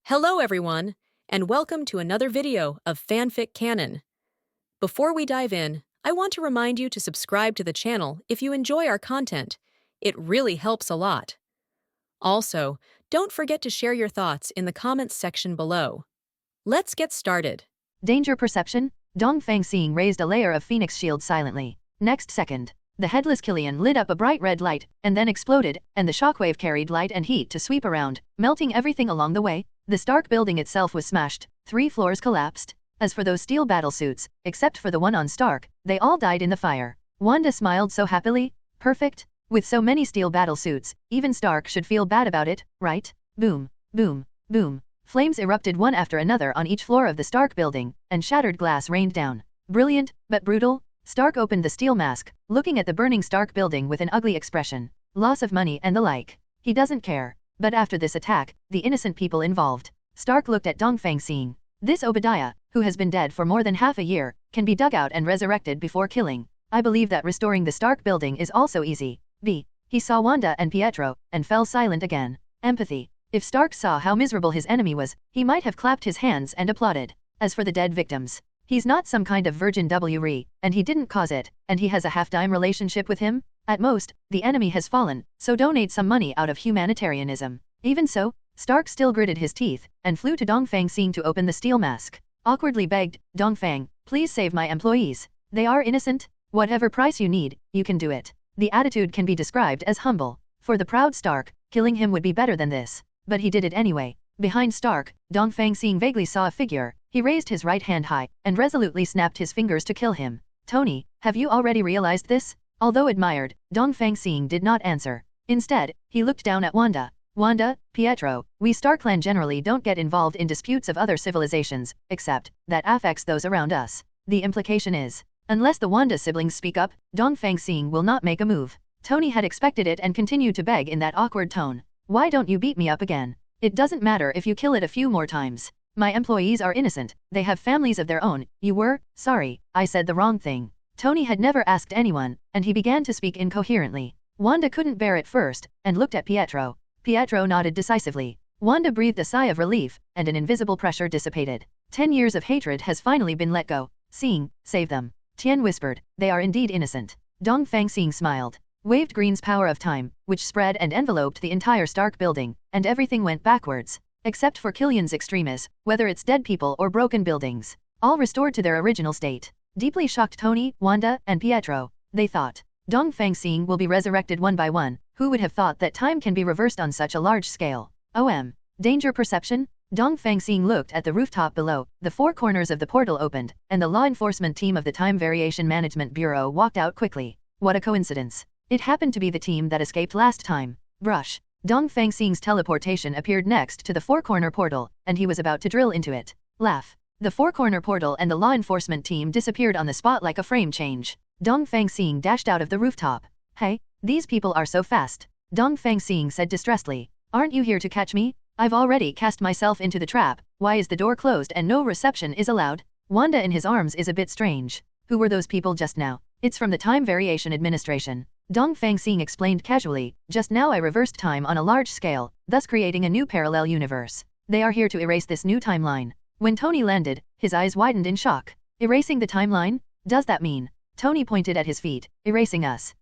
Hello everyone, and welcome to another video of Fanfic Canon. Before we dive in, I want to remind you to subscribe to the channel if you enjoy our content. It really helps a lot. Also, don't forget to share your thoughts in the comments section below. Let's get started. Danger perception? Dongfang Xing raised a layer of phoenix shield silently. Next second, the headless Killian lit up a bright red light, and then exploded, and the shockwave carried light and heat to sweep around, melting everything along the way. The Stark building itself was smashed, 3 floors collapsed. As for those steel battlesuits, except for the one on Stark, they all died in the fire. Wanda smiled so happily. Perfect. With so many steel battlesuits, even Stark should feel bad about it, right? Boom, boom, boom. Flames erupted one after another on each floor of the Stark building, and shattered glass rained down. Brilliant, but brutal. Stark opened the steel mask, looking at the burning Stark building with an ugly expression. Loss of money and the like. He doesn't care. But after this attack, the innocent people involved. Stark looked at Dongfang Xing. This Obadiah, who has been dead for more than half a year, can be dug out and resurrected before killing. I believe that restoring the Stark building is also easy. He saw Wanda and Pietro, and fell silent again. Empathy. If Stark saw how miserable his enemy was, he might have clapped his hands and applauded. As for the dead victims, he's not some kind of virgin WRE, and he didn't cause it, and he has a half-dime relationship with him? At most, the enemy has fallen, so donate some money out of humanitarianism. Even so, Stark still gritted his teeth, and flew to Dongfang Xing to open the steel mask. Awkwardly begged, Dongfang, please save my employees. They are innocent. Whatever price you need, you can do it. The attitude can be described as humble. For the proud Stark, killing him would be better than this. But he did it anyway. Behind Stark, Dongfang Xing vaguely saw a figure. He raised his right hand high, and resolutely snapped his fingers to kill him. Tony, have you already realized this? Although admired, Dongfang Xing did not answer. Instead, he looked down at Wanda. Wanda, Pietro, we StarClan generally don't get involved in disputes of other civilizations, except that affects those around us. The implication is, unless the Wanda siblings speak up, Dongfang Xing will not make a move. Tony had expected it and continued to beg in that awkward tone. Why don't you beat me up again? It doesn't matter if you kill it a few more times. My employees are innocent, they have families of their own. You were, sorry, I said the wrong thing. Tony had never asked anyone, and he began to speak incoherently. Wanda couldn't bear it first, and looked at Pietro. Pietro nodded decisively. Wanda breathed a sigh of relief, and an invisible pressure dissipated. 10 years of hatred has finally been let go. Xing, save them. Tian whispered, they are indeed innocent. Dongfang Xing smiled. Waved Green's power of time, which spread and enveloped the entire Stark building, and everything went backwards. Except for Killian's extremis, whether it's dead people or broken buildings. All restored to their original state. Deeply shocked Tony, Wanda, and Pietro. They thought, Dongfang Xing will be resurrected one by one. Who would have thought that time can be reversed on such a large scale? Danger perception? Dongfang Xing looked at the rooftop below. The 4 corners of the portal opened, and the law enforcement team of the Time Variation Management Bureau walked out quickly. What a coincidence. It happened to be the team that escaped last time. Brush. Dongfang Xing's teleportation appeared next to the 4-corner portal, and he was about to drill into it. Laugh. The 4-corner portal and the law enforcement team disappeared on the spot like a frame change. Dongfang Xing dashed out of the rooftop. Hey, these people are so fast. Dongfang Xing said distressedly. Aren't you here to catch me? I've already cast myself into the trap. Why is the door closed and no reception is allowed? Wanda in his arms is a bit strange. Who were those people just now? It's from the Time Variation Administration. Dongfang Xing explained casually, just now I reversed time on a large scale, thus creating a new parallel universe. They are here to erase this new timeline. When Tony landed, his eyes widened in shock. Erasing the timeline? Does that mean? Tony pointed at his feet. Erasing us.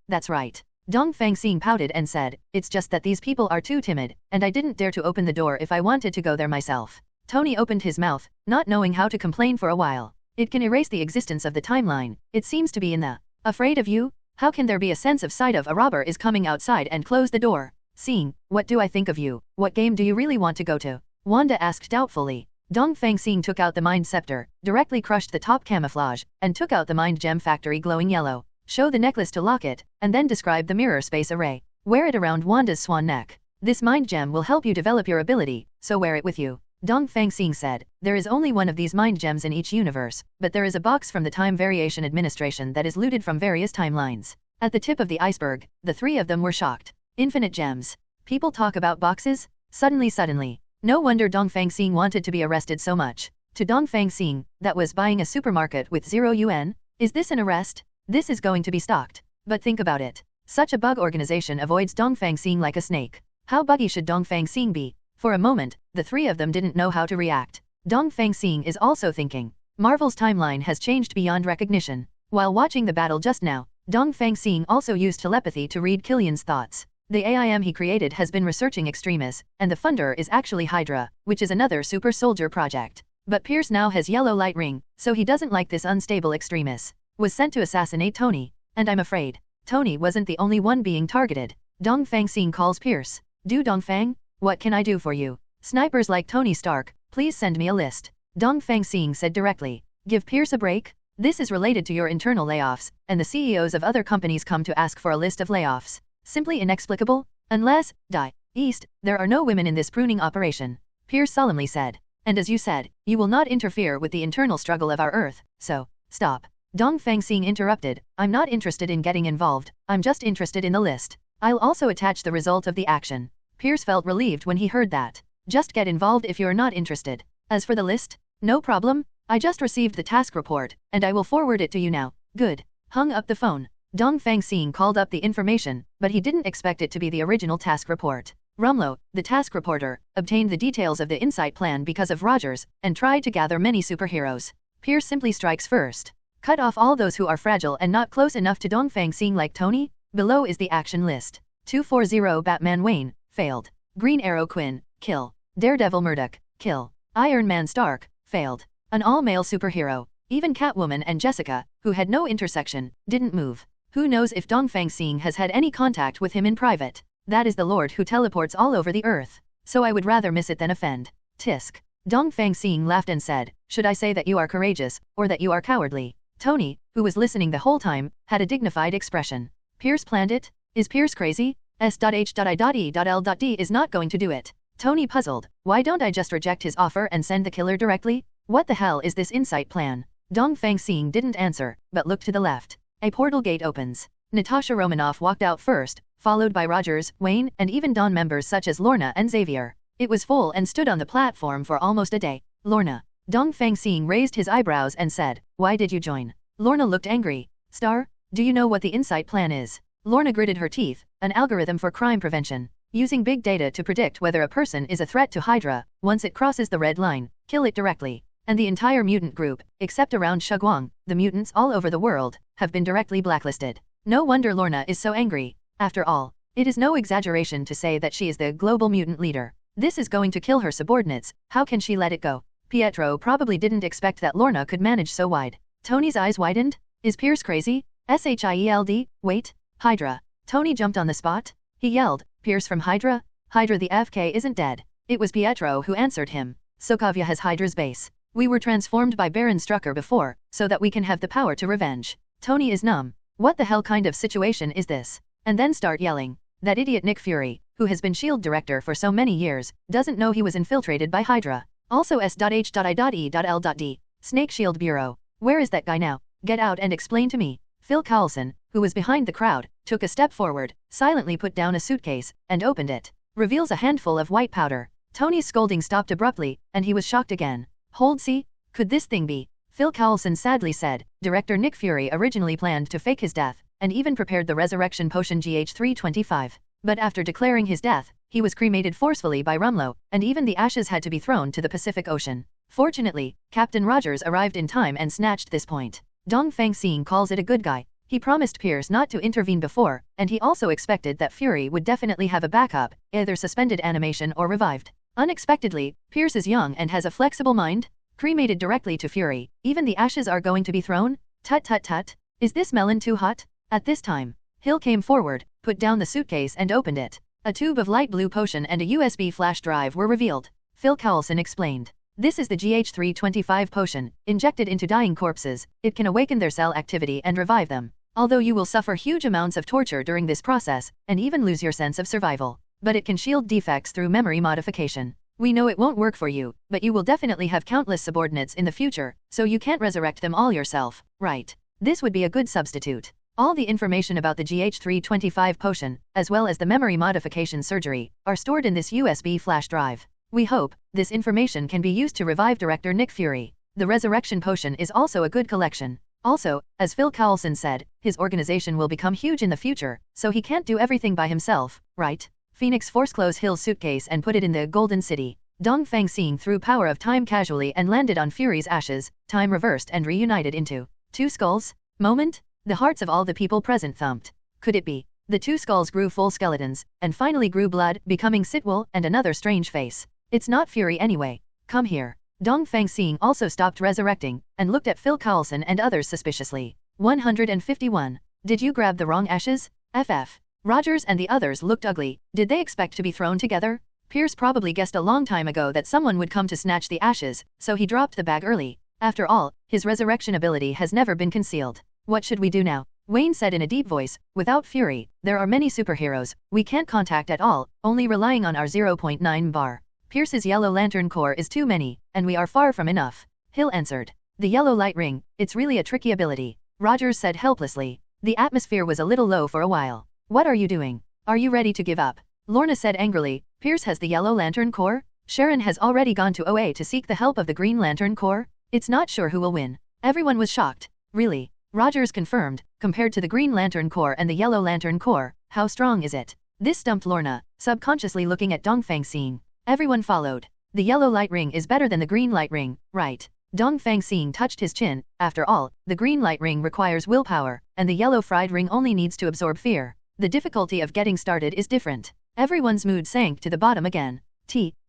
That's right. Dongfang Xing pouted and said, it's just that these people are too timid, and I didn't dare to open the door if I wanted to go there myself. Tony opened his mouth, not knowing how to complain for a while. It can erase the existence of the timeline. It seems to be in the afraid of you? How can there be a sense of sight of a robber is coming outside and close the door? Xing, what do I think of you? What game do you really want to go to? Wanda asked doubtfully. Dongfang Xing took out the Mind Scepter, directly crushed the top camouflage, and took out the Mind Gem Factory glowing yellow. Show the necklace to lock it, and then describe the mirror space array. Wear it around Wanda's swan neck. This Mind Gem will help you develop your ability, so wear it with you. Dongfang Xing said, there is only one of these Mind Gems in each universe, but there is a box from the Time Variation Administration that is looted from various timelines. At the tip of the iceberg, the 3 of them were shocked. Infinite gems. People talk about boxes? Suddenly. No wonder Dongfang Xing wanted to be arrested so much. To Dongfang Xing, that was buying a supermarket with 0 yuan? Is this an arrest? This is going to be stalked. But think about it. Such a bug organization avoids Dongfang Xing like a snake. How buggy should Dongfang Xing be? For a moment, the three of them didn't know how to react. Dongfang Xing is also thinking. Marvel's timeline has changed beyond recognition. While watching the battle just now, Dongfang Xing also used telepathy to read Killian's thoughts. The AIM he created has been researching Extremis, and the funder is actually Hydra, which is another super soldier project. But Pierce now has yellow light ring, so he doesn't like this unstable Extremis. Was sent to assassinate Tony. And I'm afraid, Tony wasn't the only one being targeted. Dongfang Xing calls Pierce. Do Dongfang? What can I do for you? Snipers like Tony Stark, please send me a list. Dongfang Xing said directly. Give Pierce a break? This is related to your internal layoffs, and the CEOs of other companies come to ask for a list of layoffs. Simply inexplicable? Unless, die. East, there are no women in this pruning operation. Pierce solemnly said. And as you said, you will not interfere with the internal struggle of our Earth, so, stop. Dongfang Xing interrupted. I'm not interested in getting involved, I'm just interested in the list. I'll also attach the result of the action. Pierce felt relieved when he heard that. Just get involved if you're not interested. As for the list? No problem. I just received the task report, and I will forward it to you now. Good. Hung up the phone. Dongfang Xing called up the information, but he didn't expect it to be the original task report. Rumlow, the task reporter, obtained the details of the Insight plan because of Rogers, and tried to gather many superheroes. Pierce simply strikes first. Cut off all those who are fragile and not close enough to Dongfang Xing like Tony. Below is the action list. 240 Batman Wayne, failed. Green Arrow Quinn, kill. Daredevil Murdoch, kill. Iron Man Stark, failed. An all-male superhero. Even Catwoman and Jessica, who had no intersection, didn't move. Who knows if Dongfang Xing has had any contact with him in private? That is the Lord who teleports all over the earth. So I would rather miss it than offend. Tisk. Dongfang Xing laughed and said, should I say that you are courageous, or that you are cowardly? Tony, who was listening the whole time, had a dignified expression. Pierce planned it? Is Pierce crazy? S.H.I.E.L.D. is not going to do it. Tony puzzled. Why don't I just reject his offer and send the killer directly? What the hell is this Insight plan? Dongfang Xing didn't answer, but looked to the left. A portal gate opens. Natasha Romanoff walked out first, followed by Rogers, Wayne, and even Dawn members such as Lorna and Xavier. It was full and stood on the platform for almost a day. Lorna. Dongfang Xing raised his eyebrows and said, why did you join? Lorna looked angry. Star, do you know what the Insight plan is? Lorna gritted her teeth, an algorithm for crime prevention. Using big data to predict whether a person is a threat to Hydra, once it crosses the red line, kill it directly. And the entire mutant group, except around Shugwang, the mutants all over the world, have been directly blacklisted. No wonder Lorna is so angry. After all, it is no exaggeration to say that she is the global mutant leader. This is going to kill her subordinates, how can she let it go? Pietro probably didn't expect that Lorna could manage so wide. Tony's eyes widened. Is Pierce crazy? SHIELD, wait, Hydra. Tony jumped on the spot. He yelled, Pierce from Hydra? Hydra the FK isn't dead. It was Pietro who answered him. Sokovia has Hydra's base. We were transformed by Baron Strucker before, so that we can have the power to revenge. Tony is numb. What the hell kind of situation is this? And then start yelling. That idiot Nick Fury, who has been S.H.I.E.L.D. director for so many years, doesn't know he was infiltrated by Hydra. Also S.H.I.E.L.D. Snake Shield Bureau. Where is that guy now? Get out and explain to me. Phil Coulson, who was behind the crowd, took a step forward, silently put down a suitcase, and opened it. Reveals a handful of white powder. Tony's scolding stopped abruptly, and he was shocked again. Hold, see? Could this thing be? Phil Coulson sadly said. Director Nick Fury originally planned to fake his death, and even prepared the resurrection potion GH325. But after declaring his death, he was cremated forcefully by Rumlow, and even the ashes had to be thrown to the Pacific Ocean. Fortunately, Captain Rogers arrived in time and snatched this point. Dongfang Xing calls it a good guy. He promised Pierce not to intervene before, and he also expected that Fury would definitely have a backup, either suspended animation or revived. Unexpectedly, Pierce is young and has a flexible mind. Cremated directly to Fury, even the ashes are going to be thrown? Tut tut tut. Is this melon too hot? At this time, Hill came forward, put down the suitcase and opened it. A tube of light blue potion and a USB flash drive were revealed. Phil Coulson explained. This is the GH325 potion, injected into dying corpses. It can awaken their cell activity and revive them. Although you will suffer huge amounts of torture during this process, and even lose your sense of survival. But it can shield defects through memory modification. We know it won't work for you, but you will definitely have countless subordinates in the future, so you can't resurrect them all yourself, right? This would be a good substitute. All the information about the GH325 potion, as well as the memory modification surgery, are stored in this USB flash drive. We hope this information can be used to revive director Nick Fury. The resurrection potion is also a good collection. Also, as Phil Coulson said, his organization will become huge in the future, so he can't do everything by himself, right? Phoenix force close Hill's suitcase and put it in the Golden City. Dongfang Xing threw power of time casually and landed on Fury's ashes, time reversed and reunited into two skulls. Moment? The hearts of all the people present thumped. Could it be? The two skulls grew full skeletons, and finally grew blood, becoming Sitwell and another strange face. It's not Fury anyway. Come here. Dongfang Xing also stopped resurrecting, and looked at Phil Coulson and others suspiciously. 151. Did you grab the wrong ashes? FF. Rogers and the others looked ugly. Did they expect to be thrown together? Pierce probably guessed a long time ago that someone would come to snatch the ashes, so he dropped the bag early. After all, his resurrection ability has never been concealed. What should we do now? Wayne said in a deep voice. Without Fury, there are many superheroes we can't contact at all, only relying on our 0.9 bar. Pierce's Yellow Lantern Corps is too many, and we are far from enough. Hill answered. The yellow light ring, it's really a tricky ability. Rogers said helplessly. The atmosphere was a little low for a while. What are you doing? Are you ready to give up? Lorna said angrily. Pierce has the Yellow Lantern Corps? Sharon has already gone to OA to seek the help of the Green Lantern Corps? It's not sure who will win. Everyone was shocked. Really? Rogers confirmed. Compared to the Green Lantern Corps and the Yellow Lantern Corps, how strong is it? This stumped Lorna, subconsciously looking at Dongfang Xing. Everyone followed. The yellow light ring is better than the green light ring, right? Dongfang Xing touched his chin. After all, the green light ring requires willpower, and the yellow fried ring only needs to absorb fear. The difficulty of getting started is different. Everyone's mood sank to the bottom again.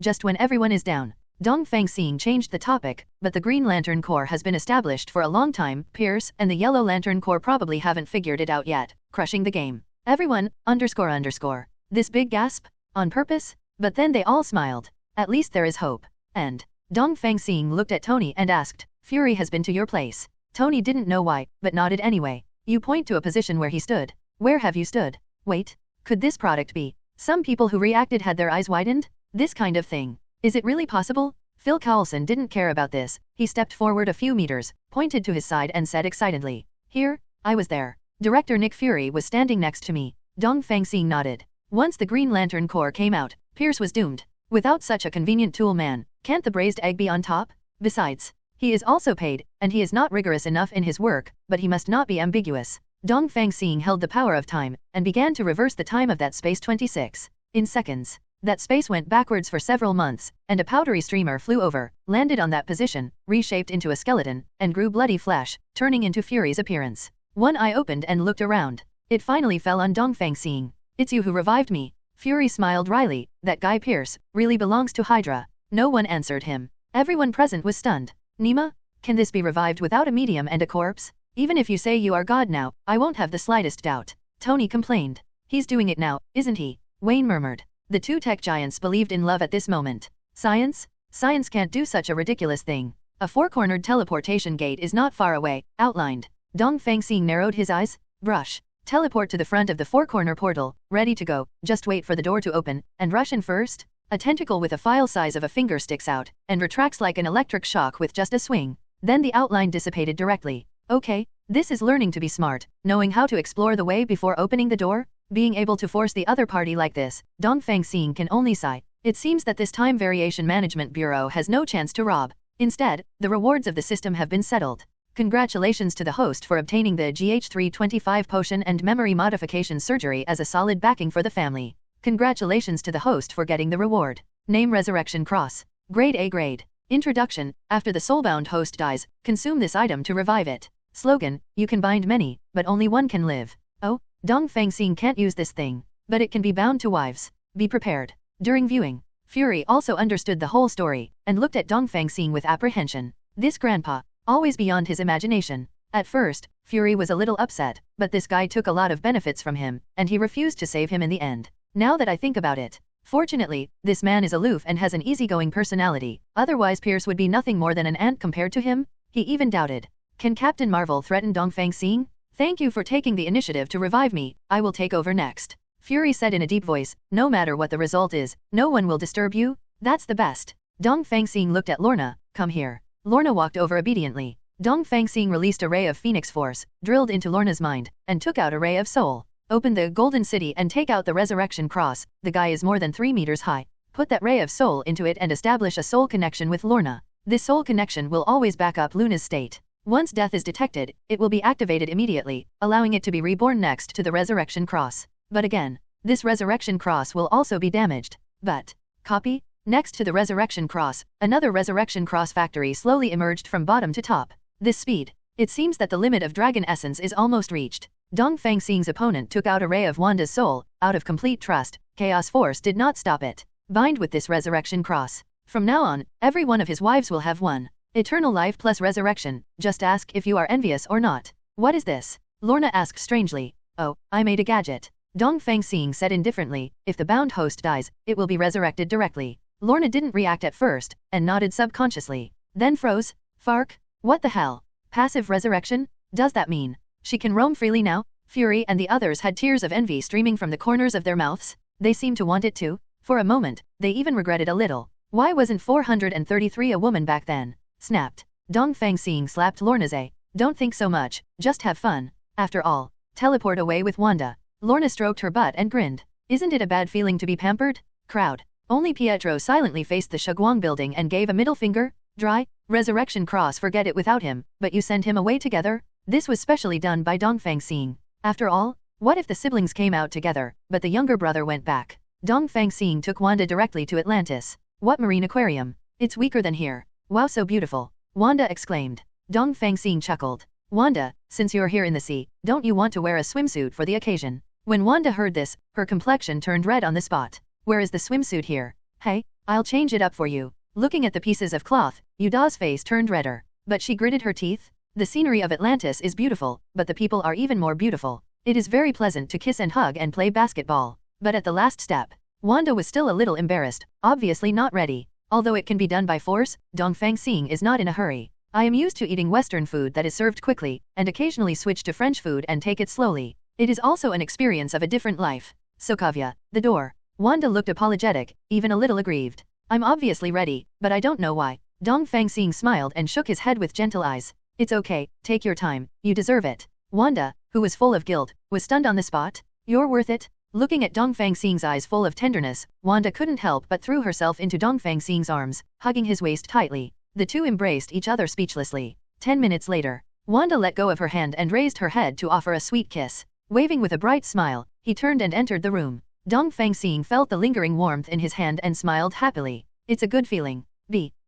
Just when everyone is down. Dongfang Xing changed the topic, but the Green Lantern Corps has been established for a long time. Pierce and the Yellow Lantern Corps probably haven't figured it out yet, crushing the game. Everyone, __. This big gasp? On purpose? But then they all smiled. At least there is hope. And Dongfang Xing looked at Tony and asked, Fury has been to your place. Tony didn't know why, but nodded anyway. You point to a position where he stood. Where have you stood? Wait, could this product be? Some people who reacted had their eyes widened? This kind of thing. Is it really possible? Phil Coulson didn't care about this. He stepped forward a few meters, pointed to his side and said excitedly, Here, I was there. Director Nick Fury was standing next to me. Dongfang Xing nodded. Once the Green Lantern Corps came out, Pierce was doomed. Without such a convenient tool man, can't the braised egg be on top? Besides, he is also paid, and he is not rigorous enough in his work, but he must not be ambiguous. Dongfang Xing held the power of time, and began to reverse the time of that space 26. In seconds. That space went backwards for several months, and a powdery streamer flew over, landed on that position, reshaped into a skeleton, and grew bloody flesh, turning into Fury's appearance. One eye opened and looked around. It finally fell on Dongfang Xing. It's you who revived me. Fury smiled wryly. That guy Pierce really belongs to Hydra. No one answered him. Everyone present was stunned. Nima? Can this be revived without a medium and a corpse? Even if you say you are God now, I won't have the slightest doubt. Tony complained. He's doing it now, isn't he? Wayne murmured. The two tech giants believed in love at this moment. Science? Science can't do such a ridiculous thing. A four-cornered teleportation gate is not far away, outlined. Dongfang Xing narrowed his eyes. Brush. Teleport to the front of the four-corner portal, ready to go, just wait for the door to open, and rush in first. A tentacle with a file size of a finger sticks out, and retracts like an electric shock with just a swing. Then the outline dissipated directly. Okay, this is learning to be smart, knowing how to explore the way before opening the door, being able to force the other party like this. Dongfang Xing can only sigh. It seems that this Time Variation Management Bureau has no chance to rob. Instead, the rewards of the system have been settled. Congratulations to the host for obtaining the GH325 potion and memory modification surgery as a solid backing for the family. Congratulations to the host for getting the reward. Name Resurrection Cross. Grade A grade. Introduction. After the soulbound host dies, consume this item to revive it. Slogan. You can bind many, but only one can live. Oh, Dongfang Xing can't use this thing. But it can be bound to wives. Be prepared. During viewing, Fury also understood the whole story, and looked at Dongfang Xing with apprehension. This grandpa. Always beyond his imagination. At first, Fury was a little upset, but this guy took a lot of benefits from him, and he refused to save him in the end. Now that I think about it. Fortunately, this man is aloof and has an easygoing personality, otherwise Pierce would be nothing more than an ant compared to him. He even doubted. Can Captain Marvel threaten Dongfang Xing? Thank you for taking the initiative to revive me, I will take over next. Fury said in a deep voice, no matter what the result is, no one will disturb you? That's the best. Dongfang Xing looked at Lorna, come here. Lorna walked over obediently. Dongfang Xing released a ray of Phoenix Force, drilled into Lorna's mind, and took out a ray of soul. Open the Golden City and take out the Resurrection Cross. The guy is more than 3 meters high. Put that ray of soul into it and establish a soul connection with Lorna. This soul connection will always back up Luna's state. Once death is detected, it will be activated immediately, allowing it to be reborn next to the Resurrection Cross. But again, this Resurrection Cross will also be damaged. But, copy? Next to the Resurrection Cross, another Resurrection Cross factory slowly emerged from bottom to top. This speed. It seems that the limit of dragon essence is almost reached. Dongfang Xing's opponent took out a ray of Wanda's soul, out of complete trust. Chaos Force did not stop it. Bind with this Resurrection Cross. From now on, every one of his wives will have one. Eternal life plus resurrection. Just ask if you are envious or not. What is this? Lorna asked strangely. Oh, I made a gadget. Dongfang Xing said indifferently, if the bound host dies, it will be resurrected directly. Lorna didn't react at first, and nodded subconsciously. Then froze. Fark? What the hell? Passive resurrection? Does that mean she can roam freely now? Fury and the others had tears of envy streaming from the corners of their mouths. They seemed to want it too. For a moment, they even regretted a little. Why wasn't 433 a woman back then? Snapped. Dongfang Xing slapped Lorna's a. Don't think so much, just have fun. After all, teleport away with Wanda. Lorna stroked her butt and grinned. Isn't it a bad feeling to be pampered? Crowd. Only Pietro silently faced the Shugwang building and gave a middle finger. Dry. Resurrection Cross, forget it without him, but you send him away together? This was specially done by Dongfang Xing. After all, what if the siblings came out together, but the younger brother went back? Dongfang Xing took Wanda directly to Atlantis. What marine aquarium? It's weaker than here. Wow, so beautiful. Wanda exclaimed. Dongfang Xing chuckled. Wanda, since you're here in the sea, don't you want to wear a swimsuit for the occasion? When Wanda heard this, her complexion turned red on the spot. Where is the swimsuit here? Hey, I'll change it up for you. Looking at the pieces of cloth, Yuda's face turned redder. But she gritted her teeth. The scenery of Atlantis is beautiful, but the people are even more beautiful. It is very pleasant to kiss and hug and play basketball. But at the last step, Wanda was still a little embarrassed, obviously not ready. Although it can be done by force, Dongfang Xing is not in a hurry. I am used to eating Western food that is served quickly, and occasionally switch to French food and take it slowly. It is also an experience of a different life. Sokovia, the door. Wanda looked apologetic, even a little aggrieved. I'm obviously ready, but I don't know why. Dongfang Xing smiled and shook his head with gentle eyes. It's okay, take your time, you deserve it. Wanda, who was full of guilt, was stunned on the spot. You're worth it. Looking at Dongfang Xing's eyes full of tenderness, Wanda couldn't help but threw herself into Dongfang Xing's arms, hugging his waist tightly. The two embraced each other speechlessly. 10 minutes later, Wanda let go of her hand and raised her head to offer a sweet kiss. Waving with a bright smile, he turned and entered the room. Dongfang Xing felt the lingering warmth in his hand and smiled happily. It's a good feeling.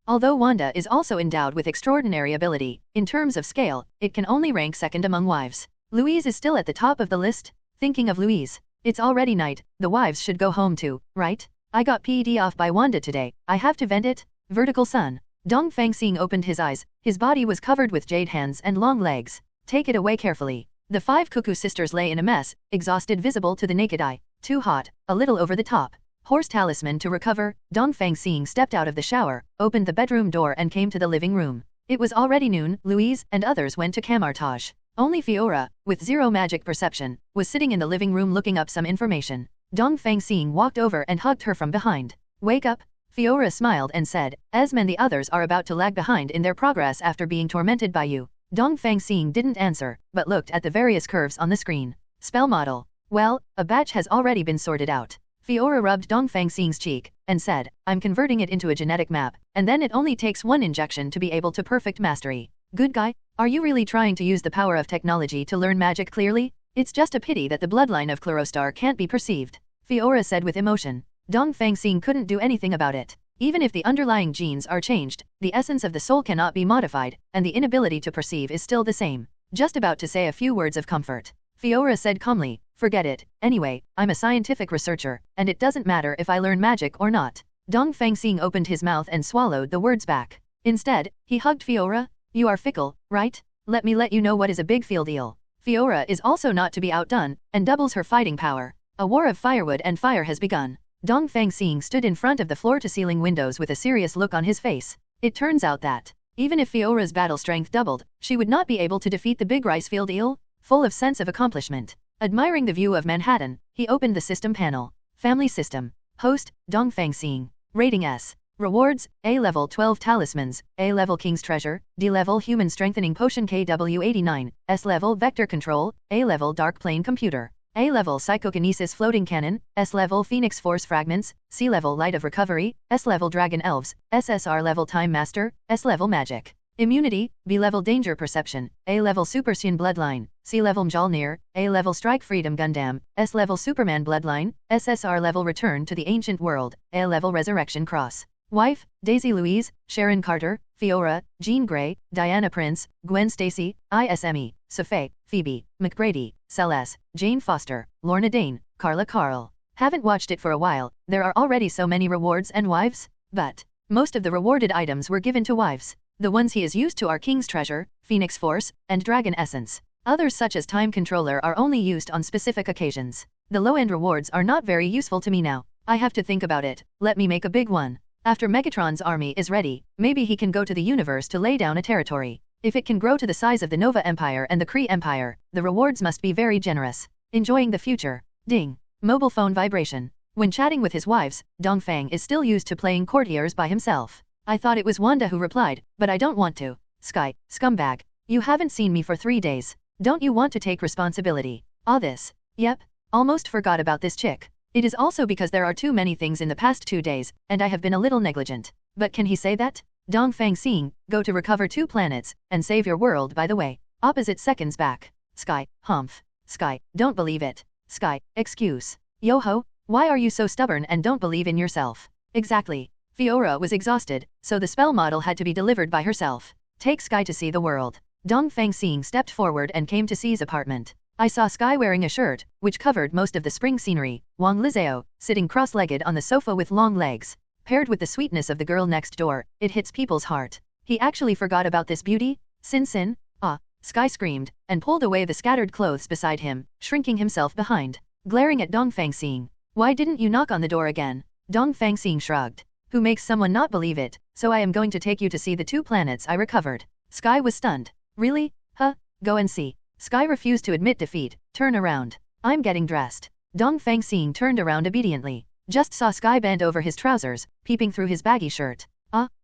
Although Wanda is also endowed with extraordinary ability, in terms of scale, it can only rank second among wives. Louise is still at the top of the list. Thinking of Louise. It's already night, the wives should go home too, right? I got PED off by Wanda today, I have to vent it? Vertical sun. Dongfang Xing opened his eyes, his body was covered with jade hands and long legs. Take it away carefully. The 5 cuckoo sisters lay in a mess, exhausted visible to the naked eye. Too hot, a little over the top. Horse talisman to recover. Dongfang Xing stepped out of the shower, opened the bedroom door and came to the living room. It was already noon. Louise and others went to Camartage. Only Fiora, with zero magic perception, was sitting in the living room looking up some information. Dongfang Xing walked over and hugged her from behind. Wake up. Fiora smiled and said, Esme and the others are about to lag behind in their progress after being tormented by you. Dongfang Xing didn't answer, but looked at the various curves on the screen. Spell model. Well, a batch has already been sorted out. Fiora rubbed Dongfang Xing's cheek, and said, I'm converting it into a genetic map, and then it only takes 1 injection to be able to perfect mastery. Good guy, are you really trying to use the power of technology to learn magic clearly? It's just a pity that the bloodline of Clarostar can't be perceived. Fiora said with emotion. Dongfang Xing couldn't do anything about it. Even if the underlying genes are changed, the essence of the soul cannot be modified, and the inability to perceive is still the same. Just about to say a few words of comfort. Fiora said calmly, forget it, anyway, I'm a scientific researcher, and it doesn't matter if I learn magic or not. Dongfang Xing opened his mouth and swallowed the words back. Instead, he hugged Fiora. You are fickle, right? Let me let you know what is a big field eel. Fiora is also not to be outdone, and doubles her fighting power. A war of firewood and fire has begun. Dongfang Xing stood in front of the floor-to-ceiling windows with a serious look on his face. It turns out that, even if Fiora's battle strength doubled, she would not be able to defeat the big rice field eel. Full of sense of accomplishment. Admiring the view of Manhattan, he opened the system panel. Family system. Host, Dongfang Xing. Rating S. Rewards, A-level 12 talismans, A-level King's Treasure, D-level Human Strengthening Potion KW89, S-level Vector Control, A-level Dark Plane Computer, A-level Psychokinesis Floating Cannon, S-level Phoenix Force Fragments, C-level Light of Recovery, S-level Dragon Elves, SSR level Time Master, S-level Magic. Immunity, B-level Danger Perception, A-level Supersyn Bloodline, C-level Mjolnir, A-level Strike Freedom Gundam, S-level Superman Bloodline, SSR level Return to the Ancient World, A-level Resurrection Cross. Wife, Daisy Louise, Sharon Carter, Fiora, Jean Grey, Diana Prince, Gwen Stacy, ISME, Sophie, Phoebe, McBrady, Celeste, Jane Foster, Lorna Dane, Carla Carl. Haven't watched it for a while, there are already so many rewards and wives, but most of the rewarded items were given to wives. The ones he is used to are King's Treasure, Phoenix Force, and Dragon Essence. Others such as Time Controller are only used on specific occasions. The low-end rewards are not very useful to me now. I have to think about it. Let me make a big one. After Megatron's army is ready, maybe he can go to the universe to lay down a territory. If it can grow to the size of the Nova Empire and the Kree Empire, the rewards must be very generous. Enjoying the future. Ding. Mobile phone vibration. When chatting with his wives, Dongfang is still used to playing courtiers by himself. I thought it was Wanda who replied, but I don't want to. Sky, scumbag. You haven't seen me for 3 days. Don't you want to take responsibility? All this. Yep. Almost forgot about this chick. It is also because there are too many things in the past 2 days, and I have been a little negligent. But can he say that? Dongfang Xing, go to recover 2 planets, and save your world by the way. Opposite seconds back. Sky, humph. Sky, don't believe it. Sky, excuse. Yo-ho, why are you so stubborn and don't believe in yourself? Exactly. Fiora was exhausted, so the spell model had to be delivered by herself. Take Sky to see the world. Dongfang Xing stepped forward and came to C's apartment. I saw Sky wearing a shirt, which covered most of the spring scenery, Wang Lizao, sitting cross-legged on the sofa with long legs. Paired with the sweetness of the girl next door, it hits people's heart. He actually forgot about this beauty? Sin. Ah, Sky screamed, and pulled away the scattered clothes beside him, shrinking himself behind. Glaring at Dongfang Xing. Why didn't you knock on the door again? Dongfang Xing shrugged. Who makes someone not believe it, so I am going to take you to see the 2 planets I recovered. Sky was stunned. Really? Huh? Go and see. Sky refused to admit defeat. Turn around. I'm getting dressed. Dongfang Xing turned around obediently. Just saw Sky bend over his trousers, peeping through his baggy shirt.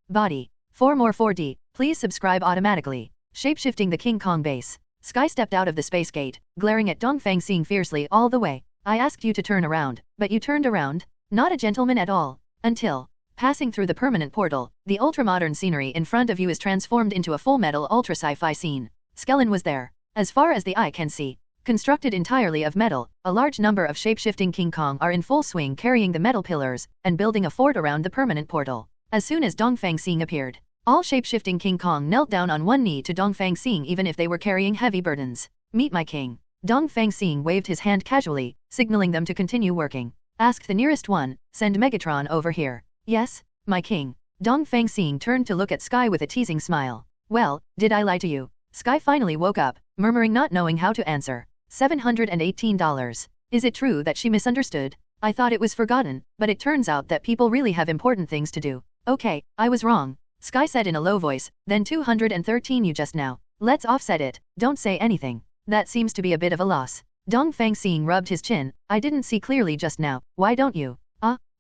Body. 4 more 4D, please subscribe automatically. Shapeshifting the King Kong base. Sky stepped out of the space gate, glaring at Dongfang Xing fiercely all the way. I asked you to turn around, but you turned around? Not a gentleman at all. Until passing through the permanent portal, the ultramodern scenery in front of you is transformed into a full metal ultra sci-fi scene. Skellen was there. As far as the eye can see, constructed entirely of metal, a large number of shapeshifting King Kong are in full swing carrying the metal pillars and building a fort around the permanent portal. As soon as Dongfang Xing appeared, all shapeshifting King Kong knelt down on one knee to Dongfang Xing even if they were carrying heavy burdens. Meet my king. Dongfang Xing waved his hand casually, signaling them to continue working. Ask the nearest one, send Megatron over here. Yes, my king. Dongfang Xing turned to look at Sky with a teasing smile. Well, did I lie to you? Sky finally woke up, murmuring not knowing how to answer. $718. Is it true that she misunderstood? I thought it was forgotten, but it turns out that people really have important things to do. Okay, I was wrong. Sky said in a low voice, then 213 you just now. Let's offset it, don't say anything. That seems to be a bit of a loss. Dongfang Xing rubbed his chin. I didn't see clearly just now, why don't you?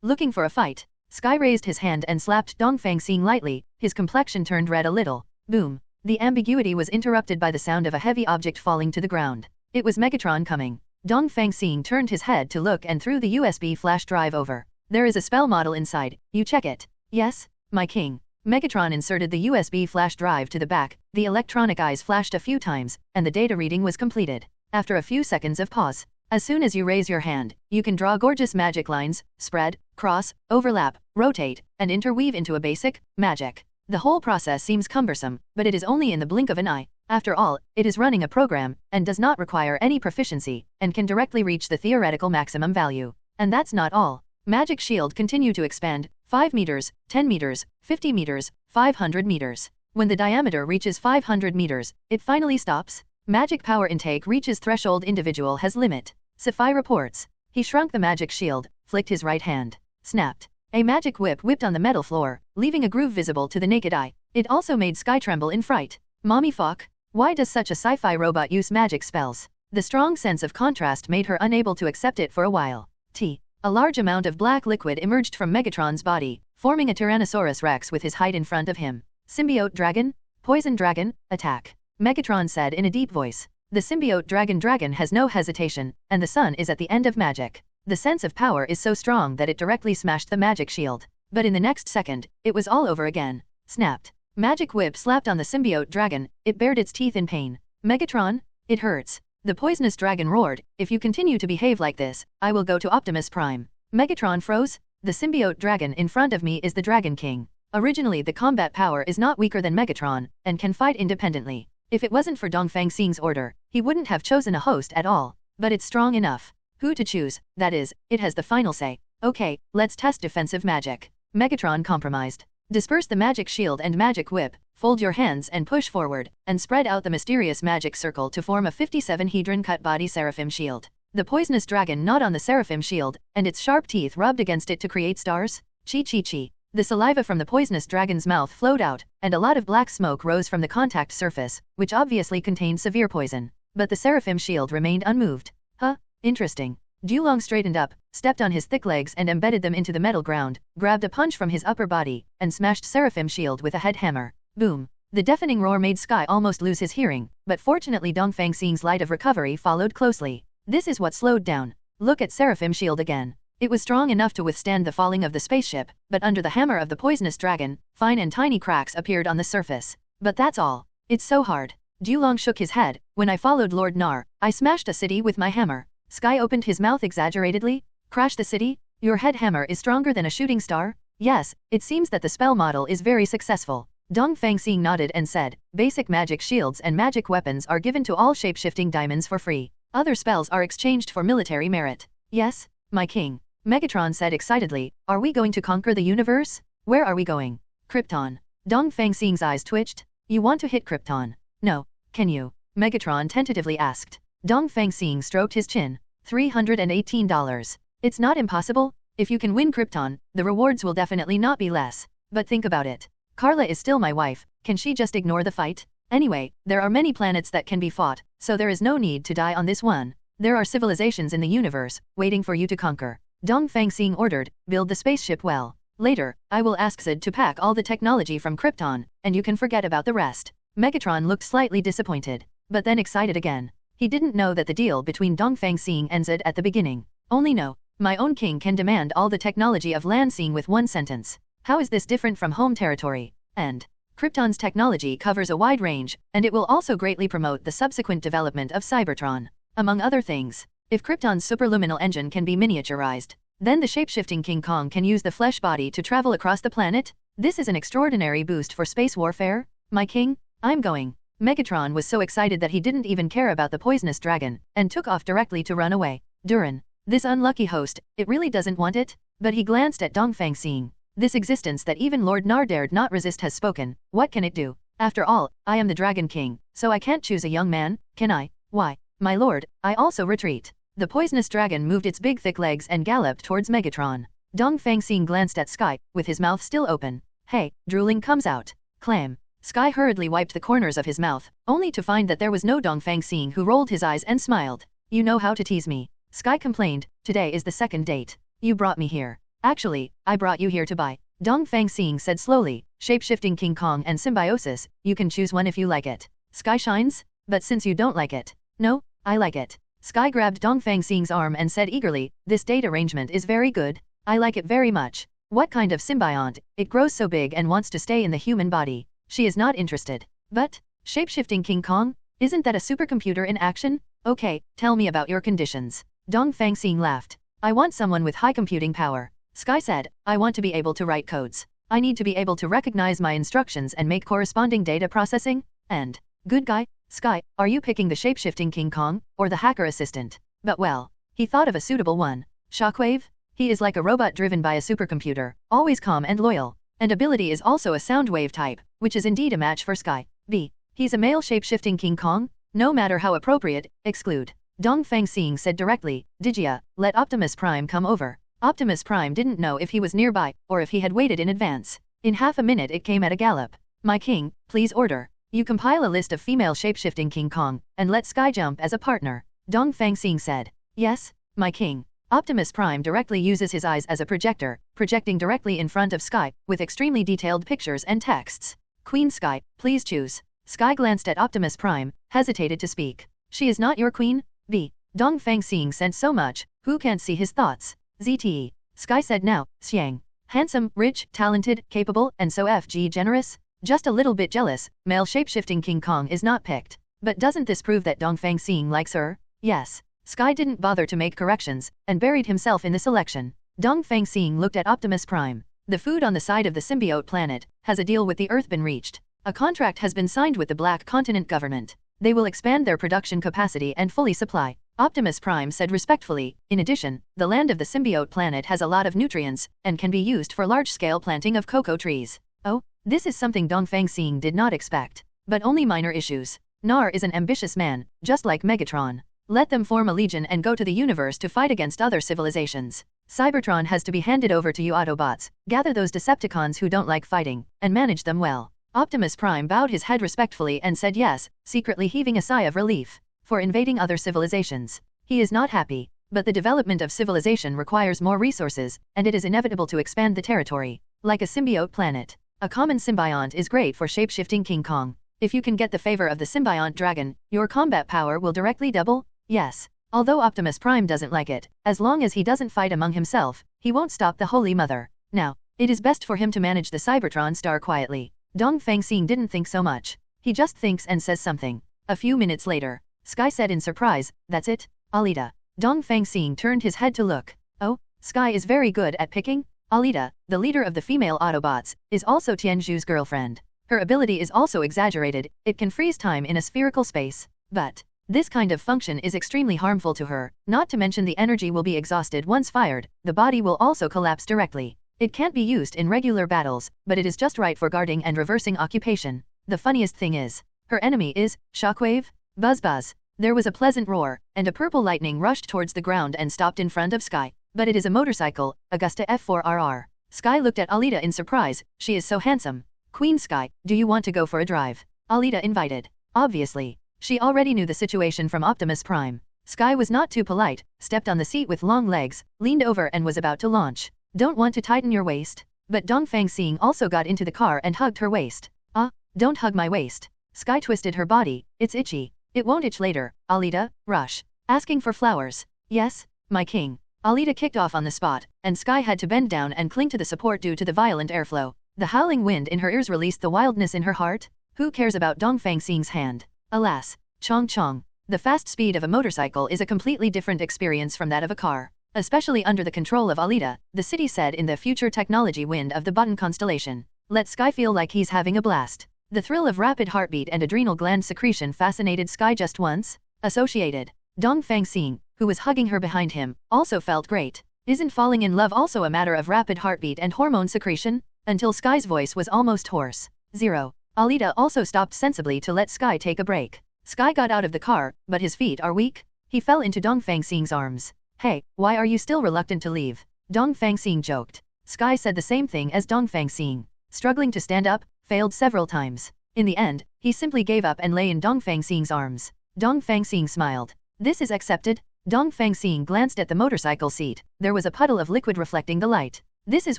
Looking for a fight? Sky raised his hand and slapped Dongfang Xing lightly, his complexion turned red a little. Boom. The ambiguity was interrupted by the sound of a heavy object falling to the ground. It was Megatron coming. Dongfang Xing turned his head to look and threw the USB flash drive over. There is a spell model inside, you check it. Yes, my king. Megatron inserted the USB flash drive to the back, the electronic eyes flashed a few times, and the data reading was completed. After a few seconds of pause, as soon as you raise your hand, you can draw gorgeous magic lines, spread, cross, overlap, rotate, and interweave into a basic magic. The whole process seems cumbersome, but it is only in the blink of an eye. After all, it is running a program, and does not require any proficiency, and can directly reach the theoretical maximum value. And that's not all. Magic shield continue to expand, 5 meters, 10 meters, 50 meters, 500 meters. When the diameter reaches 500 meters, it finally stops. Magic power intake reaches threshold individual has limit. Sapphire reports. He shrunk the magic shield, flicked his right hand. Snapped. A magic whip whipped on the metal floor, leaving a groove visible to the naked eye. It also made Sky tremble in fright. Mommy fuck? Why does such a sci-fi robot use magic spells? The strong sense of contrast made her unable to accept it for a while. A large amount of black liquid emerged from Megatron's body, forming a Tyrannosaurus Rex with his height in front of him. Symbiote dragon? Poison dragon, attack. Megatron said in a deep voice. The symbiote dragon has no hesitation, and the sun is at the end of magic. The sense of power is so strong that it directly smashed the magic shield. But in the next second, it was all over again. Snapped. Magic whip slapped on the symbiote dragon, it bared its teeth in pain. Megatron? It hurts. The poisonous dragon roared, if you continue to behave like this, I will go to Optimus Prime. Megatron froze? The symbiote dragon in front of me is the Dragon King. Originally the combat power is not weaker than Megatron, and can fight independently. If it wasn't for Dongfang Xing's order, he wouldn't have chosen a host at all. But it's strong enough. Who to choose, that is, it has the final say. Okay, let's test defensive magic. Megatron compromised. Disperse the magic shield and magic whip, fold your hands and push forward, and spread out the mysterious magic circle to form a 57 hedron cut body seraphim shield. The poisonous dragon gnawed on the seraphim shield, and its sharp teeth rubbed against it to create stars. Chi chi chi. The saliva from the poisonous dragon's mouth flowed out, and a lot of black smoke rose from the contact surface, which obviously contained severe poison. But the seraphim shield remained unmoved. Huh? Interesting. Dulong straightened up, stepped on his thick legs and embedded them into the metal ground, grabbed a punch from his upper body, and smashed seraphim shield with a head hammer. Boom. The deafening roar made Sky almost lose his hearing, but fortunately Dongfang Xing's light of recovery followed closely. This is what slowed down. Look at seraphim shield again. It was strong enough to withstand the falling of the spaceship, but under the hammer of the poisonous dragon, fine and tiny cracks appeared on the surface. But that's all. It's so hard. Dulong shook his head. When I followed Lord Nar, I smashed a city with my hammer. Sky opened his mouth exaggeratedly. Crash the city? Your head hammer is stronger than a shooting star? Yes, it seems that the spell model is very successful. Dongfang Xing nodded and said, basic magic shields and magic weapons are given to all shape-shifting diamonds for free. Other spells are exchanged for military merit. Yes, my king. Megatron said excitedly, are we going to conquer the universe? Where are we going? Krypton. Dongfang Xing's eyes twitched. You want to hit Krypton? No, can you? Megatron tentatively asked. Dongfang Xing stroked his chin. $318. It's not impossible. If you can win Krypton, the rewards will definitely not be less. But think about it. Carla is still my wife, can she just ignore the fight? Anyway, there are many planets that can be fought, so there is no need to die on this one. There are civilizations in the universe, waiting for you to conquer. Dongfang Xing ordered, build the spaceship well. Later, I will ask Zed to pack all the technology from Krypton, and you can forget about the rest. Megatron looked slightly disappointed, but then excited again. He didn't know that the deal between Dongfang Xing and Zed at the beginning. Only know, my own king can demand all the technology of land seeing with one sentence. How is this different from home territory? And Krypton's technology covers a wide range, and it will also greatly promote the subsequent development of Cybertron. Among other things, if Krypton's superluminal engine can be miniaturized, then the shape-shifting King Kong can use the flesh body to travel across the planet. This is an extraordinary boost for space warfare. My king, I'm going. Megatron was so excited that he didn't even care about the poisonous dragon, and took off directly to run away. Duran, this unlucky host, it really doesn't want it? But he glanced at Dongfang Xing. This existence that even Lord Nar dared not resist has spoken. What can it do? After all, I am the Dragon King, so I can't choose a young man, can I? Why, my lord, I also retreat. The poisonous dragon moved its big thick legs and galloped towards Megatron. Dongfang Xing glanced at Sky, with his mouth still open. Hey, drooling comes out. Clam. Sky hurriedly wiped the corners of his mouth, only to find that there was no Dongfang Xing, who rolled his eyes and smiled. You know how to tease me. Sky complained, today is the second date. You brought me here. Actually, I brought you here to buy. Dongfang Xing said slowly, shape-shifting King Kong and symbiosis, you can choose one if you like it. Sky shines? But since you don't like it. No, I like it. Sky grabbed Dongfang Xing's arm and said eagerly, this date arrangement is very good. I like it very much. What kind of symbiont? It grows so big and wants to stay in the human body. She is not interested. But, shape-shifting King Kong? Isn't that a supercomputer in action? Okay, tell me about your conditions. Dongfang Xing laughed. I want someone with high computing power. Sky said, I want to be able to write codes. I need to be able to recognize my instructions and make corresponding data processing. And, good guy, Sky, are you picking the shape-shifting King Kong, or the hacker assistant? But well, he thought of a suitable one. Shockwave? He is like a robot driven by a supercomputer, always calm and loyal. And ability is also a sound wave type, which is indeed a match for Sky. B. He's a male shape-shifting King Kong? No matter how appropriate, exclude. Dongfang Xing said directly, Digia, let Optimus Prime come over. Optimus Prime didn't know if he was nearby, or if he had waited in advance. In half a minute it came at a gallop. My king, please order. You compile a list of female shape-shifting King Kong, and let Sky jump as a partner. Dongfang Xing said. Yes, my king. Optimus Prime directly uses his eyes as a projector, projecting directly in front of Sky, with extremely detailed pictures and texts. Queen Sky, please choose. Sky glanced at Optimus Prime, hesitated to speak. She is not your queen? B. Dongfang Xing sent so much, who can't see his thoughts? ZTE. Sky said now, Xiang. Handsome, rich, talented, capable, and so FG generous? Just a little bit jealous, male shape-shifting King Kong is not picked. But doesn't this prove that Dongfang Xing likes her? Yes. Sky didn't bother to make corrections, and buried himself in the selection. Dongfang Xing looked at Optimus Prime. The food on the side of the symbiote planet has a deal with the Earth been reached. A contract has been signed with the Black Continent government. They will expand their production capacity and fully supply. Optimus Prime said respectfully. In addition, the land of the symbiote planet has a lot of nutrients and can be used for large-scale planting of cocoa trees. Oh, this is something Dongfang Xing did not expect. But only minor issues. Nar is an ambitious man, just like Megatron. Let them form a legion and go to the universe to fight against other civilizations. Cybertron has to be handed over to you Autobots. Gather those Decepticons who don't like fighting, and manage them well. Optimus Prime bowed his head respectfully and said yes, secretly heaving a sigh of relief. For invading other civilizations. He is not happy, but the development of civilization requires more resources, and it is inevitable to expand the territory. Like a symbiote planet. A common symbiont is great for shape-shifting King Kong. If you can get the favor of the symbiont dragon, your combat power will directly double? Yes. Although Optimus Prime doesn't like it, as long as he doesn't fight among himself, he won't stop the Holy Mother. Now, it is best for him to manage the Cybertron star quietly. Dongfang Xing didn't think so much. He just thinks and says something. A few minutes later, Sky said in surprise, "That's it, Alita." Dongfang Xing turned his head to look. Oh, Sky is very good at picking? Alita, the leader of the female Autobots, is also Tianzhu's girlfriend. Her ability is also exaggerated, it can freeze time in a spherical space. But this kind of function is extremely harmful to her, not to mention the energy will be exhausted once fired, the body will also collapse directly. It can't be used in regular battles, but it is just right for guarding and reversing occupation. The funniest thing is, her enemy is Shockwave? Buzz buzz. There was a pleasant roar, and a purple lightning rushed towards the ground and stopped in front of Sky. But it is a motorcycle, Augusta F4RR. Sky looked at Alita in surprise, she is so handsome. Queen Sky, do you want to go for a drive? Alita invited. Obviously, she already knew the situation from Optimus Prime. Sky was not too polite, stepped on the seat with long legs, leaned over and was about to launch. Don't want to tighten your waist? But Dongfang Xing also got into the car and hugged her waist. Ah, don't hug my waist. Sky twisted her body, it's itchy. It won't itch later, Alita, rush. Asking for flowers. Yes, my king. Alita kicked off on the spot, and Sky had to bend down and cling to the support due to the violent airflow. The howling wind in her ears released the wildness in her heart. Who cares about Dongfang Xing's hand? Alas, chong chong. The fast speed of a motorcycle is a completely different experience from that of a car. Especially under the control of Alita, the city said in the future technology wind of the Button constellation. Let Sky feel like he's having a blast. The thrill of rapid heartbeat and adrenal gland secretion fascinated Sky just once. Associated. Dongfang Xing, who was hugging her behind him, also felt great. Isn't falling in love also a matter of rapid heartbeat and hormone secretion? Until Sky's voice was almost hoarse. 0. Alita also stopped sensibly to let Sky take a break. Sky got out of the car, but his feet are weak. He fell into Dongfang Xing's arms. Hey, why are you still reluctant to leave? Dongfang Xing joked. Sky said the same thing as Dongfang Xing. Struggling to stand up, failed several times. In the end, he simply gave up and lay in Dongfang Xing's arms. Dongfang Xing smiled. This is accepted? Dongfang Xing glanced at the motorcycle seat. There was a puddle of liquid reflecting the light. This is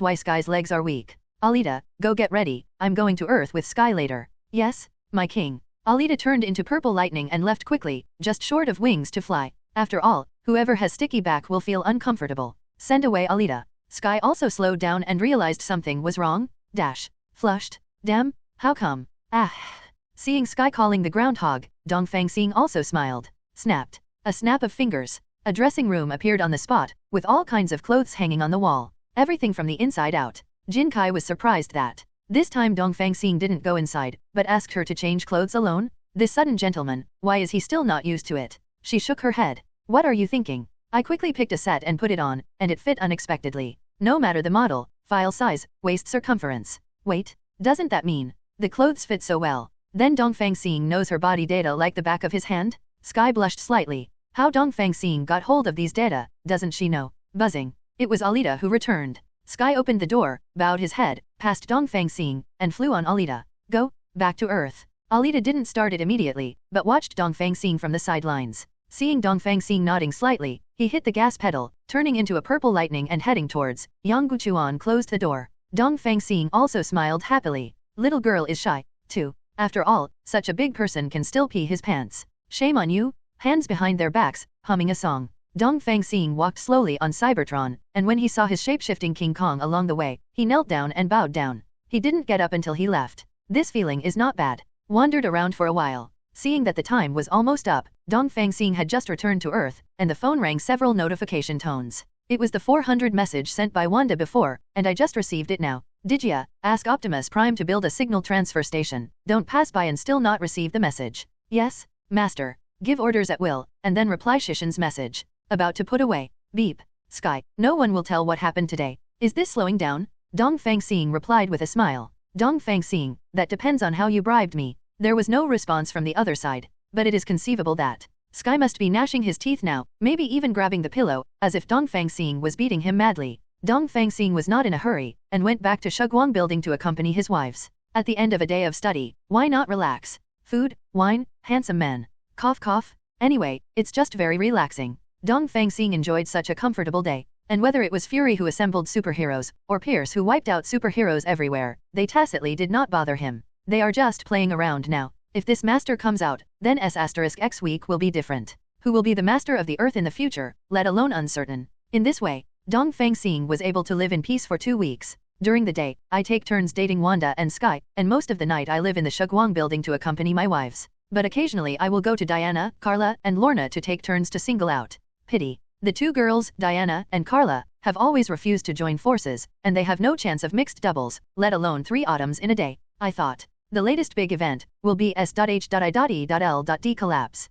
why Sky's legs are weak. Alita, go get ready, I'm going to Earth with Sky later. Yes, my king. Alita turned into purple lightning and left quickly, just short of wings to fly. After all, whoever has sticky back will feel uncomfortable. Send away Alita. Sky also slowed down and realized something was wrong. Dash. Flushed. Damn, how come? Ah. Seeing Sky calling the groundhog, Dongfang Xing also smiled. Snapped. A snap of fingers. A dressing room appeared on the spot, with all kinds of clothes hanging on the wall. Everything from the inside out. Jin Kai was surprised that this time Dongfang Xing didn't go inside, but asked her to change clothes alone. This sudden gentleman, why is he still not used to it? She shook her head. What are you thinking? I quickly picked a set and put it on, and it fit unexpectedly. No matter the model, file size, waist circumference. Wait, doesn't that mean the clothes fit so well? Then Dongfang Xing knows her body data like the back of his hand? Sky blushed slightly. How Dongfang Xing got hold of these data, doesn't she know? Buzzing. It was Alita who returned. Sky opened the door, bowed his head, past Dongfang Xing, and flew on Alita. Go, back to Earth. Alita didn't start it immediately, but watched Dongfang Xing from the sidelines. Seeing Dongfang Xing nodding slightly, he hit the gas pedal, turning into a purple lightning and heading towards. Yang Guchuan closed the door. Dongfang Xing also smiled happily. Little girl is shy, too. After all, such a big person can still pee his pants. Shame on you. Hands behind their backs, humming a song. Dongfang Xing walked slowly on Cybertron, and when he saw his shape-shifting King Kong along the way, he knelt down and bowed down. He didn't get up until he left. This feeling is not bad. Wandered around for a while. Seeing that the time was almost up, Dongfang Xing had just returned to Earth, and the phone rang several notification tones. It was the 400 message sent by Wanda before, and I just received it now. Did ya? Ask Optimus Prime to build a signal transfer station. Don't pass by and still not receive the message. Yes, Master. Give orders at will, and then reply Shishin's message. About to put away. Beep. Sky. No one will tell what happened today. Is this slowing down? Dongfang Xing replied with a smile. Dongfang Xing, that depends on how you bribed me. There was no response from the other side, but it is conceivable that Sky must be gnashing his teeth now, maybe even grabbing the pillow, as if Dongfang Xing was beating him madly. Dongfang Xing was not in a hurry, and went back to Shugwang building to accompany his wives. At the end of a day of study, why not relax? Food, wine, handsome men. Cough cough. Anyway, it's just very relaxing. Dongfang Xing enjoyed such a comfortable day. And whether it was Fury who assembled superheroes, or Pierce who wiped out superheroes everywhere, they tacitly did not bother him. They are just playing around now. If this master comes out, then S*X week will be different. Who will be the master of the earth in the future, let alone uncertain. In this way, Dongfang Xing was able to live in peace for 2 weeks. During the day, I take turns dating Wanda and Sky, and most of the night I live in the Shugwang building to accompany my wives. But occasionally I will go to Diana, Carla, and Lorna to take turns to single out. Pity. The 2 girls, Diana and Carla, have always refused to join forces, and they have no chance of mixed doubles, let alone 3 autumns in a day. I thought. The latest big event will be S.H.I.E.L.D. collapse.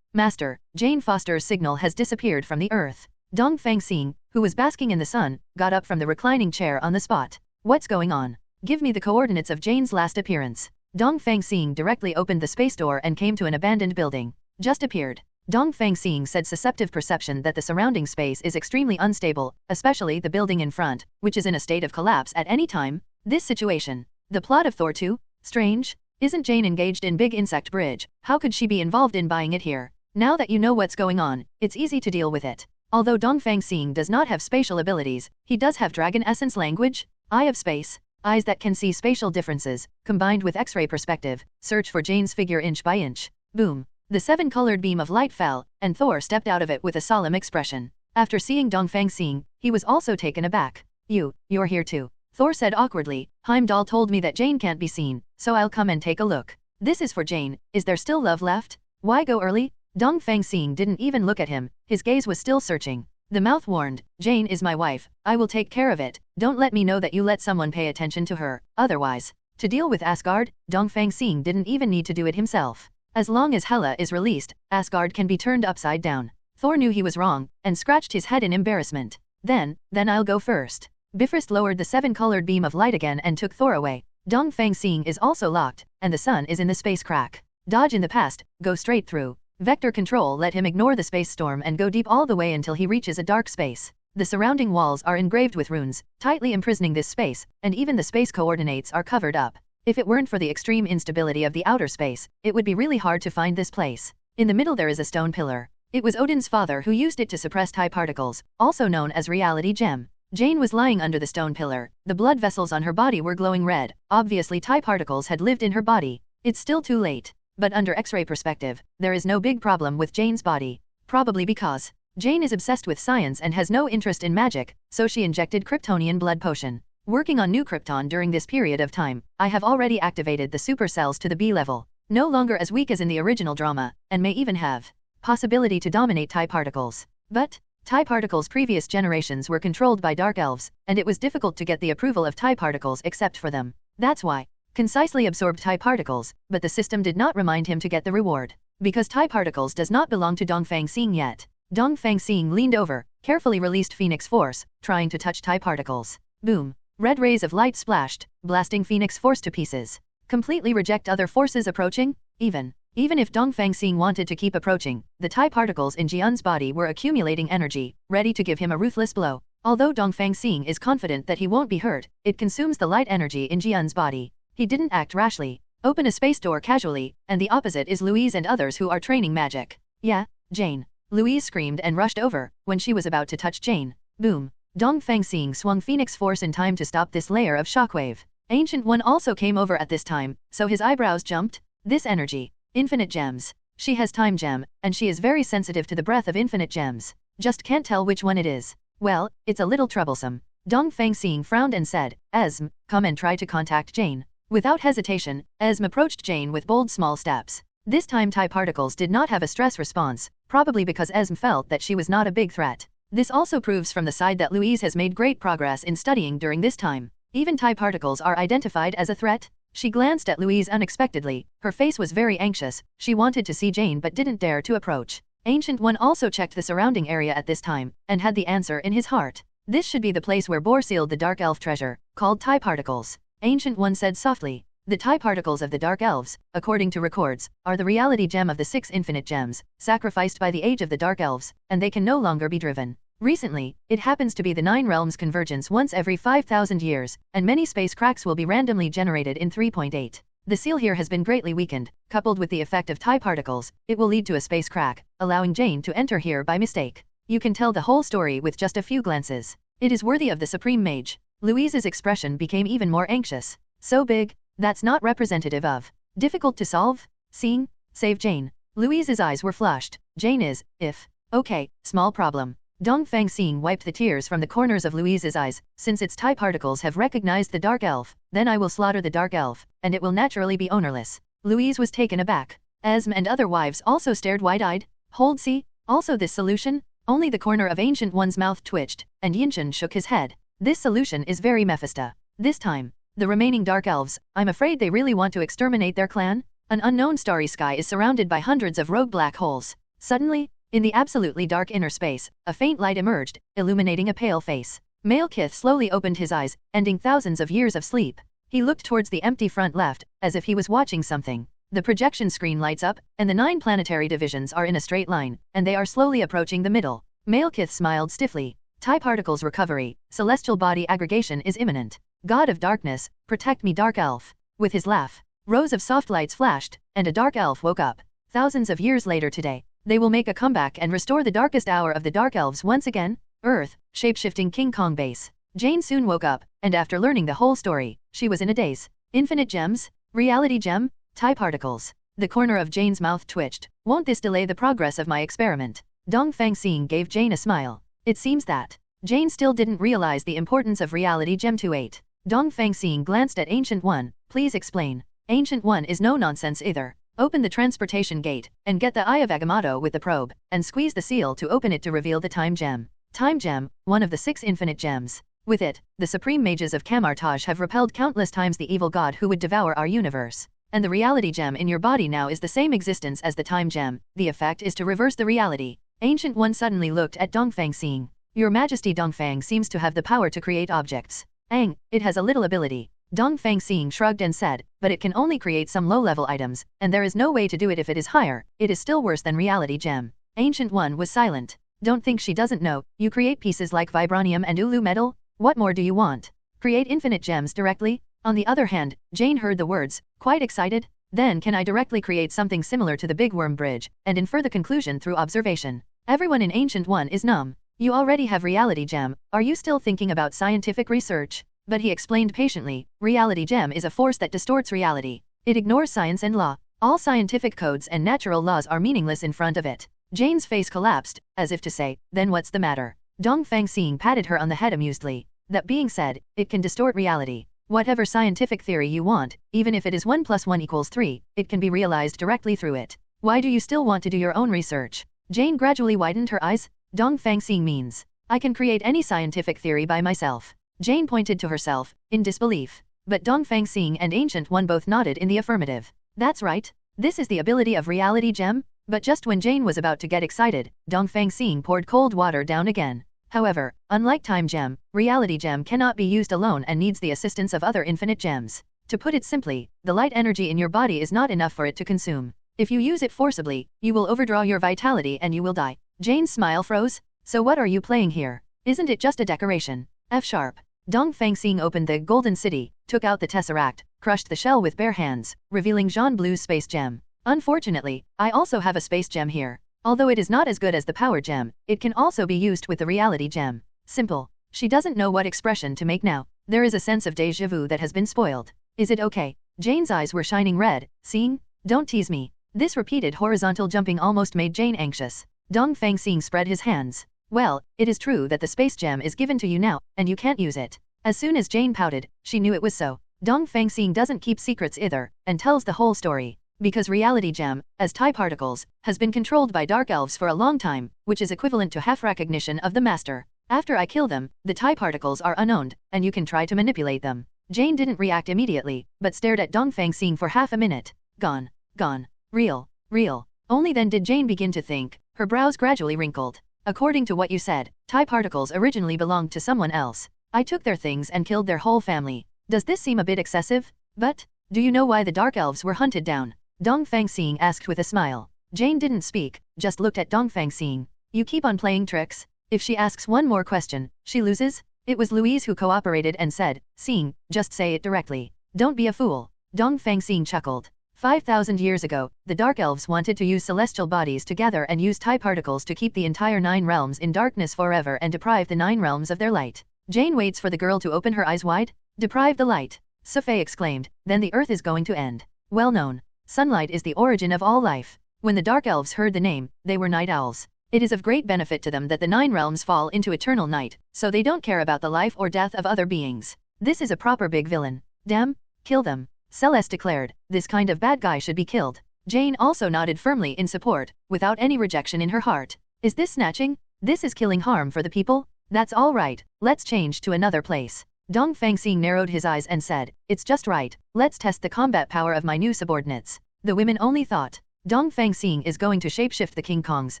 Master, Jane Foster's signal has disappeared from the earth. Dongfang Xing, who was basking in the sun, got up from the reclining chair on the spot. What's going on? Give me the coordinates of Jane's last appearance. Dongfang Xing directly opened the space door and came to an abandoned building. Just appeared. Dongfang Xing said susceptive perception that the surrounding space is extremely unstable, especially the building in front, which is in a state of collapse at any time. This situation. The plot of Thor 2? Strange. Isn't Jane engaged in Big Insect Bridge? How could she be involved in buying it here? Now that you know what's going on, it's easy to deal with it. Although Dongfang Xing does not have spatial abilities, he does have dragon essence language, eye of space, eyes that can see spatial differences, combined with X-ray perspective, search for Jane's figure inch by inch. Boom. The 7-colored beam of light fell, and Thor stepped out of it with a solemn expression. After seeing Dongfang Xing, he was also taken aback. You're here too. Thor said awkwardly. Heimdall told me that Jane can't be seen, so I'll come and take a look. This is for Jane. Is there still love left? Why go early? Dongfang Xing didn't even look at him, his gaze was still searching. The mouth warned, Jane is my wife, I will take care of it, don't let me know that you let someone pay attention to her, otherwise. To deal with Asgard, Dongfang Xing didn't even need to do it himself. As long as Hela is released, Asgard can be turned upside down. Thor knew he was wrong, and scratched his head in embarrassment. Then I'll go first. Bifrost lowered the 7-colored beam of light again and took Thor away. Dongfang Xing is also locked, and the sun is in the space crack. Dodge in the past, go straight through. Vector control let him ignore the space storm and go deep all the way until he reaches a dark space. The surrounding walls are engraved with runes, tightly imprisoning this space, and even the space coordinates are covered up. If it weren't for the extreme instability of the outer space, it would be really hard to find this place. In the middle there is a stone pillar. It was Odin's father who used it to suppress TIE particles, also known as reality gem. Jane was lying under the stone pillar. The blood vessels on her body were glowing red. Obviously TIE particles had lived in her body. It's still too late. But under X-ray perspective, there is no big problem with Jane's body. Probably because Jane is obsessed with science and has no interest in magic, so she injected Kryptonian blood potion. Working on new Krypton during this period of time, I have already activated the supercells to the B level. No longer as weak as in the original drama, and may even have possibility to dominate TIE particles. But TIE particles previous generations were controlled by dark elves, and it was difficult to get the approval of TIE particles except for them. That's why concisely absorbed TIE particles, but the system did not remind him to get the reward. Because TIE particles does not belong to Dongfang Xing yet. Dongfang Xing leaned over, carefully released Phoenix Force, trying to touch TIE particles. Boom. Red rays of light splashed, blasting Phoenix Force to pieces. Completely reject other forces approaching? Even if Dongfang Xing wanted to keep approaching, the TIE particles in Jian's body were accumulating energy, ready to give him a ruthless blow. Although Dongfang Xing is confident that he won't be hurt, it consumes the light energy in Jian's body. He didn't act rashly. Open a space door casually, and the opposite is Louise and others who are training magic. Yeah, Jane. Louise screamed and rushed over, when she was about to touch Jane. Boom. Dongfang Xing swung Phoenix Force in time to stop this layer of shockwave. Ancient One also came over at this time, so his eyebrows jumped. This energy. Infinite gems. She has time gem, and she is very sensitive to the breath of infinite gems. Just can't tell which one it is. Well, it's a little troublesome. Dongfang Xing frowned and said, Esm, come and try to contact Jane. Without hesitation, Esm approached Jane with bold small steps. This time TIE particles did not have a stress response, probably because Esm felt that she was not a big threat. This also proves from the side that Louise has made great progress in studying during this time. Even TIE particles are identified as a threat. She glanced at Louise unexpectedly. Her face was very anxious. She wanted to see Jane but didn't dare to approach. Ancient One also checked the surrounding area at this time, and had the answer in his heart. This should be the place where Bor sealed the Dark Elf treasure, called TIE particles. Ancient One said softly. The TIE particles of the Dark Elves, according to records, are the reality gem of the 6 infinite gems, sacrificed by the age of the Dark Elves, and they can no longer be driven. Recently, it happens to be the 9 realms convergence once every 5,000 years, and many space cracks will be randomly generated in 3.8. The seal here has been greatly weakened, coupled with the effect of TIE particles, it will lead to a space crack, allowing Jane to enter here by mistake. You can tell the whole story with just a few glances. It is worthy of the Supreme Mage. Louise's expression became even more anxious. So big, that's not representative of. Difficult to solve? Seeing? Save Jane. Louise's eyes were flushed. Jane is, if. Okay, small problem. Dongfang Xing wiped the tears from the corners of Louise's eyes. Since its TIE particles have recognized the Dark Elf, then I will slaughter the Dark Elf, and it will naturally be ownerless. Louise was taken aback. Esme and other wives also stared wide-eyed. Hold, see? Also this solution? Only the corner of Ancient One's mouth twitched, and Yinshan shook his head. This solution is very Mephisto. This time, the remaining Dark Elves, I'm afraid they really want to exterminate their clan? An unknown starry sky is surrounded by hundreds of rogue black holes. Suddenly, in the absolutely dark inner space, a faint light emerged, illuminating a pale face. Malekith slowly opened his eyes, ending thousands of years of sleep. He looked towards the empty front left, as if he was watching something. The projection screen lights up, and the 9 planetary divisions are in a straight line, and they are slowly approaching the middle. Malekith smiled stiffly. TIE particles recovery, celestial body aggregation is imminent. God of darkness, protect me Dark Elf. With his laugh, rows of soft lights flashed, and a Dark Elf woke up. Thousands of years later today, they will make a comeback and restore the darkest hour of the Dark Elves once again. Earth, shape-shifting King Kong base. Jane soon woke up, and after learning the whole story, she was in a daze. Infinite gems? Reality gem? TIE particles. The corner of Jane's mouth twitched. Won't this delay the progress of my experiment? Dongfang Xing gave Jane a smile. It seems that Jane still didn't realize the importance of reality gem 28. Dongfang Xing glanced at Ancient One. Please explain. Ancient One is no nonsense either. Open the transportation gate, and get the Eye of Agamotto with the probe, and squeeze the seal to open it to reveal the Time Gem. Time Gem, one of the 6 infinite gems. With it, the supreme mages of Camartage have repelled countless times the evil god who would devour our universe. And the reality gem in your body now is the same existence as the Time Gem. The effect is to reverse the reality. Ancient One suddenly looked at Dongfang Xing. Your Majesty, Dongfang seems to have the power to create objects. It has a little ability. Dongfang Xing shrugged and said, but it can only create some low-level items, and there is no way to do it if it is higher. It is still worse than reality gem. Ancient One was silent. Don't think she doesn't know. You create pieces like vibranium and ulu metal? What more do you want? Create infinite gems directly? On the other hand, Jane heard the words, quite excited. Then can I directly create something similar to the Big Worm Bridge, and infer the conclusion through observation? Everyone in Ancient One is numb. You already have reality gem. Are you still thinking about scientific research? But he explained patiently, reality gem is a force that distorts reality. It ignores science and law. All scientific codes and natural laws are meaningless in front of it. Jane's face collapsed, as if to say, then what's the matter? Dongfang Xing patted her on the head amusedly. That being said, it can distort reality. Whatever scientific theory you want, even if it is 1 + 1 = 3, it can be realized directly through it. Why do you still want to do your own research? Jane gradually widened her eyes. Dongfang Xing means, I can create any scientific theory by myself. Jane pointed to herself, in disbelief. But Dongfang Xing and Ancient One both nodded in the affirmative. That's right. This is the ability of reality gem? But just when Jane was about to get excited, Dongfang Xing poured cold water down again. However, unlike Time Gem, reality gem cannot be used alone and needs the assistance of other infinite gems. To put it simply, the light energy in your body is not enough for it to consume. If you use it forcibly, you will overdraw your vitality and you will die. Jane's smile froze. So what are you playing here? Isn't it just a decoration? F-sharp. Dongfang Xing opened the Golden City, took out the Tesseract, crushed the shell with bare hands, revealing Jean Blue's space gem. Unfortunately, I also have a space gem here. Although it is not as good as the power gem, it can also be used with the reality gem. Simple. She doesn't know what expression to make now. There is a sense of déjà vu that has been spoiled. Is it okay? Jane's eyes were shining red. Seeing? Don't tease me. This repeated horizontal jumping almost made Jane anxious. Dongfang Xing spread his hands. Well, it is true that the space gem is given to you now, and you can't use it. As soon as Jane pouted, she knew it was so. Dongfang Xing doesn't keep secrets either, and tells the whole story. Because reality gem, as TIE particles, has been controlled by dark elves for a long time, which is equivalent to half recognition of the master. After I kill them, the TIE particles are unowned, and you can try to manipulate them. Jane didn't react immediately, but stared at Dongfang Xing for half a minute. Gone. Gone. Real. Real. Only then did Jane begin to think. Her brows gradually wrinkled. According to what you said, TIE particles originally belonged to someone else. I took their things and killed their whole family. Does this seem a bit excessive? But, do you know why the dark elves were hunted down? Dongfang Xing asked with a smile. Jane didn't speak, just looked at Dongfang Xing. You keep on playing tricks? If she asks one more question, she loses? It was Louise who cooperated and said, Xing, just say it directly. Don't be a fool. Dongfang Xing chuckled. 5,000 years ago, the Dark Elves wanted to use celestial bodies to gather and use TIE particles to keep the entire 9 realms in darkness forever and deprive the 9 realms of their light. Jane waits for the girl to open her eyes wide. Deprive the light. Sufei exclaimed, then the earth is going to end. Well known. Sunlight is the origin of all life. When the Dark Elves heard the name, they were night owls. It is of great benefit to them that the 9 realms fall into eternal night, so they don't care about the life or death of other beings. This is a proper big villain. Damn, kill them. Celeste declared, this kind of bad guy should be killed. Jane also nodded firmly in support, without any rejection in her heart. Is this snatching? This is killing harm for the people? That's all right, let's change to another place. Dongfang Xing narrowed his eyes and said, it's just right, let's test the combat power of my new subordinates. The women only thought. Dongfang Xing is going to shapeshift the King Kongs,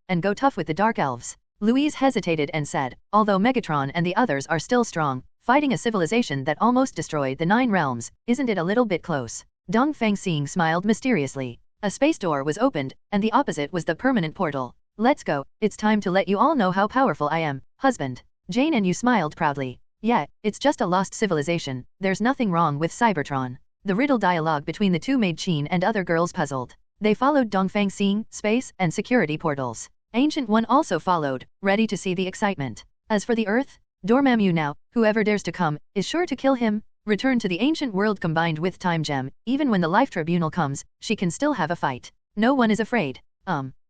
and go tough with the Dark Elves. Louise hesitated and said, although Megatron and the others are still strong, fighting a civilization that almost destroyed the 9 realms, isn't it a little bit close? Dongfang Xing smiled mysteriously. A space door was opened, and the opposite was the permanent portal. Let's go, it's time to let you all know how powerful I am, husband. Jane and you smiled proudly. Yeah, it's just a lost civilization, there's nothing wrong with Cybertron. The riddle dialogue between the two made Qin and other girls puzzled. They followed Dongfang Xing, space, and security portals. Ancient One also followed, ready to see the excitement. As for the Earth, Dormammu now, whoever dares to come, is sure to kill him. Return to the ancient world combined with Time Gem, even when the Life Tribunal comes, she can still have a fight. No one is afraid.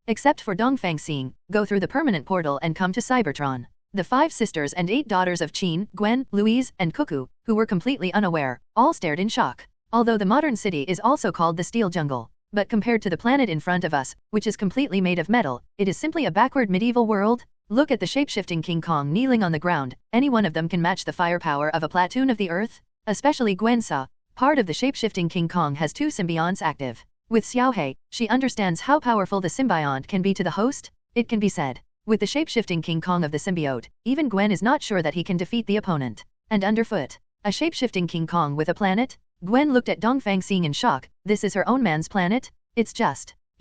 Except for Dongfang Xing, go through the permanent portal and come to Cybertron. The 5 sisters and 8 daughters of Qin, Gwen, Louise, and Cuckoo, who were completely unaware, all stared in shock. Although the modern city is also called the Steel Jungle. But compared to the planet in front of us, which is completely made of metal, it is simply a backward medieval world. Look at the shapeshifting King Kong kneeling on the ground, any one of them can match the firepower of a platoon of the Earth. Especially Gwen Sa, part of the shapeshifting King Kong has 2 symbionts active. With Xiaohei, she understands how powerful the symbiont can be to the host. It can be said, with the shapeshifting King Kong of the symbiote, even Gwen is not sure that he can defeat the opponent. And underfoot, a shapeshifting King Kong with a planet? Gwen looked at Dongfang Xing in shock. This is her own man's planet? It's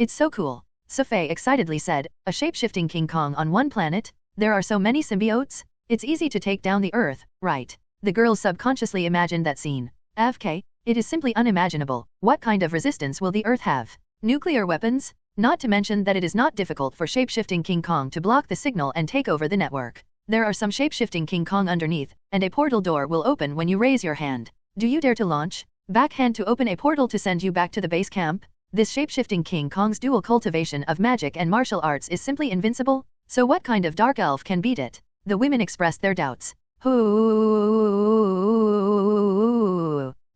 so cool. Sufei excitedly said, a shapeshifting King Kong on one planet? There are so many symbiotes? It's easy to take down the Earth, right? The girls subconsciously imagined that scene. AFK, it is simply unimaginable. What kind of resistance will the Earth have? Nuclear weapons? Not to mention that it is not difficult for shapeshifting King Kong to block the signal and take over the network. There are some shapeshifting King Kong underneath, and a portal door will open when you raise your hand. Do you dare to launch? Backhand to open a portal to send you back to the base camp? This shapeshifting King Kong's dual cultivation of magic and martial arts is simply invincible? So what kind of dark elf can beat it? The women expressed their doubts. Hoo!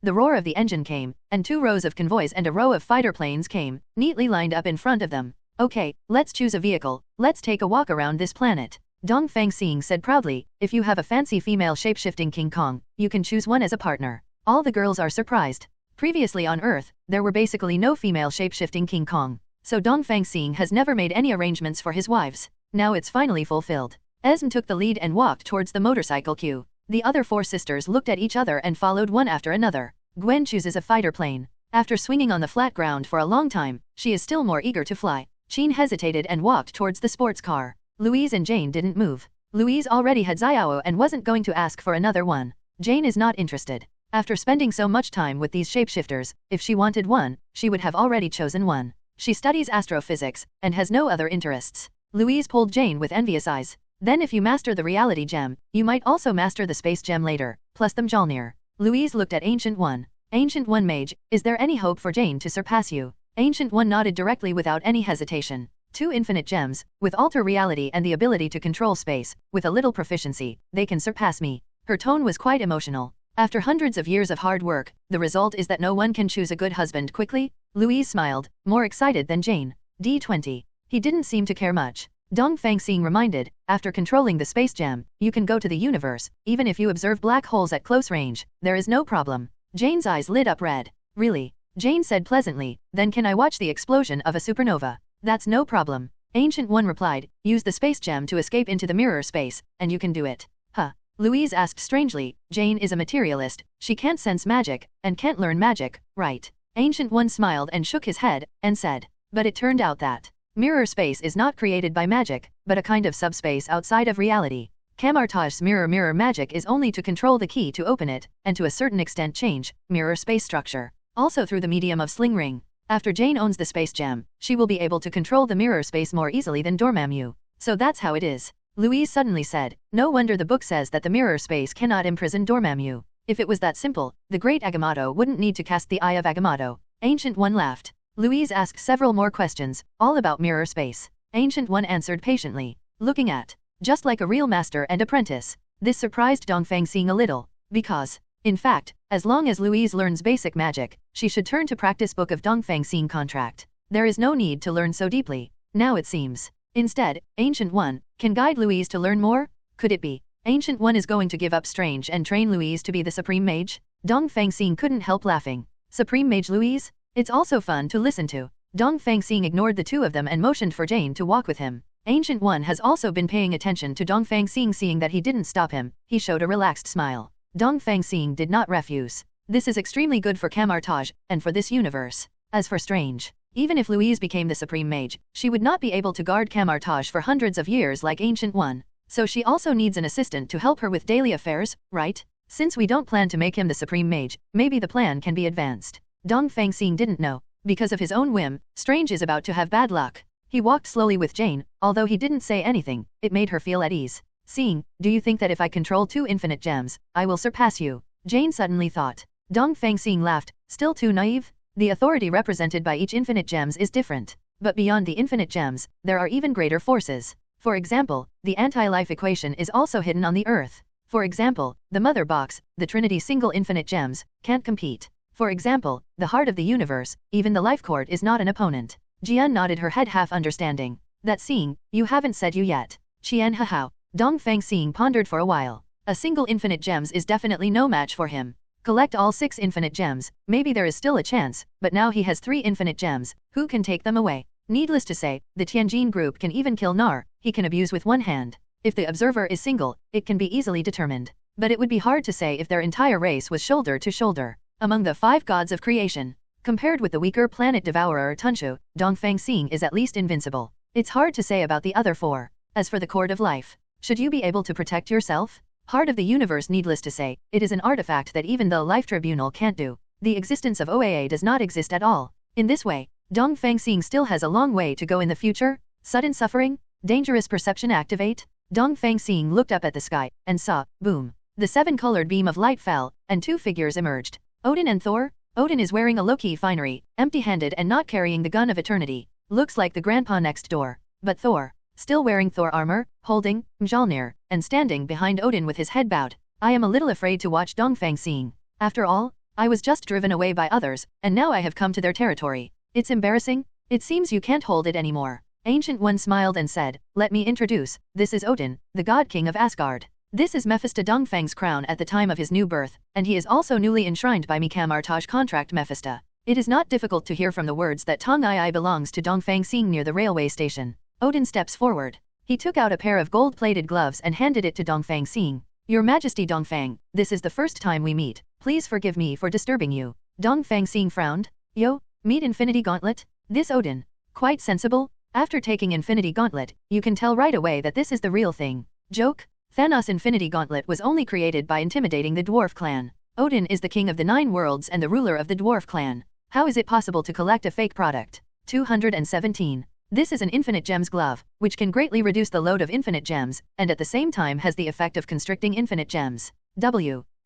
The roar of the engine came, and 2 rows of convoys and a row of fighter planes came, neatly lined up in front of them. Okay, let's choose a vehicle, let's take a walk around this planet. Dongfang Xing said proudly, if you have a fancy female shapeshifting King Kong, you can choose one as a partner. All the girls are surprised. Previously on Earth, there were basically no female shapeshifting King Kong, so Dongfang Xing has never made any arrangements for his wives. Now it's finally fulfilled. Esm took the lead and walked towards the motorcycle queue. The other 4 sisters looked at each other and followed one after another. Gwen chooses a fighter plane. After swinging on the flat ground for a long time, she is still more eager to fly. Qin hesitated and walked towards the sports car. Louise and Jane didn't move. Louise already had Xiao and wasn't going to ask for another one. Jane is not interested. After spending so much time with these shapeshifters, if she wanted one, she would have already chosen one. She studies astrophysics, and has no other interests. Louise pulled Jane with envious eyes. Then if you master the reality gem, you might also master the space gem later, plus the Mjolnir. Louise looked at Ancient One. Ancient One Mage, is there any hope for Jane to surpass you? Ancient One nodded directly without any hesitation. 2 infinite gems, with alter reality and the ability to control space, with a little proficiency, they can surpass me. Her tone was quite emotional. After hundreds of years of hard work, the result is that no one can choose a good husband quickly? Louise smiled, more excited than Jane. D20. He didn't seem to care much. Dongfang Xing reminded, after controlling the space jam, you can go to the universe, even if you observe black holes at close range, there is no problem. Jane's eyes lit up red. Really? Jane said pleasantly, then can I watch the explosion of a supernova? That's no problem. Ancient One replied, use the space gem to escape into the mirror space, and you can do it. Huh? Louise asked strangely, Jane is a materialist, she can't sense magic, and can't learn magic, right? Ancient One smiled and shook his head, and said, but it turned out that mirror space is not created by magic, but a kind of subspace outside of reality. Kamartaj's mirror magic is only to control the key to open it, and to a certain extent change mirror space structure, also through the medium of sling ring. After Jane owns the space gem, she will be able to control the mirror space more easily than Dormammu. So that's how it is. Louise suddenly said, no wonder the book says that the mirror space cannot imprison Dormammu. If it was that simple, the great Agamotto wouldn't need to cast the Eye of Agamotto. Ancient One laughed. Louise asked several more questions, all about mirror space. Ancient One answered patiently, looking at, just like a real master and apprentice. This surprised Dongfang Xing a little, because, in fact, as long as Louise learns basic magic, she should turn to practice Book of Dongfang Xing contract. There is no need to learn so deeply, now it seems. Instead, Ancient One can guide Louise to learn more? Could it be? Ancient One is going to give up Strange and train Louise to be the Supreme Mage? Dongfang Xing couldn't help laughing. Supreme Mage Louise? It's also fun to listen to. Dongfang Xing ignored the two of them and motioned for Jane to walk with him. Ancient One has also been paying attention to Dongfang Xing. Seeing that he didn't stop him, he showed a relaxed smile. Dongfang Xing did not refuse. This is extremely good for Kamartaj, and for this universe. As for Strange, even if Louise became the Supreme Mage, she would not be able to guard Kamartaj for hundreds of years like Ancient One. So she also needs an assistant to help her with daily affairs, right? Since we don't plan to make him the Supreme Mage, maybe the plan can be advanced. Dongfang Xing didn't know. Because of his own whim, Strange is about to have bad luck. He walked slowly with Jane, although he didn't say anything, it made her feel at ease. Seeing, do you think that if I control 2 infinite gems, I will surpass you? Jane suddenly thought. Dongfang Xing laughed, still too naive? The authority represented by each infinite gems is different. But beyond the infinite gems, there are even greater forces. For example, the anti-life equation is also hidden on the Earth. For example, the Mother Box, the Trinity single infinite gems, can't compete. For example, the heart of the universe, even the life cord is not an opponent. Jian nodded her head half understanding. That Xing, you haven't said you yet. Qian hahao. Dongfang Xing pondered for a while. A single infinite gems is definitely no match for him. Collect all 6 infinite gems, maybe there is still a chance, but now he has 3 infinite gems, who can take them away? Needless to say, the Tianjin group can even kill Nar, he can abuse with one hand. If the observer is single, it can be easily determined. But it would be hard to say if their entire race was shoulder to shoulder. Among the 5 gods of creation, compared with the weaker planet devourer Tunshu, Dongfang Xing is at least invincible. It's hard to say about the other 4. As for the cord of life, should you be able to protect yourself? Heart of the universe, needless to say, it is an artifact that even the Life Tribunal can't do. The existence of OAA does not exist at all. In this way, Dongfang Xing still has a long way to go in the future. Sudden suffering? Dangerous perception activate? Dongfang Xing looked up at the sky, and saw, boom. The 7-colored beam of light fell, and 2 figures emerged. Odin and Thor? Odin is wearing a Loki finery, empty-handed and not carrying the gun of eternity. Looks like the grandpa next door. But Thor, still wearing Thor armor, holding Mjolnir, and standing behind Odin with his head bowed. I am a little afraid to watch Dongfang Xing. After all, I was just driven away by others, and now I have come to their territory. It's embarrassing. It seems you can't hold it anymore. Ancient One smiled and said, let me introduce, this is Odin, the God King of Asgard. This is Mephisto Dongfang's crown at the time of his new birth, and he is also newly enshrined by Kamartaj contract Mephisto. It is not difficult to hear from the words that Tong Ai belongs to Dongfang Xing near the railway station. Odin steps forward. He took out a pair of gold-plated gloves and handed it to Dongfang Xing. Your Majesty Dongfang, this is the first time we meet. Please forgive me for disturbing you. Dongfang Xing frowned. Yo, meet Infinity Gauntlet? This Odin. Quite sensible. After taking Infinity Gauntlet, you can tell right away that this is the real thing. Joke? Thanos' Infinity Gauntlet was only created by intimidating the Dwarf clan. Odin is the king of the 9 worlds and the ruler of the Dwarf clan. How is it possible to collect a fake product? 217. This is an infinite gems glove, which can greatly reduce the load of infinite gems, and at the same time has the effect of constricting infinite gems.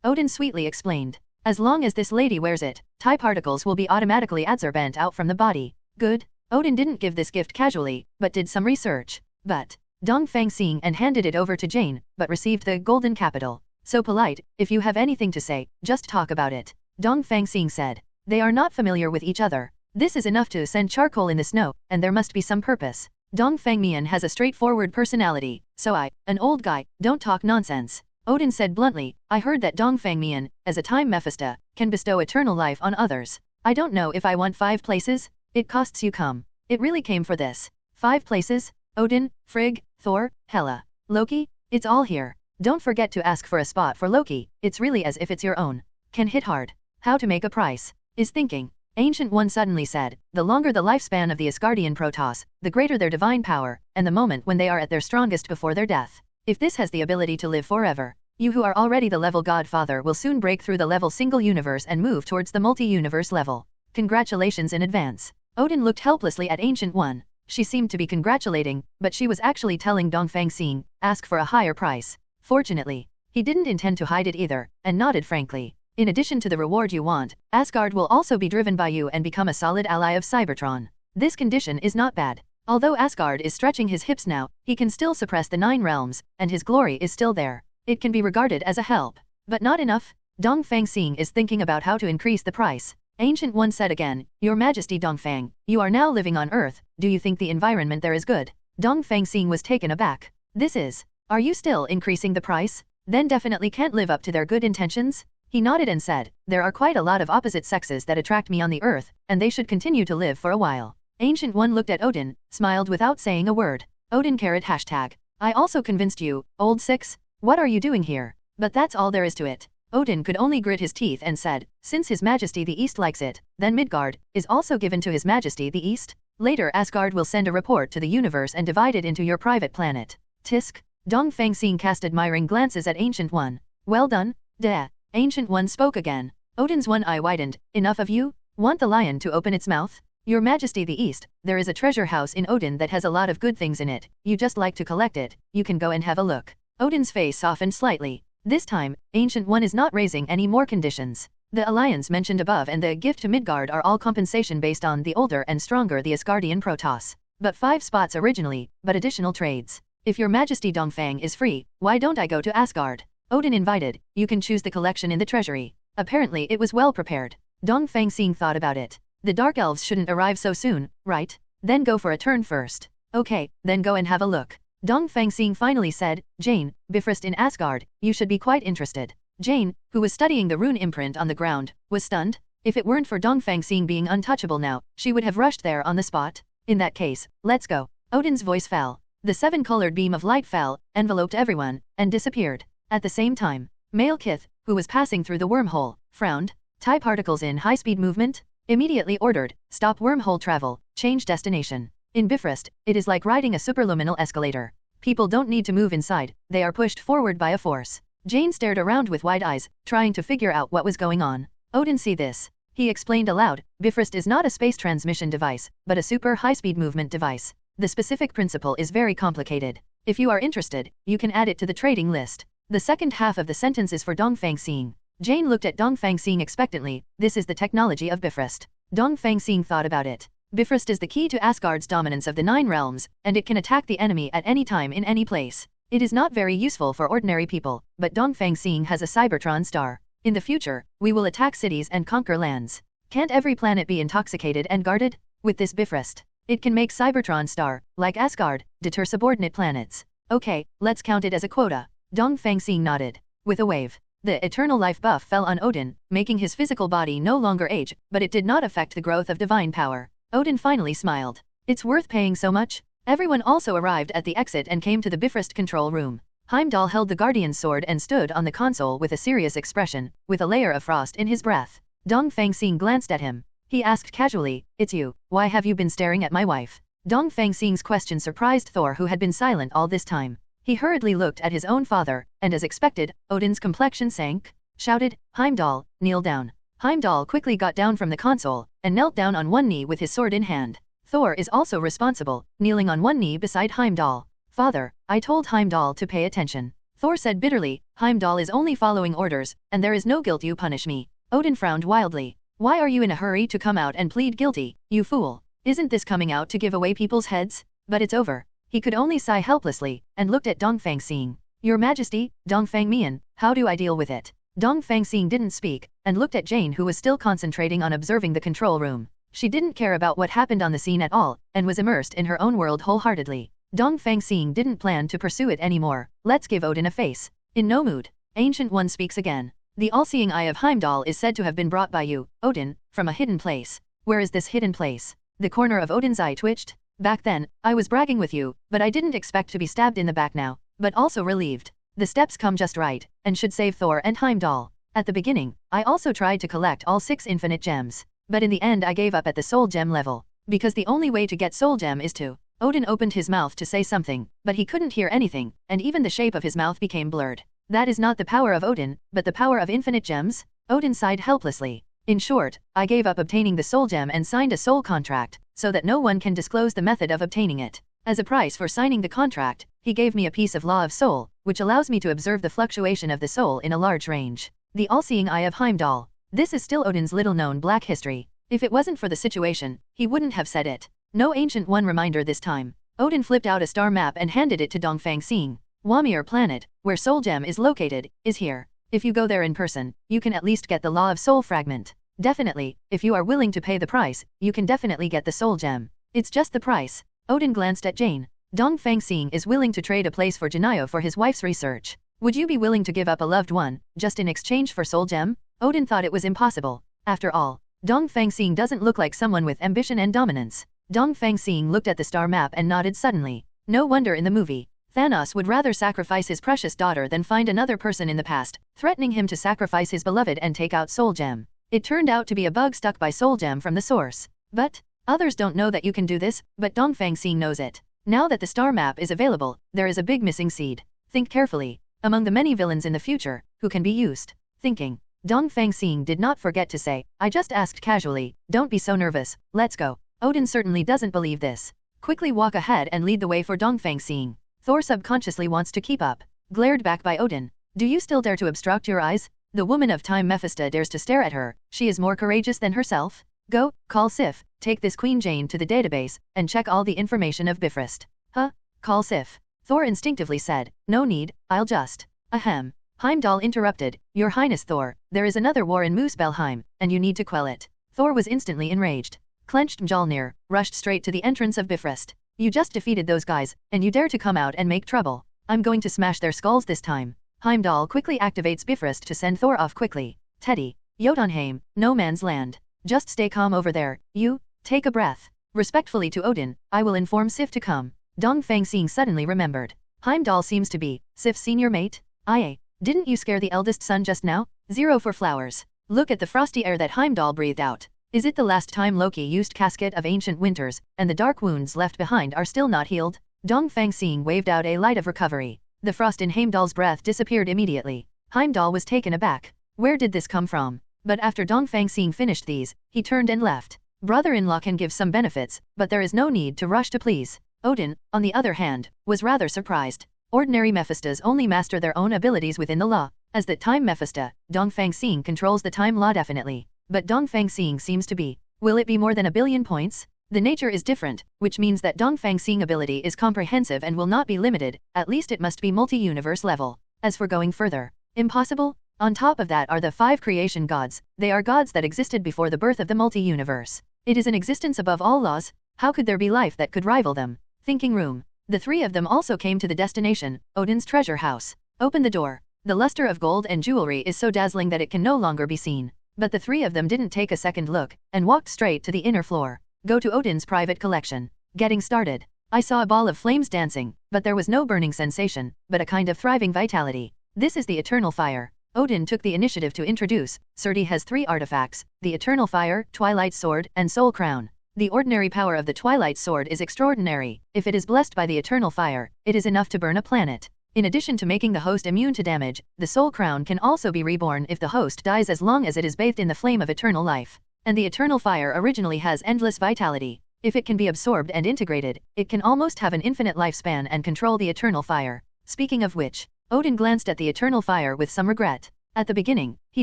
Odin sweetly explained. As long as this lady wears it, TIE particles will be automatically adsorbent out from the body. Good. Odin didn't give this gift casually, but did some research. But Dongfang Xing and handed it over to Jane, but received the golden capital. So polite, if you have anything to say, just talk about it. Dongfang Xing said. They are not familiar with each other. This is enough to send charcoal in the snow, and there must be some purpose. Dongfang Mian has a straightforward personality, so an old guy, don't talk nonsense. Odin said bluntly, I heard that Dongfang Mian, as a time Mephisto, can bestow eternal life on others. I don't know if I want 5 places. It costs you come. It really came for this. 5 places? Odin, Frigg, Thor, Hela, Loki, it's all here. Don't forget to ask for a spot for Loki, it's really as if it's your own. Can hit hard. How to make a price. Is thinking. Ancient One suddenly said, the longer the lifespan of the Asgardian Protoss, the greater their divine power, and the moment when they are at their strongest before their death. If this has the ability to live forever, you who are already the level Godfather will soon break through the level single universe and move towards the multi-universe level. Congratulations in advance. Odin looked helplessly at Ancient One. She seemed to be congratulating, but she was actually telling Dongfang Xing, ask for a higher price. Fortunately, he didn't intend to hide it either, and nodded frankly. In addition to the reward you want, Asgard will also be driven by you and become a solid ally of Cybertron. This condition is not bad. Although Asgard is stretching his hips now, he can still suppress the 9 realms, and his glory is still there. It can be regarded as a help. But not enough. Dongfang Xing is thinking about how to increase the price. Ancient One said again, Your Majesty Dongfang, you are now living on Earth, do you think the environment there is good? Dongfang Xing was taken aback. This is. Are you still increasing the price? Then definitely can't live up to their good intentions? He nodded and said, there are quite a lot of opposite sexes that attract me on the Earth, and they should continue to live for a while. Ancient One looked at Odin, smiled without saying a word. Odin carrot hashtag. I also convinced you, old 6? What are you doing here? But that's all there is to it. Odin could only grit his teeth and said, since His Majesty the East likes it, then Midgard is also given to His Majesty the East. Later Asgard will send a report to the universe and divide it into your private planet. Tisk. Dongfang Xing cast admiring glances at Ancient One. Well done, Deh. Ancient One spoke again. Odin's one eye widened. Enough of you? Want the lion to open its mouth? Your Majesty the East, there is a treasure house in Odin that has a lot of good things in it. You just like to collect it. You can go and have a look. Odin's face softened slightly. This time, Ancient One is not raising any more conditions. The alliance mentioned above and the gift to Midgard are all compensation based on the older and stronger the Asgardian Protoss. But 5 spots originally, but additional trades. If Your Majesty Dongfang is free, why don't I go to Asgard? Odin invited, you can choose the collection in the treasury. Apparently it was well prepared. Dongfang Xing thought about it. The Dark Elves shouldn't arrive so soon, right? Then go for a turn first. Okay, then go and have a look. Dongfang Xing finally said, Jane, Bifrost in Asgard, you should be quite interested. Jane, who was studying the rune imprint on the ground, was stunned. If it weren't for Dongfang Xing being untouchable now, she would have rushed there on the spot. In that case, let's go. Odin's voice fell. The 7-colored beam of light fell, enveloped everyone, and disappeared. At the same time, Malekith, who was passing through the wormhole, frowned. Tie particles in high-speed movement? Immediately ordered, stop wormhole travel, change destination. In Bifrost, it is like riding a superluminal escalator. People don't need to move inside, they are pushed forward by a force. Jane stared around with wide eyes, trying to figure out what was going on. Odin see this. He explained aloud, Bifrost is not a space transmission device, but a super high-speed movement device. The specific principle is very complicated. If you are interested, you can add it to the trading list. The second half of the sentence is for Dongfang Xing. Jane looked at Dongfang Xing expectantly, this is the technology of Bifrost. Dongfang Xing thought about it. Bifrost is the key to Asgard's dominance of the 9 realms, and it can attack the enemy at any time in any place. It is not very useful for ordinary people, but Dongfang Xing has a Cybertron star. In the future, we will attack cities and conquer lands. Can't every planet be intoxicated and guarded? With this Bifrost, it can make Cybertron star, like Asgard, deter subordinate planets. Okay, let's count it as a quota. Dongfang Xing nodded. With a wave, the eternal life buff fell on Odin, making his physical body no longer age, but it did not affect the growth of divine power. Odin finally smiled. It's worth paying so much? Everyone also arrived at the exit and came to the Bifrost control room. Heimdall held the Guardian's sword and stood on the console with a serious expression, with a layer of frost in his breath. Dongfang Xing glanced at him. He asked casually, it's you, why have you been staring at my wife? Dongfang Xing's question surprised Thor, who had been silent all this time. He hurriedly looked at his own father, and as expected, Odin's complexion sank. Shouted, Heimdall, kneel down. Heimdall quickly got down from the console, and knelt down on one knee with his sword in hand. Thor is also responsible, kneeling on one knee beside Heimdall. Father, I told Heimdall to pay attention. Thor said bitterly, Heimdall is only following orders, and there is no guilt, you punish me. Odin frowned wildly. Why are you in a hurry to come out and plead guilty, you fool? Isn't this coming out to give away people's heads? But it's over. He could only sigh helplessly, and looked at Dongfang Xing. Your Majesty, Dongfang Mian, How do I deal with it? Dongfang Xing didn't speak, and looked at Jane, who was still concentrating on observing the control room. She didn't care about what happened on the scene at all, and was immersed in her own world wholeheartedly. Dongfang Xing didn't plan to pursue it anymore. Let's give Odin a face. In no mood. Ancient One speaks again. The all-seeing eye of Heimdall is said to have been brought by you, Odin, from a hidden place. Where is this hidden place? The corner of Odin's eye twitched. Back then, I was bragging with you, but I didn't expect to be stabbed in the back now, but also relieved. The steps come just right, and should save Thor and Heimdall. At the beginning, I also tried to collect all 6 infinite gems, but in the end I gave up at the soul gem level, because the only way to get soul gem is to. Odin opened his mouth to say something, but he couldn't hear anything, and even the shape of his mouth became blurred. That is not the power of Odin, but the power of infinite gems? Odin sighed helplessly. In short, I gave up obtaining the soul gem and signed a soul contract, so that no one can disclose the method of obtaining it. As a price for signing the contract, he gave me a piece of Law of Soul, which allows me to observe the fluctuation of the soul in a large range. The all-seeing eye of Heimdall. This is still Odin's little-known black history. If it wasn't for the situation, he wouldn't have said it. No Ancient One reminder this time. Odin flipped out a star map and handed it to Dongfang Xing. Wamir planet, where Soul Gem is located, is here. If you go there in person, you can at least get the Law of Soul fragment. Definitely, if you are willing to pay the price, you can definitely get the Soul Gem. It's just the price. Odin glanced at Jane. Dongfang Xing is willing to trade a place for Janayo for his wife's research. Would you be willing to give up a loved one, just in exchange for Soul Gem? Odin thought it was impossible. After all, Dongfang Xing doesn't look like someone with ambition and dominance. Dongfang Xing looked at the star map and nodded suddenly. No wonder in the movie, Thanos would rather sacrifice his precious daughter than find another person in the past, threatening him to sacrifice his beloved and take out Soul Gem. It turned out to be a bug stuck by Soul Gem from the source. But others don't know that you can do this, but Dongfang Xing knows it. Now that the star map is available, there is a big missing seed. Think carefully. Among the many villains in the future, who can be used? Thinking. Dongfang Xing did not forget to say, I just asked casually, don't be so nervous, let's go. Odin certainly doesn't believe this. Quickly walk ahead and lead the way for Dongfang Xing. Thor subconsciously wants to keep up. Glared back by Odin. Do you still dare to obstruct your eyes? The woman of time Mephisto dares to stare at her. She is more courageous than herself. Go, call Sif, take this Queen Jane to the database, and check all the information of Bifrost. Huh? Call Sif. Thor instinctively said, no need, I'll just. Ahem. Heimdall interrupted, Your Highness Thor, there is another war in Muspelheim, and you need to quell it. Thor was instantly enraged. Clenched Mjolnir, rushed straight to the entrance of Bifrost. You just defeated those guys, and you dare to come out and make trouble. I'm going to smash their skulls this time. Heimdall quickly activates Bifrost to send Thor off quickly. Teddy. Jotunheim, no man's land. Just stay calm over there, you. Take a breath. Respectfully to Odin, I will inform Sif to come. Dongfang Xing suddenly remembered. Heimdall seems to be Sif's senior mate. Aye. Didn't you scare the eldest son just now? 0 for flowers. Look at the frosty air that Heimdall breathed out. Is it the last time Loki used Casket of Ancient Winters, and the dark wounds left behind are still not healed? Dongfang Xing waved out a light of recovery. The frost in Heimdall's breath disappeared immediately. Heimdall was taken aback. Where did this come from? But after Dongfang Xing finished these, he turned and left. Brother-in-law can give some benefits, but there is no need to rush to please. Odin, on the other hand, was rather surprised. Ordinary Mephistos only master their own abilities within the law. As the time Mephisto, Dongfang Xing controls the time law definitely. But Dongfang Xing seems to be. Will it be more than 1 billion points? The nature is different, which means that Dongfang Xing ability is comprehensive and will not be limited, at least it must be multi-universe level. As for going further, impossible? On top of that are the 5 creation gods. They are gods that existed before the birth of the multi-universe. It is an existence above all laws. How could there be life that could rival them? Thinking room. The 3 of them also came to the destination, Odin's treasure house. Open the door. The luster of gold and jewelry is so dazzling that it can no longer be seen. But the 3 of them didn't take a second look, and walked straight to the inner floor. Go to Odin's private collection. Getting started. I saw a ball of flames dancing, but there was no burning sensation, but a kind of thriving vitality. This is the eternal fire. Odin took the initiative to introduce. Sentry has 3 artifacts, the eternal fire, Twilight Sword, and Soul Crown. The ordinary power of the Twilight Sword is extraordinary. If it is blessed by the eternal fire, it is enough to burn a planet. In addition to making the host immune to damage, the Soul Crown can also be reborn if the host dies as long as it is bathed in the flame of eternal life. And the eternal fire originally has endless vitality. If it can be absorbed and integrated, it can almost have an infinite lifespan and control the eternal fire. Speaking of which, Odin glanced at the eternal fire with some regret. At the beginning, he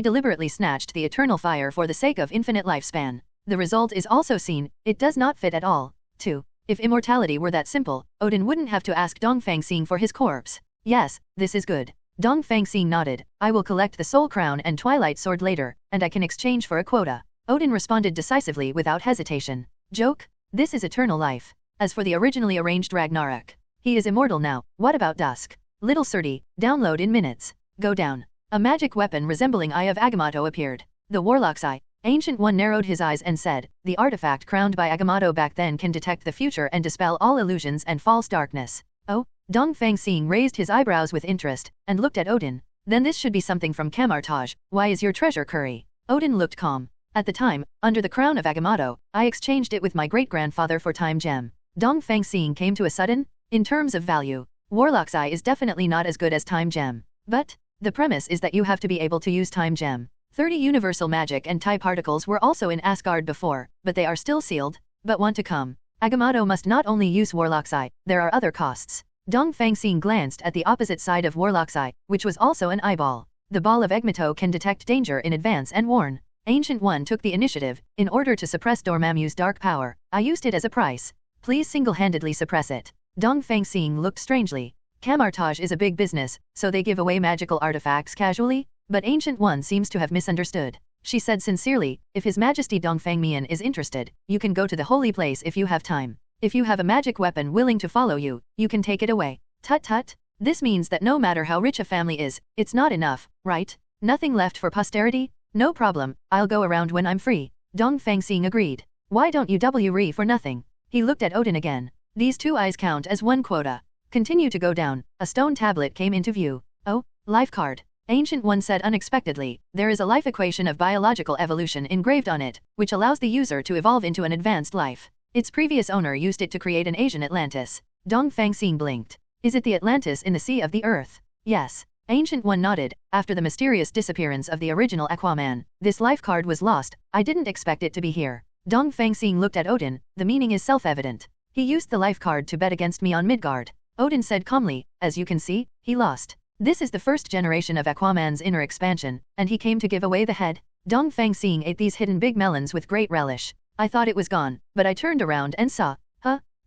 deliberately snatched the eternal fire for the sake of infinite lifespan. The result is also seen, it does not fit at all. 2. If immortality were that simple, Odin wouldn't have to ask Dongfang Xing for his corpse. Yes, this is good. Dongfang Xing nodded. I will collect the Soul Crown and Twilight Sword later, and I can exchange for a quota. Odin responded decisively without hesitation. Joke? This is eternal life. As for the originally arranged Ragnarok, he is immortal now. What about Dusk? Little Surdy, download in minutes. Go down. A magic weapon resembling Eye of Agamotto appeared. The Warlock's Eye. Ancient One narrowed his eyes and said, the artifact crowned by Agamotto back then can detect the future and dispel all illusions and false darkness. Oh? Dongfang Xing raised his eyebrows with interest, and looked at Odin. Then this should be something from Camartage. Why is your treasure curry? Odin looked calm. At the time, under the crown of Agamotto, I exchanged it with my great-grandfather for Time Gem. Dongfang Xing came to a sudden, in terms of value, Warlock's Eye is definitely not as good as Time Gem. But, the premise is that you have to be able to use Time Gem. 30 universal magic and TIE particles were also in Asgard before, but they are still sealed, but want to come. Agamotto must not only use Warlock's Eye, there are other costs. Dongfang Xing glanced at the opposite side of Warlock's Eye, which was also an eyeball. The ball of Agamotto can detect danger in advance and warn. Ancient One took the initiative. In order to suppress Dormammu's dark power, I used it as a price. Please single-handedly suppress it. Dongfang Xing looked strangely. Camartage is a big business, so they give away magical artifacts casually? But Ancient One seems to have misunderstood. She said sincerely, if His Majesty Dongfang Mian is interested, you can go to the holy place if you have time. If you have a magic weapon willing to follow you, you can take it away. Tut tut. This means that no matter how rich a family is, it's not enough, right? Nothing left for posterity? No problem, I'll go around when I'm free. Dongfang Xing agreed. Why don't you WRE for nothing? He looked at Odin again. These two eyes count as one quota. Continue to go down. A stone tablet came into view. Oh, life card. Ancient One said unexpectedly, there is a life equation of biological evolution engraved on it, which allows the user to evolve into an advanced life. Its previous owner used it to create an Asian Atlantis. Dongfang Xing blinked. Is it the Atlantis in the Sea of the Earth? Yes. Ancient One nodded. After the mysterious disappearance of the original Aquaman, this life card was lost. I didn't expect it to be here. Dongfang Xing looked at Odin. The meaning is self-evident. He used the life card to bet against me on Midgard. Odin said calmly, as you can see, he lost. This is the first generation of Aquaman's inner expansion, and he came to give away the head. Dongfang Xing ate these hidden big melons with great relish. I thought it was gone, but I turned around and saw,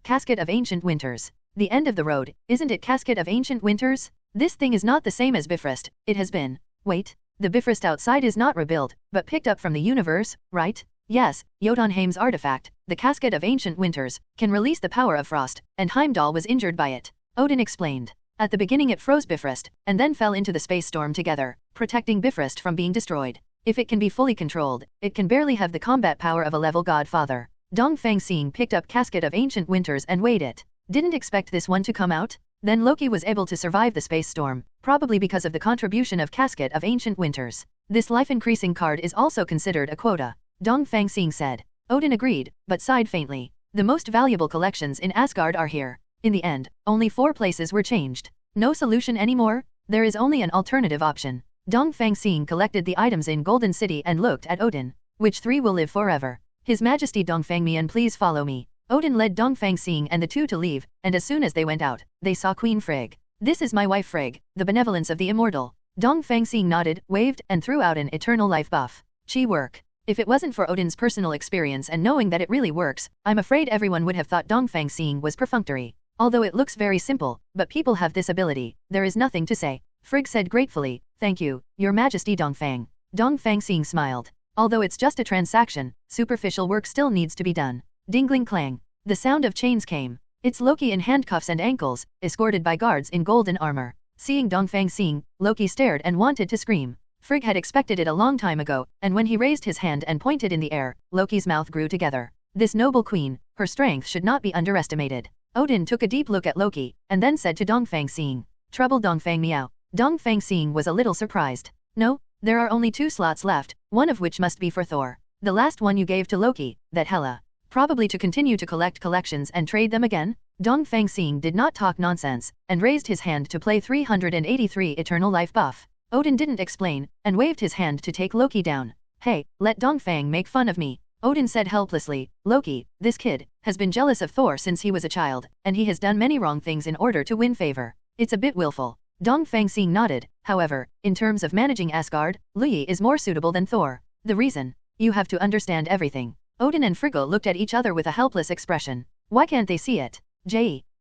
Casket of Ancient Winters. The end of the road, isn't it Casket of Ancient Winters? This thing is not the same as Bifrost, it has been. Wait, the Bifrost outside is not rebuilt, but picked up from the universe, right? Yes, Jotunheim's artifact, the Casket of Ancient Winters, can release the power of frost, and Heimdall was injured by it. Odin explained. At the beginning it froze Bifrost, and then fell into the space storm together, protecting Bifrost from being destroyed. If it can be fully controlled, it can barely have the combat power of a level godfather. Dongfang Xing picked up Casket of Ancient Winters and weighed it. Didn't expect this one to come out? Then Loki was able to survive the space storm, probably because of the contribution of Casket of Ancient Winters. This life-increasing card is also considered a quota. Dongfang Xing said. Odin agreed, but sighed faintly. The most valuable collections in Asgard are here. In the end, only 4 places were changed. No solution anymore? There is only an alternative option. Dongfang Xing collected the items in Golden City and looked at Odin. Which 3 will live forever? His Majesty Dongfang Mian, please follow me. Odin led Dongfang Xing and the two to leave, and as soon as they went out, they saw Queen Frigg. This is my wife Frigg, the benevolence of the immortal. Dongfang Xing nodded, waved, and threw out an eternal life buff. Chi work. If it wasn't for Odin's personal experience and knowing that it really works, I'm afraid everyone would have thought Dongfang Xing was perfunctory. Although it looks very simple, but people have this ability, there is nothing to say. Frigg said gratefully, thank you, Your Majesty Dongfang. Dongfang Xing smiled. Although it's just a transaction, superficial work still needs to be done. Dingling clang. The sound of chains came. It's Loki in handcuffs and ankles, escorted by guards in golden armor. Seeing Dongfang Xing, Loki stared and wanted to scream. Frigg had expected it a long time ago, and when he raised his hand and pointed in the air, Loki's mouth grew together. This noble queen, her strength should not be underestimated. Odin took a deep look at Loki, and then said to Dongfang Xing, trouble Dongfang Miao. Dongfang Xing was a little surprised. No, there are only 2 slots left, one of which must be for Thor. The last one you gave to Loki, that Hela. Probably to continue to collect collections and trade them again? Dongfang Xing did not talk nonsense, and raised his hand to play 383 Eternal Life buff. Odin didn't explain, and waved his hand to take Loki down. Hey, let Dongfang make fun of me. Odin said helplessly, Loki, this kid, has been jealous of Thor since he was a child, and he has done many wrong things in order to win favor. It's a bit willful. Dongfang Xing nodded. However, in terms of managing Asgard, Loki is more suitable than Thor. The reason? You have to understand everything. Odin and Frigga looked at each other with a helpless expression. Why can't they see it?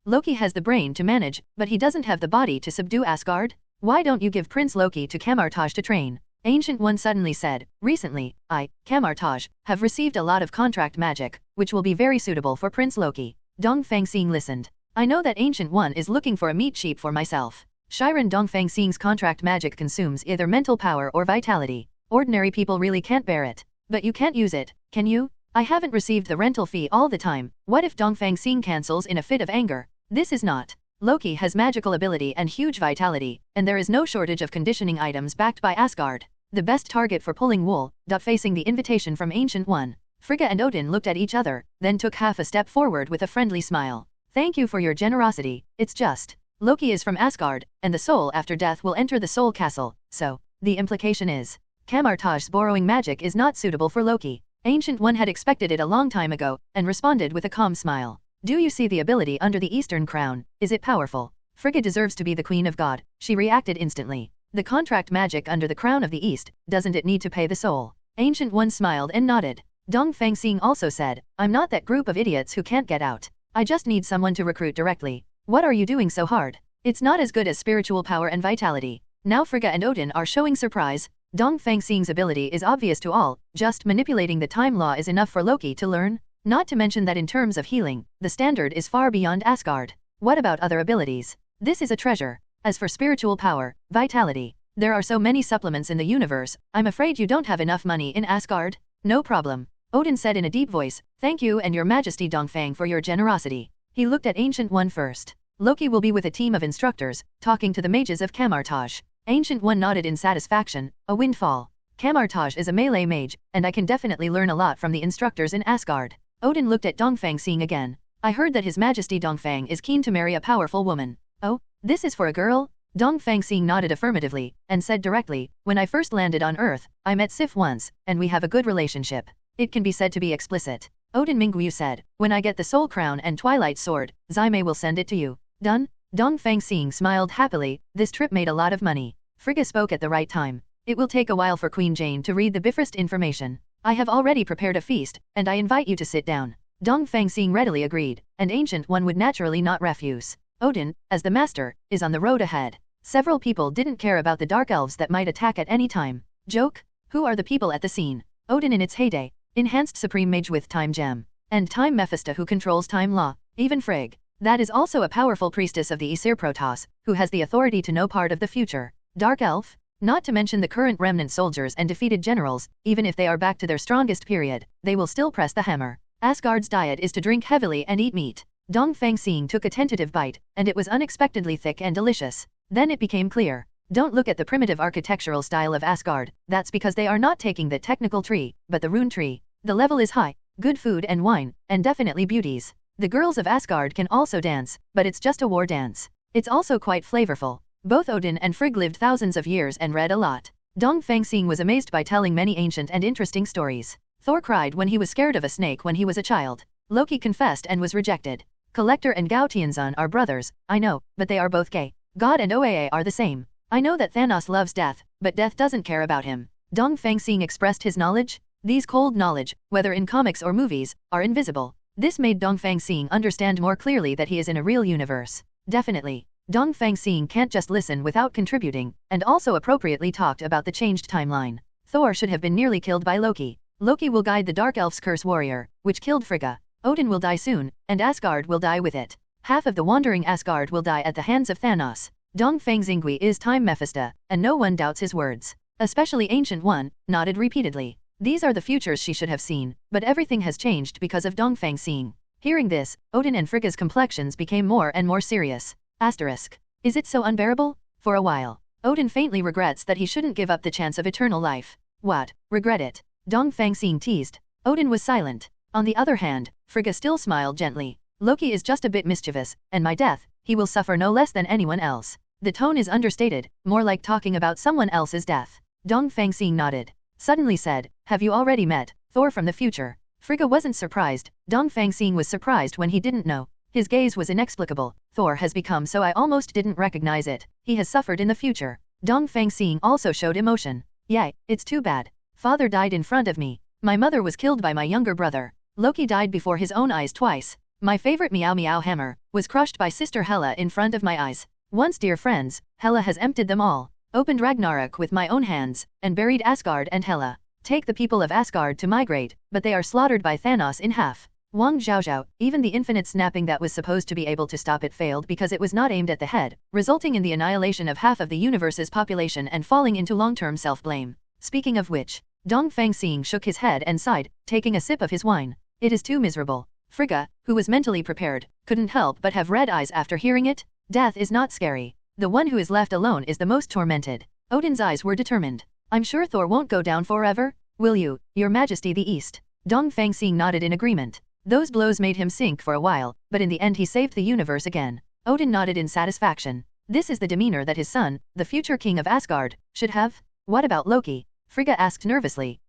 Loki has the brain to manage, but he doesn't have the body to subdue Asgard? Why don't you give Prince Loki to Camartage to train? Ancient One suddenly said, recently, I, Camartage, have received a lot of contract magic, which will be very suitable for Prince Loki. Dongfang Xing listened. I know that Ancient One is looking for a meat sheep for myself. Shiren Dongfang Xing's contract magic consumes either mental power or vitality. Ordinary people really can't bear it. But you can't use it, can you? I haven't received the rental fee all the time. What if Dongfang Xing cancels in a fit of anger? This is not. Loki has magical ability and huge vitality, and there is no shortage of conditioning items backed by Asgard. The best target for pulling wool, facing the invitation from Ancient One. Frigga and Odin looked at each other, then took half a step forward with a friendly smile. Thank you for your generosity, it's just. Loki is from Asgard, and the soul after death will enter the soul castle, so, the implication is, Camartage's borrowing magic is not suitable for Loki. Ancient One had expected it a long time ago, and responded with a calm smile. Do you see the ability under the Eastern Crown? Is it powerful? Frigga deserves to be the Queen of God, she reacted instantly. The contract magic under the Crown of the East, doesn't it need to pay the soul? Ancient One smiled and nodded. Dongfang Xing also said, I'm not that group of idiots who can't get out. I just need someone to recruit directly. What are you doing so hard? It's not as good as spiritual power and vitality. Now Frigga and Odin are showing surprise. Dongfang Xing's ability is obvious to all, just manipulating the time law is enough for Loki to learn. Not to mention that in terms of healing, the standard is far beyond Asgard. What about other abilities? This is a treasure. As for spiritual power, vitality, there are so many supplements in the universe, I'm afraid you don't have enough money in Asgard? No problem. Odin said in a deep voice, thank you and your majesty Dongfang for your generosity. He looked at Ancient One first. Loki will be with a team of instructors, talking to the mages of Camartage. Ancient One nodded in satisfaction, a windfall. Camartage is a melee mage, and I can definitely learn a lot from the instructors in Asgard. Odin looked at Dongfang Xing again. I heard that His Majesty Dongfang is keen to marry a powerful woman. Oh, this is for a girl? Dongfang Xing nodded affirmatively, and said directly, when I first landed on Earth, I met Sif once, and we have a good relationship. It can be said to be explicit. Odin Mingyu said, when I get the Soul Crown and Twilight Sword, Zaimei will send it to you. Done? Dongfang Xing smiled happily, this trip made a lot of money. Frigga spoke at the right time. It will take a while for Queen Jane to read the Bifrost information. I have already prepared a feast, and I invite you to sit down. Dongfang Xing readily agreed, and Ancient One would naturally not refuse. Odin, as the master, is on the road ahead. Several people didn't care about the dark elves that might attack at any time. Joke? Who are the people at the scene? Odin in its heyday, enhanced supreme mage with time gem, and Time Mephisto who controls time law, even Frigg. That is also a powerful priestess of the Aesir Protoss, who has the authority to know part of the future. Dark elf? Not to mention the current remnant soldiers and defeated generals, even if they are back to their strongest period, they will still press the hammer. Asgard's diet is to drink heavily and eat meat. Dongfang Xing took a tentative bite, and it was unexpectedly thick and delicious. Then it became clear. Don't look at the primitive architectural style of Asgard, that's because they are not taking the technical tree, but the rune tree. The level is high, good food and wine, and definitely beauties. The girls of Asgard can also dance, but it's just a war dance. It's also quite flavorful. Both Odin and Frigg lived thousands of years and read a lot. Dongfang Xing was amazed by telling many ancient and interesting stories. Thor cried when he was scared of a snake when he was a child. Loki confessed and was rejected. Collector and Gao Tianzan are brothers, I know, but they are both gay. God and Oaa are the same. I know that Thanos loves death, but death doesn't care about him. Dongfang Xing expressed his knowledge. These cold knowledge, whether in comics or movies, are invisible. This made Dongfang Xing understand more clearly that he is in a real universe. Definitely. Dongfang Xing can't just listen without contributing, and also appropriately talked about the changed timeline. Thor should have been nearly killed by Loki. Loki will guide the Dark Elf's curse warrior, which killed Frigga. Odin will die soon, and Asgard will die with it. Half of the wandering Asgard will die at the hands of Thanos. Dongfang Xingui is Time Mephisto, and no one doubts his words. Especially Ancient One, nodded repeatedly. These are the futures she should have seen, but everything has changed because of Dongfang Xing. Hearing this, Odin and Frigga's complexions became more and more serious. Asterisk. Is it so unbearable? For a while, Odin faintly regrets that he shouldn't give up the chance of eternal life. What? Regret it? Dongfang Xing teased. Odin was silent. On the other hand, Frigga still smiled gently. Loki is just a bit mischievous, and my death, he will suffer no less than anyone else. The tone is understated, more like talking about someone else's death. Dongfang Xing nodded. Suddenly said, have you already met Thor from the future? Frigga wasn't surprised. Dongfang Xing was surprised when he didn't know. His gaze was inexplicable. Thor has become so I almost didn't recognize it. He has suffered in the future. Dongfang Xing also showed emotion. Yay, it's too bad. Father died in front of me. My mother was killed by my younger brother. Loki died before his own eyes twice. My favorite Meow Meow hammer was crushed by Sister Hela in front of my eyes. Once dear friends, Hela has emptied them all, opened Ragnarok with my own hands, and buried Asgard and Hela. Take the people of Asgard to migrate, but they are slaughtered by Thanos in half. Wang Zhaozhao, even the infinite snapping that was supposed to be able to stop it failed because it was not aimed at the head, resulting in the annihilation of half of the universe's population and falling into long-term self-blame. Speaking of which, Dongfang Xing shook his head and sighed, taking a sip of his wine. It is too miserable. Frigga, who was mentally prepared, couldn't help but have red eyes after hearing it. Death is not scary. The one who is left alone is the most tormented. Odin's eyes were determined. I'm sure Thor won't go down forever. Will you, Your Majesty the East? Dongfang Xing nodded in agreement. Those blows made him sink for a while, but in the end he saved the universe again. Odin nodded in satisfaction. This is the demeanor that his son, the future king of Asgard, should have? What about Loki? Frigga asked nervously.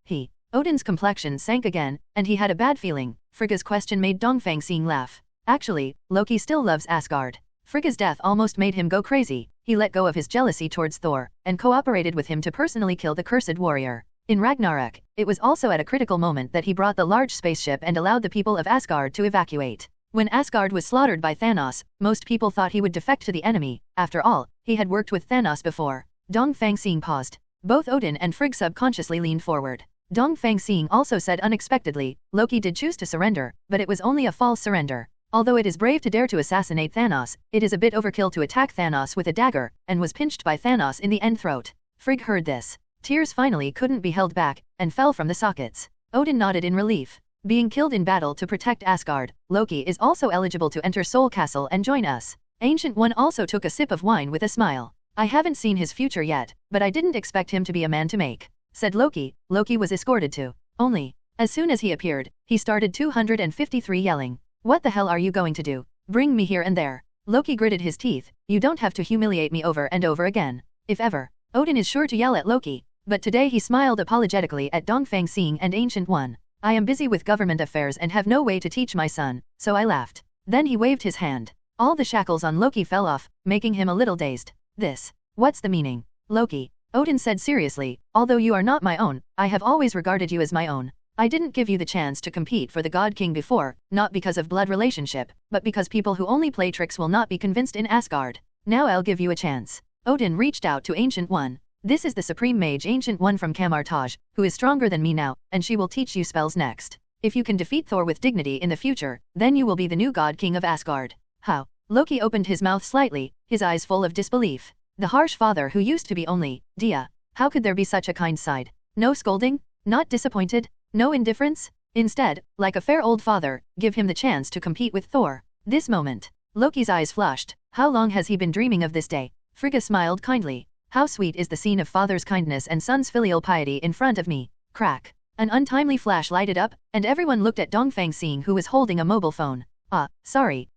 Odin's complexion sank again, and he had a bad feeling. Frigga's question made Dongfang Xing laugh. Actually, Loki still loves Asgard. Frigga's death almost made him go crazy. He let go of his jealousy towards Thor, and cooperated with him to personally kill the cursed warrior. In Ragnarok, it was also at a critical moment that he brought the large spaceship and allowed the people of Asgard to evacuate. When Asgard was slaughtered by Thanos, most people thought he would defect to the enemy. After all, he had worked with Thanos before. Dongfang Xing paused. Both Odin and Frigg subconsciously leaned forward. Dongfang Xing also said unexpectedly, Loki did choose to surrender, but it was only a false surrender. Although it is brave to dare to assassinate Thanos, it is a bit overkill to attack Thanos with a dagger, and was pinched by Thanos in the end throat. Frigg heard this. Tears finally couldn't be held back, and fell from the sockets. Odin nodded in relief. Being killed in battle to protect Asgard, Loki is also eligible to enter Soul Castle and join us. Ancient One also took a sip of wine with a smile. I haven't seen his future yet, but I didn't expect him to be a man to make, said Loki. Loki was escorted to. Only. As soon as he appeared, he started 253 yelling. What the hell are you going to do? Bring me here and there. Loki gritted his teeth. You don't have to humiliate me over and over again. If ever. Odin is sure to yell at Loki. But today he smiled apologetically at Dongfang Xing and Ancient One. I am busy with government affairs and have no way to teach my son, so I laughed. Then he waved his hand. All the shackles on Loki fell off, making him a little dazed. What's the meaning? Loki. Odin said seriously, although you are not my own, I have always regarded you as my own. I didn't give you the chance to compete for the God King before, not because of blood relationship, but because people who only play tricks will not be convinced in Asgard. Now I'll give you a chance. Odin reached out to Ancient One. This is the Supreme Mage Ancient One from Camartage, who is stronger than me now, and she will teach you spells next. If you can defeat Thor with dignity in the future, then you will be the new God King of Asgard. How? Loki opened his mouth slightly, his eyes full of disbelief. The harsh father who used to be only, Dia. How could there be such a kind side? No scolding? Not disappointed? No indifference? Instead, like a fair old father, give him the chance to compete with Thor. This moment. Loki's eyes flashed. How long has he been dreaming of this day? Frigga smiled kindly. How sweet is the scene of father's kindness and son's filial piety in front of me. Crack. An untimely flash lighted up, and everyone looked at Dongfang Xing who was holding a mobile phone. Sorry.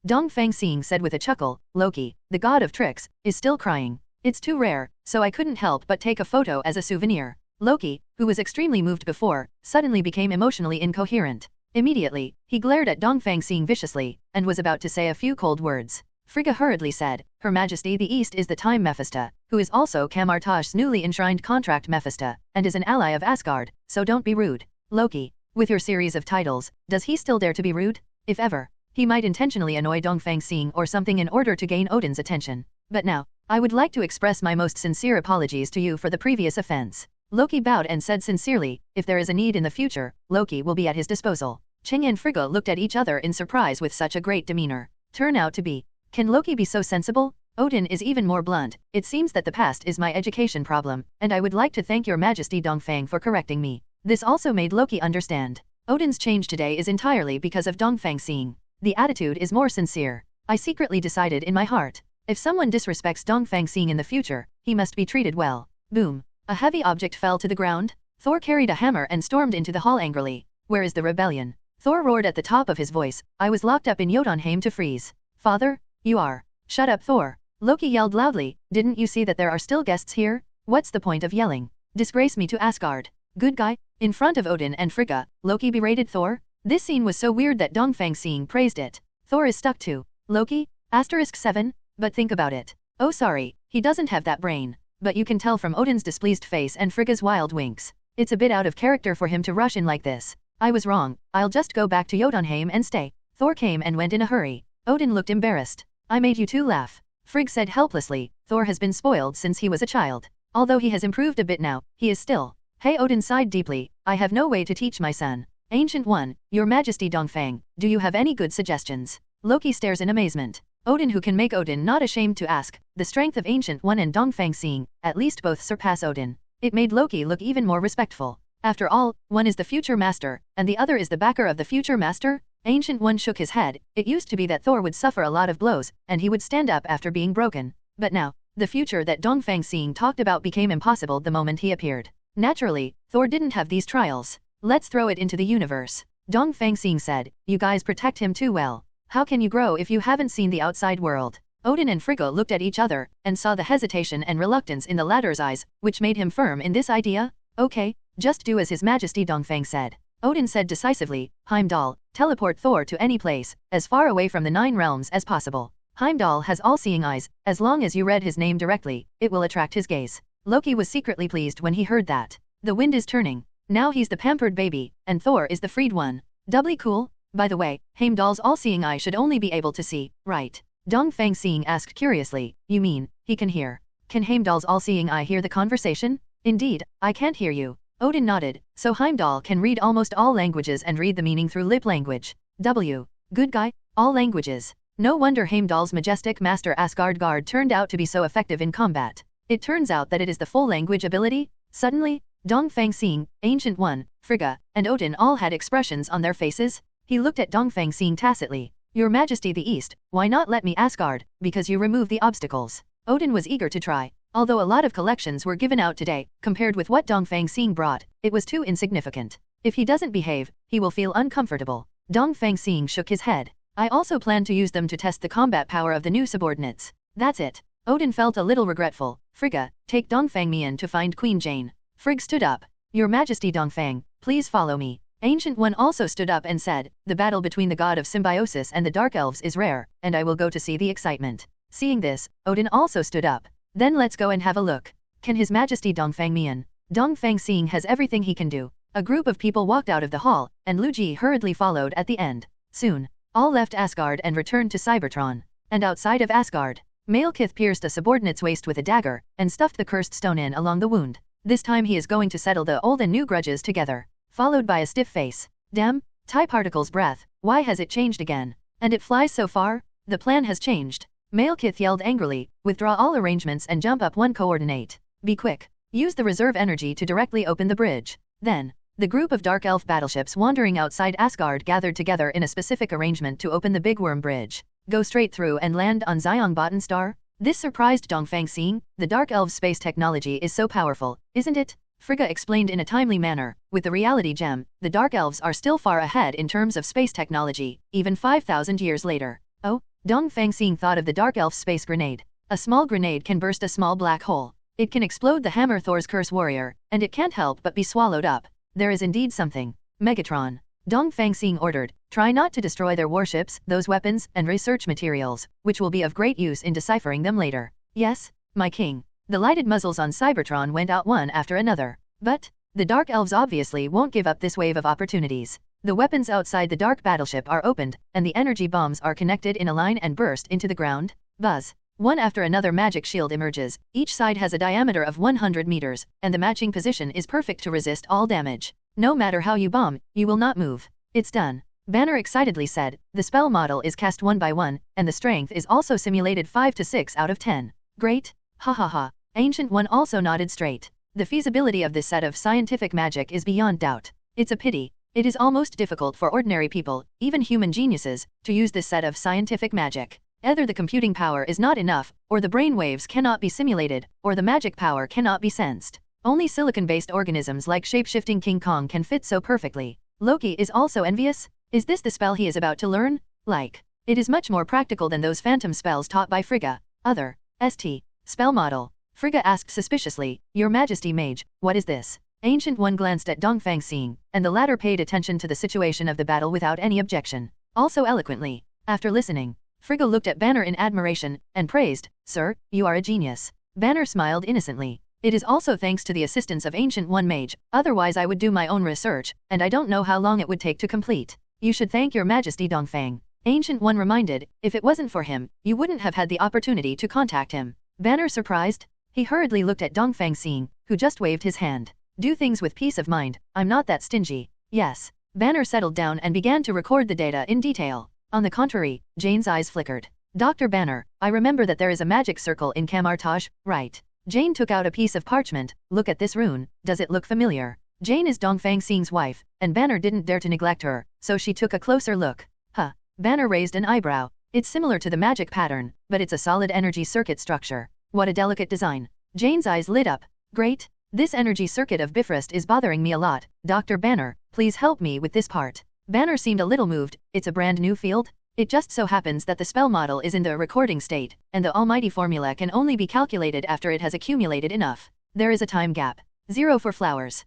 Dongfang Xing said with a chuckle. Loki, the god of tricks, is still crying. It's too rare, so I couldn't help but take a photo as a souvenir. Loki, who was extremely moved before, suddenly became emotionally incoherent. Immediately, he glared at Dongfang Xing viciously, and was about to say a few cold words. Frigga hurriedly said, Her Majesty the East is the Time Mephisto, who is also Camartage's newly enshrined contract Mephisto, and is an ally of Asgard, so don't be rude. Loki, with your series of titles, does he still dare to be rude? If ever. He might intentionally annoy Dongfang Xing or something in order to gain Odin's attention. But now, I would like to express my most sincere apologies to you for the previous offense. Loki bowed and said sincerely, if there is a need in the future, Loki will be at his disposal. Cheng and Frigga looked at each other in surprise with such a great demeanor. Turn out to be. Can Loki be so sensible? Odin is even more blunt. It seems that the past is my education problem, and I would like to thank your Majesty Dongfang for correcting me. This also made Loki understand. Odin's change today is entirely because of Dongfang Xing. The attitude is more sincere. I secretly decided in my heart. If someone disrespects Dongfang Xing in the future, he must be treated well. Boom. A heavy object fell to the ground. Thor carried a hammer and stormed into the hall angrily. Where is the rebellion? Thor roared at the top of his voice. I was locked up in Jotunheim to freeze. Father? You are. Shut up, Thor. Loki yelled loudly. Didn't you see that there are still guests here? What's the point of yelling? Disgrace me to Asgard. Good guy. In front of Odin and Frigga, Loki berated Thor. This scene was so weird that Dongfang Xing praised it. Thor is stuck to Loki? *7? But think about it. Oh sorry, he doesn't have that brain. But you can tell from Odin's displeased face and Frigga's wild winks. It's a bit out of character for him to rush in like this. I was wrong, I'll just go back to Jotunheim and stay. Thor came and went in a hurry. Odin looked embarrassed. I made you two laugh. Frigg said helplessly. Thor has been spoiled since he was a child. Although he has improved a bit now, he is still. Hey, Odin sighed deeply. I have no way to teach my son. Ancient One, Your Majesty Dongfang, do you have any good suggestions? Loki stares in amazement. Odin, who can make Odin not ashamed to ask. The strength of Ancient One and Dongfang Xing, at least both surpass Odin. It made Loki look even more respectful. After all, one is the future master, and the other is the backer of the future master? Ancient One shook his head. It used to be that Thor would suffer a lot of blows, and he would stand up after being broken. But now, the future that Dongfang Xing talked about became impossible the moment he appeared. Naturally, Thor didn't have these trials. Let's throw it into the universe. Dongfang Xing said, you guys protect him too well. How can you grow if you haven't seen the outside world? Odin and Frigga looked at each other, and saw the hesitation and reluctance in the latter's eyes, which made him firm in this idea. Okay, just do as His Majesty Dongfang said. Odin said decisively, Heimdall, teleport Thor to any place, as far away from the 9 realms as possible. Heimdall has all-seeing eyes. As long as you read his name directly, it will attract his gaze. Loki was secretly pleased when he heard that. The wind is turning. Now he's the pampered baby, and Thor is the freed one. Doubly cool? By the way, Heimdall's all-seeing eye should only be able to see, right? Dongfang Xing asked curiously, you mean, he can hear? Can Heimdall's all-seeing eye hear the conversation? Indeed, I can't hear you. Odin nodded, so Heimdall can read almost all languages and read the meaning through lip language. Good guy, all languages. No wonder Heimdall's majestic master Asgard turned out to be so effective in combat. It turns out that it is the full language ability. Suddenly, Dongfang Xing, Ancient One, Frigga, and Odin all had expressions on their faces. He looked at Dongfang Xing tacitly. Your Majesty the East, why not let me Asgard, because you remove the obstacles. Odin was eager to try. Although a lot of collections were given out today, compared with what Dongfang Xing brought, it was too insignificant. If he doesn't behave, he will feel uncomfortable. Dongfang Xing shook his head. I also plan to use them to test the combat power of the new subordinates. That's it. Odin felt a little regretful. Frigga, take Dongfang Mian to find Queen Jane. Frigg stood up. Your Majesty Dongfang, please follow me. Ancient One also stood up and said, the battle between the god of symbiosis and the Dark Elves is rare, and I will go to see the excitement. Seeing this, Odin also stood up. Then let's go and have a look. Can His Majesty Dongfang Mian? Dongfang Xing has everything he can do. A group of people walked out of the hall, and Lu Ji hurriedly followed at the end. Soon, all left Asgard and returned to Cybertron. And outside of Asgard, Malekith pierced a subordinate's waist with a dagger, and stuffed the cursed stone in along the wound. This time he is going to settle the old and new grudges together. Followed by a stiff face. Damn, TIE Particle's breath, why has it changed again? And it flies so far? The plan has changed. Malekith yelled angrily, withdraw all arrangements and jump up 1 coordinate. Be quick. Use the reserve energy to directly open the bridge. Then, the group of Dark Elf battleships wandering outside Asgard gathered together in a specific arrangement to open the Big Worm Bridge. Go straight through and land on Xiong Star? This surprised Dongfang Xing. The Dark Elves' space technology is so powerful, isn't it? Frigga explained in a timely manner. With the reality gem, the Dark Elves are still far ahead in terms of space technology, even 5,000 years later. Oh? Dongfang Xing thought of the Dark Elf space grenade. A small grenade can burst a small black hole. It can explode the hammer Thor's curse warrior, and it can't help but be swallowed up. There is indeed something. Megatron. Dongfang Xing ordered, try not to destroy their warships, those weapons, and research materials, which will be of great use in deciphering them later. Yes, my king. The lighted muzzles on Cybertron went out one after another. But, the Dark Elves obviously won't give up this wave of opportunities. The weapons outside the Dark Battleship are opened, and the energy bombs are connected in a line and burst into the ground. Buzz. One after another magic shield emerges. Each side has a diameter of 100 meters, and the matching position is perfect to resist all damage. No matter how you bomb, you will not move. It's done. Banner excitedly said, the spell model is cast 1 by 1, and the strength is also simulated 5 to 6 out of 10. Great. Ha ha ha. Ancient One also nodded straight. The feasibility of this set of scientific magic is beyond doubt. It's a pity. It is almost difficult for ordinary people, even human geniuses, to use this set of scientific magic. Either the computing power is not enough, or the brain waves cannot be simulated, or the magic power cannot be sensed. Only silicon-based organisms like shape-shifting King Kong can fit so perfectly. Loki is also envious. Is this the spell he is about to learn? It is much more practical than those phantom spells taught by Frigga. Other. St. Spell model. Frigga asked suspiciously, Your Majesty Mage, what is this? Ancient One glanced at Dongfang Xing, and the latter paid attention to the situation of the battle without any objection. Also eloquently. After listening, Frigga looked at Banner in admiration, and praised, Sir, you are a genius. Banner smiled innocently. It is also thanks to the assistance of Ancient One Mage, otherwise I would do my own research, and I don't know how long it would take to complete. You should thank Your Majesty Dongfang. Ancient One reminded, if it wasn't for him, you wouldn't have had the opportunity to contact him. Banner surprised? He hurriedly looked at Dongfang Xing, who just waved his hand. Do things with peace of mind, I'm not that stingy. Yes. Banner settled down and began to record the data in detail. On the contrary, Jane's eyes flickered. Dr. Banner, I remember that there is a magic circle in Camartage, right? Jane took out a piece of parchment. Look at this rune, does it look familiar? Jane is Dongfang Xing's wife, and Banner didn't dare to neglect her, so she took a closer look. Huh. Banner raised an eyebrow. It's similar to the magic pattern, but it's a solid energy circuit structure. What a delicate design. Jane's eyes lit up. Great. This energy circuit of Bifrost is bothering me a lot. Dr. Banner, please help me with this part. Banner seemed a little moved. It's a brand new field? It just so happens that the spell model is in the recording state, and the almighty formula can only be calculated after it has accumulated enough. There is a time gap. 0 for flowers.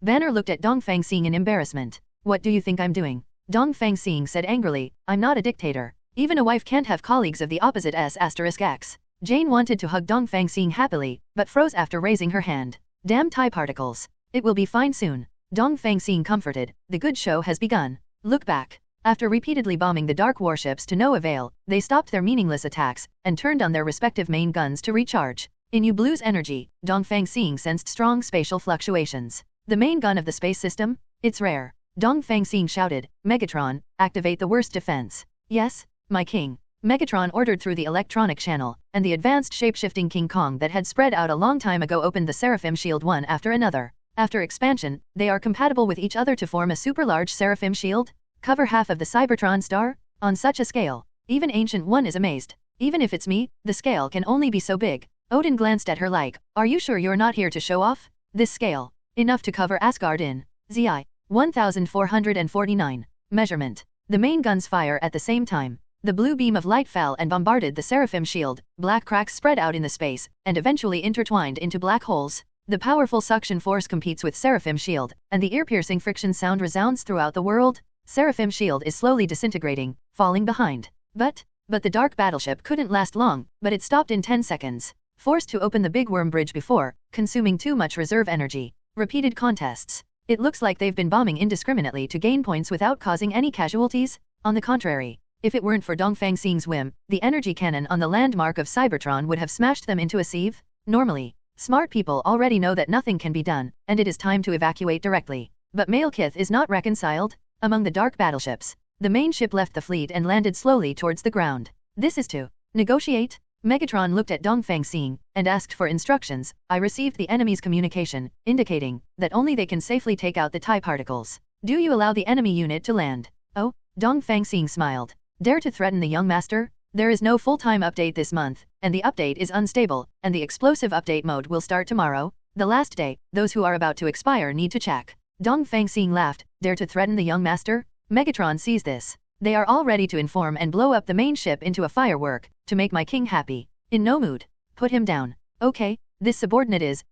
Banner looked at Dongfang Xing in embarrassment. What do you think I'm doing? Dongfang Xing said angrily, I'm not a dictator. Even a wife can't have colleagues of the opposite s**x. Jane wanted to hug Dongfang Xing happily, but froze after raising her hand. Damn tie particles. It will be fine soon. Dongfang Xing comforted, the good show has begun. Look back. After repeatedly bombing the dark warships to no avail, they stopped their meaningless attacks, and turned on their respective main guns to recharge. In U-Blue's energy, Dongfang Xing sensed strong spatial fluctuations. The main gun of the space system? It's rare. Dongfang Xing shouted, Megatron, activate the worst defense. Yes, my king. Megatron ordered through the electronic channel, and the advanced shape-shifting King Kong that had spread out a long time ago opened the Seraphim shield one after another. After expansion, they are compatible with each other to form a super-large Seraphim shield? Cover half of the Cybertron star? On such a scale, even Ancient One is amazed. Even if it's me, the scale can only be so big. Odin glanced at her like, are you sure you're not here to show off? This scale. Enough to cover Asgard in ZI. 1449. Measurement. The main guns fire at the same time. The blue beam of light fell and bombarded the Seraphim shield. Black cracks spread out in the space, and eventually intertwined into black holes. The powerful suction force competes with Seraphim shield, and the ear-piercing friction sound resounds throughout the world. Seraphim shield is slowly disintegrating, falling behind. But the dark battleship couldn't last long, but it stopped in 10 seconds. Forced to open the big worm bridge before, consuming too much reserve energy. Repeated contests. It looks like they've been bombing indiscriminately to gain points without causing any casualties. On the contrary, if it weren't for Dongfang Xing's whim, the energy cannon on the landmark of Cybertron would have smashed them into a sieve. Normally, smart people already know that nothing can be done, and it is time to evacuate directly. But Malekith is not reconciled. Among the dark battleships, the main ship left the fleet and landed slowly towards the ground. This is to negotiate? Megatron looked at Dongfang Xing, and asked for instructions. I received the enemy's communication, indicating that only they can safely take out the tie particles. Do you allow the enemy unit to land? Oh, Dongfang Xing smiled. Dare to threaten the young master? There is no full-time update this month, and the update is unstable, and the explosive update mode will start tomorrow. The last day, those who are about to expire need to check. Dongfang Xing laughed. Dare to threaten the young master? Megatron sees this. They are all ready to inform and blow up the main ship into a firework, to make my king happy. In no mood. Put him down. Okay, this subordinate is,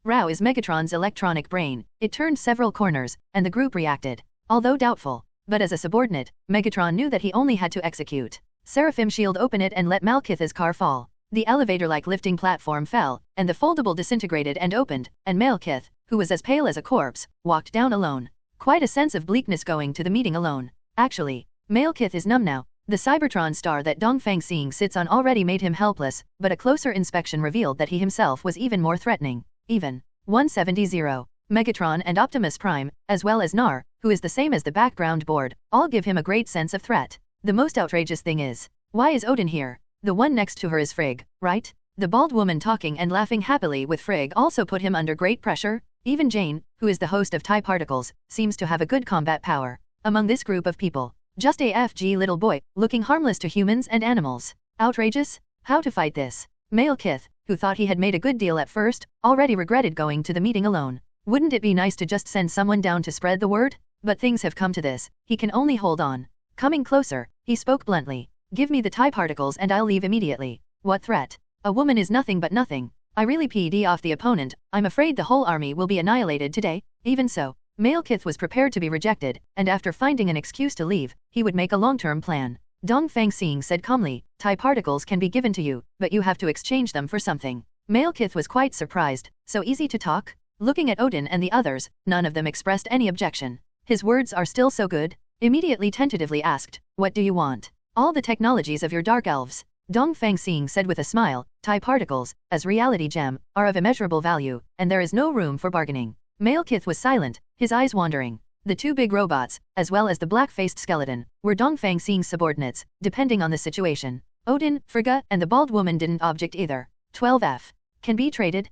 Rao is Megatron's electronic brain. It turned several corners, and the group reacted. Although doubtful. But as a subordinate, Megatron knew that he only had to execute. Seraphim shield open it and let Malekith's car fall. The elevator-like lifting platform fell, and the foldable disintegrated and opened, and Malekith, who was as pale as a corpse, walked down alone. Quite a sense of bleakness going to the meeting alone. Actually, Malekith is numb now. The Cybertron star that Dongfang Xing sits on already made him helpless, but a closer inspection revealed that he himself was even more threatening. Even 170. Megatron and Optimus Prime, as well as Nar, who is the same as the background board, all give him a great sense of threat. The most outrageous thing is, why is Odin here? The one next to her is Frigg, right? The bald woman talking and laughing happily with Frigg also put him under great pressure. Even Jane, who is the host of TIE Particles, seems to have a good combat power. Among this group of people, just a FG little boy, looking harmless to humans and animals. Outrageous? How to fight this? Malekith, who thought he had made a good deal at first, already regretted going to the meeting alone. Wouldn't it be nice to just send someone down to spread the word? But things have come to this, he can only hold on. Coming closer, he spoke bluntly. Give me the TIE particles and I'll leave immediately. What threat? A woman is nothing but nothing. I really PD off the opponent. I'm afraid the whole army will be annihilated today. Even so, Malekith was prepared to be rejected, and after finding an excuse to leave, he would make a long-term plan. Dongfang Xing said calmly, TIE particles can be given to you, but you have to exchange them for something. Malekith was quite surprised. So easy to talk? Looking at Odin and the others, none of them expressed any objection. His words are still so good. immediately tentatively asked, "What do you want?" "All the technologies of your dark elves," Dongfang Xing said with a smile. "TIE particles, as reality gem, are of immeasurable value, and there is no room for bargaining." Malekith was silent, his eyes wandering. The two big robots, as well as the black-faced skeleton, were Dongfang Xing's subordinates, depending on the situation. Odin, Frigga, and the bald woman didn't object either. 12F. Can be traded?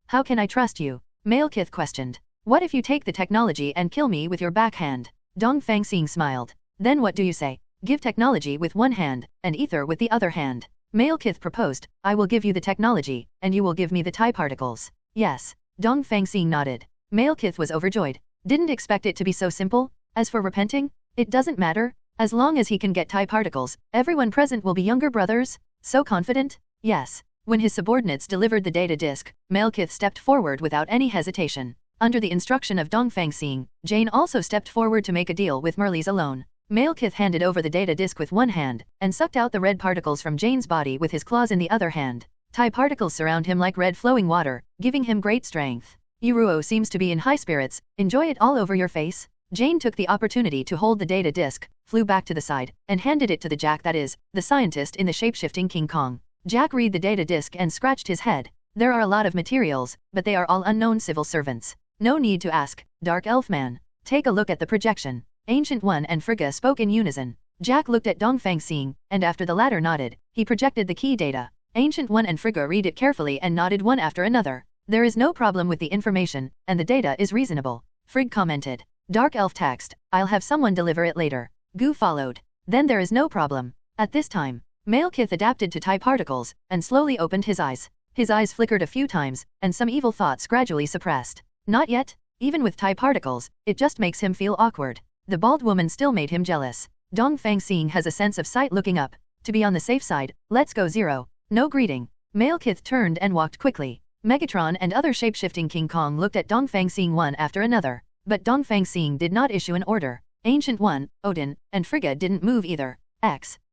How can I trust you? Malekith questioned. What if you take the technology and kill me with your backhand? Dongfang Xing smiled. Then what do you say? Give technology with one hand, and ether with the other hand. Malekith proposed. I will give you the technology, and you will give me the TIE particles. Yes. Dongfang Xing nodded. Malekith was overjoyed. Didn't expect it to be so simple. As for repenting, it doesn't matter. As long as he can get TIE particles, everyone present will be younger brothers. So confident? Yes. When his subordinates delivered the data disk, Malekith stepped forward without any hesitation. Under the instruction of Dongfang Xing, Jane also stepped forward to make a deal with Merlis alone. Malekith handed over the data disk with one hand, and sucked out the red particles from Jane's body with his claws in the other hand. TIE particles surround him like red flowing water, giving him great strength. Iruo seems to be in high spirits. Enjoy it all over your face? Jane took the opportunity to hold the data disk, flew back to the side, and handed it to the Jack, that is, the scientist in the shape-shifting King Kong. Jack read the data disk and scratched his head. There are a lot of materials, but they are all unknown civil servants. No need to ask, Dark Elf Man. Take a look at the projection. Ancient One and Frigga spoke in unison. Jack looked at Dongfang Xing, and after the latter nodded, he projected the key data. Ancient One and Frigga read it carefully and nodded one after another. There is no problem with the information, and the data is reasonable. Frigg commented. Dark Elf text, I'll have someone deliver it later. Gu followed. Then there is no problem. At this time, Malekith adapted to TIE particles, and slowly opened his eyes. His eyes flickered a few times, and some evil thoughts gradually suppressed. Not yet. Even with TIE particles, it just makes him feel awkward. The bald woman still made him jealous. Dongfang Xing has a sense of sight looking up. To be on the safe side, let's go 0. No greeting. Malekith turned and walked quickly. Megatron and other shape-shifting King Kong looked at Dongfang Xing one after another. But Dongfang Xing did not issue an order. Ancient One, Odin, and Frigga didn't move either.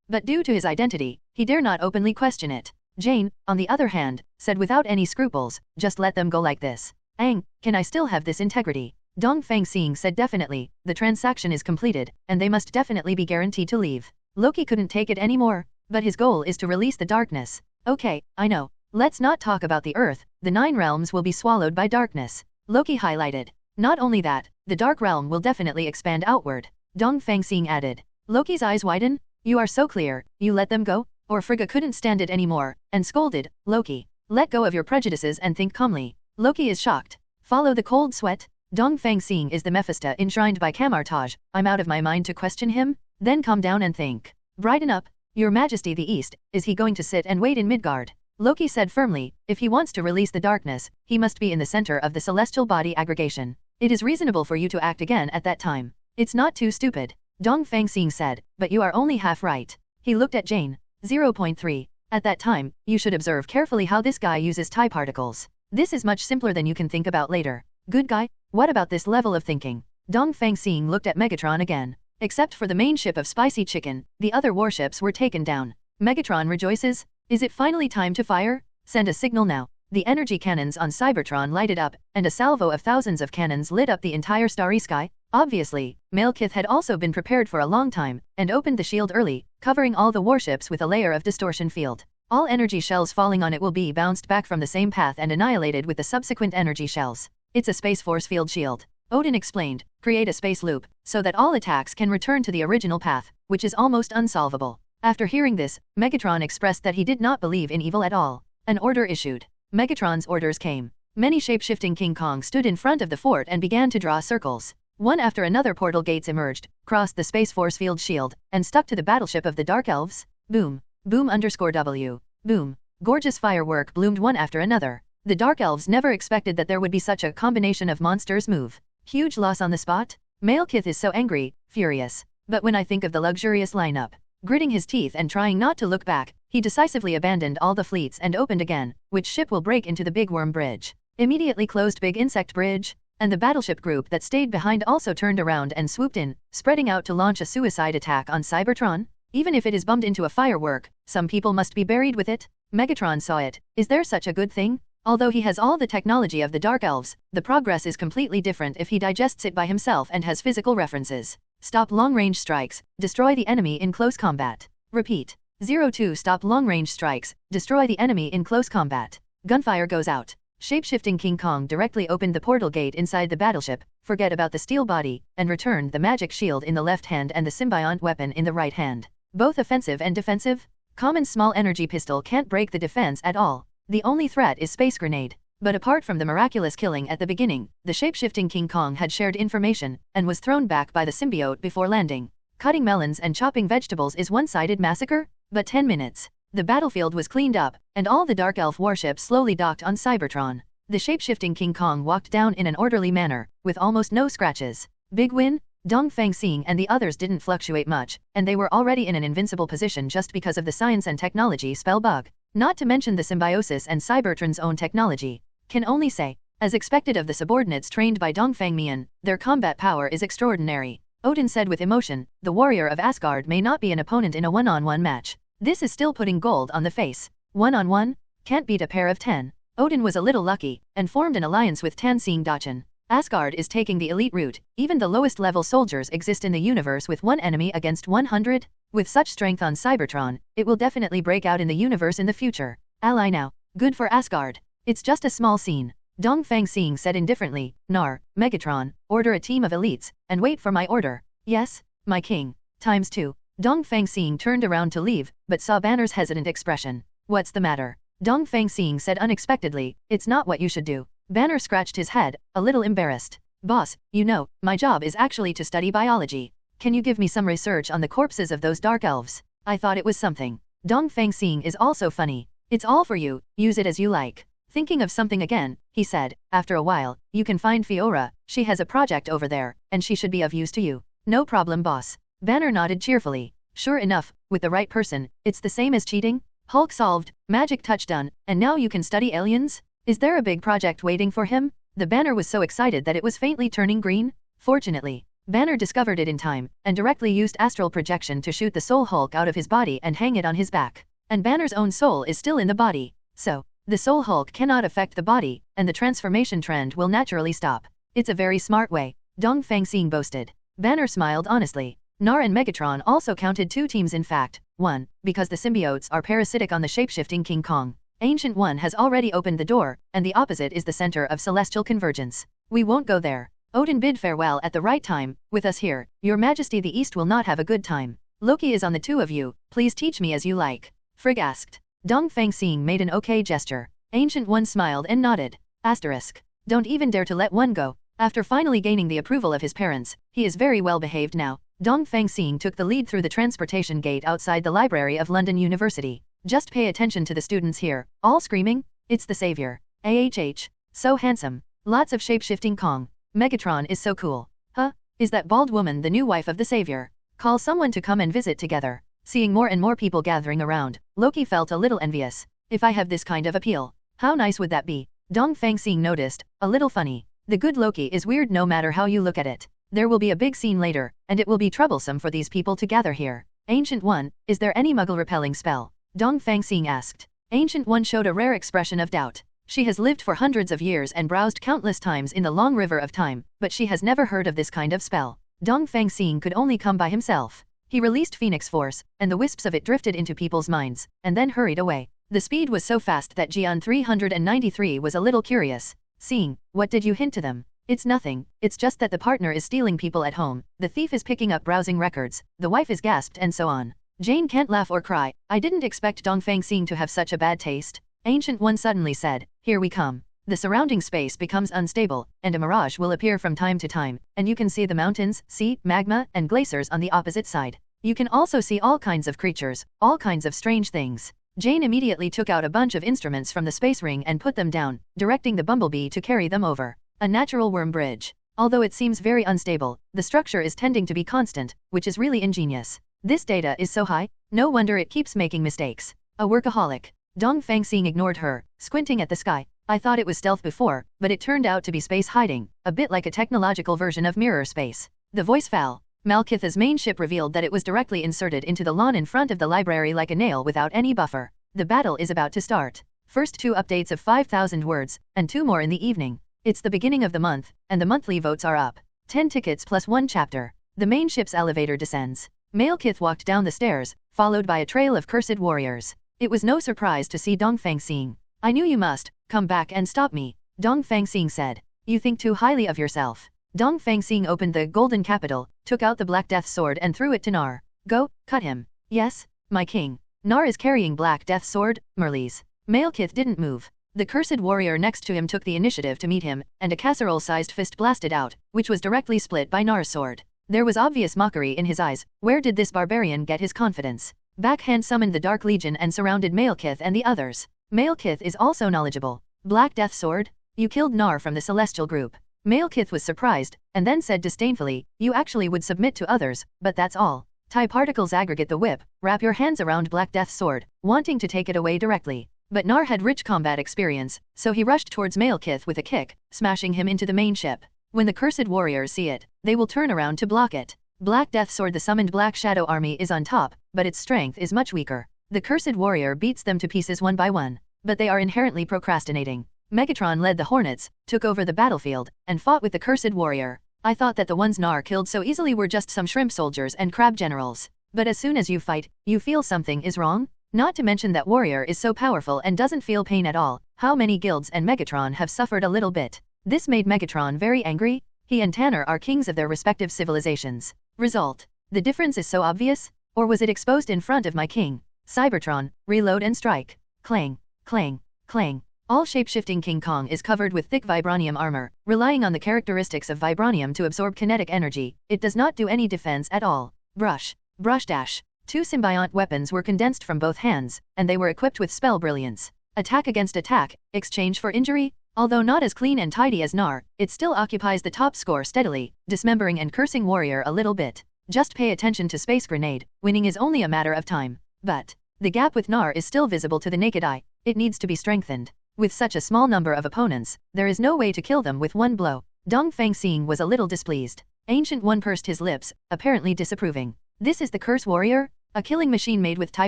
But due to his identity, he dare not openly question it. Jane, on the other hand, said without any scruples, just let them go like this. Can I still have this integrity? Dongfang Xing said definitely. The transaction is completed, and they must definitely be guaranteed to leave. Loki couldn't take it anymore, but his goal is to release the darkness. Okay, I know. Let's not talk about the Earth. The 9 realms will be swallowed by darkness. Loki highlighted. Not only that, the Dark Realm will definitely expand outward. Dongfang Xing added. Loki's eyes widen. You are so clear, you let them go? Or Frigga couldn't stand it anymore, and scolded. Loki, let go of your prejudices and think calmly. Loki is shocked. Follow the cold sweat. Dongfang Xing is the Mephisto enshrined by Camartage. I'm out of my mind to question him? Then calm down and think. Brighten up. Your Majesty the East, is he going to sit and wait in Midgard? Loki said firmly, if he wants to release the darkness, he must be in the center of the celestial body aggregation. It is reasonable for you to act again at that time. It's not too stupid. Dongfang Xing said, but you are only half right. He looked at Jane. 0.3. At that time, you should observe carefully how this guy uses TIE particles. This is much simpler than you can think about later. Good guy, what about this level of thinking? Dongfang Xing looked at Megatron again. Except for the main ship of Spicy Chicken, the other warships were taken down. Megatron rejoices. Is it finally time to fire? Send a signal now. The energy cannons on Cybertron lighted up, and a salvo of thousands of cannons lit up the entire starry sky. Obviously, Malekith had also been prepared for a long time, and opened the shield early, covering all the warships with a layer of distortion field. All energy shells falling on it will be bounced back from the same path and annihilated with the subsequent energy shells. It's a space force field shield. Odin explained, create a space loop, so that all attacks can return to the original path, which is almost unsolvable. After hearing this, Megatron expressed that he did not believe in evil at all. An order issued. Megatron's orders came. Many shape-shifting King Kong stood in front of the fort and began to draw circles. One after another portal gates emerged, crossed the Space Force field shield, and stuck to the battleship of the Dark Elves. Boom. Boom_W. Boom. Gorgeous firework bloomed one after another. The Dark Elves never expected that there would be such a combination of monsters move. Huge loss on the spot. Malekith is so angry, furious. But when I think of the luxurious lineup, gritting his teeth and trying not to look back, he decisively abandoned all the fleets and opened again, which ship will break into the Big Worm Bridge. Immediately closed Big Insect Bridge, and the battleship group that stayed behind also turned around and swooped in, spreading out to launch a suicide attack on Cybertron. Even if it is bumped into a firework, some people must be buried with it. Megatron saw it. Is there such a good thing? Although he has all the technology of the Dark Elves, the progress is completely different if he digests it by himself and has physical references. Stop long-range strikes, destroy the enemy in close combat. Repeat. 02 Stop long-range strikes, destroy the enemy in close combat. Gunfire goes out. Shape-shifting King Kong directly opened the portal gate inside the battleship, forget about the steel body, and returned the magic shield in the left hand and the symbiont weapon in the right hand. Both offensive and defensive? Common small energy pistol can't break the defense at all. The only threat is space grenade. But apart from the miraculous killing at the beginning, the shape-shifting King Kong had shared information, and was thrown back by the symbiote before landing. Cutting melons and chopping vegetables is one-sided massacre? But 10 minutes. The battlefield was cleaned up, and all the Dark Elf warships slowly docked on Cybertron. The shape-shifting King Kong walked down in an orderly manner, with almost no scratches. Big win? Dongfang Xing and the others didn't fluctuate much, and they were already in an invincible position just because of the science and technology spell bug. Not to mention the symbiosis and Cybertron's own technology. Can only say, as expected of the subordinates trained by Dongfang Mian, their combat power is extraordinary. Odin said with emotion, the warrior of Asgard may not be an opponent in a one-on-one match. This is still putting gold on the face. One-on-one? Can't beat a pair of 10. Odin was a little lucky, and formed an alliance with Tan Xing Dachan. Asgard is taking the elite route, even the lowest level soldiers exist in the universe with one enemy against 100? With such strength on Cybertron, it will definitely break out in the universe in the future. Ally now. Good for Asgard. It's just a small scene. Dongfang Xing said indifferently, Nar, Megatron, order a team of elites, and wait for my order. Yes, my king. ×2. Dongfang Xing turned around to leave, but saw Banner's hesitant expression. What's the matter? Dongfang Xing said unexpectedly, it's not what you should do. Banner scratched his head, a little embarrassed. Boss, you know, my job is actually to study biology. Can you give me some research on the corpses of those dark elves? I thought it was something. Dongfang Xing is also funny. It's all for you, use it as you like. Thinking of something again, he said, after a while, you can find Fiora, she has a project over there, and she should be of use to you. No problem, boss. Banner nodded cheerfully. Sure enough, with the right person, it's the same as cheating. Hulk solved, magic touch done, and now you can study aliens? Is there a big project waiting for him? The Banner was so excited that it was faintly turning green. Fortunately, Banner discovered it in time, and directly used astral projection to shoot the soul Hulk out of his body and hang it on his back. And Banner's own soul is still in the body. So, the soul Hulk cannot affect the body, and the transformation trend will naturally stop. It's a very smart way, Dongfang Xing boasted. Banner smiled honestly. Nar and Megatron also counted 2 teams in fact. 1. Because the symbiotes are parasitic on the shape-shifting King Kong. Ancient One has already opened the door, and the opposite is the center of celestial convergence. We won't go there. Odin bid farewell at the right time. With us here, Your Majesty the East will not have a good time. Loki is on the 2 of you, please teach me as you like. Frigg asked. Dongfang Xing made an okay gesture. Ancient One smiled and nodded. Asterisk. Don't even dare to let one go. After finally gaining the approval of his parents, he is very well behaved now. Dongfang Xing took the lead through the transportation gate outside the library of London University. Just pay attention to the students here, all screaming, it's the savior. AHH. So handsome. Lots of shape-shifting Kong. Megatron is so cool. Huh? Is that bald woman the new wife of the savior? Call someone to come and visit together. Seeing more and more people gathering around, Loki felt a little envious. If I have this kind of appeal, how nice would that be? Dongfang Xing noticed, a little funny. The good Loki is weird no matter how you look at it. There will be a big scene later, and it will be troublesome for these people to gather here. Ancient One, is there any muggle-repelling spell? Dongfang Xing asked. Ancient One showed a rare expression of doubt. She has lived for hundreds of years and browsed countless times in the long river of time, but she has never heard of this kind of spell. Dongfang Xing could only come by himself. He released Phoenix Force, and the wisps of it drifted into people's minds, and then hurried away. The speed was so fast that Jian 393 was a little curious. Xing, what did you hint to them? It's nothing, it's just that the partner is stealing people at home, the thief is picking up browsing records, the wife is gasped and so on. Jane can't laugh or cry. I didn't expect Dongfang Xing to have such a bad taste. Ancient One suddenly said, here we come. The surrounding space becomes unstable, and a mirage will appear from time to time, and you can see the mountains, sea, magma, and glaciers on the opposite side. You can also see all kinds of creatures, all kinds of strange things. Jane immediately took out a bunch of instruments from the space ring and put them down, directing the bumblebee to carry them over. A natural worm bridge. Although it seems very unstable, the structure is tending to be constant, which is really ingenious. This data is so high, no wonder it keeps making mistakes. A workaholic. Dongfang Xing ignored her, squinting at the sky. I thought it was stealth before, but it turned out to be space hiding, a bit like a technological version of mirror space. The voice fell. Malekith's main ship revealed that it was directly inserted into the lawn in front of the library like a nail without any buffer. The battle is about to start. First 2 updates of 5,000 words, and 2 more in the evening. It's the beginning of the month, and the monthly votes are up. 10 tickets plus 1 chapter. The main ship's elevator descends. Malekith walked down the stairs, followed by a trail of cursed warriors. It was no surprise to see Dongfang Xing. I knew you must come back and stop me, Dongfang Xing said. You think too highly of yourself. Dongfang Xing opened the golden capital, took out the Black Death sword and threw it to Nar. Go, cut him. Yes, my king. Nar is carrying Black Death sword, Merlis. Malekith didn't move. The cursed warrior next to him took the initiative to meet him, and a casserole-sized fist blasted out, which was directly split by Nar's sword. There was obvious mockery in his eyes. Where did this barbarian get his confidence? Backhand summoned the Dark Legion and surrounded Malekith and the others. Malekith is also knowledgeable. Black Death sword? You killed Nar from the Celestial group. Malekith was surprised, and then said disdainfully, you actually would submit to others, but that's all. TIE particles aggregate the whip, wrap your hands around Black Death's sword, wanting to take it away directly. But Nar had rich combat experience, so he rushed towards Malekith with a kick, smashing him into the main ship. When the cursed warriors see it, they will turn around to block it. Black Death sword, the summoned Black Shadow army, is on top, but its strength is much weaker. The cursed warrior beats them to pieces one by one, but they are inherently procrastinating. Megatron led the Hornets, took over the battlefield, and fought with the cursed warrior. I thought that the ones Nar killed so easily were just some shrimp soldiers and crab generals. But as soon as you fight, you feel something is wrong? Not to mention that warrior is so powerful and doesn't feel pain at all. How many guilds and Megatron have suffered a little bit? This made Megatron very angry. He and Tanner are kings of their respective civilizations. Result. The difference is so obvious? Or was it exposed in front of my king? Cybertron, reload and strike. Clang, clang, clang. All shape-shifting King Kong is covered with thick vibranium armor, relying on the characteristics of vibranium to absorb kinetic energy. It does not do any defense at all. Brush, brush dash. Two symbiont weapons were condensed from both hands, and they were equipped with spell brilliance. Attack against attack, exchange for injury? Although not as clean and tidy as Nar, it still occupies the top score steadily, dismembering and cursing warrior a little bit. Just pay attention to Space Grenade, winning is only a matter of time. But the gap with Nar is still visible to the naked eye. It needs to be strengthened. With such a small number of opponents, there is no way to kill them with one blow. Dongfang Xing was a little displeased. Ancient One pursed his lips, apparently disapproving. This is the Curse Warrior? A killing machine made with TIE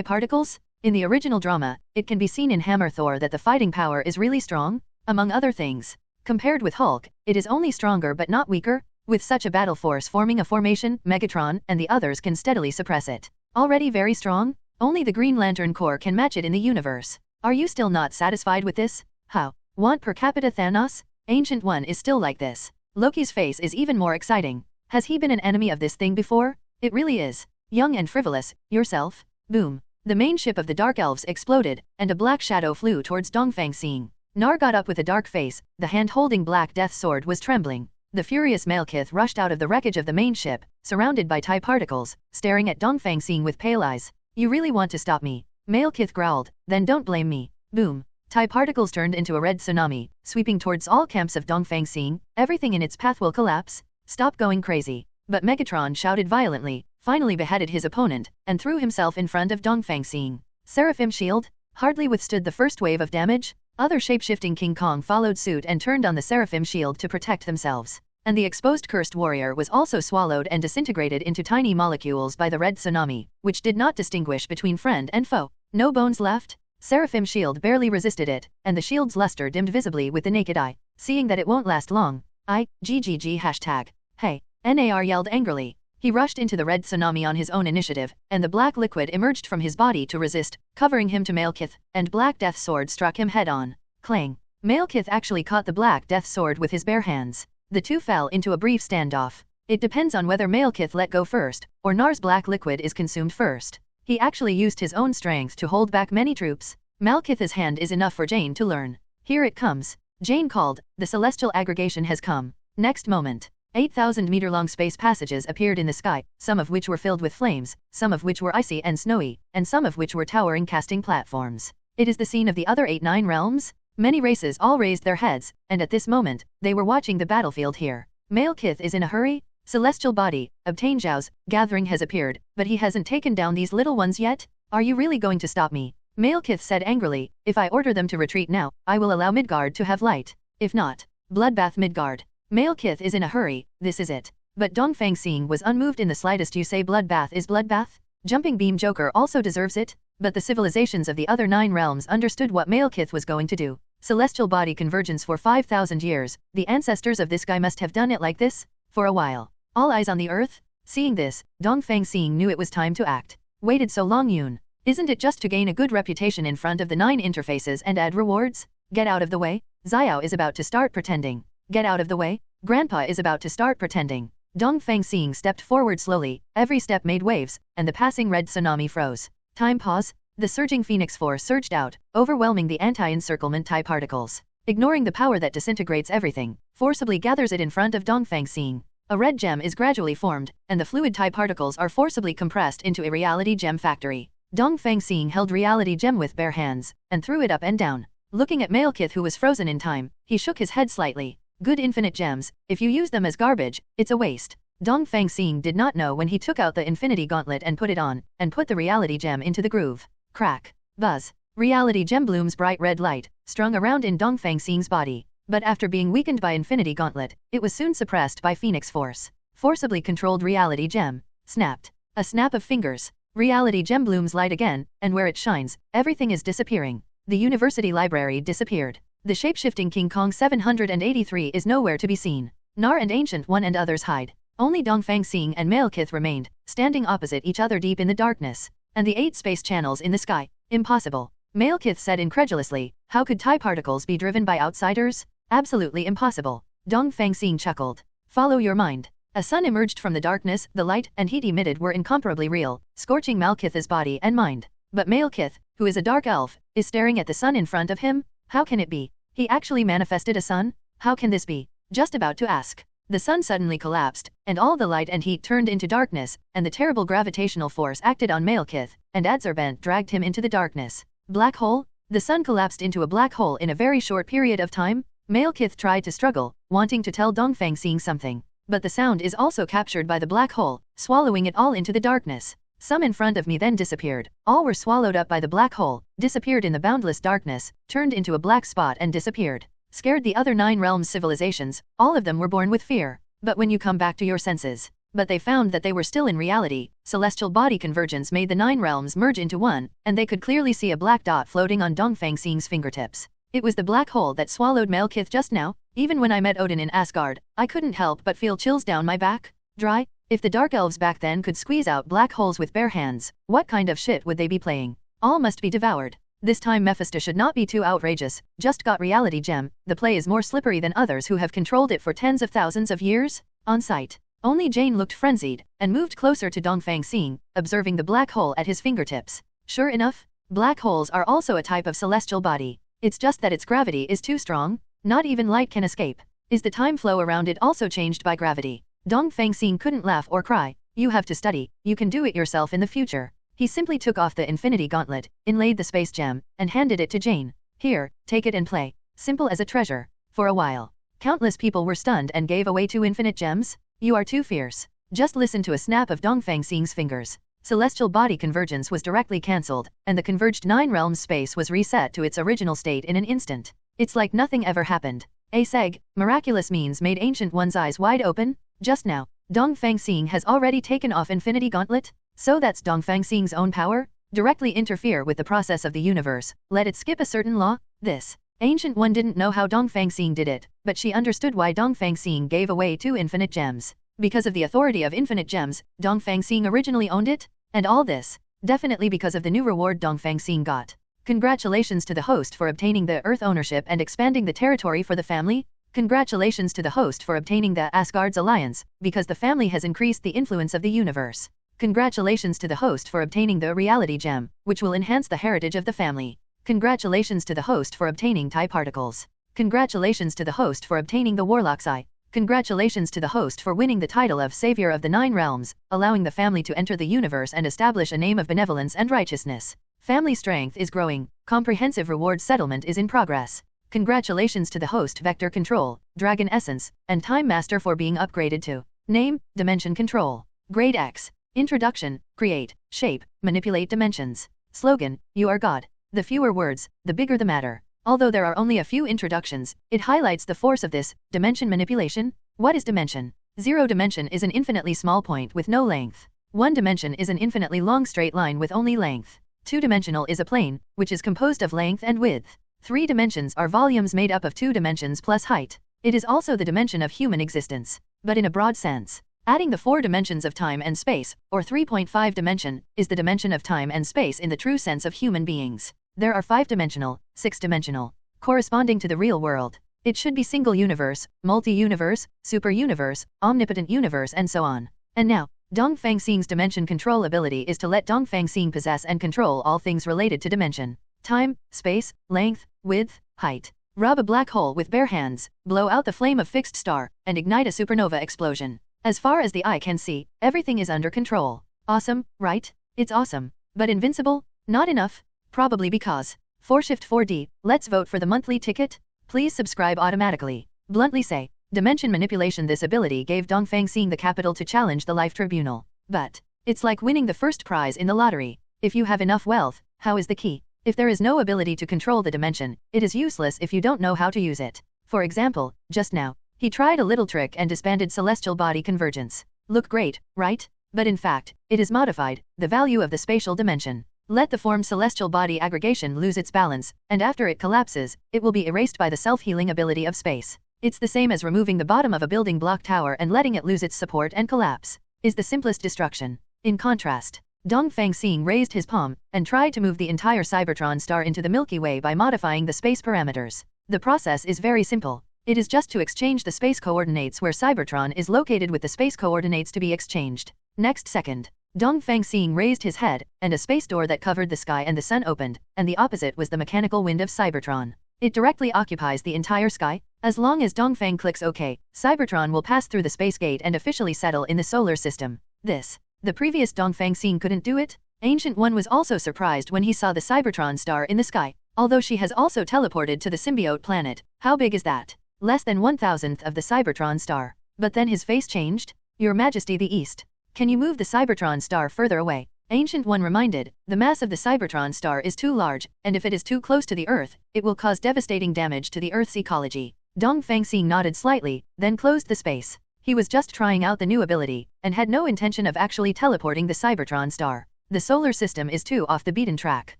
particles? In the original drama, it can be seen in Hammer Thor that the fighting power is really strong, among other things. Compared with Hulk, it is only stronger but not weaker. With such a battle force forming a formation, Megatron and the others can steadily suppress it. Already very strong? Only the Green Lantern Corps can match it in the universe. Are you still not satisfied with this? How? Want per capita Thanos? Ancient One is still like this. Loki's face is even more exciting. Has he been an enemy of this thing before? It really is. Young and frivolous, yourself? Boom. The main ship of the Dark Elves exploded, and a black shadow flew towards Dongfang Xing. Nar got up with a dark face, the hand holding Black Death sword was trembling. The furious Malekith rushed out of the wreckage of the main ship, surrounded by TIE particles, staring at Dongfang Xing with pale eyes. You really want to stop me? Malekith growled, then don't blame me. Boom. TIE particles turned into a red tsunami, sweeping towards all camps of Dongfang Xing. Everything in its path will collapse. Stop going crazy. But Megatron shouted violently, finally beheaded his opponent, and threw himself in front of Dongfang Xing. Seraphim Shield hardly withstood the first wave of damage. Other shape-shifting King Kong followed suit and turned on the Seraphim Shield to protect themselves. And the exposed cursed warrior was also swallowed and disintegrated into tiny molecules by the red tsunami, which did not distinguish between friend and foe. No bones left? Seraphim Shield barely resisted it, and the shield's luster dimmed visibly with the naked eye. Seeing that it won't last long, GGG hashtag. Hey, Nar yelled angrily. He rushed into the red tsunami on his own initiative, and the black liquid emerged from his body to resist, covering him to Malekith, and Black Death sword struck him head-on. Clang. Malekith actually caught the Black Death sword with his bare hands. The two fell into a brief standoff. It depends on whether Malekith let go first, or Nar's black liquid is consumed first. He actually used his own strength to hold back many troops. Malekith's hand is enough for Jane to learn. Here it comes. Jane called, the celestial aggregation has come. Next moment. 8,000-meter-long space passages appeared in the sky, some of which were filled with flames, some of which were icy and snowy, and some of which were towering casting platforms. It is the scene of the other 8-9 realms? Many races all raised their heads, and at this moment, they were watching the battlefield here. Malekith is in a hurry? Celestial body, obtain Zhao's gathering has appeared, but he hasn't taken down these little ones yet? Are you really going to stop me? Malekith said angrily, if I order them to retreat now, I will allow Midgard to have light. If not, bloodbath Midgard. Malekith is in a hurry, this is it. But Dongfang Xing was unmoved in the slightest. You say bloodbath is bloodbath? Jumping Beam Joker also deserves it? But the civilizations of the other 9 realms understood what Malekith was going to do. Celestial body convergence for 5,000 years, the ancestors of this guy must have done it like this? For a while. All eyes on the earth? Seeing this, Dongfang Xing knew it was time to act. Waited so long, Yoon. Isn't it just to gain a good reputation in front of the 9 interfaces and add rewards? Get out of the way. Xiao is about to start pretending. Get out of the way. Grandpa is about to start pretending. Dongfang Xing stepped forward slowly, every step made waves, and the passing red tsunami froze. Time pause. The surging phoenix force surged out, overwhelming the anti-encirclement TIE particles. Ignoring the power that disintegrates everything, forcibly gathers it in front of Dongfang Xing. A red gem is gradually formed, and the fluid TIE particles are forcibly compressed into a reality gem factory. Dongfang Xing held reality gem with bare hands, and threw it up and down. Looking at Malekith, who was frozen in time, he shook his head slightly. Good infinite gems, if you use them as garbage, it's a waste. Dongfang Xing did not know when he took out the infinity gauntlet and put it on, and put the reality gem into the groove. Crack. Buzz. Reality gem blooms bright red light, strung around in Dongfang Xing's body. But after being weakened by infinity gauntlet, it was soon suppressed by phoenix force. Forcibly controlled reality gem. Snapped. A snap of fingers. Reality gem blooms light again, and where it shines, everything is disappearing. The university library disappeared. The shape-shifting King Kong 783 is nowhere to be seen. Nar and Ancient One and others hide. Only Dongfang Xing and Malekith remained, standing opposite each other deep in the darkness. And the 8 space channels in the sky. Impossible. Malekith said incredulously, how could TIE particles be driven by outsiders? Absolutely impossible. Dongfang Xing chuckled. Follow your mind. A sun emerged from the darkness, the light and heat emitted were incomparably real, scorching Malekith's body and mind. But Malekith, who is a dark elf, is staring at the sun in front of him? How can it be? He actually manifested a sun? How can this be? Just about to ask. The sun suddenly collapsed, and all the light and heat turned into darkness, and the terrible gravitational force acted on Malekith, and Adsorbent dragged him into the darkness. Black hole? The sun collapsed into a black hole in a very short period of time? Malekith tried to struggle, wanting to tell Dongfang Xing something. But the sound is also captured by the black hole, swallowing it all into the darkness. Some in front of me then disappeared. All were swallowed up by the black hole, disappeared in the boundless darkness, turned into a black spot and disappeared. Scared the other 9 realms civilizations, all of them were born with fear. But when you come back to your senses. But they found that they were still in reality. Celestial body convergence made the 9 realms merge into one, and they could clearly see a black dot floating on Dongfang Xing's fingertips. It was the black hole that swallowed Malekith just now. Even when I met Odin in Asgard, I couldn't help but feel chills down my back. Dry? If the dark elves back then could squeeze out black holes with bare hands, what kind of shit would they be playing? All must be devoured. This time Mephisto should not be too outrageous. Just got reality gem. The play is more slippery than others who have controlled it for tens of thousands of years. On sight. Only Jane looked frenzied, and moved closer to Dongfang Xing, observing the black hole at his fingertips. Sure enough, black holes are also a type of celestial body. It's just that its gravity is too strong. Not even light can escape. Is the time flow around it also changed by gravity? Dongfang Xing couldn't laugh or cry. You have to study. You can do it yourself in the future. He simply took off the infinity gauntlet, inlaid the space gem, and handed it to Jane. Here, take it and play. Simple as a treasure. For a while, countless people were stunned and gave away 2 infinite gems. You are too fierce. Just listen to a snap of Dongfang Xing's fingers. Celestial body convergence was directly cancelled, and the converged 9 realms space was reset to its original state in an instant. It's like nothing ever happened. Aseg, miraculous means made Ancient One's eyes wide open. Just now, Dongfang Xing has already taken off Infinity Gauntlet? So that's Dongfang Xing's own power? Directly interfere with the process of the universe, let it skip a certain law? This. Ancient One didn't know how Dongfang Xing did it, but she understood why Dongfang Xing gave away 2 infinite gems. Because of the authority of infinite gems, Dongfang Xing originally owned it? And all this, definitely because of the new reward Dongfang Xing got. Congratulations to the host for obtaining the Earth ownership and expanding the territory for the family. Congratulations to the host for obtaining the Asgard's alliance, because the family has increased the influence of the universe. Congratulations to the host for obtaining the reality gem, which will enhance the heritage of the family. Congratulations to the host for obtaining TIE particles. Congratulations to the host for obtaining the Warlock's Eye. Congratulations to the host for winning the title of Savior of the 9 Realms, allowing the family to enter the universe and establish a name of benevolence and righteousness. Family strength is growing. Comprehensive reward settlement is in progress. Congratulations to the host Vector Control, Dragon Essence, and Time Master for being upgraded to Name, Dimension Control. Grade X. Introduction, Create, Shape, Manipulate Dimensions. Slogan, You are God. The fewer words, the bigger the matter. Although there are only a few introductions, it highlights the force of this dimension manipulation. What is dimension? 0 dimension is an infinitely small point with no length. 1 dimension is an infinitely long straight line with only length. 2-dimensional is a plane, which is composed of length and width. 3 dimensions are volumes made up of 2 dimensions plus height. It is also the dimension of human existence, but in a broad sense. Adding the 4 dimensions of time and space, or 3.5 dimension, is the dimension of time and space in the true sense of human beings. There are 5-dimensional, 6-dimensional, corresponding to the real world. It should be single universe, multi-universe, super universe, omnipotent universe and so on. And now, Dongfang Xing's dimension control ability is to let Dongfang Xing possess and control all things related to dimension. Time, space, length, width, height. Rub a black hole with bare hands, blow out the flame of fixed star, and ignite a supernova explosion. As far as the eye can see, everything is under control. Awesome, right? It's awesome. But invincible? Not enough. Probably because. 4Shift4D, let's vote for the monthly ticket? Please subscribe automatically. Bluntly say, dimension manipulation. This ability gave Dongfang Xing the capital to challenge the life tribunal. But it's like winning the first prize in the lottery. If you have enough wealth, how is the key? If there is no ability to control the dimension, it is useless if you don't know how to use it. For example, just now, he tried a little trick and disbanded celestial body convergence. Look great, right? But in fact, it is modified, the value of the spatial dimension. Let the formed celestial body aggregation lose its balance, and after it collapses, it will be erased by the self-healing ability of space. It's the same as removing the bottom of a building block tower and letting it lose its support and collapse. Is the simplest destruction. In contrast, Dongfang Xing raised his palm and tried to move the entire Cybertron star into the Milky Way by modifying the space parameters. The process is very simple. It is just to exchange the space coordinates where Cybertron is located with the space coordinates to be exchanged. Next second, Dongfang Xing raised his head, and a space door that covered the sky and the sun opened, and the opposite was the mechanical wind of Cybertron. It directly occupies the entire sky. As long as Dongfang clicks OK, Cybertron will pass through the space gate and officially settle in the solar system. The previous Dongfang Xing couldn't do it? Ancient One was also surprised when he saw the Cybertron star in the sky, although she has also teleported to the symbiote planet. How big is that? Less than 1,000th of the Cybertron star. But then his face changed. Your Majesty the East. Can you move the Cybertron star further away? Ancient One reminded, the mass of the Cybertron star is too large, and if it is too close to the Earth, it will cause devastating damage to the Earth's ecology. Dongfang Xing nodded slightly, then closed the space. He was just trying out the new ability, and had no intention of actually teleporting the Cybertron star. The solar system is too off the beaten track.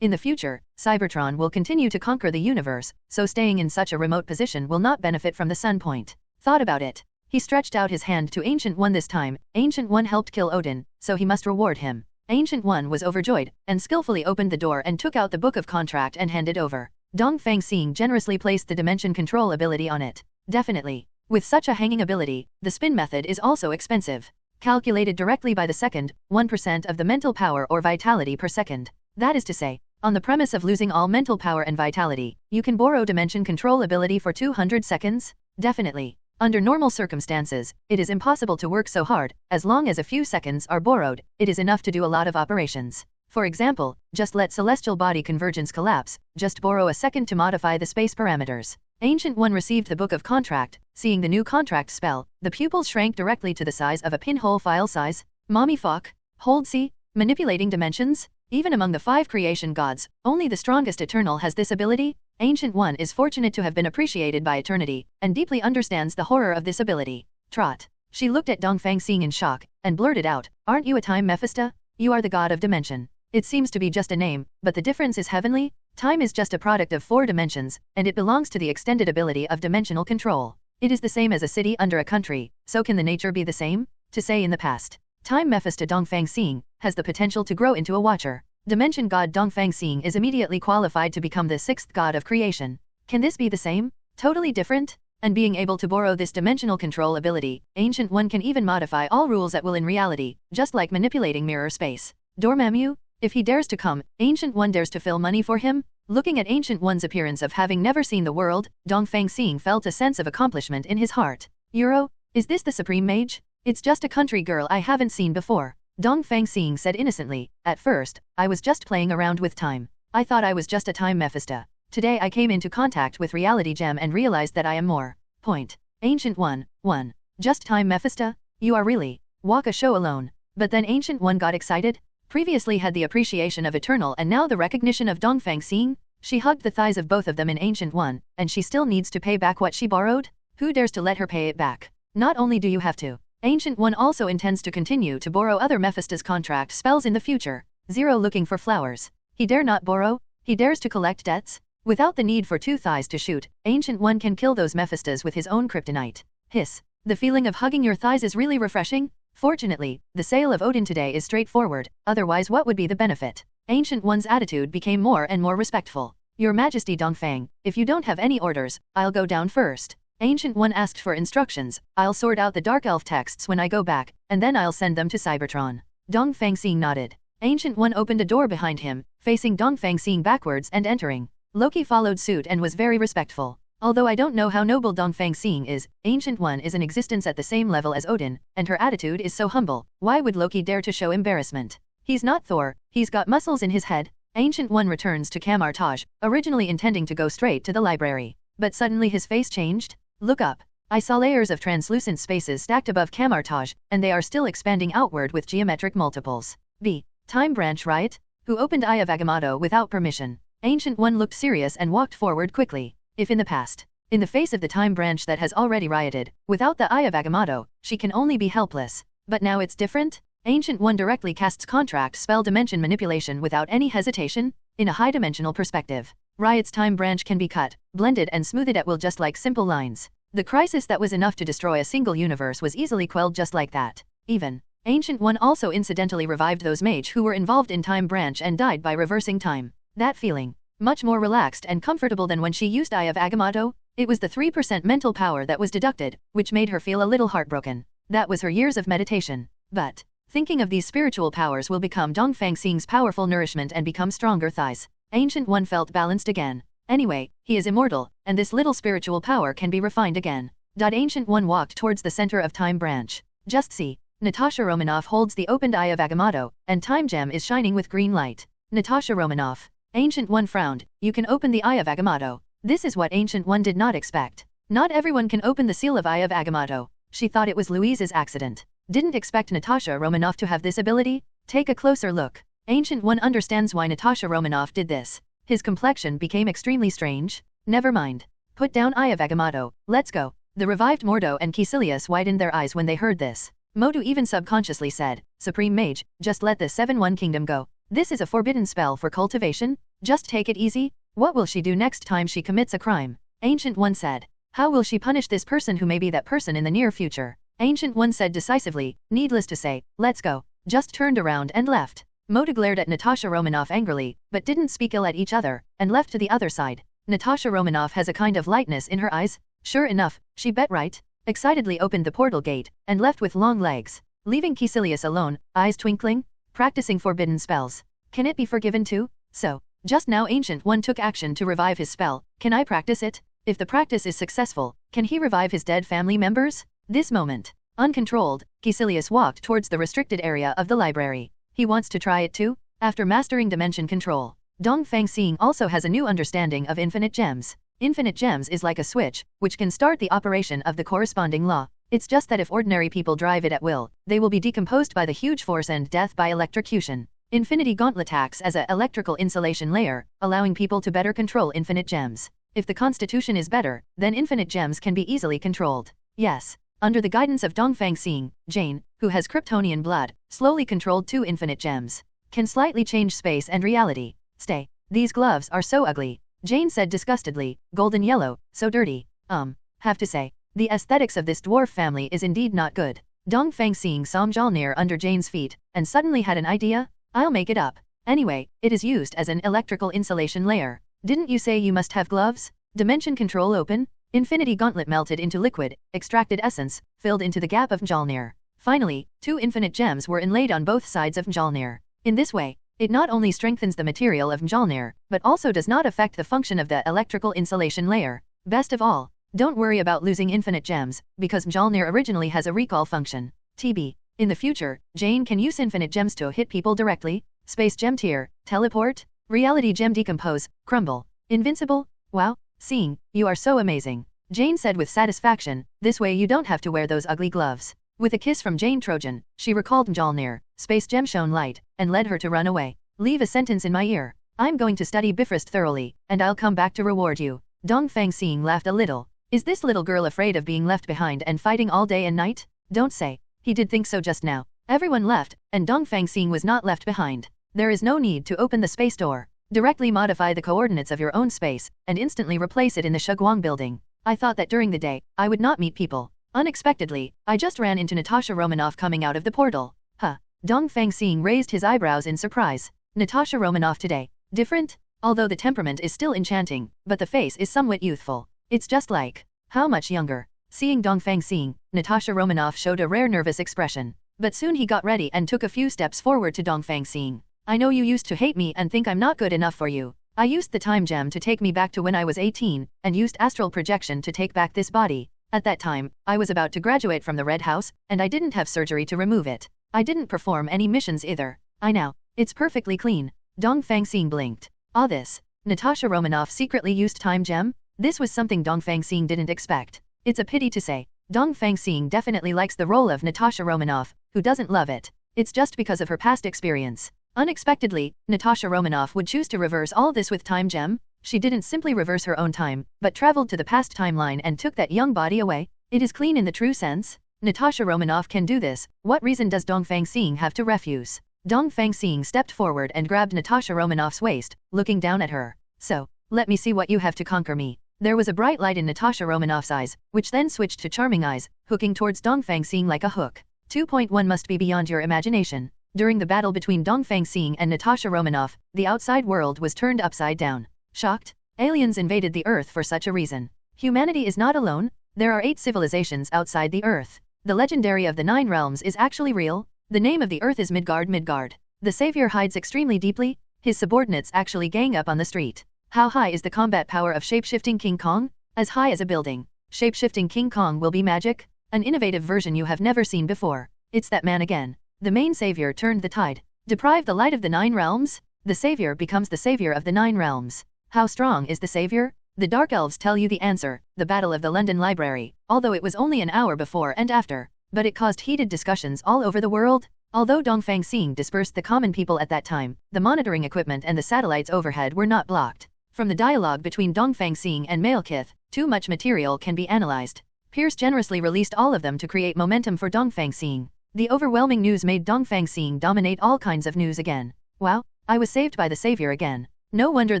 In the future, Cybertron will continue to conquer the universe, so staying in such a remote position will not benefit from the sun point. Thought about it. He stretched out his hand to Ancient One this time. Ancient One helped kill Odin, so he must reward him. Ancient One was overjoyed, and skillfully opened the door and took out the book of contract and handed over. Dongfang Xing generously placed the dimension control ability on it. Definitely. With such a hanging ability, the spin method is also expensive. Calculated directly by the second, 1% of the mental power or vitality per second. That is to say, on the premise of losing all mental power and vitality, you can borrow dimension control ability for 200 seconds? Definitely. Under normal circumstances, it is impossible to work so hard. As long as a few seconds are borrowed, it is enough to do a lot of operations. For example, just let celestial body convergence collapse, just borrow a second to modify the space parameters. Ancient One received the book of contract. Seeing the new contract spell, the pupils shrank directly to the size of a pinhole file size. Mommy fuck. Hold C. Manipulating dimensions? Even among the 5 creation gods, only the strongest Eternal has this ability? Ancient One is fortunate to have been appreciated by eternity, and deeply understands the horror of this ability. Trot. She looked at Dongfang Xing in shock, and blurted out, aren't you a time Mephisto? You are the god of dimension. It seems to be just a name, but the difference is heavenly? Time is just a product of 4 dimensions, and it belongs to the extended ability of dimensional control. It is the same as a city under a country, so can the nature be the same? To say in the past, Time Mephisto Dongfang Xing has the potential to grow into a watcher. Dimension god Dongfang Xing is immediately qualified to become the 6th god of creation. Can this be the same? Totally different? And being able to borrow this dimensional control ability, Ancient One can even modify all rules at will in reality, just like manipulating mirror space. Dormammu? If he dares to come, Ancient One dares to fill money for him? Looking at Ancient One's appearance of having never seen the world, Dongfang Xing felt a sense of accomplishment in his heart. Euro? Is this the supreme mage? It's just a country girl I haven't seen before. Dongfang Xing said innocently, at first, I was just playing around with time. I thought I was just a time Mephisto. Today I came into contact with Reality Gem and realized that I am more. Point. Ancient One. Just time Mephisto? You are really. Walk a show alone. But then Ancient One got excited. Previously had the appreciation of Eternal and now the recognition of Dongfang Xing? She hugged the thighs of both of them in Ancient One, and she still needs to pay back what she borrowed? Who dares to let her pay it back? Not only do you have to. Ancient One also intends to continue to borrow other Mephisto's contract spells in the future. Zero looking for flowers. He dare not borrow? He dares to collect debts? Without the need for 2 thighs to shoot, Ancient One can kill those Mephistos with his own kryptonite. Hiss. The feeling of hugging your thighs is really refreshing? Fortunately, the sale of Odin today is straightforward, otherwise what would be the benefit? Ancient One's attitude became more and more respectful. Your Majesty Dongfang, if you don't have any orders, I'll go down first. Ancient One asked for instructions. I'll sort out the Dark Elf texts when I go back, and then I'll send them to Cybertron. Dongfang Xing nodded. Ancient One opened a door behind him, facing Dongfang Xing backwards and entering. Loki followed suit and was very respectful. Although I don't know how noble Dongfang Xing is, Ancient One is in existence at the same level as Odin, and her attitude is so humble, why would Loki dare to show embarrassment? He's not Thor, he's got muscles in his head. Ancient One returns to Camartage, originally intending to go straight to the library. But suddenly his face changed. Look up. I saw layers of translucent spaces stacked above Camartage, and they are still expanding outward with geometric multiples. B. Time branch, right? Who opened Eye of Agamotto without permission? Ancient One looked serious and walked forward quickly. If in the past, in the face of the time branch that has already rioted, without the Eye of Agamotto, she can only be helpless. But now it's different? Ancient One directly casts contract spell dimension manipulation without any hesitation, in a high-dimensional perspective. Riot's time branch can be cut, blended and smoothed at will just like simple lines. The crisis that was enough to destroy a single universe was easily quelled just like that. Even, Ancient One also incidentally revived those mage who were involved in time branch and died by reversing time. That feeling, much more relaxed and comfortable than when she used Eye of Agamotto, it was the 3% mental power that was deducted, which made her feel a little heartbroken. That was her years of meditation. But, thinking of these spiritual powers will become Dongfang Xing's powerful nourishment and become stronger thighs. Ancient One felt balanced again. Anyway, he is immortal, and this little spiritual power can be refined again. Ancient One walked towards the center of Time Branch. Just see. Natasha Romanoff holds the opened Eye of Agamotto, and Time Gem is shining with green light. Natasha Romanoff. Ancient One frowned. You can open the Eye of Agamotto. This is what Ancient One did not expect. Not everyone can open the seal of Eye of Agamotto. She thought it was Louise's accident. Didn't expect Natasha Romanoff to have this ability? Take a closer look. Ancient One understands why Natasha Romanoff did this. His complexion became extremely strange. Never mind. Put down Eye of Agamotto. Let's go. The revived Mordo and Caecilius widened their eyes when they heard this. Modu even subconsciously said, Supreme Mage, just let the 7-1 kingdom go. This is a forbidden spell for cultivation. Just take it easy. What will she do next time she commits a crime? Ancient One said. How will she punish this person who may be that person in the near future? Ancient One said decisively, needless to say, let's go. Just turned around and left. Modu glared at Natasha Romanoff angrily, but didn't speak ill at each other, and left to the other side. Natasha Romanoff has a kind of lightness in her eyes. Sure enough, she bet right. Excitedly opened the portal gate, and left with long legs, leaving Caecilius alone, eyes twinkling, practicing forbidden spells. Can it be forgiven too? So, just now Ancient One took action to revive his spell. Can I practice it? If the practice is successful, can he revive his dead family members? This moment, uncontrolled, Caecilius walked towards the restricted area of the library. He wants to try it too? After mastering dimension control, Dongfang Xing also has a new understanding of infinite gems. Infinite gems is like a switch, which can start the operation of the corresponding law. It's just that if ordinary people drive it at will, they will be decomposed by the huge force and death by electrocution. Infinity Gauntlet acts as an electrical insulation layer, allowing people to better control infinite gems. If the constitution is better, then infinite gems can be easily controlled. Yes. Under the guidance of Dongfang Xing, Jane, who has Kryptonian blood, slowly controlled 2 infinite gems. Can slightly change space and reality. Stay. These gloves are so ugly. Jane said disgustedly, golden yellow, so dirty. Have to say, the aesthetics of this dwarf family is indeed not good. Dongfang Xing saw Mjolnir under Jane's feet, and suddenly had an idea. I'll make it up. Anyway, it is used as an electrical insulation layer. Didn't you say you must have gloves? Dimension control open. Infinity Gauntlet melted into liquid, extracted essence, filled into the gap of Mjolnir. Finally, 2 infinite gems were inlaid on both sides of Mjolnir. In this way, it not only strengthens the material of Mjolnir, but also does not affect the function of the electrical insulation layer. Best of all, don't worry about losing infinite gems, because Mjolnir originally has a recall function. TB. In the future, Jane can use infinite gems to hit people directly. Space gem tier, teleport, reality gem decompose, crumble, invincible. Wow, Xing, you are so amazing. Jane said with satisfaction, this way you don't have to wear those ugly gloves. With a kiss from Jane Trojan, she recalled Mjolnir, space gem shone light, and led her to run away. Leave a sentence in my ear. I'm going to study Bifrost thoroughly, and I'll come back to reward you. Dongfang Xing laughed a little. Is this little girl afraid of being left behind and fighting all day and night? Don't say. He did think so just now. Everyone left, and Dongfang Xing was not left behind. There is no need to open the space door. Directly modify the coordinates of your own space, and instantly replace it in the Shuguang building. I thought that during the day, I would not meet people. Unexpectedly, I just ran into Natasha Romanoff coming out of the portal. Huh. Dongfang Xing raised his eyebrows in surprise. Natasha Romanoff today. Different? Although the temperament is still enchanting, but the face is somewhat youthful. It's just like, how much younger? Seeing Dongfang Xing, Natasha Romanoff showed a rare nervous expression. But soon he got ready and took a few steps forward to Dongfang Xing. I know you used to hate me and think I'm not good enough for you. I used the time gem to take me back to when I was 18, and used astral projection to take back this body. At that time, I was about to graduate from the Red House, and I didn't have surgery to remove it. I didn't perform any missions either. I know. It's perfectly clean. Dongfang Xing blinked. This. Natasha Romanoff secretly used time gem? This was something Dongfang Xing didn't expect. It's a pity to say. Dongfang Xing definitely likes the role of Natasha Romanoff, who doesn't love it. It's just because of her past experience. Unexpectedly, Natasha Romanoff would choose to reverse all this with time gem. She didn't simply reverse her own time, but traveled to the past timeline and took that young body away. It is clean in the true sense. Natasha Romanoff can do this. What reason does Dongfang Xing have to refuse? Dongfang Xing stepped forward and grabbed Natasha Romanoff's waist, looking down at her. So, let me see what you have to conquer me. There was a bright light in Natasha Romanoff's eyes, which then switched to charming eyes, hooking towards Dongfang Xing like a hook. 2.1 must be beyond your imagination. During the battle between Dongfang Xing and Natasha Romanoff, the outside world was turned upside down. Shocked? Aliens invaded the Earth for such a reason. Humanity is not alone. There are 8 civilizations outside the Earth. The legendary of the 9 realms is actually real. The name of the Earth is Midgard. The savior hides extremely deeply. His subordinates actually gang up on the street. How high is the combat power of shapeshifting King Kong? As high as a building. Shapeshifting King Kong will be magic? An innovative version you have never seen before. It's that man again. The main savior turned the tide. Deprive the light of the 9 realms? The savior becomes the savior of the 9 realms. How strong is the savior? The Dark Elves tell you the answer, the Battle of the London Library, although it was only an hour before and after. But it caused heated discussions all over the world. Although Dongfang Xing dispersed the common people at that time, the monitoring equipment and the satellites overhead were not blocked. From the dialogue between Dongfang Xing and Malekith, too much material can be analyzed. Pierce generously released all of them to create momentum for Dongfang Xing. The overwhelming news made Dongfang Xing dominate all kinds of news again. Wow, I was saved by the savior again. No wonder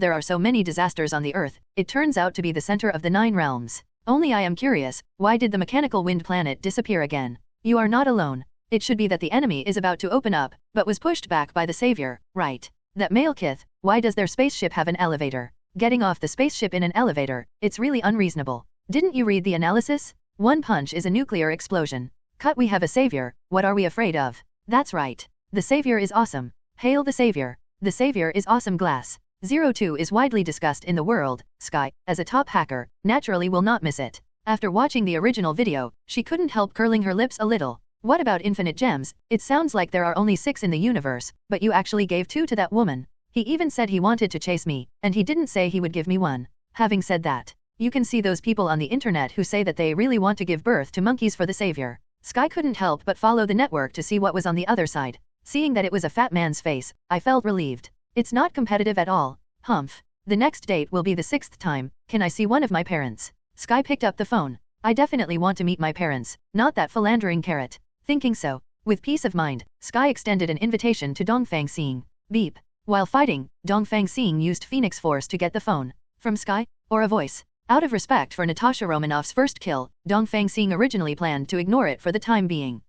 there are so many disasters on the Earth. It turns out to be the center of the 9 realms. Only I am curious, why did the mechanical wind planet disappear again? You are not alone. It should be that the enemy is about to open up, but was pushed back by the savior, right? That Malekith, why does their spaceship have an elevator? Getting off the spaceship in an elevator, it's really unreasonable. Didn't you read the analysis? One punch is a nuclear explosion. Cut, we have a savior, what are we afraid of? That's right. The savior is awesome. Hail the savior. The savior is awesome. Glass 02 is widely discussed in the world. Sky, as a top hacker, naturally will not miss it. After watching the original video, she couldn't help curling her lips a little. What about infinite gems? It sounds like there are only 6 in the universe, but you actually gave 2 to that woman. He even said he wanted to chase me, and he didn't say he would give me 1. Having said that, you can see those people on the internet who say that they really want to give birth to monkeys for the savior. Sky couldn't help but follow the network to see what was on the other side. Seeing that it was a fat man's face, I felt relieved. It's not competitive at all. Humph. The next date will be the 6th time. Can I see one of my parents? Sky picked up the phone. I definitely want to meet my parents, not that philandering carrot. Thinking so. With peace of mind, Sky extended an invitation to Dongfang Xing. Beep. While fighting, Dongfang Xing used Phoenix Force to get the phone. From Sky? Or a voice? Out of respect for Natasha Romanoff's first kill, Dongfang Xing originally planned to ignore it for the time being.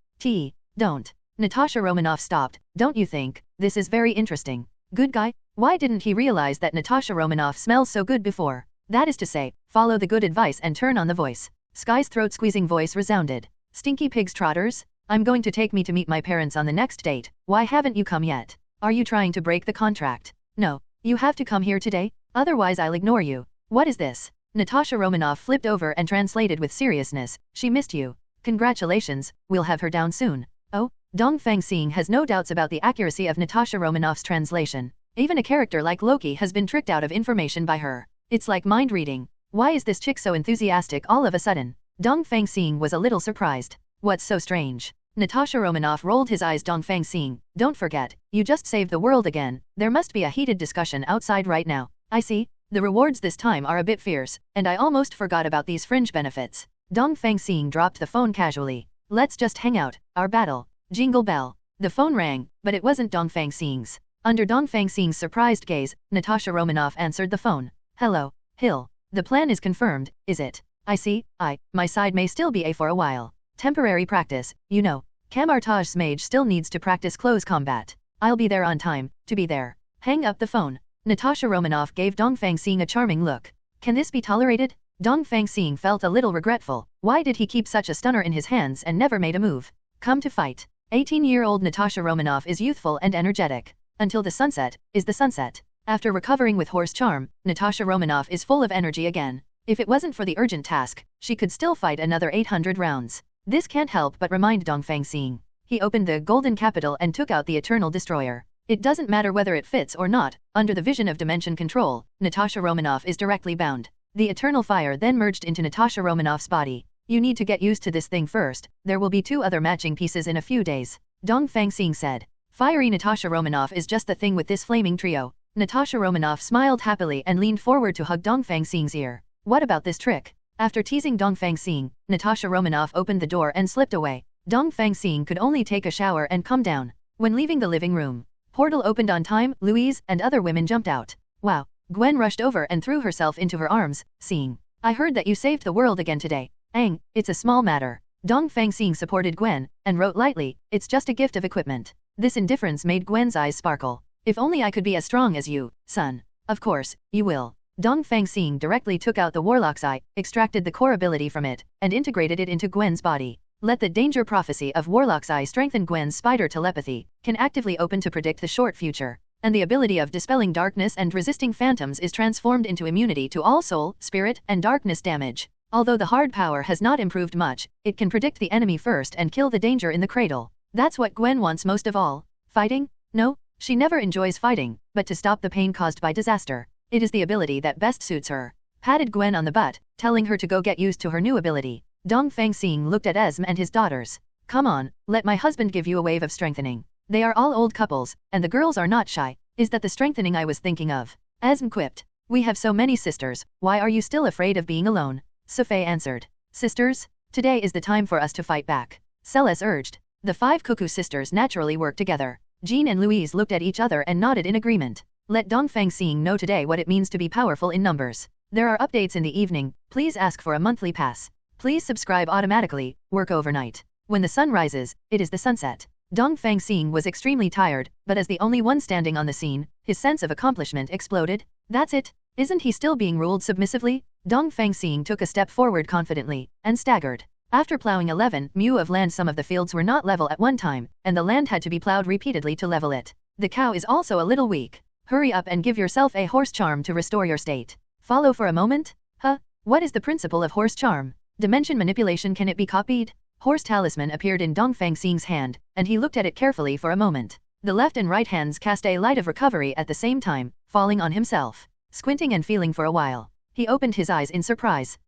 Don't. Natasha Romanoff stopped. Don't you think? This is very interesting. Good guy? Why didn't he realize that Natasha Romanoff smells so good before? That is to say, follow the good advice and turn on the voice. Sky's throat-squeezing voice resounded. Stinky pigs trotters? I'm going to take me to meet my parents on the next date. Why haven't you come yet? Are you trying to break the contract? No. You have to come here today, otherwise I'll ignore you. What is this? Natasha Romanoff flipped over and translated with seriousness. She missed you. Congratulations, we'll have her down soon. Oh, Dongfang Xing has no doubts about the accuracy of Natasha Romanoff's translation. Even a character like Loki has been tricked out of information by her. It's like mind reading. Why is this chick so enthusiastic all of a sudden? Dongfang Xing was a little surprised. What's so strange? Natasha Romanoff rolled his eyes. Dongfang Xing, don't forget, you just saved the world again. There must be a heated discussion outside right now. I see. The rewards this time are a bit fierce, and I almost forgot about these fringe benefits. Dongfang Xing dropped the phone casually. Let's just hang out. Our battle. Jingle bell. The phone rang, but it wasn't Dongfang Xing's. Under Dongfang Xing's surprised gaze, Natasha Romanoff answered the phone. Hello, Hill. The plan is confirmed, is it? I see. My side may still be A for a while. Temporary practice, you know. Camartage's mage still needs to practice close combat. I'll be there on time, to be there. Hang up the phone. Natasha Romanoff gave Dongfang Xing a charming look. Can this be tolerated? Dongfang Xing felt a little regretful. Why did he keep such a stunner in his hands and never made a move? Come to fight. 18-year-old Natasha Romanoff is youthful and energetic. Until the sunset, is the sunset. After recovering with horse charm, Natasha Romanoff is full of energy again. If it wasn't for the urgent task, she could still fight another 800 rounds. This can't help but remind Dongfang Xing. He opened the Golden Capital and took out the Eternal Destroyer. It doesn't matter whether it fits or not, under the vision of dimension control, Natasha Romanoff is directly bound. The Eternal Fire then merged into Natasha Romanoff's body. You need to get used to this thing first, there will be 2 other matching pieces in a few days. Dongfang Xing said. Fiery Natasha Romanoff is just the thing with this flaming trio. Natasha Romanoff smiled happily and leaned forward to hug Dongfang Xing's ear. What about this trick? After teasing Dongfang Xing, Natasha Romanoff opened the door and slipped away. Dongfang Xing could only take a shower and come down. When leaving the living room, portal opened on time, Louise and other women jumped out. Wow. Gwen rushed over and threw herself into her arms, Xing. I heard that you saved the world again today. Ang, it's a small matter. Dongfang Xing supported Gwen, and wrote lightly, it's just a gift of equipment. This indifference made Gwen's eyes sparkle. If only I could be as strong as you, son. Of course, you will. Dongfang Xing directly took out the Warlock's Eye, extracted the core ability from it, and integrated it into Gwen's body. Let the danger prophecy of Warlock's Eye strengthen Gwen's spider telepathy, can actively open to predict the short future. And the ability of dispelling darkness and resisting phantoms is transformed into immunity to all soul, spirit, and darkness damage. Although the hard power has not improved much, it can predict the enemy first and kill the danger in the cradle. That's what Gwen wants most of all. Fighting? No, she never enjoys fighting, but to stop the pain caused by disaster. It is the ability that best suits her. Patted Gwen on the butt, telling her to go get used to her new ability. Dongfang Xing looked at Esm and his daughters. Come on, let my husband give you a wave of strengthening. They are all old couples, and the girls are not shy. Is that the strengthening I was thinking of? Esm quipped. We have so many sisters, why are you still afraid of being alone? Sufei answered. Sisters? Today is the time for us to fight back. Celes urged. The 5 Cuckoo sisters naturally worked together. Jean and Louise looked at each other and nodded in agreement. Let Dongfang Xing know today what it means to be powerful in numbers. There are updates in the evening, please ask for a monthly pass. Please subscribe automatically, work overnight. When the sun rises, it is the sunset. Dongfang Xing was extremely tired, but as the only one standing on the scene, his sense of accomplishment exploded. That's it? Isn't he still being ruled submissively? Dongfang Xing took a step forward confidently, and staggered. After plowing 11 mu of land, some of the fields were not level at one time, and the land had to be plowed repeatedly to level it. The cow is also a little weak. Hurry up and give yourself a horse charm to restore your state. Follow for a moment? Huh? What is the principle of horse charm? Dimension manipulation, can it be copied? Horse talisman appeared in Dongfang Xing's hand, and he looked at it carefully for a moment. The left and right hands cast a light of recovery at the same time, falling on himself. Squinting and feeling for a while, he opened his eyes in surprise.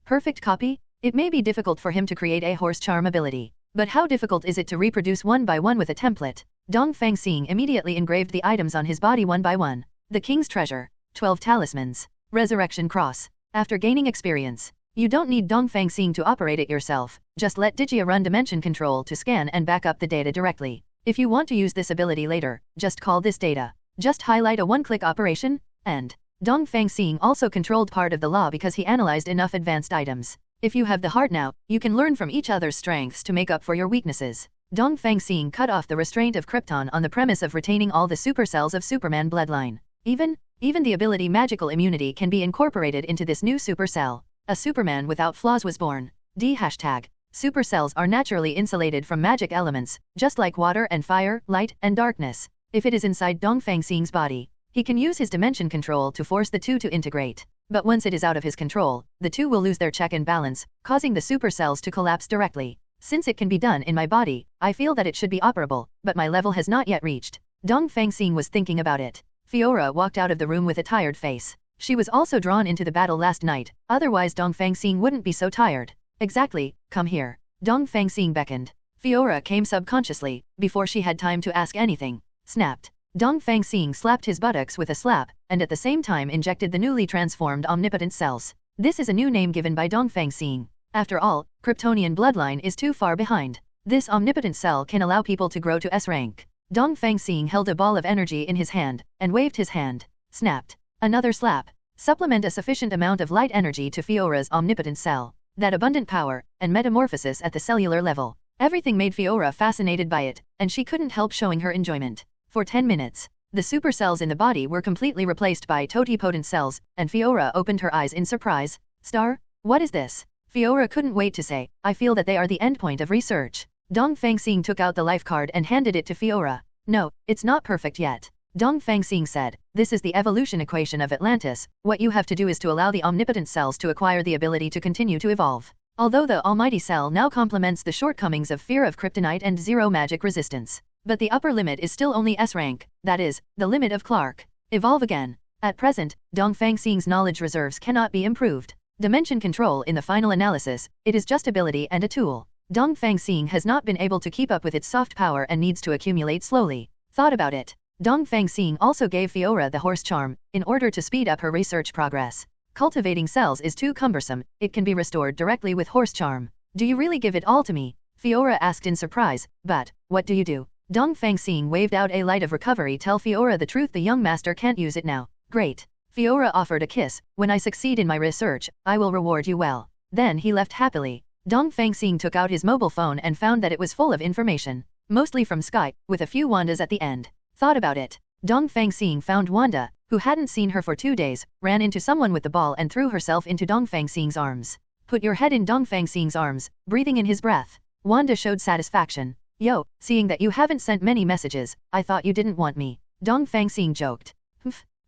Perfect copy? It may be difficult for him to create a horse charm ability, but how difficult is it to reproduce one by one with a template? Dongfang Xing immediately engraved the items on his body one by one. The King's Treasure, 12 Talismans, Resurrection Cross. After gaining experience, you don't need Dongfang Xing to operate it yourself, just let Digia run dimension control to scan and back up the data directly. If you want to use this ability later, just call this data. Just highlight a one-click operation, and Dongfang Xing also controlled part of the law because he analyzed enough advanced items. If you have the heart now, you can learn from each other's strengths to make up for your weaknesses. Dongfang Xing cut off the restraint of Krypton on the premise of retaining all the supercells of Superman bloodline. Even the ability magical immunity can be incorporated into this new supercell. A Superman without flaws was born. Supercells are naturally insulated from magic elements, just like water and fire, light and darkness. If it is inside Dongfang Xing's body, he can use his dimension control to force the two to integrate. But once it is out of his control, the two will lose their check and balance, causing the supercells to collapse directly. Since it can be done in my body, I feel that it should be operable, but my level has not yet reached. Dongfang Xing was thinking about it. Fiora walked out of the room with a tired face. She was also drawn into the battle last night, otherwise Dongfang Xing wouldn't be so tired. Exactly, come here. Dongfang Xing beckoned. Fiora came subconsciously, before she had time to ask anything. Snapped. Dongfang Xing slapped his buttocks with a slap, and at the same time injected the newly transformed omnipotent cells. This is a new name given by Dongfang Xing. After all, Kryptonian bloodline is too far behind. This omnipotent cell can allow people to grow to S rank. Dongfang Xing held a ball of energy in his hand, and waved his hand. Snapped. Another slap. Supplement a sufficient amount of light energy to Fiora's omnipotent cell. That abundant power, and metamorphosis at the cellular level. Everything made Fiora fascinated by it, and she couldn't help showing her enjoyment. For 10 minutes, the super cells in the body were completely replaced by totipotent cells, and Fiora opened her eyes in surprise. Star? What is this? Fiora couldn't wait to say, I feel that they are the endpoint of research. Dongfang Xing took out the life card and handed it to Fiora. No, it's not perfect yet. Dongfang Xing said, this is the evolution equation of Atlantis. What you have to do is to allow the omnipotent cells to acquire the ability to continue to evolve. Although the almighty cell now complements the shortcomings of fear of kryptonite and zero magic resistance. But the upper limit is still only S rank, that is, the limit of Clark. Evolve again. At present, Dongfang Xing's knowledge reserves cannot be improved. Dimension control in the final analysis, it is just ability and a tool. Dongfang Xing has not been able to keep up with its soft power and needs to accumulate slowly. Thought about it. Dongfang Xing also gave Fiora the horse charm, in order to speed up her research progress. Cultivating cells is too cumbersome, it can be restored directly with horse charm. Do you really give it all to me? Fiora asked in surprise, but, what do you do? Dongfang Xing waved out a light of recovery. Tell Fiora the truth, the young master can't use it now. Great. Fiora offered a kiss. When I succeed in my research, I will reward you well. Then he left happily. Dongfang Xing took out his mobile phone and found that it was full of information. Mostly from Skype, with a few Wandas at the end. Thought about it. Dongfang Xing found Wanda, who hadn't seen her for 2 days, ran into someone with the ball and threw herself into Dongfang Xing's arms. Put your head in Dongfang Xing's arms, breathing in his breath. Wanda showed satisfaction. Yo, seeing that you haven't sent many messages, I thought you didn't want me. Dongfang Xing joked.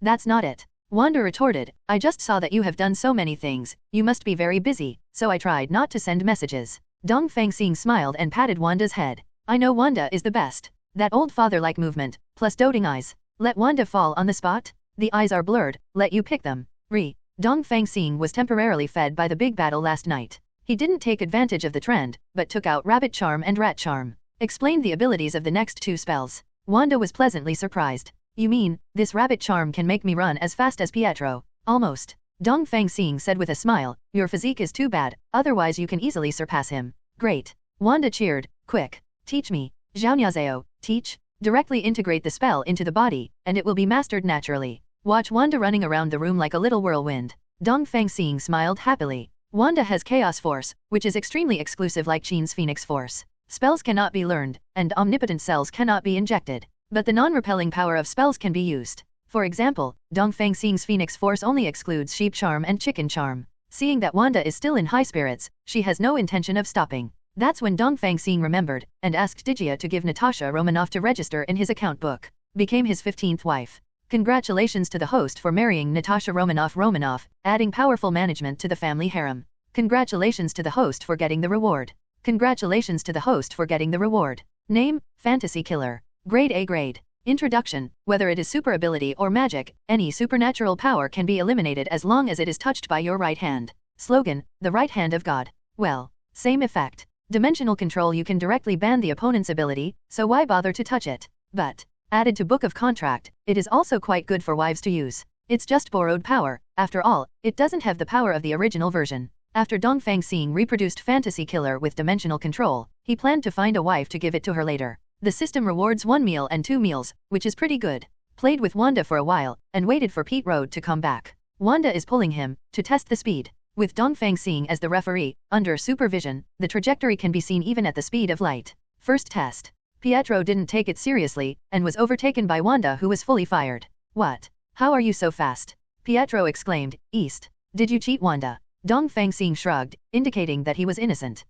That's not it. Wanda retorted, I just saw that you have done so many things, you must be very busy, so I tried not to send messages. Dongfang Xing smiled and patted Wanda's head. I know Wanda is the best. That old father-like movement, plus doting eyes. Let Wanda fall on the spot? The eyes are blurred, let you pick them. Dongfang Xing was temporarily fed by the big battle last night. He didn't take advantage of the trend, but took out Rabbit Charm and Rat Charm. Explained the abilities of the next 2 spells. Wanda was pleasantly surprised. You mean, this Rabbit Charm can make me run as fast as Pietro? Almost. Dongfang Xing said with a smile, your physique is too bad, otherwise you can easily surpass him. Great. Wanda cheered, quick. Teach me. Zhaonyazeo, teach. Directly integrate the spell into the body, and it will be mastered naturally. Watch Wanda running around the room like a little whirlwind. Dongfang Xing smiled happily. Wanda has Chaos Force, which is extremely exclusive like Qin's Phoenix Force. Spells cannot be learned, and omnipotent cells cannot be injected. But the non-repelling power of spells can be used. For example, Dongfang Xing's Phoenix Force only excludes Sheep Charm and Chicken Charm. Seeing that Wanda is still in high spirits, she has no intention of stopping. That's when Dongfang Xing remembered, and asked Digia to give Natasha Romanoff to register in his account book. Became his 15th wife. Congratulations to the host for marrying Natasha Romanoff, adding powerful management to the family harem. Congratulations to the host for getting the reward. Congratulations to the host for getting the reward. Name, Fantasy Killer. Grade A grade. Introduction, whether it is super ability or magic, any supernatural power can be eliminated as long as it is touched by your right hand. Slogan, the right hand of God. Well, same effect. Dimensional control, you can directly ban the opponent's ability, so why bother to touch it? But, added to Book of Contract, it is also quite good for wives to use. It's just borrowed power, after all, it doesn't have the power of the original version. After Dongfang Xing reproduced Fantasy Killer with dimensional control, he planned to find a wife to give it to her later. The system rewards 1 meal and 2 meals, which is pretty good. Played with Wanda for a while, and waited for Pete Road to come back. Wanda is pulling him, to test the speed. With Dongfang Xing as the referee, under supervision, the trajectory can be seen even at the speed of light. First test. Pietro didn't take it seriously, and was overtaken by Wanda, who was fully fired. What? How are you so fast? Pietro exclaimed, East. Did you cheat, Wanda? Dongfang Xing shrugged, indicating that he was innocent.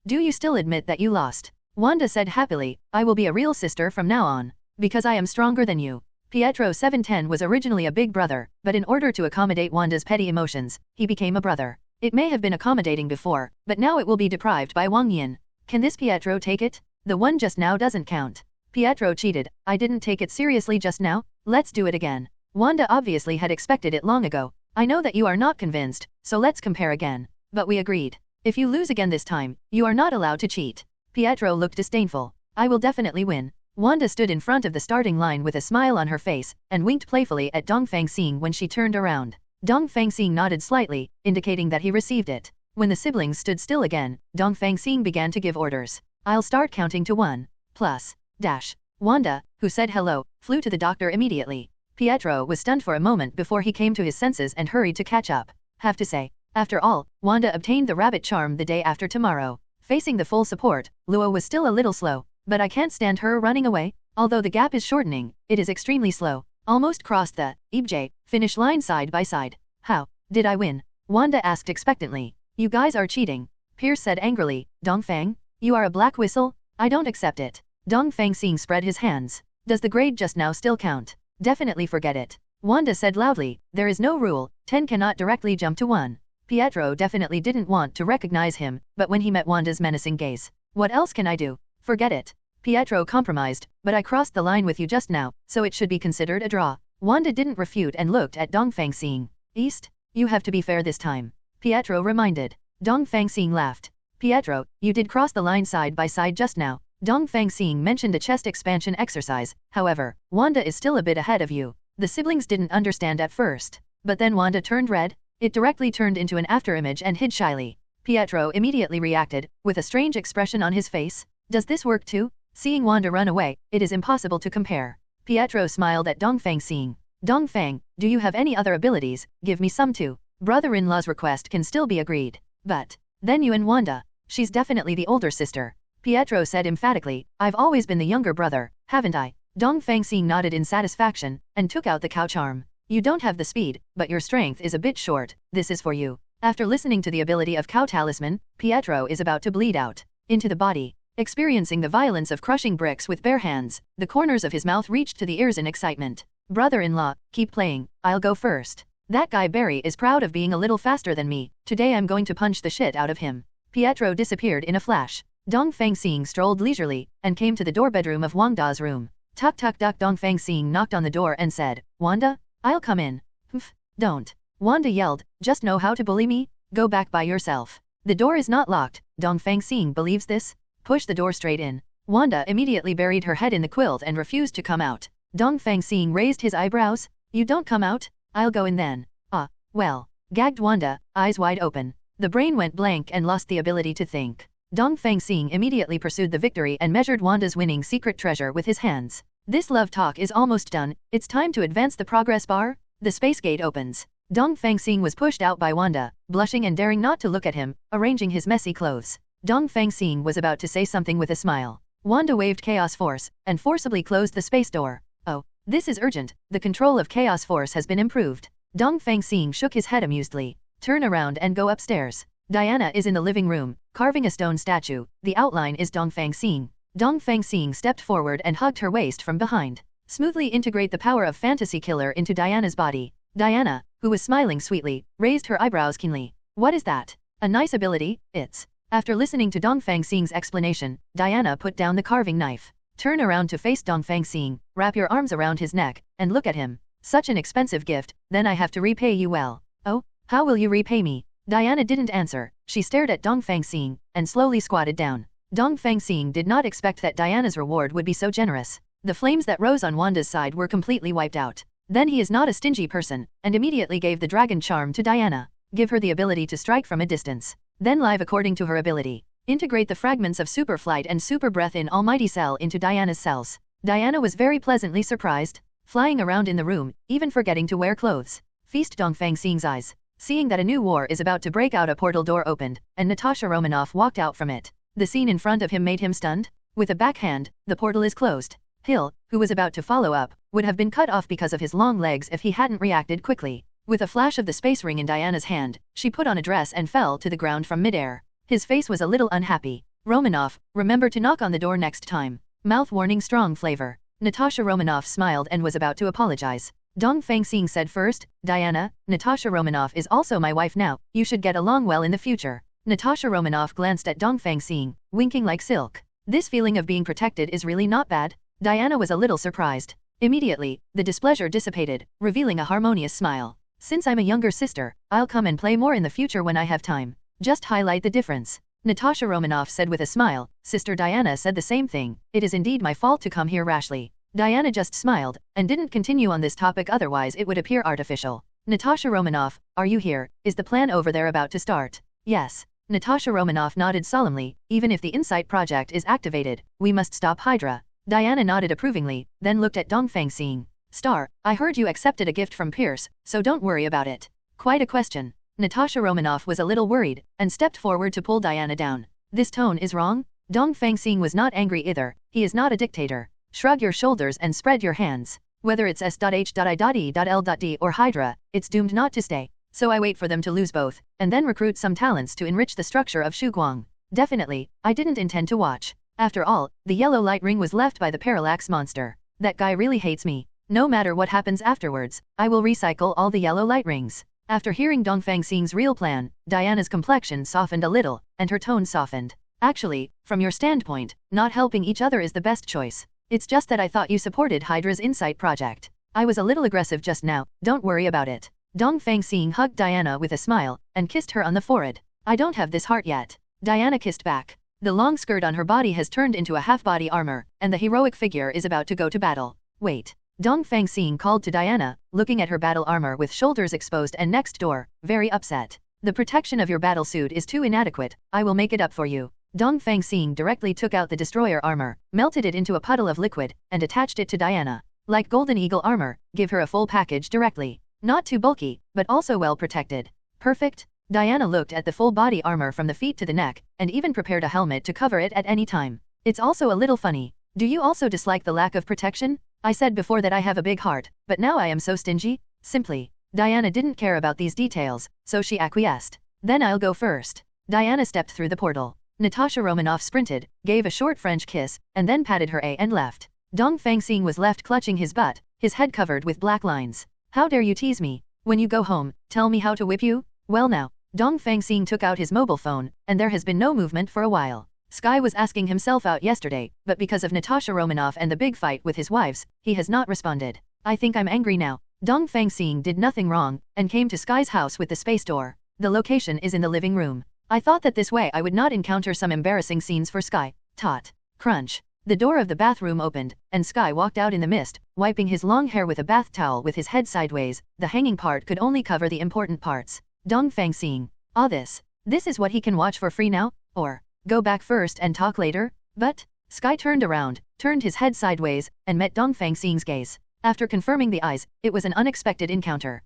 Do you still admit that you lost? Wanda said happily, I will be a real sister from now on. Because I am stronger than you. Pietro 710 was originally a big brother, but in order to accommodate Wanda's petty emotions, he became a brother. It may have been accommodating before, but now it will be deprived by Wang Yin. Can this Pietro take it? The one just now doesn't count. Pietro cheated, I didn't take it seriously just now, let's do it again. Wanda obviously had expected it long ago. I know that you are not convinced, so let's compare again. But we agreed. If you lose again this time, you are not allowed to cheat. Pietro looked disdainful. I will definitely win. Wanda stood in front of the starting line with a smile on her face, and winked playfully at Dongfang Xing when she turned around. Dongfang Xing nodded slightly, indicating that he received it. When the siblings stood still again, Dongfang Xing began to give orders. I'll start counting to 1. Plus. Dash. Wanda, who said hello, flew to the doctor immediately. Pietro was stunned for a moment before he came to his senses and hurried to catch up. Have to say, After all, Wanda obtained the rabbit charm the day after tomorrow. Facing the full support, Luo was still a little slow, but I can't stand her running away. Although the gap is shortening, it is extremely slow. Almost crossed the EBJ finish line side by side. How did I win? Wanda asked expectantly. You guys are cheating, Pierce said angrily. Dongfang, you are a black whistle? I don't accept it. Dongfang Xing spread his hands. Does the grade just now still count? Definitely forget it. Wanda said loudly, there is no rule, 10 cannot directly jump to 1. Pietro definitely didn't want to recognize him, but when he met Wanda's menacing gaze, what else can I do? Forget it. Pietro compromised, but I crossed the line with you just now, so it should be considered a draw. Wanda didn't refute and looked at Dongfang Xing. East, you have to be fair this time. Pietro reminded. Dongfang Xing laughed. Pietro, you did cross the line side by side just now. Dongfang Xing mentioned a chest expansion exercise, however, Wanda is still a bit ahead of you. The siblings didn't understand at first, but then Wanda turned red. It directly turned into an afterimage and hid shyly. Pietro immediately reacted, with a strange expression on his face. Does this work too? Seeing Wanda run away, it is impossible to compare. Pietro smiled at Dongfang Xing. Dongfang, do you have any other abilities? Give me some too. Brother-in-law's request can still be agreed. But then you and Wanda. She's definitely the older sister. Pietro said emphatically, I've always been the younger brother, haven't I? Dongfang Xing nodded in satisfaction, and took out the cow charm. You don't have the speed, but your strength is a bit short. This is for you. After listening to the ability of Cow Talisman, Pietro is about to bleed out into the body. Experiencing the violence of crushing bricks with bare hands, the corners of his mouth reached to the ears in excitement. Brother-in-law, keep playing, I'll go first. That guy Barry is proud of being a little faster than me. Today I'm going to punch the shit out of him. Pietro disappeared in a flash. Dongfang Xing strolled leisurely, and came to the door bedroom of Wangda's room. Tuk tuk tuk. Dongfang Xing knocked on the door and said, Wanda? I'll come in. Pff, don't. Wanda yelled, just know how to bully me? Go back by yourself. The door is not locked. Dongfang Xing believes this. Push the door straight in. Wanda immediately buried her head in the quilt and refused to come out. Dongfang Xing raised his eyebrows. You don't come out? I'll go in then. Ah, well. Gagged Wanda, eyes wide open. The brain went blank and lost the ability to think. Dongfang Xing immediately pursued the victory and measured Wanda's winning secret treasure with his hands. This love talk is almost done. It's time to advance the progress bar. The space gate opens. Dongfang Xing was pushed out by Wanda, blushing and daring not to look at him, arranging his messy clothes. Dongfang Xing was about to say something with a smile. Wanda waved Chaos Force, and forcibly closed the space door. Oh, this is urgent. The control of Chaos Force has been improved. Dongfang Xing shook his head amusedly. Turn around and go upstairs. Diana is in the living room, carving a stone statue. The outline is Dongfang Xing. Dongfang Xing stepped forward and hugged her waist from behind. Smoothly integrate the power of Fantasy Killer into Diana's body. Diana, who was smiling sweetly, raised her eyebrows keenly. What is that? A nice ability, it's. After listening to Dongfang Xing's explanation, Diana put down the carving knife. Turn around to face Dongfang Xing, wrap your arms around his neck, and look at him. Such an expensive gift, then I have to repay you well. Oh, how will you repay me? Diana didn't answer. She stared at Dongfang Xing, and slowly squatted down. Dongfang Xing did not expect that Diana's reward would be so generous. The flames that rose on Wanda's side were completely wiped out. Then he is not a stingy person, and immediately gave the dragon charm to Diana. Give her the ability to strike from a distance. Then live according to her ability. Integrate the fragments of super flight and super breath in Almighty Cell into Diana's cells. Diana was very pleasantly surprised, flying around in the room, even forgetting to wear clothes. Feast Dongfang Xing's eyes. Seeing that a new war is about to break out, a portal door opened, and Natasha Romanoff walked out from it. The scene in front of him made him stunned. With a backhand, the portal is closed. Hill, who was about to follow up, would have been cut off because of his long legs if he hadn't reacted quickly. With a flash of the space ring in Diana's hand, she put on a dress and fell to the ground from midair. His face was a little unhappy. Romanoff, remember to knock on the door next time. Mouth warning strong flavor. Natasha Romanoff smiled and was about to apologize. Dongfang Xing said first, Diana, Natasha Romanoff is also my wife now, you should get along well in the future. Natasha Romanoff glanced at Dongfang Xing, winking like silk. This feeling of being protected is really not bad. Diana was a little surprised. Immediately, the displeasure dissipated, revealing a harmonious smile. Since I'm a younger sister, I'll come and play more in the future when I have time. Just highlight the difference. Natasha Romanoff said with a smile. Sister Diana said the same thing. It is indeed my fault to come here rashly. Diana just smiled, and didn't continue on this topic, otherwise it would appear artificial. Natasha Romanoff, are you here? Is the plan over there about to start? Yes. Natasha Romanoff nodded solemnly. Even if the Insight project is activated, we must stop Hydra. Diana nodded approvingly, then looked at Dongfang Xing. Star, I heard you accepted a gift from Pierce, so don't worry about it. Quite a question. Natasha Romanoff was a little worried, and stepped forward to pull Diana down. This tone is wrong? Dongfang Xing was not angry either, he is not a dictator. Shrug your shoulders and spread your hands. Whether it's S.H.I.E.L.D or Hydra, it's doomed not to stay. So I wait for them to lose both, and then recruit some talents to enrich the structure of Shuguang. Definitely, I didn't intend to watch. After all, the yellow light ring was left by the Parallax monster. That guy really hates me. No matter what happens afterwards, I will recycle all the yellow light rings. After hearing Dongfang Xing's real plan, Diana's complexion softened a little, and her tone softened. Actually, from your standpoint, not helping each other is the best choice. It's just that I thought you supported Hydra's Insight project. I was a little aggressive just now, don't worry about it. Dongfang Xing hugged Diana with a smile, and kissed her on the forehead. I don't have this heart yet. Diana kissed back. The long skirt on her body has turned into a half-body armor, and the heroic figure is about to go to battle. Wait. Dongfang Xing called to Diana, looking at her battle armor with shoulders exposed and next door, very upset. The protection of your battle suit is too inadequate, I will make it up for you. Dongfang Xing directly took out the destroyer armor, melted it into a puddle of liquid, and attached it to Diana. Like Golden Eagle armor, give her a full package directly. Not too bulky, but also well protected. Perfect. Diana looked at the full body armor from the feet to the neck, and even prepared a helmet to cover it at any time. It's also a little funny. Do you also dislike the lack of protection? I said before that I have a big heart, but now I am so stingy? Simply. Diana didn't care about these details, so she acquiesced. Then I'll go first. Diana stepped through the portal. Natasha Romanoff sprinted, gave a short French kiss, and then patted her and left. Dongfang Xing was left clutching his butt, his head covered with black lines. How dare you tease me? When you go home, tell me how to whip you? Well now. Dongfang Xing took out his mobile phone, and there has been no movement for a while. Sky was asking himself out yesterday, but because of Natasha Romanoff and the big fight with his wives, he has not responded. I think I'm angry now. Dongfang Xing did nothing wrong, and came to Sky's house with the space door. The location is in the living room. I thought that this way I would not encounter some embarrassing scenes for Sky. Tot. Crunch. The door of the bathroom opened, and Sky walked out in the mist, wiping his long hair with a bath towel with his head sideways. The hanging part could only cover the important parts. Dongfang Xing. Ah, this is what he can watch for free now? Or, go back first and talk later? But, Sky turned around, turned his head sideways, and met Dongfang Xing's gaze. After confirming the eyes, it was an unexpected encounter.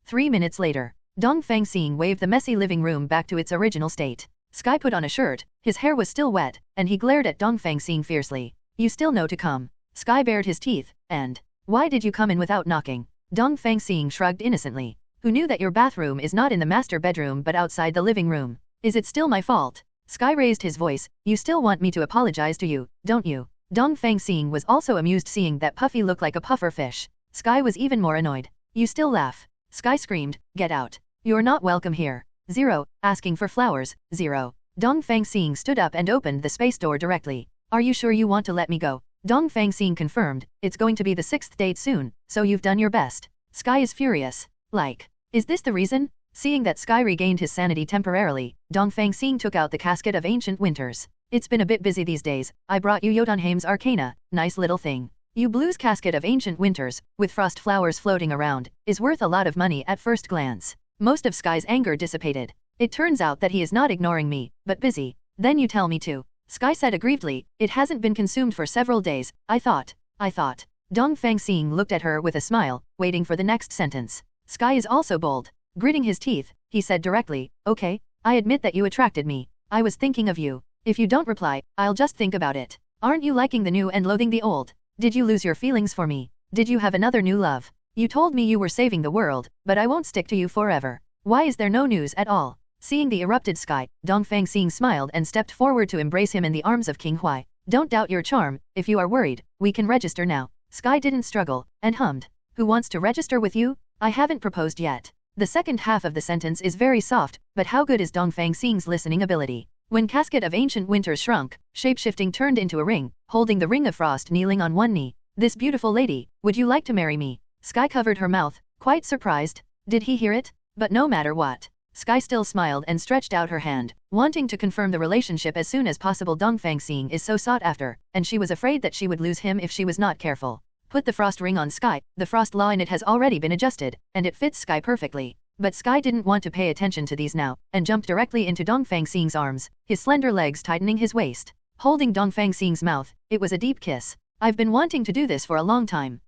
3 minutes later. Dongfang Xing waved the messy living room back to its original state. Sky put on a shirt, his hair was still wet, and he glared at Dongfang Xing fiercely. You still know to come. Sky bared his teeth, and, why did you come in without knocking? Dongfang Xing shrugged innocently. Who knew that your bathroom is not in the master bedroom but outside the living room? Is it still my fault? Sky raised his voice, you still want me to apologize to you, don't you? Dongfang Xing was also amused seeing that Puffy looked like a puffer fish. Sky was even more annoyed. You still laugh. Sky screamed, get out. You're not welcome here. 0. Asking for flowers. 0. Dongfang Xing stood up and opened the space door directly. Are you sure you want to let me go? Dongfang Xing confirmed, it's going to be the 6th date soon, so you've done your best. Sky is furious. Like, is this the reason? Seeing that Sky regained his sanity temporarily, Dongfang Xing took out the casket of ancient winters. It's been a bit busy these days, I brought you Jotunheim's Arcana, nice little thing. You Blue's casket of ancient winters, with frost flowers floating around, is worth a lot of money at first glance. Most of Sky's anger dissipated. It turns out that he is not ignoring me, but busy. Then you tell me to. Sky said aggrievedly, it hasn't been consumed for several days, I thought. Dongfang Xing looked at her with a smile, waiting for the next sentence. Sky is also bold. Gritting his teeth, he said directly, okay, I admit that you attracted me. I was thinking of you. If you don't reply, I'll just think about it. Aren't you liking the new and loathing the old? Did you lose your feelings for me? Did you have another new love? You told me you were saving the world, but I won't stick to you forever. Why is there no news at all? Seeing the erupted Sky, Dongfang Xing smiled and stepped forward to embrace him in the arms of King Huai. Don't doubt your charm, if you are worried, we can register now. Sky didn't struggle, and hummed. Who wants to register with you? I haven't proposed yet. The second half of the sentence is very soft, but how good is Dongfang Xing's listening ability? When Casket of Ancient Winters shrunk, shapeshifting turned into a ring, holding the Ring of Frost kneeling on one knee. This beautiful lady, would you like to marry me? Sky covered her mouth, quite surprised. Did he hear it? But no matter what. Sky still smiled and stretched out her hand, wanting to confirm the relationship as soon as possible. Dongfang Xing is so sought after, and she was afraid that she would lose him if she was not careful. Put the frost ring on Sky, the frost law in it has already been adjusted, and it fits Sky perfectly. But Sky didn't want to pay attention to these now, and jumped directly into Dongfang Xing's arms, his slender legs tightening his waist. Holding Dongfang Xing's mouth, it was a deep kiss. I've been wanting to do this for a long time.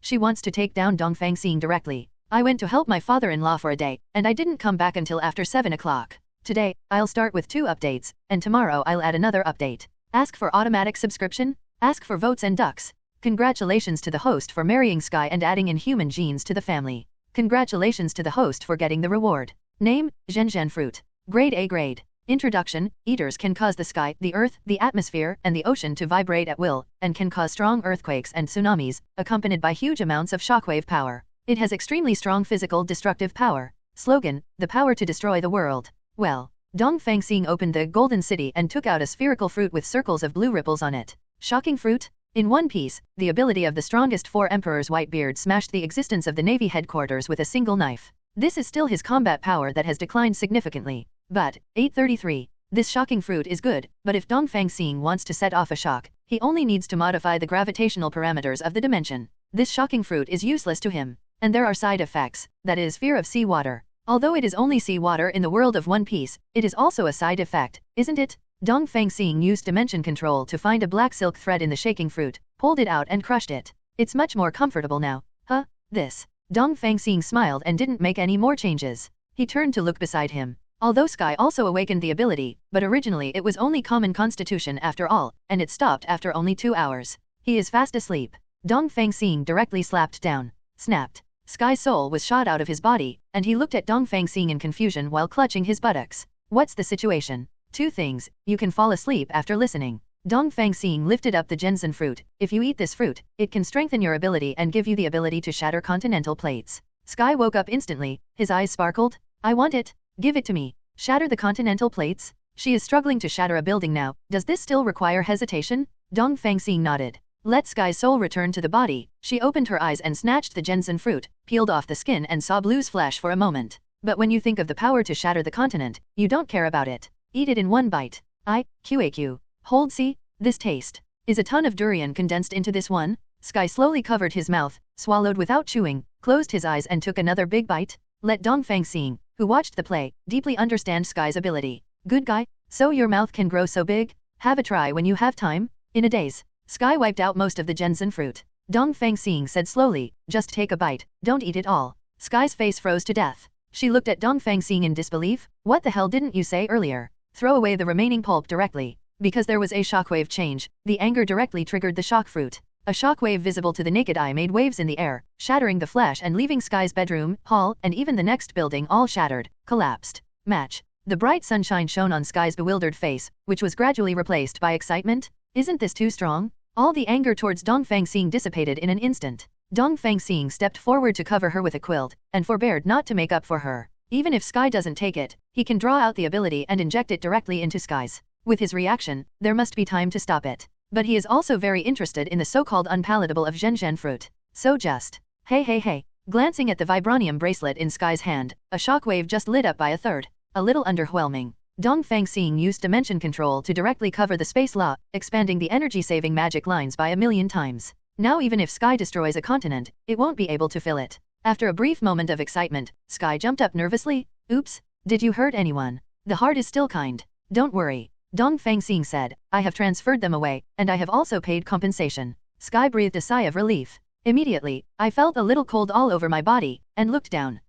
She wants to take down Dongfang Xing directly. I went to help my father-in-law for a day, and I didn't come back until after 7 o'clock. Today, I'll start with 2 updates, and tomorrow I'll add another update. Ask for automatic subscription? Ask for votes and ducks. Congratulations to the host for marrying Sky and adding in human genes to the family. Congratulations to the host for getting the reward. Name, Zhenzhen fruit. Grade A grade. Introduction, eaters can cause the sky, the earth, the atmosphere, and the ocean to vibrate at will, and can cause strong earthquakes and tsunamis, accompanied by huge amounts of shockwave power. It has extremely strong physical destructive power. Slogan, the power to destroy the world. Well, Dongfang Xing opened the Golden City and took out a spherical fruit with circles of blue ripples on it. Shocking fruit? In one piece, the ability of the strongest 4 emperors Whitebeard smashed the existence of the Navy headquarters with a single knife. This is still his combat power that has declined significantly. But, 833. This shocking fruit is good, but if Dongfang Xing wants to set off a shock, he only needs to modify the gravitational parameters of the dimension. This shocking fruit is useless to him. And there are side effects, that is fear of sea water. Although it is only sea water in the world of One Piece, it is also a side effect, isn't it? Dongfang Xing used dimension control to find a black silk thread in the shaking fruit, pulled it out and crushed it. It's much more comfortable now. Huh? This. Dongfang Xing smiled and didn't make any more changes. He turned to look beside him. Although Sky also awakened the ability, but originally it was only common constitution after all, and it stopped after only 2 hours. He is fast asleep. Dongfang Xing directly slapped down. Snapped. Sky's soul was shot out of his body, and he looked at Dongfang Xing in confusion while clutching his buttocks. What's the situation? 2 things, you can fall asleep after listening. Dongfang Xing lifted up the Gensen fruit. If you eat this fruit, it can strengthen your ability and give you the ability to shatter continental plates. Sky woke up instantly, his eyes sparkled. I want it. Give it to me. Shatter the continental plates? She is struggling to shatter a building now. Does this still require hesitation? Dongfang Xing nodded. Let Sky's soul return to the body. She opened her eyes and snatched the Gensen fruit, peeled off the skin and saw blues flash for a moment. But when you think of the power to shatter the continent, you don't care about it. Eat it in 1 bite. QAQ. Hold see? This taste. Is a ton of durian condensed into this one? Sky slowly covered his mouth, swallowed without chewing, closed his eyes and took another big bite. Let Dongfang Xing, who watched the play, deeply understand Sky's ability. Good guy? So your mouth can grow so big? Have a try when you have time? In a daze. Sky wiped out most of the Gensen fruit. Dongfang Xing said slowly, just take a bite, don't eat it all. Sky's face froze to death. She looked at Dongfang Xing in disbelief. What the hell didn't you say earlier? Throw away the remaining pulp directly. Because there was a shockwave change, the anger directly triggered the shock fruit. A shockwave visible to the naked eye made waves in the air, shattering the flesh and leaving Sky's bedroom, hall, and even the next building all shattered, collapsed. Match. The bright sunshine shone on Sky's bewildered face, which was gradually replaced by excitement. Isn't this too strong? All the anger towards Dongfang Xing dissipated in an instant. Dongfang Xing stepped forward to cover her with a quilt, and forbeared not to make up for her. Even if Sky doesn't take it, he can draw out the ability and inject it directly into Sky's. With his reaction, there must be time to stop it. But he is also very interested in the so-called unpalatable of Zhenzhen fruit. So just. Hey. Glancing at the vibranium bracelet in Sky's hand, a shockwave just lit up by a third. A little underwhelming. Dongfang Xing used dimension control to directly cover the space law, expanding the energy-saving magic lines by 1,000,000 times. Now even if Sky destroys a continent, it won't be able to fill it. After a brief moment of excitement, Sky jumped up nervously. Oops, did you hurt anyone? The heart is still kind. Don't worry. Dongfang Xing said, I have transferred them away, and I have also paid compensation. Sky breathed a sigh of relief. Immediately, I felt a little cold all over my body, and looked down.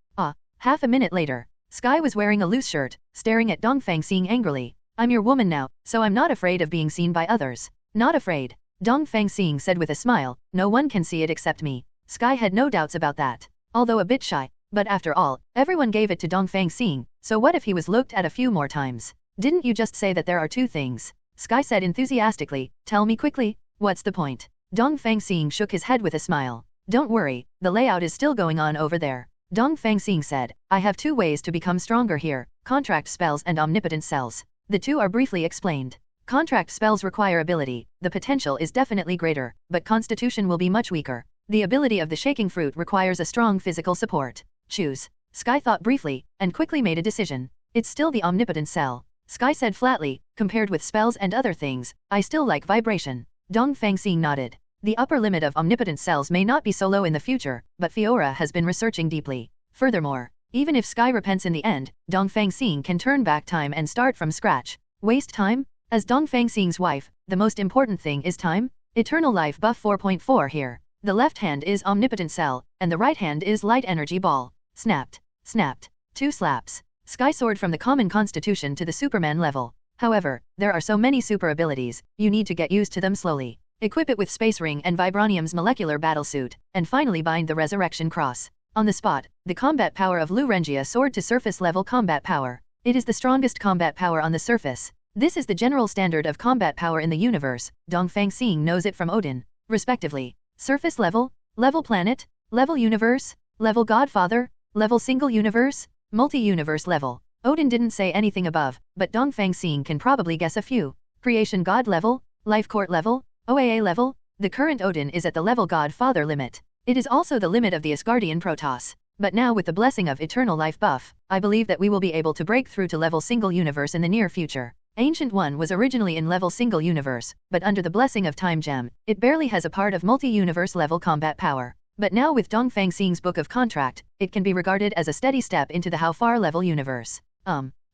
Half a minute later, Sky was wearing a loose shirt, staring at Dongfang Xing angrily. I'm your woman now, so I'm not afraid of being seen by others. Not afraid. Dongfang Xing said with a smile, no one can see it except me. Sky had no doubts about that. Although a bit shy, but after all, everyone gave it to Dongfang Xing, so what if he was looked at a few more times? Didn't you just say that there are 2 things? Sky said enthusiastically, tell me quickly, what's the point? Dongfang Xing shook his head with a smile. Don't worry, the layout is still going on over there. Dongfang Xing said, I have 2 ways to become stronger here, contract spells and omnipotent cells. The 2 are briefly explained. Contract spells require ability, the potential is definitely greater, but constitution will be much weaker. The ability of the shaking fruit requires a strong physical support. Choose. Sky thought briefly, and quickly made a decision. It's still the omnipotent cell. Sky said flatly, compared with spells and other things, I still like vibration. Dongfang Xing nodded. The upper limit of omnipotent cells may not be so low in the future, but Fiora has been researching deeply. Furthermore, even if Sky repents in the end, Dongfang Xing can turn back time and start from scratch. Waste time? As Dongfang Xing's wife, the most important thing is time? Eternal life buff 4.4 here. The left hand is omnipotent cell, and the right hand is light energy ball. Snapped. Snapped. 2 slaps. Sky soared from the common constitution to the Superman level. However, there are so many super abilities, you need to get used to them slowly. Equip it with Space Ring and Vibranium's molecular battlesuit, and finally bind the Resurrection Cross. On the spot, the combat power of Lurengia soared to surface-level combat power. It is the strongest combat power on the surface. This is the general standard of combat power in the universe. Dongfang Xing knows it from Odin, respectively. Surface level, level planet, level universe, level godfather, level single universe, multi-universe level. Odin didn't say anything above, but Dongfang Xing can probably guess a few. Creation god level, life court level, OAA level. The current Odin is at the level godfather limit. It is also the limit of the Asgardian Protoss. But now with the blessing of eternal life buff, I believe that we will be able to break through to level single universe in the near future. Ancient One was originally in level single universe, but under the blessing of Time Gem, it barely has a part of multi-universe level combat power. But now with Dongfang Xing's Book of Contract, it can be regarded as a steady step into the how far level universe.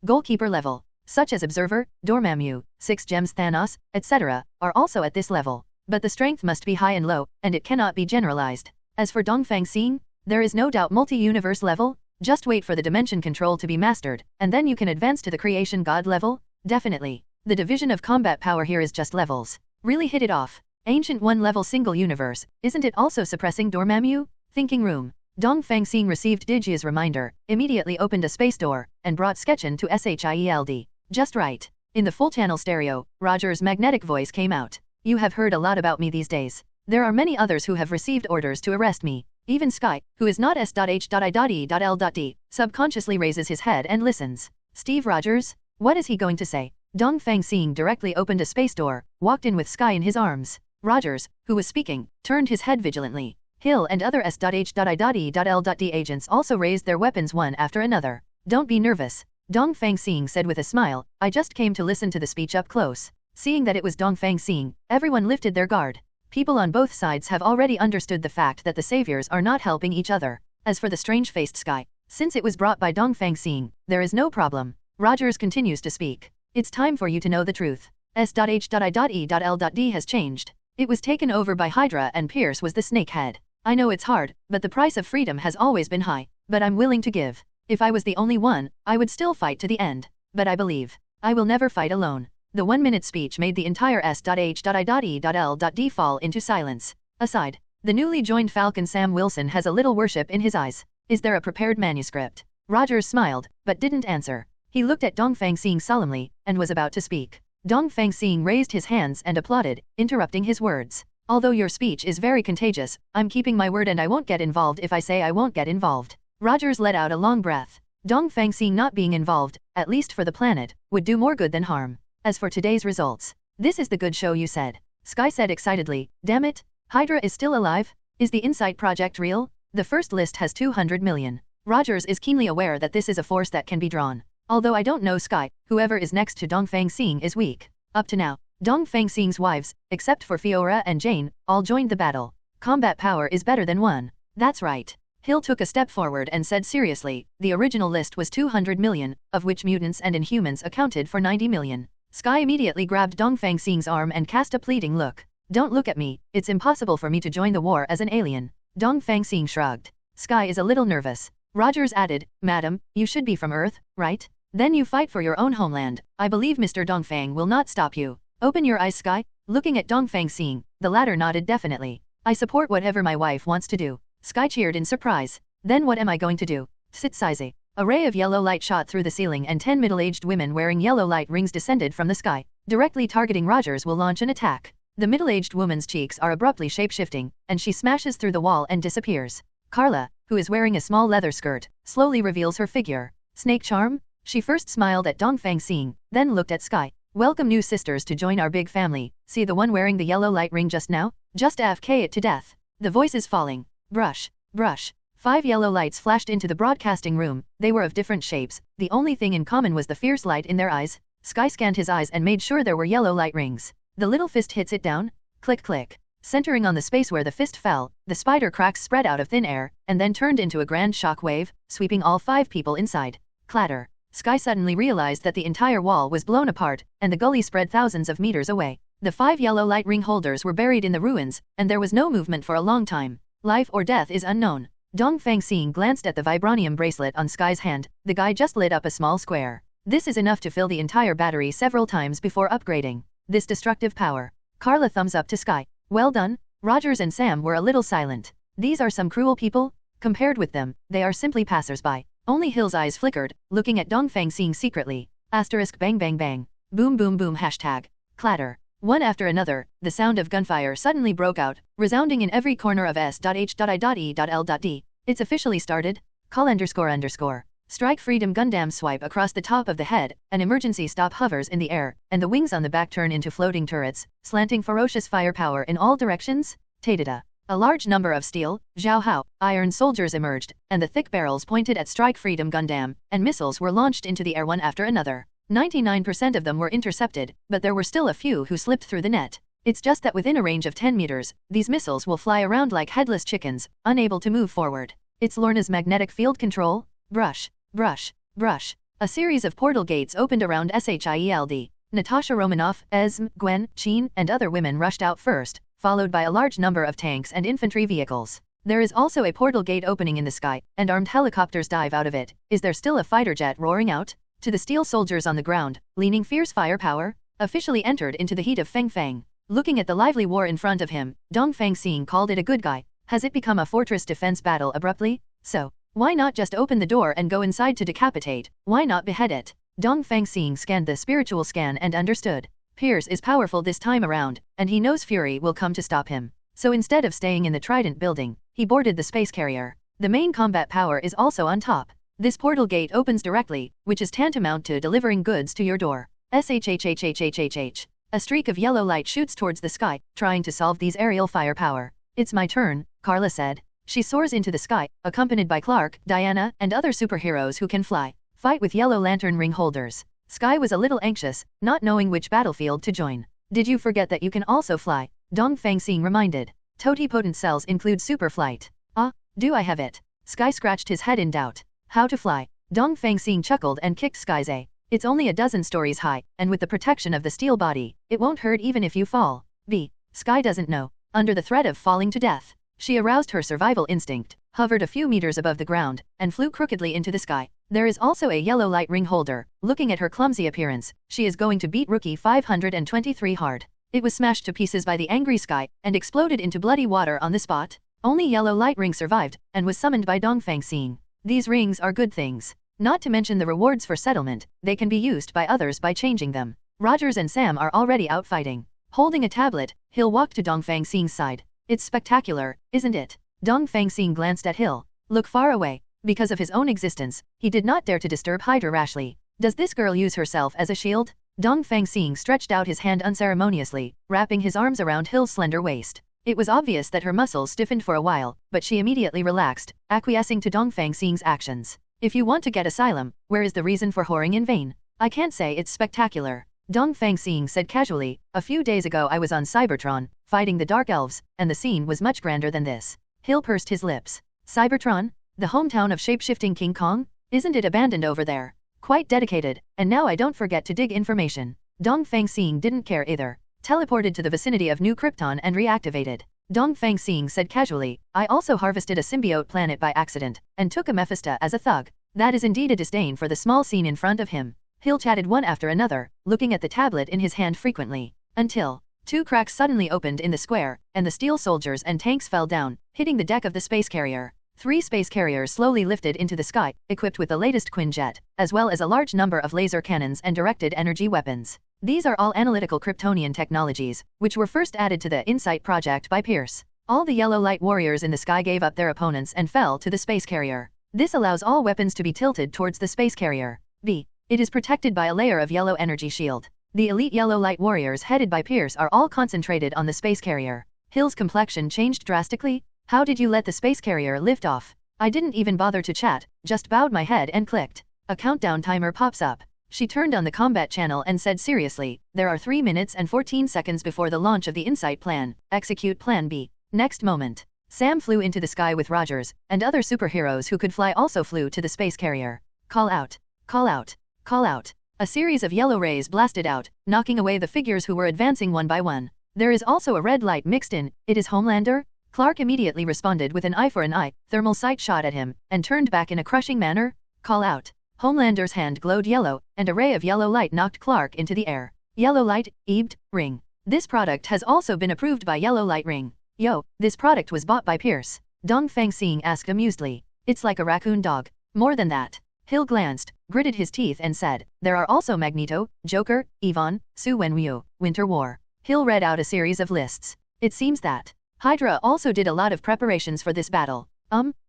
Goalkeeper level, such as Observer, Dormammu, 6 Gems Thanos, etc., are also at this level. But the strength must be high and low, and it cannot be generalized. As for Dongfang Xing, there is no doubt multi-universe level. Just wait for the dimension control to be mastered, and then you can advance to the creation god level. Definitely. The division of combat power here is just levels. Really hit it off. Ancient One level single universe, isn't it also suppressing Dormammu? Thinking room. Dongfang Xing received Digia's reminder, immediately opened a space door, and brought Sketchin to SHIELD. Just right. In the full-channel stereo, Roger's magnetic voice came out. You have heard a lot about me these days. There are many others who have received orders to arrest me. Even Sky, who is not S.H.I.E.L.D, subconsciously raises his head and listens. Steve Rogers? What is he going to say? Dongfang Xing directly opened a space door, walked in with Sky in his arms. Rogers, who was speaking, turned his head vigilantly. Hill and other S.H.I.E.L.D agents also raised their weapons one after another. Don't be nervous, Dongfang Xing said with a smile. I just came to listen to the speech up close. Seeing that it was Dongfang Xing, everyone lifted their guard. People on both sides have already understood the fact that the saviors are not helping each other. As for the strange-faced Sky, since it was brought by Dongfang Xing, there is no problem. Rogers continues to speak. It's time for you to know the truth. S.H.I.E.L.D has changed. It was taken over by Hydra and Pierce was the snakehead. I know it's hard, but the price of freedom has always been high. But I'm willing to give. If I was the only one, I would still fight to the end. But I believe I will never fight alone. The 1-minute speech made the entire S.H.I.E.L.D fall into silence. Aside, the newly joined Falcon Sam Wilson has a little worship in his eyes. Is there a prepared manuscript? Rogers smiled, but didn't answer. He looked at Dongfang Xing solemnly, and was about to speak. Dongfang Xing raised his hands and applauded, interrupting his words. Although your speech is very contagious, I'm keeping my word and I won't get involved if I say I won't get involved. Rogers let out a long breath. Dongfang Xing not being involved, at least for the planet, would do more good than harm. As for today's results, this is the good show you said. Sky said excitedly, damn it, Hydra is still alive? Is the Insight project real? The first list has 200 million. Rogers is keenly aware that this is a force that can be drawn. Although I don't know Sky, whoever is next to Dongfang Xing is weak. Up to now, Dongfang Xing's wives, except for Fiora and Jane, all joined the battle. Combat power is better than one. That's right. Hill took a step forward and said seriously, the original list was 200 million, of which mutants and Inhumans accounted for 90 million. Sky immediately grabbed Dongfang Xing's arm and cast a pleading look. Don't look at me, it's impossible for me to join the war as an alien. Dongfang Xing shrugged. Sky is a little nervous. Rogers added, Madam, you should be from Earth, right? Then you fight for your own homeland. I believe Mr. Dongfang will not stop you. Open your eyes, Sky. Looking at Dongfang Xing, the latter nodded definitely. I support whatever my wife wants to do. Sky cheered in surprise. Then what am I going to do? Sitsize. A ray of yellow light shot through the ceiling and 10 middle-aged women wearing yellow light rings descended from the sky. Directly targeting Rogers will launch an attack. The middle-aged woman's cheeks are abruptly shape-shifting, and she smashes through the wall and disappears. Carla, who is wearing a small leather skirt, slowly reveals her figure. Snake charm? She first smiled at Dongfang Xing, then looked at Sky. Welcome new sisters to join our big family. See the one wearing the yellow light ring just now? Just AFK it to death. The voice is falling. Brush. Brush. 5 yellow lights flashed into the broadcasting room. They were of different shapes. The only thing in common was the fierce light in their eyes. Sky scanned his eyes and made sure there were yellow light rings. The little fist hits it down. Click click. Centering on the space where the fist fell, the spider cracks spread out of thin air, and then turned into a grand shock wave, sweeping all 5 people inside. Clatter. Sky suddenly realized that the entire wall was blown apart, and the gully spread thousands of meters away. The 5 yellow light ring holders were buried in the ruins, and there was no movement for a long time. Life or death is unknown. Dongfang Xing glanced at the vibranium bracelet on Sky's hand. The guy just lit up a small square. This is enough to fill the entire battery several times before upgrading. This destructive power. Carla thumbs up to Sky. Well done. Rogers and Sam were a little silent. These are some cruel people. Compared with them, they are simply passers-by. Only Hill's eyes flickered, looking at Dongfang Xing secretly. Asterisk bang bang bang. Boom boom boom hashtag. Clatter. One after another, the sound of gunfire suddenly broke out, resounding in every corner of S.H.I.E.L.D. It's officially started. Call __. Strike Freedom Gundam swipe across the top of the head, an emergency stop hovers in the air, and the wings on the back turn into floating turrets, slanting ferocious firepower in all directions. Tadada. A large number of steel, Zhao iron soldiers emerged, and the thick barrels pointed at Strike Freedom Gundam, and missiles were launched into the air one after another. 99% of them were intercepted, but there were still a few who slipped through the net. It's just that within a range of 10 meters, these missiles will fly around like headless chickens, unable to move forward. It's Lorna's magnetic field control. Brush. Brush. Brush. A series of portal gates opened around SHIELD. Natasha Romanoff, Esm, Gwen, Sheen, and other women rushed out first, followed by a large number of tanks and infantry vehicles. There is also a portal gate opening in the sky, and armed helicopters dive out of it. Is there still a fighter jet roaring out? To the steel soldiers on the ground, leaning fierce firepower, officially entered into the heat of Feng Fang. Looking at the lively war in front of him, Dongfang Xing called it a good guy. Has it become a fortress defense battle abruptly? So, why not just open the door and go inside to decapitate? Why not behead it? Dongfang Xing scanned the spiritual scan and understood. Pierce is powerful this time around, and he knows Fury will come to stop him. So instead of staying in the Trident building, he boarded the space carrier. The main combat power is also on top. This portal gate opens directly, which is tantamount to delivering goods to your door. SHHHHHHH. A streak of yellow light shoots towards the sky, trying to solve these aerial firepower. It's my turn, Carla said. She soars into the sky, accompanied by Clark, Diana, and other superheroes who can fly. Fight with yellow lantern ring holders. Sky was a little anxious, not knowing which battlefield to join. Did you forget that you can also fly? Dongfang Xing reminded. Totipotent cells include super flight. Ah, do I have it? Sky scratched his head in doubt. How to fly? Dongfang Xing chuckled and kicked Sky's A. It's only a dozen stories high, and with the protection of the steel body, it won't hurt even if you fall. B. Sky doesn't know. Under the threat of falling to death, she aroused her survival instinct, hovered a few meters above the ground, and flew crookedly into the sky. There is also a yellow light ring holder. Looking at her clumsy appearance, she is going to beat Rookie 523 hard. It was smashed to pieces by the angry Sky, and exploded into bloody water on the spot. Only yellow light ring survived, and was summoned by Dongfang Xing. These rings are good things. Not to mention the rewards for settlement, they can be used by others by changing them. Rogers and Sam are already out fighting. Holding a tablet, Hill walked to Dongfang Xing's side. It's spectacular, isn't it? Dongfang Xing glanced at Hill. Look far away. Because of his own existence, he did not dare to disturb Hydra rashly. Does this girl use herself as a shield? Dongfang Xing stretched out his hand unceremoniously, wrapping his arms around Hill's slender waist. It was obvious that her muscles stiffened for a while, but she immediately relaxed, acquiescing to Dongfang Xing's actions. If you want to get asylum, where is the reason for whoring in vain? I can't say it's spectacular. Dongfang Xing said casually, a few days ago I was on Cybertron, fighting the Dark Elves, and the scene was much grander than this. Hill pursed his lips. Cybertron? The hometown of shapeshifting King Kong? Isn't it abandoned over there? Quite dedicated, and now I don't forget to dig information. Dongfang Xing didn't care either. Teleported to the vicinity of New Krypton and reactivated. Dongfang Xing said casually, I also harvested a symbiote planet by accident, and took a Mephisto as a thug. That is indeed a disdain for the small scene in front of him. Hill chatted one after another, looking at the tablet in his hand frequently, until 2 cracks suddenly opened in the square, and the steel soldiers and tanks fell down, hitting the deck of the space carrier. 3 space carriers slowly lifted into the sky, equipped with the latest Quinjet, as well as a large number of laser cannons and directed energy weapons. These are all analytical Kryptonian technologies, which were first added to the Insight project by Pierce. All the yellow light warriors in the sky gave up their opponents and fell to the space carrier. This allows all weapons to be tilted towards the space carrier. B. It is protected by a layer of yellow energy shield. The elite yellow light warriors headed by Pierce are all concentrated on the space carrier. Hill's complexion changed drastically. How did you let the space carrier lift off? I didn't even bother to chat, just bowed my head and clicked. A countdown timer pops up. She turned on the combat channel and said seriously, there are 3 minutes and 14 seconds before the launch of the Insight plan. Execute Plan B. Next moment, Sam flew into the sky with Rogers, and other superheroes who could fly also flew to the space carrier. Call out. Call out. Call out. A series of yellow rays blasted out, knocking away the figures who were advancing one by one. There is also a red light mixed in. It is Homelander? Clark immediately responded with an eye for an eye, thermal sight shot at him, and turned back in a crushing manner. Call out. Homelander's hand glowed yellow, and a ray of yellow light knocked Clark into the air. Yellow light, EBD, ring. This product has also been approved by Yellow Light Ring. Yo, this product was bought by Pierce. Dongfang Xing asked amusedly. It's like a raccoon dog. More than that. Hill glanced, gritted his teeth and said, there are also Magneto, Joker, Yvonne, Su Wenwu, Winter War. Hill read out a series of lists. It seems that Hydra also did a lot of preparations for this battle.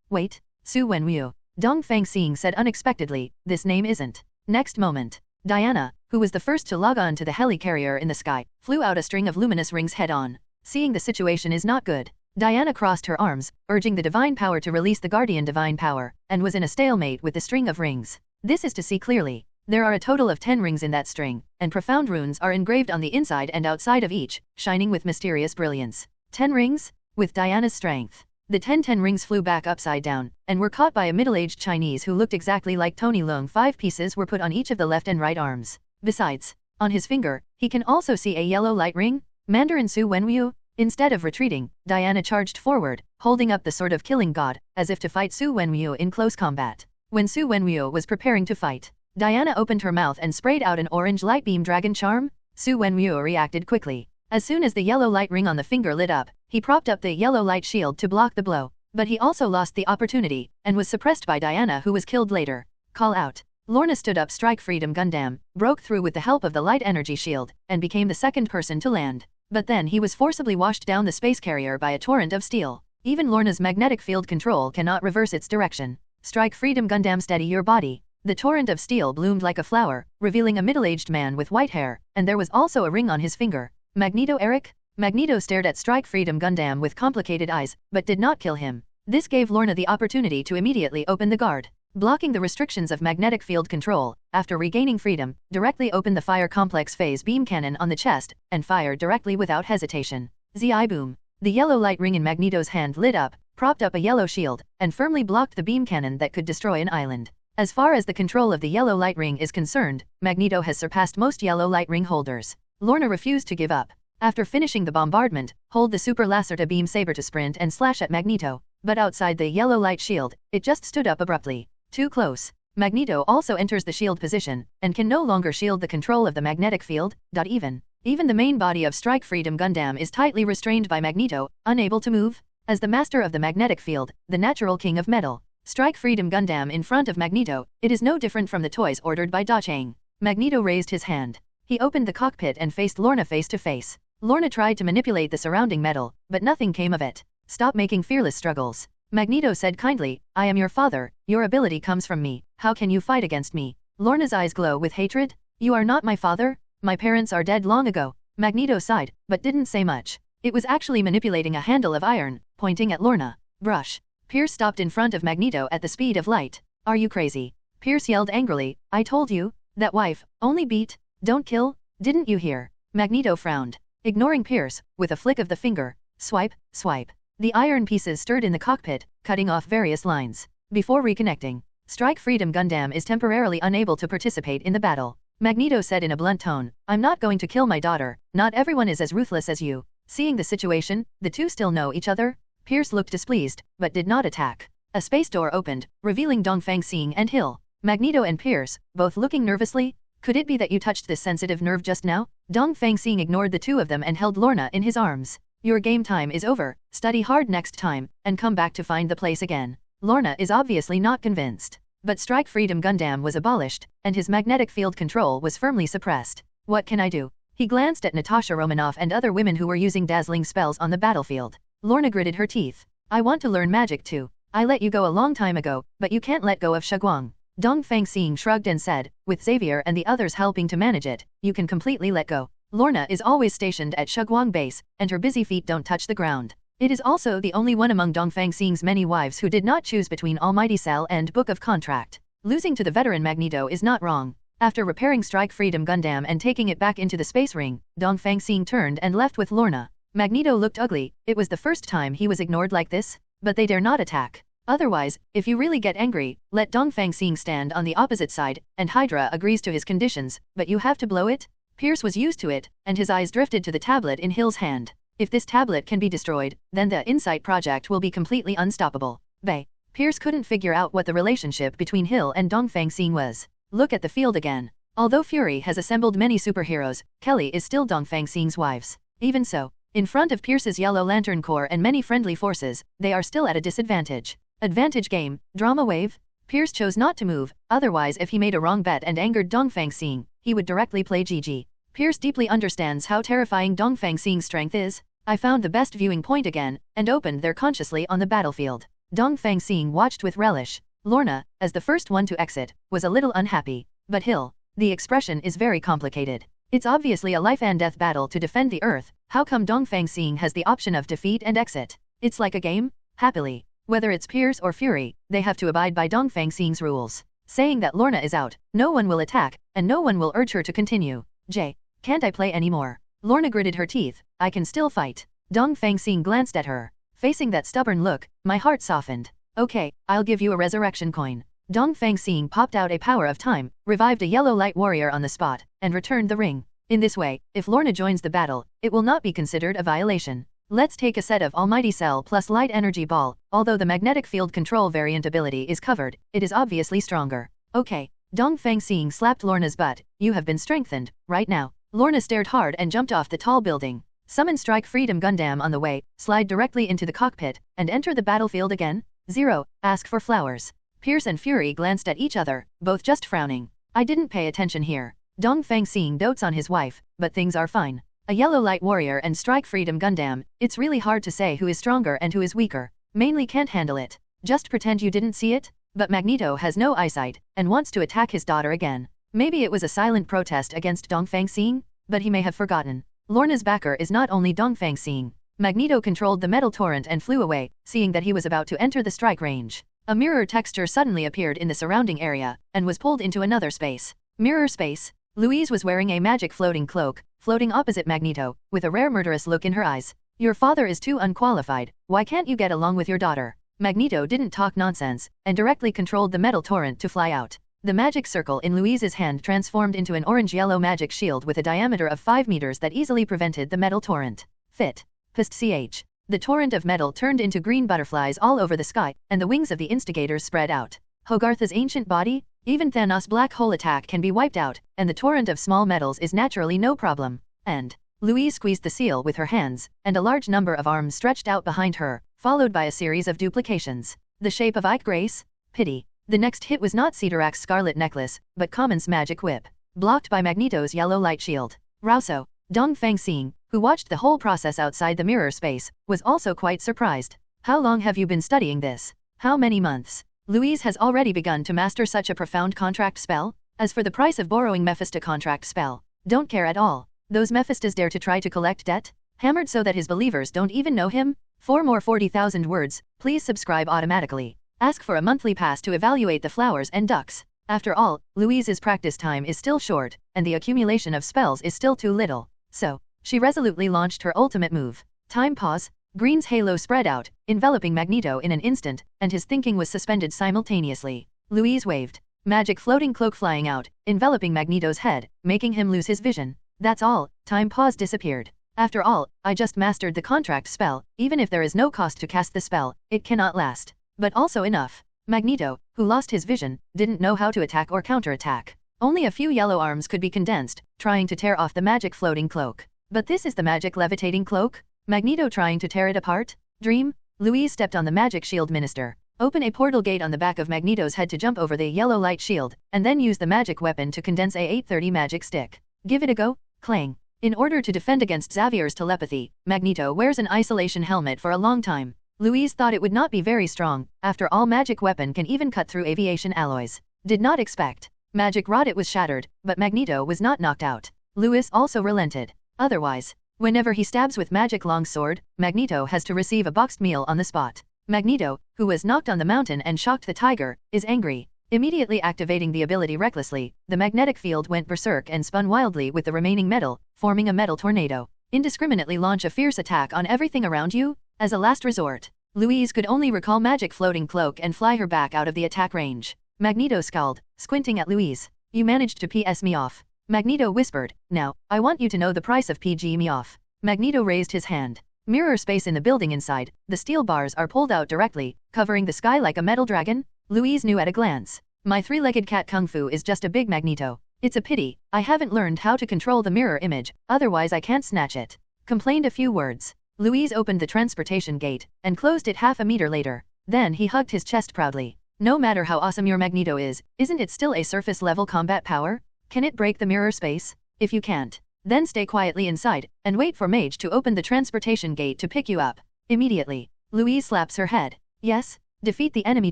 Wait, Su Wenwu. Dongfang Xing said unexpectedly, this name isn't. Next moment, Diana, who was the first to log on to the heli-carrier in the sky, flew out a string of luminous rings head-on. Seeing the situation is not good, Diana crossed her arms, urging the divine power to release the Guardian divine power, and was in a stalemate with the string of rings. This is to see clearly. There are a total of 10 rings in that string, and profound runes are engraved on the inside and outside of each, shining with mysterious brilliance. 10 rings? With Diana's strength, the 10 rings flew back upside down, and were caught by a middle-aged Chinese who looked exactly like Tony Leung. 5 pieces were put on each of the left and right arms. Besides, on his finger, he can also see a yellow light ring. Mandarin Su Wenwu. Instead of retreating, Diana charged forward, holding up the sword of killing god, as if to fight Su Wenwu in close combat. When Su Wenwu was preparing to fight, Diana opened her mouth and sprayed out an orange light beam dragon charm. Su Wenwu reacted quickly. As soon as the yellow light ring on the finger lit up, he propped up the yellow light shield to block the blow. But he also lost the opportunity, and was suppressed by Diana, who was killed later. Call out. Lorna stood up. Strike Freedom Gundam, broke through with the help of the light energy shield, and became the second person to land. But then he was forcibly washed down the space carrier by a torrent of steel. Even Lorna's magnetic field control cannot reverse its direction. Strike Freedom Gundam, steady your body. The torrent of steel bloomed like a flower, revealing a middle-aged man with white hair, and there was also a ring on his finger. Magneto Eric? Magneto stared at Strike Freedom Gundam with complicated eyes, but did not kill him. This gave Lorna the opportunity to immediately open the guard. Blocking the restrictions of magnetic field control, after regaining freedom, directly opened the fire complex phase beam cannon on the chest, and fired directly without hesitation. Zi boom. The yellow light ring in Magneto's hand lit up, propped up a yellow shield, and firmly blocked the beam cannon that could destroy an island. As far as the control of the yellow light ring is concerned, Magneto has surpassed most yellow light ring holders. Lorna refused to give up. After finishing the bombardment, hold the super Lacerta beam saber to sprint and slash at Magneto, but outside the yellow light shield, it just stood up abruptly. Too close. Magneto also enters the shield position, and can no longer shield the control of the magnetic field. Even the main body of Strike Freedom Gundam is tightly restrained by Magneto, unable to move. As the master of the magnetic field, the natural king of metal, Strike Freedom Gundam in front of Magneto, it is no different from the toys ordered by Da Chang. Magneto raised his hand. He opened the cockpit and faced Lorna face to face. Lorna tried to manipulate the surrounding metal, but nothing came of it. Stop making fearless struggles. Magneto said kindly, I am your father, your ability comes from me, how can you fight against me? Lorna's eyes glow with hatred. You are not my father? My parents are dead long ago. Magneto sighed, but didn't say much. It was actually manipulating a handle of iron, pointing at Lorna. Brush. Pierce stopped in front of Magneto at the speed of light. Are you crazy? Pierce yelled angrily, I told you, that wife, only beat, don't kill, didn't you hear? Magneto frowned, ignoring Pierce, with a flick of the finger. Swipe, swipe. The iron pieces stirred in the cockpit, cutting off various lines. Before reconnecting, Strike Freedom Gundam is temporarily unable to participate in the battle. Magneto said in a blunt tone, I'm not going to kill my daughter, not everyone is as ruthless as you. Seeing the situation, the two still know each other. Pierce looked displeased, but did not attack. A space door opened, revealing Dongfang Xing and Hill. Magneto and Pierce, both looking nervously. Could it be that you touched this sensitive nerve just now? Dongfang Xing ignored the two of them and held Lorna in his arms. Your game time is over, study hard next time, and come back to find the place again. Lorna is obviously not convinced. But Strike Freedom Gundam was abolished, and his magnetic field control was firmly suppressed. What can I do? He glanced at Natasha Romanoff and other women who were using dazzling spells on the battlefield. Lorna gritted her teeth. I want to learn magic too. I let you go a long time ago, but you can't let go of Shaguang. Dongfang Xing shrugged and said, with Xavier and the others helping to manage it, you can completely let go. Lorna is always stationed at Shaguang base, and her busy feet don't touch the ground. It is also the only one among Dongfang Xing's many wives who did not choose between Almighty Cell and Book of Contract. Losing to the veteran Magneto is not wrong. After repairing Strike Freedom Gundam and taking it back into the space ring, Dongfang Xing turned and left with Lorna. Magneto looked ugly. It was the first time he was ignored like this, but they dare not attack. Otherwise, if you really get angry, let Dongfang Xing stand on the opposite side, and Hydra agrees to his conditions, but you have to blow it? Pierce was used to it, and his eyes drifted to the tablet in Hill's hand. If this tablet can be destroyed, then the Insight project will be completely unstoppable. Bay. Pierce couldn't figure out what the relationship between Hill and Dongfang Xing was. Look at the field again. Although Fury has assembled many superheroes, Kelly is still Dongfang Xing's wives. Even so, in front of Pierce's Yellow Lantern Corps and many friendly forces, they are still at a disadvantage. Advantage game, drama wave? Pierce chose not to move, otherwise if he made a wrong bet and angered Dongfang Xing, he would directly play GG. Pierce deeply understands how terrifying Dongfang Xing's strength is. I found the best viewing point again, and opened there consciously on the battlefield. Dongfang Xing watched with relish. Lorna, as the first one to exit, was a little unhappy. But Hill, the expression is very complicated. It's obviously a life and death battle to defend the Earth. How come Dongfang Xing has the option of defeat and exit? It's like a game? Happily. Whether it's Pierce or Fury, they have to abide by Dongfang Xing's rules. Saying that Lorna is out, no one will attack, and no one will urge her to continue. Can't I play anymore? Lorna gritted her teeth. I can still fight. Dongfang Xing glanced at her. Facing that stubborn look, my heart softened. Okay, I'll give you a resurrection coin. Dongfang Xing popped out a power of time, revived a yellow light warrior on the spot, and returned the ring. In this way, if Lorna joins the battle, it will not be considered a violation. Let's take a set of Almighty Cell plus Light Energy Ball. Although the magnetic field control variant ability is covered, it is obviously stronger. Okay. Dongfang Xing slapped Lorna's butt. You have been strengthened, right now. Lorna stared hard and jumped off the tall building. Summon Strike Freedom Gundam on the way, slide directly into the cockpit, and enter the battlefield again. 0. Ask for flowers. Pierce and Fury glanced at each other, both just frowning. I didn't pay attention here. Dongfang Xing dotes on his wife, but things are fine. A Yellow Light Warrior and Strike Freedom Gundam, it's really hard to say who is stronger and who is weaker. Mainly can't handle it. Just pretend you didn't see it? But Magneto has no eyesight, and wants to attack his daughter again. Maybe it was a silent protest against Dongfang Xing, but he may have forgotten. Lorna's backer is not only Dongfang Xing. Magneto controlled the metal torrent and flew away, seeing that he was about to enter the strike range. A mirror texture suddenly appeared in the surrounding area, and was pulled into another space. Mirror space. Louise was wearing a magic floating cloak, floating opposite Magneto, with a rare murderous look in her eyes. Your father is too unqualified, why can't you get along with your daughter? Magneto didn't talk nonsense, and directly controlled the metal torrent to fly out. The magic circle in Louise's hand transformed into an orange-yellow magic shield with a diameter of 5 meters that easily prevented the metal torrent. Fit. Pst. The torrent of metal turned into green butterflies all over the sky, and the wings of the instigators spread out. Hogarth's ancient body? Even Thanos' black hole attack can be wiped out, and the torrent of small metals is naturally no problem. And Louise squeezed the seal with her hands, and a large number of arms stretched out behind her, followed by a series of duplications. The shape of Ike Grace? Pity. The next hit was not Cedarak's Scarlet necklace, but Common's magic whip, blocked by Magneto's yellow light shield. Rousseau. Dongfang Xing, who watched the whole process outside the mirror space, was also quite surprised. How long have you been studying this? How many months? Louise has already begun to master such a profound contract spell? As for the price of borrowing Mephisto contract spell, don't care at all. Those Mephistos dare to try to collect debt? Hammered so that his believers don't even know him? For more 40,000 words, please subscribe automatically. Ask for a monthly pass to evaluate the flowers and ducks. After all, Louise's practice time is still short, and the accumulation of spells is still too little. So, she resolutely launched her ultimate move. Time pause. Green's halo spread out, enveloping Magneto in an instant, and his thinking was suspended simultaneously. Louise waved. Magic floating cloak flying out, enveloping Magneto's head, making him lose his vision. That's all. Time pause disappeared. After all, I just mastered the contract spell. Even if there is no cost to cast the spell, it cannot last. But also enough. Magneto, who lost his vision, didn't know how to attack or counterattack. Only a few yellow arms could be condensed, trying to tear off the magic floating cloak. But this is the magic levitating cloak? Magneto trying to tear it apart? Dream? Louise stepped on the magic shield minister. Open a portal gate on the back of Magneto's head to jump over the yellow light shield, and then use the magic weapon to condense a 830 magic stick. Give it a go? Clang. In order to defend against Xavier's telepathy, Magneto wears an isolation helmet for a long time. Louise thought it would not be very strong, after all magic weapon can even cut through aviation alloys. Did not expect. Magic rod it was shattered, but Magneto was not knocked out. Louis also relented. Otherwise, whenever he stabs with magic longsword, Magneto has to receive a boxed meal on the spot. Magneto, who was knocked on the mountain and shocked the tiger, is angry. Immediately activating the ability recklessly, the magnetic field went berserk and spun wildly with the remaining metal, forming a metal tornado. Indiscriminately launch a fierce attack on everything around you? As a last resort, Louise could only recall magic floating cloak and fly her back out of the attack range. Magneto scowled, squinting at Louise. You managed to PS me off. Magneto whispered, now, I want you to know the price of PG me off. Magneto raised his hand. Mirror space in the building inside, the steel bars are pulled out directly, covering the sky like a metal dragon? Louise knew at a glance. My three-legged cat kung fu is just a big Magneto. It's a pity, I haven't learned how to control the mirror image, otherwise I can't snatch it. Complained a few words. Louise opened the transportation gate, and closed it half a meter later. Then he hugged his chest proudly. No matter how awesome your Magneto is, isn't it still a surface-level combat power? Can it break the mirror space? If you can't, then stay quietly inside, and wait for Mage to open the transportation gate to pick you up. Immediately, Louise slaps her head. Yes, defeat the enemy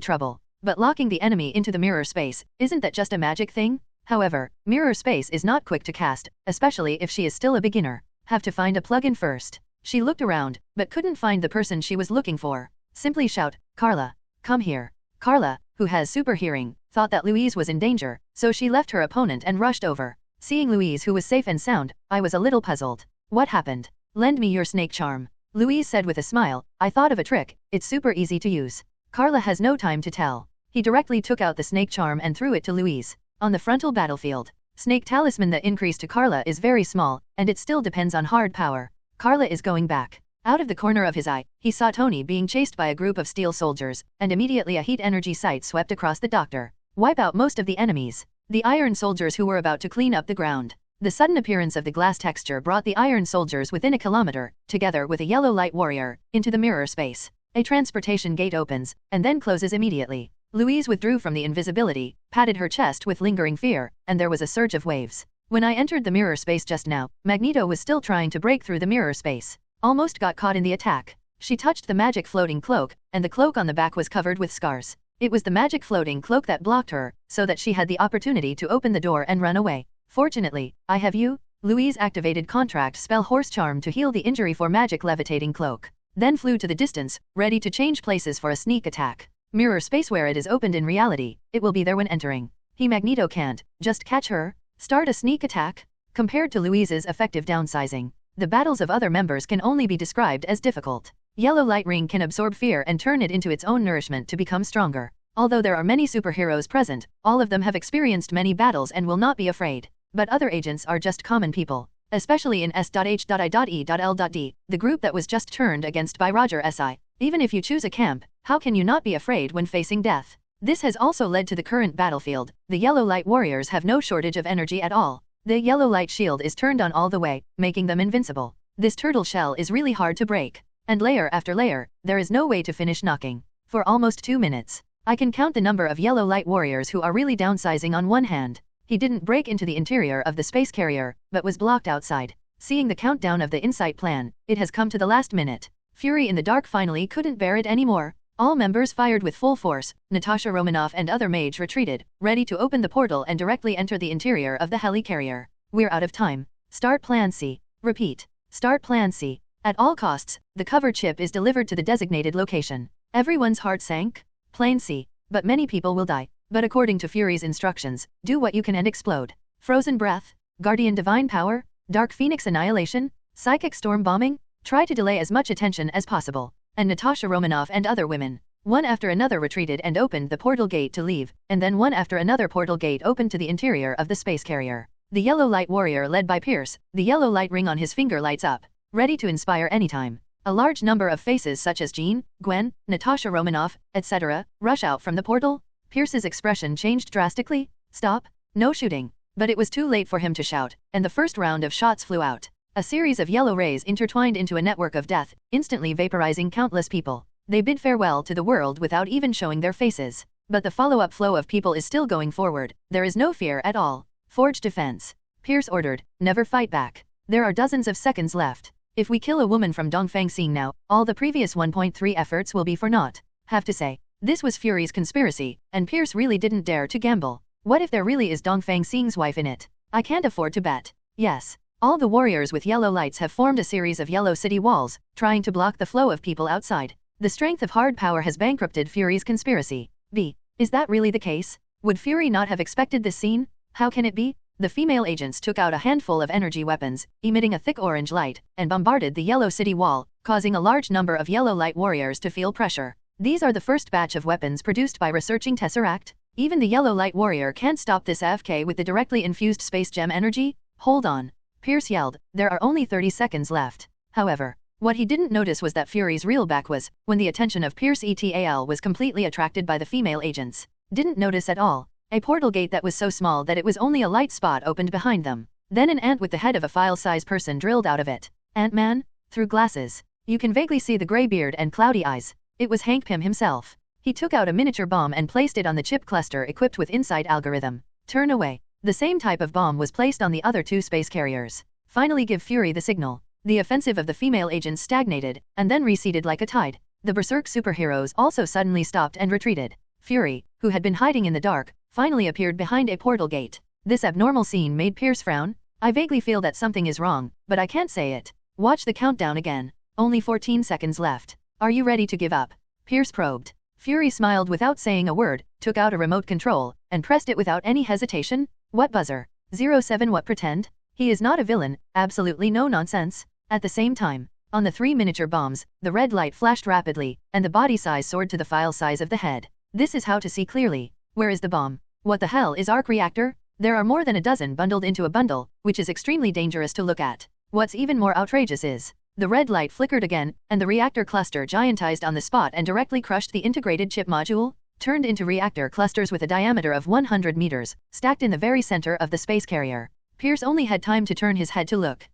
trouble. But locking the enemy into the mirror space, isn't that just a magic thing? However, mirror space is not quick to cast, especially if she is still a beginner. Have to find a plugin first. She looked around, but couldn't find the person she was looking for. Simply shout, Carla, come here. Carla, who has super hearing, thought that Louise was in danger, so she left her opponent and rushed over. Seeing Louise who was safe and sound, I was a little puzzled. What happened? Lend me your snake charm. Louise said with a smile, I thought of a trick, it's super easy to use. Carla has no time to tell. He directly took out the snake charm and threw it to Louise. On the frontal battlefield, snake talisman that increased to Carla is very small, and it still depends on hard power. Carla is going back. Out of the corner of his eye, he saw Tony being chased by a group of steel soldiers, and immediately a heat energy sight swept across the doctor. Wipe out most of the enemies. The iron soldiers who were about to clean up the ground. The sudden appearance of the glass texture brought the iron soldiers within a kilometer, together with a yellow light warrior, into the mirror space. A transportation gate opens, and then closes immediately. Louise withdrew from the invisibility, patted her chest with lingering fear, and there was a surge of waves. When I entered the mirror space just now, Magneto was still trying to break through the mirror space. Almost got caught in the attack. She touched the magic floating cloak, and the cloak on the back was covered with scars. It was the magic floating cloak that blocked her, so that she had the opportunity to open the door and run away. Fortunately, I have you. Louise activated contract spell horse charm to heal the injury for magic levitating cloak. Then flew to the distance, ready to change places for a sneak attack. Mirror space where it is opened in reality, it will be there when entering. Magneto can't just catch her. Start a sneak attack? Compared to Louise's effective downsizing, the battles of other members can only be described as difficult. Yellow light ring can absorb fear and turn it into its own nourishment to become stronger. Although there are many superheroes present, all of them have experienced many battles and will not be afraid. But other agents are just common people. Especially in S.H.I.E.L.D, the group that was just turned against by Roger S.I. Even if you choose a camp, how can you not be afraid when facing death? This has also led to the current battlefield. The yellow light warriors have no shortage of energy at all. The yellow light shield is turned on all the way, making them invincible. This turtle shell is really hard to break. And layer after layer, there is no way to finish knocking. For almost 2 minutes, I can count the number of yellow light warriors who are really downsizing on one hand. He didn't break into the interior of the space carrier, but was blocked outside. Seeing the countdown of the Insight plan, it has come to the last minute. Fury in the dark finally couldn't bear it anymore. All members fired with full force. Natasha Romanoff and other mage retreated, ready to open the portal and directly enter the interior of the heli carrier. We're out of time. Start Plan C. Repeat. Start Plan C. At all costs, the cover chip is delivered to the designated location. Everyone's heart sank. Plan C. But many people will die. But according to Fury's instructions, do what you can and explode. Frozen breath, Guardian divine power, Dark Phoenix annihilation, Psychic storm bombing, try to delay as much attention as possible. And Natasha Romanoff and other women, one after another retreated and opened the portal gate to leave, and then one after another portal gate opened to the interior of the space carrier. The yellow light warrior led by Pierce, the yellow light ring on his finger lights up, ready to inspire anytime. A large number of faces such as Jean, Gwen, Natasha Romanoff, etc., rush out from the portal. Pierce's expression changed drastically. Stop, no shooting. But it was too late for him to shout, and the first round of shots flew out. A series of yellow rays intertwined into a network of death, instantly vaporizing countless people. They bid farewell to the world without even showing their faces. But the follow-up flow of people is still going forward. There is no fear at all. Forge defense. Pierce ordered, never fight back. There are dozens of seconds left. If we kill a woman from Dongfang Xing now, all the previous 1.3 efforts will be for naught. Have to say, this was Fury's conspiracy, and Pierce really didn't dare to gamble. What if there really is Dongfang Xing's wife in it? I can't afford to bet. Yes. All the warriors with yellow lights have formed a series of yellow city walls, trying to block the flow of people outside. The strength of hard power has bankrupted Fury's conspiracy. B. Is that really the case? Would Fury not have expected this scene? How can it be? The female agents took out a handful of energy weapons, emitting a thick orange light, and bombarded the yellow city wall, causing a large number of yellow light warriors to feel pressure. These are the first batch of weapons produced by researching Tesseract. Even the yellow light warrior can't stop this AFK with the directly infused space gem energy. Hold on. Pierce yelled, there are only 30 seconds left. However, what he didn't notice was that Fury's real back was, when the attention of Pierce ETAL was completely attracted by the female agents. Didn't notice at all. A portal gate that was so small that it was only a light spot opened behind them. Then an ant with the head of a file-size person drilled out of it. Ant-Man? Through glasses. You can vaguely see the gray beard and cloudy eyes. It was Hank Pym himself. He took out a miniature bomb and placed it on the chip cluster equipped with Insight algorithm. Turn away. The same type of bomb was placed on the other two space carriers. Finally give Fury the signal. The offensive of the female agents stagnated, and then receded like a tide. The Berserk superheroes also suddenly stopped and retreated. Fury, who had been hiding in the dark, finally appeared behind a portal gate. This abnormal scene made Pierce frown. I vaguely feel that something is wrong, but I can't say it. Watch the countdown again. Only 14 seconds left. Are you ready to give up? Pierce probed. Fury smiled without saying a word, took out a remote control, and pressed it without any hesitation. What buzzer? 07 what pretend? He is not a villain, absolutely no nonsense. At the same time, on the 3 miniature bombs, the red light flashed rapidly, and the body size soared to the file size of the head. This is how to see clearly. Where is the bomb? What the hell is arc reactor? There are more than a dozen bundled into a bundle, which is extremely dangerous to look at. What's even more outrageous is, the red light flickered again, and the reactor cluster giantized on the spot and directly crushed the integrated chip module, turned into reactor clusters with a diameter of 100 meters, stacked in the very center of the space carrier. Pierce only had time to turn his head to look.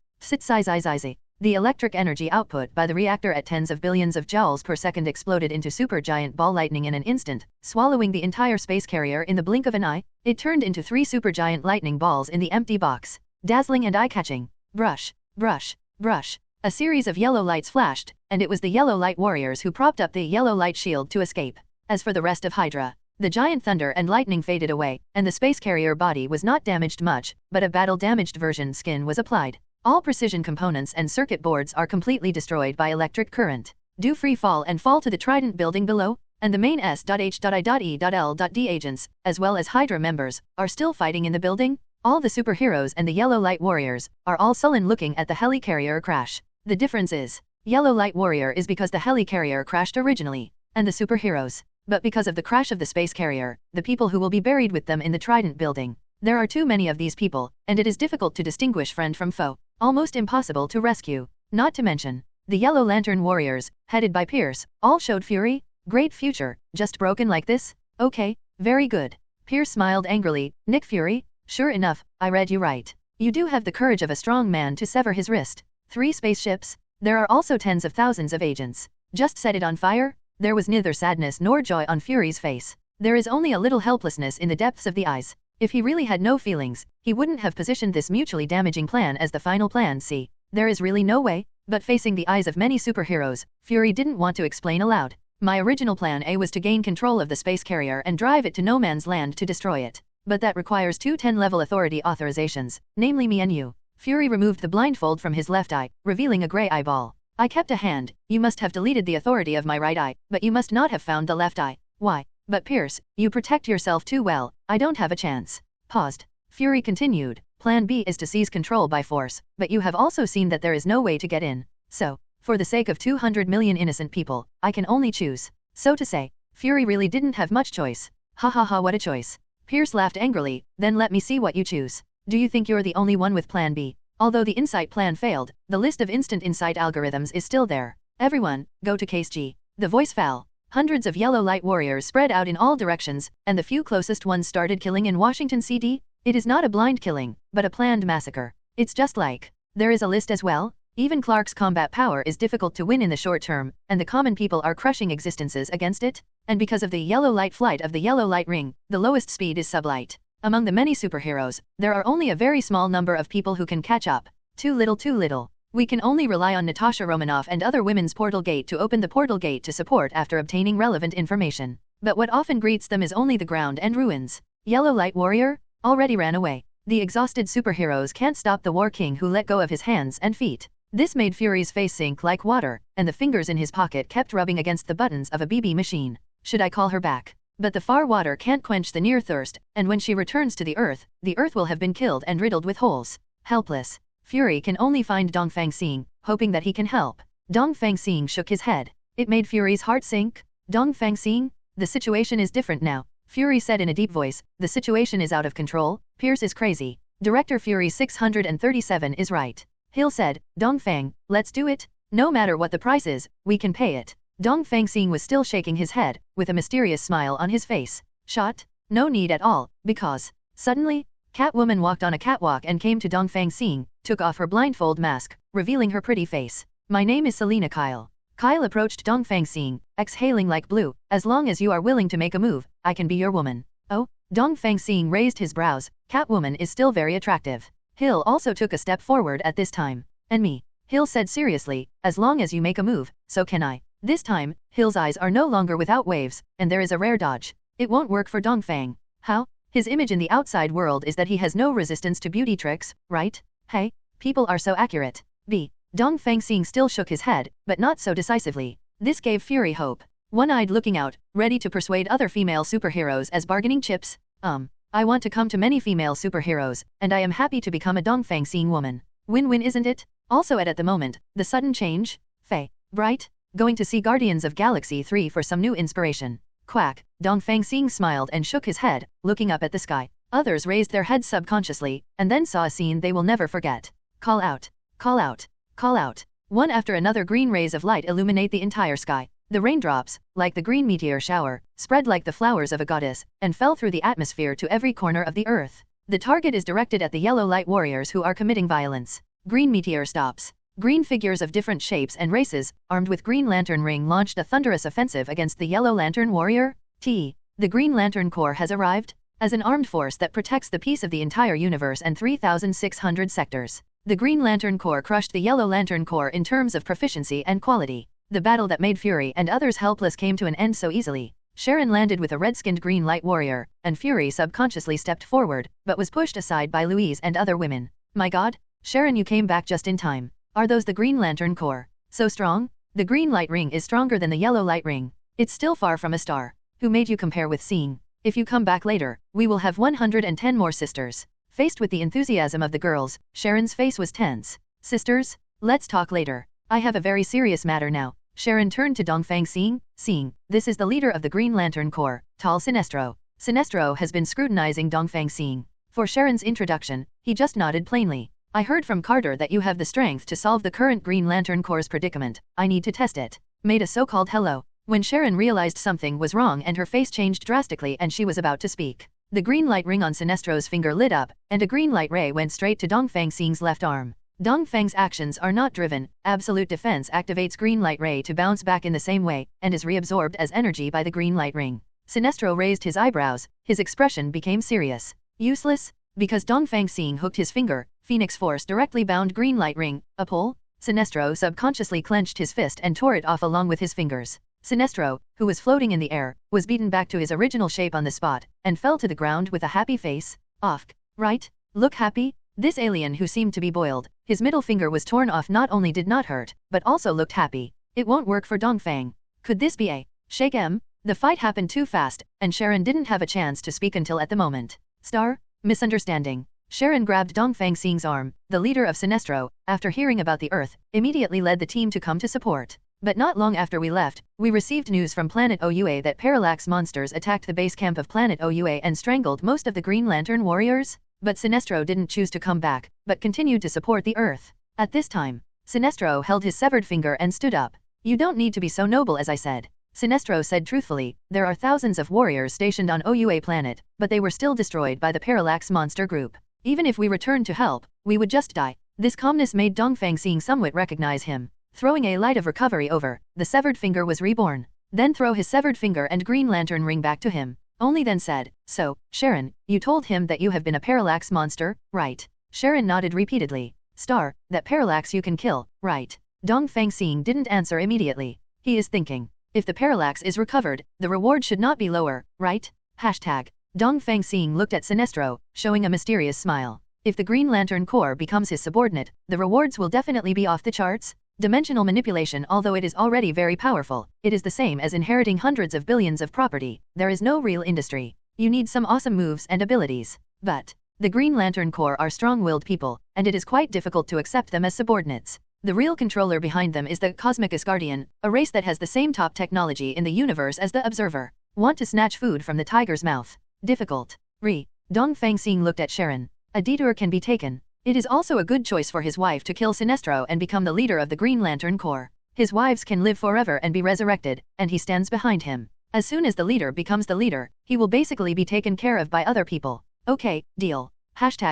The electric energy output by the reactor at tens of billions of joules per second exploded into supergiant ball lightning in an instant, swallowing the entire space carrier in the blink of an eye. It turned into 3 supergiant lightning balls in the empty box. Dazzling and eye-catching. Brush, brush, brush. A series of yellow lights flashed, and it was the yellow light warriors who propped up the yellow light shield to escape. As for the rest of Hydra, the giant thunder and lightning faded away, and the space carrier body was not damaged much, but a battle-damaged version skin was applied. All precision components and circuit boards are completely destroyed by electric current. Do free fall and fall to the Trident building below, and the main S.H.I.E.L.D agents, as well as Hydra members, are still fighting in the building. All the superheroes and the yellow light warriors are all sullen looking at the heli carrier crash. The difference is, yellow light warrior is because the heli carrier crashed originally, and the superheroes, but because of the crash of the space carrier, the people who will be buried with them in the Trident building. There are too many of these people, and it is difficult to distinguish friend from foe. Almost impossible to rescue. Not to mention, the Yellow Lantern warriors, headed by Pierce, all showed fury. Great future, just broken like this? Okay, very good. Pierce smiled angrily. Nick Fury? Sure enough, I read you right. You do have the courage of a strong man to sever his wrist. 3 spaceships? There are also tens of thousands of agents. Just set it on fire? There was neither sadness nor joy on Fury's face. There is only a little helplessness in the depths of the eyes. If he really had no feelings, he wouldn't have positioned this mutually damaging plan as the final plan. See, there is really no way. But facing the eyes of many superheroes, Fury didn't want to explain aloud. My original plan A was to gain control of the space carrier and drive it to no man's land to destroy it. But that requires 2 10-level authority authorizations, namely me and you. Fury removed the blindfold from his left eye, revealing a gray eyeball. I kept a hand. You must have deleted the authority of my right eye, but you must not have found the left eye. Why? But Pierce, you protect yourself too well. I don't have a chance. Paused. Fury continued. Plan B is to seize control by force, but you have also seen that there is no way to get in. So, for the sake of 200 million innocent people, I can only choose. So to say, Fury really didn't have much choice. Ha ha ha, what a choice. Pierce laughed angrily. Then let me see what you choose. Do you think you're the only one with plan B? Although the insight plan failed, the list of instant insight algorithms is still there. Everyone, go to case G. The voice fell. Hundreds of yellow light warriors spread out in all directions, and the few closest ones started killing in Washington CD. It is not a blind killing, but a planned massacre. It's just like, there is a list as well. Even Clark's combat power is difficult to win in the short term, and the common people are crushing existences against it. And because of the yellow light flight of the yellow light ring, the lowest speed is sublight. Among the many superheroes, there are only a very small number of people who can catch up. Too little, too little. We can only rely on Natasha Romanoff and other women's portal gate to open the portal gate to support after obtaining relevant information. But what often greets them is only the ground and ruins. Yellow Light Warrior? Already ran away. The exhausted superheroes can't stop the War King who let go of his hands and feet. This made Fury's face sink like water, and the fingers in his pocket kept rubbing against the buttons of a BB machine. Should I call her back? But the far water can't quench the near thirst, and when she returns to the earth will have been killed and riddled with holes. Helpless, Fury can only find Dongfang Xing, hoping that he can help. Dongfang Xing shook his head. It made Fury's heart sink. Dongfang Xing, the situation is different now. Fury said in a deep voice, the situation is out of control, Pierce is crazy. Director Fury 637 is right. Hill said, Dongfang, let's do it. No matter what the price is, we can pay it. Dongfang Xing was still shaking his head, with a mysterious smile on his face. Shot? No need at all, because... Suddenly, Catwoman walked on a catwalk and came to Dongfang Xing, took off her blindfold mask, revealing her pretty face. My name is Selena Kyle. Kyle approached Dongfang Xing, exhaling like blue, as long as you are willing to make a move, I can be your woman. Oh? Dongfang Xing raised his brows, Catwoman is still very attractive. Hill also took a step forward at this time. And me? Hill said seriously, as long as you make a move, so can I. This time, Hill's eyes are no longer without waves, and there is a rare dodge. It won't work for Dongfang. How? His image in the outside world is that he has no resistance to beauty tricks, right? Hey, people are so accurate. B. Dongfang Xing still shook his head, but not so decisively. This gave Fury hope. One-eyed looking out, ready to persuade other female superheroes as bargaining chips. I want to come to many female superheroes, and I am happy to become a Dongfang Xing woman. Win-win, isn't it? Also at the moment, the sudden change? Faye. Bright? Going to see Guardians of Galaxy 3 for some new inspiration. Quack. Dongfang Xing smiled and shook his head, looking up at the sky. Others raised their heads subconsciously, and then saw a scene they will never forget. Call out. Call out. Call out. One after another green rays of light illuminate the entire sky. The raindrops, like the green meteor shower, spread like the flowers of a goddess, and fell through the atmosphere to every corner of the earth. The target is directed at the yellow light warriors who are committing violence. Green meteor stops. Green figures of different shapes and races, armed with Green Lantern ring, launched a thunderous offensive against the Yellow Lantern warrior. The Green Lantern Corps has arrived. As an armed force that protects the peace of the entire universe and 3,600 sectors. The Green Lantern Corps crushed the Yellow Lantern Corps in terms of proficiency and quality. The battle that made Fury and others helpless came to an end so easily. Sharon landed with a red-skinned green light warrior, and Fury subconsciously stepped forward, but was pushed aside by Louise and other women. My god, Sharon, you came back just in time. Are those the Green Lantern Corps? So strong? The green light ring is stronger than the yellow light ring. It's still far from a star. Who made you compare with Xing? If you come back later, we will have 110 more sisters. Faced with the enthusiasm of the girls, Sharon's face was tense. Sisters? Let's talk later. I have a very serious matter now. Sharon turned to Dongfang Xing. Xing, this is the leader of the Green Lantern Corps, Tall Sinestro. Sinestro has been scrutinizing Dongfang Xing. For Sharon's introduction, he just nodded plainly. I heard from Carter that you have the strength to solve the current Green Lantern Corps' predicament. I need to test it. Made a so-called hello. When Sharon realized something was wrong and her face changed drastically and she was about to speak. The green light ring on Sinestro's finger lit up, and a green light ray went straight to Dongfang Xing's left arm. Dongfang's actions are not driven. Absolute Defense activates green light ray to bounce back in the same way, and is reabsorbed as energy by the green light ring. Sinestro raised his eyebrows, his expression became serious. Useless? Because Dongfang Xing hooked his finger, Phoenix Force directly bound green light ring. A pull? Sinestro subconsciously clenched his fist and tore it off along with his fingers. Sinestro, who was floating in the air, was beaten back to his original shape on the spot, and fell to the ground with a happy face. Off. Right? Look happy? This alien who seemed to be boiled, his middle finger was torn off, not only did not hurt, but also looked happy. It won't work for Dongfang. Could this be a shake M? The fight happened too fast, and Sharon didn't have a chance to speak until at the moment. Star? Misunderstanding. Sharon grabbed Dongfang Xing's arm. The leader of Sinestro, after hearing about the Earth, immediately led the team to come to support. But not long after we left, we received news from Planet OUA that Parallax monsters attacked the base camp of Planet OUA and strangled most of the Green Lantern warriors. But Sinestro didn't choose to come back, but continued to support the Earth. At this time, Sinestro held his severed finger and stood up. You don't need to be so noble, as I said. Sinestro said truthfully, there are thousands of warriors stationed on OUA planet, but they were still destroyed by the Parallax monster group. Even if we returned to help, we would just die. This calmness made Dongfang Xing somewhat recognize him. Throwing a light of recovery over, the severed finger was reborn. Then throw his severed finger and Green Lantern ring back to him. Only then said, so, Sharon, you told him that you have been a Parallax monster, right? Sharon nodded repeatedly. Star, that Parallax you can kill, right? Dongfang Xing didn't answer immediately. He is thinking. If the Parallax is recovered, the reward should not be lower, right? Hashtag. Dongfang Xing looked at Sinestro, showing a mysterious smile. If the Green Lantern Corps becomes his subordinate, the rewards will definitely be off the charts. Dimensional manipulation, although it is already very powerful, it is the same as inheriting hundreds of billions of property. There is no real industry. You need some awesome moves and abilities. But the Green Lantern Corps are strong-willed people, and it is quite difficult to accept them as subordinates. The real controller behind them is the Cosmic Asgardian, a race that has the same top technology in the universe as the Observer. Want to snatch food from the tiger's mouth? Difficult. Dongfang Xing looked at Sharon. A detour can be taken. It is also a good choice for his wife to kill Sinestro and become the leader of the Green Lantern Corps. His wives can live forever and be resurrected, and he stands behind him. As soon as the leader becomes the leader, he will basically be taken care of by other people. Okay, deal.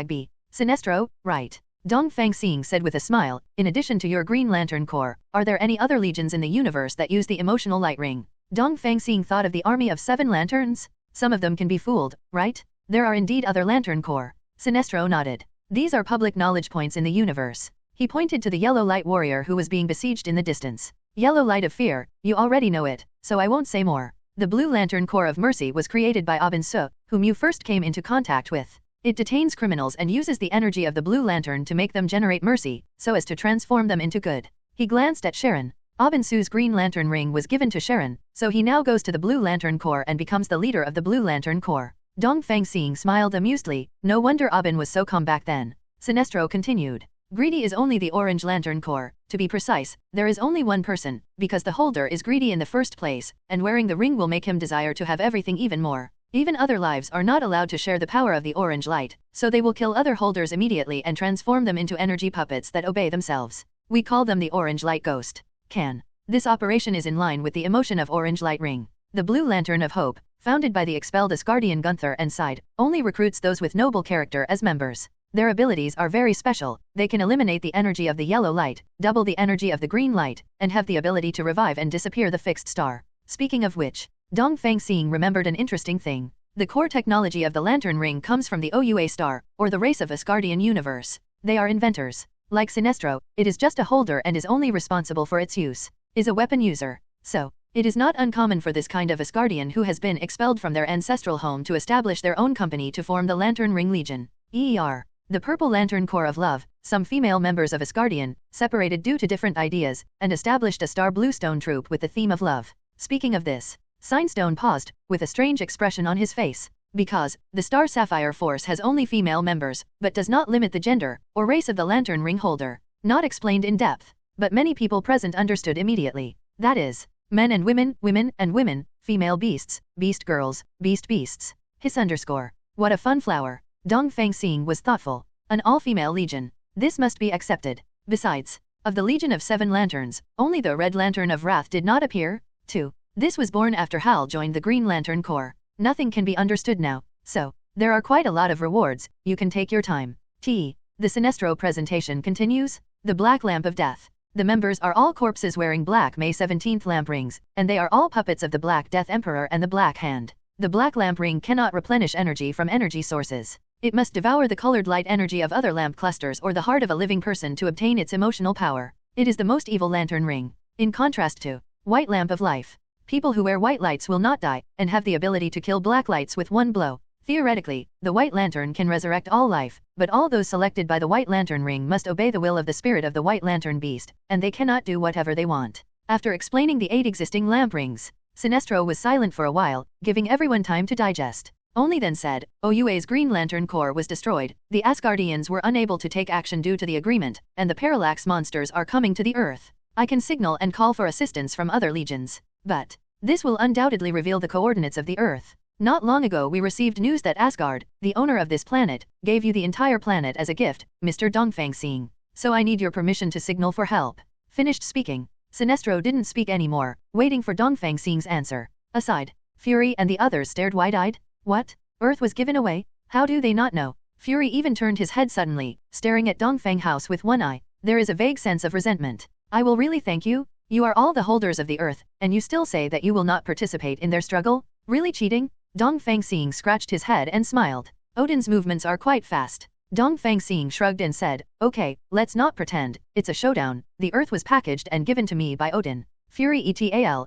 #B. Sinestro, right. Dongfang Xing said with a smile, in addition to your Green Lantern Corps, are there any other legions in the universe that use the emotional light ring? Dongfang Xing thought of the army of 7 lanterns. Some of them can be fooled, right? There are indeed other Lantern Corps. Sinestro nodded. These are public knowledge points in the universe. He pointed to the yellow light warrior who was being besieged in the distance. Yellow light of fear, you already know it, so I won't say more. The Blue Lantern Corps of Mercy was created by Odin, whom you first came into contact with. It detains criminals and uses the energy of the Blue Lantern to make them generate mercy, so as to transform them into good. He glanced at Sharon. Abinsu's Green Lantern ring was given to Sharon, so he now goes to the Blue Lantern Corps and becomes the leader of the Blue Lantern Corps. Dongfang Xing smiled amusedly, no wonder Abin was so calm back then. Sinestro continued. Greedy is only the Orange Lantern Corps. To be precise, there is only one person, because the holder is greedy in the first place, and wearing the ring will make him desire to have everything even more. Even other lives are not allowed to share the power of the orange light, so they will kill other holders immediately and transform them into energy puppets that obey themselves. We call them the Orange Light Ghost. This operation is in line with the emotion of Orange Light Ring. The Blue Lantern of Hope, founded by the expelled Asgardian Gunther and Side, only recruits those with noble character as members. Their abilities are very special. They can eliminate the energy of the yellow light, double the energy of the green light, and have the ability to revive and disappear the fixed star. Speaking of which, Dongfang Xing remembered an interesting thing. The core technology of the Lantern Ring comes from the OUA star, or the race of Asgardian universe. They are inventors. Like Sinestro, it is just a holder and is only responsible for its use. Is a weapon user. So, it is not uncommon for this kind of Asgardian who has been expelled from their ancestral home to establish their own company to form the Lantern Ring Legion. The Purple Lantern Corps of Love, some female members of Asgardian, separated due to different ideas, and established a Star Bluestone troop with the theme of love. Speaking of this, Sinestone paused, with a strange expression on his face. Because, the Star Sapphire Force has only female members, but does not limit the gender, or race of the Lantern Ring holder. Not explained in depth, but many people present understood immediately. That is, men and women, women and women, female beasts, beast girls, beasts. What a fun flower. Dongfang Xing was thoughtful. An all-female legion. This must be accepted. Besides, of the Legion of 7 Lanterns, only the Red Lantern of Wrath did not appear. 2. This was born after Hal joined the Green Lantern Corps. Nothing can be understood now, so, there are quite a lot of rewards, you can take your time. The Sinestro presentation continues. The Black Lamp of Death. The members are all corpses wearing black May 17th lamp rings, and they are all puppets of the Black Death Emperor and the Black Hand. The Black Lamp Ring cannot replenish energy from energy sources. It must devour the colored light energy of other lamp clusters or the heart of a living person to obtain its emotional power. It is the most evil lantern ring. In contrast to White Lamp of Life. People who wear white lights will not die, and have the ability to kill black lights with one blow. Theoretically, the White Lantern can resurrect all life, but all those selected by the White Lantern Ring must obey the will of the spirit of the White Lantern Beast, and they cannot do whatever they want. After explaining the 8 existing lamp rings, Sinestro was silent for a while, giving everyone time to digest. Only then said, OUA's Green Lantern Corps was destroyed, the Asgardians were unable to take action due to the agreement, and the Parallax monsters are coming to the Earth. I can signal and call for assistance from other legions. But this will undoubtedly reveal the coordinates of the Earth. Not long ago we received news that Asgard, the owner of this planet, gave you the entire planet as a gift, Mr. Dongfang Xing. So I need your permission to signal for help. Finished speaking. Sinestro didn't speak anymore, waiting for Dongfang Xing's answer. Aside, Fury and the others stared wide-eyed. What? Earth was given away? How do they not know? Fury even turned his head suddenly, staring at Dongfang House with one eye. There is a vague sense of resentment. I will really thank you. You are all the holders of the Earth, and you still say that you will not participate in their struggle? Really cheating? Dongfang Xing scratched his head and smiled. Odin's movements are quite fast. Dongfang Xing shrugged and said, okay, let's not pretend, it's a showdown. The Earth was packaged and given to me by Odin. Fury _.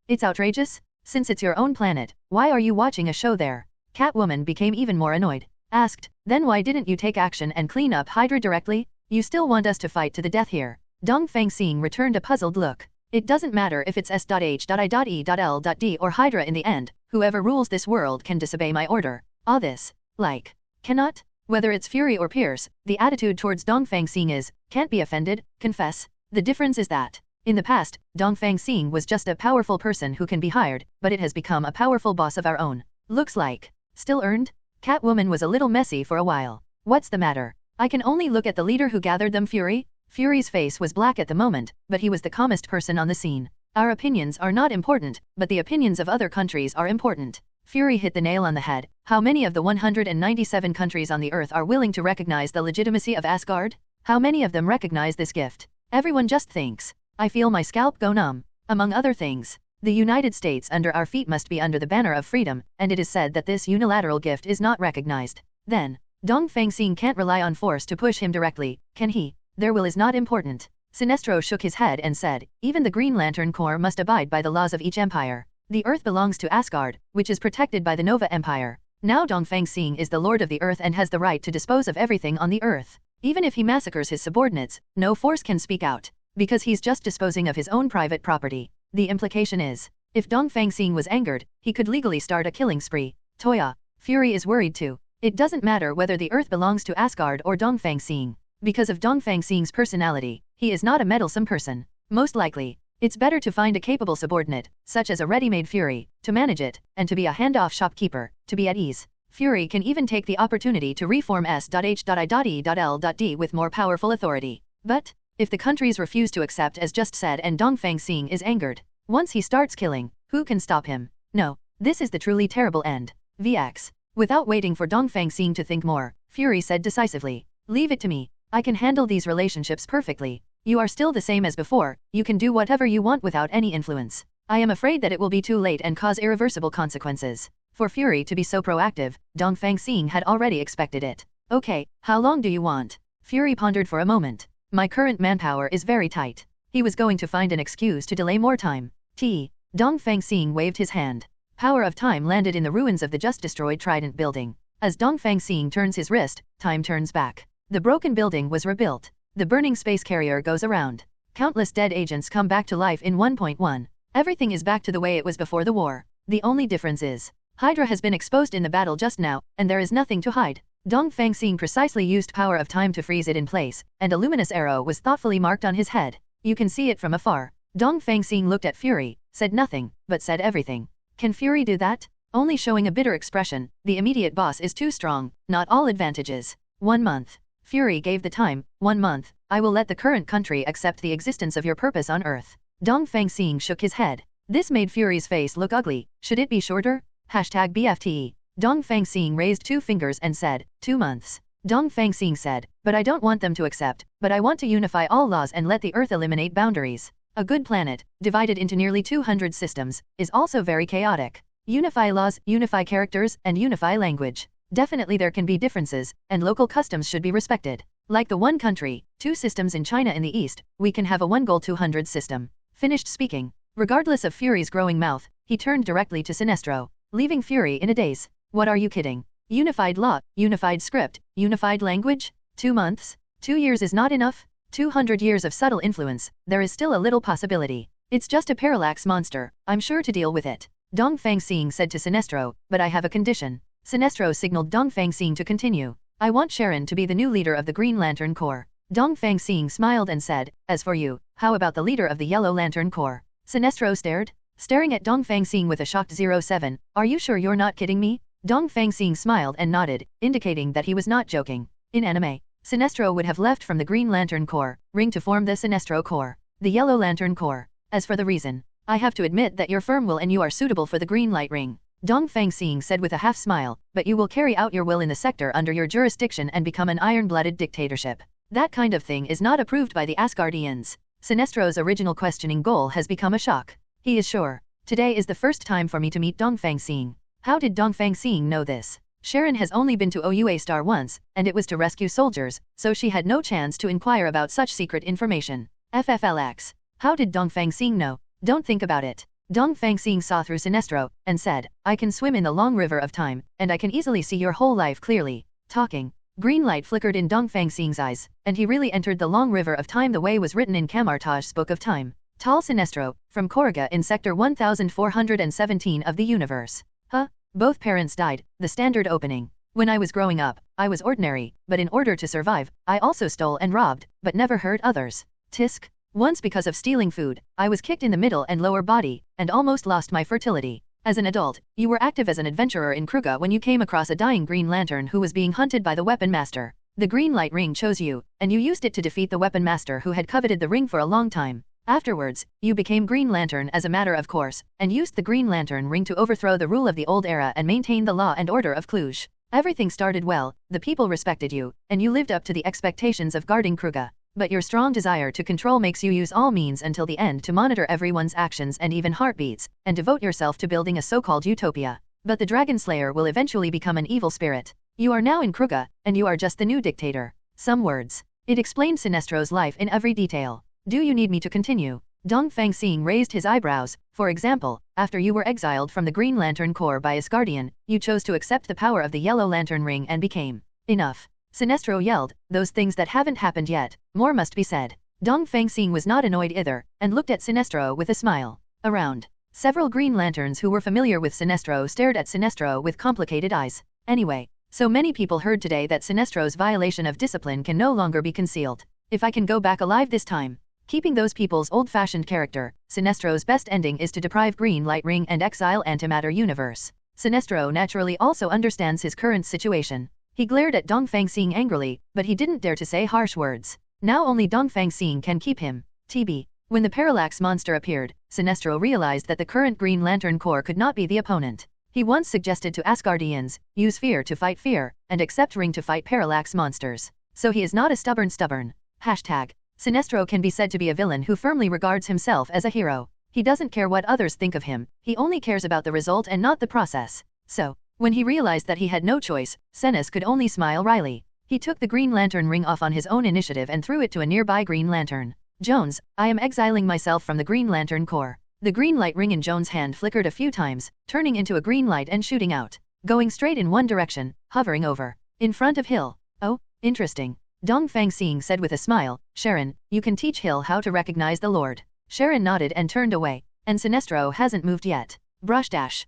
It's outrageous? Since it's your own planet, why are you watching a show there? Catwoman became even more annoyed. Asked, then why didn't you take action and clean up Hydra directly? You still want us to fight to the death here? Dongfang Xing returned a puzzled look. It doesn't matter if it's S.H.I.E.L.D. or Hydra in the end, whoever rules this world can disobey my order. This, like, cannot? Whether it's Fury or Pierce, the attitude towards Dongfang Xing is, can't be offended, confess. The difference is that, in the past, Dongfang Xing was just a powerful person who can be hired, but it has become a powerful boss of our own. Looks like, still earned? Catwoman was a little messy for a while. What's the matter? I can only look at the leader who gathered them. Fury? Fury's face was black at the moment, but he was the calmest person on the scene. Our opinions are not important, but the opinions of other countries are important. Fury hit the nail on the head. How many of the 197 countries on the Earth are willing to recognize the legitimacy of Asgard? How many of them recognize this gift? Everyone just thinks. I feel my scalp go numb. Among other things, the United States under our feet must be under the banner of freedom, and it is said that this unilateral gift is not recognized. Then, Dongfang Xing can't rely on force to push him directly, can he? Their will is not important. Sinestro shook his head and said, even the Green Lantern Corps must abide by the laws of each empire. The Earth belongs to Asgard, which is protected by the Nova Empire. Now Dongfang Xing is the lord of the Earth and has the right to dispose of everything on the Earth. Even if he massacres his subordinates, no force can speak out, because he's just disposing of his own private property. The implication is, if Dongfang Xing was angered, he could legally start a killing spree. Toya, Fury is worried too. It doesn't matter whether the Earth belongs to Asgard or Dongfang Xing. Because of Dongfang Xing's personality, he is not a meddlesome person. Most likely, it's better to find a capable subordinate, such as a ready-made Fury, to manage it, and to be a hand-off shopkeeper, to be at ease. Fury can even take the opportunity to reform S.H.I.E.L.D. with more powerful authority. But, if the countries refuse to accept as just said and Dongfang Xing is angered, once he starts killing, who can stop him? No, this is the truly terrible end. VX. Without waiting for Dongfang Xing to think more, Fury said decisively, leave it to me. I can handle these relationships perfectly. You are still the same as before, you can do whatever you want without any influence. I am afraid that it will be too late and cause irreversible consequences. For Fury to be so proactive, Dongfang Xing had already expected it. Okay, how long do you want? Fury pondered for a moment. My current manpower is very tight. He was going to find an excuse to delay more time. Dongfang Xing waved his hand. Power of time landed in the ruins of the just-destroyed Trident building. As Dongfang Xing turns his wrist, time turns back. The broken building was rebuilt. The burning space carrier goes around. Countless dead agents come back to life in 1.1. Everything is back to the way it was before the war. The only difference is, Hydra has been exposed in the battle just now, and there is nothing to hide. Dongfang Xing precisely used power of time to freeze it in place, and a luminous arrow was thoughtfully marked on his head. You can see it from afar. Dongfang Xing looked at Fury, said nothing, but said everything. Can Fury do that? Only showing a bitter expression. The immediate boss is too strong, not all advantages. 1 month. Fury gave the time, 1 month. I will let the current country accept the existence of your purpose on Earth. Dongfang Xing shook his head. This made Fury's face look ugly. Should it be shorter? #BFTE. Dongfang Xing raised 2 fingers and said, 2 months. Dongfang Xing said, but I don't want them to accept, but I want to unify all laws and let the Earth eliminate boundaries. A good planet, divided into nearly 200 systems, is also very chaotic. Unify laws, unify characters, and unify language. Definitely there can be differences, and local customs should be respected. Like the one country, 2 systems in China in the East, we can have a 1 goal 200 system. Finished speaking. Regardless of Fury's growing mouth, he turned directly to Sinestro, leaving Fury in a daze. What are you kidding? Unified law, unified script, unified language? 2 months? 2 years is not enough? 200 years of subtle influence, there is still a little possibility. It's just a parallax monster, I'm sure to deal with it. Dongfang Xing said to Sinestro, but I have a condition. Sinestro signaled Dongfang Xing to continue. I want Sharon to be the new leader of the Green Lantern Corps. Dongfang Xing smiled and said, as for you, how about the leader of the Yellow Lantern Corps? Sinestro stared, staring at Dongfang Xing with a shocked 07, are you sure you're not kidding me? Dongfang Xing smiled and nodded, indicating that he was not joking. In anime, Sinestro would have left from the Green Lantern Corps, ring to form the Sinestro Corps, the Yellow Lantern Corps. As for the reason, I have to admit that your firm will and you are suitable for the Green Light Ring. Dongfang Xing said with a half smile, but you will carry out your will in the sector under your jurisdiction and become an iron-blooded dictatorship. That kind of thing is not approved by the Asgardians. Sinestro's original questioning goal has become a shock. He is sure. Today is the first time for me to meet Dongfang Xing. How did Dongfang Xing know this? Sharon has only been to OUA Star once, and it was to rescue soldiers, so she had no chance to inquire about such secret information. FFLX. How did Dongfang Xing know? Don't think about it. Dongfang Xing saw through Sinestro, and said, I can swim in the long river of time, and I can easily see your whole life clearly. Talking. Green light flickered in Dongfang Xing's eyes, and he really entered the long river of time the way was written in Camartage's Book of Time. Tal Sinestro, from Korriga in Sector 1417 of the universe. Huh? Both parents died, the standard opening. When I was growing up, I was ordinary, but in order to survive, I also stole and robbed, but never hurt others. Tisk. Once because of stealing food, I was kicked in the middle and lower body, and almost lost my fertility. As an adult, you were active as an adventurer in Kruga when you came across a dying Green Lantern who was being hunted by the Weapon Master. The green light ring chose you, and you used it to defeat the Weapon Master who had coveted the ring for a long time. Afterwards, you became Green Lantern as a matter of course, and used the Green Lantern ring to overthrow the rule of the old era and maintain the law and order of Cluj. Everything started well, the people respected you, and you lived up to the expectations of guarding Kruga. But your strong desire to control makes you use all means until the end to monitor everyone's actions and even heartbeats, and devote yourself to building a so-called utopia. But the Dragon Slayer will eventually become an evil spirit. You are now in Kruga, and you are just the new dictator. Some words. It explained Sinestro's life in every detail. Do you need me to continue? Dongfang Xing raised his eyebrows. For example, after you were exiled from the Green Lantern Corps by Asgardian, you chose to accept the power of the Yellow Lantern Ring and became. Enough. Sinestro yelled, those things that haven't happened yet, more must be said. Dongfang Xing was not annoyed either, and looked at Sinestro with a smile. Around. Several Green Lanterns who were familiar with Sinestro stared at Sinestro with complicated eyes. Anyway, so many people heard today that Sinestro's violation of discipline can no longer be concealed. If I can go back alive this time. Keeping those people's old-fashioned character, Sinestro's best ending is to deprive Green Light Ring and exile Antimatter Universe. Sinestro naturally also understands his current situation. He glared at Dongfang Xing angrily, but he didn't dare to say harsh words. Now only Dongfang Xing can keep him. TB. When the Parallax monster appeared, Sinestro realized that the current Green Lantern Corps could not be the opponent. He once suggested to Asgardians, use fear to fight fear, and accept ring to fight Parallax monsters. So he is not a stubborn. Hashtag. Sinestro can be said to be a villain who firmly regards himself as a hero. He doesn't care what others think of him, he only cares about the result and not the process. So, when he realized that he had no choice, Senes could only smile wryly. He took the Green Lantern ring off on his own initiative and threw it to a nearby Green Lantern. Jones, I am exiling myself from the Green Lantern Corps. The green light ring in Jones' hand flickered a few times, turning into a green light and shooting out. Going straight in one direction, hovering over. In front of Hill. Oh, interesting. Dongfang Xing said with a smile, Sharon, you can teach Hill how to recognize the Lord. Sharon nodded and turned away. And Sinestro hasn't moved yet. Brush.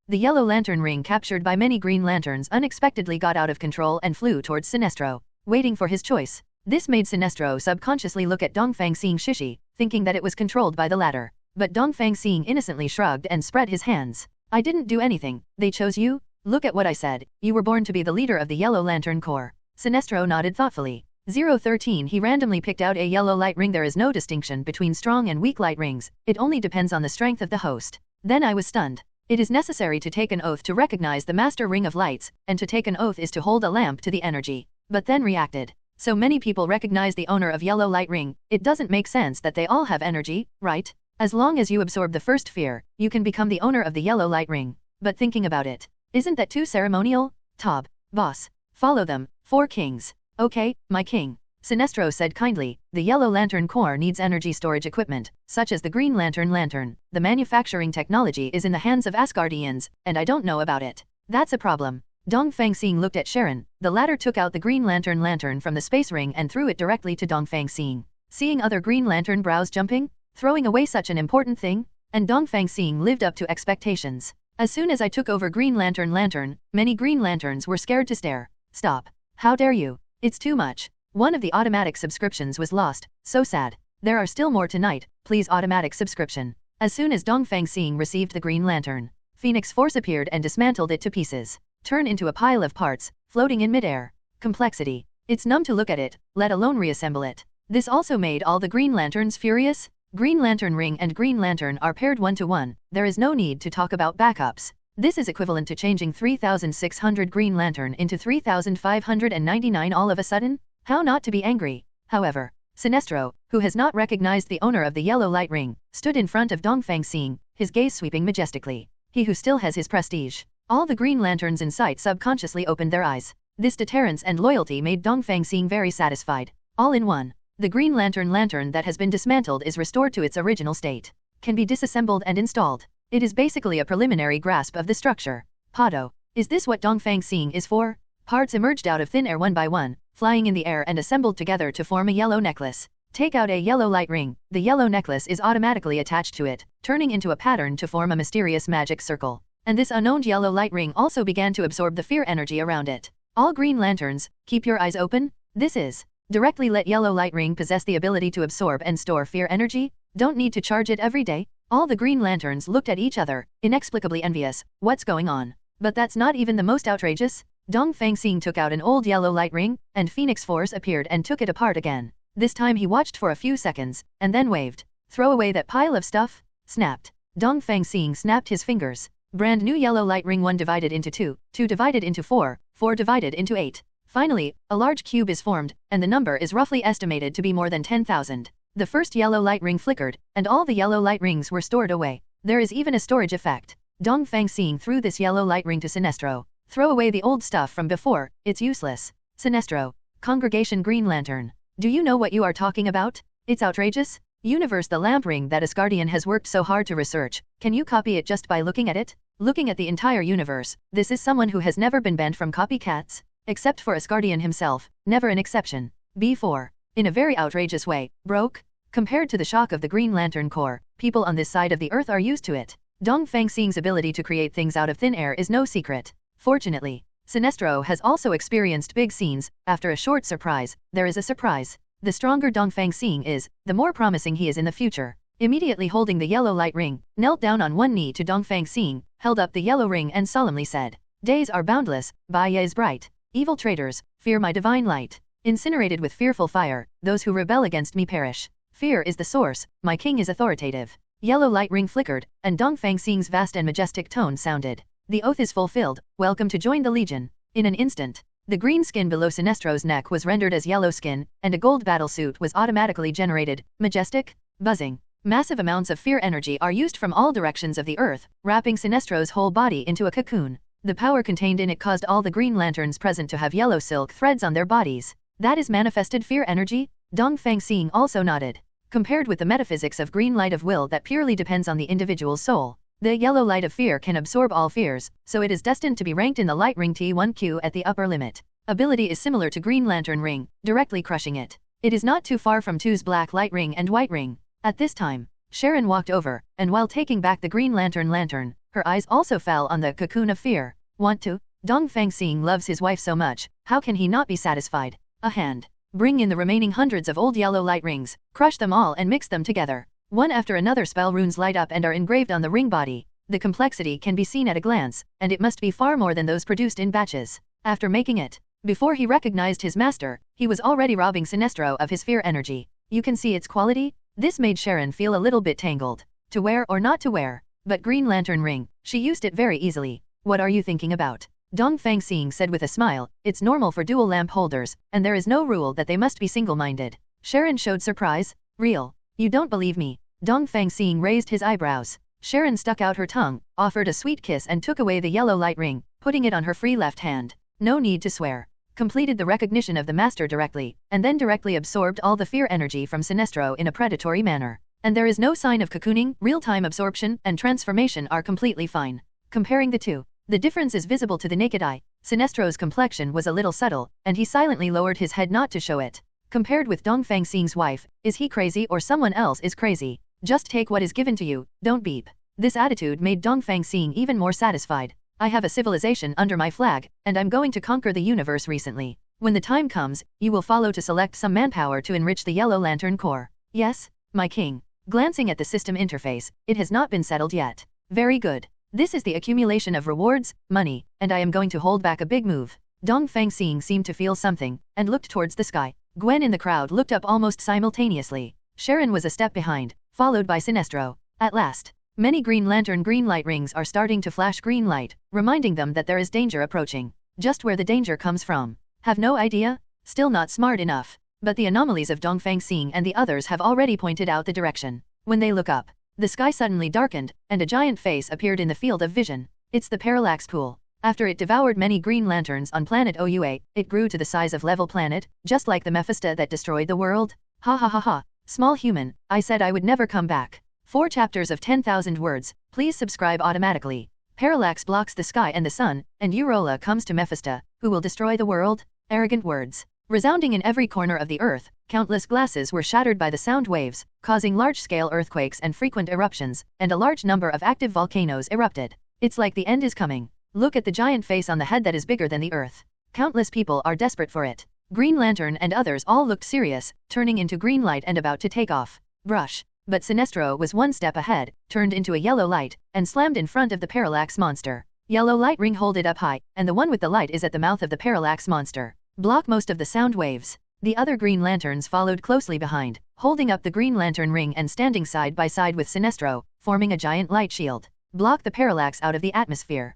The Yellow Lantern ring captured by many Green Lanterns unexpectedly got out of control and flew towards Sinestro, waiting for his choice. This made Sinestro subconsciously look at Dongfang Xing shishi, thinking that it was controlled by the latter. But Dongfang Xing innocently shrugged and spread his hands. I didn't do anything, they chose you? Look at what I said, you were born to be the leader of the Yellow Lantern Corps. Sinestro nodded thoughtfully. 013 He randomly picked out a yellow light ring. There is no distinction between strong and weak light rings, it only depends on the strength of the host. Then I was stunned. It is necessary to take an oath to recognize the master ring of lights, and to take an oath is to hold a lamp to the energy. But then reacted. So many people recognize the owner of yellow light ring, it doesn't make sense that they all have energy, right? As long as you absorb the first fear, you can become the owner of the yellow light ring. But thinking about it, isn't that too ceremonial? Tob. Boss. Follow them. 4 kings. Okay, my king. Sinestro said kindly, the Yellow Lantern Corps needs energy storage equipment, such as the Green Lantern Lantern. The manufacturing technology is in the hands of Asgardians, and I don't know about it. That's a problem. Dongfang Xing looked at Sharon. The latter took out the Green Lantern lantern from the space ring and threw it directly to Dongfang Xing. Seeing other Green Lantern brows jumping, throwing away such an important thing, and Dongfang Xing lived up to expectations. As soon as I took over Green Lantern, many Green Lanterns were scared to stare. Stop. How dare you? It's too much. One of the automatic subscriptions was lost. So sad. There are still more tonight. Please automatic subscription. As soon as Dongfang Xing received the Green Lantern, Phoenix Force appeared and dismantled it to pieces. Turned into a pile of parts, floating in midair. Complexity. It's numb to look at it, let alone reassemble it. This also made all the Green Lanterns furious. Green Lantern Ring and Green Lantern are paired 1-to-1. There is no need to talk about backups. This is equivalent to changing 3,600 Green Lantern into 3,599 all of a sudden? How not to be angry? However, Sinestro, who has not recognized the owner of the yellow light ring, stood in front of Dongfang Xing, his gaze sweeping majestically. He who still has his prestige. All the Green Lanterns in sight subconsciously opened their eyes. This deterrence and loyalty made Dongfang Xing very satisfied. All in one. The Green Lantern that has been dismantled is restored to its original state. Can be disassembled and installed. It is basically a preliminary grasp of the structure. Pado. Is this what Dongfang Xing is for? Parts emerged out of thin air one by one, flying in the air and assembled together to form a yellow necklace. Take out a yellow light ring, the yellow necklace is automatically attached to it, turning into a pattern to form a mysterious magic circle. And this unknown yellow light ring also began to absorb the fear energy around it. All Green Lanterns, keep your eyes open. This is. Directly let yellow light ring possess the ability to absorb and store fear energy. Don't need to charge it every day. All the Green Lanterns looked at each other, inexplicably envious. What's going on? But that's not even the most outrageous. Dongfang Xing took out an old yellow light ring, and Phoenix Force appeared and took it apart again. This time he watched for a few seconds, and then waved. Throw away that pile of stuff. Snapped. Dongfang Xing snapped his fingers. Brand new yellow light ring 1 divided into 2, 2 divided into 4, 4 divided into 8. Finally, a large cube is formed, and the number is roughly estimated to be more than 10,000. The first yellow light ring flickered, and all the yellow light rings were stored away. There is even a storage effect. Dongfang Xing threw this yellow light ring to Sinestro. Throw away the old stuff from before, it's useless. Sinestro. Congregation Green Lantern. Do you know what you are talking about? It's outrageous. Universe, the lamp ring that Asgardian has worked so hard to research, can you copy it just by looking at it? Looking at the entire universe, this is someone who has never been banned from copycats. Except for Asgardian himself, never an exception. B4. In a very outrageous way, broke? Compared to the shock of the Green Lantern Corps, people on this side of the earth are used to it. Dongfang Xing's ability to create things out of thin air is no secret. Fortunately, Sinestro has also experienced big scenes. After a short surprise, there is a surprise. The stronger Dongfang Xing is, the more promising he is in the future. Immediately holding the yellow light ring, knelt down on one knee to Dongfang Xing, held up the yellow ring and solemnly said, "Days are boundless, Baya is bright. Evil traitors, fear my divine light. Incinerated with fearful fire, those who rebel against me perish. Fear is the source, my king is authoritative." Yellow light ring flickered, and Dongfang Xing's vast and majestic tone sounded. "The oath is fulfilled, welcome to join the Legion." In an instant, the green skin below Sinestro's neck was rendered as yellow skin, and a gold battlesuit was automatically generated. Majestic? Buzzing. Massive amounts of fear energy are used from all directions of the earth, wrapping Sinestro's whole body into a cocoon. The power contained in it caused all the Green Lanterns present to have yellow silk threads on their bodies. That is manifested fear energy? Dongfang Xing also nodded. Compared with the metaphysics of green light of will that purely depends on the individual's soul, the yellow light of fear can absorb all fears, so it is destined to be ranked in the light ring T1Q at the upper limit. Ability is similar to Green Lantern ring, directly crushing it. It is not too far from 2's black light ring and white ring. At this time, Sharon walked over, and while taking back the Green Lantern, her eyes also fell on the cocoon of fear. Want to? Dongfang Xing loves his wife so much, how can he not be satisfied? A hand. Bring in the remaining hundreds of old yellow light rings, crush them all and mix them together. One after another spell runes light up and are engraved on the ring body. The complexity can be seen at a glance, and it must be far more than those produced in batches. After making it, before he recognized his master, he was already robbing Sinestro of his fear energy. You can see its quality? This made Sharon feel a little bit tangled. To wear or not to wear? But Green Lantern ring, she used it very easily. What are you thinking about? Dongfang Xing said with a smile, it's normal for dual lamp holders, and there is no rule that they must be single-minded. Sharon showed surprise. Real? You don't believe me? Dongfang Xing raised his eyebrows. Sharon stuck out her tongue, offered a sweet kiss and took away the yellow light ring, putting it on her free left hand. No need to swear. Completed the recognition of the master directly, and then directly absorbed all the fear energy from Sinestro in a predatory manner. And there is no sign of cocooning, real-time absorption and transformation are completely fine. Comparing the two, the difference is visible to the naked eye. Sinestro's complexion was a little subtle, and he silently lowered his head not to show it. Compared with Dongfang Xing's wife, is he crazy or someone else is crazy? Just take what is given to you, don't beep. This attitude made Dongfang Xing even more satisfied. I have a civilization under my flag, and I'm going to conquer the universe recently. When the time comes, you will follow to select some manpower to enrich the Yellow Lantern Corps. Yes, my king. Glancing at the system interface, it has not been settled yet. Very good. This is the accumulation of rewards, money, and I am going to hold back a big move. Dongfang Xing seemed to feel something, and looked towards the sky. Gwen in the crowd looked up almost simultaneously. Sharon was a step behind, followed by Sinestro. At last, many Green Lantern green light rings are starting to flash green light, reminding them that there is danger approaching. Just where the danger comes from. Have no idea? Still not smart enough. But the anomalies of Dongfang Xing and the others have already pointed out the direction. When they look up, the sky suddenly darkened, and a giant face appeared in the field of vision. It's the Parallax pool. After it devoured many Green Lanterns on planet OUA, it grew to the size of level planet, just like the Mephisto that destroyed the world. Ha ha ha ha. Small human, I said I would never come back. 4 chapters of 10,000 words, please subscribe automatically. Parallax blocks the sky and the sun, and Eurola comes to Mephisto, who will destroy the world? Arrogant words. Resounding in every corner of the earth, countless glasses were shattered by the sound waves, causing large-scale earthquakes and frequent eruptions, and a large number of active volcanoes erupted. It's like the end is coming. Look at the giant face on the head that is bigger than the earth. Countless people are desperate for it. Green Lantern and others all looked serious, turning into green light and about to take off. Brush. But Sinestro was one step ahead, turned into a yellow light, and slammed in front of the Parallax monster. Yellow light ring, hold it up high, and the one with the light is at the mouth of the Parallax monster. Block most of the sound waves. The other Green Lanterns followed closely behind, holding up the Green Lantern ring and standing side by side with Sinestro, forming a giant light shield. Block the Parallax out of the atmosphere.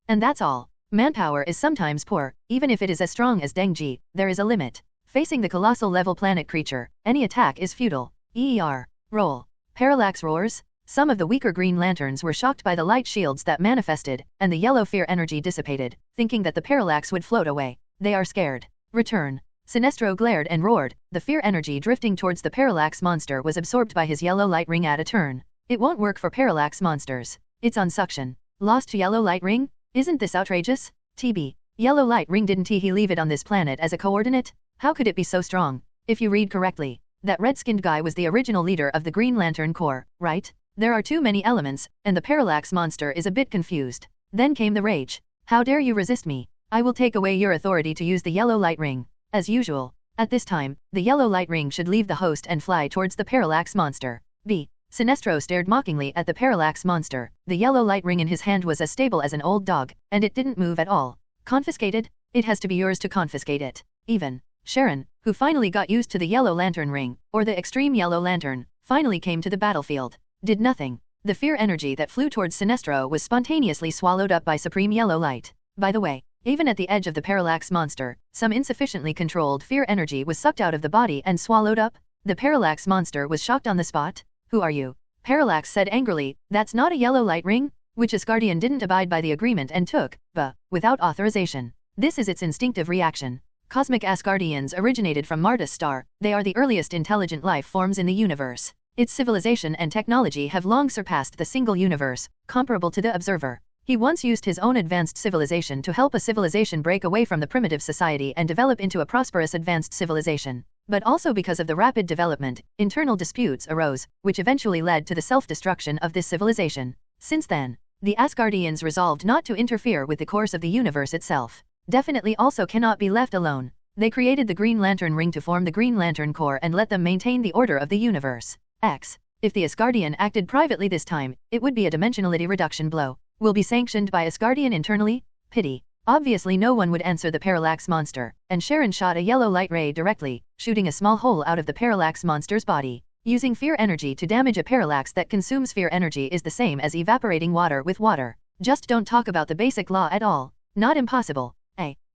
And that's all. Manpower is sometimes poor, even if it is as strong as Dengji, there is a limit. Facing the colossal level planet creature, any attack is futile. Roll. Parallax roars. Some of the weaker Green Lanterns were shocked by the light shields that manifested, and the yellow fear energy dissipated, thinking that the Parallax would float away. They are scared. Return. Sinestro glared and roared. The fear energy drifting towards the Parallax monster was absorbed by his yellow light ring at a turn. It won't work for Parallax monsters. It's on suction. Lost to yellow light ring? Isn't this outrageous? TB. Yellow light ring, didn't he leave it on this planet as a coordinate? How could it be so strong? If you read correctly, that red-skinned guy was the original leader of the Green Lantern Corps, right? There are too many elements, and the Parallax monster is a bit confused. Then came the rage. How dare you resist me? I will take away your authority to use the yellow light ring. As usual. At this time, the yellow light ring should leave the host and fly towards the Parallax monster. Sinestro stared mockingly at the Parallax monster. The yellow light ring in his hand was as stable as an old dog, and it didn't move at all. Confiscated? It has to be yours to confiscate it. Even Sharon, who finally got used to the yellow lantern ring, or the extreme yellow lantern, finally came to the battlefield. Did nothing. The fear energy that flew towards Sinestro was spontaneously swallowed up by supreme yellow light. By the way, even at the edge of the Parallax monster, some insufficiently controlled fear energy was sucked out of the body and swallowed up. The Parallax monster was shocked on the spot. Who are you? Parallax said angrily. That's not a yellow light ring? Which Asgardian didn't abide by the agreement and took, without authorization. This is its instinctive reaction. Cosmic Asgardians originated from Martis star. They are the earliest intelligent life forms in the universe. Its civilization and technology have long surpassed the single universe, comparable to the Observer. He once used his own advanced civilization to help a civilization break away from the primitive society and develop into a prosperous advanced civilization. But also because of the rapid development, internal disputes arose, which eventually led to the self-destruction of this civilization. Since then, the Asgardians resolved not to interfere with the course of the universe itself. Definitely also cannot be left alone. They created the Green Lantern ring to form the Green Lantern Corps and let them maintain the order of the universe. If the Asgardian acted privately this time, it would be a dimensionality reduction blow. Will be sanctioned by Asgardian internally? Pity. Obviously no one would answer the Parallax monster, and Sharon shot a yellow light ray directly, shooting a small hole out of the Parallax monster's body. Using fear energy to damage a Parallax that consumes fear energy is the same as evaporating water with water. Just don't talk about the basic law at all. Not impossible.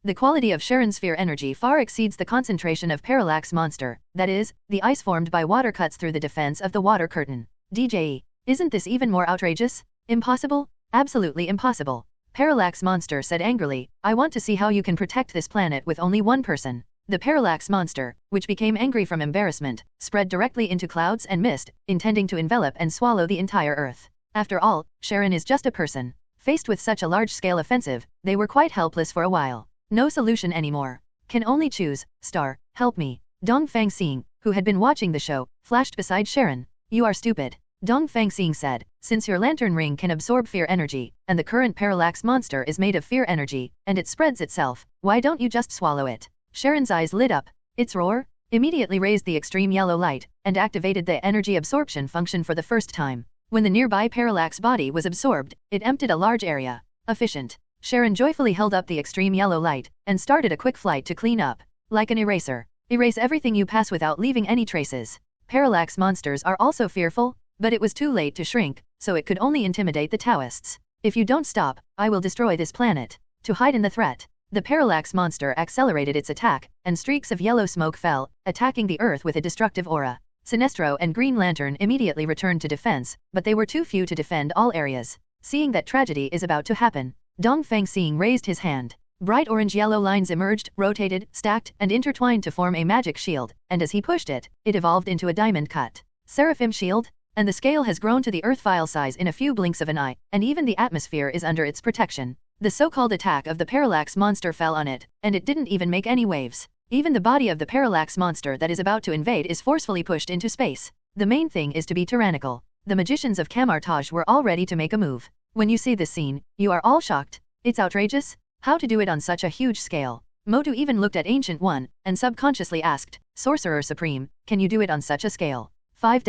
The quality of Sharon's fear energy far exceeds the concentration of Parallax monster, that is, the ice formed by water cuts through the defense of the water curtain. DJE. Isn't this even more outrageous? Impossible? Absolutely impossible. Parallax monster said angrily, I want to see how you can protect this planet with only one person. The Parallax monster, which became angry from embarrassment, spread directly into clouds and mist, intending to envelop and swallow the entire Earth. After all, Sharon is just a person. Faced with such a large-scale offensive, they were quite helpless for a while. No solution anymore. Can only choose. Star, help me. Dongfang Xing, who had been watching the show, flashed beside Sharon. You are stupid. Dongfang Xing said, since your lantern ring can absorb fear energy, and the current Parallax monster is made of fear energy, and it spreads itself, why don't you just swallow it? Sharon's eyes lit up. Its roar immediately raised the extreme yellow light, and activated the energy absorption function for the first time. When the nearby Parallax body was absorbed, it emptied a large area. Efficient. Sharon joyfully held up the extreme yellow light, and started a quick flight to clean up. Like an eraser. Erase everything you pass without leaving any traces. Parallax monsters are also fearful, but it was too late to shrink, so it could only intimidate the Taoists. If you don't stop, I will destroy this planet. To hide in the threat, the Parallax monster accelerated its attack, and streaks of yellow smoke fell, attacking the Earth with a destructive aura. Sinestro and Green Lantern immediately returned to defense, but they were too few to defend all areas. Seeing that tragedy is about to happen, Dongfang Xing raised his hand. Bright orange-yellow lines emerged, rotated, stacked, and intertwined to form a magic shield, and as he pushed it, it evolved into a diamond cut. Seraphim shield? and the scale has grown to the Earth file size in a few blinks of an eye, and even the atmosphere is under its protection. The so-called attack of the Parallax monster fell on it, and it didn't even make any waves. Even the body of the Parallax monster that is about to invade is forcefully pushed into space. The main thing is to be tyrannical. The magicians of Camartage were all ready to make a move. When you see this scene, you are all shocked. It's outrageous. How to do it on such a huge scale? Motu even looked at Ancient One, and subconsciously asked, Sorcerer Supreme, can you do it on such a scale? 5.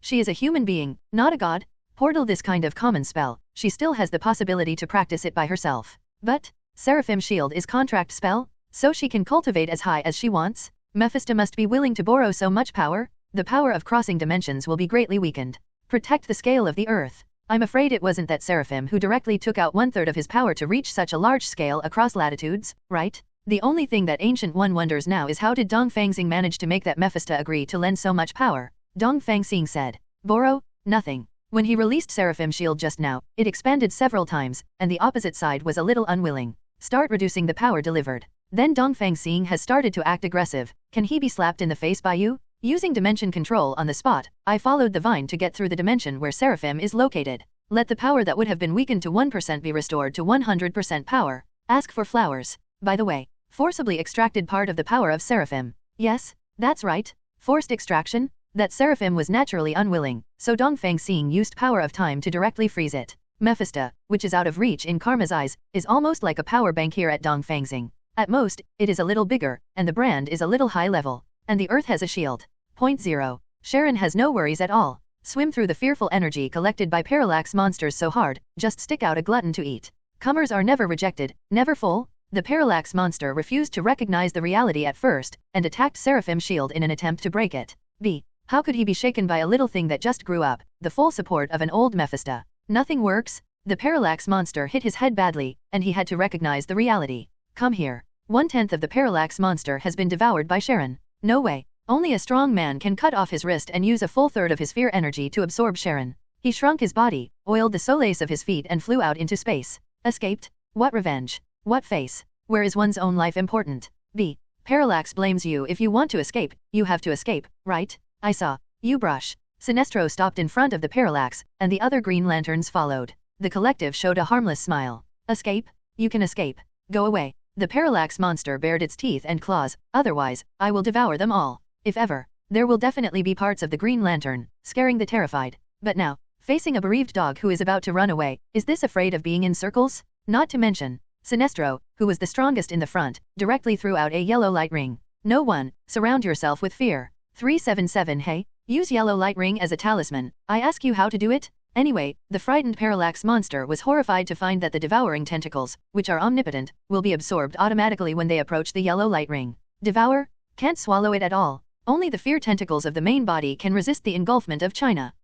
She is a human being, not a god. Portal this kind of common spell, she still has the possibility to practice it by herself. But, Seraphim Shield is contract spell, so she can cultivate as high as she wants? Mephisto must be willing to borrow so much power? The power of crossing dimensions will be greatly weakened. Protect the scale of the Earth. I'm afraid it wasn't that Seraphim who directly took out 1/3 of his power to reach such a large scale across latitudes, right? The only thing that Ancient One wonders now is how did Dongfang Xing manage to make that Mephisto agree to lend so much power? Dongfang Xing said. Borrow? Nothing. When he released Seraphim Shield just now, it expanded several times, and the opposite side was a little unwilling. Start reducing the power delivered. Then Dongfang Xing has started to act aggressive. Can he be slapped in the face by you? Using dimension control on the spot, I followed the vine to get through the dimension where Seraphim is located. Let the power that would have been weakened to 1% be restored to 100% power. Ask for flowers. By the way, forcibly extracted part of the power of Seraphim. Yes, that's right. Forced extraction? That Seraphim was naturally unwilling, so Dongfang Xing used power of time to directly freeze it. Mephisto, which is out of reach in Karma's eyes, is almost like a power bank here at Dongfang Xing. At most, it is a little bigger, and the brand is a little high level. And the Earth has a shield. 0. Sharon has no worries at all. Swim through the fearful energy collected by Parallax monsters so hard, just stick out a glutton to eat. Comers are never rejected, never full. The Parallax monster refused to recognize the reality at first, and attacked Seraphim Shield in an attempt to break it. How could he be shaken by a little thing that just grew up? The full support of an old Mephisto. Nothing works. The Parallax monster hit his head badly, and he had to recognize the reality. Come here. 1/10 of the Parallax monster has been devoured by Sharon. No way. Only a strong man can cut off his wrist and use a full third of his fear energy to absorb Sharon. He shrunk his body, oiled the solace of his feet and flew out into space. Escaped? What revenge? What face? Where is one's own life important? Parallax blames you. If you want to escape, you have to escape, right? I saw. You brush. Sinestro stopped in front of the Parallax, and the other Green Lanterns followed. The collective showed a harmless smile. Escape? You can escape. Go away. The Parallax monster bared its teeth and claws, otherwise, I will devour them all. If ever. There will definitely be parts of the Green Lantern, scaring the terrified. But now, facing a bereaved dog who is about to run away, is this afraid of being in circles? Not to mention, Sinestro, who was the strongest in the front, directly threw out a yellow light ring. No one, surround yourself with fear. 377 Hey, use yellow light ring as a talisman. I ask you how to do it? Anyway, the frightened Parallax monster was horrified to find that the devouring tentacles, which are omnipotent, will be absorbed automatically when they approach the yellow light ring. Devour? Can't swallow it at all. Only the fear tentacles of the main body can resist the engulfment of China.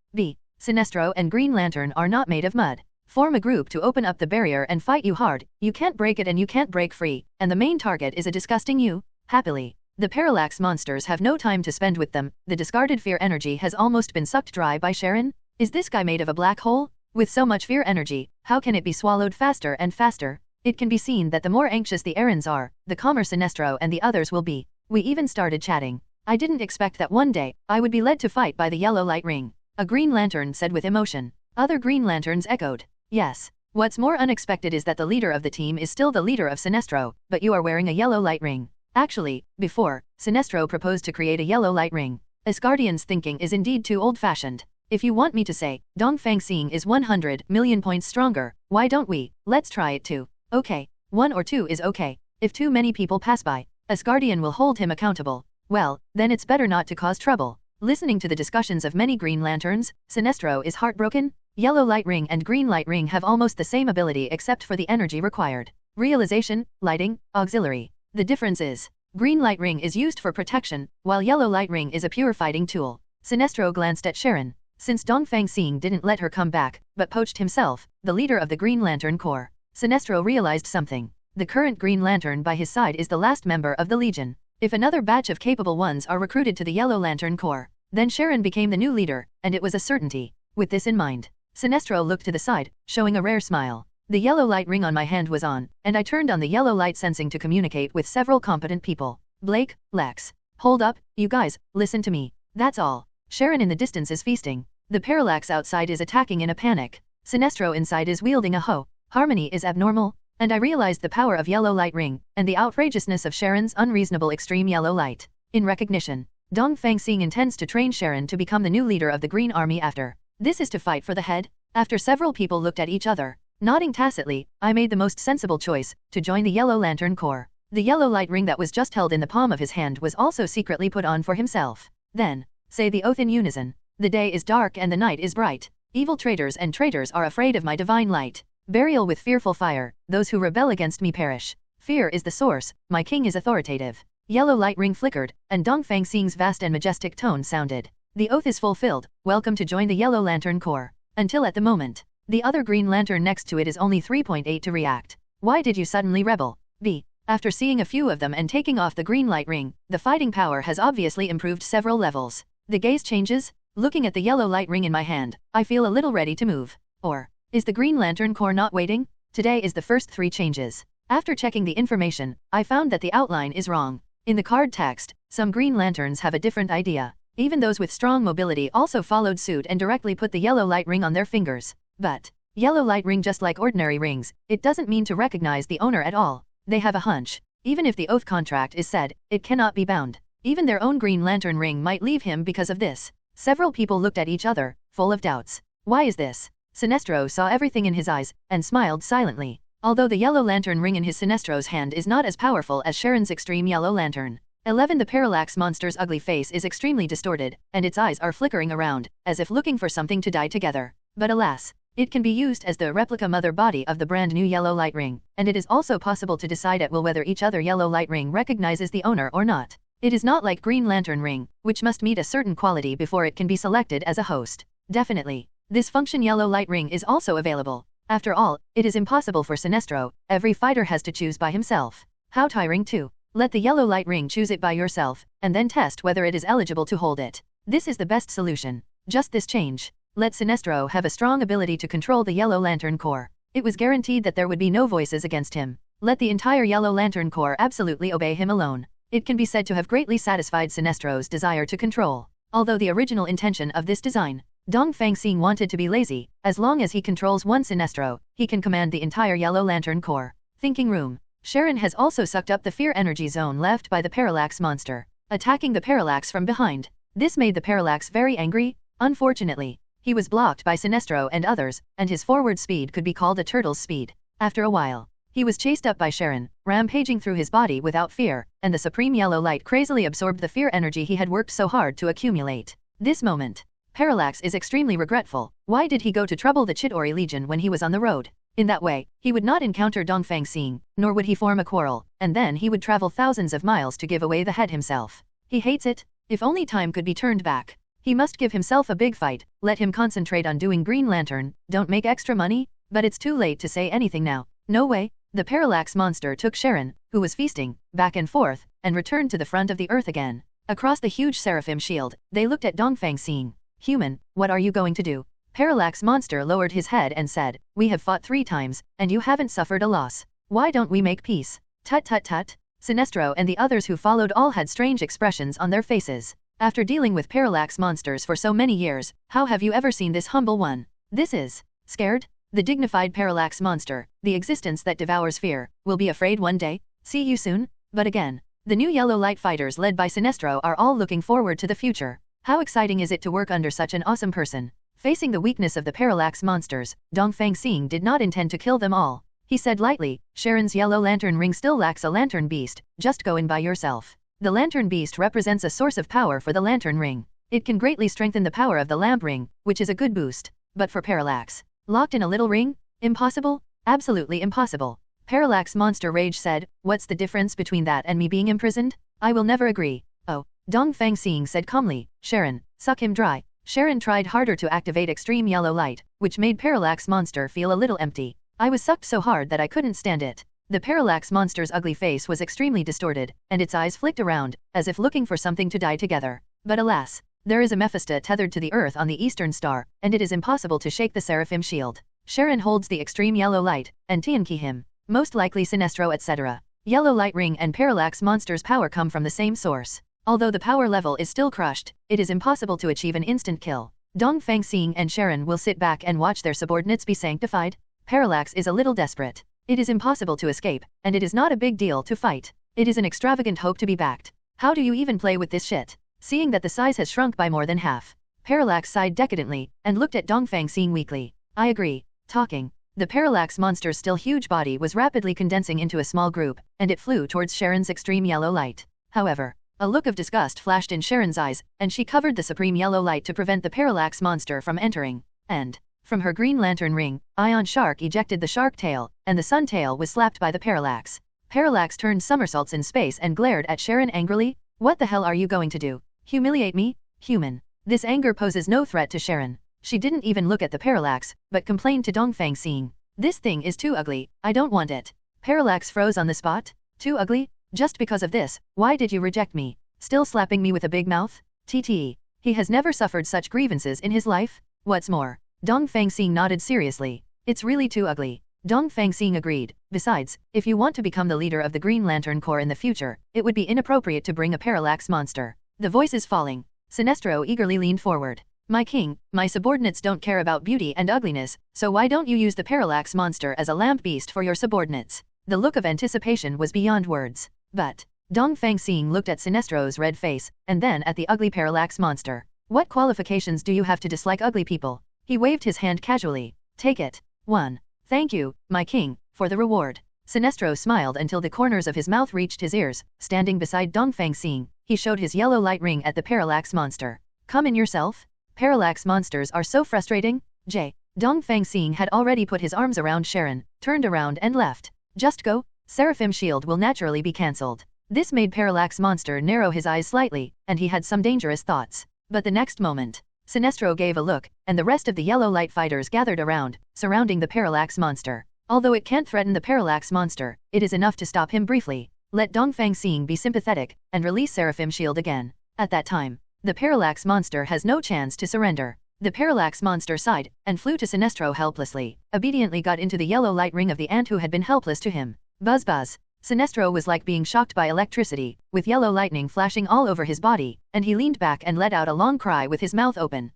Sinestro and Green Lantern are not made of mud. Form a group to open up the barrier and fight you hard. You can't break it and you can't break free, and the main target is a disgusting you. Happily. The Parallax monsters have no time to spend with them. The discarded fear energy has almost been sucked dry by Sharon. Is this guy made of a black hole? With so much fear energy, how can it be swallowed faster and faster? It can be seen that the more anxious the errands are, the calmer Sinestro and the others will be. We even started chatting. I didn't expect that one day, I would be led to fight by the yellow light ring. A Green Lantern said with emotion. Other Green Lanterns echoed. Yes. What's more unexpected is that the leader of the team is still the leader of Sinestro, but you are wearing a yellow light ring. Actually, before, Sinestro proposed to create a yellow light ring. Asgardian's thinking is indeed too old-fashioned. If you want me to say, Dongfang Xing is 100 million points stronger, why don't we? Let's try it too. Okay. 1 or 2 is okay. If too many people pass by, Asgardian will hold him accountable. Well, then it's better not to cause trouble. Listening to the discussions of many Green Lanterns, Sinestro is heartbroken. Yellow light ring and green light ring have almost the same ability except for the energy required. Realization, lighting, auxiliary. The difference is, green light ring is used for protection, while yellow light ring is a pure fighting tool. Sinestro glanced at Sharon. Since Dongfang Xing didn't let her come back, but poached himself, the leader of the Green Lantern Corps, Sinestro realized something. The current Green Lantern by his side is the last member of the Legion. If another batch of capable ones are recruited to the Yellow Lantern Corps, then Sharon became the new leader, and it was a certainty. With this in mind, Sinestro looked to the side, showing a rare smile. The yellow light ring on my hand was on, and I turned on the yellow light sensing to communicate with several competent people. Blake, Lex. Hold up, you guys, listen to me. That's all. Sharon in the distance is feasting. The Parallax outside is attacking in a panic. Sinestro inside is wielding a hoe. Harmony is abnormal, and I realized the power of yellow light ring, and the outrageousness of Sharon's unreasonable extreme yellow light. In recognition, Dongfang Xing intends to train Sharon to become the new leader of the Green Army after. This is to fight for the head? After several people looked at each other, nodding tacitly, I made the most sensible choice, to join the Yellow Lantern Corps. The yellow light ring that was just held in the palm of his hand was also secretly put on for himself. Then, say the oath in unison. The day is dark and the night is bright. Evil traitors and traitors are afraid of my divine light. Burial with fearful fire, those who rebel against me perish. Fear is the source, my king is authoritative. Yellow light ring flickered, and Dongfang Xing's vast and majestic tone sounded. The oath is fulfilled, welcome to join the Yellow Lantern Corps. Until at the moment, the other green lantern next to it is only 3.8 to react. Why did you suddenly rebel? B. After seeing a few of them and taking off the green light ring, the fighting power has obviously improved several levels. The gaze changes. Looking at the yellow light ring in my hand, I feel a little ready to move. Or, is the Green Lantern Corps not waiting? Today is the first 3 changes. After checking the information, I found that the outline is wrong. In the card text, some Green Lanterns have a different idea. Even those with strong mobility also followed suit and directly put the yellow light ring on their fingers. But, yellow light ring just like ordinary rings, it doesn't mean to recognize the owner at all. They have a hunch. Even if the oath contract is said, it cannot be bound. Even their own Green Lantern ring might leave him because of this. Several people looked at each other, full of doubts. Why is this? Sinestro saw everything in his eyes, and smiled silently. Although the yellow lantern ring in his Sinestro's hand is not as powerful as Sharon's extreme yellow lantern. 11. The Parallax monster's ugly face is extremely distorted, and its eyes are flickering around, as if looking for something to die together. But alas, it can be used as the replica mother body of the brand new yellow light ring, and it is also possible to decide at will whether each other yellow light ring recognizes the owner or not. It is not like Green Lantern ring, which must meet a certain quality before it can be selected as a host. Definitely, this function yellow light ring is also available. After all, it is impossible for Sinestro, every fighter has to choose by himself. How tiring too. Let the yellow light ring choose it by yourself, and then test whether it is eligible to hold it. This is the best solution. Just this change. Let Sinestro have a strong ability to control the Yellow Lantern Corps. It was guaranteed that there would be no voices against him. Let the entire Yellow Lantern Corps absolutely obey him alone. It can be said to have greatly satisfied Sinestro's desire to control. Although the original intention of this design, Dongfang Xing wanted to be lazy, as long as he controls one Sinestro, he can command the entire Yellow Lantern Corps. Thinking room. Sharon has also sucked up the fear energy zone left by the Parallax monster, attacking the Parallax from behind. This made the Parallax very angry. Unfortunately, he was blocked by Sinestro and others, and his forward speed could be called a turtle's speed. After a while, he was chased up by Sharon, rampaging through his body without fear, and the supreme yellow light crazily absorbed the fear energy he had worked so hard to accumulate. This moment, Parallax is extremely regretful. Why did he go to trouble the Chidori Legion when he was on the road? In that way, he would not encounter Dongfang Xing, nor would he form a quarrel, and then he would travel thousands of miles to give away the head himself. He hates it. If only time could be turned back. He must give himself a big fight, let him concentrate on doing Green Lantern, don't make extra money, but it's too late to say anything now. No way. The Parallax monster took Sharon, who was feasting, back and forth, and returned to the front of the earth again. Across the huge seraphim shield, they looked at Dongfang Xing. Human, what are you going to do? Parallax monster lowered his head and said, we have fought 3 times, and you haven't suffered a loss. Why don't we make peace? Tut tut tut. Sinestro and the others who followed all had strange expressions on their faces. After dealing with Parallax monsters for so many years, how have you ever seen this humble one? This is scared? The dignified Parallax monster, the existence that devours fear, will be afraid one day. See you soon. But again, the new yellow light fighters led by Sinestro are all looking forward to the future. How exciting is it to work under such an awesome person? Facing the weakness of the Parallax monsters, Dongfang Xing did not intend to kill them all. He said lightly, Sharon's yellow lantern ring still lacks a lantern beast, just go in by yourself. The lantern beast represents a source of power for the lantern ring. It can greatly strengthen the power of the lamp ring, which is a good boost. But for Parallax, locked in a little ring? Impossible? Absolutely impossible. Parallax monster rage said, what's the difference between that and me being imprisoned? I will never agree. Oh, Dongfang Xing said calmly, Sharon, suck him dry. Sharon tried harder to activate extreme yellow light, which made Parallax monster feel a little empty. I was sucked so hard that I couldn't stand it. The Parallax monster's ugly face was extremely distorted, and its eyes flicked around, as if looking for something to die together. But alas, there is a Mephisto tethered to the earth on the eastern star, and it is impossible to shake the seraphim shield. Sharon holds the extreme yellow light, and Tianqi him. Most likely Sinestro etc. Yellow light ring and Parallax monster's power come from the same source. Although the power level is still crushed, it is impossible to achieve an instant kill. Dongfang Xing and Sharon will sit back and watch their subordinates be sanctified? Parallax is a little desperate. It is impossible to escape, and it is not a big deal to fight. It is an extravagant hope to be backed. How do you even play with this shit? Seeing that the size has shrunk by more than half, Parallax sighed decadently, and looked at Dongfang Xing weakly. I agree. Talking. The Parallax monster's still huge body was rapidly condensing into a small group, and it flew towards Sharon's extreme yellow light. However, a look of disgust flashed in Sharon's eyes, and she covered the supreme yellow light to prevent the Parallax monster from entering. And, from her green lantern ring, Ion Shark ejected the shark tail, and the sun tail was slapped by the Parallax. Parallax turned somersaults in space and glared at Sharon angrily. What the hell are you going to do? Humiliate me? Human. This anger poses no threat to Sharon. She didn't even look at the Parallax, but complained to Dongfang Xing. This thing is too ugly, I don't want it. Parallax froze on the spot. Too ugly? Just because of this, why did you reject me? Still slapping me with a big mouth? TTE. He has never suffered such grievances in his life? What's more? Dongfang Xing nodded seriously. It's really too ugly. Dongfang Xing agreed. Besides, if you want to become the leader of the Green Lantern Corps in the future, it would be inappropriate to bring a Parallax monster. The voices falling. Sinestro eagerly leaned forward. My king, my subordinates don't care about beauty and ugliness, so why don't you use the Parallax monster as a lamp beast for your subordinates? The look of anticipation was beyond words. But, Dongfang Xing looked at Sinestro's red face, and then at the ugly Parallax monster. What qualifications do you have to dislike ugly people? He waved his hand casually. Take it. 1. Thank you, my king, for the reward. Sinestro smiled until the corners of his mouth reached his ears. Standing beside Dongfang Xing, he showed his yellow light ring at the Parallax monster. Come in yourself? Parallax monsters are so frustrating. Dongfang Xing had already put his arms around Sharon, turned around and left. Just go. Seraphim shield will naturally be cancelled. This made Parallax monster narrow his eyes slightly, and he had some dangerous thoughts. But the next moment, Sinestro gave a look, and the rest of the yellow light fighters gathered around, surrounding the Parallax monster. Although it can't threaten the Parallax monster, it is enough to stop him briefly. Let Dongfang Xing be sympathetic, and release Seraphim shield again. At that time, the Parallax monster has no chance to surrender. The Parallax monster sighed, and flew to Sinestro helplessly, obediently got into the yellow light ring of the ant who had been helpless to him. Buzz buzz. Sinestro was like being shocked by electricity, with yellow lightning flashing all over his body, and he leaned back and let out a long cry with his mouth open.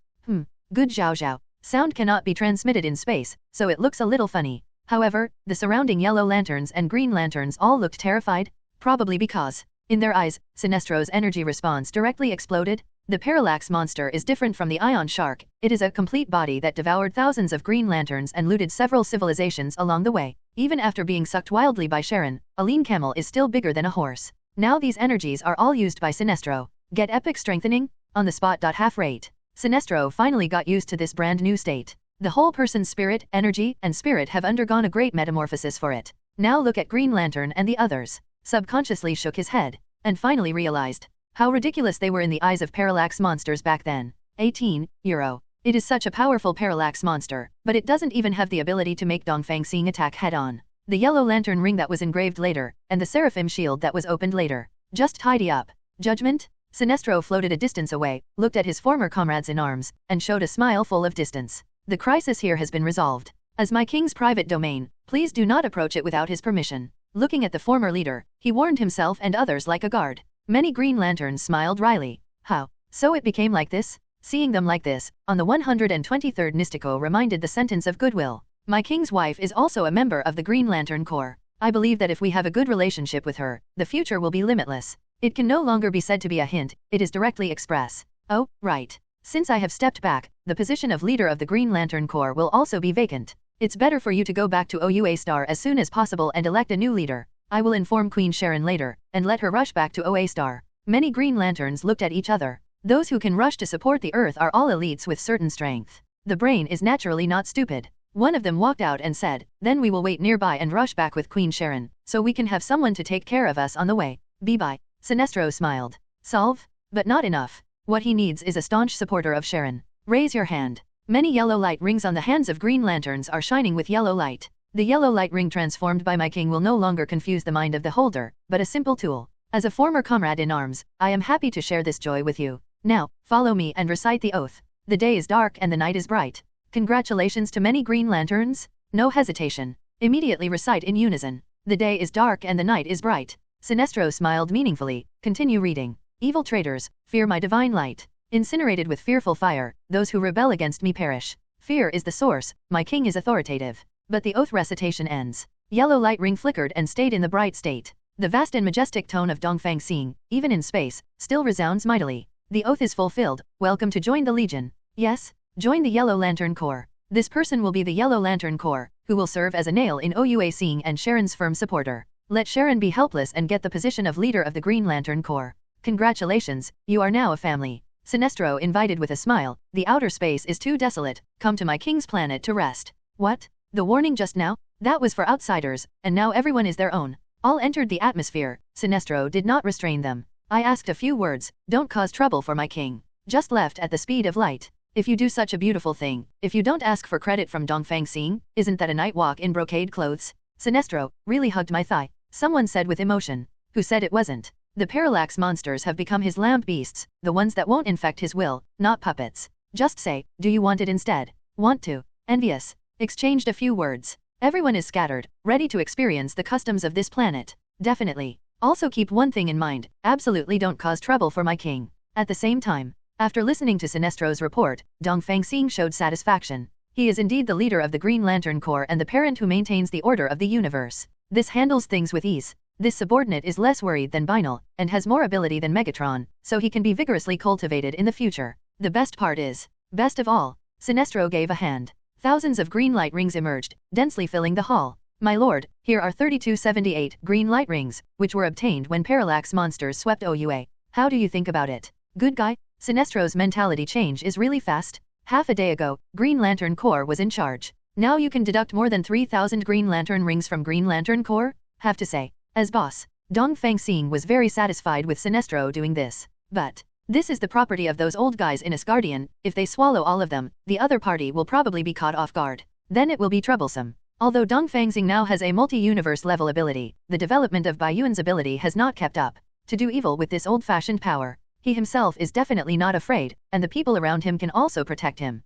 Good zhao zhao. Sound cannot be transmitted in space, so it looks a little funny. However, the surrounding yellow lanterns and green lanterns all looked terrified, probably because, in their eyes, Sinestro's energy response directly exploded. The Parallax monster is different from the Ion Shark. It is a complete body that devoured thousands of green lanterns and looted several civilizations along the way. Even after being sucked wildly by Sharon, a lean camel is still bigger than a horse. Now these energies are all used by Sinestro. Get epic strengthening? On the spot. Half rate. Sinestro finally got used to this brand new state. The whole person's spirit, energy, and spirit have undergone a great metamorphosis for it. Now look at Green Lantern and the others. Subconsciously shook his head, and finally realized how ridiculous they were in the eyes of Parallax monsters back then. 18 euro. It is such a powerful Parallax monster, but it doesn't even have the ability to make Dongfang Xing attack head-on. The yellow lantern ring that was engraved later, and the Seraphim shield that was opened later. Just tidy up. Judgment? Sinestro floated a distance away, looked at his former comrades in arms, and showed a smile full of distance. The crisis here has been resolved. As my king's private domain, please do not approach it without his permission. Looking at the former leader, he warned himself and others like a guard. Many Green Lanterns smiled wryly. How? So it became like this? Seeing them like this, on the 123rd Mystico reminded the sentence of goodwill. My king's wife is also a member of the Green Lantern Corps. I believe that if we have a good relationship with her, the future will be limitless. It can no longer be said to be a hint, it is directly express. Oh, right. Since I have stepped back, the position of leader of the Green Lantern Corps will also be vacant. It's better for you to go back to OUA Star as soon as possible and elect a new leader. I will inform Queen Sharon later, and let her rush back to OA Star. Many Green Lanterns looked at each other. Those who can rush to support the Earth are all elites with certain strength. The brain is naturally not stupid. One of them walked out and said, then we will wait nearby and rush back with Queen Sharon, so we can have someone to take care of us on the way. Bye. Sinestro smiled. Solve? But not enough. What he needs is a staunch supporter of Sharon. Raise your hand. Many yellow light rings on the hands of Green Lanterns are shining with yellow light. The yellow light ring transformed by my king will no longer confuse the mind of the holder, but a simple tool. As a former comrade in arms, I am happy to share this joy with you. Now, follow me and recite the oath. The day is dark and the night is bright. Congratulations to many Green Lanterns. No hesitation. Immediately recite in unison. The day is dark and the night is bright. Sinestro smiled meaningfully. Continue reading. Evil traitors, fear my divine light. Incinerated with fearful fire, those who rebel against me perish. Fear is the source, my king is authoritative. But the oath recitation ends. Yellow light ring flickered and stayed in the bright state. The vast and majestic tone of Dongfang Xing, even in space, still resounds mightily. The oath is fulfilled, welcome to join the Legion. Yes, join the Yellow Lantern Corps. This person will be the Yellow Lantern Corps, who will serve as a nail in Oua Xing and Sharon's firm supporter. Let Sharon be helpless and get the position of leader of the Green Lantern Corps. Congratulations, you are now a family. Sinestro invited with a smile, the outer space is too desolate, come to my king's planet to rest. What? The warning just now? That was for outsiders, and now everyone is their own. All entered the atmosphere, Sinestro did not restrain them. I asked a few words, don't cause trouble for my king. Just left at the speed of light. If you do such a beautiful thing, if you don't ask for credit from Dongfang Xing, isn't that a night walk in brocade clothes? Sinestro really hugged my thigh. Someone said with emotion. Who said it wasn't? The Parallax monsters have become his lamb beasts, the ones that won't infect his will, not puppets. Just say, do you want it instead? Want to? Envious. Exchanged a few words. Everyone is scattered, ready to experience the customs of this planet. Definitely. Also keep one thing in mind, absolutely don't cause trouble for my king. At the same time, after listening to Sinestro's report, Dongfang Xing showed satisfaction. He is indeed the leader of the Green Lantern Corps and the parent who maintains the order of the universe. This handles things with ease. This subordinate is less worried than Binal, and has more ability than Megatron, so he can be vigorously cultivated in the future. The best part is, best of all, Sinestro gave a hand. Thousands of green light rings emerged, densely filling the hall. My lord, here are 3278 green light rings, which were obtained when Parallax monsters swept Oua. How do you think about it? Good guy? Sinestro's mentality change is really fast. Half a day ago, Green Lantern Corps was in charge. Now you can deduct more than 3,000 Green Lantern rings from Green Lantern Corps? Have to say, as boss, Dongfang Xing was very satisfied with Sinestro doing this. But this is the property of those old guys in Asgardian. If they swallow all of them, the other party will probably be caught off guard. Then it will be troublesome. Although Dongfang Xing now has a multi-universe level ability, the development of Baiyuan's ability has not kept up. To do evil with this old-fashioned power, he himself is definitely not afraid, and the people around him can also protect him.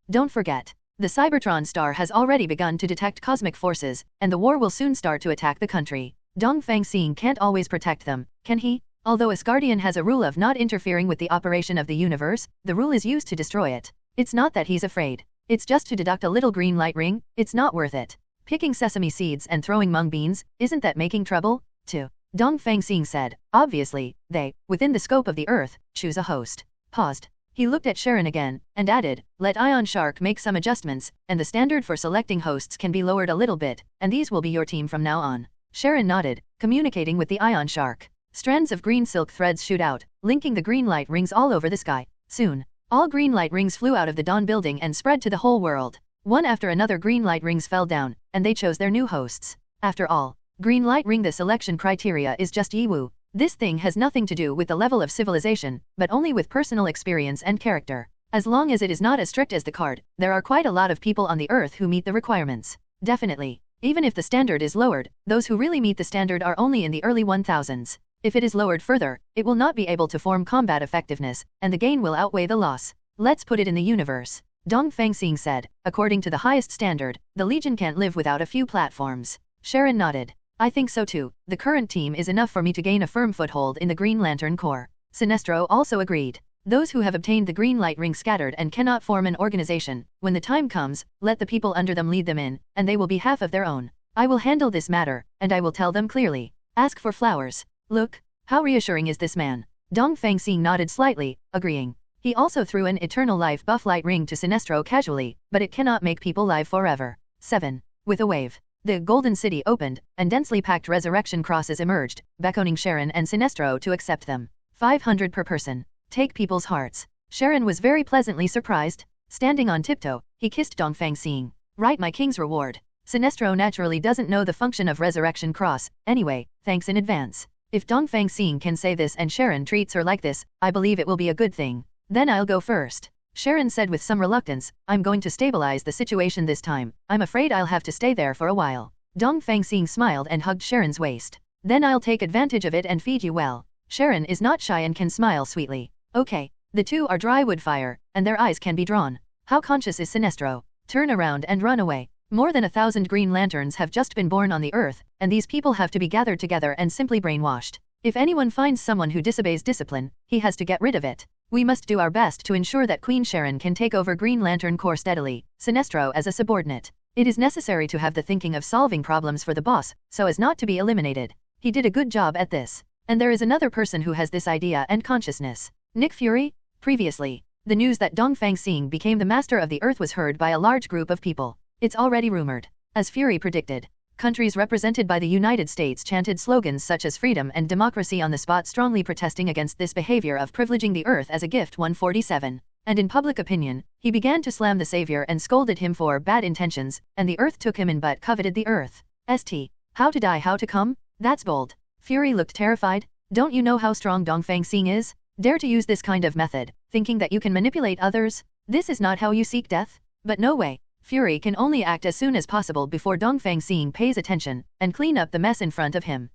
Don't forget. The Cybertron star has already begun to detect cosmic forces, and the war will soon start to attack the country. Dongfang Xing can't always protect them, can he? Although Asgardian has a rule of not interfering with the operation of the universe, the rule is used to destroy it. It's not that he's afraid. It's just to deduct a little green light ring, it's not worth it. Picking sesame seeds and throwing mung beans, isn't that making trouble? Too. Dongfang Xing said, obviously, they, within the scope of the earth, choose a host. Paused. He looked at Sharon again, and added, let Ion Shark make some adjustments, and the standard for selecting hosts can be lowered a little bit, and these will be your team from now on. Sharon nodded, communicating with the Ion Shark. Strands of green silk threads shoot out, linking the green light rings all over the sky. Soon, all green light rings flew out of the Dawn building and spread to the whole world. One after another green light rings fell down, and they chose their new hosts. After all, green light ring the selection criteria is just Yiwu. This thing has nothing to do with the level of civilization, but only with personal experience and character. As long as it is not as strict as the card, there are quite a lot of people on the earth who meet the requirements. Definitely. Even if the standard is lowered, those who really meet the standard are only in the early 1000s. If it is lowered further, it will not be able to form combat effectiveness, and the gain will outweigh the loss. Let's put it in the universe. Dongfang Xing said, according to the highest standard, the Legion can't live without a few platforms. Sharon nodded. I think so too. The current team is enough for me to gain a firm foothold in the Green Lantern Corps. Sinestro also agreed. Those who have obtained the green light ring scattered and cannot form an organization. When the time comes, let the people under them lead them in, and they will be half of their own. I will handle this matter, and I will tell them clearly. Ask for flowers. Look, how reassuring is this man? Dongfang Xing nodded slightly, agreeing. He also threw an eternal life buff light ring to Sinestro casually, but it cannot make people live forever. 7. With a wave, the Golden City opened, and densely packed resurrection crosses emerged, beckoning Sharon and Sinestro to accept them. 500 per person. Take people's hearts. Sharon was very pleasantly surprised. Standing on tiptoe, he kissed Dongfang Xing. Right, my king's reward. Sinestro naturally doesn't know the function of resurrection cross, anyway, thanks in advance. If Dongfang Xing can say this and Sharon treats her like this, I believe it will be a good thing. Then I'll go first. Sharon said with some reluctance, I'm going to stabilize the situation this time. I'm afraid I'll have to stay there for a while. Dongfang Xing smiled and hugged Sharon's waist. Then I'll take advantage of it and feed you well. Sharon is not shy and can smile sweetly. Okay. The two are dry wood fire, and their eyes can be drawn. How conscious is Sinestro? Turn around and run away. More than 1,000 Green Lanterns have just been born on the earth, and these people have to be gathered together and simply brainwashed. If anyone finds someone who disobeys discipline, he has to get rid of it. We must do our best to ensure that Queen Sharon can take over Green Lantern Corps steadily, Sinestro as a subordinate. It is necessary to have the thinking of solving problems for the boss, so as not to be eliminated. He did a good job at this. And there is another person who has this idea and consciousness. Nick Fury? Previously, the news that Dongfang Xing became the master of the Earth was heard by a large group of people. It's already rumored. As Fury predicted, countries represented by the United States chanted slogans such as freedom and democracy on the spot, strongly protesting against this behavior of privileging the Earth as a gift. 147. And in public opinion, he began to slam the savior and scolded him for bad intentions, and the Earth took him in but coveted the Earth. St. How to die, how to come? That's bold. Fury looked terrified. Don't you know how strong Dongfang Xing is? Dare to use this kind of method, thinking that you can manipulate others? This is not how you seek death? But no way. Fury can only act as soon as possible before Dongfang Xing pays attention, and clean up the mess in front of him.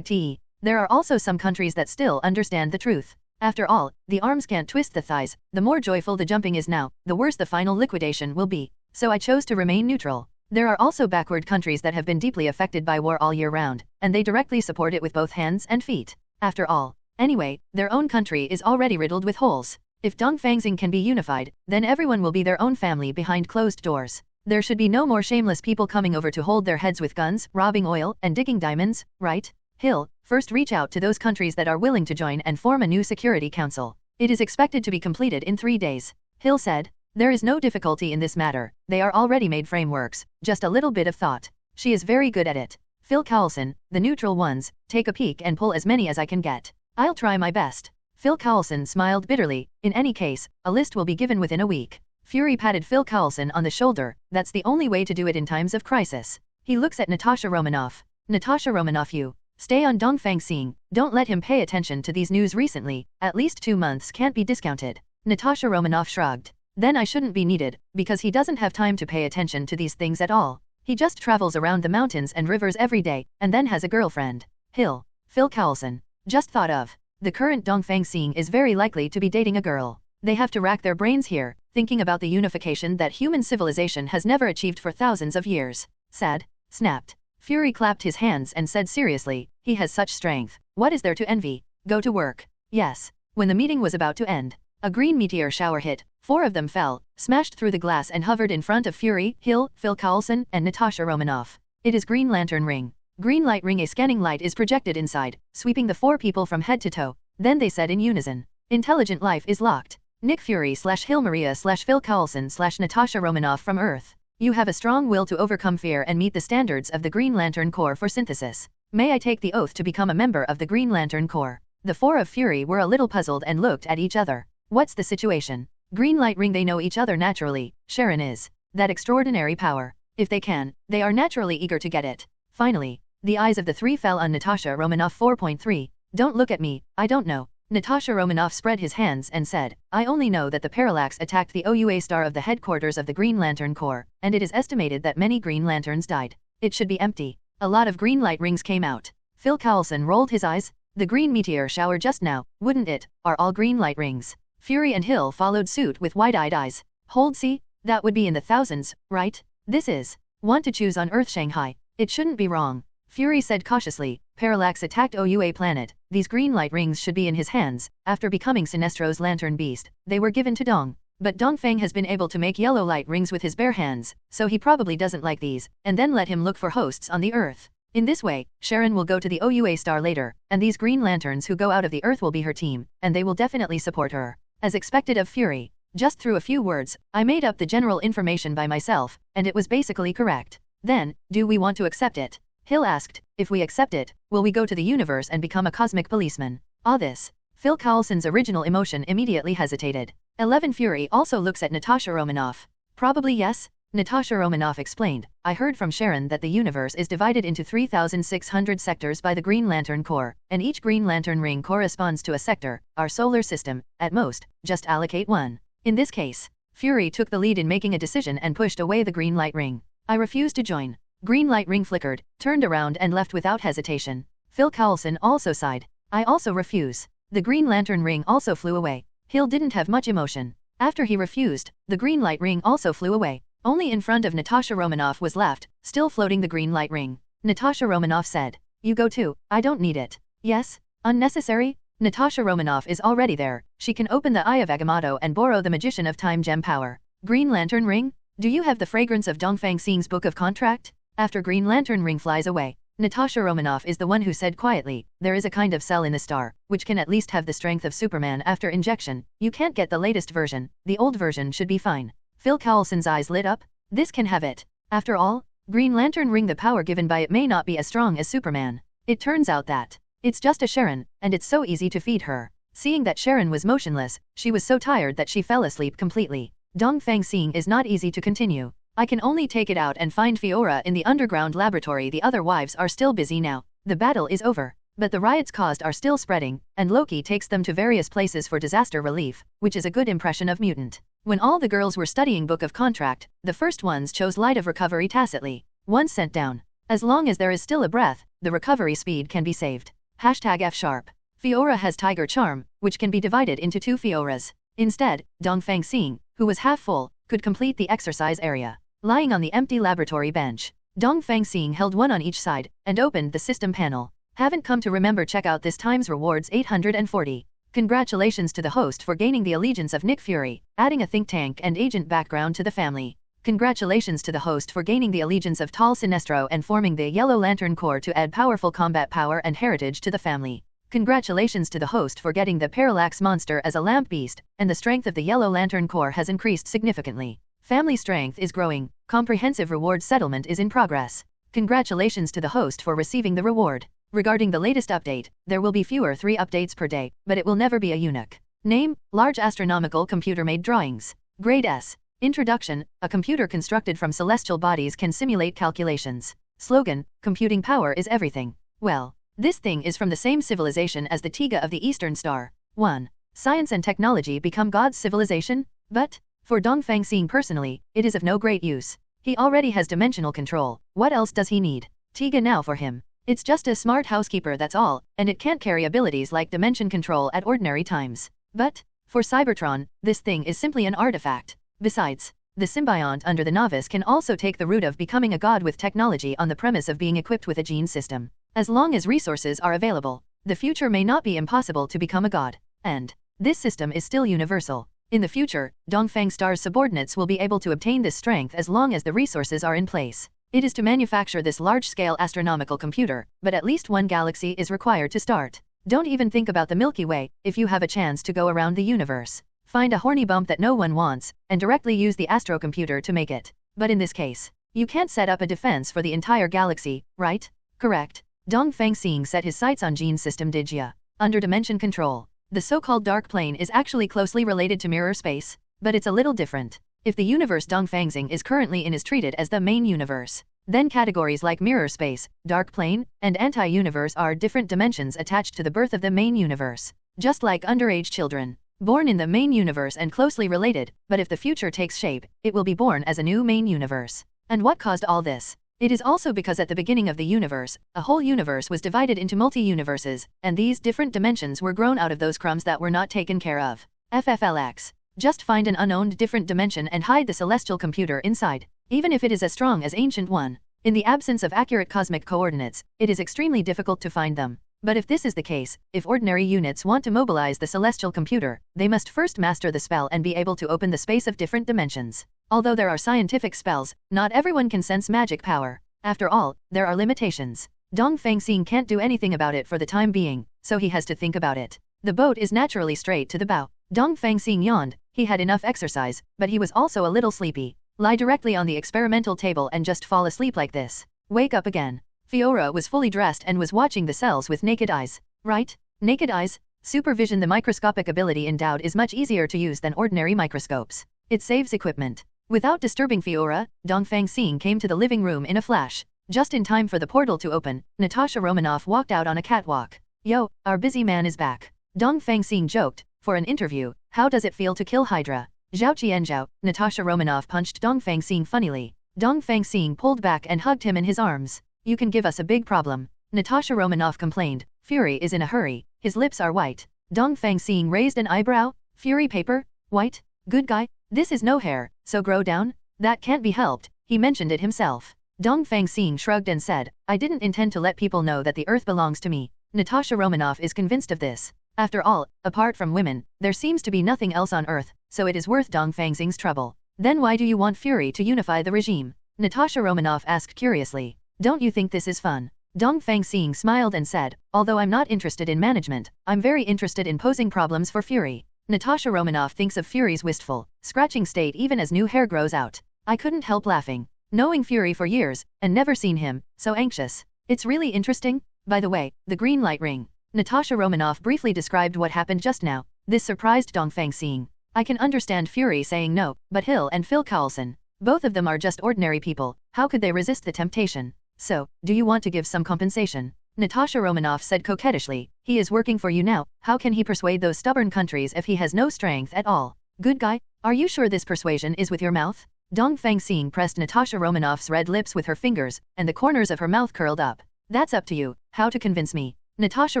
#T. There are also some countries that still understand the truth. After all, the arms can't twist the thighs. The more joyful the jumping is now, the worse the final liquidation will be. So I chose to remain neutral. There are also backward countries that have been deeply affected by war all year round, and they directly support it with both hands and feet. After all, anyway, their own country is already riddled with holes. If Dongfang Xing can be unified, then everyone will be their own family behind closed doors. There should be no more shameless people coming over to hold their heads with guns, robbing oil, and digging diamonds, right? Hill, first reach out to those countries that are willing to join and form a new security council. It is expected to be completed in 3 days. Hill said. There is no difficulty in this matter. They are already made frameworks, just a little bit of thought. She is very good at it. Phil Coulson, the neutral ones, take a peek and pull as many as I can get. I'll try my best. Phil Coulson smiled bitterly. In any case, a list will be given within a week. Fury patted Phil Coulson on the shoulder. That's the only way to do it in times of crisis. He looks at Natasha Romanoff. Natasha Romanoff, you stay on Dongfang Xing. Don't let him pay attention to these news recently. At least 2 months can't be discounted. Natasha Romanoff shrugged. Then I shouldn't be needed, because he doesn't have time to pay attention to these things at all. He just travels around the mountains and rivers every day, and then has a girlfriend. Hill. Phil Coulson. Just thought of. The current Dongfang Xing is very likely to be dating a girl. They have to rack their brains here, thinking about the unification that human civilization has never achieved for thousands of years. Sad. Snapped. Fury clapped his hands and said seriously, he has such strength. What is there to envy? Go to work. Yes. When the meeting was about to end, a green meteor shower hit. 4 of them fell, smashed through the glass and hovered in front of Fury, Hill, Phil Coulson, and Natasha Romanoff. It is Green Lantern Ring. Green light ring. A scanning light is projected inside, sweeping the 4 people from head to toe. Then they said in unison, intelligent life is locked. Nick Fury / Hill Maria / Phil Coulson / Natasha Romanoff from Earth. You have a strong will to overcome fear and meet the standards of the Green Lantern Corps for synthesis. May I take the oath to become a member of the Green Lantern Corps? The 4 of Fury were a little puzzled and looked at each other. What's the situation? Green light ring. They know each other naturally. Sharon is that extraordinary power. If they can, they are naturally eager to get it. Finally, the eyes of the 3 fell on Natasha Romanoff. 4.3. Don't look at me, I don't know. Natasha Romanoff spread his hands and said, I only know that the Parallax attacked the OUA star of the headquarters of the Green Lantern Corps, and it is estimated that many Green Lanterns died. It should be empty. A lot of green light rings came out. Phil Coulson rolled his eyes. The green meteor shower just now, wouldn't it, are all green light rings. Fury and Hill followed suit with wide-eyed eyes. Hold, see? That would be in the thousands, right? This is. Want to choose on Earth Shanghai. It shouldn't be wrong. Fury said cautiously. Parallax attacked OUA planet. These green light rings should be in his hands. After becoming Sinestro's lantern beast, they were given to Dong. But Dongfang has been able to make yellow light rings with his bare hands, so he probably doesn't like these, and then let him look for hosts on the Earth. In this way, Sharon will go to the OUA star later, and these green lanterns who go out of the Earth will be her team, and they will definitely support her. As expected of Fury. Just through a few words, I made up the general information by myself, and it was basically correct. Then, do we want to accept it? Hill asked. If we accept it, will we go to the universe and become a cosmic policeman? This. Phil Coulson's original emotion immediately hesitated. 11 Fury also looks at Natasha Romanoff. Probably yes. Natasha Romanoff explained, I heard from Sharon that the universe is divided into 3,600 sectors by the Green Lantern Corps, and each Green Lantern ring corresponds to a sector. Our solar system, at most, just allocate one. In this case, Fury took the lead in making a decision and pushed away the green light ring. I refuse to join. Green light ring flickered, turned around and left without hesitation. Phil Coulson also sighed. I also refuse. The Green Lantern ring also flew away. Hill didn't have much emotion. After he refused, the green light ring also flew away. Only in front of Natasha Romanoff was left, still floating the green light ring. Natasha Romanoff said, you go too, I don't need it. Yes? Unnecessary? Natasha Romanoff is already there. She can open the Eye of Agamotto and borrow the Magician of Time gem power. Green Lantern Ring? Do you have the fragrance of Dongfang Xing's Book of Contract? After Green Lantern Ring flies away, Natasha Romanoff is the one who said quietly, there is a kind of cell in the star, which can at least have the strength of Superman after injection. You can't get the latest version, the old version should be fine. Phil Coulson's eyes lit up. This can have it. After all, Green Lantern Ring, the power given by it may not be as strong as Superman. It turns out that it's just a Sharon, and it's so easy to feed her. Seeing that Sharon was motionless, she was so tired that she fell asleep completely. Dongfang Xing is not easy to continue. I can only take it out and find Fiora in the underground laboratory. The other wives are still busy now. The battle is over, but the riots caused are still spreading, and Loki takes them to various places for disaster relief, which is a good impression of mutant. When all the girls were studying Book of Contract, the first ones chose Light of Recovery tacitly. Once sent down, as long as there is still a breath, the recovery speed can be saved. #F#. Fiora has Tiger Charm, which can be divided into 2 Fioras. Instead, Dongfang Xing, who was half full, could complete the exercise area. Lying on the empty laboratory bench, Dongfang Xing held one on each side, and opened the system panel. Haven't come to remember? Check out this time's rewards 840. Congratulations to the host for gaining the allegiance of Nick Fury, adding a think tank and agent background to the family. Congratulations to the host for gaining the allegiance of Tal Sinestro and forming the Yellow Lantern Corps to add powerful combat power and heritage to the family. Congratulations to the host for getting the Parallax monster as a lamp beast, and the strength of the Yellow Lantern Corps has increased significantly. Family strength is growing. Comprehensive reward settlement is in progress. Congratulations to the host for receiving the reward. Regarding the latest update, there will be fewer 3 updates per day, but it will never be a eunuch. Name, Large Astronomical Computer-Made Drawings. Grade S. Introduction, a computer constructed from celestial bodies can simulate calculations. Slogan, computing power is everything. Well, this thing is from the same civilization as the Tiga of the Eastern Star. 1. Science and technology become God's civilization? But, for Dongfang Xing personally, it is of no great use. He already has dimensional control. What else does he need? Tiga now for him. It's just a smart housekeeper, that's all, and it can't carry abilities like dimension control at ordinary times. But, for Cybertron, this thing is simply an artifact. Besides, the symbiont under the novice can also take the route of becoming a god with technology on the premise of being equipped with a gene system. As long as resources are available, the future may not be impossible to become a god. And this system is still universal. In the future, Dongfang Star's subordinates will be able to obtain this strength as long as the resources are in place. It is to manufacture this large-scale astronomical computer, but at least one galaxy is required to start. Don't even think about the Milky Way if you have a chance to go around the universe. Find a horny bump that no one wants, and directly use the astrocomputer to make it. But in this case, you can't set up a defense for the entire galaxy, right? Correct. Dongfang Xing set his sights on Gene System Digia. Under dimension control, the so-called dark plane is actually closely related to mirror space, but it's a little different. If the universe Dongfang Xing is currently in is treated as the main universe, then categories like mirror space, dark plane, and anti-universe are different dimensions attached to the birth of the main universe. Just like underage children, born in the main universe and closely related, but if the future takes shape, it will be born as a new main universe. And what caused all this? It is also because at the beginning of the universe, a whole universe was divided into multi-universes, and these different dimensions were grown out of those crumbs that were not taken care of. FFLX. Just find an unowned different dimension and hide the celestial computer inside, even if it is as strong as Ancient One. In the absence of accurate cosmic coordinates, it is extremely difficult to find them. But if this is the case, if ordinary units want to mobilize the celestial computer, they must first master the spell and be able to open the space of different dimensions. Although there are scientific spells, not everyone can sense magic power. After all, there are limitations. Dongfang Xing can't do anything about it for the time being, so he has to think about it. The boat is naturally straight to the bow. Dongfang Xing yawned. He had enough exercise, but he was also a little sleepy. Lie directly on the experimental table and just fall asleep like this. Wake up again. Fiora was fully dressed and was watching the cells with naked eyes. Right? Naked eyes? Supervision. The microscopic ability endowed is much easier to use than ordinary microscopes. It saves equipment. Without disturbing Fiora, Dongfang Xing came to the living room in a flash. Just in time for the portal to open, Natasha Romanoff walked out on a catwalk. Yo, our busy man is back. Dongfang Xing joked. For an interview, how does it feel to kill Hydra? Zhao Qianzhao. Natasha Romanoff punched Dongfang Xing funnily. Dongfang Xing pulled back and hugged him in his arms. You can give us a big problem. Natasha Romanoff complained. Fury is in a hurry. His lips are white. Dongfang Xing raised an eyebrow. Fury paper? White? Good guy? This is no hair, so grow down? That can't be helped. He mentioned it himself. Dongfang Xing shrugged and said, I didn't intend to let people know that the Earth belongs to me. Natasha Romanoff is convinced of this. After all, apart from women, there seems to be nothing else on Earth, so it is worth Dongfang Xing's trouble. Then why do you want Fury to unify the regime? Natasha Romanoff asked curiously. Don't you think this is fun? Dongfang Xing smiled and said, although I'm not interested in management, I'm very interested in posing problems for Fury. Natasha Romanoff thinks of Fury's wistful, scratching state even as new hair grows out. I couldn't help laughing. Knowing Fury for years, and never seen him, so anxious. It's really interesting. By the way, the green light ring. Natasha Romanoff briefly described what happened just now. This surprised Dongfang Xing. I can understand Fury saying no, but Hill and Phil Coulson, both of them are just ordinary people, how could they resist the temptation? So, do you want to give some compensation? Natasha Romanoff said coquettishly, he is working for you now, how can he persuade those stubborn countries if he has no strength at all? Good guy, are you sure this persuasion is with your mouth? Dongfang Xing pressed Natasha Romanoff's red lips with her fingers, and the corners of her mouth curled up. That's up to you, how to convince me. Natasha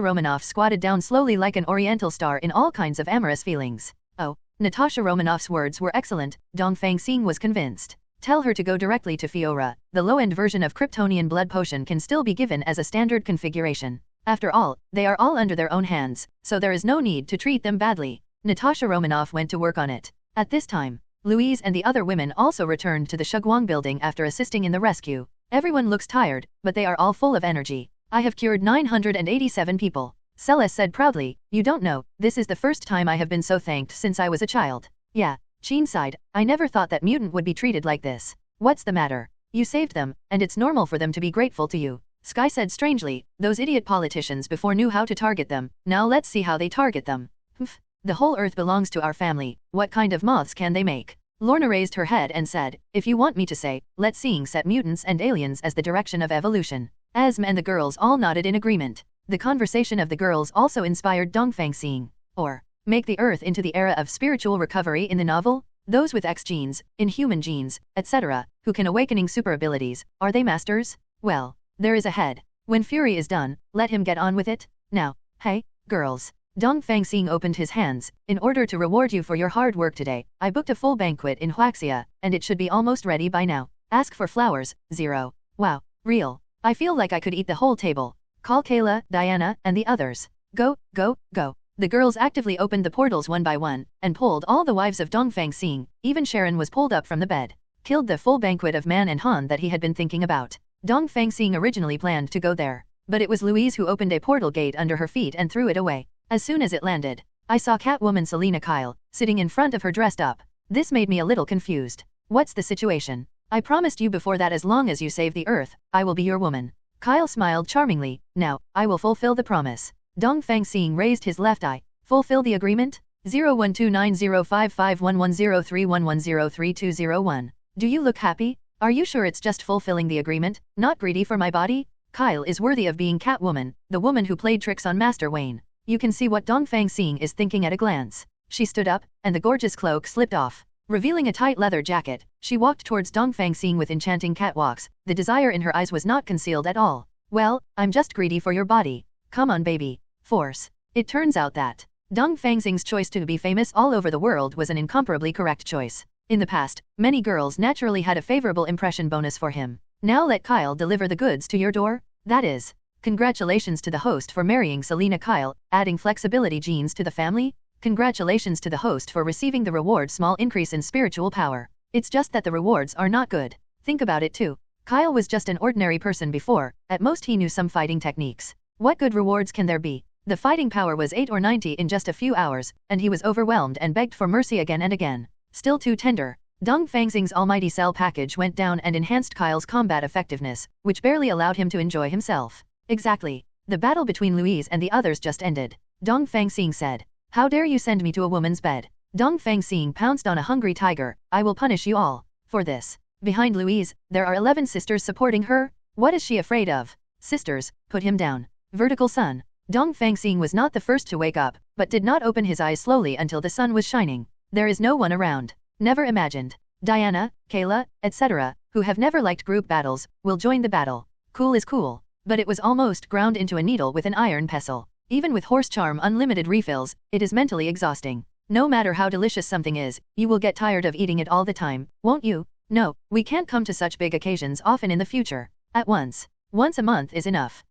Romanoff squatted down slowly like an oriental star in all kinds of amorous feelings. Oh, Natasha Romanoff's words were excellent, Dongfang Xing was convinced. Tell her to go directly to Fiora. The low-end version of Kryptonian blood potion can still be given as a standard configuration. After all, they are all under their own hands, so there is no need to treat them badly. Natasha Romanoff went to work on it. At this time, Louise and the other women also returned to the Shugwang building after assisting in the rescue. Everyone looks tired, but they are all full of energy. I have cured 987 people. Celeste said proudly, you don't know, this is the first time I have been so thanked since I was a child. Yeah. Sheen sighed, I never thought that mutant would be treated like this. What's the matter? You saved them, and it's normal for them to be grateful to you. Sky said strangely, those idiot politicians before knew how to target them, now let's see how they target them. Humph. The whole Earth belongs to our family, what kind of moths can they make? Lorna raised her head and said, if you want me to say, let's set mutants and aliens as the direction of evolution. Asm and the girls all nodded in agreement. The conversation of the girls also inspired Dongfang Xing. Or, make the Earth into the era of spiritual recovery in the novel? Those with X genes, inhuman genes, etc., who can awakening super abilities, are they masters? Well, there is a head. When Fury is done, let him get on with it. Now, hey, girls. Dongfang Xing opened his hands, in order to reward you for your hard work today, I booked a full banquet in Huaxia, and it should be almost ready by now. Ask for flowers, 0. Wow, real. I feel like I could eat the whole table. Call Kayla, Diana, and the others. Go, go, go. The girls actively opened the portals one by one, and pulled all the wives of Dongfang Xing, even Sharon was pulled up from the bed. Killed the full banquet of Man and Han that he had been thinking about. Dongfang Xing originally planned to go there, but it was Louise who opened a portal gate under her feet and threw it away. As soon as it landed, I saw Catwoman Selena Kyle, sitting in front of her dressed up. This made me a little confused. What's the situation? I promised you before that as long as you save the Earth, I will be your woman. Kyle smiled charmingly, now, I will fulfill the promise. Dongfang Xing raised his left eye. Fulfill the agreement? 012905511031103201. Do you look happy? Are you sure it's just fulfilling the agreement, not greedy for my body? Kyle is worthy of being Catwoman, the woman who played tricks on Master Wayne. You can see what Dongfang Xing is thinking at a glance. She stood up, and the gorgeous cloak slipped off. Revealing a tight leather jacket, she walked towards Dongfang Xing with enchanting catwalks. The desire in her eyes was not concealed at all. Well, I'm just greedy for your body. Come on baby. Force. It turns out that Dongfang Xing's choice to be famous all over the world was an incomparably correct choice. In the past, many girls naturally had a favorable impression bonus for him. Now let Kyle deliver the goods to your door? That is. Congratulations to the host for marrying Selena Kyle, adding flexibility genes to the family. Congratulations to the host for receiving the reward small increase in spiritual power. It's just that the rewards are not good. Think about it too. Kyle was just an ordinary person before, at most he knew some fighting techniques. What good rewards can there be? The fighting power was 8 or 90 in just a few hours, and he was overwhelmed and begged for mercy again and again. Still too tender. Dongfang Xing's almighty cell package went down and enhanced Kyle's combat effectiveness, which barely allowed him to enjoy himself. Exactly. The battle between Louise and the others just ended. Dongfang Xing said. How dare you send me to a woman's bed? Dongfang Xing pounced on a hungry tiger. I will punish you all. For this. Behind Louise, there are 11 sisters supporting her. What is she afraid of? Sisters, put him down. Vertical sun. Dongfang Xing was not the first to wake up, but did not open his eyes slowly until the sun was shining. There is no one around. Never imagined. Diana, Kayla, etc., who have never liked group battles, will join the battle. Cool is cool. But it was almost ground into a needle with an iron pestle. Even with horse charm unlimited refills, it is mentally exhausting. No matter how delicious something is, you will get tired of eating it all the time, won't you? No, we can't come to such big occasions often in the future. At once. Once a month is enough.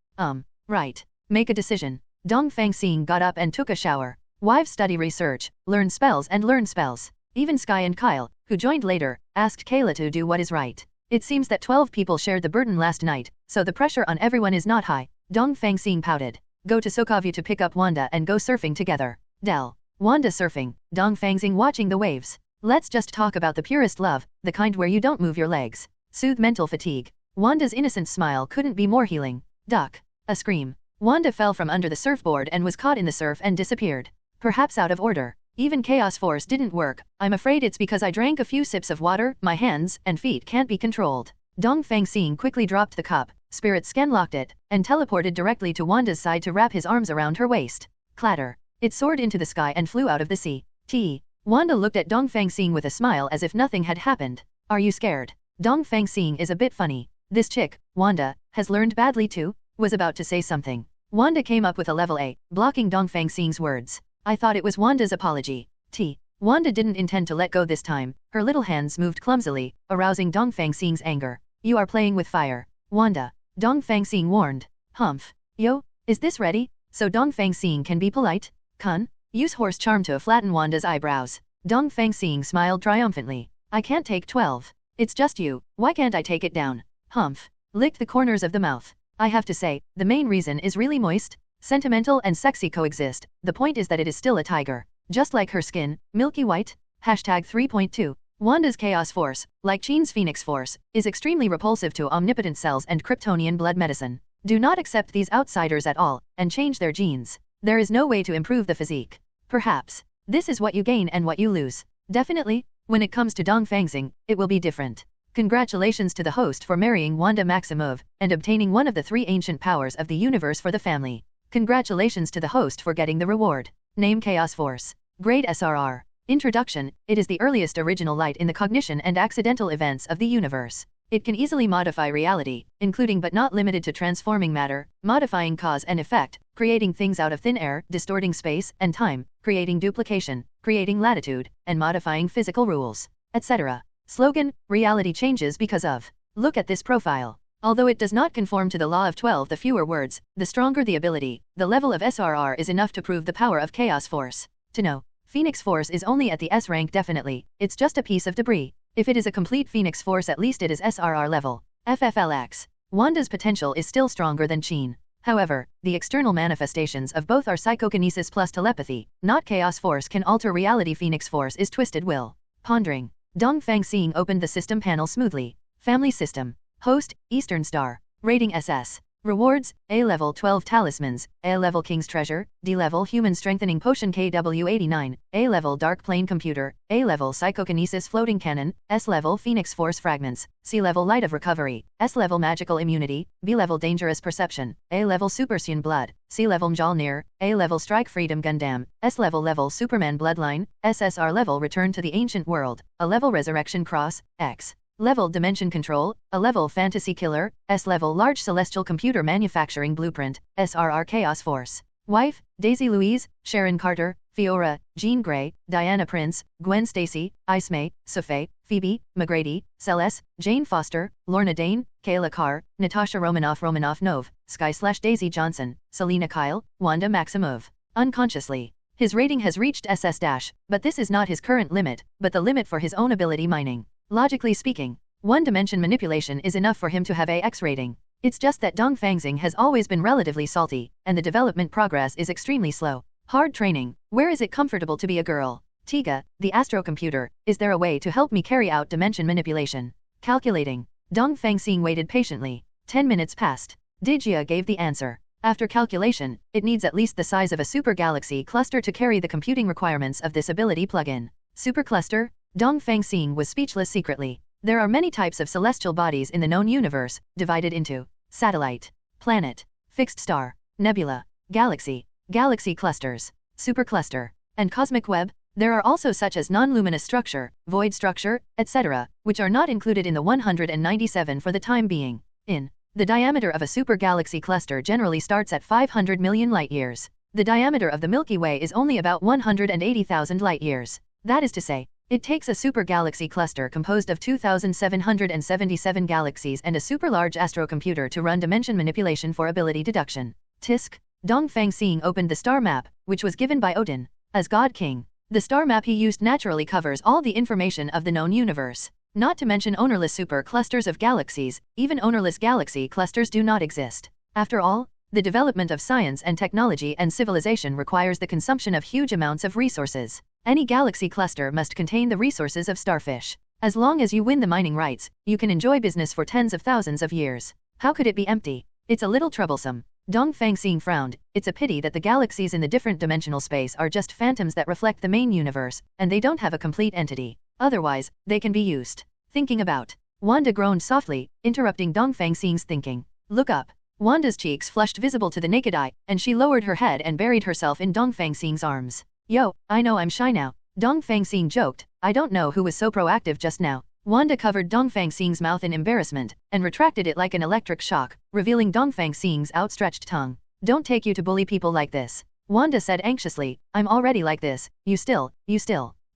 Right. Make a decision. Dongfang Xing got up and took a shower. Wives study research, learn spells and learn spells. Even Sky and Kyle, who joined later, asked Kayla to do what is right. It seems that 12 people shared the burden last night, so the pressure on everyone is not high. Dongfang Xing pouted. Go to Sokovia to pick up Wanda and go surfing together. Del. Wanda surfing, Dongfang Xing watching the waves. Let's just talk about the purest love, the kind where you don't move your legs. Soothe mental fatigue. Wanda's innocent smile couldn't be more healing. Duck. A scream. Wanda fell from under the surfboard and was caught in the surf and disappeared. Perhaps out of order. Even Chaos Force didn't work. I'm afraid it's because I drank a few sips of water, my hands and feet can't be controlled. Dongfang Xing quickly dropped the cup, spirit scan locked it, and teleported directly to Wanda's side to wrap his arms around her waist. Clatter. It soared into the sky and flew out of the sea. Wanda looked at Dongfang Xing with a smile as if nothing had happened. Are you scared? Dongfang Xing is a bit funny. This chick, Wanda, has learned badly too? Was about to say something. Wanda came up with a level A, blocking Dongfang Xing's words. I thought it was Wanda's apology. Wanda didn't intend to let go this time. Her little hands moved clumsily, arousing Dongfang Xing's anger. You are playing with fire. Wanda. Dongfang Xing warned. Humph. Yo, is this ready? So Dongfang Xing can be polite? Kun? Use horse charm to flatten Wanda's eyebrows. Dongfang Xing smiled triumphantly. I can't take 12. It's just you, why can't I take it down? Humph. Lick the corners of the mouth. I have to say, the main reason is really moist. Sentimental and sexy coexist, the point is that it is still a tiger. Just like her skin, milky white. Hashtag 3.2. Wanda's Chaos Force, like Qin's Phoenix Force, is extremely repulsive to omnipotent cells and Kryptonian blood medicine. Do not accept these outsiders at all, and change their genes. There is no way to improve the physique. Perhaps. This is what you gain and what you lose. Definitely, when it comes to Dongfang Xing, it will be different. Congratulations to the host for marrying Wanda Maximov, and obtaining one of the 3 ancient powers of the universe for the family. Congratulations to the host for getting the reward. Name Chaos Force. Grade SRR. Introduction. It is the earliest original light in the cognition and accidental events of the universe. It can easily modify reality, including but not limited to transforming matter, modifying cause and effect, creating things out of thin air, distorting space and time, creating duplication, creating latitude, and modifying physical rules, etc. Slogan, reality changes because of. Look at this profile. Although it does not conform to the law of 12, the fewer words, the stronger the ability, the level of SRR is enough to prove the power of Chaos Force. To know, Phoenix Force is only at the S rank definitely, it's just a piece of debris. If it is a complete Phoenix Force at least it is SRR level. FFLX. Wanda's potential is still stronger than Qin. However, the external manifestations of both are psychokinesis plus telepathy, not Chaos Force can alter reality. Phoenix Force is twisted will. Pondering. Dongfang Xing opened the system panel smoothly. Family system. Host, Eastern Star. Rating SS. Rewards, A-level 12 talismans, A-level King's Treasure, D-level Human Strengthening Potion KW89, A-level Dark Plane Computer, A-level Psychokinesis Floating Cannon, S-level Phoenix Force Fragments, C-level Light of Recovery, S-level Magical Immunity, B-level Dangerous Perception, A-level Supersun Blood, C-level Mjolnir, A-level Strike Freedom Gundam, S-level Level Superman Bloodline, SSR level Return to the Ancient World, A level Resurrection Cross, X. Level Dimension Control, A level Fantasy Killer, S-level Large Celestial Computer Manufacturing Blueprint, SRR Chaos Force. Wife, Daisy Louise, Sharon Carter, Fiora, Jean Grey, Diana Prince, Gwen Stacy, Ice May, Sophie, Phoebe, McGrady, Celeste, Jane Foster, Lorna Dane, Kayla Carr, Natasha Romanoff Nov, Sky/Daisy Johnson, Selena Kyle, Wanda Maximov. Unconsciously. His rating has reached SS-, but this is not his current limit, but the limit for his own ability mining. Logically speaking, one-dimension manipulation is enough for him to have a X rating. It's just that Dongfang Xing has always been relatively salty, and the development progress is extremely slow. Hard training. Where is it comfortable to be a girl? Tiga, the astrocomputer, is there a way to help me carry out dimension manipulation? Calculating. Dongfang Xing waited patiently. 10 minutes passed. Dijia gave the answer. After calculation, it needs at least the size of a super galaxy cluster to carry the computing requirements of this ability plugin. Supercluster? Dongfang Xing was speechless secretly. There are many types of celestial bodies in the known universe, divided into satellite, planet, fixed star, nebula, galaxy, galaxy clusters, supercluster, and cosmic web. There are also such as non-luminous structure, void structure, etc., which are not included in the 197 for the time being. The diameter of a super galaxy cluster generally starts at 500 million light-years. The diameter of the Milky Way is only about 180,000 light-years. That is to say, it takes a super galaxy cluster composed of 2,777 galaxies and a super large astrocomputer to run dimension manipulation for ability deduction. Tisk. Dongfang Xing opened the star map, which was given by Odin, as God King. The star map he used naturally covers all the information of the known universe. Not to mention ownerless super clusters of galaxies, even ownerless galaxy clusters do not exist. After all, the development of science and technology and civilization requires the consumption of huge amounts of resources. Any galaxy cluster must contain the resources of starfish. As long as you win the mining rights, you can enjoy business for tens of thousands of years. How could it be empty? It's a little troublesome. Dongfang Xing frowned. It's a pity that the galaxies in the different dimensional space are just phantoms that reflect the main universe, and they don't have a complete entity. Otherwise, they can be used. Thinking about. Wanda groaned softly, interrupting Dongfang Xing's thinking. Look up. Wanda's cheeks flushed visible to the naked eye, and she lowered her head and buried herself in Dongfang Xing's arms. Yo, I know I'm shy now. Dongfang Xing joked. I don't know who was so proactive just now. Wanda covered Dongfang Xing's mouth in embarrassment, and retracted it like an electric shock, revealing Dongfang Xing's outstretched tongue. Don't take you to bully people like this. Wanda said anxiously, I'm already like this, you still.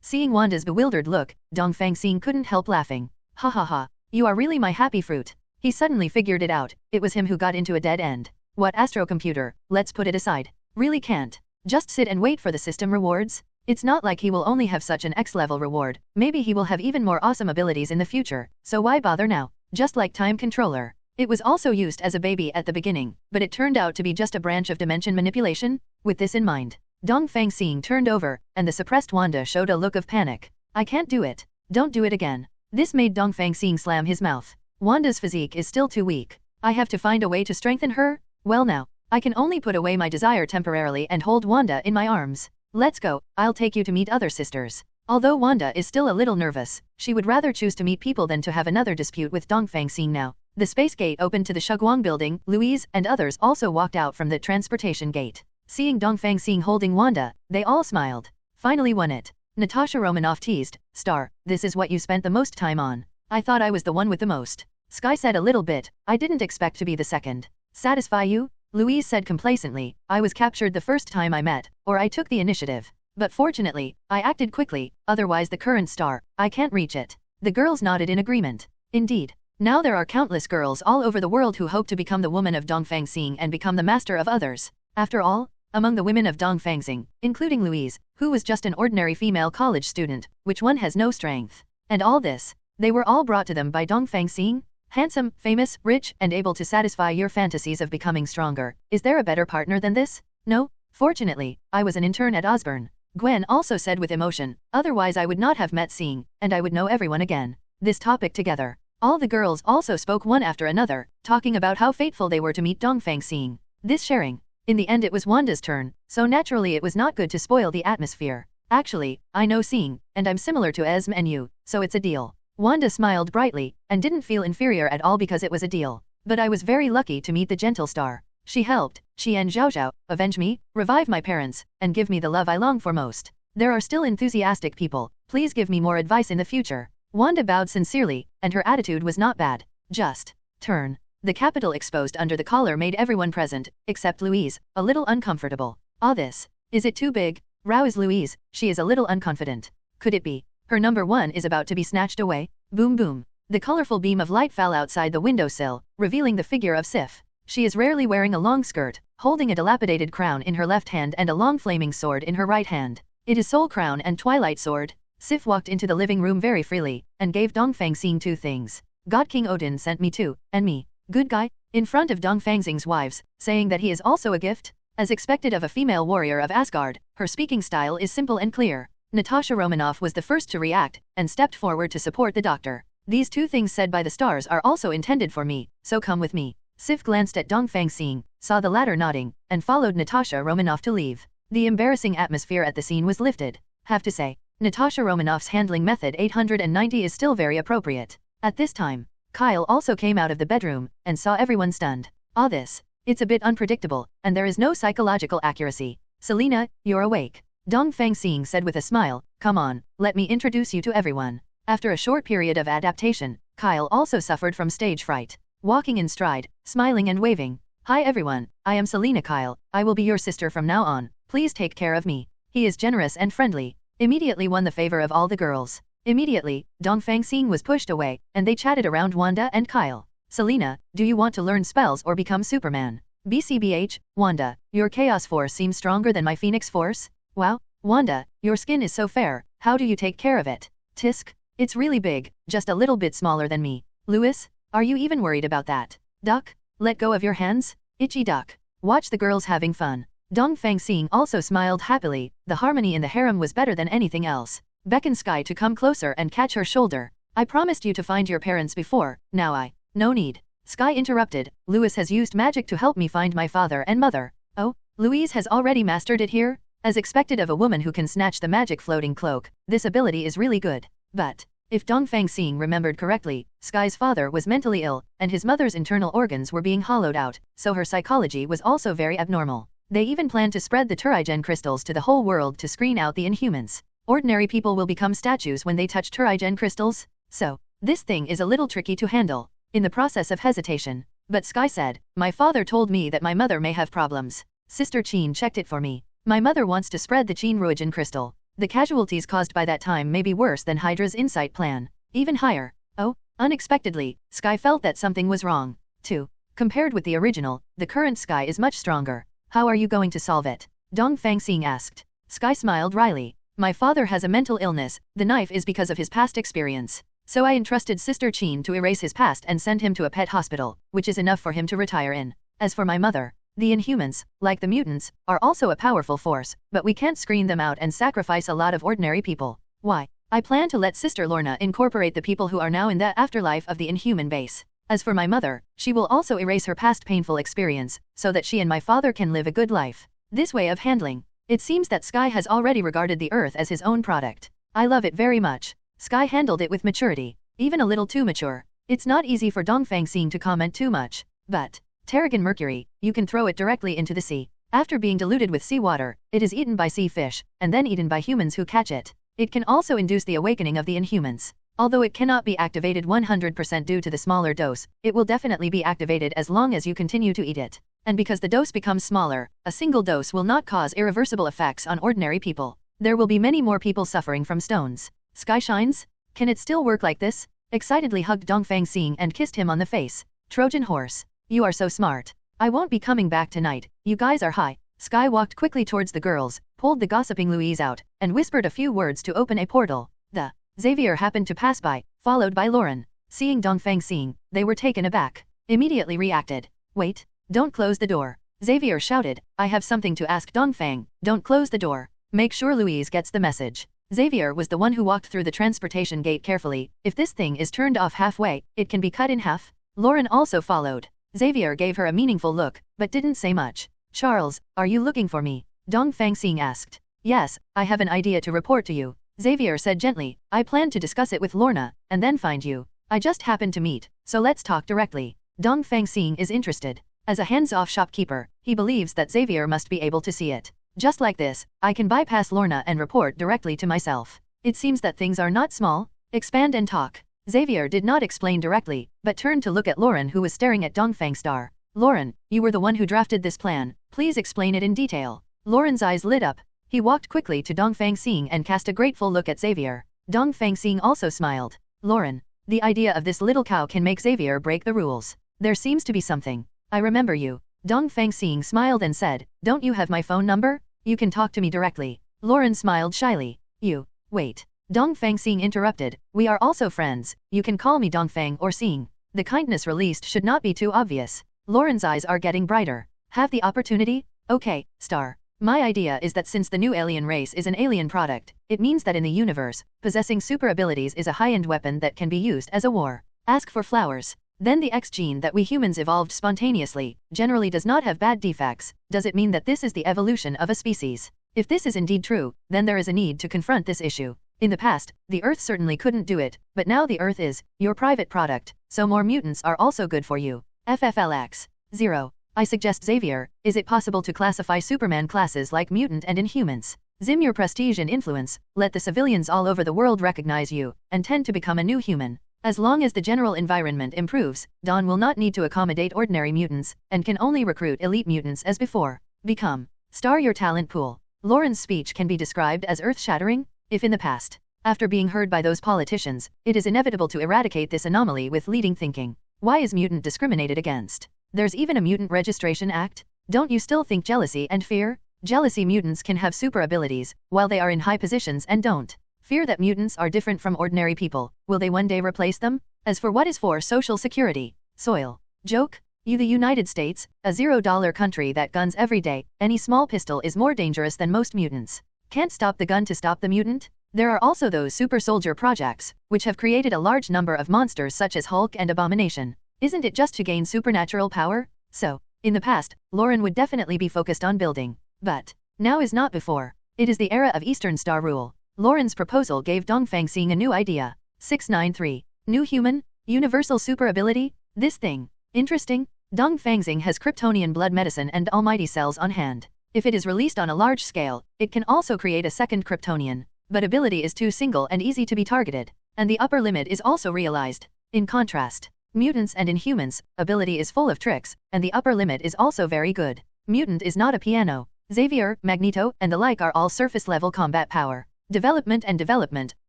Seeing Wanda's bewildered look, Dongfang Xing couldn't help laughing. Ha ha ha, you are really my happy fruit. He suddenly figured it out, it was him who got into a dead end. What astrocomputer, let's put it aside. Really can't. Just sit and wait for the system rewards? It's not like he will only have such an X-level reward, maybe he will have even more awesome abilities in the future, so why bother now? Just like Time Controller. It was also used as a baby at the beginning, but it turned out to be just a branch of dimension manipulation. With this in mind, Dongfang Xing turned over, and the suppressed Wanda showed a look of panic. I can't do it. Don't do it again. This made Dongfang Xing slam his mouth. Wanda's physique is still too weak. I have to find a way to strengthen her? Well now, I can only put away my desire temporarily and hold Wanda in my arms. Let's go, I'll take you to meet other sisters. Although Wanda is still a little nervous, she would rather choose to meet people than to have another dispute with Dongfang Xing now. The space gate opened to the Shuguang building. Louise and others also walked out from the transportation gate. Seeing Dongfang Xing holding Wanda, they all smiled. Finally won it. Natasha Romanoff teased, Star, this is what you spent the most time on. I thought I was the one with the most. Sky said a little bit, I didn't expect to be the second. Satisfy you? Louise said complacently, I was captured the first time I met, or I took the initiative. But fortunately, I acted quickly, otherwise the current star, I can't reach it. The girls nodded in agreement. Indeed. Now there are countless girls all over the world who hope to become the woman of Dongfang Xing and become the master of others. After all, among the women of Dongfang Xing, including Louise, who was just an ordinary female college student, which one has no strength. And all this, they were all brought to them by Dongfang Xing? Handsome, famous, rich, and able to satisfy your fantasies of becoming stronger. Is there a better partner than this? No? Fortunately, I was an intern at Osborne. Gwen also said with emotion, otherwise I would not have met Xing, and I would know everyone again. This topic together. All the girls also spoke one after another, talking about how fateful they were to meet Dongfang Xing. This sharing. In the end it was Wanda's turn, so naturally it was not good to spoil the atmosphere. Actually, I know Xing, and I'm similar to Esme and you, so it's a deal. Wanda smiled brightly, and didn't feel inferior at all because it was a deal. But I was very lucky to meet the gentle star. She helped, she and Zhao Zhao, avenge me, revive my parents, and give me the love I long for most. There are still enthusiastic people, please give me more advice in the future. Wanda bowed sincerely, and her attitude was not bad. Just turn. The capital exposed under the collar made everyone present, except Louise, a little uncomfortable. This. Is it too big? Rouse Louise, she is a little unconfident. Could it be? Her number one is about to be snatched away. Boom boom. The colorful beam of light fell outside the windowsill, revealing the figure of Sif. She is rarely wearing a long skirt, holding a dilapidated crown in her left hand and a long flaming sword in her right hand. It is Soul Crown and Twilight Sword. Sif walked into the living room very freely, and gave Dongfang Xing two things. God King Odin sent me too, and me. Good guy? In front of Dongfang Xing's wives, saying that he is also a gift? As expected of a female warrior of Asgard, her speaking style is simple and clear. Natasha Romanoff was the first to react, and stepped forward to support the doctor. These two things said by the stars are also intended for me, so come with me. Sif glanced at Dongfang Xing, saw the latter nodding, and followed Natasha Romanoff to leave. The embarrassing atmosphere at the scene was lifted. Have to say, Natasha Romanoff's handling method 890 is still very appropriate. At this time, Kyle also came out of the bedroom, and saw everyone stunned. This. It's a bit unpredictable, and there is no psychological accuracy. Selena, you're awake. Dongfang Xing said with a smile, come on, let me introduce you to everyone. After a short period of adaptation, Kyle also suffered from stage fright. Walking in stride, smiling and waving. Hi everyone, I am Selena Kyle, I will be your sister from now on, please take care of me. He is generous and friendly. Immediately won the favor of all the girls. Immediately, Dongfang Xing was pushed away, and they chatted around Wanda and Kyle. Selena, do you want to learn spells or become Superman? BCBH, Wanda, your chaos force seems stronger than my phoenix force? Wow, Wanda, your skin is so fair, how do you take care of it? Tisk, it's really big, just a little bit smaller than me. Lewis, are you even worried about that? Duck, let go of your hands? Itchy duck. Watch the girls having fun. Dongfang Xing also smiled happily, the harmony in the harem was better than anything else. Beckon Sky to come closer and catch her shoulder. I promised you to find your parents before, now no need. Sky interrupted, Lewis has used magic to help me find my father and mother. Oh, Louise has already mastered it here? As expected of a woman who can snatch the magic floating cloak, this ability is really good. But, if Dongfang Xing remembered correctly, Sky's father was mentally ill, and his mother's internal organs were being hollowed out, so her psychology was also very abnormal. They even planned to spread the Turigen crystals to the whole world to screen out the Inhumans. Ordinary people will become statues when they touch Turigen crystals, so, this thing is a little tricky to handle. In the process of hesitation, but Sky said, my father told me that my mother may have problems. Sister Qin checked it for me. My mother wants to spread the Qin Ruijin crystal. The casualties caused by that time may be worse than Hydra's insight plan. Even higher. Oh, unexpectedly, Sky felt that something was wrong. 2. Compared with the original, the current Sky is much stronger. How are you going to solve it? Dongfang Xing asked. Sky smiled wryly. My father has a mental illness, the knife is because of his past experience. So I entrusted Sister Qin to erase his past and send him to a pet hospital, which is enough for him to retire in. As for my mother, the Inhumans, like the mutants, are also a powerful force, but we can't screen them out and sacrifice a lot of ordinary people. Why? I plan to let Sister Lorna incorporate the people who are now in the afterlife of the Inhuman base. As for my mother, she will also erase her past painful experience, so that she and my father can live a good life. This way of handling. It seems that Sky has already regarded the Earth as his own product. I love it very much. Sky handled it with maturity, even a little too mature. It's not easy for Dongfang Xing to comment too much, but, Terrigen Mercury, you can throw it directly into the sea. After being diluted with seawater, it is eaten by sea fish, and then eaten by humans who catch it. It can also induce the awakening of the Inhumans. Although it cannot be activated 100% due to the smaller dose, it will definitely be activated as long as you continue to eat it. And because the dose becomes smaller, a single dose will not cause irreversible effects on ordinary people. There will be many more people suffering from stones. Sky shines? Can it still work like this? Excitedly hugged Dongfang Xing and kissed him on the face. Trojan horse. You are so smart. I won't be coming back tonight, you guys are high. Sky walked quickly towards the girls, pulled the gossiping Louise out, and whispered a few words to open a portal. The Xavier happened to pass by, followed by Lauren. Seeing Dongfang Xing, they were taken aback. Immediately reacted. Wait, don't close the door. Xavier shouted, I have something to ask Dongfang, don't close the door. Make sure Louise gets the message. Xavier was the one who walked through the transportation gate carefully. If this thing is turned off halfway, it can be cut in half. Lauren also followed. Xavier gave her a meaningful look, but didn't say much. Charles, are you looking for me? Dongfang Xing asked. Yes, I have an idea to report to you. Xavier said gently, I plan to discuss it with Lorna, and then find you. I just happened to meet, so let's talk directly. Dongfang Xing is interested. As a hands-off shopkeeper, he believes that Xavier must be able to see it. Just like this, I can bypass Lorna and report directly to myself. It seems that things are not small. Expand and talk. Xavier did not explain directly, but turned to look at Lauren who was staring at Dongfang Star. Lauren, you were the one who drafted this plan, please explain it in detail. Lauren's eyes lit up. He walked quickly to Dongfang Xing and cast a grateful look at Xavier. Dongfang Xing also smiled. Lauren, the idea of this little cow can make Xavier break the rules. There seems to be something. I remember you. Dongfang Xing smiled and said, don't you have my phone number? You can talk to me directly. Lauren smiled shyly. You, wait. Dongfang Xing interrupted, we are also friends, you can call me Dongfang or Xing. The kindness released should not be too obvious. Lauren's eyes are getting brighter. Have the opportunity? Okay, Star. My idea is that since the new alien race is an alien product, it means that in the universe, possessing super abilities is a high-end weapon that can be used as a war. Ask for flowers. Then the X gene that we humans evolved spontaneously, generally does not have bad defects. Does it mean that this is the evolution of a species? If this is indeed true, then there is a need to confront this issue. In the past, the Earth certainly couldn't do it, but now the Earth is your private product, so more mutants are also good for you. FFLX. 0. I suggest Xavier, is it possible to classify Superman classes like mutant and Inhumans? Zim your prestige and influence, let the civilians all over the world recognize you, and tend to become a new human. As long as the general environment improves, Dawn will not need to accommodate ordinary mutants, and can only recruit elite mutants as before. Become. Star your talent pool. Lauren's speech can be described as earth-shattering, if in the past, after being heard by those politicians, it is inevitable to eradicate this anomaly with leading thinking. Why is mutant discriminated against? There's even a mutant registration act? Don't you still think jealousy and fear? Jealousy mutants can have super abilities, while they are in high positions and don't. Fear that mutants are different from ordinary people. Will they one day replace them? As for what is for social security? Soil. Joke? You the United States, a $0 country that guns every day, any small pistol is more dangerous than most mutants. Can't stop the gun to stop the mutant? There are also those super soldier projects, which have created a large number of monsters such as Hulk and Abomination. Isn't it just to gain supernatural power? So, in the past, Lauren would definitely be focused on building. But, now is not before. It is the era of Eastern Star rule. Lauren's proposal gave Dongfang Xing a new idea. 693. New human? Universal super ability? This thing. Interesting? Dongfang Xing has Kryptonian blood medicine and almighty cells on hand. If it is released on a large scale, it can also create a second Kryptonian. But ability is too single and easy to be targeted. And the upper limit is also realized. In contrast, mutants and inhumans, ability is full of tricks, and the upper limit is also very good. Mutant is not a piano. Xavier, Magneto, and the like are all surface-level combat power. Development and development,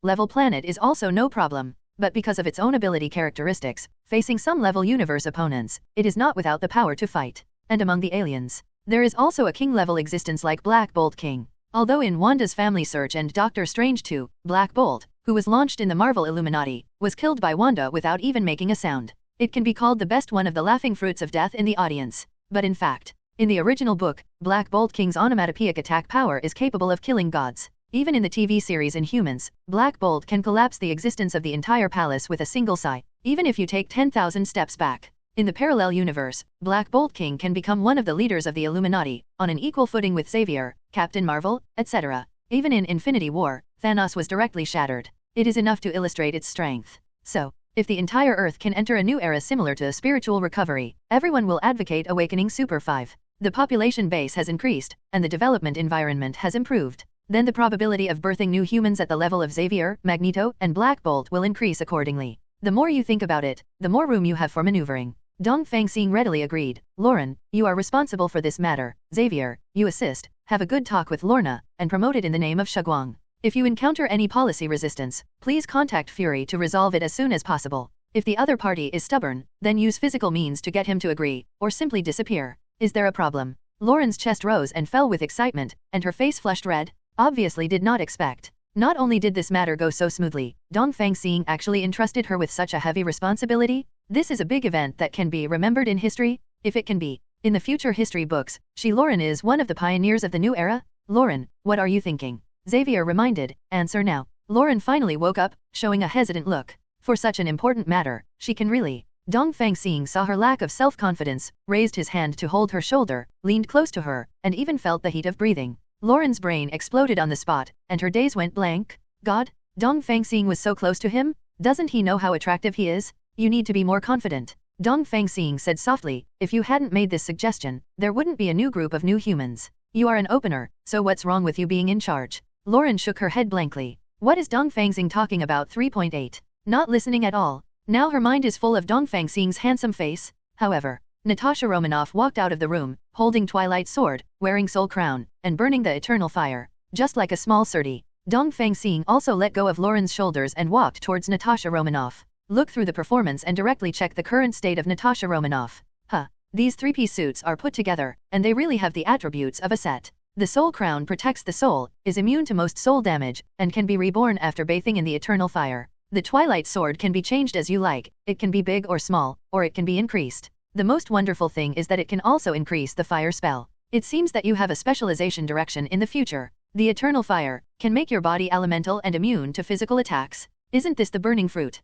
level planet is also no problem. But because of its own ability characteristics, facing some level universe opponents, it is not without the power to fight. And among the aliens, there is also a king-level existence like Black Bolt King. Although in Wanda's Family Search and Doctor Strange 2, Black Bolt, who was launched in the Marvel Illuminati, was killed by Wanda without even making a sound. It can be called the best one of the laughing fruits of death in the audience. But in fact, in the original book, Black Bolt King's onomatopoeic attack power is capable of killing gods. Even in the TV series Inhumans, Black Bolt can collapse the existence of the entire palace with a single sigh, even if you take 10,000 steps back. In the parallel universe, Black Bolt King can become one of the leaders of the Illuminati, on an equal footing with Xavier, Captain Marvel, etc. Even in Infinity War, Thanos was directly shattered. It is enough to illustrate its strength. So, if the entire Earth can enter a new era similar to a spiritual recovery, everyone will advocate awakening Super 5. The population base has increased, and the development environment has improved. Then the probability of birthing new humans at the level of Xavier, Magneto, and Black Bolt will increase accordingly. The more you think about it, the more room you have for maneuvering. Dongfang Xing readily agreed. Lauren, you are responsible for this matter. Xavier, you assist, have a good talk with Lorna, and promote it in the name of Shaguang. If you encounter any policy resistance, please contact Fury to resolve it as soon as possible. If the other party is stubborn, then use physical means to get him to agree, or simply disappear. Is there a problem? Lauren's chest rose and fell with excitement, and her face flushed red. Obviously did not expect. Not only did this matter go so smoothly, Dongfang Xing actually entrusted her with such a heavy responsibility. This is a big event that can be remembered in history, if it can be. In the future history books, Lauren is one of the pioneers of the new era. Lauren, what are you thinking? Xavier reminded, answer now. Lauren finally woke up, showing a hesitant look. For such an important matter, she can really. Dongfang Xing saw her lack of self-confidence, raised his hand to hold her shoulder, leaned close to her, and even felt the heat of breathing. Lauren's brain exploded on the spot, and her days went blank. God? Dongfang Xing was so close to him? Doesn't he know how attractive he is? You need to be more confident. Dongfang Xing said softly, if you hadn't made this suggestion, there wouldn't be a new group of new humans. You are an opener, so what's wrong with you being in charge? Lauren shook her head blankly. What is Dongfang Xing talking about? 3.8. Not listening at all. Now her mind is full of Dongfang Xing's handsome face. However, Natasha Romanoff walked out of the room, holding Twilight Sword, wearing Soul Crown, and burning the Eternal Fire. Just like a small Sentry. Dongfang Xing also let go of Lauren's shoulders and walked towards Natasha Romanoff. Look through the performance and directly check the current state of Natasha Romanoff. These three-piece suits are put together, and they really have the attributes of a set. The Soul Crown protects the soul, is immune to most soul damage, and can be reborn after bathing in the Eternal Fire. The Twilight Sword can be changed as you like, it can be big or small, or it can be increased. The most wonderful thing is that it can also increase the fire spell. It seems that you have a specialization direction in the future. The Eternal Fire can make your body elemental and immune to physical attacks. Isn't this the burning fruit?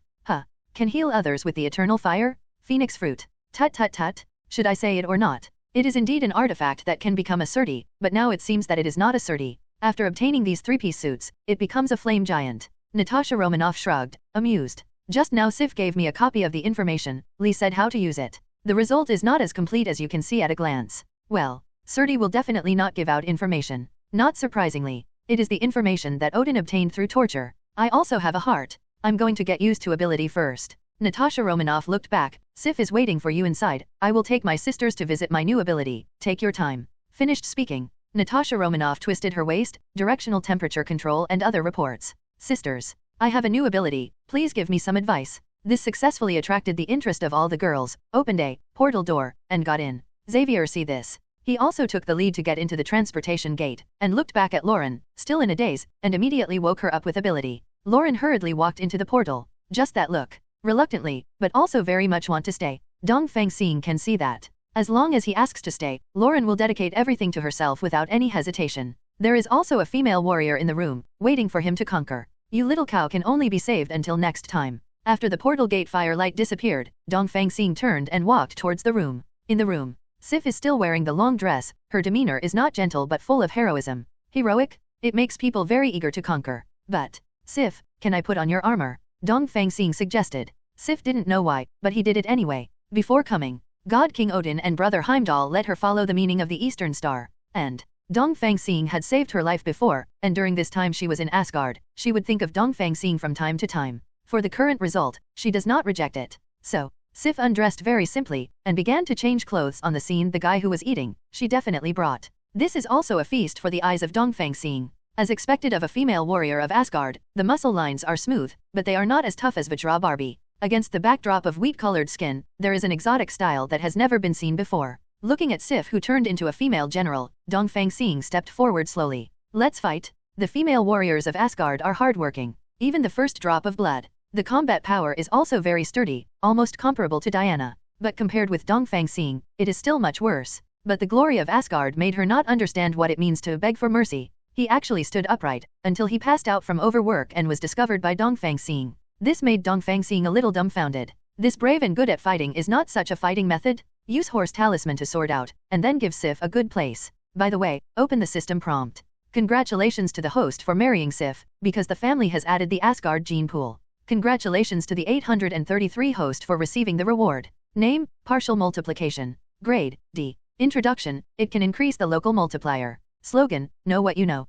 Can heal others with the Eternal Fire? Phoenix fruit. Tut tut tut. Should I say it or not? It is indeed an artifact that can become a Sentry, but now it seems that it is not a Sentry. After obtaining these three-piece suits, it becomes a flame giant. Natasha Romanoff shrugged, amused. Just now Sif gave me a copy of the information, Lee said how to use it. The result is not as complete as you can see at a glance. Well, Sentry will definitely not give out information. Not surprisingly, it is the information that Odin obtained through torture. I also have a heart. I'm going to get used to ability first. Natasha Romanoff looked back. Sif is waiting for you inside. I will take my sisters to visit my new ability. Take your time. Finished speaking. Natasha Romanoff twisted her waist, directional temperature control and other reports. Sisters, I have a new ability. Please give me some advice. This successfully attracted the interest of all the girls, opened a portal door, and got in. Xavier see this. He also took the lead to get into the transportation gate, and looked back at Lauren, still in a daze, and immediately woke her up with ability. Lauren hurriedly walked into the portal. Just that look. Reluctantly, but also very much want to stay. Dongfang Xing can see that. As long as he asks to stay, Lauren will dedicate everything to herself without any hesitation. There is also a female warrior in the room, waiting for him to conquer. You little cow can only be saved until next time. After the portal gate firelight disappeared, Dongfang Xing turned and walked towards the room. In the room, Sif is still wearing the long dress. Her demeanor is not gentle but full of heroism. Heroic? It makes people very eager to conquer. But, Sif, can I put on your armor? Dongfang Xing suggested. Sif didn't know why, but he did it anyway. Before coming, God King Odin and brother Heimdall let her follow the meaning of the Eastern Star. And Dongfang Xing had saved her life before, and during this time she was in Asgard. She would think of Dongfang Xing from time to time. For the current result, she does not reject it. So, Sif undressed very simply, and began to change clothes on the scene. The guy who was eating, she definitely brought. This is also a feast for the eyes of Dongfang Xing. As expected of a female warrior of Asgard, the muscle lines are smooth, but they are not as tough as Vajra Barbie. Against the backdrop of wheat-colored skin, there is an exotic style that has never been seen before. Looking at Sif, who turned into a female general, Dongfang Xing stepped forward slowly. Let's fight. The female warriors of Asgard are hardworking. Even the first drop of blood. The combat power is also very sturdy, almost comparable to Diana. But compared with Dongfang Xing, it is still much worse. But the glory of Asgard made her not understand what it means to beg for mercy. He actually stood upright, until he passed out from overwork and was discovered by Dongfang Xing. This made Dongfang Xing a little dumbfounded. This brave and good at fighting is not such a fighting method? Use horse talisman to sort out, and then give Sif a good place. By the way, open the system prompt. Congratulations to the host for marrying Sif, because the family has added the Asgard gene pool. Congratulations to the 833 host for receiving the reward. Name, partial multiplication. Grade, D. Introduction, it can increase the local multiplier. Slogan, know what you know.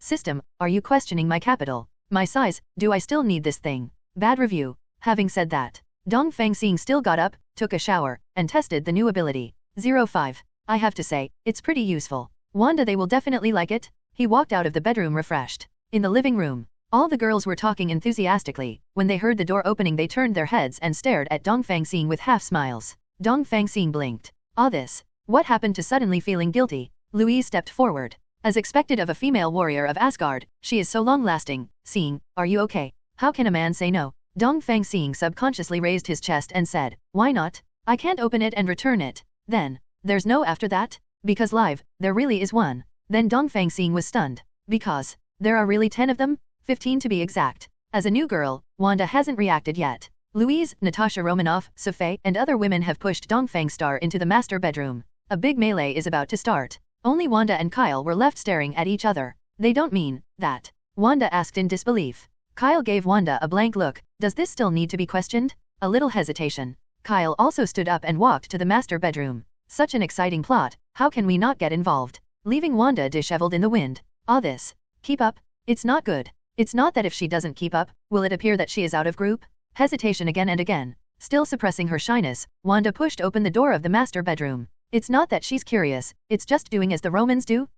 System, are you questioning my capital? My size, do I still need this thing? Bad review. Having said that, Dongfang Xing still got up, took a shower, and tested the new ability. 05. I have to say, it's pretty useful. Wanda, they will definitely like it. He walked out of the bedroom refreshed. In the living room, all the girls were talking enthusiastically. When they heard the door opening, they turned their heads and stared at Dongfang Xing with half smiles. Dongfang Xing blinked. This. What happened to suddenly feeling guilty? Louise stepped forward. As expected of a female warrior of Asgard, she is so long-lasting. Xing, are you okay? How can a man say no? Dongfang Xing subconsciously raised his chest and said, why not? I can't open it and return it. Then, there's no after that? Because live, there really is one. Then Dongfang Xing was stunned. Because, there are really 10 of them? 15 to be exact. As a new girl, Wanda hasn't reacted yet. Louise, Natasha Romanoff, Sophie, and other women have pushed Dongfang Star into the master bedroom. A big melee is about to start. Only Wanda and Kyle were left staring at each other. They don't mean that. Wanda asked in disbelief. Kyle gave Wanda a blank look. Does this still need to be questioned? A little hesitation. Kyle also stood up and walked to the master bedroom. Such an exciting plot, how can we not get involved? Leaving Wanda disheveled in the wind. This. Keep up? It's not good. It's not that if she doesn't keep up, will it appear that she is out of group? Hesitation again and again. Still suppressing her shyness, Wanda pushed open the door of the master bedroom. It's not that she's curious, it's just doing as the Romans do?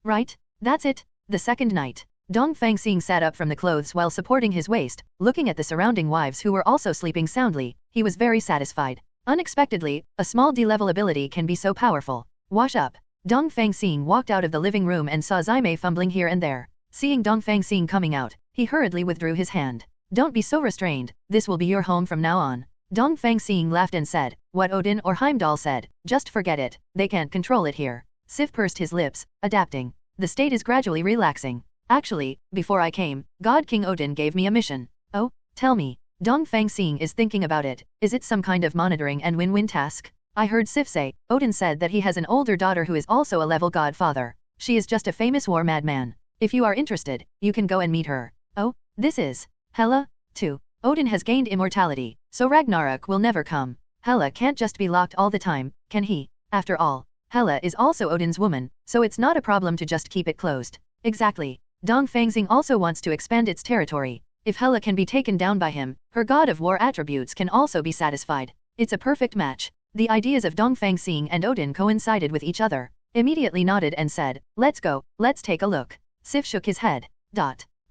Right? That's it. The second night, Dongfang Xing sat up from the clothes while supporting his waist, looking at the surrounding wives who were also sleeping soundly. He was very satisfied. Unexpectedly, a small D-level ability can be so powerful. Wash up. Dongfang Xing walked out of the living room and saw Zaimei fumbling here and there. Seeing Dongfang Xing coming out, he hurriedly withdrew his hand. Don't be so restrained, this will be your home from now on. Dongfang Xing laughed and said, what Odin or Heimdall said, just forget it, they can't control it here. Sif pursed his lips, adapting. The state is gradually relaxing. Actually, before I came, God King Odin gave me a mission. Oh, tell me. Dongfang Xing is thinking about it. Is it some kind of monitoring and win-win task? I heard Sif say, Odin said that he has an older daughter who is also a level godfather. She is just a famous war madman. If you are interested, you can go and meet her. Oh, this is Hela, too. Odin has gained immortality, so Ragnarok will never come. Hela can't just be locked all the time, can he? After all, Hela is also Odin's woman, so it's not a problem to just keep it closed. Exactly. Dongfang Xing also wants to expand its territory. If Hela can be taken down by him, her god of war attributes can also be satisfied. It's a perfect match. The ideas of Dongfang Xing and Odin coincided with each other. Immediately nodded and said, let's go, let's take a look. Sif shook his head.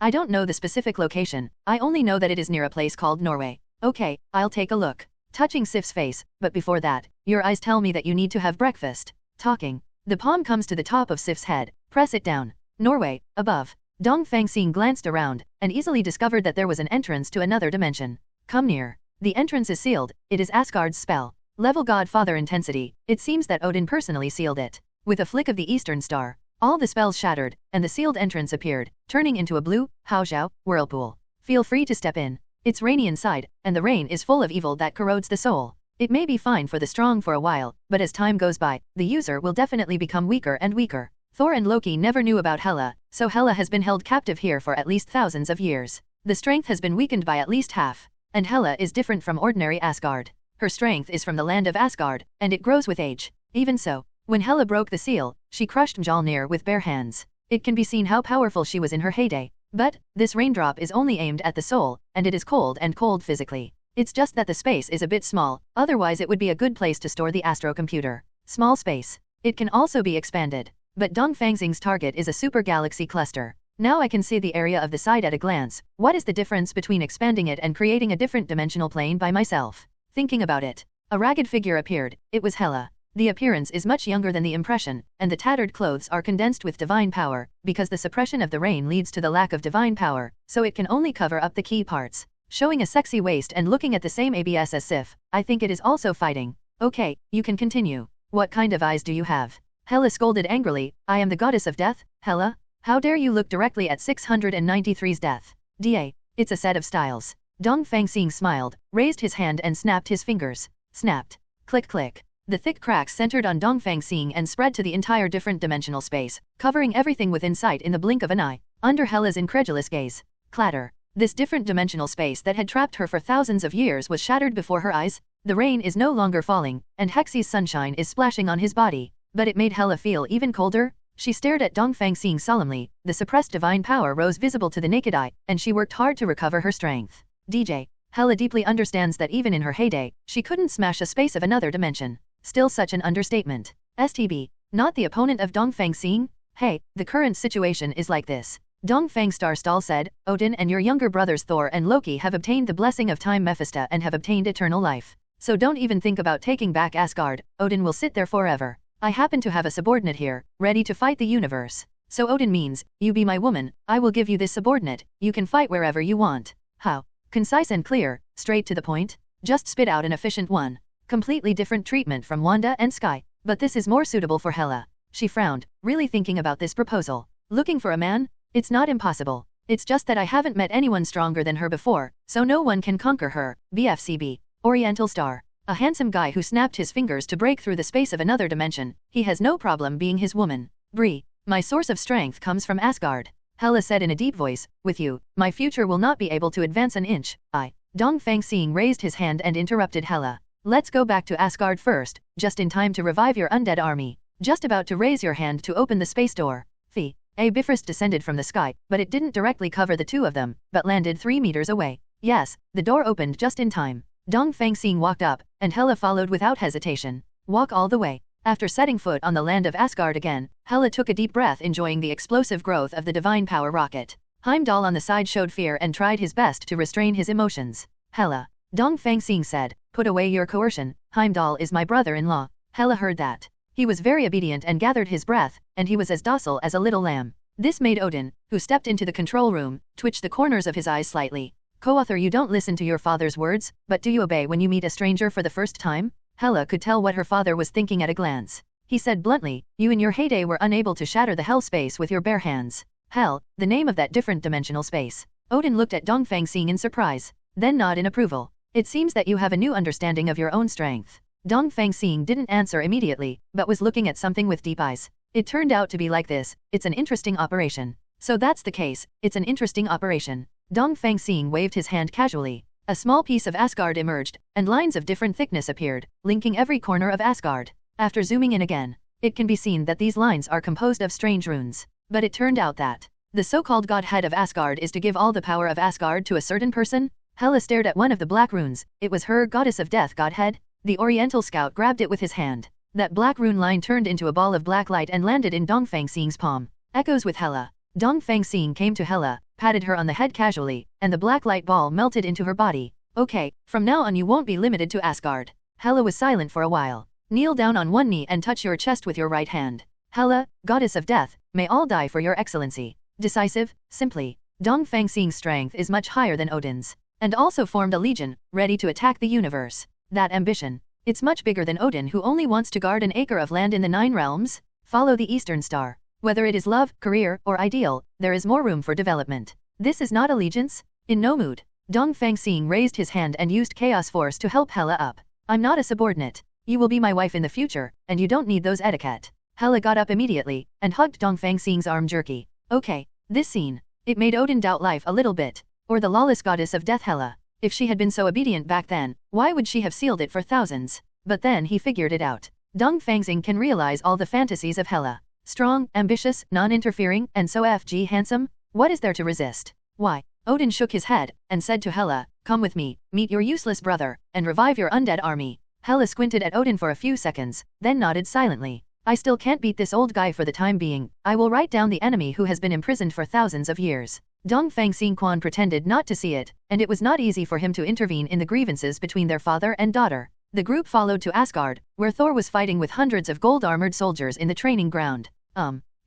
I don't know the specific location, I only know that it is near a place called Norway. Okay, I'll take a look. Touching Sif's face, but before that, your eyes tell me that you need to have breakfast. Talking. The palm comes to the top of Sif's head, press it down. Norway, above. Dongfang Xing glanced around, and easily discovered that there was an entrance to another dimension. Come near. The entrance is sealed, it is Asgard's spell. Level Godfather intensity, it seems that Odin personally sealed it. With a flick of the Eastern Star, all the spells shattered, and the sealed entrance appeared, turning into a blue, haojiao, whirlpool. Feel free to step in. It's rainy inside, and the rain is full of evil that corrodes the soul. It may be fine for the strong for a while, but as time goes by, the user will definitely become weaker and weaker. Thor and Loki never knew about Hela, so Hela has been held captive here for at least thousands of years. The strength has been weakened by at least half. And Hela is different from ordinary Asgard. Her strength is from the land of Asgard, and it grows with age. Even so, when Hela broke the seal, she crushed Mjolnir with bare hands. It can be seen how powerful she was in her heyday. But, this raindrop is only aimed at the soul, and it is cold physically. It's just that the space is a bit small, otherwise it would be a good place to store the astrocomputer. Small space. It can also be expanded. But Dongfang Xing's target is a super galaxy cluster. Now I can see the area of the side at a glance. What is the difference between expanding it and creating a different dimensional plane by myself? Thinking about it, a ragged figure appeared. It was Hela. The appearance is much younger than the impression, and the tattered clothes are condensed with divine power, because the suppression of the rain leads to the lack of divine power, so it can only cover up the key parts. Showing a sexy waist and looking at the same ABS as Sif, I think it is also fighting. Okay, you can continue. What kind of eyes do you have? Hela scolded angrily. I am the goddess of death, Hela? How dare you look directly at 693's death? Da. It's a set of styles. Dongfang Xing smiled, raised his hand and snapped his fingers. Snapped. Click click. The thick cracks centered on Dongfang Xing and spread to the entire different dimensional space, covering everything within sight in the blink of an eye, under Hela's incredulous gaze. Clatter. This different dimensional space that had trapped her for thousands of years was shattered before her eyes. The rain is no longer falling, and Hexy's sunshine is splashing on his body, but it made Hela feel even colder. She stared at Dongfang Xing solemnly, the suppressed divine power rose visible to the naked eye, and she worked hard to recover her strength. DJ. Hela deeply understands that even in her heyday, she couldn't smash a space of another dimension. Still such an understatement. STB. Not the opponent of Dongfang Xing? Hey, the current situation is like this. Dongfang Starstall said, Odin and your younger brothers Thor and Loki have obtained the blessing of time Mephisto and have obtained eternal life. So don't even think about taking back Asgard, Odin will sit there forever. I happen to have a subordinate here, ready to fight the universe. So Odin means, you be my woman, I will give you this subordinate, you can fight wherever you want. How? Concise and clear, straight to the point? Just spit out an efficient one. Completely different treatment from Wanda and Sky, but this is more suitable for Hela. She frowned, really thinking about this proposal. Looking for a man? It's not impossible. It's just that I haven't met anyone stronger than her before, so no one can conquer her. BFCB. Oriental Star. A handsome guy who snapped his fingers to break through the space of another dimension. He has no problem being his woman. Bree. My source of strength comes from Asgard. Hela said in a deep voice, with you, my future will not be able to advance an inch. Dongfang Xing raised his hand and interrupted Hela. Let's go back to Asgard first, just in time to revive your undead army. Just about to raise your hand to open the space door. Fee. A Bifrost descended from the sky, but it didn't directly cover the two of them, but landed 3 meters away. Yes, the door opened just in time. Dongfang Xing walked up, and Hela followed without hesitation. Walk all the way. After setting foot on the land of Asgard again, Hela took a deep breath, enjoying the explosive growth of the divine power rocket. Heimdall on the side showed fear and tried his best to restrain his emotions. Hela. Dongfang Xing said, put away your coercion, Heimdall is my brother-in-law. Hela heard that. He was very obedient and gathered his breath, and he was as docile as a little lamb. This made Odin, who stepped into the control room, twitch the corners of his eyes slightly. Co-author, you don't listen to your father's words, but do you obey when you meet a stranger for the first time? Hela could tell what her father was thinking at a glance. He said bluntly, you in your heyday were unable to shatter the hell space with your bare hands. Hell, the name of that different dimensional space. Odin looked at Dongfang Xing in surprise, then nod in approval. It seems that you have a new understanding of your own strength. Dongfang Xing didn't answer immediately, but was looking at something with deep eyes. It turned out to be like this, it's an interesting operation. So that's the case, it's an interesting operation. Dongfang Xing waved his hand casually. A small piece of Asgard emerged, and lines of different thickness appeared, linking every corner of Asgard. After zooming in again, it can be seen that these lines are composed of strange runes. But it turned out that the so-called godhead of Asgard is to give all the power of Asgard to a certain person? Hela stared at one of the black runes. It was her goddess of death godhead. The Oriental scout grabbed it with his hand. That black rune line turned into a ball of black light and landed in Dongfang Xing's palm. Echoes with Hela. Dongfang Xing came to Hela, patted her on the head casually, and the black light ball melted into her body. Okay, from now on you won't be limited to Asgard. Hela was silent for a while. Kneel down on one knee and touch your chest with your right hand. Hela, goddess of death, may all die for your excellency. Decisive, simply. Dongfang Xing's strength is much higher than Odin's, and also formed a legion, ready to attack the universe. That ambition. It's much bigger than Odin, who only wants to guard an acre of land in the 9 realms. Follow the Eastern Star. Whether it is love, career, or ideal, there is more room for development. This is not allegiance. In no mood, Dongfang Xing raised his hand and used chaos force to help Hela up. I'm not a subordinate. You will be my wife in the future, and you don't need those etiquette. Hela got up immediately, and hugged Dongfang Xing's arm jerky. Okay, this scene. It made Odin doubt life a little bit. Or the lawless goddess of death Hela. If she had been so obedient back then, why would she have sealed it for thousands? But then he figured it out. Dongfang Xing can realize all the fantasies of Hela. Strong, ambitious, non-interfering, and so FG handsome? What is there to resist? Why? Odin shook his head, and said to Hela, come with me, meet your useless brother, and revive your undead army. Hela squinted at Odin for a few seconds, then nodded silently. I still can't beat this old guy for the time being. I will write down the enemy who has been imprisoned for thousands of years. Dongfang Xing pretended not to see it, and it was not easy for him to intervene in the grievances between their father and daughter. The group followed to Asgard, where Thor was fighting with hundreds of gold-armored soldiers in the training ground.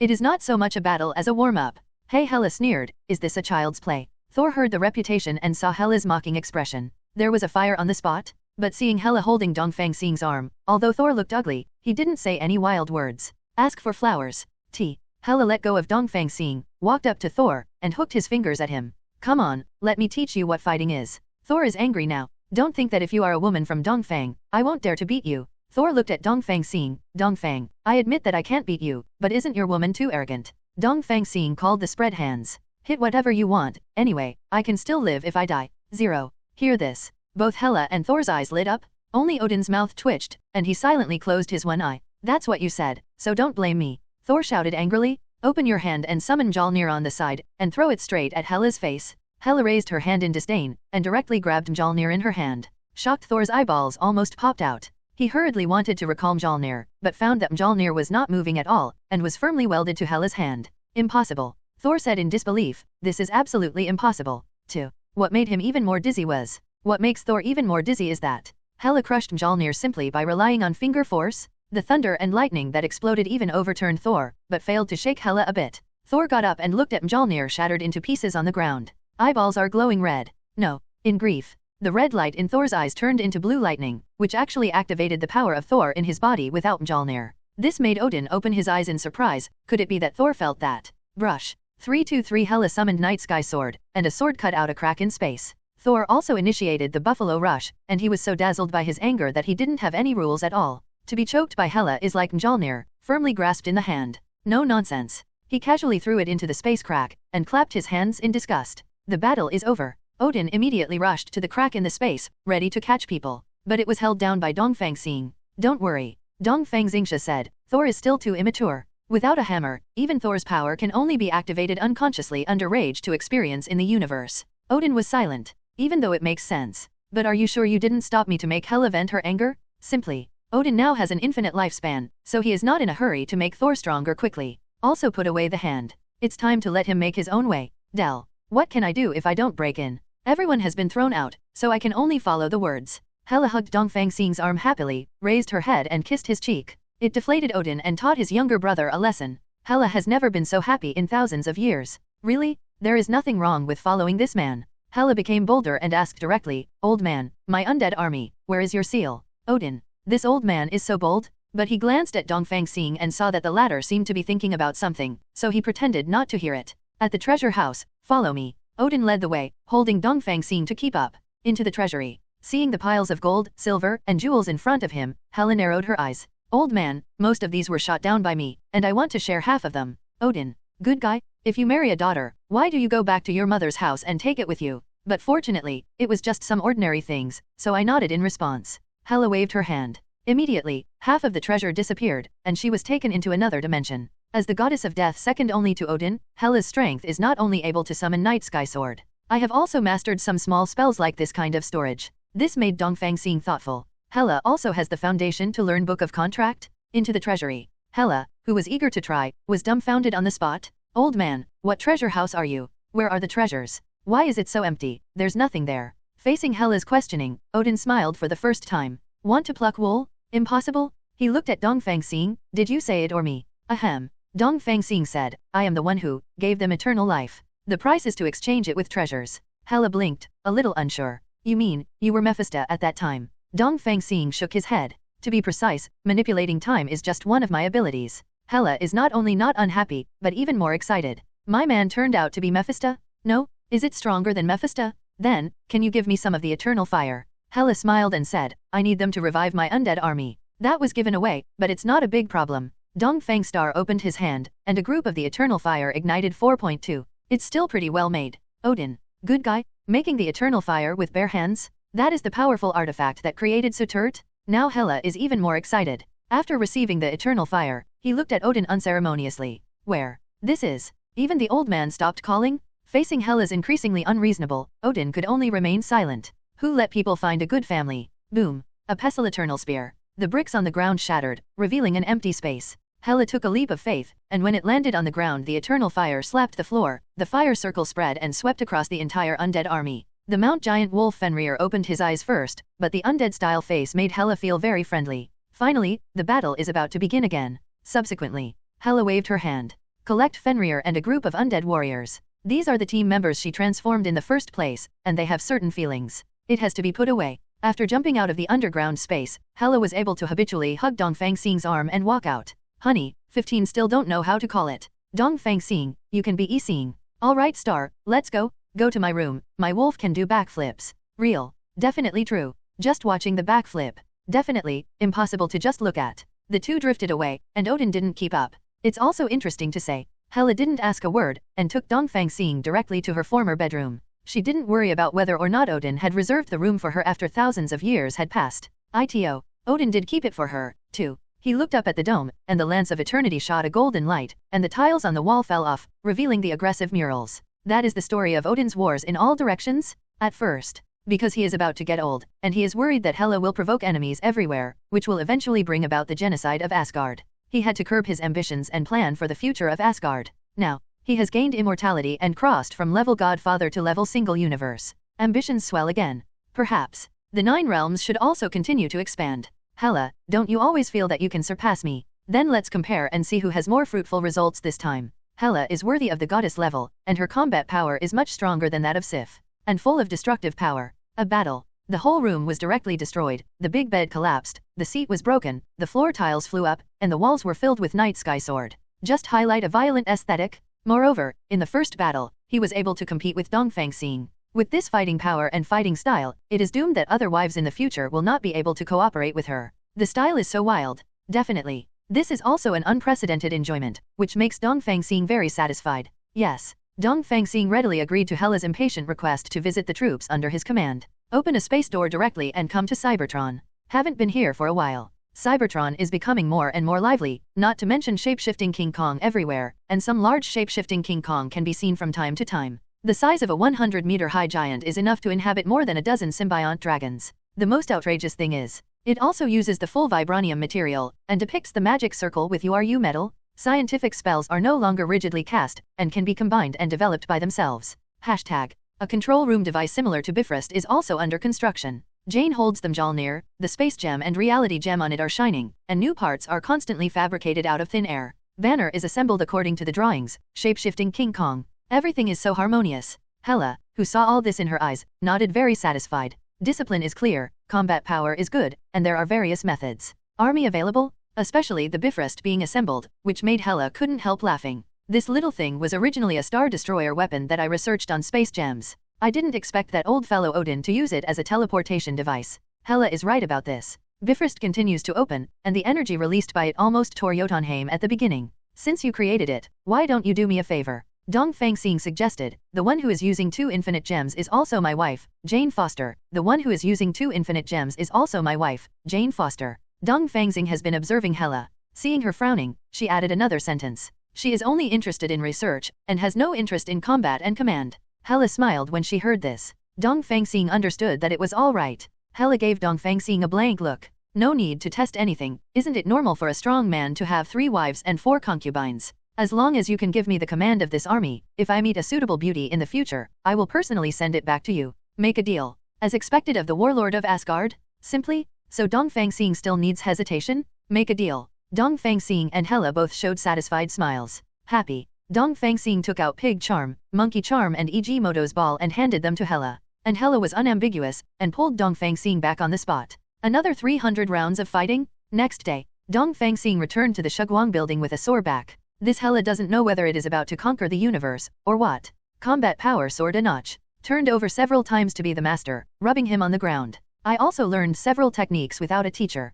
It is not so much a battle as a warm-up. Hey, Hela sneered, is this a child's play? Thor heard the reputation and saw Hela's mocking expression. There was a fire on the spot, but seeing Hela holding Dongfang Xing's arm, although Thor looked ugly, he didn't say any wild words. Ask for flowers. T. Hela let go of Dongfang Xing, walked up to Thor, and hooked his fingers at him. Come on, let me teach you what fighting is. Thor is angry now. Don't think that if you are a woman from Dongfang, I won't dare to beat you. Thor looked at Dongfang Xing. Dongfang, I admit that I can't beat you, but isn't your woman too arrogant? Dongfang Xing called the spread hands. Hit whatever you want, anyway, I can still live if I die. 0. Hear this. Both Hela and Thor's eyes lit up. Only Odin's mouth twitched, and he silently closed his one eye. That's what you said, so don't blame me. Thor shouted angrily. Open your hand and summon Mjolnir on the side, and throw it straight at Hela's face. Hela raised her hand in disdain, and directly grabbed Mjolnir in her hand. Shocked, Thor's eyeballs almost popped out. He hurriedly wanted to recall Mjolnir, but found that Mjolnir was not moving at all, and was firmly welded to Hela's hand. Impossible. Thor said in disbelief, this is absolutely impossible. 2. What made him even more dizzy was, what makes Thor even more dizzy is that Hela crushed Mjolnir simply by relying on finger force. The thunder and lightning that exploded even overturned Thor, but failed to shake Hela a bit. Thor got up and looked at Mjolnir shattered into pieces on the ground. Eyeballs are glowing red. No. In grief. The red light in Thor's eyes turned into blue lightning, which actually activated the power of Thor in his body without Mjolnir. This made Odin open his eyes in surprise. Could it be that Thor felt that? Brush. 323 Hela summoned Night Sky Sword, and a sword cut out a crack in space. Thor also initiated the Buffalo Rush, and he was so dazzled by his anger that he didn't have any rules at all. To be choked by Hela is like Mjolnir, firmly grasped in the hand. No nonsense. He casually threw it into the space crack, and clapped his hands in disgust. The battle is over. Odin immediately rushed to the crack in the space, ready to catch people. But it was held down by Dongfang Xing. Don't worry. Dongfang Xing said, Thor is still too immature. Without a hammer, even Thor's power can only be activated unconsciously under rage to experience in the universe. Odin was silent. Even though it makes sense. But are you sure you didn't stop me to make Hela vent her anger? Simply. Odin now has an infinite lifespan, so he is not in a hurry to make Thor stronger quickly. Also put away the hand. It's time to let him make his own way. Del. What can I do if I don't break in? Everyone has been thrown out, so I can only follow the words. Hela hugged Dongfang Xing's arm happily, raised her head and kissed his cheek. It deflated Odin and taught his younger brother a lesson. Hela has never been so happy in thousands of years. Really? There is nothing wrong with following this man. Hela became bolder and asked directly, Old man, my undead army, where is your seal? Odin. This old man is so bold? But he glanced at Dongfang Xing and saw that the latter seemed to be thinking about something, so he pretended not to hear it. At the treasure house, follow me. Odin led the way, holding Dongfang Xing to keep up. Into the treasury. Seeing the piles of gold, silver, and jewels in front of him, Hela narrowed her eyes. Old man, most of these were shot down by me, and I want to share half of them. Odin. Good guy. If you marry a daughter, why do you go back to your mother's house and take it with you? But fortunately, it was just some ordinary things, so I nodded in response. Hela waved her hand. Immediately, half of the treasure disappeared, and she was taken into another dimension. As the goddess of death second only to Odin, Hela's strength is not only able to summon Night Sky Sword. I have also mastered some small spells like this kind of storage. This made Dongfang Xing thoughtful. Hela also has the foundation to learn Book of Contract. Into the treasury. Hela, who was eager to try, was dumbfounded on the spot. Old man, what treasure house are you? Where are the treasures? Why is it so empty? There's nothing there. Facing Hela's questioning, Odin smiled for the first time. Want to pluck wool? Impossible? He looked at Dongfang Xing. Did you say it or me? Ahem. Dongfang Xing said, I am the one who gave them eternal life. The price is to exchange it with treasures. Hela blinked, a little unsure. You mean, you were Mephisto at that time? Dongfang Xing shook his head. To be precise, manipulating time is just one of my abilities. Hela is not only not unhappy, but even more excited. My man turned out to be Mephisto? No? Is it stronger than Mephisto? Then, can you give me some of the eternal fire? Hela smiled and said, I need them to revive my undead army. That was given away, but it's not a big problem. Dongfang Star opened his hand, and a group of the eternal fire ignited 4.2. It's still pretty well made. Odin, good guy, making the eternal fire with bare hands? That is the powerful artifact that created Suturt? Now Hela is even more excited. After receiving the eternal fire, he looked at Odin unceremoniously. Where? This is. Even the old man stopped calling? Facing Hela's increasingly unreasonable, Odin could only remain silent. Who let people find a good family? Boom. A pestle eternal spear. The bricks on the ground shattered, revealing an empty space. Hela took a leap of faith, and when it landed on the ground the eternal fire slapped the floor, the fire circle spread and swept across the entire undead army. The Mount Giant Wolf Fenrir opened his eyes first, but the undead-style face made Hela feel very friendly. Finally, the battle is about to begin again. Subsequently, Hela waved her hand. Collect Fenrir and a group of undead warriors. These are the team members she transformed in the first place, and they have certain feelings. It has to be put away. After jumping out of the underground space, Hela was able to habitually hug Dongfang Xing's arm and walk out. Honey, 15 still don't know how to call it. Dongfang Xing, you can be seeing. Alright Star, let's go. Go to my room, my wolf can do backflips. Real. Definitely true. Just watching the backflip. Definitely, impossible to just look at. The two drifted away, and Odin didn't keep up. It's also interesting to say, Hela didn't ask a word, and took Dongfang Xing directly to her former bedroom. She didn't worry about whether or not Odin had reserved the room for her after thousands of years had passed. ITO. Odin did keep it for her, too. He looked up at the dome, and the lance of eternity shot a golden light, and the tiles on the wall fell off, revealing the aggressive murals. That is the story of Odin's wars in all directions? At first. Because he is about to get old, and he is worried that Hela will provoke enemies everywhere, which will eventually bring about the genocide of Asgard. He had to curb his ambitions and plan for the future of Asgard. Now, he has gained immortality and crossed from level Godfather to level single universe. Ambitions swell again. Perhaps. The 9 realms should also continue to expand. Hela, don't you always feel that you can surpass me? Then let's compare and see who has more fruitful results this time. Hela is worthy of the goddess level, and her combat power is much stronger than that of Sif. And full of destructive power. A battle. The whole room was directly destroyed, the big bed collapsed, the seat was broken, the floor tiles flew up, and the walls were filled with night sky sword. Just highlight a violent aesthetic? Moreover, in the first battle, he was able to compete with Dongfang Xing. With this fighting power and fighting style, it is doomed that other wives in the future will not be able to cooperate with her. The style is so wild. Definitely. This is also an unprecedented enjoyment, which makes Dongfang Xing very satisfied. Yes. Dongfang Xing readily agreed to Hela's impatient request to visit the troops under his command. Open a space door directly and come to Cybertron. Haven't been here for a while. Cybertron is becoming more and more lively, not to mention shape-shifting King Kong everywhere, and some large shape-shifting King Kong can be seen from time to time. The size of a 100-meter-high giant is enough to inhabit more than a dozen symbiont dragons. The most outrageous thing is, it also uses the full vibranium material, and depicts the magic circle with URU metal. Scientific spells are no longer rigidly cast, and can be combined and developed by themselves. Hashtag. A control room device similar to Bifrost is also under construction. Jane holds them Mjolnir, the space gem and reality gem on it are shining, and new parts are constantly fabricated out of thin air. Banner is assembled according to the drawings, shape-shifting King Kong. Everything is so harmonious. Hela, who saw all this in her eyes, nodded very satisfied. Discipline is clear, combat power is good, and there are various methods. Army available? Especially the Bifrost being assembled, which made Hela couldn't help laughing. This little thing was originally a Star Destroyer weapon that I researched on space gems. I didn't expect that old fellow Odin to use it as a teleportation device. Hela is right about this. Bifrost continues to open, and the energy released by it almost tore Jotunheim at the beginning. Since you created it, why don't you do me a favor? Dongfang Xing suggested. The one who is using 2 infinite gems is also my wife, Jane Foster. The one who is using 2 infinite gems is also my wife, Jane Foster. Dongfang Xing has been observing Hela. Seeing her frowning, she added another sentence. She is only interested in research, and has no interest in combat and command. Hela smiled when she heard this. Dongfang Xing understood that it was all right. Hela gave Dongfang Xing a blank look. No need to test anything. Isn't it normal for a strong man to have 3 wives and 4 concubines? As long as you can give me the command of this army, if I meet a suitable beauty in the future, I will personally send it back to you. Make a deal. As expected of the warlord of Asgard? Simply, so Dongfang Xing still needs hesitation? Make a deal. Dongfang Xing and Hela both showed satisfied smiles. Happy. Dongfang Xing took out Pig Charm, Monkey Charm and E.G. Moto's ball and handed them to Hela. And Hela was unambiguous, and pulled Dongfang Xing back on the spot. Another 300 rounds of fighting? Next day, Dongfang Xing returned to the Shuguang building with a sore back. This Hela doesn't know whether it is about to conquer the universe, or what. Combat power soared a notch. Turned over several times to be the master, rubbing him on the ground. I also learned several techniques without a teacher.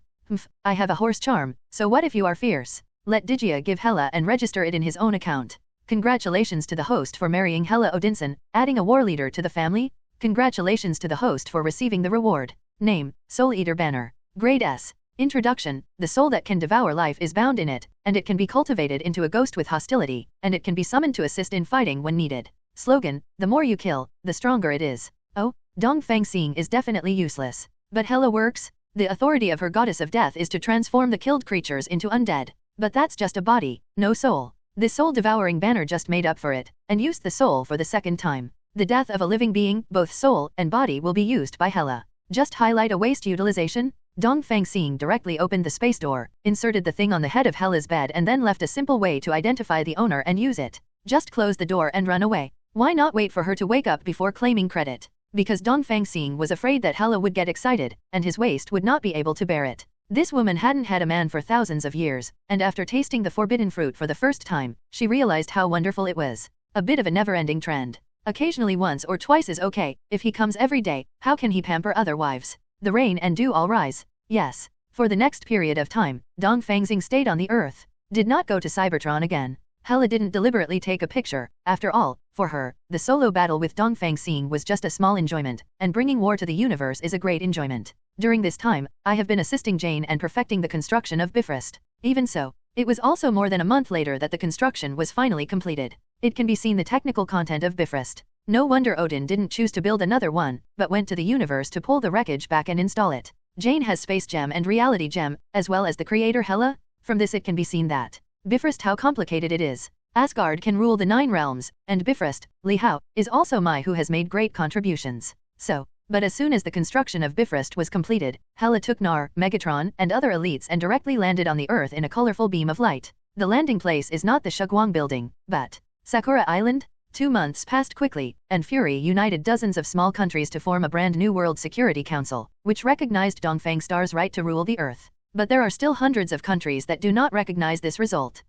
I have a horse charm, so what if you are fierce? Let Digia give Hela and register it in his own account. Congratulations to the host for marrying Hela Odinson, adding a war leader to the family. Congratulations to the host for receiving the reward. Name, Soul Eater Banner. Grade S. Introduction. The soul that can devour life is bound in it, and it can be cultivated into a ghost with hostility, and it can be summoned to assist in fighting when needed. Slogan, the more you kill, the stronger it is. Oh, Dongfang Xing is definitely useless. But Hela works? The authority of her goddess of death is to transform the killed creatures into undead. But that's just a body, no soul. This soul-devouring banner just made up for it, and used the soul for the second time. The death of a living being, both soul and body will be used by Hela. Just highlight a waste utilization? Dongfang Xing directly opened the space door, inserted the thing on the head of Hela's bed and then left a simple way to identify the owner and use it. Just close the door and run away. Why not wait for her to wake up before claiming credit? Because Dongfang Xing was afraid that Hela would get excited, and his waist would not be able to bear it. This woman hadn't had a man for thousands of years, and after tasting the forbidden fruit for the first time, she realized how wonderful it was. A bit of a never-ending trend. Occasionally once or twice is okay, if he comes every day, how can he pamper other wives? The rain and dew all rise. Yes. For the next period of time, Dongfang Xing stayed on the Earth. Did not go to Cybertron again. Hela didn't deliberately take a picture. After all, for her, the solo battle with Dongfang Xing was just a small enjoyment, and bringing war to the universe is a great enjoyment. During this time, I have been assisting Jane and perfecting the construction of Bifrost. Even so, it was also more than a month later that the construction was finally completed. It can be seen the technical content of Bifrost. No wonder Odin didn't choose to build another one, but went to the universe to pull the wreckage back and install it. Jane has Space Gem and Reality Gem, as well as the creator Hela. From this it can be seen that Bifrost how complicated it is. Asgard can rule the 9 realms, and Bifrost, Li Hao, is also Mai who has made great contributions. But as soon as the construction of Bifrost was completed, Hela took Nar, Megatron, and other elites and directly landed on the Earth in a colorful beam of light. The landing place is not the Shuguang building, but Sakura Island. 2 months passed quickly, and Fury united dozens of small countries to form a brand new World Security Council, which recognized Dongfang Star's right to rule the Earth. But there are still hundreds of countries that do not recognize this result.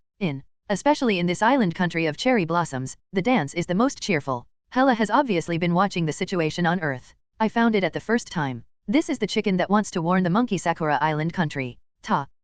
Especially in this island country of cherry blossoms, the dance is the most cheerful. Hela has obviously been watching the situation on Earth. I found it at the first time. This is the chicken that wants to warn the monkey Sakura Island country.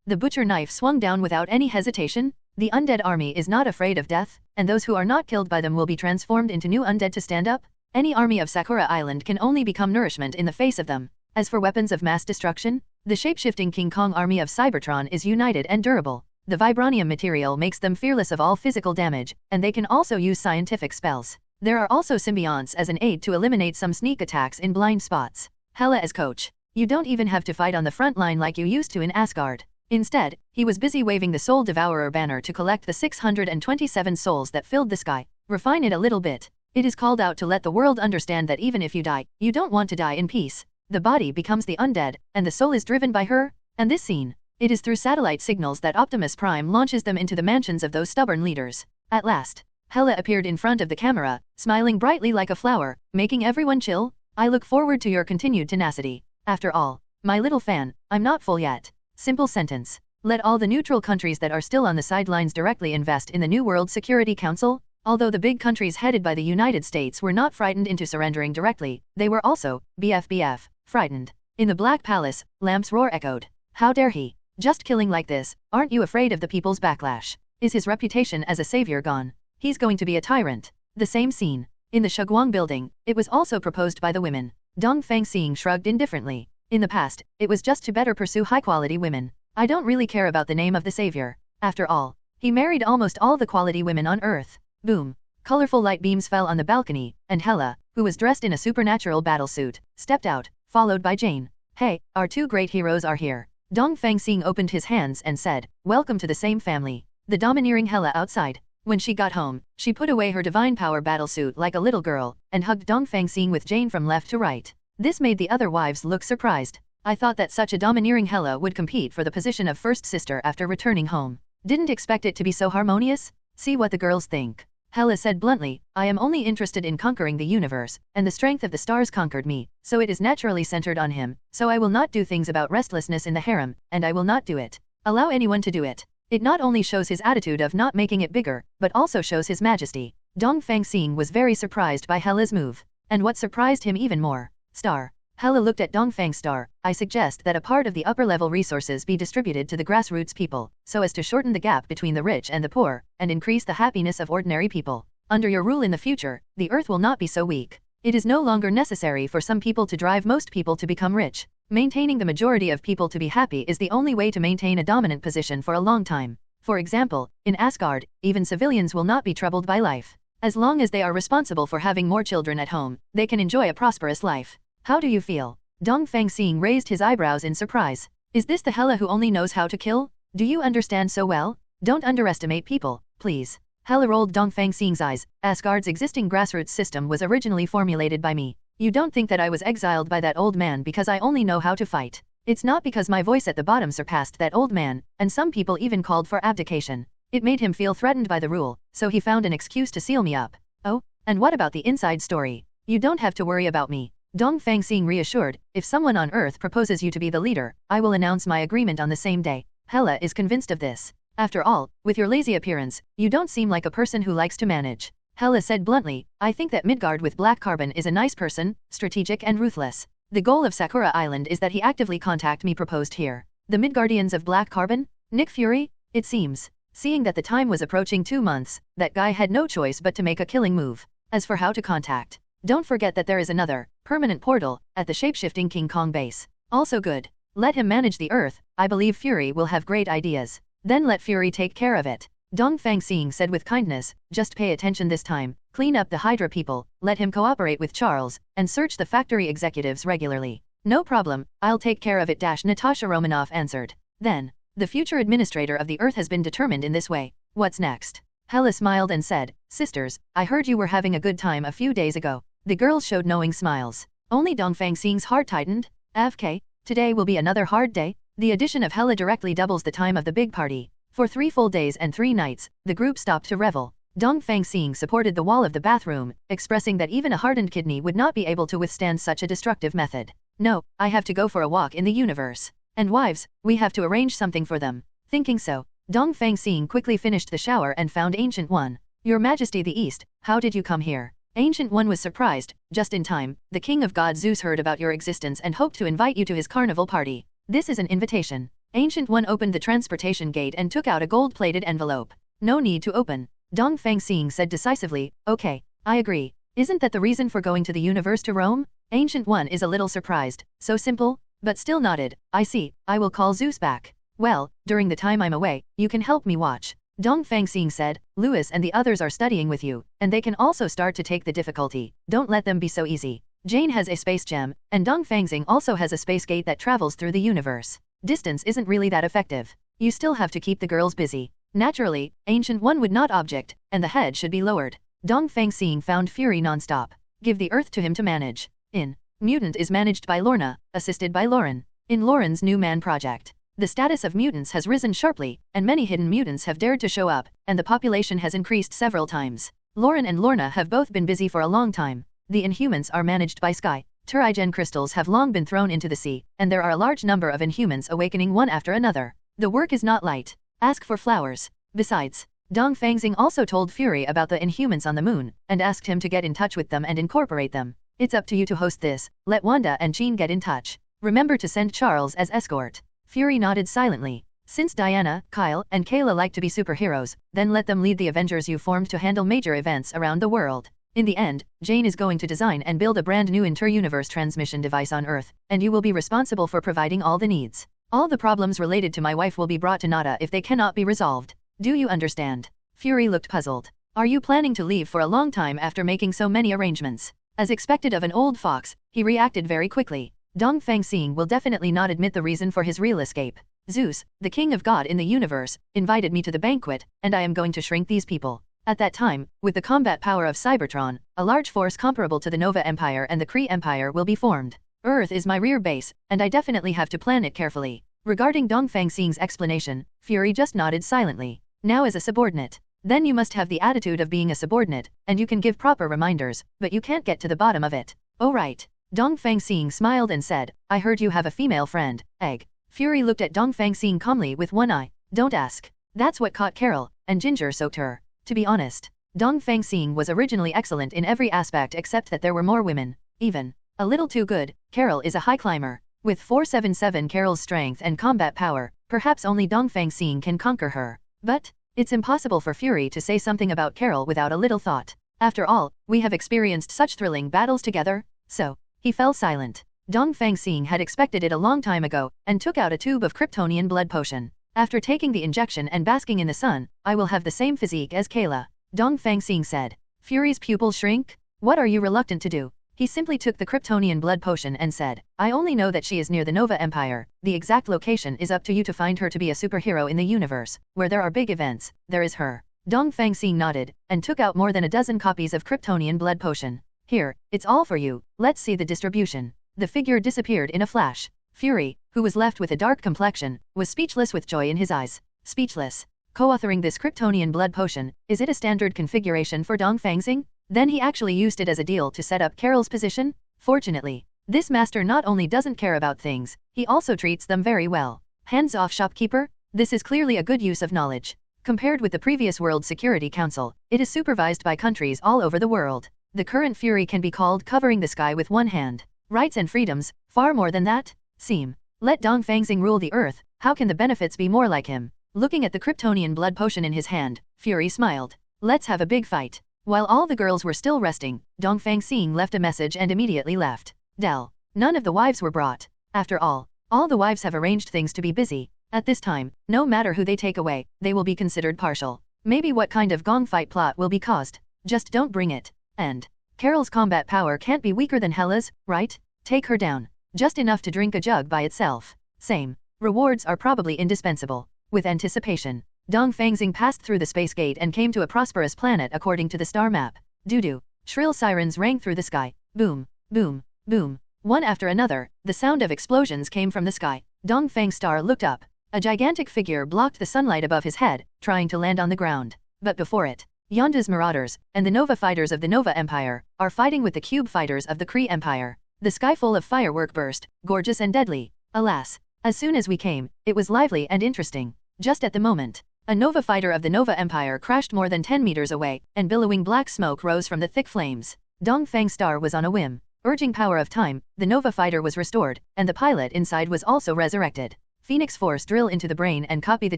The butcher knife swung down without any hesitation. The undead army is not afraid of death, and those who are not killed by them will be transformed into new undead to stand up. Any army of Sakura Island can only become nourishment in the face of them. As for weapons of mass destruction, the shape-shifting King Kong army of Cybertron is united and durable. The vibranium material makes them fearless of all physical damage, and they can also use scientific spells. There are also symbionts as an aid to eliminate some sneak attacks in blind spots. Hela as coach. You don't even have to fight on the front line like you used to in Asgard. Instead, he was busy waving the Soul Devourer banner to collect the 627 souls that filled the sky. Refine it a little bit. It is called out to let the world understand that even if you die, you don't want to die in peace. The body becomes the undead, and the soul is driven by her. And this scene. It is through satellite signals that Optimus Prime launches them into the mansions of those stubborn leaders. At last, Hela appeared in front of the camera, smiling brightly like a flower, making everyone chill. I look forward to your continued tenacity. After all, my little fan, I'm not full yet. Simple sentence. Let all the neutral countries that are still on the sidelines directly invest in the new World Security Council. Although the big countries headed by the United States were not frightened into surrendering directly, they were also, BF, frightened. In the Black Palace, Lamp's roar echoed. How dare he? Just killing like this, aren't you afraid of the people's backlash? Is his reputation as a savior gone? He's going to be a tyrant. The same scene. In the Shuguang building, it was also proposed by the women. Dongfang Xing shrugged indifferently. In the past, it was just to better pursue high-quality women. I don't really care about the name of the savior. After all, he married almost all the quality women on Earth. Boom. Colorful light beams fell on the balcony, and Hela, who was dressed in a supernatural battlesuit, stepped out, followed by Jane. Hey, our 2 great heroes are here. Dongfang Xing opened his hands and said, welcome to the same family. The domineering Hela outside. When she got home, she put away her divine power battlesuit like a little girl, and hugged Dongfang Xing with Jane from left to right. This made the other wives look surprised. I thought that such a domineering Hela would compete for the position of first sister after returning home. Didn't expect it to be so harmonious? See what the girls think. Hela said bluntly, I am only interested in conquering the universe, and the strength of the stars conquered me, so it is naturally centered on him, so I will not do things about restlessness in the harem, and I will not do it. Allow anyone to do it. It not only shows his attitude of not making it bigger, but also shows his majesty. Dongfang Xing was very surprised by Hela's move. And what surprised him even more? Star. Hela looked at Dongfang Star. I suggest that a part of the upper-level resources be distributed to the grassroots people, so as to shorten the gap between the rich and the poor, and increase the happiness of ordinary people. Under your rule in the future, the earth will not be so weak. It is no longer necessary for some people to drive most people to become rich. Maintaining the majority of people to be happy is the only way to maintain a dominant position for a long time. For example, in Asgard, even civilians will not be troubled by life. As long as they are responsible for having more children at home, they can enjoy a prosperous life. How do you feel? Dongfang Xing raised his eyebrows in surprise. Is this the Hela who only knows how to kill? Do you understand so well? Don't underestimate people, please. Hela rolled Dongfang Xing's eyes. Asgard's existing grassroots system was originally formulated by me. You don't think that I was exiled by that old man because I only know how to fight. It's not because my voice at the bottom surpassed that old man, and some people even called for abdication. It made him feel threatened by the rule, so he found an excuse to seal me up. Oh, and what about the inside story? You don't have to worry about me. Dongfang Xing reassured, if someone on Earth proposes you to be the leader, I will announce my agreement on the same day. Hela is convinced of this. After all, with your lazy appearance, you don't seem like a person who likes to manage. Hela said bluntly, I think that Midgard with black carbon is a nice person, strategic and ruthless. The goal of Sakura Island is that he actively contact me proposed here. The Midgardians of black carbon? Nick Fury? It seems. Seeing that the time was approaching 2 months, that guy had no choice but to make a killing move. As for how to contact, don't forget that there is another, permanent portal, at the shapeshifting King Kong base. Also good. Let him manage the Earth, I believe Fury will have great ideas. Then let Fury take care of it. Dongfang Xing said with kindness, just pay attention this time, clean up the Hydra people, let him cooperate with Charles, and search the factory executives regularly. No problem, I'll take care of it. Natasha Romanoff answered. Then, the future administrator of the Earth has been determined in this way. What's next? Hela smiled and said, Sisters, I heard you were having a good time a few days ago. The girls showed knowing smiles. Only Dongfang Xing's heart tightened. AFK, today will be another hard day. The addition of Hela directly doubles the time of the big party. For 3 full days and 3 nights, the group stopped to revel. Dongfang Xing supported the wall of the bathroom, expressing that even a hardened kidney would not be able to withstand such a destructive method. No, I have to go for a walk in the universe. And wives, we have to arrange something for them. Thinking so, Dongfang Xing quickly finished the shower and found Ancient One. Your Majesty the East, how did you come here? Ancient One was surprised. Just in time, the king of God Zeus heard about your existence and hoped to invite you to his carnival party. This is an invitation. Ancient One opened the transportation gate and took out a gold-plated envelope. No need to open. Dongfang Xing said decisively, okay, I agree. Isn't that the reason for going to the universe to roam? Ancient One is a little surprised. So simple? But still nodded. I see, I will call Zeus back. Well, during the time I'm away, you can help me watch. Dongfang Xing said, Lewis and the others are studying with you, and they can also start to take the difficulty. Don't let them be so easy. Jane has a space gem, and Dongfang Xing also has a space gate that travels through the universe. Distance isn't really that effective. You still have to keep the girls busy. Naturally, Ancient One would not object, and the head should be lowered. Dongfang Xing found Fury nonstop. Give the Earth to him to manage. In Mutant is managed by Lorna, assisted by Lauren. In Lauren's new man project, the status of mutants has risen sharply, and many hidden mutants have dared to show up, and the population has increased several times. Lauren and Lorna have both been busy for a long time. The Inhumans are managed by Sky. Turigen crystals have long been thrown into the sea, and there are a large number of Inhumans awakening one after another. The work is not light. Ask for flowers. Besides, Dongfang Xing also told Fury about the Inhumans on the moon, and asked him to get in touch with them and incorporate them. It's up to you to host this. Let Wanda and Jean get in touch. Remember to send Charles as escort. Fury nodded silently. Since Diana, Kyle, and Kayla like to be superheroes, then let them lead the Avengers you formed to handle major events around the world. In the end, Jane is going to design and build a brand new inter-universe transmission device on Earth, and you will be responsible for providing all the needs. All the problems related to my wife will be brought to Nada if they cannot be resolved. Do you understand? Fury looked puzzled. Are you planning to leave for a long time after making so many arrangements? As expected of an old fox, he reacted very quickly. Dongfang Xing will definitely not admit the reason for his real escape. Zeus, the king of God in the universe, invited me to the banquet, and I am going to shrink these people. At that time, with the combat power of Cybertron, a large force comparable to the Nova Empire and the Kree Empire will be formed. Earth is my rear base, and I definitely have to plan it carefully. Regarding Dongfang Xing's explanation, Fury just nodded silently. Now as a subordinate. Then you must have the attitude of being a subordinate, and you can give proper reminders, but you can't get to the bottom of it. Oh right. Dongfang Xing smiled and said, I heard you have a female friend, Egg. Fury looked at Dongfang Xing calmly with one eye. Don't ask. That's what caught Carol, and Ginger soaked her. To be honest, Dongfang Xing was originally excellent in every aspect except that there were more women. Even a little too good. Carol is a high climber. With 477 Carol's strength and combat power, perhaps only Dongfang Xing can conquer her. But it's impossible for Fury to say something about Carol without a little thought. After all, we have experienced such thrilling battles together, so he fell silent. Dongfang Xing had expected it a long time ago, and took out a tube of Kryptonian blood potion. After taking the injection and basking in the sun, I will have the same physique as Kayla. Dongfang Xing said. Fury's pupils shrink? What are you reluctant to do? He simply took the Kryptonian blood potion and said, I only know that she is near the Nova Empire. The exact location is up to you to find her to be a superhero in the universe. Where there are big events, there is her. Dongfang Xing nodded, and took out more than a dozen copies of Kryptonian blood potion. Here, it's all for you, let's see the distribution. The figure disappeared in a flash. Fury, who was left with a dark complexion, was speechless with joy in his eyes. Speechless. Co-authoring this Kryptonian blood potion, is it a standard configuration for Dongfang Xing? Then he actually used it as a deal to set up Carol's position? Fortunately, this master not only doesn't care about things, he also treats them very well. Hands-off shopkeeper? This is clearly a good use of knowledge. Compared with the previous World Security Council, it is supervised by countries all over the world. The current Fury can be called covering the sky with one hand. Rights and freedoms, far more than that? Seem. Let Dongfang Xing rule the earth, how can the benefits be more like him? Looking at the Kryptonian blood potion in his hand, Fury smiled. Let's have a big fight. While all the girls were still resting, Dongfang Xing left a message and immediately left. Dell. None of the wives were brought. After all the wives have arranged things to be busy. At this time, no matter who they take away, they will be considered partial. Maybe what kind of gong fight plot will be caused. Just don't bring it. And Carol's combat power can't be weaker than Hela's, right? Take her down. Just enough to drink a jug by itself. Same. Rewards are probably indispensable. With anticipation, Dongfang Xing passed through the space gate and came to a prosperous planet according to the star map. Doo-doo. Shrill sirens rang through the sky. Boom, boom, boom. One after another, the sound of explosions came from the sky. Dongfang Star looked up. A gigantic figure blocked the sunlight above his head, trying to land on the ground. But before it, Yonda's marauders, and the Nova fighters of the Nova Empire, are fighting with the Cube fighters of the Kree Empire. The sky full of firework burst, gorgeous and deadly. Alas, as soon as we came, it was lively and interesting. Just at the moment, a Nova fighter of the Nova Empire crashed more than 10 meters away, and billowing black smoke rose from the thick flames. Dongfang Star was on a whim. Urging power of time, the Nova fighter was restored, and the pilot inside was also resurrected. Phoenix Force drill into the brain and copy the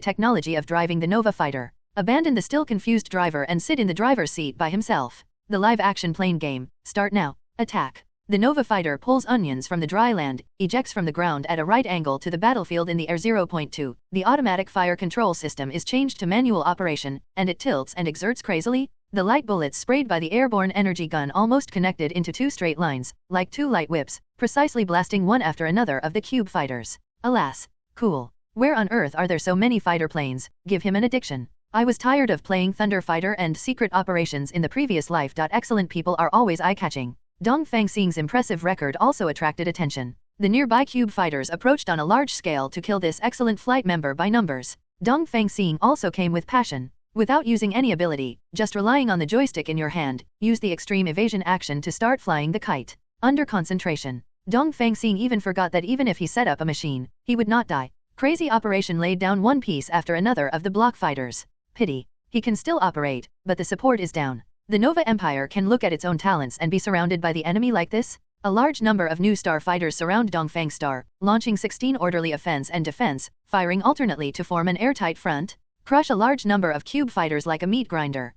technology of driving the Nova fighter. Abandon the still confused driver and sit in the driver's seat by himself. The live-action plane game, start now. Attack. The Nova fighter pulls onions from the dry land, ejects from the ground at a right angle to the battlefield in the air. 0.2. The automatic fire control system is changed to manual operation, and it tilts and exerts crazily. The light bullets sprayed by the airborne energy gun almost connected into two straight lines, like two light whips, precisely blasting one after another of the cube fighters. Alas. Cool. Where on earth are there so many fighter planes? Give him an addiction. I was tired of playing Thunder Fighter and Secret Operations in the previous life. Excellent people are always eye-catching. Dongfang Xing's impressive record also attracted attention. The nearby cube fighters approached on a large scale to kill this excellent flight member by numbers. Dongfang Xing also came with passion. Without using any ability, just relying on the joystick in your hand, use the extreme evasion action to start flying the kite. Under concentration, Dongfang Xing even forgot that even if he set up a machine, he would not die. Crazy operation laid down one piece after another of the block fighters. Pity. He can still operate, but the support is down. The Nova Empire can look at its own talents and be surrounded by the enemy like this? A large number of new star fighters surround Dongfang Star, launching 16 orderly offense and defense, firing alternately to form an airtight front. Crush a large number of cube fighters like a meat grinder.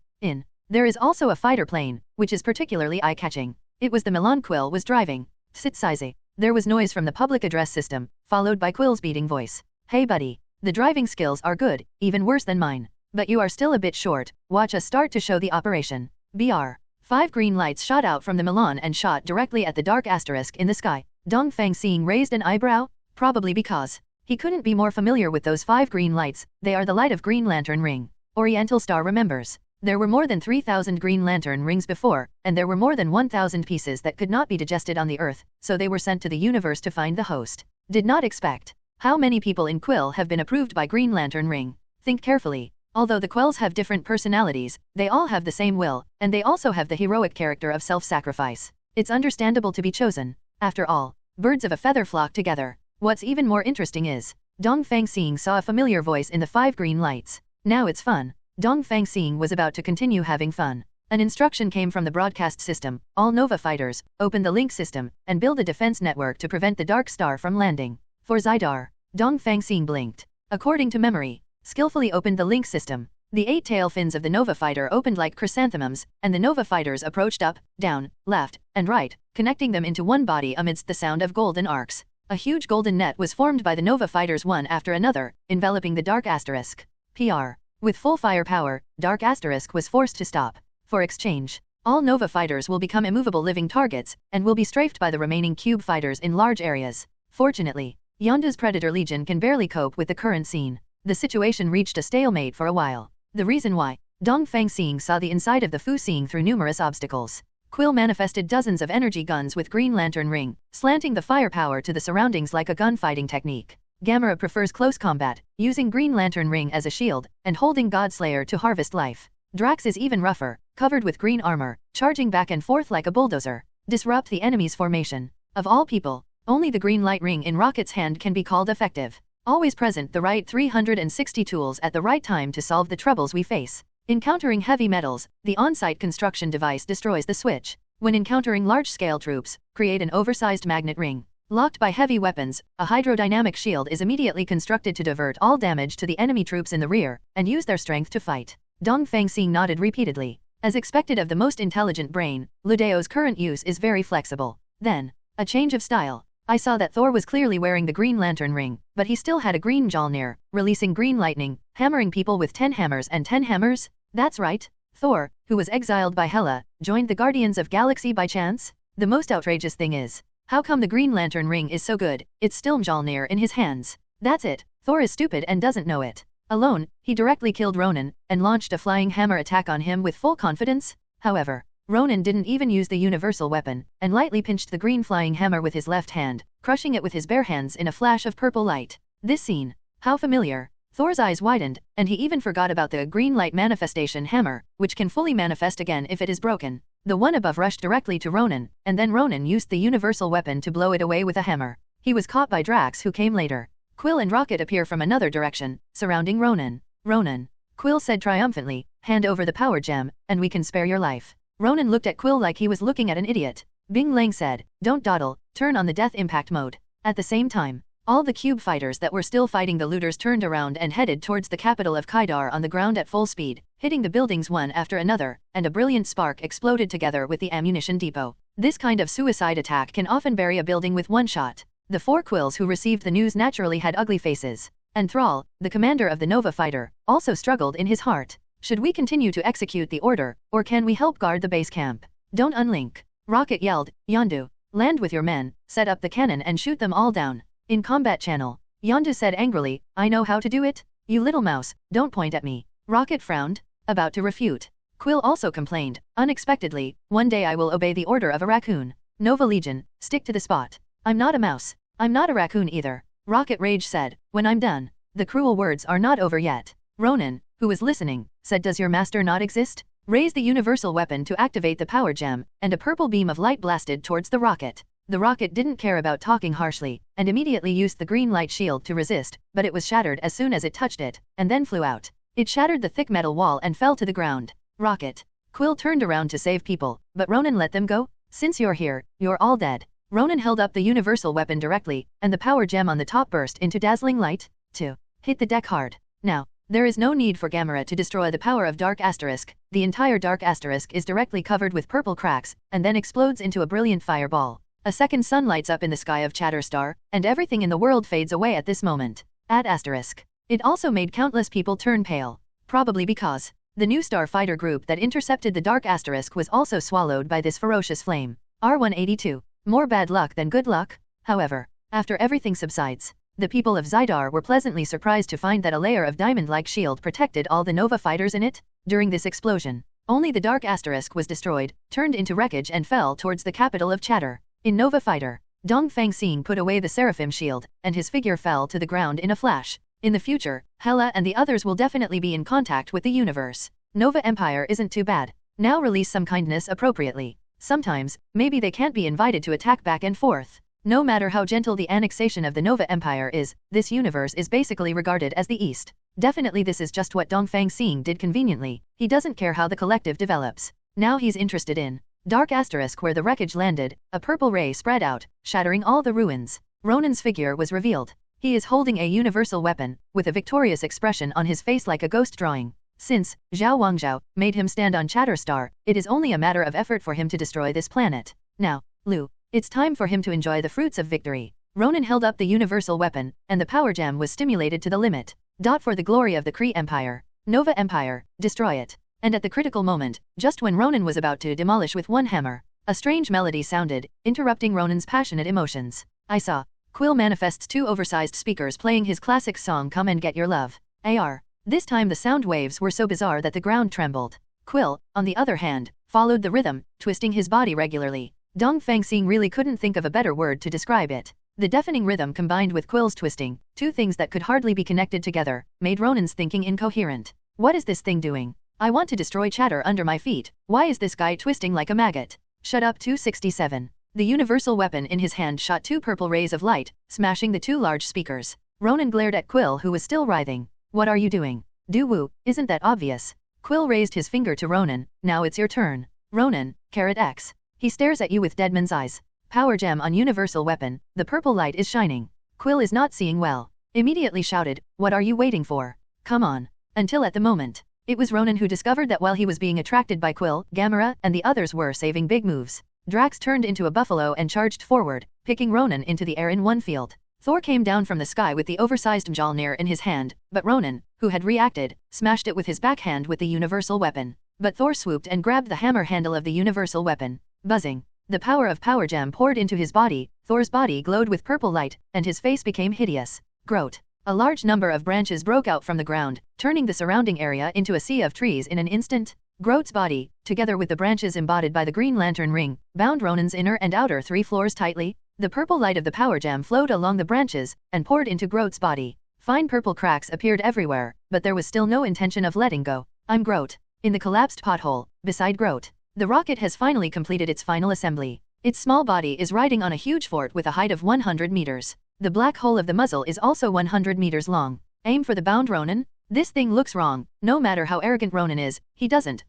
There is also a fighter plane, which is particularly eye-catching. It was the Milan Quill was driving. Sitsize. There was noise from the public address system, followed by Quill's beating voice. Hey buddy. The driving skills are good, even worse than mine. But you are still a bit short. Watch us start to show the operation. BR. 5 green lights shot out from the Milan and shot directly at the dark asterisk in the sky. Dongfang Xing raised an eyebrow, probably because he couldn't be more familiar with those 5 green lights. They are the light of Green Lantern Ring. Oriental Star remembers. There were more than 3,000 Green Lantern rings before, and there were more than 1,000 pieces that could not be digested on the Earth, so they were sent to the universe to find the host. Did not expect. How many people in Quill have been approved by Green Lantern ring? Think carefully. Although the Quells have different personalities, they all have the same will, and they also have the heroic character of self-sacrifice. It's understandable to be chosen. After all, birds of a feather flock together. What's even more interesting is, Dongfang Xing saw a familiar voice in the 5 green lights. Now it's fun. Dongfang Xing was about to continue having fun. An instruction came from the broadcast system: all Nova fighters, open the link system, and build a defense network to prevent the Dark Star from landing. For Xidar, Dongfang Xing blinked. According to memory, skillfully opened the link system. The 8 tail fins of the Nova fighter opened like chrysanthemums, and the Nova fighters approached up, down, left, and right, connecting them into one body amidst the sound of golden arcs. A huge golden net was formed by the Nova fighters one after another, enveloping the Dark Asterisk. PR. With full firepower, Dark Asterisk was forced to stop. For exchange, all Nova fighters will become immovable living targets, and will be strafed by the remaining cube fighters in large areas. Fortunately, Yondu's Predator Legion can barely cope with the current scene. The situation reached a stalemate for a while. The reason why? Dongfang Xing saw the inside of the Fu Xing through numerous obstacles. Quill manifested dozens of energy guns with Green Lantern ring, slanting the firepower to the surroundings like a gunfighting technique. Gamera prefers close combat, using Green Lantern ring as a shield, and holding Godslayer to harvest life. Drax is even rougher, covered with green armor, charging back and forth like a bulldozer. Disrupt the enemy's formation. Of all people, only the green light ring in Rocket's hand can be called effective. Always present the right 360 tools at the right time to solve the troubles we face. Encountering heavy metals, the on-site construction device destroys the switch. When encountering large-scale troops, create an oversized magnet ring. Locked by heavy weapons, a hydrodynamic shield is immediately constructed to divert all damage to the enemy troops in the rear, and use their strength to fight. Dongfang Xing nodded repeatedly. As expected of the most intelligent brain, Ludeo's current use is very flexible. Then, a change of style. I saw that Thor was clearly wearing the Green Lantern ring, but he still had a green Mjolnir, releasing green lightning, hammering people with 10 hammers and 10 hammers? That's right. Thor, who was exiled by Hela, joined the Guardians of Galaxy by chance? The most outrageous thing is, how come the Green Lantern ring is so good? It's still Mjolnir in his hands. That's it. Thor is stupid and doesn't know it. Alone, he directly killed Ronan, and launched a flying hammer attack on him with full confidence. However, Ronan didn't even use the universal weapon, and lightly pinched the green flying hammer with his left hand, crushing it with his bare hands in a flash of purple light. This scene. How familiar. Thor's eyes widened, and he even forgot about the green light manifestation hammer, which can fully manifest again if it is broken. The one above rushed directly to Ronan, and then Ronan used the universal weapon to blow it away with a hammer. He was caught by Drax, who came later. Quill and Rocket appear from another direction, surrounding Ronan. Ronan. Quill said triumphantly, hand over the power gem, and we can spare your life. Ronan looked at Quill like he was looking at an idiot. Bing Lang said, don't dawdle, turn on the death impact mode. At the same time, all the cube fighters that were still fighting the looters turned around and headed towards the capital of Kaidar on the ground at full speed, hitting the buildings one after another, and a brilliant spark exploded together with the ammunition depot. This kind of suicide attack can often bury a building with one shot. The 4 Quills who received the news naturally had ugly faces. And Thrall, the commander of the Nova fighter, also struggled in his heart. Should we continue to execute the order, or can we help guard the base camp? Don't unlink. Rocket yelled, Yondu, land with your men, set up the cannon and shoot them all down. In combat channel, Yondu said angrily, I know how to do it? You little mouse, don't point at me. Rocket frowned, about to refute. Quill also complained, unexpectedly, one day I will obey the order of a raccoon. Nova Legion, stick to the spot. I'm not a mouse. I'm not a raccoon either. Rocket Rage said, when I'm done. The cruel words are not over yet. Ronan, who was listening, said, does your master not exist? Raise the universal weapon to activate the power gem, and a purple beam of light blasted towards the rocket. The rocket didn't care about talking harshly, and immediately used the green light shield to resist, but it was shattered as soon as it touched it, and then flew out. It shattered the thick metal wall and fell to the ground. Rocket. Quill turned around to save people, but Ronan let them go. Since you're here, you're all dead. Ronan held up the universal weapon directly, and the power gem on the top burst into dazzling light. 2. Hit the deck hard. Now, there is no need for Gamera to destroy the power of Dark Asterisk. The entire Dark Asterisk is directly covered with purple cracks, and then explodes into a brilliant fireball. A second sun lights up in the sky of Chatterstar, and everything in the world fades away at this moment. Add asterisk. It also made countless people turn pale. Probably because the new star fighter group that intercepted the Dark Asterisk was also swallowed by this ferocious flame. R182. More bad luck than good luck. However, after everything subsides, the people of Xidar were pleasantly surprised to find that a layer of diamond-like shield protected all the Nova fighters in it. During this explosion, only the dark asterisk was destroyed, turned into wreckage and fell towards the capital of Chatter. In Nova Fighter, Dongfang Xing put away the Seraphim shield, and his figure fell to the ground in a flash. In the future, Hela and the others will definitely be in contact with the universe. Nova Empire isn't too bad. Now release some kindness appropriately. Sometimes, maybe they can't be invited to attack back and forth. No matter how gentle the annexation of the Nova Empire is, this universe is basically regarded as the East. Definitely this is just what Dongfang Xing did conveniently. He doesn't care how the collective develops. Now he's interested in Dark Asterisk where the wreckage landed, a purple ray spread out, shattering all the ruins. Ronan's figure was revealed. He is holding a universal weapon, with a victorious expression on his face like a ghost drawing. Since Zhao Wangzhao made him stand on Chatterstar, it is only a matter of effort for him to destroy this planet. Now, Lu, it's time for him to enjoy the fruits of victory. Ronan held up the universal weapon, and the power gem was stimulated to the limit. For the glory of the Kree Empire. Nova Empire, destroy it. And at the critical moment, just when Ronan was about to demolish with one hammer, a strange melody sounded, interrupting Ronan's passionate emotions. I saw Quill manifests two oversized speakers playing his classic song Come and Get Your Love. AR. This time the sound waves were so bizarre that the ground trembled. Quill, on the other hand, followed the rhythm, twisting his body regularly. Dongfang Xing really couldn't think of a better word to describe it. The deafening rhythm combined with Quill's twisting, two things that could hardly be connected together, made Ronan's thinking incoherent. What is this thing doing? I want to destroy Chatter under my feet. Why is this guy twisting like a maggot? Shut up 267. The universal weapon in his hand shot two purple rays of light, smashing the two large speakers. Ronan glared at Quill who was still writhing. What are you doing? Do-woo, isn't that obvious? Quill raised his finger to Ronan. Now it's your turn. Ronan, X. He stares at you with Deadman's eyes. Power gem on universal weapon, the purple light is shining. Quill is not seeing well. Immediately shouted, what are you waiting for? Come on. Until at the moment, it was Ronan who discovered that while he was being attracted by Quill, Gamera and the others were saving big moves. Drax turned into a buffalo and charged forward, picking Ronan into the air in one field. Thor came down from the sky with the oversized Mjolnir in his hand, but Ronan, who had reacted, smashed it with his backhand with the universal weapon. But Thor swooped and grabbed the hammer handle of the universal weapon. Buzzing. The power of Power Gem poured into his body, Thor's body glowed with purple light, and his face became hideous. Grote. A large number of branches broke out from the ground, turning the surrounding area into a sea of trees in an instant. Grote's body, together with the branches embodied by the Green Lantern ring, bound Ronan's inner and outer 3 floors tightly. The purple light of the power gem flowed along the branches, and poured into Grote's body. Fine purple cracks appeared everywhere, but there was still no intention of letting go. I'm Grote. In the collapsed pothole, beside Grote, the rocket has finally completed its final assembly. Its small body is riding on a huge fort with a height of 100 meters. The black hole of the muzzle is also 100 meters long. Aim for the bound Ronan? This thing looks wrong. No matter how arrogant Ronan is, he doesn't,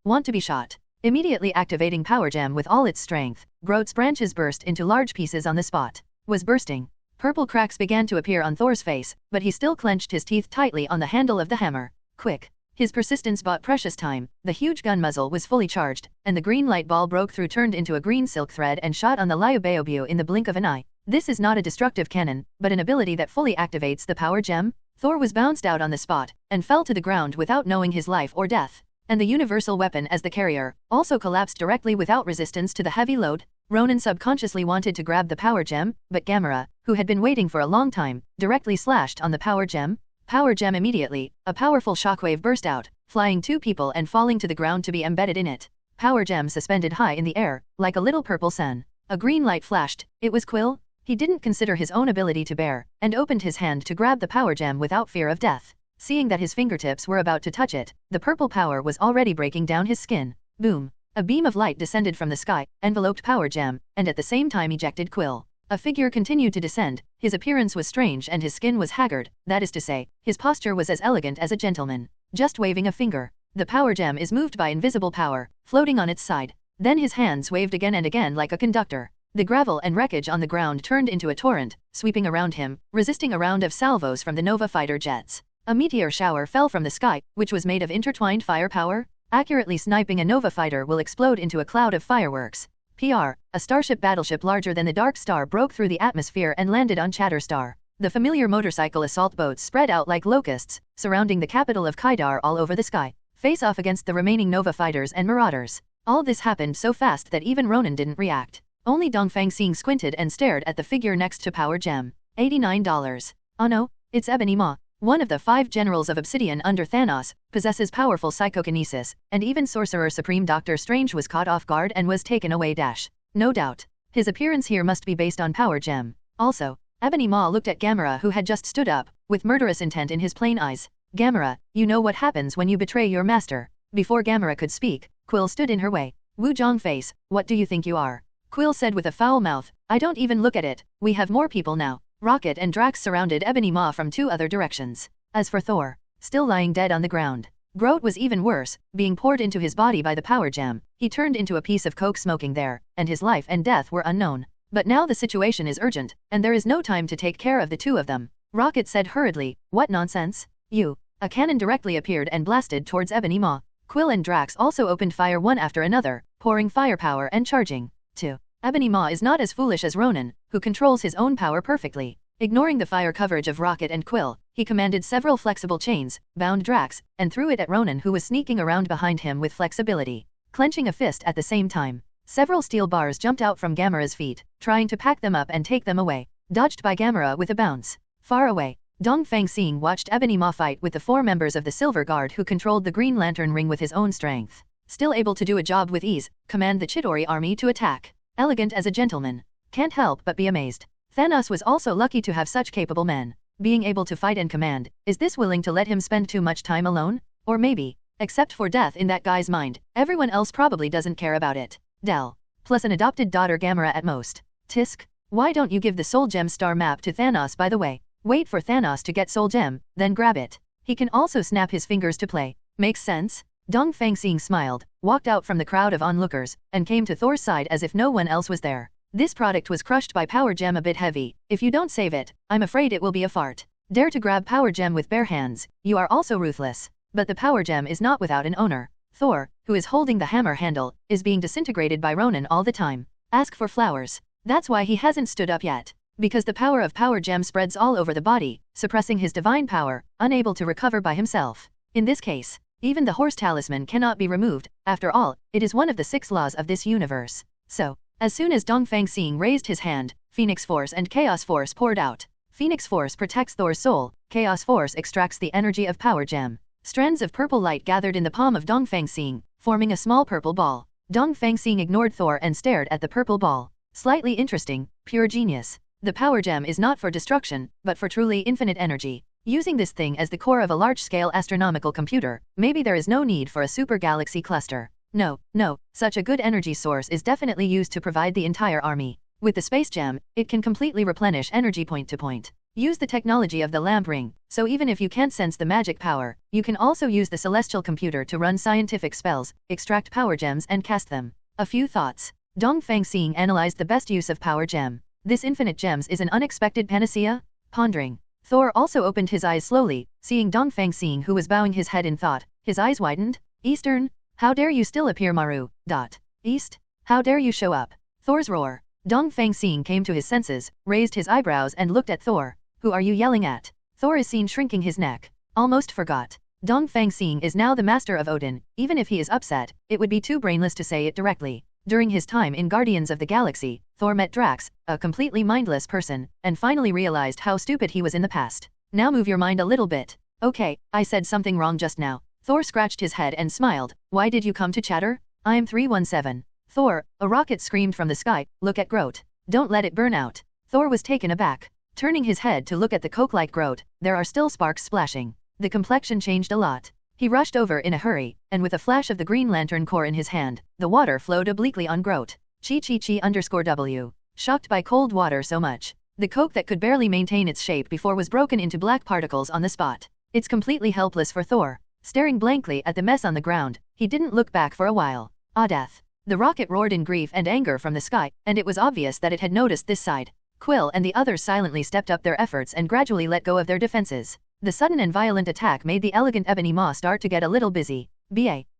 want to be shot. Immediately activating Power Gem with all its strength, Grote's branches burst into large pieces on the spot. Was bursting. Purple cracks began to appear on Thor's face, but he still clenched his teeth tightly on the handle of the hammer. Quick. His persistence bought precious time. The huge gun muzzle was fully charged, and the green light ball broke through, turned into a green silk thread and shot on the Liobeobu in the blink of an eye. This is not a destructive cannon, but an ability that fully activates the Power Gem. Thor was bounced out on the spot, and fell to the ground without knowing his life or death. And the universal weapon as the carrier, also collapsed directly without resistance to the heavy load. Ronan subconsciously wanted to grab the Power Gem, but Gamera, who had been waiting for a long time, directly slashed on the Power Gem. Power Gem immediately, a powerful shockwave burst out, flying 2 people and falling to the ground to be embedded in it. Power Gem suspended high in the air, like a little purple sun. A green light flashed. It was Quill. He didn't consider his own ability to bear, and opened his hand to grab the Power Gem without fear of death. Seeing that his fingertips were about to touch it, the purple power was already breaking down his skin. Boom. A beam of light descended from the sky, enveloped Power Gem, and at the same time ejected Quill. A figure continued to descend. His appearance was strange and his skin was haggard, that is to say, his posture was as elegant as a gentleman. Just waving a finger. The Power Gem is moved by invisible power, floating on its side. Then his hands waved again and again like a conductor. The gravel and wreckage on the ground turned into a torrent, sweeping around him, resisting a round of salvos from the Nova fighter jets. A meteor shower fell from the sky, which was made of intertwined firepower. Accurately sniping a Nova fighter will explode into a cloud of fireworks. PR. A starship battleship larger than the Dark Star broke through the atmosphere and landed on Chatterstar. The familiar motorcycle assault boats spread out like locusts, surrounding the capital of Kaidar all over the sky. Face off against the remaining Nova fighters and marauders. All this happened so fast that even Ronan didn't react. Only Dongfang Xing squinted and stared at the figure next to Power Gem. $89. Oh no, it's Ebony Ma. one of the 5 generals of Obsidian under Thanos, possesses powerful psychokinesis, and even Sorcerer Supreme Doctor Strange was caught off guard and was taken away. No doubt. His appearance here must be based on power gem. Also, Ebony Maw looked at Gamera, who had just stood up, with murderous intent in his plain eyes. Gamera, you know what happens when you betray your master. Before Gamera could speak, Quill stood in her way. Wu Zhong face, what do you think you are? Quill said with a foul mouth, I don't even look at it, we have more people now. Rocket and Drax surrounded Ebony Maw from 2 other directions. As for Thor, still lying dead on the ground. Groot was even worse, being poured into his body by the power gem. He turned into a piece of coke smoking there, and his life and death were unknown. But now the situation is urgent, and there is no time to take care of the 2 of them. Rocket said hurriedly, what nonsense? You. A cannon directly appeared and blasted towards Ebony Maw. Quill and Drax also opened fire one after another, pouring firepower and charging. 2. Ebony Maw is not as foolish as Ronan, who controls his own power perfectly. Ignoring the fire coverage of Rocket and Quill, he commanded several flexible chains, bound Drax, and threw it at Ronan, who was sneaking around behind him with flexibility. Clenching a fist at the same time, several steel bars jumped out from Gamera's feet, trying to pack them up and take them away. Dodged by Gamera with a bounce. Far away, Dongfang Xing watched Ebony Maw fight with the 4 members of the Silver Guard who controlled the Green Lantern ring with his own strength. Still able to do a job with ease, command the Chidori army to attack. Elegant as a gentleman. Can't help but be amazed. Thanos was also lucky to have such capable men. Being able to fight and command, is this willing to let him spend too much time alone? Or maybe, except for death in that guy's mind, everyone else probably doesn't care about it. Dell. Plus an adopted daughter Gamera at most. Tisk. Why don't you give the Soul Gem star map to Thanos by the way? Wait for Thanos to get Soul Gem, then grab it. He can also snap his fingers to play. Makes sense? Dongfang Xing smiled, walked out from the crowd of onlookers, and came to Thor's side as if no one else was there. This product was crushed by Power Gem a bit heavy. If you don't save it, I'm afraid it will be a fart. Dare to grab Power Gem with bare hands, you are also ruthless. But the Power Gem is not without an owner. Thor, who is holding the hammer handle, is being disintegrated by Ronan all the time. Ask for flowers. That's why he hasn't stood up yet. Because the power of Power Gem spreads all over the body, suppressing his divine power, unable to recover by himself. In this case, even the horse talisman cannot be removed. After all, it is one of the 6 laws of this universe. So, as soon as Dongfang Xing raised his hand, Phoenix Force and Chaos Force poured out. Phoenix Force protects Thor's soul, Chaos Force extracts the energy of Power Gem. Strands of purple light gathered in the palm of Dongfang Xing, forming a small purple ball. Dongfang Xing ignored Thor and stared at the purple ball. Slightly interesting, pure genius. The Power Gem is not for destruction, but for truly infinite energy. Using this thing as the core of a large-scale astronomical computer, maybe there is no need for a super galaxy cluster. No, such a good energy source is definitely used to provide the entire army. With the Space Gem, it can completely replenish energy point to point. Use the technology of the lamp ring, so even if you can't sense the magic power, you can also use the celestial computer to run scientific spells, extract Power Gems and cast them. A few thoughts. Dongfang Xing analyzed the best use of Power Gem. This infinite gems is an unexpected panacea? Pondering. Thor also opened his eyes slowly, seeing Dongfang Xing who was bowing his head in thought. His eyes widened. Eastern? How dare you still appear, Maru? East? How dare you show up? Thor's roar. Dongfang Xing came to his senses, raised his eyebrows and looked at Thor. Who are you yelling at? Thor is seen shrinking his neck. Almost forgot. Dongfang Xing is now the master of Odin. Even if he is upset, it would be too brainless to say it directly. During his time in Guardians of the Galaxy, Thor met Drax, a completely mindless person, and finally realized how stupid he was in the past. Now move your mind a little bit. Okay, I said something wrong just now. Thor scratched his head and smiled. Why did you come to chatter? I'm 317. Thor, a rocket screamed from the sky, look at Groot. Don't let it burn out. Thor was taken aback. Turning his head to look at the coke-like Groot, there are still sparks splashing. The complexion changed a lot. He rushed over in a hurry, and with a flash of the Green Lantern core in his hand, the water flowed obliquely on Groot. Chi-chi-chi_W. Shocked by cold water so much. The coke that could barely maintain its shape before was broken into black particles on the spot. It's completely helpless for Thor. Staring blankly at the mess on the ground, he didn't look back for a while. Ah, death. The rocket roared in grief and anger from the sky, and it was obvious that it had noticed this side. Quill and the others silently stepped up their efforts and gradually let go of their defenses. The sudden and violent attack made the elegant Ebony Maw start to get a little busy.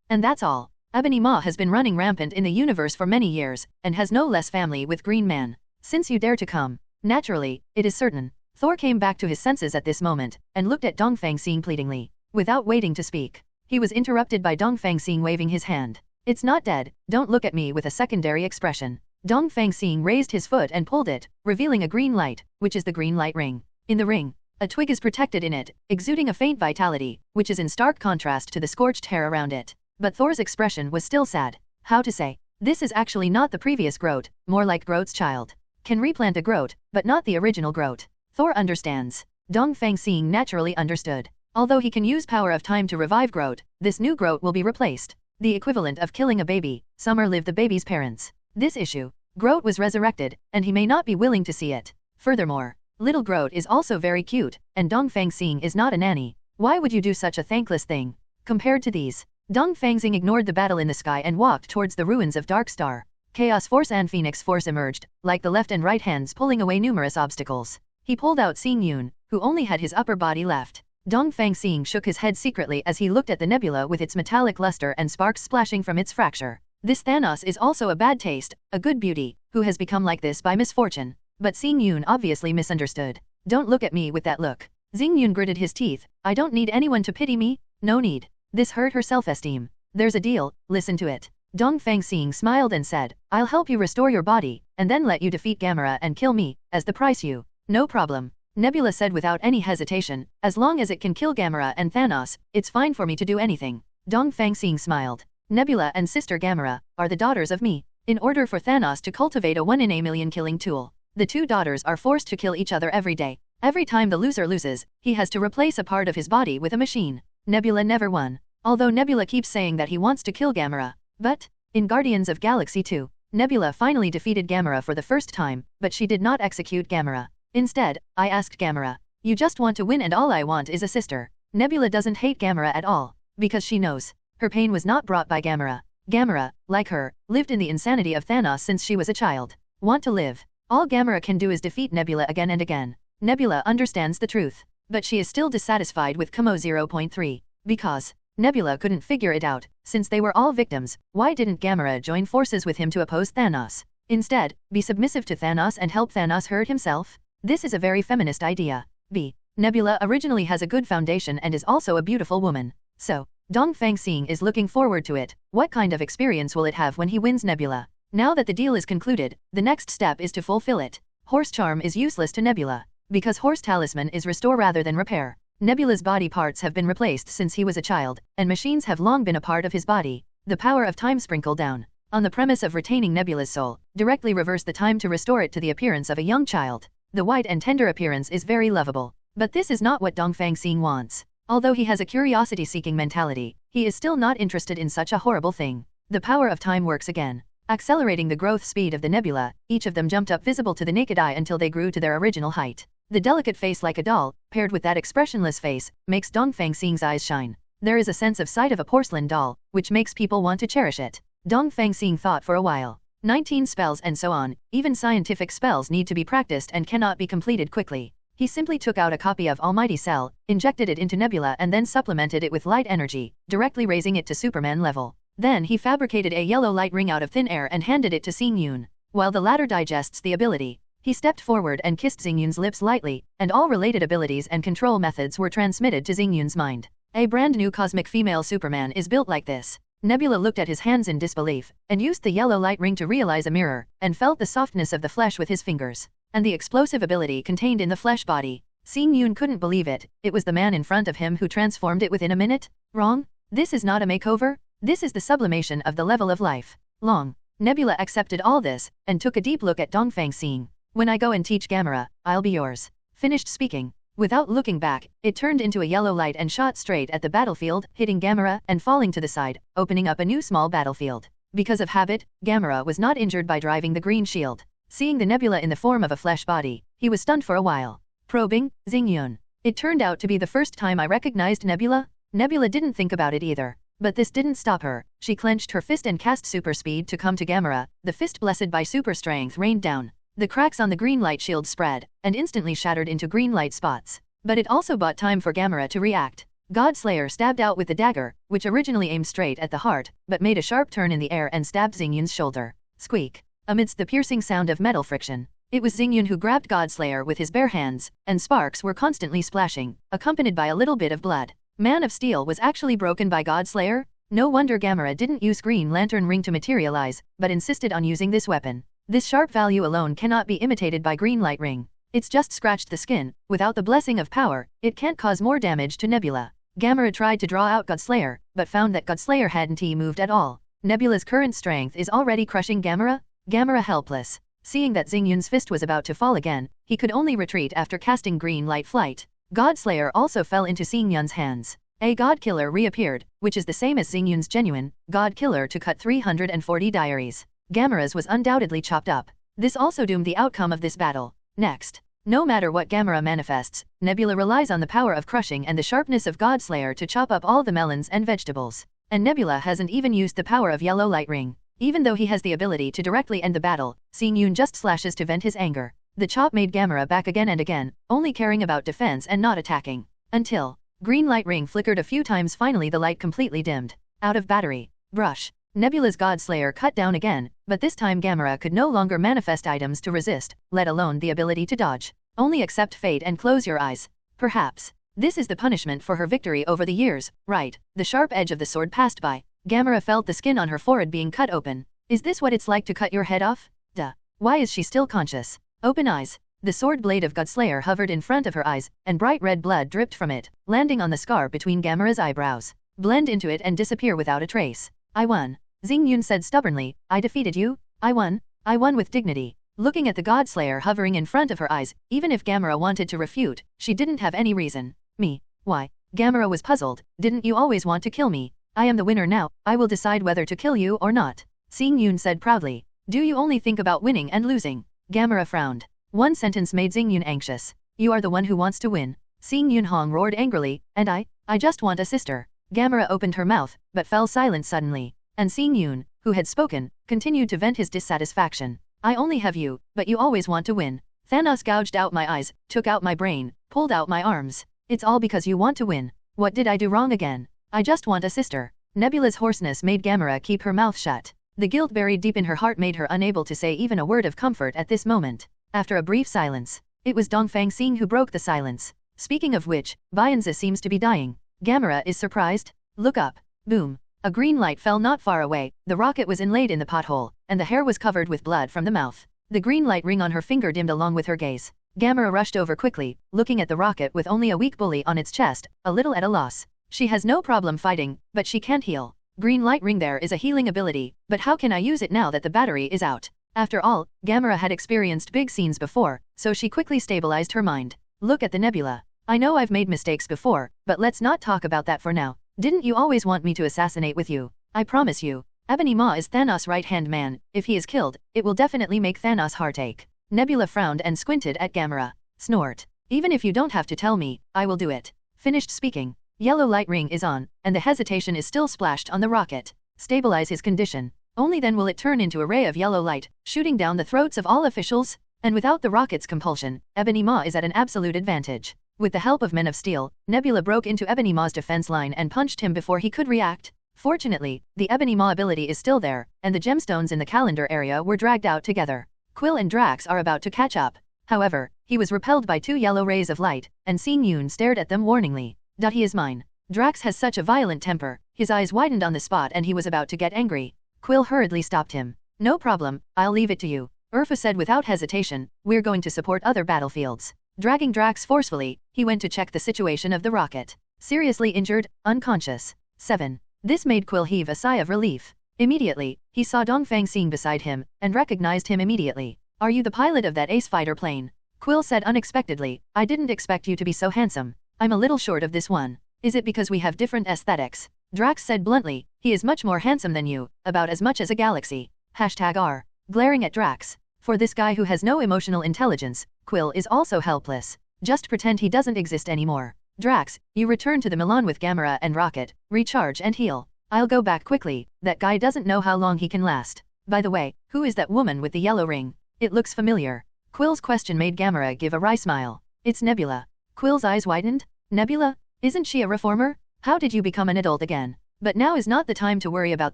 And that's all. Ebony Maw has been running rampant in the universe for many years, and has no less family with Green Man. Since you dare to come, naturally, it is certain. Thor came back to his senses at this moment, and looked at Dongfang Xing pleadingly. Without waiting to speak, he was interrupted by Dongfang Xing waving his hand. It's not dead, don't look at me with a secondary expression. Dongfang Xing raised his foot and pulled it, revealing a green light, which is the green light ring. In the ring, A twig is protected in it, exuding a faint vitality, which is in stark contrast to the scorched hair around it. But Thor's expression was still sad. How to say? This is actually not the previous Groot, more like Groot's child. Can replant a Groot, but not the original Groot. Thor understands. Dongfang Xing naturally understood. Although he can use power of time to revive Groot, this new Groot will be replaced. The equivalent of killing a baby, summer live the baby's parents. This issue. Groot was resurrected, and he may not be willing to see it. Furthermore, little Groot is also very cute, and Dongfang Xing is not a nanny. Why would you do such a thankless thing? Compared to these, Dongfang Xing ignored the battle in the sky and walked towards the ruins of Dark Star. Chaos Force and Phoenix Force emerged, like the left and right hands pulling away numerous obstacles. He pulled out Xing Yun, who only had his upper body left. Dongfang Xing shook his head secretly as he looked at the nebula with its metallic luster and sparks splashing from its fracture. This Thanos is also a bad taste, a good beauty, who has become like this by misfortune. But Xing Yun obviously misunderstood. Don't look at me with that look. Xing Yun gritted his teeth. I don't need anyone to pity me, no need. This hurt her self-esteem. There's a deal, listen to it. Dongfang Xing smiled and said, I'll help you restore your body, and then let you defeat Gamera and kill me, as the price you. No problem. Nebula said without any hesitation, as long as it can kill Gamera and Thanos, it's fine for me to do anything. Dongfang Xing smiled. Nebula and sister Gamera are the daughters of me. In order for Thanos to cultivate a 1 in a million killing tool, the two daughters are forced to kill each other every day. Every time the loser loses, he has to replace a part of his body with a machine. Nebula never won. Although Nebula keeps saying that he wants to kill Gamera. But, in Guardians of Galaxy 2, Nebula finally defeated Gamera for the first time, but she did not execute Gamera. Instead, I asked Gamera, you just want to win and all I want is a sister. Nebula doesn't hate Gamera at all, because she knows. Her pain was not brought by Gamera. Gamera, like her, lived in the insanity of Thanos since she was a child. Want to live. All Gamera can do is defeat Nebula again and again. Nebula understands the truth, but she is still dissatisfied with Como 0.3. Because Nebula couldn't figure it out, since they were all victims, why didn't Gamera join forces with him to oppose Thanos? Instead, be submissive to Thanos and help Thanos hurt himself? This is a very feminist idea. B. Nebula originally has a good foundation and is also a beautiful woman. So, Dongfang Xing is looking forward to it. What kind of experience will it have when he wins Nebula? Now that the deal is concluded, the next step is to fulfill it. Horse charm is useless to Nebula, because horse talisman is restore rather than repair. Nebula's body parts have been replaced since he was a child, and machines have long been a part of his body. The power of time sprinkled down. On the premise of retaining Nebula's soul, directly reverse the time to restore it to the appearance of a young child. The white and tender appearance is very lovable. But this is not what Dongfang Xing wants. Although he has a curiosity-seeking mentality, he is still not interested in such a horrible thing. The power of time works again, accelerating the growth speed of the nebula. Each of them jumped up visible to the naked eye until they grew to their original height. The delicate face like a doll, paired with that expressionless face, makes Dongfang Xing's eyes shine. There is a sense of sight of a porcelain doll, which makes people want to cherish it. Dongfang Xing thought for a while. 19 spells and so on, even scientific spells need to be practiced and cannot be completed quickly. He simply took out a copy of Almighty Cell, injected it into Nebula and then supplemented it with light energy, directly raising it to Superman level. Then he fabricated a yellow light ring out of thin air and handed it to Xing Yun. While the latter digests the ability, he stepped forward and kissed Xing Yun's lips lightly, and all related abilities and control methods were transmitted to Xing Yun's mind. A brand new cosmic female Superman is built like this. Nebula looked at his hands in disbelief, and used the yellow light ring to realize a mirror, and felt the softness of the flesh with his fingers, and the explosive ability contained in the flesh body. Xing Yun couldn't believe it. It was the man in front of him who transformed it within a minute? Wrong? This is not a makeover? This is the sublimation of the level of life. Long. Nebula accepted all this, and took a deep look at Dongfang Xing. When I go and teach Gamera, I'll be yours. Finished speaking. Without looking back, it turned into a yellow light and shot straight at the battlefield, hitting Gamera and falling to the side, opening up a new small battlefield. Because of habit, Gamera was not injured by driving the green shield. Seeing the nebula in the form of a flesh body, he was stunned for a while. Probing, Xing Yun. It turned out to be the first time I recognized Nebula. Nebula didn't think about it either. But this didn't stop her. She clenched her fist and cast super speed to come to Gamera. The fist blessed by super strength rained down. The cracks on the green light shield spread, and instantly shattered into green light spots. But it also bought time for Gamera to react. Godslayer stabbed out with the dagger, which originally aimed straight at the heart, but made a sharp turn in the air and stabbed Xing Yun's shoulder. Squeak. Amidst the piercing sound of metal friction, it was Xing Yun who grabbed Godslayer with his bare hands, and sparks were constantly splashing, accompanied by a little bit of blood. Man of Steel was actually broken by Godslayer? No wonder Gamera didn't use Green Lantern Ring to materialize, but insisted on using this weapon. This sharp value alone cannot be imitated by Green Light Ring. It's just scratched the skin. Without the blessing of power, it can't cause more damage to Nebula. Gamera tried to draw out Godslayer, but found that Godslayer hadn't moved at all. Nebula's current strength is already crushing Gamera? Gamera helpless. Seeing that Xingyun's fist was about to fall again, he could only retreat after casting green light flight. Godslayer also fell into Xingyun's hands. A God Killer reappeared, which is the same as Xingyun's genuine God Killer to cut 340 diaries. Gamera's was undoubtedly chopped up. This also doomed the outcome of this battle. Next. No matter what Gamera manifests, Nebula relies on the power of crushing and the sharpness of Godslayer to chop up all the melons and vegetables. And Nebula hasn't even used the power of Yellow Light Ring. Even though he has the ability to directly end the battle, Xingyun just slashes to vent his anger. The chop made Gamera back again and again, only caring about defense and not attacking. Until green light ring flickered a few times, finally the light completely dimmed. Out of battery. Brush. Nebula's Godslayer cut down again, but this time Gamera could no longer manifest items to resist, let alone the ability to dodge. Only accept fate and close your eyes. Perhaps. This is the punishment for her victory over the years, right? The sharp edge of the sword passed by. Gamera felt the skin on her forehead being cut open. Is this what it's like to cut your head off? Duh. Why is she still conscious? Open eyes. The sword blade of Godslayer hovered in front of her eyes, and bright red blood dripped from it, landing on the scar between Gamera's eyebrows. Blend into it and disappear without a trace. I won. Xingyun said stubbornly, I defeated you? I won. I won with dignity. Looking at the Godslayer hovering in front of her eyes, even if Gamera wanted to refute, she didn't have any reason. Me? Why? Gamera was puzzled. Didn't you always want to kill me? I am the winner now. I will decide whether to kill you or not. Xingyun said proudly. Do you only think about winning and losing? Gamera frowned. One sentence made Xingyun anxious. You are the one who wants to win. Xingyun Hong roared angrily, and I just want a sister. Gamera opened her mouth, but fell silent suddenly. And Xingyun, who had spoken, continued to vent his dissatisfaction. I only have you, but you always want to win. Thanos gouged out my eyes, took out my brain, pulled out my arms. It's all because you want to win. What did I do wrong again? I just want a sister. Nebula's hoarseness made Gamera keep her mouth shut. The guilt buried deep in her heart made her unable to say even a word of comfort at this moment. After a brief silence, it was Dongfang Xing who broke the silence. Speaking of which, Bianza seems to be dying. Gamera is surprised. Look up. Boom. A green light fell not far away, the rocket was inlaid in the pothole, and the hair was covered with blood from the mouth. The green light ring on her finger dimmed along with her gaze. Gamera rushed over quickly, looking at the rocket with only a weak bully on its chest, a little at a loss. She has no problem fighting, but she can't heal. Green light ring there is a healing ability, but how can I use it now that the battery is out? After all, Gamera had experienced big scenes before, so she quickly stabilized her mind. Look at the nebula. I know I've made mistakes before, but let's not talk about that for now. Didn't you always want me to assassinate with you? I promise you. Ebony Maw is Thanos' right-hand man. If he is killed, it will definitely make Thanos heartache. Nebula frowned and squinted at Gamera. Snort. Even if you don't have to tell me, I will do it. Finished speaking. Yellow light ring is on, and the hesitation is still splashed on the rocket. Stabilize his condition. Only then will it turn into a ray of yellow light, shooting down the throats of all officials. And without the rocket's compulsion, Ebony Maw is at an absolute advantage. With the help of Men of Steel, Nebula broke into Ebony Maw's defense line and punched him before he could react. Fortunately, the Ebony Maw ability is still there, and the gemstones in the calendar area were dragged out together. Quill and Drax are about to catch up. However, he was repelled by two yellow rays of light, and Xingyun stared at them warningly. He is mine. Drax has such a violent temper, his eyes widened on the spot and he was about to get angry. Quill hurriedly stopped him. No problem, I'll leave it to you. Urfa said without hesitation, we're going to support other battlefields. Dragging Drax forcefully, he went to check the situation of the rocket. Seriously injured, unconscious. 7. This made Quill heave a sigh of relief. Immediately, he saw Dongfang Xing beside him, and recognized him immediately. Are you the pilot of that ace fighter plane? Quill said unexpectedly, I didn't expect you to be so handsome. I'm a little short of this one. Is it because we have different aesthetics? Drax said bluntly, he is much more handsome than you, about as much as a galaxy. #R. Glaring at Drax. For this guy who has no emotional intelligence, Quill is also helpless. Just pretend he doesn't exist anymore. Drax, you return to the Milan with Gamera and Rocket, recharge and heal. I'll go back quickly, that guy doesn't know how long he can last. By the way, who is that woman with the yellow ring? It looks familiar. Quill's question made Gamera give a wry smile. It's Nebula. Quill's eyes widened. Nebula? Isn't she a reformer? How did you become an adult again? But now is not the time to worry about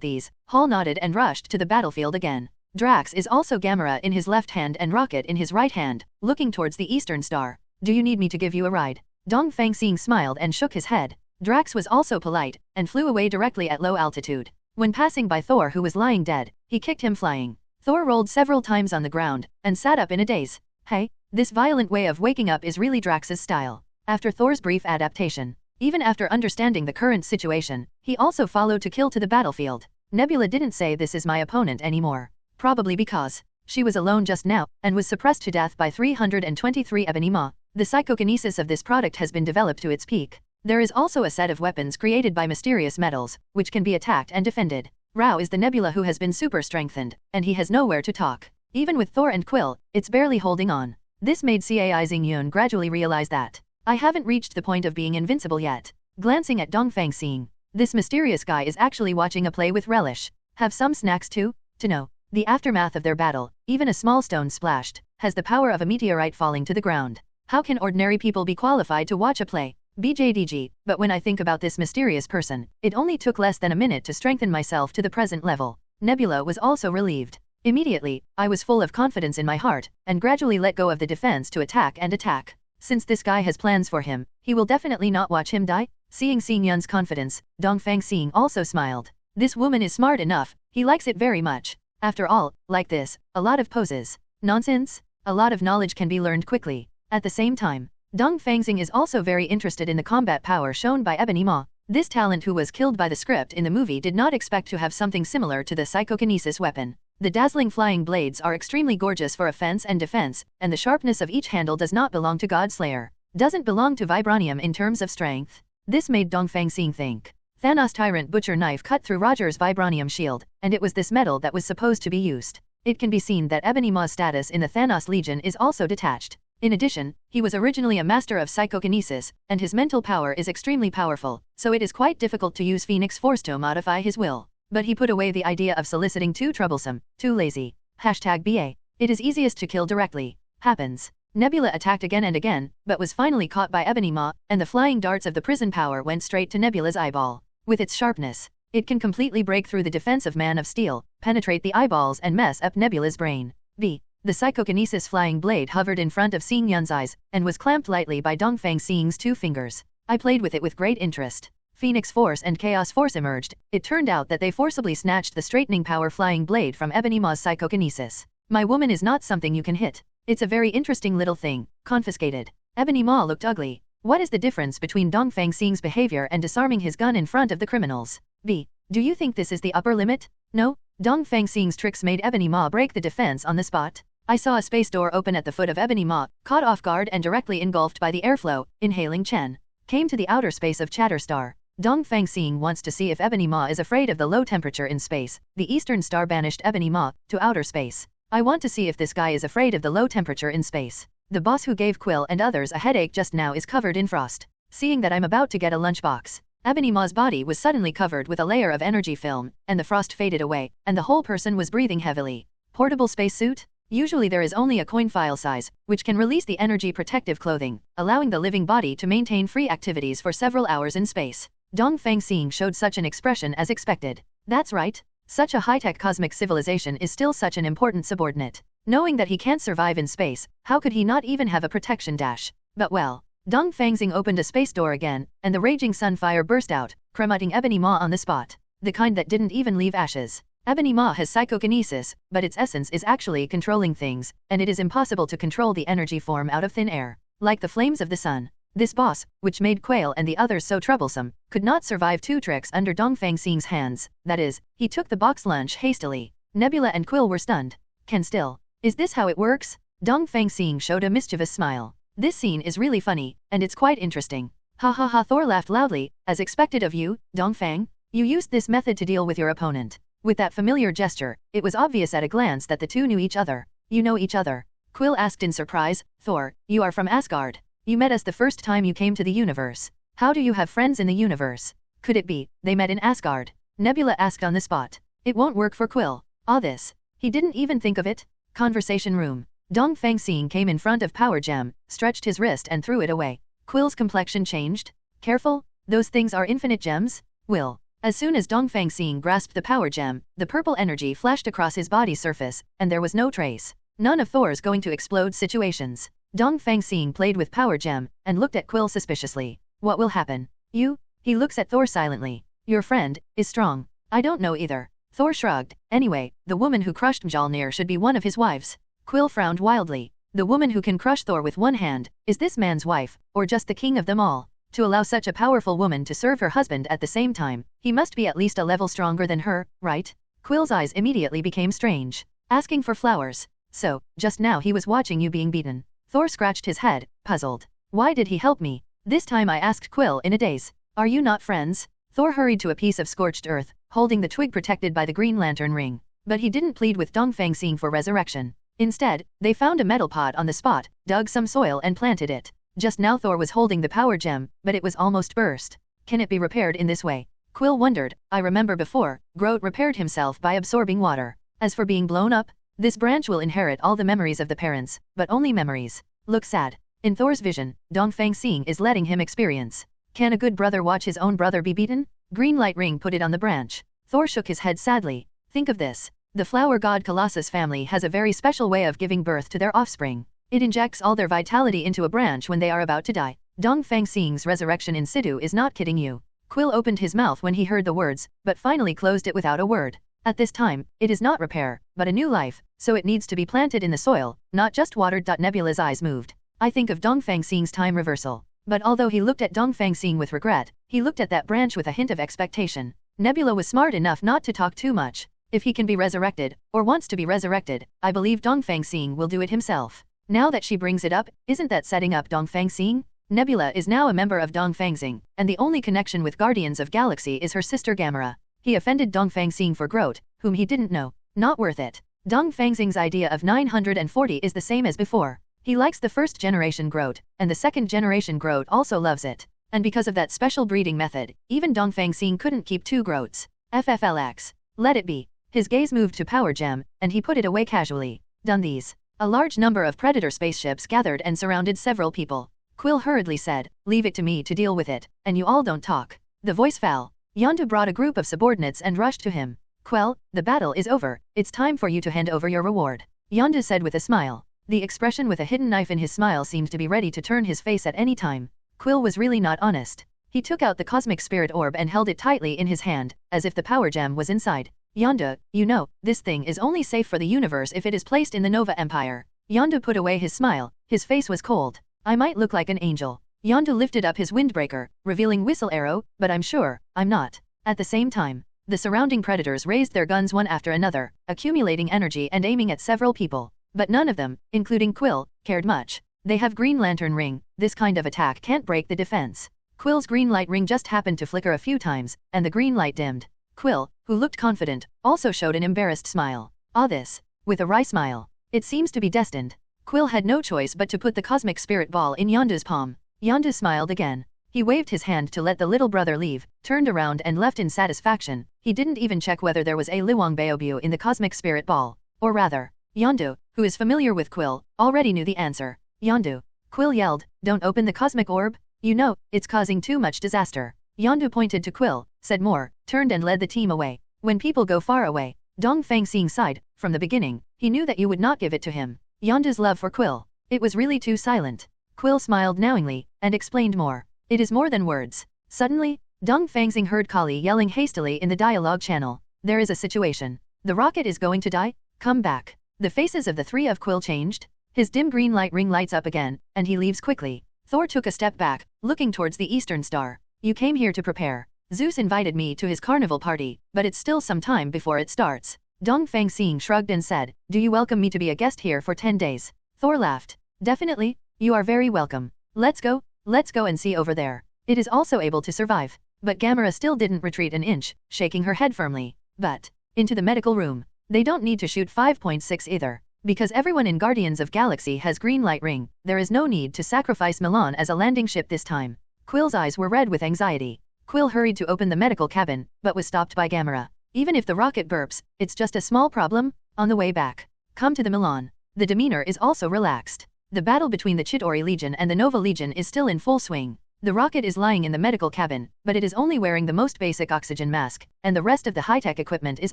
these. Hall nodded and rushed to the battlefield again. Drax is also Gamera in his left hand and Rocket in his right hand, looking towards the eastern star. Do you need me to give you a ride? Dongfang Xing smiled and shook his head. Drax was also polite, and flew away directly at low altitude. When passing by Thor who was lying dead, he kicked him flying. Thor rolled several times on the ground, and sat up in a daze. Hey, This violent way of waking up is really Drax's style. After Thor's brief adaptation, even after understanding the current situation, he also followed to kill to the battlefield. Nebula didn't say this is my opponent anymore. Probably because she was alone just now, and was suppressed to death by 323 Ebony Maw. The psychokinesis of this product has been developed to its peak. There is also a set of weapons created by mysterious metals, which can be attacked and defended. Rao is the Nebula who has been super strengthened, and he has nowhere to talk. Even with Thor and Quill, it's barely holding on. This made Cai Xing gradually realize that I haven't reached the point of being invincible yet. Glancing at Dongfang Xing, this mysterious guy is actually watching a play with relish. Have some snacks too? To know the aftermath of their battle, even a small stone splashed, has the power of a meteorite falling to the ground. How can ordinary people be qualified to watch a play? BJDG, but when I think about this mysterious person, it only took less than a minute to strengthen myself to the present level. Nebula was also relieved. Immediately, I was full of confidence in my heart, and gradually let go of the defense to attack and attack. Since this guy has plans for him, he will definitely not watch him die. Seeing Xing Yun's confidence, Dongfang Xing also smiled. This woman is smart enough, he likes it very much. After all, like this, a lot of poses. Nonsense? A lot of knowledge can be learned quickly. At the same time, Dongfang Xing is also very interested in the combat power shown by Ebony Maw. This talent who was killed by the script in the movie did not expect to have something similar to the psychokinesis weapon. The dazzling flying blades are extremely gorgeous for offense and defense, and the sharpness of each handle does not belong to Godslayer. Doesn't belong to Vibranium in terms of strength. This made Dongfang Xing think. Thanos' Tyrant Butcher knife cut through Roger's Vibranium shield, and it was this metal that was supposed to be used. It can be seen that Ebony Maw's status in the Thanos Legion is also detached. In addition, he was originally a master of psychokinesis, and his mental power is extremely powerful, so it is quite difficult to use Phoenix Force to modify his will. But he put away the idea of soliciting too troublesome, too lazy. #BA. It is easiest to kill directly. Happens. Nebula attacked again and again, but was finally caught by Ebony Maw, and the flying darts of the prison power went straight to Nebula's eyeball. With its sharpness, it can completely break through the defense of Man of Steel, penetrate the eyeballs and mess up Nebula's brain. B. The psychokinesis flying blade hovered in front of Xing Yun's eyes, and was clamped lightly by Dongfang Xing's 2 fingers. I played with it with great interest. Phoenix Force and Chaos Force emerged. It turned out that they forcibly snatched the straightening power flying blade from Ebony Maw's psychokinesis. My woman is not something you can hit. It's a very interesting little thing. Confiscated. Ebony Maw looked ugly. What is the difference between Dongfang Xing's behavior and disarming his gun in front of the criminals? B. Do you think this is the upper limit? No? Dongfang Xing's tricks made Ebony Maw break the defense on the spot. I saw a space door open at the foot of Ebony Maw, caught off guard and directly engulfed by the airflow, inhaling Chen. Came to the outer space of Chatterstar. Dongfang Xing wants to see if Ebony Maw is afraid of the low temperature in space. The Eastern Star banished Ebony Maw to outer space. I want to see if this guy is afraid of the low temperature in space. The boss who gave Quill and others a headache just now is covered in frost. Seeing that I'm about to get a lunchbox, Ebony Maw's body was suddenly covered with a layer of energy film, and the frost faded away, and the whole person was breathing heavily. Portable spacesuit? Usually there is only a coin file size, which can release the energy protective clothing, allowing the living body to maintain free activities for several hours in space. Dongfang Xing showed such an expression as expected. That's right. Such a high-tech cosmic civilization is still such an important subordinate. Knowing that he can't survive in space, how could he not even have a protection dash? But well, Dongfang Xing opened a space door again, and the raging sunfire burst out, cremating Ebony Maw on the spot. The kind that didn't even leave ashes. Ebony Maw has psychokinesis, but its essence is actually controlling things, and it is impossible to control the energy form out of thin air. Like the flames of the sun. This boss, which made Quail and the others so troublesome, could not survive 2 tricks under Dongfang Xing's hands. That is, he took the box lunch hastily. Nebula and Quill were stunned. Can still. Is this how it works? Dongfang Xing showed a mischievous smile. This scene is really funny, and it's quite interesting. Ha ha ha. Thor laughed loudly, as expected of you, Dongfang. You used this method to deal with your opponent. With that familiar gesture, it was obvious at a glance that the two knew each other. You know each other? Quill asked in surprise. Thor, you are from Asgard. You met us the first time you came to the universe. How do you have friends in the universe? Could it be they met in Asgard? Nebula asked on the spot. It won't work for Quill. This. He didn't even think of it. Conversation room. Dongfang Xing came in front of Power Gem, stretched his wrist and threw it away. Quill's complexion changed. Careful, those things are infinite gems. Will. As soon as Dongfang Xing grasped the Power Gem, the purple energy flashed across his body's surface, and there was no trace. None of Thor's going to explode situations. Dongfang Xing played with Power Gem, and looked at Quill suspiciously. What will happen? You? He looks at Thor silently. Your friend is strong. I don't know either. Thor shrugged. Anyway, the woman who crushed Mjolnir should be one of his wives. Quill frowned wildly. The woman who can crush Thor with one hand, is this man's wife, or just the king of them all? To allow such a powerful woman to serve her husband at the same time, he must be at least a level stronger than her, right? Quill's eyes immediately became strange. Asking for flowers. So, just now he was watching you being beaten. Thor scratched his head, puzzled. Why did he help me? This time I asked Quill in a daze. Are you not friends? Thor hurried to a piece of scorched earth, holding the twig protected by the Green Lantern ring. But he didn't plead with Dongfang Xing for resurrection. Instead, they found a metal pot on the spot, dug some soil and planted it. Just now Thor was holding the power gem, but it was almost burst. Can it be repaired in this way? Quill wondered. I remember before, Groot repaired himself by absorbing water. As for being blown up, this branch will inherit all the memories of the parents, but only memories. Look sad. In Thor's vision, Dongfang Xing is letting him experience. Can a good brother watch his own brother be beaten? Green light ring put it on the branch. Thor shook his head sadly. Think of this. The flower god Colossus family has a very special way of giving birth to their offspring. It injects all their vitality into a branch when they are about to die. Dongfang Xing's resurrection in situ is not kidding you. Quill opened his mouth when he heard the words, but finally closed it without a word. At this time, it is not repair, but a new life, so it needs to be planted in the soil, not just watered. Nebula's eyes moved. I think of Dongfang Xing's time reversal. But although he looked at Dongfang Xing with regret, he looked at that branch with a hint of expectation. Nebula was smart enough not to talk too much. If he can be resurrected, or wants to be resurrected, I believe Dongfang Xing will do it himself. Now that she brings it up, isn't that setting up Dongfang Xing? Nebula is now a member of Dongfang Xing, and the only connection with Guardians of Galaxy is her sister Gamera. He offended Dongfang Xing for Groot, whom he didn't know. Not worth it. Dongfang Xing's idea of 940 is the same as before. He likes the first generation Groot, and the second generation Groot also loves it. And because of that special breeding method, even Dongfang Xing couldn't keep two Groots. FFLX. Let it be. His gaze moved to Power Gem, and he put it away casually. Done these. A large number of Predator spaceships gathered and surrounded several people. Quill hurriedly said, leave it to me to deal with it, and you all don't talk. The voice fell. Yondu brought a group of subordinates and rushed to him. Quill, the battle is over, it's time for you to hand over your reward. Yondu said with a smile. The expression with a hidden knife in his smile seemed to be ready to turn his face at any time. Quill was really not honest. He took out the cosmic spirit orb and held it tightly in his hand, as if the power gem was inside. Yondu, you know, this thing is only safe for the universe if it is placed in the Nova Empire. Yondu put away his smile, his face was cold. I might look like an angel. Yondu lifted up his windbreaker, revealing Whistle Arrow, but I'm sure, I'm not. At the same time, the surrounding predators raised their guns one after another, accumulating energy and aiming at several people. But none of them, including Quill, cared much. They have Green Lantern ring, this kind of attack can't break the defense. Quill's green light ring just happened to flicker a few times, and the green light dimmed. Quill, who looked confident, also showed an embarrassed smile. Ah, this. With a wry smile. It seems to be destined. Quill had no choice but to put the cosmic spirit ball in Yondu's palm. Yondu smiled again. He waved his hand to let the little brother leave, turned around and left in satisfaction. He didn't even check whether there was a Liwang Baobu in the cosmic spirit ball. Or rather, Yondu, who is familiar with Quill, already knew the answer. Yondu. Quill yelled, don't open the cosmic orb. You know, it's causing too much disaster. Yondu pointed to Quill, said more, turned and led the team away. When people go far away, Dongfang Xing sighed. From the beginning, he knew that you would not give it to him. Yondu's love for Quill. It was really too silent. Quill smiled knowingly, and explained more. It is more than words. Suddenly, Dongfang Xing heard Kali yelling hastily in the dialogue channel. There is a situation. The rocket is going to die? Come back. The faces of the three of Quill changed. His dim green light ring lights up again, and he leaves quickly. Thor took a step back, looking towards the eastern star. You came here to prepare. Zeus invited me to his carnival party, but it's still some time before it starts. Dongfang Xing shrugged and said, do you welcome me to be a guest here for 10 days? Thor laughed. Definitely, you are very welcome. Let's go and see over there. It is also able to survive. But Gamera still didn't retreat an inch, shaking her head firmly. But, into the medical room. They don't need to shoot 5.6 either. Because everyone in Guardians of Galaxy has green light ring, there is no need to sacrifice Milan as a landing ship this time. Quill's eyes were red with anxiety. Quill hurried to open the medical cabin, but was stopped by Gamera. Even if the rocket burps, it's just a small problem. On the way back. Come to the Milan. The demeanor is also relaxed. The battle between the Chitauri Legion and the Nova Legion is still in full swing. The rocket is lying in the medical cabin, but it is only wearing the most basic oxygen mask, and the rest of the high-tech equipment is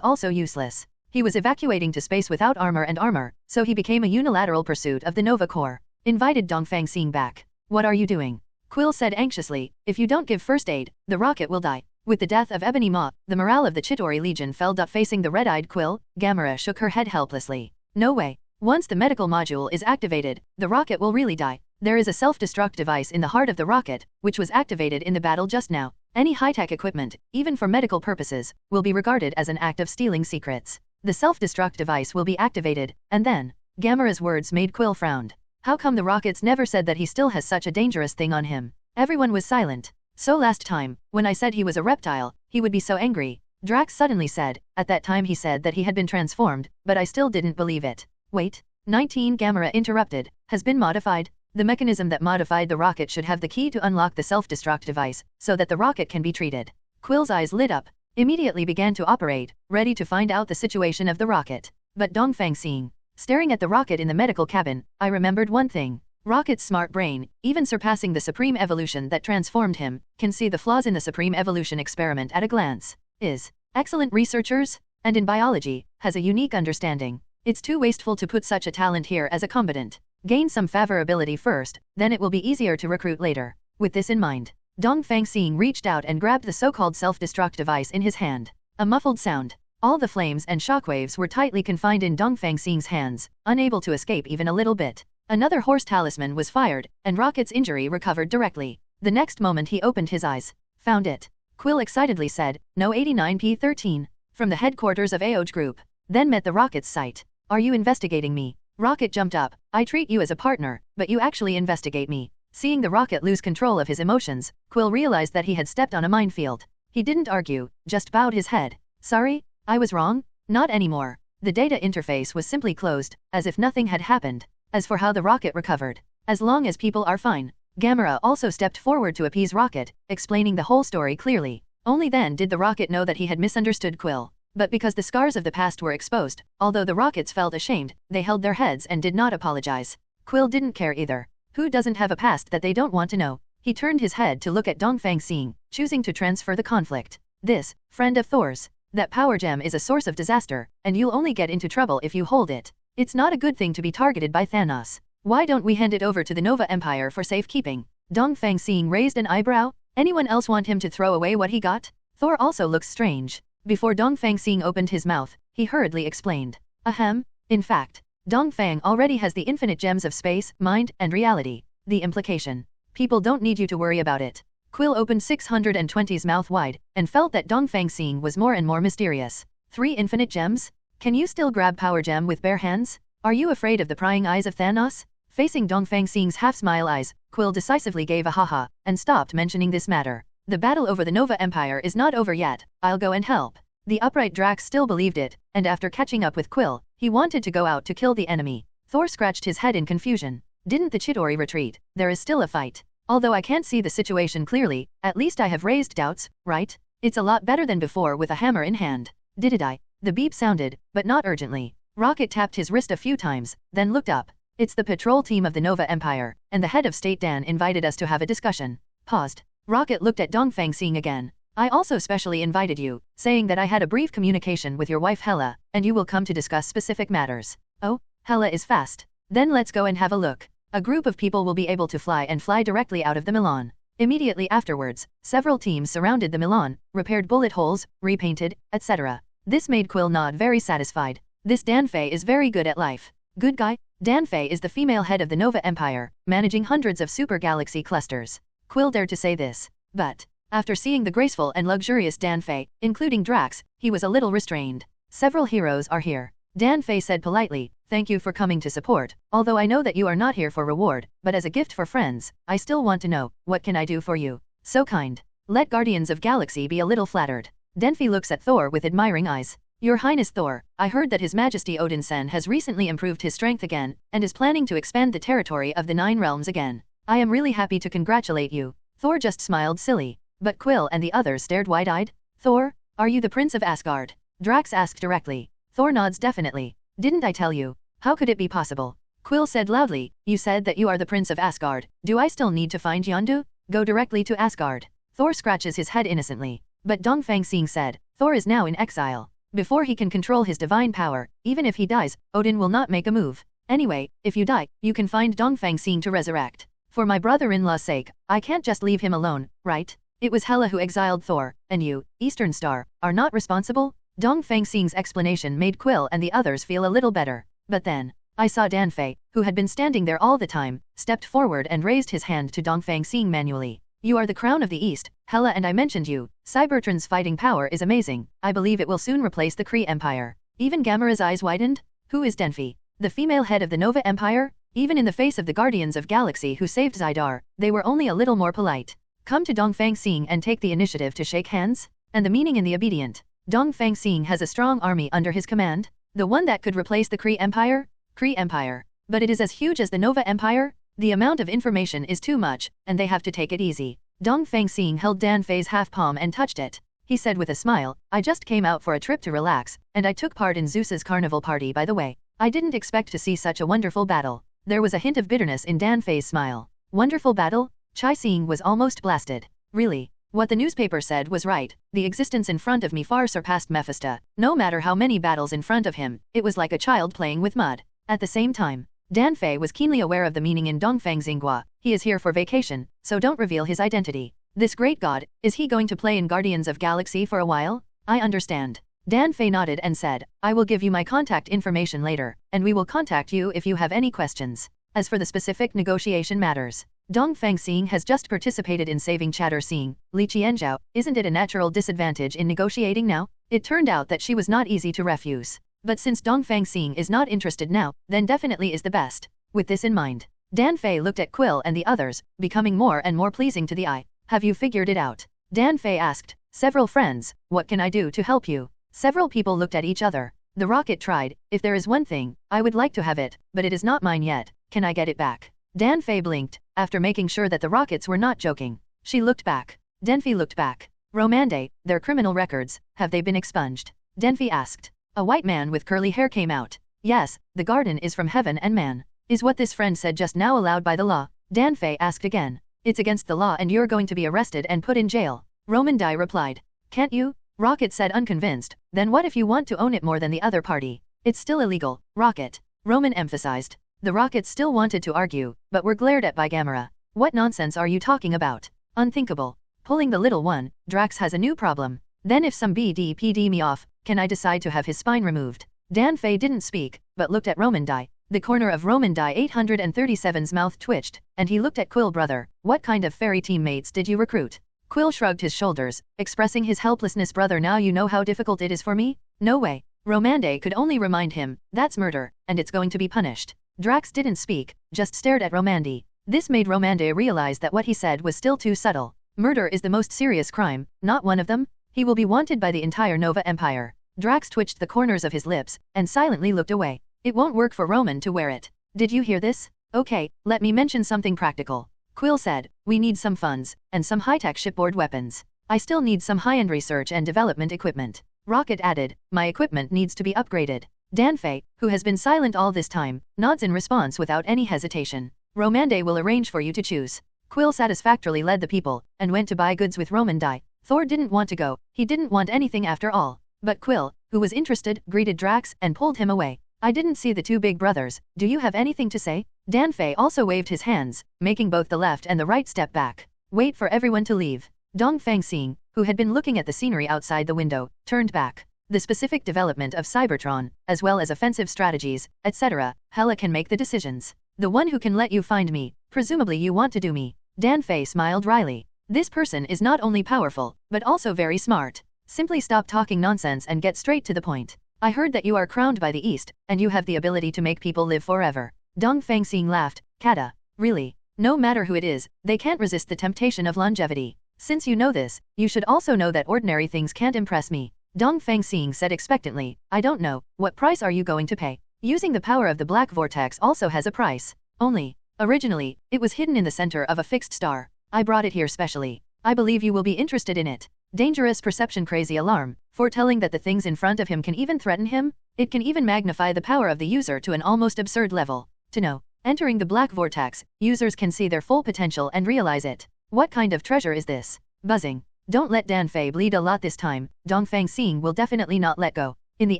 also useless. He was evacuating to space without armor, so he became a unilateral pursuit of the Nova Corps. Invited Dongfang Xing back. What are you doing? Quill said anxiously, if you don't give first aid, the rocket will die. With the death of Ebony Maw, the morale of the Chitauri Legion fell. Facing the red-eyed Quill, Gamera shook her head helplessly. No way. Once the medical module is activated, the rocket will really die. There is a self-destruct device in the heart of the rocket, which was activated in the battle just now. Any high-tech equipment, even for medical purposes, will be regarded as an act of stealing secrets. The self-destruct device will be activated, and then, Gamera's words made Quill frown. How come the rockets never said that he still has such a dangerous thing on him? Everyone was silent. So last time, when I said he was a reptile, he would be so angry. Drax suddenly said. At that time he said that he had been transformed, but I still didn't believe it. Wait. 19 Gamera interrupted. Has been modified? The mechanism that modified the rocket should have the key to unlock the self-destruct device, so that the rocket can be treated. Quill's eyes lit up, immediately began to operate, ready to find out the situation of the rocket. But Dongfang Xing, staring at the rocket in the medical cabin, I remembered one thing. Rocket's smart brain, even surpassing the supreme evolution that transformed him, can see the flaws in the supreme evolution experiment at a glance. Is excellent researchers, and in biology, has a unique understanding. It's too wasteful to put such a talent here as a combatant. Gain some favorability first, then it will be easier to recruit later. With this in mind, Dongfang Xing reached out and grabbed the so-called self-destruct device in his hand. A muffled sound. All the flames and shockwaves were tightly confined in Dongfang Xing's hands, unable to escape even a little bit. Another horse talisman was fired, and Rocket's injury recovered directly. The next moment he opened his eyes. Found it. Quill excitedly said, No 89P13. From the headquarters of AOG Group. Then met the Rocket's sight. Are you investigating me? Rocket jumped up. I treat you as a partner, but you actually investigate me. Seeing the Rocket lose control of his emotions, Quill realized that he had stepped on a minefield. He didn't argue, just bowed his head. Sorry, I was wrong? Not anymore. The data interface was simply closed, as if nothing had happened. As for how the Rocket recovered, as long as people are fine. Gamera also stepped forward to appease Rocket, explaining the whole story clearly. Only then did the Rocket know that he had misunderstood Quill. But because the scars of the past were exposed, although the Rockets felt ashamed, they held their heads and did not apologize. Quill didn't care either. Who doesn't have a past that they don't want to know? He turned his head to look at Dongfang Xing, choosing to transfer the conflict. This, friend of Thor's, that power gem is a source of disaster, and you'll only get into trouble if you hold it. It's not a good thing to be targeted by Thanos. Why don't we hand it over to the Nova Empire for safekeeping? Dongfang Xing raised an eyebrow. Anyone else want him to throw away what he got? Thor also looks strange. Before Dongfang Xing opened his mouth, he hurriedly explained. Ahem. In fact, Dongfang already has the infinite gems of space, mind, and reality. The implication. People don't need you to worry about it. Quill opened 620's mouth wide, and felt that Dongfang Xing was more and more mysterious. 3 infinite gems? Can you still grab power gem with bare hands? Are you afraid of the prying eyes of Thanos? Facing Dongfang Xing's half-smile eyes, Quill decisively gave a haha, and stopped mentioning this matter. The battle over the Nova Empire is not over yet, I'll go and help. The upright Drax still believed it, and after catching up with Quill, he wanted to go out to kill the enemy. Thor scratched his head in confusion. Didn't the Chidori retreat? There is still a fight. Although I can't see the situation clearly, at least I have raised doubts, right? It's a lot better than before with a hammer in hand. Did I? The beep sounded, but not urgently. Rocket tapped his wrist a few times, then looked up. It's the patrol team of the Nova Empire, and the head of state Dan invited us to have a discussion. Paused. Rocket looked at Dongfang Xing again. I also specially invited you, saying that I had a brief communication with your wife Hela, and you will come to discuss specific matters. Oh, Hela is fast. Then let's go and have a look. A group of people will be able to fly directly out of the Milan. Immediately afterwards, several teams surrounded the Milan, repaired bullet holes, repainted, etc. This made Quill nod very satisfied. This Danfei is very good at life. Good guy? Danfei is the female head of the Nova Empire, managing hundreds of super galaxy clusters. Quill dared to say this, but after seeing the graceful and luxurious Danfei, including Drax, he was a little restrained. Several heroes are here. Danfei said politely, thank you for coming to support, although I know that you are not here for reward, but as a gift for friends, I still want to know, what can I do for you? So kind. Let Guardians of Galaxy be a little flattered. Danfei looks at Thor with admiring eyes. Your Highness Thor, I heard that His Majesty Odin Sen has recently improved his strength again, and is planning to expand the territory of the 9 realms again. I am really happy to congratulate you. Thor just smiled silly, but Quill and the others stared wide-eyed. Thor, are you the Prince of Asgard? Drax asked directly. Thor nods definitely. Didn't I tell you? How could it be possible? Quill said loudly, you said that you are the Prince of Asgard. Do I still need to find Yondu? Go directly to Asgard. Thor scratches his head innocently. But Dongfang Xing said, Thor is now in exile. Before he can control his divine power, even if he dies, Odin will not make a move. Anyway, if you die, you can find Dongfang Xing to resurrect. For my brother-in-law's sake, I can't just leave him alone, right? It was Hela who exiled Thor, and you, Eastern Star, are not responsible? Dongfang Xing's explanation made Quill and the others feel a little better. But then, I saw Danfei, who had been standing there all the time, stepped forward and raised his hand to Dongfang Xing manually. You are the crown of the East, Hela, and I mentioned you. Cybertron's fighting power is amazing. I believe it will soon replace the Kree Empire. Even Gamera's eyes widened. Who is Denfei? The female head of the Nova Empire? Even in the face of the Guardians of Galaxy who saved Xidar, they were only a little more polite. Come to Dongfang Xing and take the initiative to shake hands? And the meaning in the obedient. Dongfang Xing has a strong army under his command. The one that could replace the Kree Empire? Kree Empire. But it is as huge as the Nova Empire? The amount of information is too much, and they have to take it easy. Dongfang Xing held Danfei's half palm and touched it. He said with a smile, I just came out for a trip to relax, and I took part in Zeus's carnival party by the way. I didn't expect to see such a wonderful battle. There was a hint of bitterness in Danfei's smile. Wonderful battle? Chai Xing was almost blasted. Really? What the newspaper said was right. The existence in front of me far surpassed Mephisto. No matter how many battles in front of him, it was like a child playing with mud. At the same time, Danfei was keenly aware of the meaning in Dongfang Xinghua. He is here for vacation, so don't reveal his identity. This great god, is he going to play in Guardians of Galaxy for a while? I understand. Danfei nodded and said, I will give you my contact information later, and we will contact you if you have any questions. As for the specific negotiation matters, Dongfang Xing has just participated in saving Chatter Xing, Li Qianzhao. Isn't it a natural disadvantage in negotiating now? It turned out that she was not easy to refuse. But since Dongfang Xing is not interested now, then definitely is the best. With this in mind, Danfei looked at Quill and the others, becoming more and more pleasing to the eye. Have you figured it out? Danfei asked. Several friends. What can I do to help you? Several people looked at each other. The rocket tried. If there is one thing, I would like to have it, but it is not mine yet. Can I get it back? Danfei blinked, after making sure that the rockets were not joking. She looked back. Denfei looked back. Romande, their criminal records, have they been expunged? Denfei asked. A white man with curly hair came out. Yes, the garden is from heaven and man. Is what this friend said just now allowed by the law? Danfei asked again. It's against the law and you're going to be arrested and put in jail. Romande replied. Can't you? Rocket said unconvinced. Then what if you want to own it more than the other party? It's still illegal, Rocket. Roman emphasized. The Rockets still wanted to argue, but were glared at by Gamera. What nonsense are you talking about? Unthinkable. Pulling the little one, Drax has a new problem. Then if some BDPD me off, can I decide to have his spine removed? Danfei didn't speak, but looked at Romandai. The corner of Romandai 837's mouth twitched, and he looked at Quill. Brother, what kind of fairy teammates did you recruit? Quill shrugged his shoulders, expressing his helplessness. Brother, now you know how difficult it is for me? No way. Romande could only remind him, that's murder, and it's going to be punished. Drax didn't speak, just stared at Romande. This made Romande realize that what he said was still too subtle. Murder is the most serious crime, not one of them. He will be wanted by the entire Nova Empire. Drax twitched the corners of his lips, and silently looked away. It won't work for Roman to wear it. Did you hear this? Okay, let me mention something practical. Quill said, we need some funds, and some high-tech shipboard weapons. I still need some high-end research and development equipment. Rocket added, my equipment needs to be upgraded. Danfei, who has been silent all this time, nods in response without any hesitation. Romande will arrange for you to choose. Quill satisfactorily led the people, and went to buy goods with Romandai. Thor didn't want to go, he didn't want anything after all. But Quill, who was interested, greeted Drax and pulled him away. I didn't see the two big brothers, do you have anything to say? Danfei also waved his hands, making both the left and the right step back. Wait for everyone to leave. Dongfang Xing, who had been looking at the scenery outside the window, turned back. The specific development of Cybertron, as well as offensive strategies, etc., Hela can make the decisions. The one who can let you find me, presumably you want to do me. Danfei smiled wryly. This person is not only powerful, but also very smart. Simply stop talking nonsense and get straight to the point. I heard that you are crowned by the East, and you have the ability to make people live forever. Dongfang Xing laughed. Kata. Really? No matter who it is, they can't resist the temptation of longevity. Since you know this, you should also know that ordinary things can't impress me. Dongfang Xing said expectantly, I don't know, what price are you going to pay? Using the power of the black vortex also has a price. Only. Originally, it was hidden in the center of a fixed star. I brought it here specially. I believe you will be interested in it. Dangerous perception. Crazy alarm, foretelling that the things in front of him can even threaten him? It can even magnify the power of the user to an almost absurd level. To know. Entering the black vortex, users can see their full potential and realize it. What kind of treasure is this? Buzzing. Don't let Danfei bleed a lot this time. Dongfang Xing will definitely not let go. In the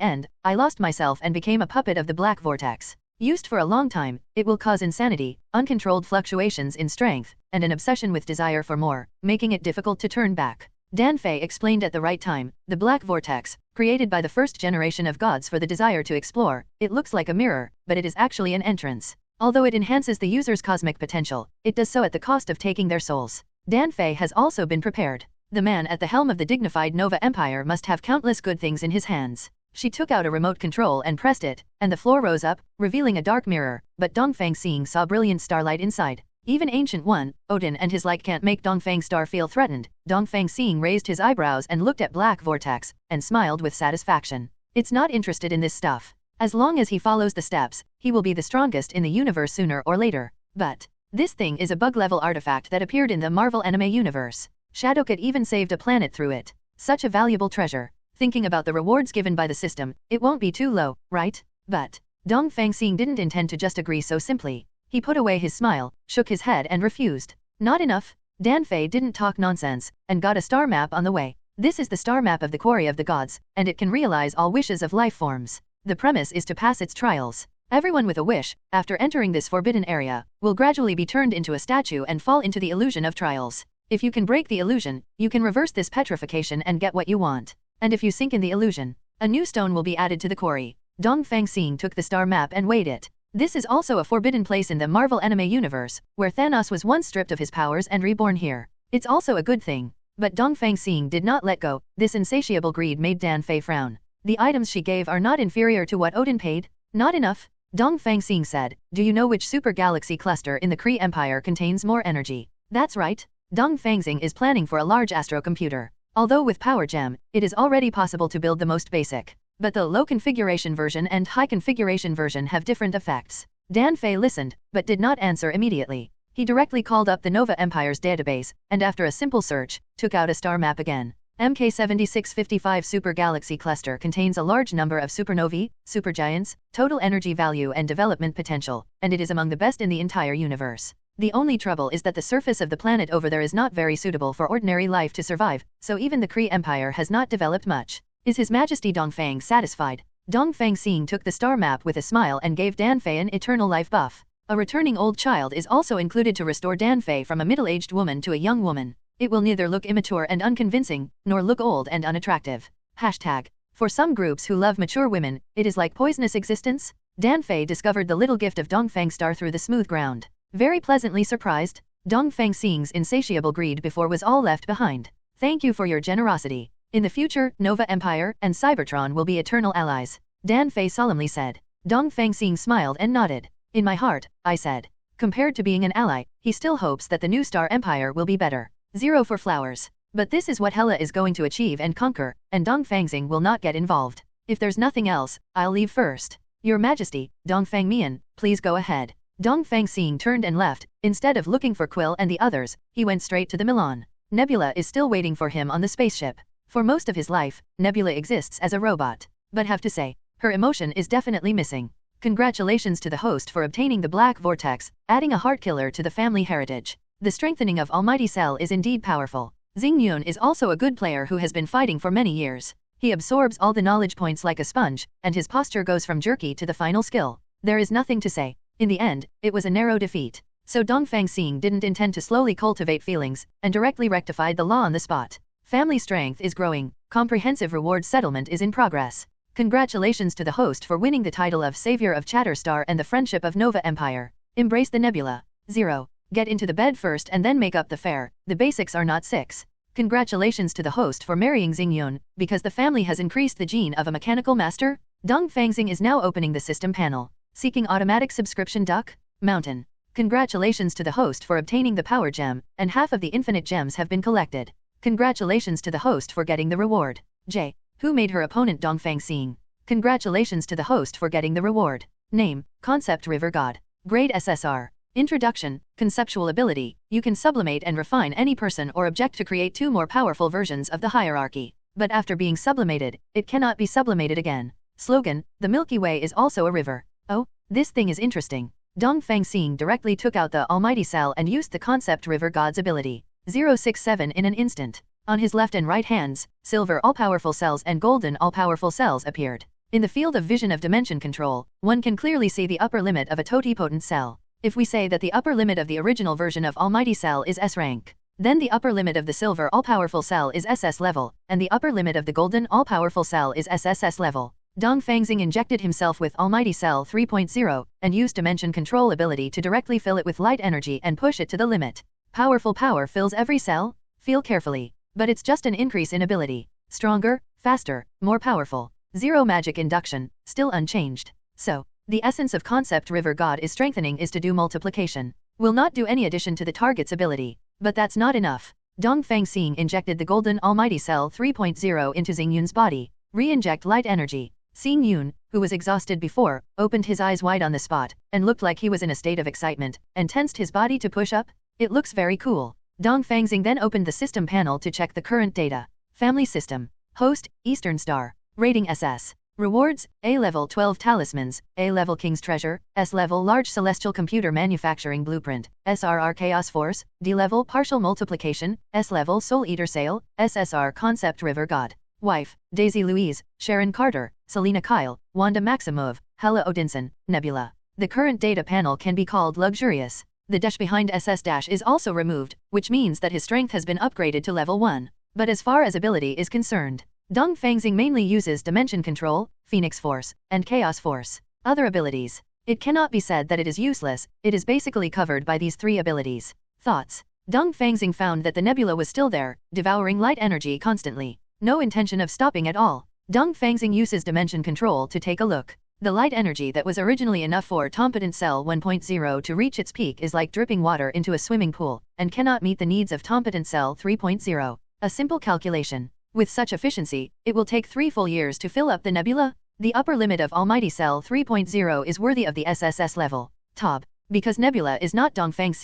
end, I lost myself and became a puppet of the black vortex. Used for a long time, it will cause insanity, uncontrolled fluctuations in strength, and an obsession with desire for more, making it difficult to turn back. Danfei explained at the right time, the black vortex, created by the first generation of gods for the desire to explore, it looks like a mirror, but it is actually an entrance. Although it enhances the user's cosmic potential, it does so at the cost of taking their souls. Danfei has also been prepared. The man at the helm of the dignified Nova Empire must have countless good things in his hands. She took out a remote control and pressed it, and the floor rose up, revealing a dark mirror, but Dongfang Xing saw brilliant starlight inside. Even Ancient One, Odin and his like can't make Dongfang Star feel threatened. Dongfang Xing raised his eyebrows and looked at Black Vortex, and smiled with satisfaction. It's not interested in this stuff. As long as he follows the steps, he will be the strongest in the universe sooner or later. But this thing is a bug-level artifact that appeared in the Marvel anime universe. Shadowcat even saved a planet through it. Such a valuable treasure. Thinking about the rewards given by the system, it won't be too low, right? But Dongfang Xing didn't intend to just agree so simply. He put away his smile, shook his head and refused. Not enough. Danfei didn't talk nonsense, and got a star map on the way. This is the star map of the quarry of the gods, and it can realize all wishes of life forms. The premise is to pass its trials. Everyone with a wish, after entering this forbidden area, will gradually be turned into a statue and fall into the illusion of trials. If you can break the illusion, you can reverse this petrification and get what you want. And if you sink in the illusion, a new stone will be added to the quarry. Dongfang Xing took the star map and weighed it. This is also a forbidden place in the Marvel anime universe, where Thanos was once stripped of his powers and reborn here. It's also a good thing. But Dongfang Xing did not let go. This insatiable greed made Danfei frown. The items she gave are not inferior to what Odin paid? Not enough. Dongfang Xing said, do you know which super galaxy cluster in the Kree Empire contains more energy? That's right. Dongfang Xing is planning for a large astrocomputer. Although with Power Gem, it is already possible to build the most basic. But the low configuration version and high configuration version have different effects. Danfei listened, but did not answer immediately. He directly called up the Nova Empire's database, and after a simple search, took out a star map again. MK7655 Super Galaxy Cluster contains a large number of supernovae, supergiants, total energy value and development potential, and it is among the best in the entire universe. The only trouble is that the surface of the planet over there is not very suitable for ordinary life to survive, so even the Kree Empire has not developed much. Is His Majesty Dongfang satisfied? Dongfang Xing took the star map with a smile and gave Danfei an eternal life buff. A returning old child is also included to restore Danfei from a middle-aged woman to a young woman. It will neither look immature and unconvincing, nor look old and unattractive. Hashtag. For some groups who love mature women, it is like poisonous existence. Danfei discovered the little gift of Dongfang Star through the smooth ground. Very pleasantly surprised, Dongfang Xing's insatiable greed before was all left behind. Thank you for your generosity. In the future, Nova Empire and Cybertron will be eternal allies. Danfei solemnly said. Dongfang Xing smiled and nodded. In my heart, I said. Compared to being an ally, he still hopes that the new Star Empire will be better. 0 for flowers. But this is what Hela is going to achieve and conquer, and Dongfang Xing will not get involved. If there's nothing else, I'll leave first. Your Majesty, Dongfang Mian, please go ahead. Dongfang Xing turned and left. Instead of looking for Quill and the others, he went straight to the Milan. Nebula is still waiting for him on the spaceship. For most of his life, Nebula exists as a robot. But have to say, her emotion is definitely missing. Congratulations to the host for obtaining the Black Vortex, adding a heart killer to the family heritage. The strengthening of Almighty Cell is indeed powerful. Xing Yun is also a good player who has been fighting for many years. He absorbs all the knowledge points like a sponge, and his posture goes from jerky to the final skill. There is nothing to say. In the end, it was a narrow defeat. So Dongfang Xing didn't intend to slowly cultivate feelings, and directly rectified the law on the spot. Family strength is growing. Comprehensive reward settlement is in progress. Congratulations to the host for winning the title of Savior of Chatterstar and the Friendship of Nova Empire. Embrace the Nebula. 0. Get into the bed first and then make up the fare. The basics are not 6. Congratulations to the host for marrying Xing Yun, because the family has increased the gene of a mechanical master. Dongfang Xing is now opening the system panel. Seeking automatic subscription duck? Mountain. Congratulations to the host for obtaining the power gem, and half of the infinite gems have been collected. Congratulations to the host for getting the reward. J. Who made her opponent Dongfang Xing? Congratulations to the host for getting the reward. Name, Concept River God. Grade SSR. Introduction, Conceptual Ability. You can sublimate and refine any person or object to create 2 more powerful versions of the hierarchy. But after being sublimated, it cannot be sublimated again. Slogan, The Milky Way is also a river. Oh, this thing is interesting. Dongfang Xing directly took out the Almighty Cell and used the Concept River God's ability. 067 in an instant. On his left and right hands, silver all-powerful cells and golden all-powerful cells appeared. In the field of vision of dimension control, one can clearly see the upper limit of a totipotent cell. If we say that the upper limit of the original version of Almighty Cell is S rank, Then the upper limit of the silver all-powerful cell is SS level, and the upper limit of the golden all-powerful cell is SSS level. Dongfang Xing injected himself with Almighty Cell 3.0, and used Dimension Control ability to directly fill it with light energy and push it to the limit. Powerful power fills every cell? Feel carefully. But it's just an increase in ability. Stronger, faster, more powerful. Zero magic induction, still unchanged. So, the essence of concept River God is strengthening is to do multiplication. Will not do any addition to the target's ability. But that's not enough. Dongfang Xing injected the Golden Almighty Cell 3.0 into Xing Yun's body. Re-inject light energy. Xing Yun, who was exhausted before, opened his eyes wide on the spot, and looked like he was in a state of excitement, and tensed his body to push up. It looks very cool. Dongfang Xing then opened the system panel to check the current data. Family system. Host, Eastern Star. Rating SS. Rewards, A-level 12 talismans, A-level King's Treasure, S-level Large Celestial Computer Manufacturing Blueprint, SRR Chaos Force, D-level Partial Multiplication, S-level Soul Eater Sale, SSR Concept River God. Wife, Daisy Louise, Sharon Carter, Selena Kyle, Wanda Maximov, Hela Odinson, Nebula. The current data panel can be called luxurious. The dash behind SS dash is also removed, which means that his strength has been upgraded to level 1. But as far as ability is concerned, Dongfang Xing mainly uses Dimension Control, Phoenix Force, and Chaos Force. Other abilities. It cannot be said that it is useless, it is basically covered by these 3 abilities. Thoughts. Dongfang Xing found that the nebula was still there, devouring light energy constantly. No intention of stopping at all. Dongfang Xing uses Dimension Control to take a look. The light energy that was originally enough for Tompotent Cell 1.0 to reach its peak is like dripping water into a swimming pool, and cannot meet the needs of Tompotent Cell 3.0. A simple calculation. With such efficiency, it will take 3 full years to fill up the nebula. The upper limit of Almighty Cell 3.0 is worthy of the SSS level. Tob. Because nebula is not Dongfang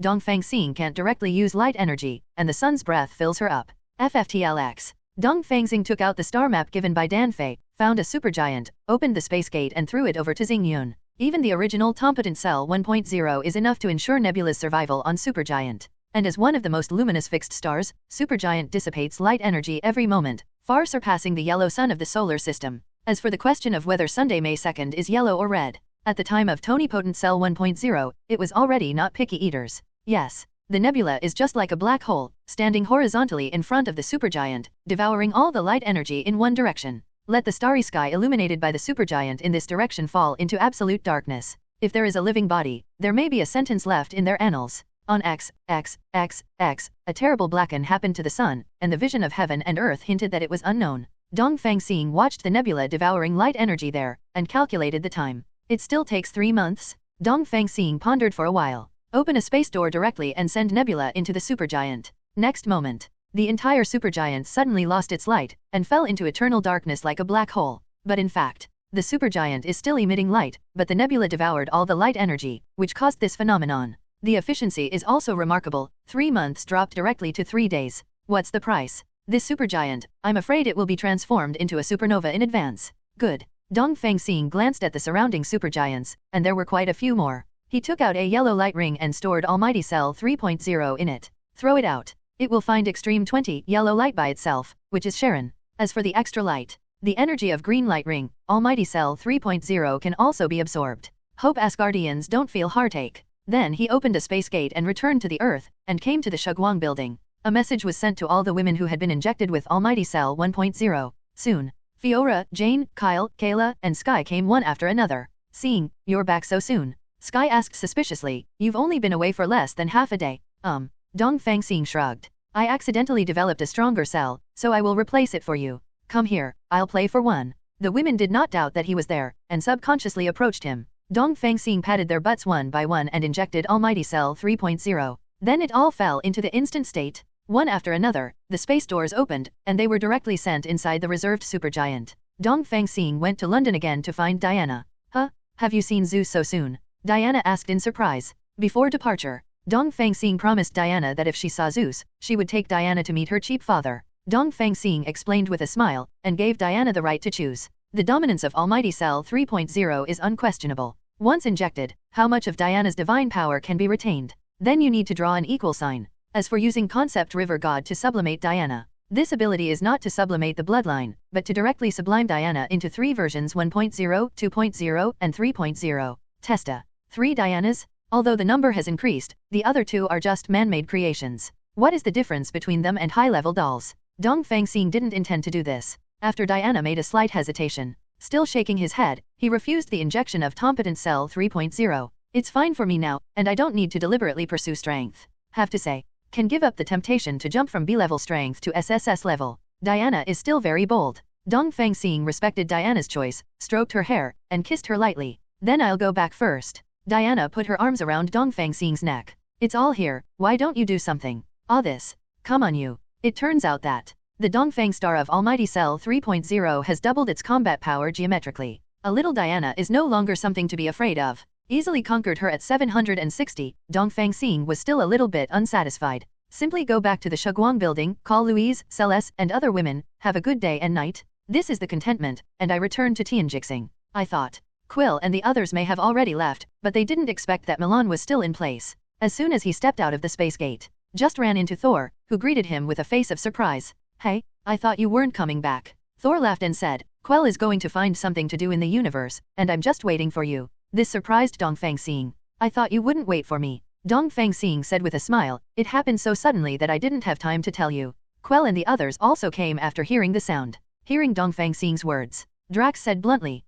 Xing can't directly use light energy, and the sun's breath fills her up. FFTLX. Dongfang Xing took out the star map given by Danfei, found a supergiant, opened the space gate and threw it over to Xing Yun. Even the original Tompotent Cell 1.0 is enough to ensure nebula's survival on supergiant. And as one of the most luminous fixed stars, supergiant dissipates light energy every moment, far surpassing the yellow sun of the solar system. As for the question of whether Sunday, May 2nd is yellow or red, at the time of Tonipotent Cell 1.0, it was already not picky eaters. Yes, the nebula is just like a black hole, standing horizontally in front of the supergiant, devouring all the light energy in one direction. Let the starry sky illuminated by the supergiant in this direction fall into absolute darkness. If there is a living body, there may be a sentence left in their annals. On X, a terrible blacken happened to the sun, and the vision of heaven and earth hinted that it was unknown. Dongfang Xing watched the nebula devouring light energy there, and calculated the time. It still takes 3 months? Dongfang Xing pondered for a while. Open a space door directly and send nebula into the supergiant. Next moment, the entire supergiant suddenly lost its light, and fell into eternal darkness like a black hole. But in fact, the supergiant is still emitting light, but the nebula devoured all the light energy, which caused this phenomenon. The efficiency is also remarkable. 3 months dropped directly to 3 days. What's the price? This supergiant, I'm afraid it will be transformed into a supernova in advance. Good. Dongfang Xing glanced at the surrounding supergiants, and there were quite a few more. He took out a yellow light ring and stored Almighty Cell 3.0 in it. Throw it out. It will find Extreme 20 yellow light by itself, which is Sharon. As for the extra light, the energy of green light ring, Almighty Cell 3.0 can also be absorbed. Hope Asgardians don't feel heartache. Then he opened a space gate and returned to the Earth, and came to the Shuguang building. A message was sent to all the women who had been injected with Almighty Cell 1.0. Soon, Fiora, Jane, Kyle, Kayla, and Sky came one after another. Seeing, you're back so soon. Sky asked suspiciously, you've only been away for less than half a day. Dongfang Xing shrugged. I accidentally developed a stronger cell, so I will replace it for you. Come here, I'll play for one. The women did not doubt that he was there, and subconsciously approached him. Dongfang Xing patted their butts one by one and injected Almighty Cell 3.0. Then it all fell into the instant state. One after another, the space doors opened, and they were directly sent inside the reserved supergiant. Dongfang Xing went to London again to find Diana. Huh? Have you seen Zeus so soon? Diana asked in surprise. Before departure, Dongfang Xing promised Diana that if she saw Zeus, she would take Diana to meet her cheap father. Dongfang Xing explained with a smile, and gave Diana the right to choose. The dominance of Almighty Cell 3.0 is unquestionable. Once injected, how much of Diana's divine power can be retained? Then you need to draw an equal sign. As for using Concept River God to sublimate Diana, this ability is not to sublimate the bloodline, but to directly sublime Diana into 3 versions 1.0, 2.0, and 3.0. Testa. 3 Dianas? Although the number has increased, the other 2 are just man-made creations. What is the difference between them and high-level dolls? Dongfang Xing didn't intend to do this. After Diana made a slight hesitation, still shaking his head, he refused the injection of Competent Cell 3.0. It's fine for me now, and I don't need to deliberately pursue strength. Have to say, can give up the temptation to jump from B-level strength to SSS level. Diana is still very bold. Dongfang Xing respected Diana's choice, stroked her hair, and kissed her lightly. Then I'll go back first. Diana put her arms around Dongfang Xing's neck. It's all here, why don't you do something? This. Come on you. It turns out that the Dongfang star of Almighty Cell 3.0 has doubled its combat power geometrically. A little Diana is no longer something to be afraid of. Easily conquered her at 760, Dongfang Xing was still a little bit unsatisfied. Simply go back to the Shuguang building, call Louise, Celeste, and other women, have a good day and night. This is the contentment, and I return to Tianjixing. I thought. Quill and the others may have already left, but they didn't expect that Milan was still in place. As soon as he stepped out of the space gate, just ran into Thor, who greeted him with a face of surprise. Hey, I thought you weren't coming back. Thor laughed and said, Quill is going to find something to do in the universe, and I'm just waiting for you. This surprised Dongfang Xing. I thought you wouldn't wait for me. Dongfang Xing said with a smile, it happened so suddenly that I didn't have time to tell you. Quill and the others also came after hearing the sound. Hearing Dongfang Xing's words, Drax said bluntly,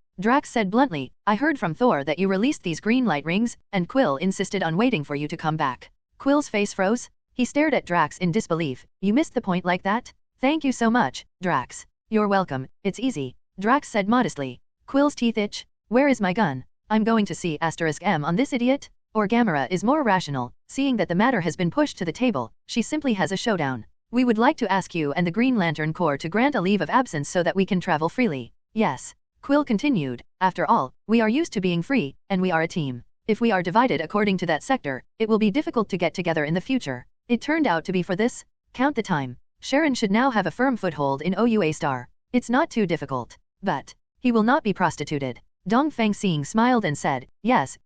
I heard from Thor that you released these green light rings, and Quill insisted on waiting for you to come back. Quill's face froze. He stared at Drax in disbelief. You missed the point like that? Thank you so much, Drax. You're welcome, it's easy. Drax said modestly. Quill's teeth itch. Where is my gun? I'm going to see *M on this idiot? Or Gamera is more rational, seeing that the matter has been pushed to the table, she simply has a showdown. We would like to ask you and the Green Lantern Corps to grant a leave of absence so that we can travel freely. Yes. Quill continued, after all, we are used to being free, and we are a team. If we are divided according to that sector, it will be difficult to get together in the future. It turned out to be for this. Count the time. Sharon should now have a firm foothold in OUA Star. It's not too difficult. But he will not be prostituted. Dongfang Xing smiled and said, yes,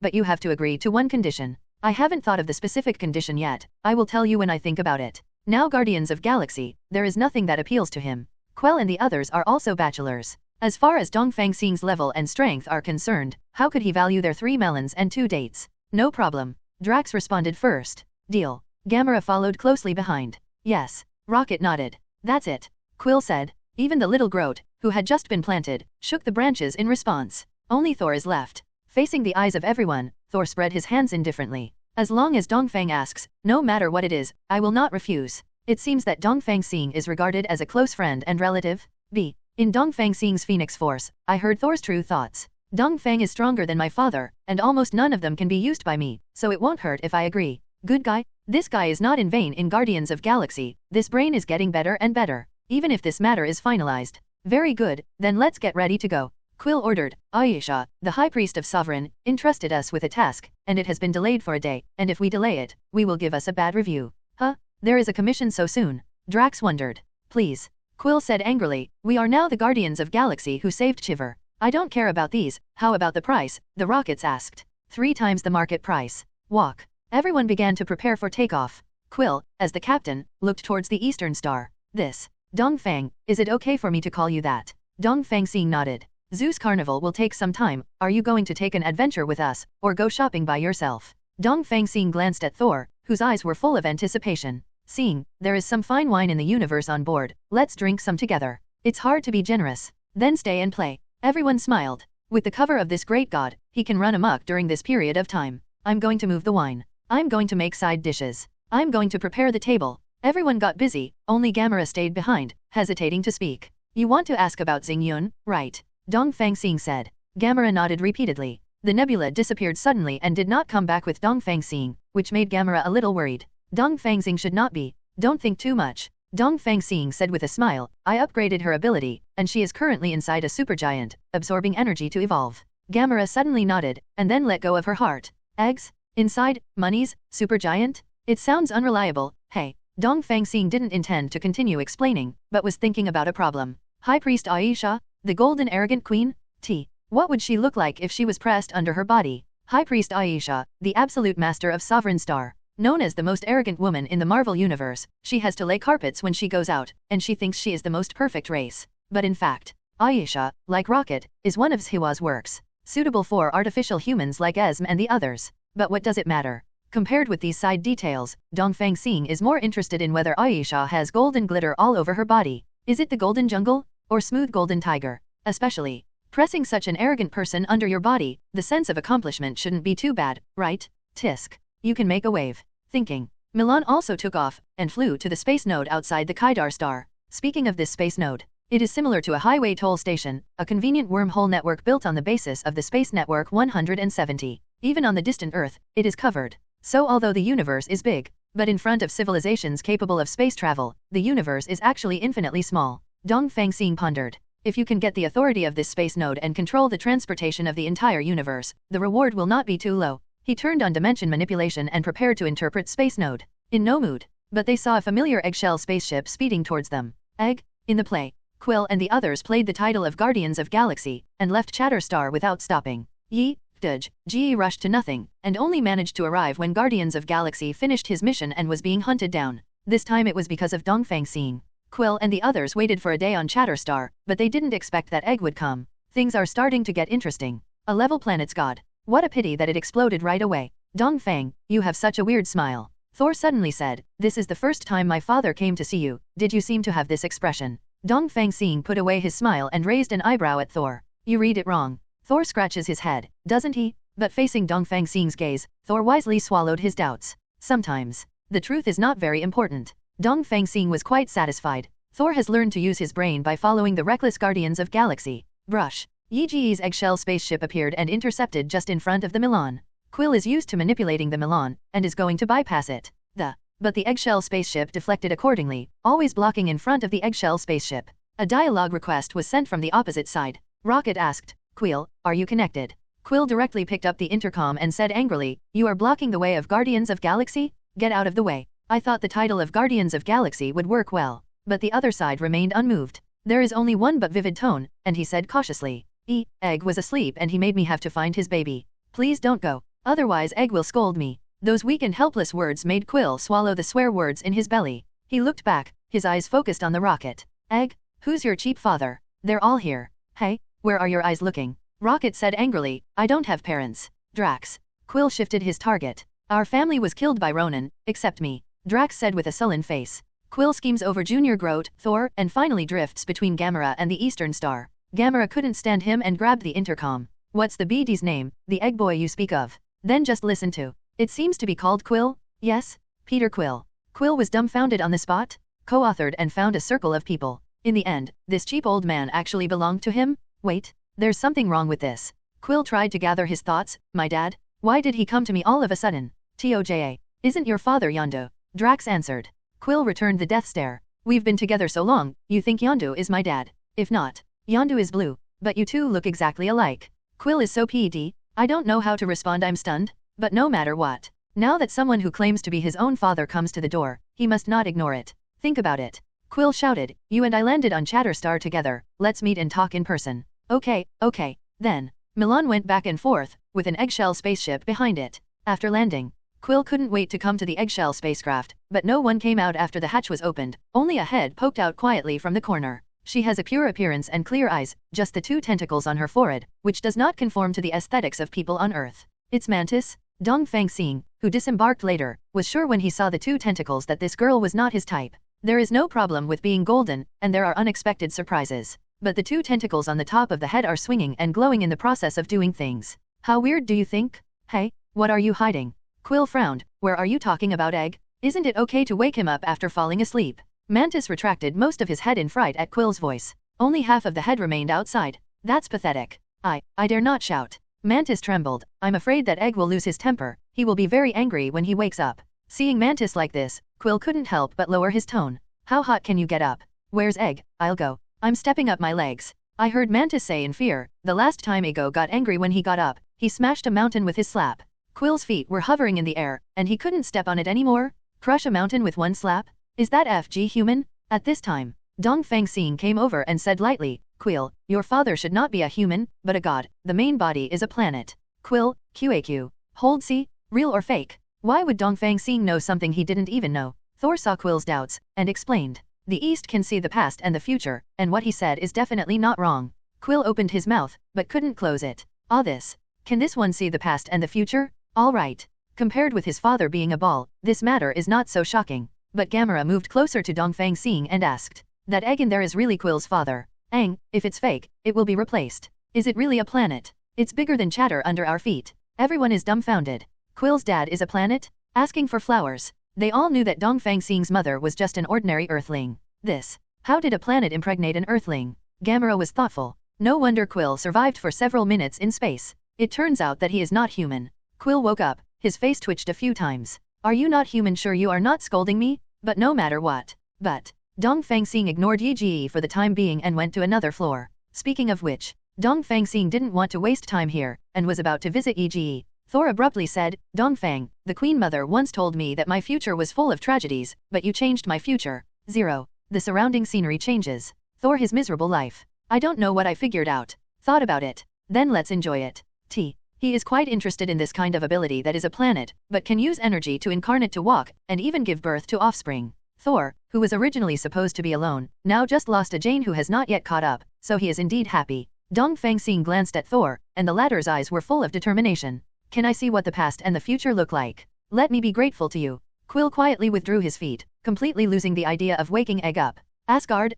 but you have to agree to one condition. I haven't thought of the specific condition yet, I will tell you when I think about it. Now Guardians of Galaxy, there is nothing that appeals to him. Quell and the others are also bachelors. As far as Dongfang Xing's level and strength are concerned, how could he value their 3 melons and 2 dates? No problem. Drax responded first. Deal. Gamera followed closely behind. Yes. Rocket nodded. That's it. Quill said. Even the little Groot, who had just been planted, shook the branches in response. Only Thor is left. Facing the eyes of everyone, Thor spread his hands indifferently. As long as Dongfang asks, no matter what it is, I will not refuse. It seems that Dongfang Xing is regarded as a close friend and relative. In Dongfang Xing's Phoenix Force, I heard Thor's true thoughts. Dongfang is stronger than my father, and almost none of them can be used by me, so it won't hurt if I agree. Good guy? This guy is not in vain in Guardians of Galaxy, this brain is getting better and better, even if this matter is finalized. Very good, then let's get ready to go. Quill ordered. Aisha, the High Priest of Sovereign, entrusted us with a task, and it has been delayed for a day, and if we delay it, we will give us a bad review. Huh? There is a commission so soon? Drax wondered. Please. Quill said angrily, we are now the Guardians of Galaxy who saved Chiver. I don't care about these, how about the price? The rockets asked. 3 times the market price. Walk. Everyone began to prepare for takeoff. Quill, as the captain, looked towards the Eastern Star. This. Dongfang, is it okay for me to call you that? Dongfang Xing nodded. Zeus Carnival will take some time, are you going to take an adventure with us, or go shopping by yourself? Dongfang Xing glanced at Thor, whose eyes were full of anticipation. Seeing, there is some fine wine in the universe on board, let's drink some together. It's hard to be generous. Then stay and play. Everyone smiled. With the cover of this great god, he can run amok during this period of time. I'm going to move the wine. I'm going to make side dishes. I'm going to prepare the table. Everyone got busy, only Gamera stayed behind, hesitating to speak. You want to ask about Xingyun, right? Dongfang Xing said. Gamera nodded repeatedly. The nebula disappeared suddenly and did not come back with Dongfang Xing, which made Gamera a little worried. Dongfang Xing should not be. Don't think too much. Dongfang Xing said with a smile, I upgraded her ability, and she is currently inside a supergiant, absorbing energy to evolve. Gamera suddenly nodded, and then let go of her heart. Eggs? Inside? Monies? Supergiant? It sounds unreliable. Hey. Dongfang Xing didn't intend to continue explaining, but was thinking about a problem. High Priest Aisha? The golden arrogant queen? What would she look like if she was pressed under her body? High Priest Aisha, the absolute master of Sovereign Star. Known as the most arrogant woman in the Marvel Universe, she has to lay carpets when she goes out, and she thinks she is the most perfect race. But in fact, Aisha, like Rocket, is one of Zhiwa's works, suitable for artificial humans like Esm and the others. But what does it matter? Compared with these side details, Dongfang Xing is more interested in whether Aisha has golden glitter all over her body. Is it the golden jungle? Or smooth golden tiger? Especially, pressing such an arrogant person under your body, the sense of accomplishment shouldn't be too bad, right? Tisk. You can make a wave. Thinking. Milan also took off, and flew to the space node outside the Kydar star. Speaking of this space node, it is similar to a highway toll station, a convenient wormhole network built on the basis of the Space Network 170. Even on the distant Earth, it is covered. So although the universe is big, but in front of civilizations capable of space travel, the universe is actually infinitely small. Dongfang Xing pondered. If you can get the authority of this space node and control the transportation of the entire universe, the reward will not be too low. He turned on dimension manipulation and prepared to interpret space node. In no mood, but they saw a familiar eggshell spaceship speeding towards them. Egg? In the play, Quill and the others played the title of Guardians of Galaxy, and left Chatterstar without stopping. Yi, Dudge, Ge rushed to nothing, and only managed to arrive when Guardians of Galaxy finished his mission and was being hunted down. This time it was because of Dongfang Xing. Quill and the others waited for a day on Chatterstar, but they didn't expect that Egg would come. Things are starting to get interesting. A level planet's god. What a pity that it exploded right away. Dongfang, you have such a weird smile. Thor suddenly said, this is the first time my father came to see you, did you seem to have this expression? Dongfang Xing put away his smile and raised an eyebrow at Thor. You read it wrong. Thor scratches his head, doesn't he? But facing Dongfang Xing's gaze, Thor wisely swallowed his doubts. Sometimes, the truth is not very important. Dongfang Xing was quite satisfied. Thor has learned to use his brain by following the reckless Guardians of Galaxy. Brush. Yi Ji's eggshell spaceship appeared and intercepted just in front of the Milan. Quill is used to manipulating the Milan, and is going to bypass it. But the eggshell spaceship deflected accordingly, always blocking in front of the eggshell spaceship. A dialogue request was sent from the opposite side. Rocket asked, Quill, are you connected? Quill directly picked up the intercom and said angrily, you are blocking the way of Guardians of Galaxy? Get out of the way. I thought the title of Guardians of Galaxy would work well. But the other side remained unmoved. There is only one but vivid tone, and he said cautiously, Egg was asleep and he made me have to find his baby. Please don't go. Otherwise Egg will scold me. Those weak and helpless words made Quill swallow the swear words in his belly. He looked back, his eyes focused on the rocket. Egg, who's your cheap father? They're all here. Hey, where are your eyes looking? Rocket said angrily, I don't have parents. Drax. Quill shifted his target. Our family was killed by Ronan, except me. Drax said with a sullen face. Quill schemes over Junior Groot, Thor, and finally drifts between Gamera and the Eastern Star. Gamera couldn't stand him and grabbed the intercom. What's the BD's name, the egg boy you speak of? Then just listen to. It seems to be called Quill? Yes, Peter Quill. Quill was dumbfounded on the spot, co-authored and found a circle of people. In the end, this cheap old man actually belonged to him? Wait, there's something wrong with this. Quill tried to gather his thoughts. My dad? Why did he come to me all of a sudden? Toja. Isn't your father Yondu? Drax answered. Quill returned the death stare. We've been together so long, you think Yondu is my dad? If not, Yondu is blue, but you two look exactly alike. Quill is so PED, I don't know how to respond. I'm stunned. But no matter what, now that someone who claims to be his own father comes to the door, he must not ignore it. Think about it. Quill shouted, you and I landed on Chatterstar together, let's meet and talk in person. Okay. Then, Milan went back and forth, with an eggshell spaceship behind it. After landing, Quill couldn't wait to come to the eggshell spacecraft, but no one came out after the hatch was opened, only a head poked out quietly from the corner. She has a pure appearance and clear eyes, just the two tentacles on her forehead, which does not conform to the aesthetics of people on Earth. It's Mantis? Dongfang Xing, who disembarked later, was sure when he saw the two tentacles that this girl was not his type. There is no problem with being golden, and there are unexpected surprises. But the two tentacles on the top of the head are swinging and glowing in the process of doing things. How weird do you think? Hey, what are you hiding? Quill frowned, where are you talking about Egg? Isn't it okay to wake him up after falling asleep? Mantis retracted most of his head in fright at Quill's voice. Only half of the head remained outside. That's pathetic. I dare not shout. Mantis trembled. I'm afraid that Egg will lose his temper. He will be very angry when he wakes up. Seeing Mantis like this, Quill couldn't help but lower his tone. How hot can you get up? Where's Egg? I'll go. I'm stepping up my legs. I heard Mantis say in fear, the last time Ego got angry when he got up, he smashed a mountain with his slap. Quill's feet were hovering in the air, and he couldn't step on it anymore? Crush a mountain with one slap? Is that FG human? At this time, Dongfang Xing came over and said lightly, Quill, your father should not be a human, but a god. The main body is a planet. Quill, QAQ. Hold C? Real or fake? Why would Dongfang Xing know something he didn't even know? Thor saw Quill's doubts, and explained. The East can see the past and the future, and what he said is definitely not wrong. Quill opened his mouth, but couldn't close it. This. Can this one see the past and the future? All right. Compared with his father being a ball, this matter is not so shocking. But Gamera moved closer to Dongfang Xing and asked, "That egg in there is really Quill's father?" "Ang, if it's fake, it will be replaced." "Is it really a planet?" "It's bigger than chatter under our feet." Everyone is dumbfounded. Quill's dad is a planet? Asking for flowers. They all knew that Dongfang Xing's mother was just an ordinary earthling. How did a planet impregnate an earthling? Gamera was thoughtful. No wonder Quill survived for several minutes in space. It turns out that he is not human. Quill woke up, his face twitched a few times. "Are you not human? Sure you are not scolding me?" "But no matter what." But Dongfang Xing ignored Yi for the time being and went to another floor. Speaking of which, Dongfang Xing didn't want to waste time here, and was about to visit Yi. Thor abruptly said, "Dongfang, the Queen Mother once told me that my future was full of tragedies, but you changed my future." 0. The surrounding scenery changes. Thor his miserable life. "I don't know what I figured out. Thought about it. Then let's enjoy it." He is quite interested in this kind of ability that is a planet, but can use energy to incarnate to walk, and even give birth to offspring. Thor, who was originally supposed to be alone, now just lost a Jane who has not yet caught up, so he is indeed happy. Dongfang Xing glanced at Thor, and the latter's eyes were full of determination. "Can I see what the past and the future look like? Let me be grateful to you." Quill quietly withdrew his feet, completely losing the idea of waking Egg up. Asgard.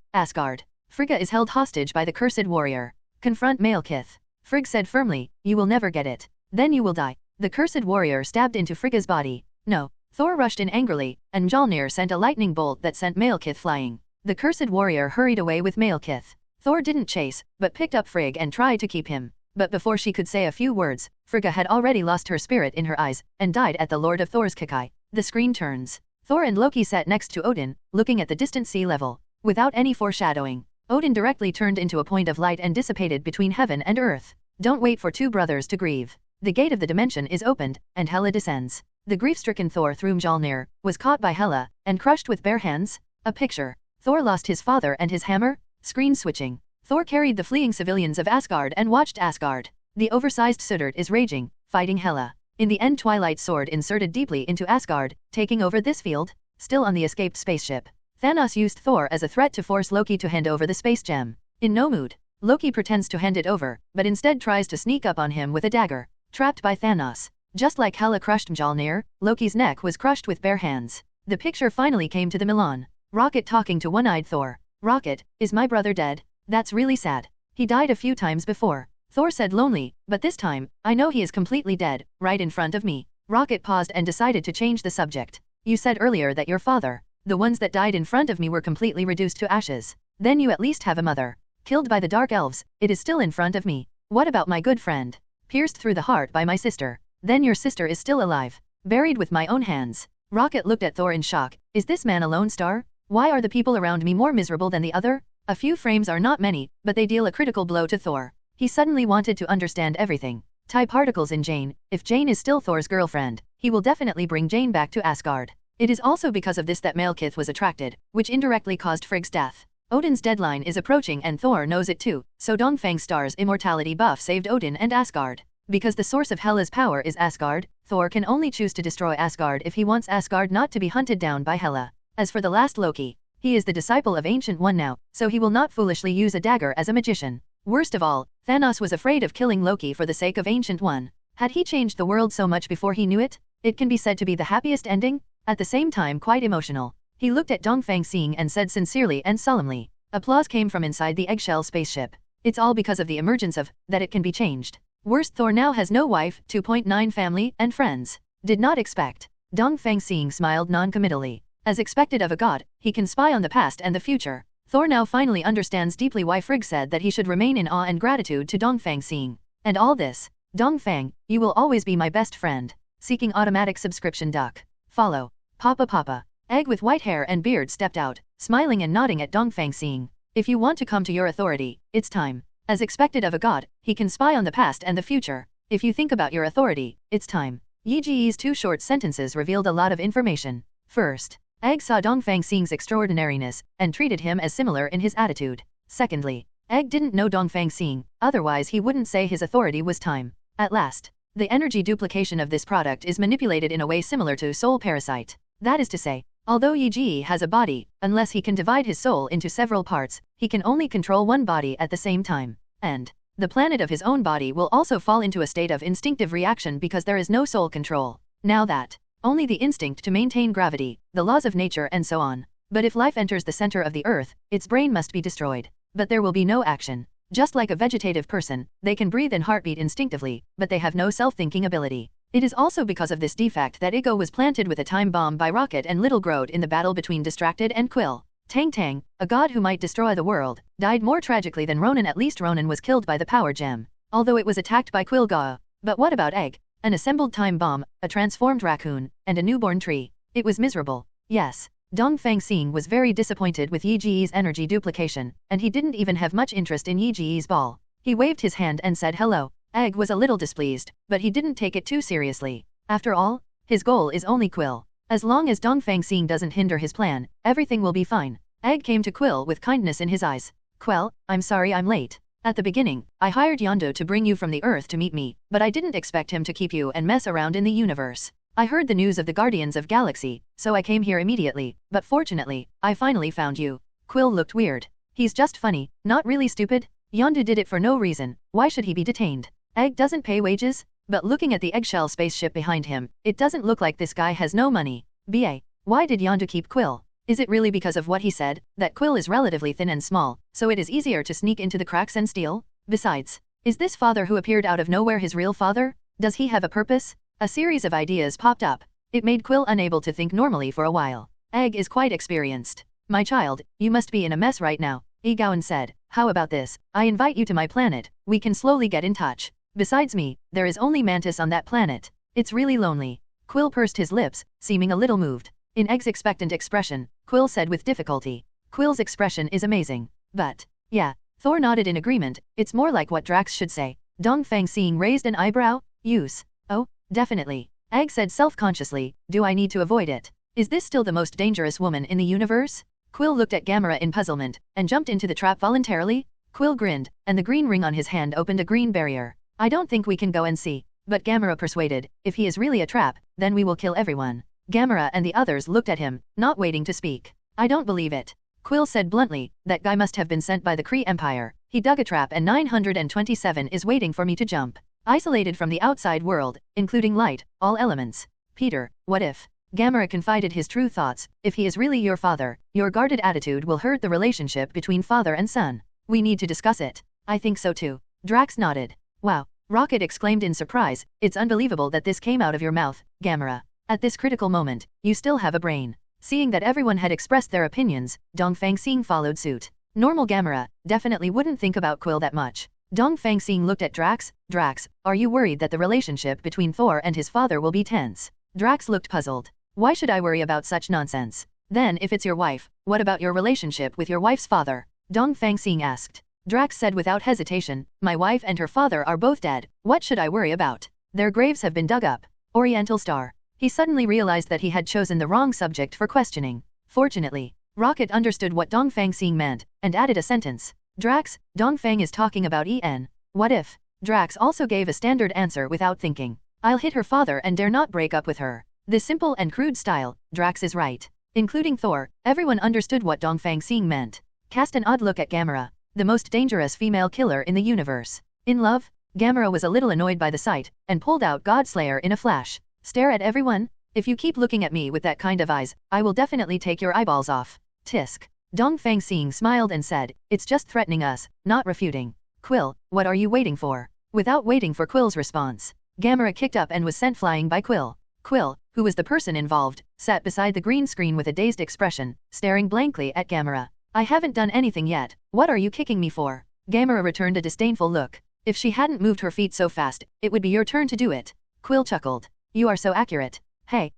Frigga is held hostage by the cursed warrior. "Confront Malekith." Frigg said firmly, "You will never get it. Then you will die." The cursed warrior stabbed into Frigga's body. "No." Thor rushed in angrily, and Mjolnir sent a lightning bolt that sent Malekith flying. The cursed warrior hurried away with Malekith. Thor didn't chase, but picked up Frigg and tried to keep him. But before she could say a few words, Frigga had already lost her spirit in her eyes, and died at the Lord of Thor's Kakai. The screen turns. Thor and Loki sat next to Odin, looking at the distant sea level. Without any foreshadowing, Odin directly turned into a point of light and dissipated between heaven and earth. Don't wait for two brothers to grieve. The gate of the dimension is opened, and Hela descends. The grief-stricken Thor through Mjolnir, was caught by Hela, and crushed with bare hands. A picture. Thor lost his father and his hammer? Screen switching. Thor carried the fleeing civilians of Asgard and watched Asgard. The oversized Sudert is raging, fighting Hela. In the end, Twilight Sword inserted deeply into Asgard, taking over this field. Still on the escaped spaceship, Thanos used Thor as a threat to force Loki to hand over the space gem. In no mood, Loki pretends to hand it over, but instead tries to sneak up on him with a dagger. Trapped by Thanos. Just like Hela crushed Mjolnir, Loki's neck was crushed with bare hands. The picture finally came to the Milan. Rocket talking to one-eyed Thor. "Rocket, is my brother dead? That's really sad. He died a few times before." Thor said lonely, "But this time, I know he is completely dead, right in front of me." Rocket paused and decided to change the subject. "You said earlier that your father, the ones that died in front of me, were completely reduced to ashes. Then you at least have a mother. Killed by the Dark Elves, it is still in front of me. What about my good friend? Pierced through the heart by my sister. Then your sister is still alive. Buried with my own hands." Rocket looked at Thor in shock. "Is this man a lone star? Why are the people around me more miserable than the other?" A few frames are not many, but they deal a critical blow to Thor. He suddenly wanted to understand everything. Tie particles in Jane. If Jane is still Thor's girlfriend, he will definitely bring Jane back to Asgard. It is also because of this that Malekith was attracted, which indirectly caused Frigg's death. Odin's deadline is approaching and Thor knows it too, so Dongfang Star's immortality buff saved Odin and Asgard. Because the source of Hela's power is Asgard, Thor can only choose to destroy Asgard if he wants Asgard not to be hunted down by Hela. As for the last Loki, he is the disciple of Ancient One now, so he will not foolishly use a dagger as a magician. Worst of all, Thanos was afraid of killing Loki for the sake of Ancient One. Had he changed the world so much before he knew it? It can be said to be the happiest ending? At the same time quite emotional. He looked at Dongfang Xing and said sincerely and solemnly. Applause came from inside the eggshell spaceship. It's all because of the emergence of, that it can be changed. Worst, Thor now has no wife, 2.9 family, and friends. Did not expect. Dongfang Xing smiled non-committally. As expected of a god, he can spy on the past and the future. Thor now finally understands deeply why Frigg said that he should remain in awe and gratitude to Dongfang Xing. And all this. Dongfang, you will always be my best friend. Seeking automatic subscription duck. Follow. Papa. Egg with white hair and beard stepped out, smiling and nodding at Dongfang Xing. If you want to come to your authority, it's time. As expected of a god, he can spy on the past and the future. If you think about your authority, it's time. Yiji's two short sentences revealed a lot of information. First, Egg saw Dongfang Xing's extraordinariness, and treated him as similar in his attitude. Secondly, Egg didn't know Dongfang Xing, otherwise he wouldn't say his authority was time. At last, the energy duplication of this product is manipulated in a way similar to soul parasite. That is to say, although Yi has a body, unless he can divide his soul into several parts, he can only control one body at the same time. And the planet of his own body will also fall into a state of instinctive reaction because there is no soul control. Now that. Only the instinct to maintain gravity, the laws of nature and so on. But if life enters the center of the earth, its brain must be destroyed. But there will be no action. Just like a vegetative person, they can breathe and heartbeat instinctively, but they have no self-thinking ability. It is also because of this defect that Ego was planted with a time bomb by Rocket and Little Grodd in the battle between Distracted and Quill. Tang Tang, a god who might destroy the world, died more tragically than Ronan. At least Ronan was killed by the power gem, although it was attacked by Quill Gaa. But what about Egg? An assembled time bomb, a transformed raccoon, and a newborn tree. It was miserable. Yes. Dongfang Xing was very disappointed with Yi Ji's energy duplication, and he didn't even have much interest in Yi Ji's ball. He waved his hand and said hello. Egg was a little displeased, but he didn't take it too seriously. After all, his goal is only Quill. As long as Dongfang Xing doesn't hinder his plan, everything will be fine. Egg came to Quill with kindness in his eyes. Quill, I'm sorry I'm late. At the beginning, I hired Yondo to bring you from the Earth to meet me, but I didn't expect him to keep you and mess around in the universe. I heard the news of the Guardians of Galaxy, so I came here immediately, but fortunately, I finally found you. Quill looked weird. He's just funny, not really stupid. Yondo did it for no reason, why should he be detained? Egg doesn't pay wages? But looking at the eggshell spaceship behind him, it doesn't look like this guy has no money. BA. Why did Yondo keep Quill? Is it really because of what he said, that Quill is relatively thin and small, so it is easier to sneak into the cracks and steal? Besides, is this father who appeared out of nowhere his real father? Does he have a purpose? A series of ideas popped up. It made Quill unable to think normally for a while. Egg is quite experienced. My child, you must be in a mess right now, Egowan said. How about this? I invite you to my planet, we can slowly get in touch. Besides me, there is only Mantis on that planet. It's really lonely. Quill pursed his lips, seeming a little moved. In Egg's expectant expression, Quill said with difficulty. Quill's expression is amazing. But, yeah. Thor nodded in agreement. It's more like what Drax should say. Dongfang Xing raised an eyebrow. Use. Oh, definitely. Egg said self-consciously. Do I need to avoid it? Is this still the most dangerous woman in the universe? Quill looked at Gamera in puzzlement, and jumped into the trap voluntarily. Quill grinned, and the green ring on his hand opened a green barrier. I don't think we can go and see. But Gamera persuaded, if he is really a trap, then we will kill everyone. Gamera and the others looked at him, not waiting to speak. I don't believe it. Quill said bluntly, that guy must have been sent by the Kree Empire. He dug a trap and 927 is waiting for me to jump. Isolated from the outside world, including light, all elements. Peter, what if? Gamera confided his true thoughts. If he is really your father, your guarded attitude will hurt the relationship between father and son. We need to discuss it. I think so too. Drax nodded. Wow. Rocket exclaimed in surprise, it's unbelievable that this came out of your mouth, Gamera. At this critical moment, you still have a brain. Seeing that everyone had expressed their opinions, Dongfang Xing followed suit. Normal Gamera definitely wouldn't think about Quill that much. Dongfang Xing looked at Drax. Drax, are you worried that the relationship between Thor and his father will be tense? Drax looked puzzled. Why should I worry about such nonsense? Then if it's your wife, what about your relationship with your wife's father? Dongfang Xing asked. Drax said without hesitation, my wife and her father are both dead. What should I worry about? Their graves have been dug up. Oriental Star. He suddenly realized that he had chosen the wrong subject for questioning. Fortunately, Rocket understood what Dongfang Xing meant, and added a sentence. Drax, Dongfang is talking about En. What if? Drax also gave a standard answer without thinking. I'll hit her father and dare not break up with her. This simple and crude style, Drax is right. Including Thor, everyone understood what Dongfang Xing meant. Cast an odd look at Gamera, the most dangerous female killer in the universe. In love? Gamera was a little annoyed by the sight, and pulled out Godslayer in a flash. Stare at everyone? If you keep looking at me with that kind of eyes, I will definitely take your eyeballs off. Tisk. Dongfang Xing smiled and said, it's just threatening us, not refuting. Quill, what are you waiting for? Without waiting for Quill's response, Gamera kicked up and was sent flying by Quill. Quill, who was the person involved, sat beside the green screen with a dazed expression, staring blankly at Gamera. I haven't done anything yet, what are you kicking me for? Gamera returned a disdainful look. If she hadn't moved her feet so fast, it would be your turn to do it. Quill chuckled. You are so accurate. Hey,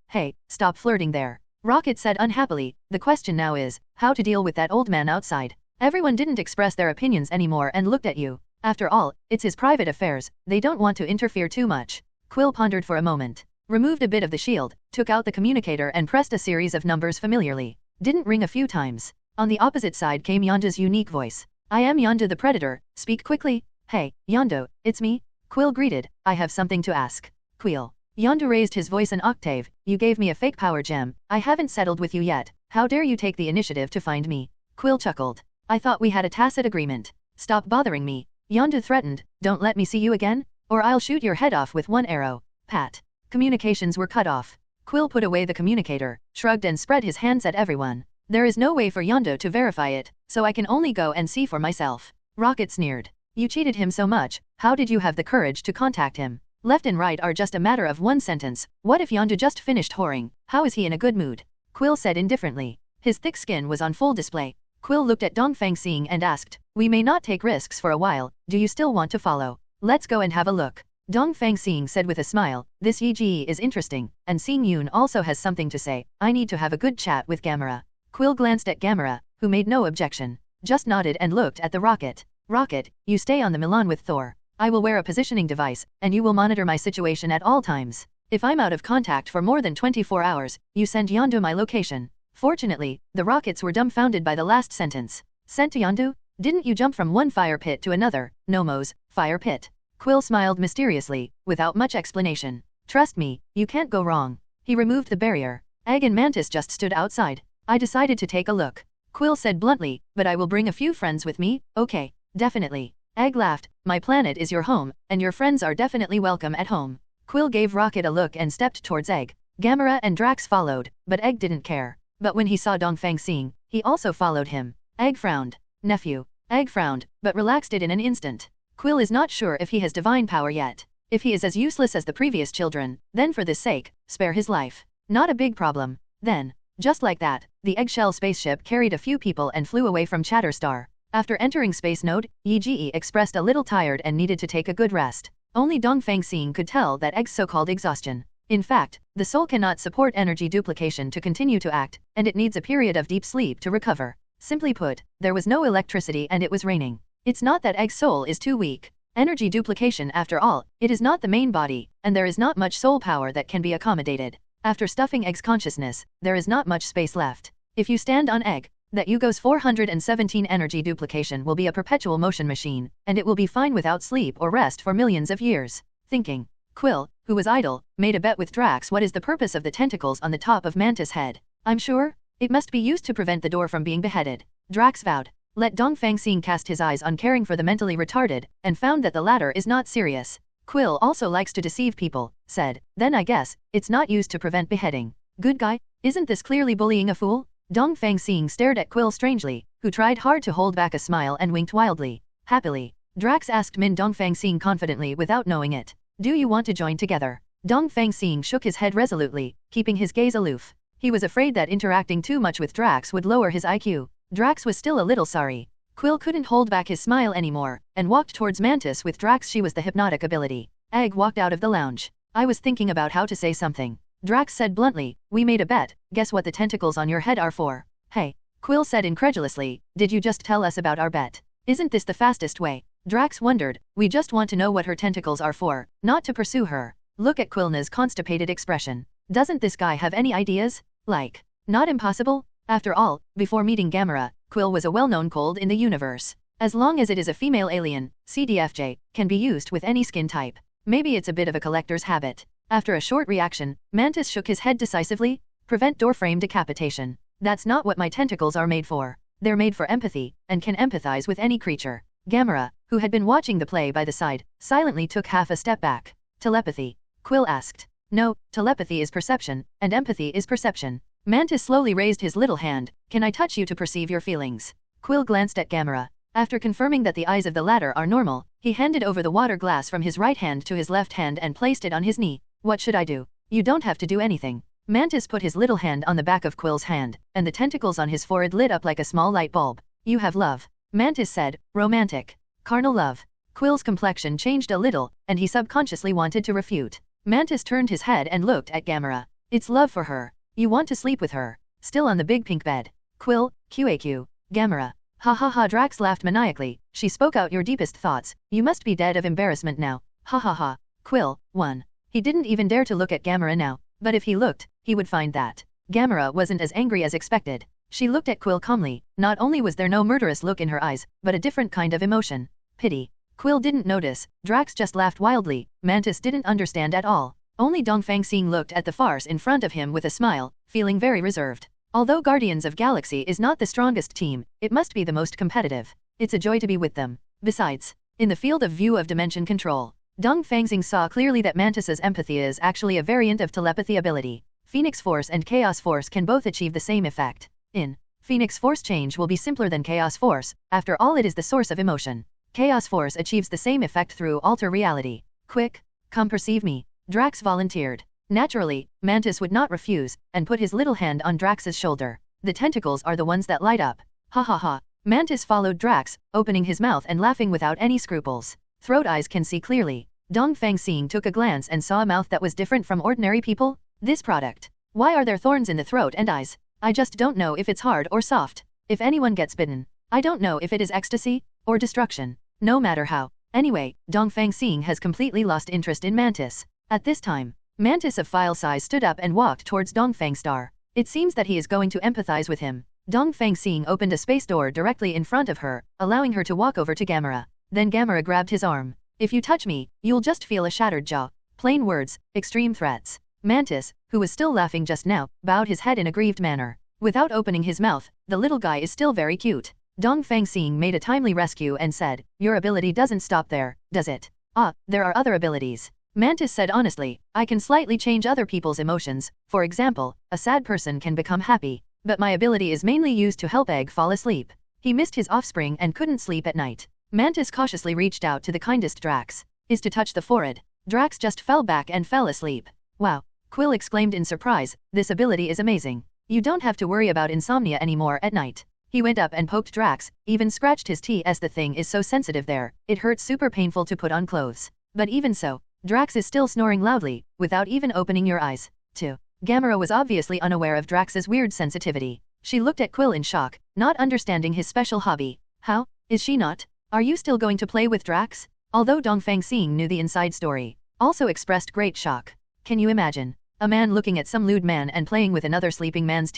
stop flirting there. Rocket said unhappily, the question now is, how to deal with that old man outside. Everyone didn't express their opinions anymore and looked at you. After all, it's his private affairs, they don't want to interfere too much. Quill pondered for a moment, removed a bit of the shield, took out the communicator and pressed a series of numbers familiarly. Didn't ring a few times. On the opposite side came Yonda's unique voice. I am Yonda the Predator, speak quickly. Hey, Yondo, it's me. Quill greeted, I have something to ask. Quill. Yondo raised his voice an octave, you gave me a fake power gem, I haven't settled with you yet, how dare you take the initiative to find me? Quill chuckled. I thought we had a tacit agreement. Stop bothering me. Yondo threatened, don't let me see you again, or I'll shoot your head off with one arrow. Pat. Communications were cut off. Quill put away the communicator, shrugged and spread his hands at everyone. There is no way for Yondo to verify it, so I can only go and see for myself. Rocket sneered. You cheated him so much, how did you have the courage to contact him? Left and right are just a matter of one sentence. What if Yondo just finished whoring? How is he in a good mood? Quill said indifferently. His thick skin was on full display. Quill looked at Dongfang Xing and asked, we may not take risks for a while, do you still want to follow? Let's go and have a look. Dongfang Xing said with a smile, this Yi is interesting, and Xing Yun also has something to say. I need to have a good chat with Gamera. Quill glanced at Gamera, who made no objection, just nodded and looked at the rocket. Rocket, you stay on the Milan with Thor. I will wear a positioning device, and you will monitor my situation at all times. If I'm out of contact for more than 24 hours, you send Yondu my location. Fortunately, the rockets were dumbfounded by the last sentence. Sent to Yondu? Didn't you jump from one fire pit to another? Nomos, fire pit. Quill smiled mysteriously, without much explanation. Trust me, you can't go wrong. He removed the barrier. Egg and Mantis just stood outside. I decided to take a look. Quill said bluntly, but I will bring a few friends with me, okay, definitely. Egg laughed, my planet is your home, and your friends are definitely welcome at home. Quill gave Rocket a look and stepped towards Egg. Gamera and Drax followed, but Egg didn't care. But when he saw Dongfang Xing, he also followed him. Egg frowned. Nephew. Egg frowned, but relaxed it in an instant. Quill is not sure if he has divine power yet. If he is as useless as the previous children, then for this sake, spare his life. Not a big problem. Then, just like that, the eggshell spaceship carried a few people and flew away from Chatterstar. After entering Space Node, Yi expressed a little tired and needed to take a good rest. Only Dongfang Xing could tell that Egg's so-called exhaustion. In fact, the soul cannot support energy duplication to continue to act, and it needs a period of deep sleep to recover. Simply put, there was no electricity and it was raining. It's not that Egg's soul is too weak. Energy duplication after all, it is not the main body, and there is not much soul power that can be accommodated. After stuffing Egg's consciousness, there is not much space left. If you stand on Egg, that Yugo's 417 energy duplication will be a perpetual motion machine, and it will be fine without sleep or rest for millions of years. Thinking. Quill, who was idle, made a bet with Drax. What is the purpose of the tentacles on the top of Mantis' head? I'm sure? It must be used to prevent the door from being beheaded. Drax vowed. Let Dongfang Xing cast his eyes on caring for the mentally retarded, and found that the latter is not serious. Quill also likes to deceive people, said. Then I guess, it's not used to prevent beheading. Good guy? Isn't this clearly bullying a fool? Dongfang Xing stared at Quill strangely, who tried hard to hold back a smile and winked wildly. Happily. Drax asked Min Dongfang Xing confidently without knowing it. Do you want to join together? Dongfang Xing shook his head resolutely, keeping his gaze aloof. He was afraid that interacting too much with Drax would lower his IQ. Drax was still a little sorry. Quill couldn't hold back his smile anymore, and walked towards Mantis with Drax. She was the hypnotic ability. Egg walked out of the lounge. I was thinking about how to say something. Drax said bluntly, we made a bet, guess what the tentacles on your head are for? Hey. Quill said incredulously, did you just tell us about our bet? Isn't this the fastest way? Drax wondered, we just want to know what her tentacles are for, not to pursue her. Look at Quillna's constipated expression. Doesn't this guy have any ideas? Like, not impossible? After all, before meeting Gamera, Quill was a well-known cold in the universe. As long as it is a female alien, CDFJ, can be used with any skin type. Maybe it's a bit of a collector's habit. After a short reaction, Mantis shook his head decisively. Prevent doorframe decapitation. That's not what my tentacles are made for. They're made for empathy, and can empathize with any creature. Gamera, who had been watching the play by the side, silently took half a step back. Telepathy? Quill asked. No, telepathy is perception, and empathy is perception. Mantis slowly raised his little hand. Can I touch you to perceive your feelings? Quill glanced at Gamera. After confirming that the eyes of the latter are normal, he handed over the water glass from his right hand to his left hand and placed it on his knee. What should I do? You don't have to do anything. Mantis put his little hand on the back of Quill's hand, and the tentacles on his forehead lit up like a small light bulb. You have love. Mantis said, romantic. Carnal love. Quill's complexion changed a little, and he subconsciously wanted to refute. Mantis turned his head and looked at Gamera. It's love for her. You want to sleep with her. Still on the big pink bed. Quill, QAQ. Gamera. Ha ha ha. Drax laughed maniacally. She spoke out your deepest thoughts. You must be dead of embarrassment now. Ha ha ha. Quill, 1. He didn't even dare to look at Gamera now, but if he looked, he would find that Gamera wasn't as angry as expected. She looked at Quill calmly. Not only was there no murderous look in her eyes, but a different kind of emotion. Pity. Quill didn't notice. Drax just laughed wildly. Mantis didn't understand at all. Only Dongfang Xing looked at the farce in front of him with a smile, feeling very reserved. Although Guardians of Galaxy is not the strongest team, it must be the most competitive. It's a joy to be with them. Besides, in the field of view of dimension control, Dongfang Xing saw clearly that Mantis's empathy is actually a variant of telepathy ability. Phoenix Force and Chaos Force can both achieve the same effect. In Phoenix Force, change will be simpler than Chaos Force, after all it is the source of emotion. Chaos Force achieves the same effect through alter reality. Quick, come perceive me, Drax volunteered. Naturally, Mantis would not refuse, and put his little hand on Drax's shoulder. The tentacles are the ones that light up. Ha ha ha. Mantis followed Drax, opening his mouth and laughing without any scruples. Throat eyes can see clearly. Dongfang Xing took a glance and saw a mouth that was different from ordinary people. This product. Why are there thorns in the throat and eyes? I just don't know if it's hard or soft. If anyone gets bitten, I don't know if it is ecstasy or destruction. No matter how. Anyway, Dongfang Xing has completely lost interest in Mantis. At this time, Mantis of file size stood up and walked towards Dongfang Star. It seems that he is going to empathize with him. Dongfang Xing opened a space door directly in front of her, allowing her to walk over to Gamera. Then Gamera grabbed his arm. If you touch me, you'll just feel a shattered jaw. Plain words, extreme threats. Mantis, who was still laughing just now, bowed his head in a grieved manner. Without opening his mouth, the little guy is still very cute. Dongfang Xing made a timely rescue and said, your ability doesn't stop there, does it? Ah, there are other abilities. Mantis said honestly, I can slightly change other people's emotions. For example, a sad person can become happy. But my ability is mainly used to help Egg fall asleep. He missed his offspring and couldn't sleep at night. Mantis cautiously reached out to the kindest Drax. Is to touch the forehead. Drax just fell back and fell asleep. Wow. Quill exclaimed in surprise, this ability is amazing. You don't have to worry about insomnia anymore at night. He went up and poked Drax, even scratched his as the thing is so sensitive there, it hurts super painful to put on clothes. But even so, Drax is still snoring loudly, without even opening your eyes. 2. Gamera was obviously unaware of Drax's weird sensitivity. She looked at Quill in shock, not understanding his special hobby. How? Is she not? Are you still going to play with Drax? Although Dongfang Xing knew the inside story, also expressed great shock. Can you imagine? A man looking at some lewd man and playing with another sleeping man's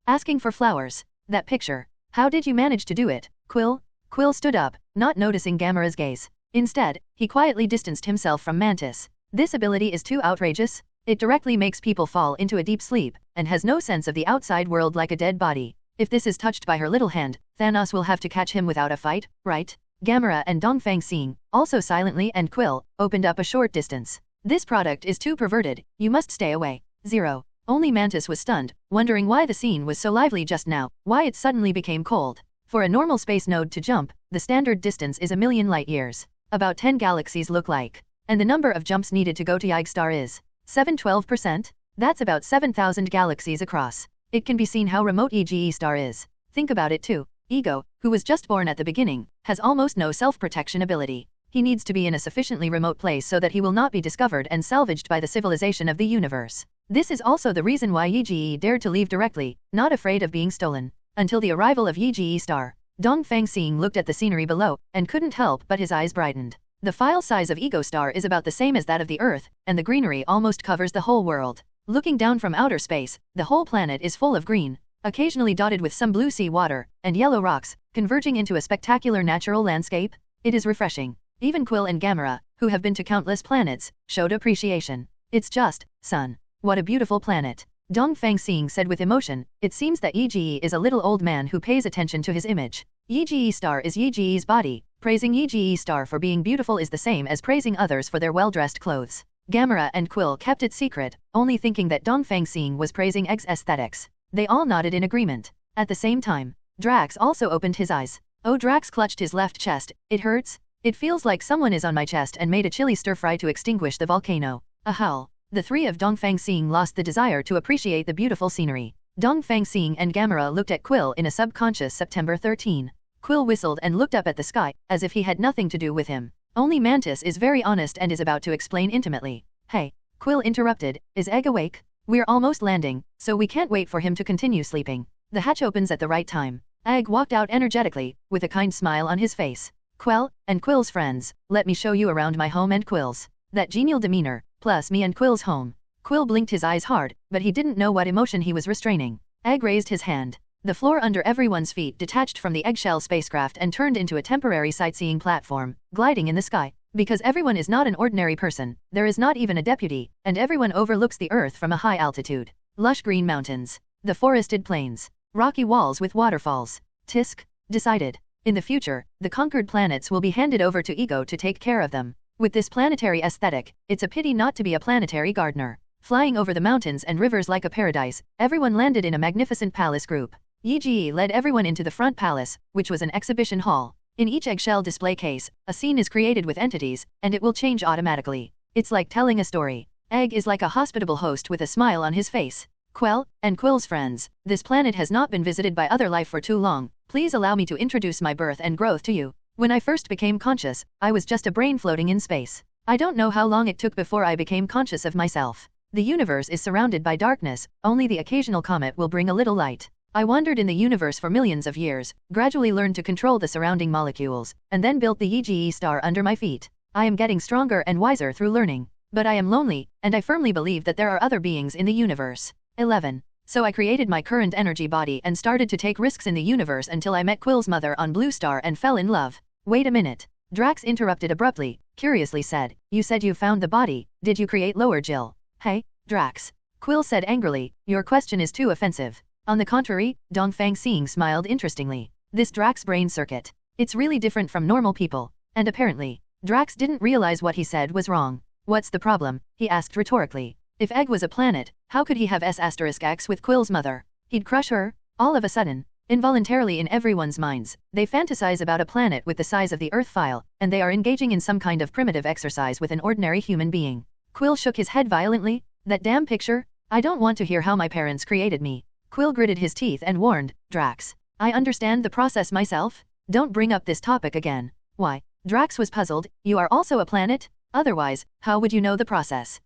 asking for flowers. That picture. How did you manage to do it, Quill? Quill stood up, not noticing Gamera's gaze. Instead, he quietly distanced himself from Mantis. This ability is too outrageous. It directly makes people fall into a deep sleep, and has no sense of the outside world like a dead body. If this is touched by her little hand, Thanos will have to catch him without a fight, right? Gamera and Dongfang Xing, also silently and Quill, opened up a short distance. This product is too perverted, you must stay away. 0. Only Mantis was stunned, wondering why the scene was so lively just now, why it suddenly became cold. For a normal space node to jump, the standard distance is 1,000,000 light-years. About 10 galaxies look like. And the number of jumps needed to go to Star is 712%? That's about 7,000 galaxies across. It can be seen how remote Star is. Think about it too. Ego, who was just born at the beginning, has almost no self-protection ability. He needs to be in a sufficiently remote place so that he will not be discovered and salvaged by the civilization of the universe. This is also the reason why Yi dared to leave directly, not afraid of being stolen. Until the arrival of Yi Star, Dongfang Xing looked at the scenery below, and couldn't help but his eyes brightened. The file size of Ego Star is about the same as that of the Earth, and the greenery almost covers the whole world. Looking down from outer space, the whole planet is full of green, occasionally dotted with some blue sea water, and yellow rocks, converging into a spectacular natural landscape. It is refreshing. Even Quill and Gamera, who have been to countless planets, showed appreciation. It's just, son. What a beautiful planet. Dongfang Xing said with emotion, it seems that Yi is a little old man who pays attention to his image. Yi Star is Yi's body. Praising Yi Star for being beautiful is the same as praising others for their well-dressed clothes. Gamera and Quill kept it secret, only thinking that Dongfang Xing was praising Egg's aesthetics. They all nodded in agreement. At the same time, Drax also opened his eyes. Oh, Drax clutched his left chest. It hurts? It feels like someone is on my chest and made a chilly stir-fry to extinguish the volcano. A howl. The three of Dongfang Xing lost the desire to appreciate the beautiful scenery. Dongfang Xing and Gamera looked at Quill in a subconscious September 13. Quill whistled and looked up at the sky, as if he had nothing to do with him. Only Mantis is very honest and is about to explain intimately. Hey, Quill interrupted, is Egg awake? We're almost landing, so we can't wait for him to continue sleeping. The hatch opens at the right time. Egg walked out energetically, with a kind smile on his face. Quill, and Quill's friends, let me show you around my home and Quill's. That genial demeanor, plus me and Quill's home. Quill blinked his eyes hard, but he didn't know what emotion he was restraining. Egg raised his hand. The floor under everyone's feet detached from the eggshell spacecraft and turned into a temporary sightseeing platform, gliding in the sky. Because everyone is not an ordinary person, there is not even a deputy, and everyone overlooks the Earth from a high altitude. Lush green mountains. The forested plains. Rocky walls with waterfalls. Tisk. Decided. In the future, the conquered planets will be handed over to Ego to take care of them. With this planetary aesthetic, it's a pity not to be a planetary gardener. Flying over the mountains and rivers like a paradise, everyone landed in a magnificent palace group. Yi led everyone into the front palace, which was an exhibition hall. In each eggshell display case, a scene is created with entities, and it will change automatically. It's like telling a story. Egg is like a hospitable host with a smile on his face. Quell, and Quill's friends, this planet has not been visited by other life for too long. Please allow me to introduce my birth and growth to you. When I first became conscious, I was just a brain floating in space. I don't know how long it took before I became conscious of myself. The universe is surrounded by darkness, only the occasional comet will bring a little light. I wandered in the universe for millions of years, gradually learned to control the surrounding molecules, and then built the Yi star under my feet. I am getting stronger and wiser through learning. But I am lonely, and I firmly believe that there are other beings in the universe. 11. So I created my current energy body and started to take risks in the universe until I met Quill's mother on Blue Star and fell in love. Wait a minute. Drax interrupted abruptly, curiously said, you said you found the body, did you create Lower Jill? Hey, Drax. Quill said angrily, your question is too offensive. On the contrary, Dongfang Xing smiled interestingly. This Drax brain circuit. It's really different from normal people. And apparently, Drax didn't realize what he said was wrong. What's the problem? He asked rhetorically. If Egg was a planet, how could he have S*X with Quill's mother? He'd crush her? All of a sudden, involuntarily in everyone's minds, they fantasize about a planet with the size of the Earth file, and they are engaging in some kind of primitive exercise with an ordinary human being. Quill shook his head violently. That damn picture? I don't want to hear how my parents created me. Quill gritted his teeth and warned, Drax. I understand the process myself. Don't bring up this topic again. Why? Drax was puzzled. You are also a planet? Otherwise, how would you know the process?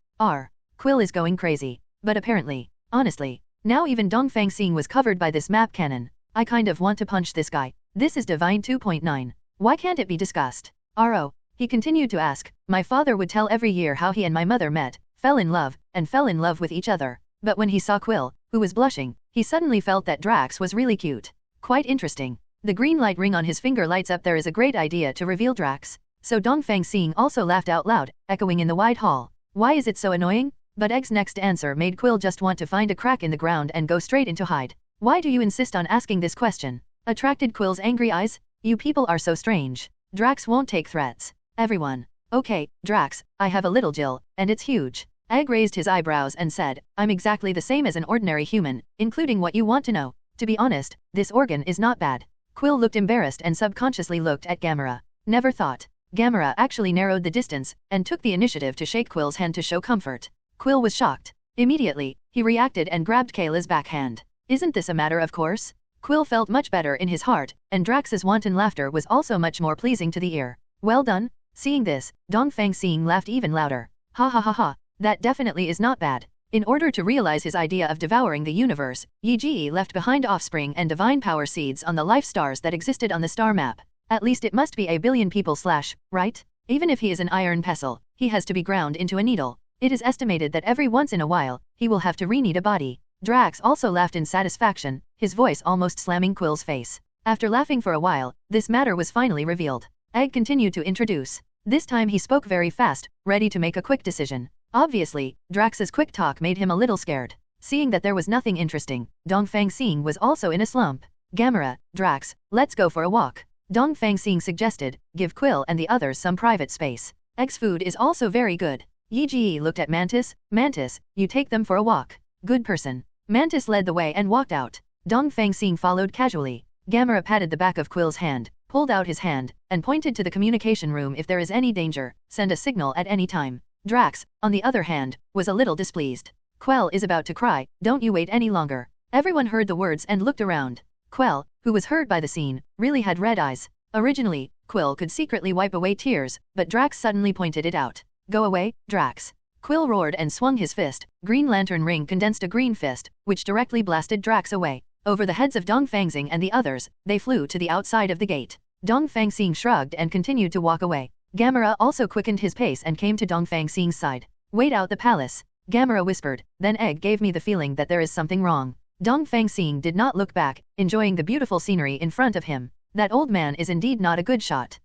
Quill is going crazy. But apparently, honestly, now even Dongfang Xing was covered by this map cannon. I kind of want to punch this guy. This is Divine 2.9. Why can't it be discussed? He continued to ask, my father would tell every year how he and my mother met, fell in love with each other. But when he saw Quill, who was blushing, he suddenly felt that Drax was really cute. Quite interesting. The green light ring on his finger lights up. There is a great idea to reveal Drax. So Dongfang Xing also laughed out loud, echoing in the wide hall. Why is it so annoying? But Egg's next answer made Quill just want to find a crack in the ground and go straight into hide. Why do you insist on asking this question? Attracted Quill's angry eyes. You people are so strange. Drax won't take threats. Everyone. Okay, Drax, I have a little Jill, and it's huge. Egg raised his eyebrows and said, I'm exactly the same as an ordinary human, including what you want to know. To be honest, this organ is not bad. Quill looked embarrassed and subconsciously looked at Gamera. Never thought. Gamera actually narrowed the distance, and took the initiative to shake Quill's hand to show comfort. Quill was shocked. Immediately, he reacted and grabbed Kayla's backhand. Isn't this a matter of course? Quill felt much better in his heart, and Drax's wanton laughter was also much more pleasing to the ear. Well done. Seeing this, Dongfang Xing laughed even louder. Ha ha ha ha. That definitely is not bad. In order to realize his idea of devouring the universe, Yi left behind offspring and divine power seeds on the life stars that existed on the star map. At least it must be a billion people / right? Even if he is an iron pestle, he has to be ground into a needle. It is estimated that every once in a while, he will have to re-knead a body. Drax also laughed in satisfaction, his voice almost slamming Quill's face. After laughing for a while, this matter was finally revealed. Egg continued to introduce. This time he spoke very fast, ready to make a quick decision. Obviously, Drax's quick talk made him a little scared. Seeing that there was nothing interesting, Dongfang Xing was also in a slump. Gamera, Drax, let's go for a walk. Dongfang Xing suggested, give Quill and the others some private space. Egg's food is also very good. Yi looked at Mantis. Mantis, you take them for a walk. Good person. Mantis led the way and walked out. Dongfang Xing followed casually. Gamera patted the back of Quill's hand, pulled out his hand, and pointed to the communication room. If there is any danger, send a signal at any time. Drax, on the other hand, was a little displeased. Quell is about to cry, don't you wait any longer. Everyone heard the words and looked around. Quell, who was hurt by the scene, really had red eyes. Originally, Quill could secretly wipe away tears, but Drax suddenly pointed it out. Go away, Drax. Quill roared and swung his fist. Green Lantern ring condensed a green fist, which directly blasted Drax away. Over the heads of Dongfang Xing and the others, they flew to the outside of the gate. Dongfang Xing shrugged and continued to walk away. Gamera also quickened his pace and came to Dongfang Xing's side. Wait out the palace. Gamera whispered, then Egg gave me the feeling that there is something wrong. Dongfang Xing did not look back, enjoying the beautiful scenery in front of him. That old man is indeed not a good shot.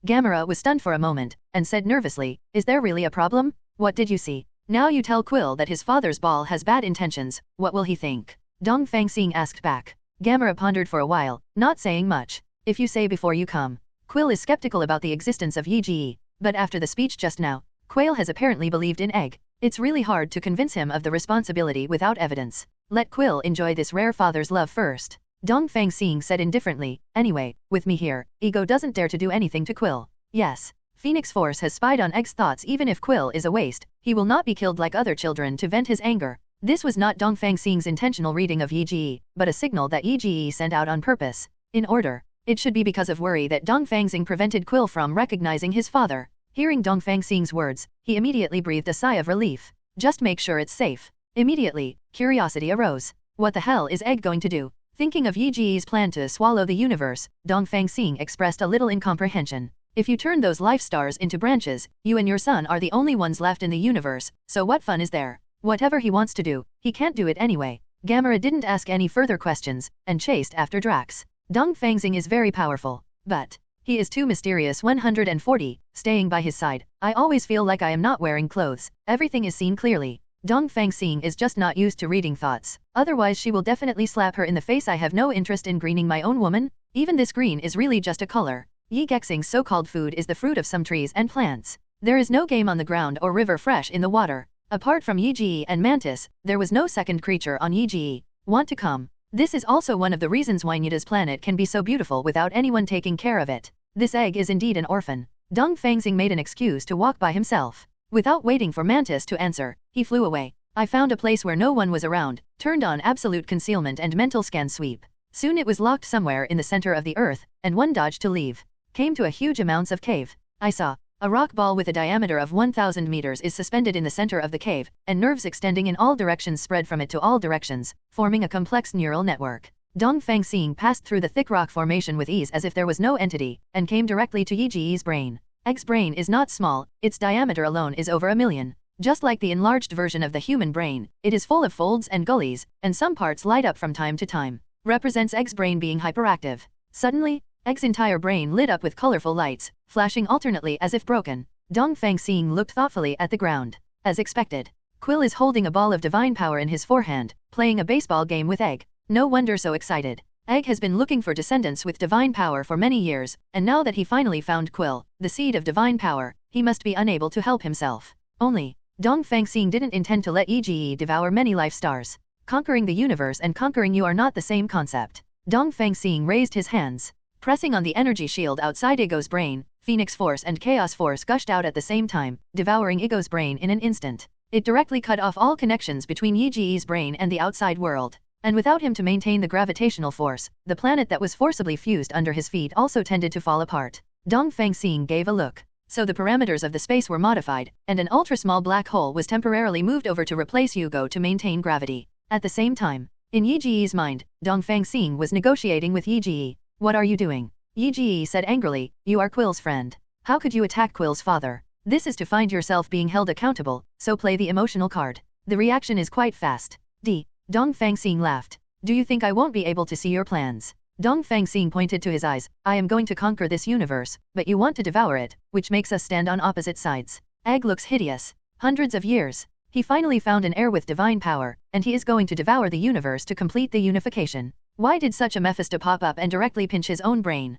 Gamera was stunned for a moment, and said nervously, is there really a problem? What did you see? Now you tell Quill that his father's ball has bad intentions, what will he think? Dongfang Xing asked back. Gamera pondered for a while, not saying much. If you say before you come. Quill is skeptical about the existence of Yi. But after the speech just now, Quail has apparently believed in Egg. It's really hard to convince him of the responsibility without evidence. Let Quill enjoy this rare father's love first. Dongfang Xing said indifferently, anyway, with me here, Ego doesn't dare to do anything to Quill. Yes, Phoenix Force has spied on Egg's thoughts. Even if Quill is a waste, he will not be killed like other children to vent his anger. This was not Dongfang Xing's intentional reading of Yi, but a signal that Yi sent out on purpose. In order. It should be because of worry that Dongfang Xing prevented Quill from recognizing his father. Hearing Dongfang Xing's words, he immediately breathed a sigh of relief. Just make sure it's safe. Immediately, curiosity arose. What the hell is Egg going to do? Thinking of Yi's plan to swallow the universe, Dongfang Xing expressed a little incomprehension. If you turn those life stars into branches, you and your son are the only ones left in the universe, so what fun is there? Whatever he wants to do, he can't do it anyway. Gamera didn't ask any further questions, and chased after Drax. Dongfang Xing is very powerful, but he is too mysterious. 140, staying by his side, I always feel like I am not wearing clothes, everything is seen clearly. Dongfang Xing is just not used to reading thoughts, otherwise she will definitely slap her in the face. I have no interest in greening my own woman, even this green is really just a color. Yi Gexing's so-called food is the fruit of some trees and plants. There is no game on the ground or river fresh in the water. Apart from Yi and Mantis, there was no second creature on Yi. Want to come? This is also one of the reasons why Nida's planet can be so beautiful without anyone taking care of it. This egg is indeed an orphan. Dongfang Xing made an excuse to walk by himself. Without waiting for Mantis to answer, he flew away. I found a place where no one was around, turned on absolute concealment and mental scan sweep. Soon it was locked somewhere in the center of the earth, and one dodged to leave. Came to a huge amounts of cave. I saw. A rock ball with a diameter of 1,000 meters is suspended in the center of the cave, and nerves extending in all directions spread from it to all directions, forming a complex neural network. Dongfang Xing passed through the thick rock formation with ease as if there was no entity, and came directly to Yi's brain. Egg's brain is not small, its diameter alone is over 1 million. Just like the enlarged version of the human brain, it is full of folds and gullies, and some parts light up from time to time. Represents Egg's brain being hyperactive. Suddenly, Egg's entire brain lit up with colorful lights, flashing alternately as if broken. Dongfang Xing looked thoughtfully at the ground. As expected, Quill is holding a ball of divine power in his forehand, playing a baseball game with Egg. No wonder so excited. Egg has been looking for descendants with divine power for many years, and now that he finally found Quill, the seed of divine power, he must be unable to help himself. Only, Dongfang Xing didn't intend to let Yi devour many life stars. Conquering the universe and conquering you are not the same concept. Dongfang Xing raised his hands. Pressing on the energy shield outside Ego's brain, Phoenix Force and Chaos Force gushed out at the same time, devouring Ego's brain in an instant. It directly cut off all connections between Yi's brain and the outside world. And without him to maintain the gravitational force, the planet that was forcibly fused under his feet also tended to fall apart. Dongfang Xing gave a look. So the parameters of the space were modified, and an ultra-small black hole was temporarily moved over to replace Yugo to maintain gravity. At the same time, in Yi's mind, Dongfang Xing was negotiating with Yi. What are you doing? Yi said angrily, you are Quill's friend. How could you attack Quill's father? This is to find yourself being held accountable, so play the emotional card. The reaction is quite fast. Dongfang Xing laughed. Do you think I won't be able to see your plans? Dongfang Xing pointed to his eyes. I am going to conquer this universe, but you want to devour it, which makes us stand on opposite sides. Egg looks hideous. Hundreds of years. He finally found an heir with divine power, and he is going to devour the universe to complete the unification. Why did such a Mephisto pop up and directly pinch his own brain?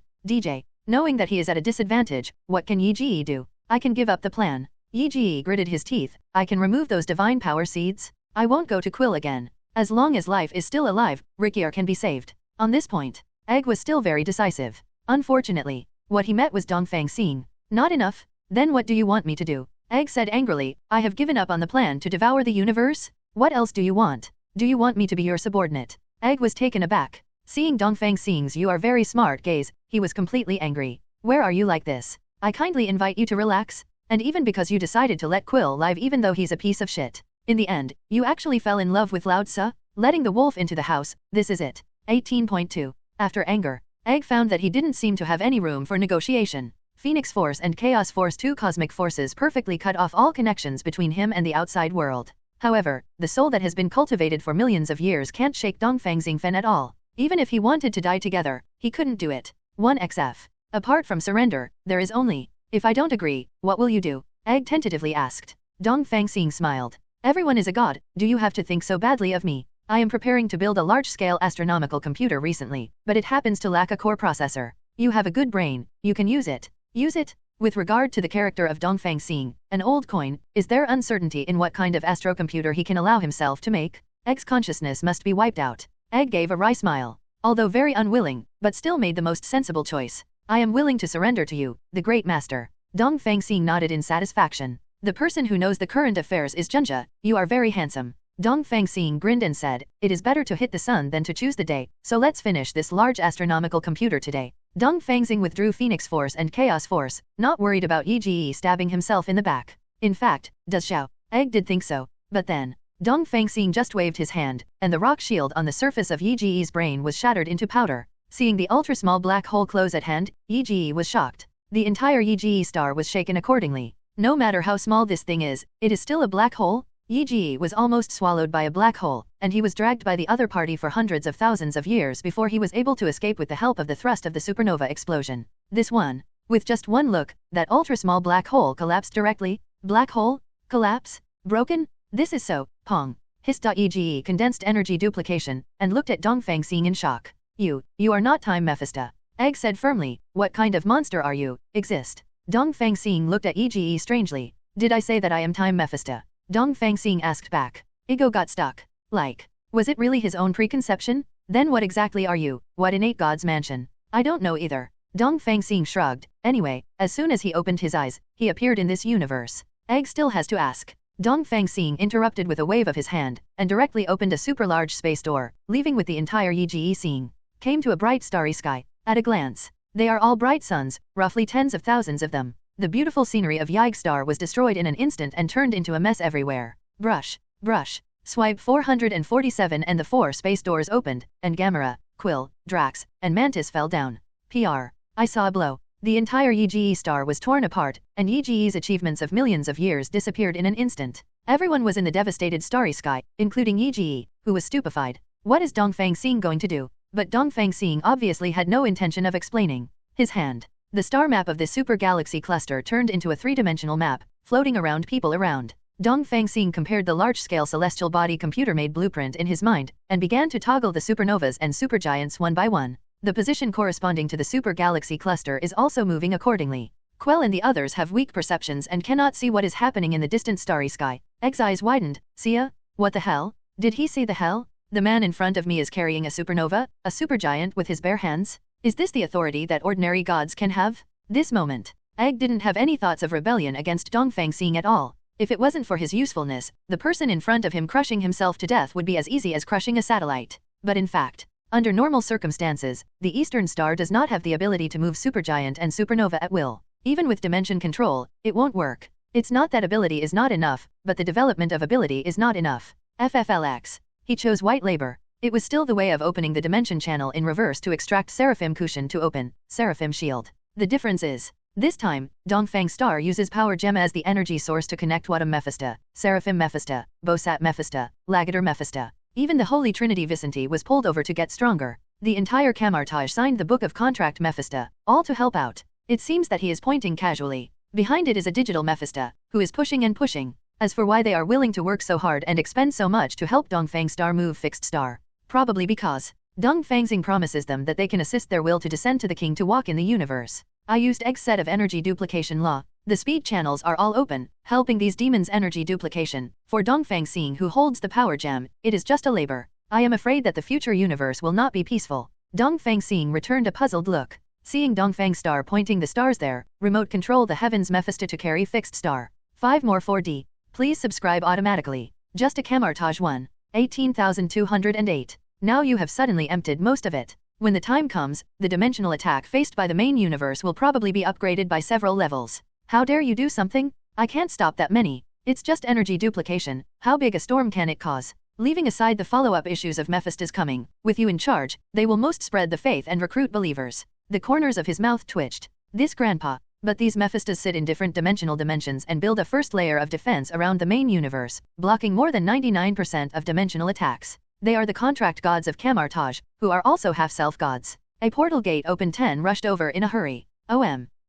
Knowing that he is at a disadvantage, what can Yi do? I can give up the plan. Yi gritted his teeth. I can remove those divine power seeds. I won't go to Quill again. As long as life is still alive, Rikier can be saved. On this point, Egg was still very decisive. Unfortunately, what he met was Dongfang Xing. Not enough? Then what do you want me to do? Egg said angrily, I have given up on the plan to devour the universe? What else do you want? Do you want me to be your subordinate? Egg was taken aback. Seeing Dongfang Xing's you are very smart gaze, he was completely angry. Where are you like this? I kindly invite you to relax. And even because you decided to let Quill live even though he's a piece of shit. In the end, you actually fell in love with Lao-tzu? Letting the wolf into the house, this is it. 18.2. After anger, Egg found that he didn't seem to have any room for negotiation. Phoenix Force and Chaos Force, two cosmic forces, perfectly cut off all connections between him and the outside world. However, the soul that has been cultivated for millions of years can't shake Dongfang Xing at all. Even if he wanted to die together, he couldn't do it. 1xf. Apart from surrender, there is only, if I don't agree, what will you do? Egg tentatively asked. Dongfang Xing smiled. Everyone is a god, do you have to think so badly of me? I am preparing to build a large-scale astronomical computer recently, but it happens to lack a core processor. You have a good brain, you can use it. Use it? With regard to the character of Dongfang Xing, an old coin, is there uncertainty in what kind of astrocomputer he can allow himself to make? Egg's consciousness must be wiped out. Egg gave a wry smile. Although very unwilling, but still made the most sensible choice. I am willing to surrender to you, the great master. Dongfang Xing nodded in satisfaction. The person who knows the current affairs is Junja, you are very handsome. Dongfang Xing grinned and said, it is better to hit the sun than to choose the day, so let's finish this large astronomical computer today. Dongfang Xing withdrew Phoenix Force and Chaos Force, not worried about Ege stabbing himself in the back. In fact, does Xiao Egg did think so, but then, Dongfang Xing just waved his hand, and the rock shield on the surface of Ege's brain was shattered into powder. Seeing the ultra-small black hole close at hand, Ege was shocked. The entire Ege star was shaken accordingly. No matter how small this thing is, it is still a black hole? Ege was almost swallowed by a black hole, and he was dragged by the other party for hundreds of thousands of years before he was able to escape with the help of the thrust of the supernova explosion. This one. With just one look, that ultra-small black hole collapsed directly. Black hole? Collapse? Broken? This is so, Pong. Hissed Ege condensed energy duplication, and looked at Dongfang Xing in shock. You are not Time Mephisto. Egg said firmly, what kind of monster are you? Exist. Dongfang Xing looked at Ege strangely. Did I say that I am Time Mephisto? Dongfang Xing asked back. Ego got stuck. Like, was it really his own preconception? Then what exactly are you? What innate God's mansion? I don't know either. Dongfang Xing shrugged. Anyway, as soon as he opened his eyes, he appeared in this universe. Egg still has to ask. Dongfang Xing interrupted with a wave of his hand, and directly opened a super-large space door, leaving with the entire Ege seeing. Came to a bright starry sky. At a glance, they are all bright suns, roughly tens of thousands of them. The beautiful scenery of Yig Star was destroyed in an instant and turned into a mess everywhere. Brush, brush, swipe 447 and the 4 space doors opened, and Gamera, Quill, Drax, and Mantis fell down. I saw a blow. The entire Ege star was torn apart, and Ege's achievements of millions of years disappeared in an instant. Everyone was in the devastated starry sky, including Ege, who was stupefied. What is Dongfang Xing going to do? But Dongfang Xing obviously had no intention of explaining. His hand. The star map of the super galaxy cluster turned into a three-dimensional map, floating around people around. Dongfang Xing compared the large-scale celestial body computer-made blueprint in his mind, and began to toggle the supernovas and supergiants one by one. The position corresponding to the super galaxy cluster is also moving accordingly. Quell and the others have weak perceptions and cannot see what is happening in the distant starry sky. Egg's eyes widened. Sia? What the hell? Did he see the hell? The man in front of me is carrying a supernova, a supergiant with his bare hands? Is this the authority that ordinary gods can have? This moment, Egg didn't have any thoughts of rebellion against Dongfang Xing at all. If it wasn't for his usefulness, the person in front of him crushing himself to death would be as easy as crushing a satellite. But in fact, under normal circumstances, the Eastern Star does not have the ability to move supergiant and supernova at will. Even with dimension control, it won't work. It's not that ability is not enough, but the development of ability is not enough. FFLX. He chose white labor. It was still the way of opening the dimension channel in reverse to extract Seraphim Cushion to open Seraphim Shield. The difference is, this time, Dongfang Star uses Power Gem as the energy source to connect Wadam Mephisto, Seraphim Mephisto, Bosat Mephisto, Lagator Mephisto. Even the Holy Trinity Vicente was pulled over to get stronger. The entire Camartage signed the Book of Contract Mephisto, all to help out. It seems that he is pointing casually. Behind it is a digital Mephisto, who is pushing and pushing. As for why they are willing to work so hard and expend so much to help Dongfang Star move Fixed Star, probably because Dongfang Xing promises them that they can assist their will to descend to the king to walk in the universe. I used Egg's set of energy duplication law. The speed channels are all open, helping these demons energy duplication. For Dongfang Xing who holds the power gem, it is just a labor. I am afraid that the future universe will not be peaceful. Dongfang Xing returned a puzzled look. Seeing Dongfang Star pointing the stars there, remote control the heavens Mephisto to carry Fixed Star. 5 more 4D. Please subscribe automatically. Just a Camartage 1. 18,208. Now you have suddenly emptied most of it. When the time comes, the dimensional attack faced by the main universe will probably be upgraded by several levels. How dare you do something? I can't stop that many. It's just energy duplication. How big a storm can it cause? Leaving aside the follow-up issues of Mephisto's coming, with you in charge, they will most spread the faith and recruit believers. The corners of his mouth twitched. This grandpa. But these Mephistos sit in different dimensions and build a first layer of defense around the main universe, blocking more than 99% of dimensional attacks. They are the contract gods of Camartage, who are also half-self gods. A portal gate opened 10 rushed over in a hurry.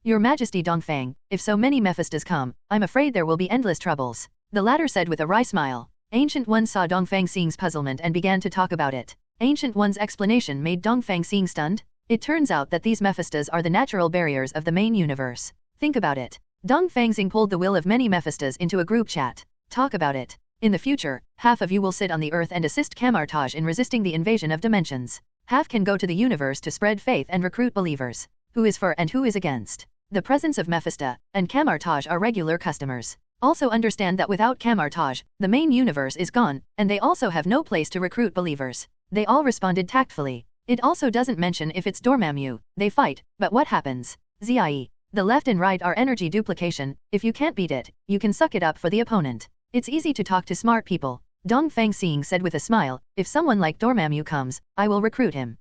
Your Majesty Dongfang, if so many Mephistos come, I'm afraid there will be endless troubles. The latter said with a wry smile. Ancient One saw Dongfang Xing's puzzlement and began to talk about it. Ancient One's explanation made Dongfang Xing stunned. It turns out that these Mephistos are the natural barriers of the main universe. Think about it. Dongfang Xing pulled the will of many Mephistas into a group chat. Talk about it. In the future, half of you will sit on the earth and assist Camartage in resisting the invasion of dimensions. Half can go to the universe to spread faith and recruit believers. Who is for and who is against? The presence of Mephista and Camartage are regular customers. Also understand that without Camartage, the main universe is gone, and they also have no place to recruit believers. They all responded tactfully. It also doesn't mention if it's Dormammu. They fight, but what happens? ZIE. The left and right are energy duplication. If you can't beat it, you can suck it up for the opponent. It's easy to talk to smart people. Dongfang Xing said with a smile, if someone like Dormammu comes, I will recruit him.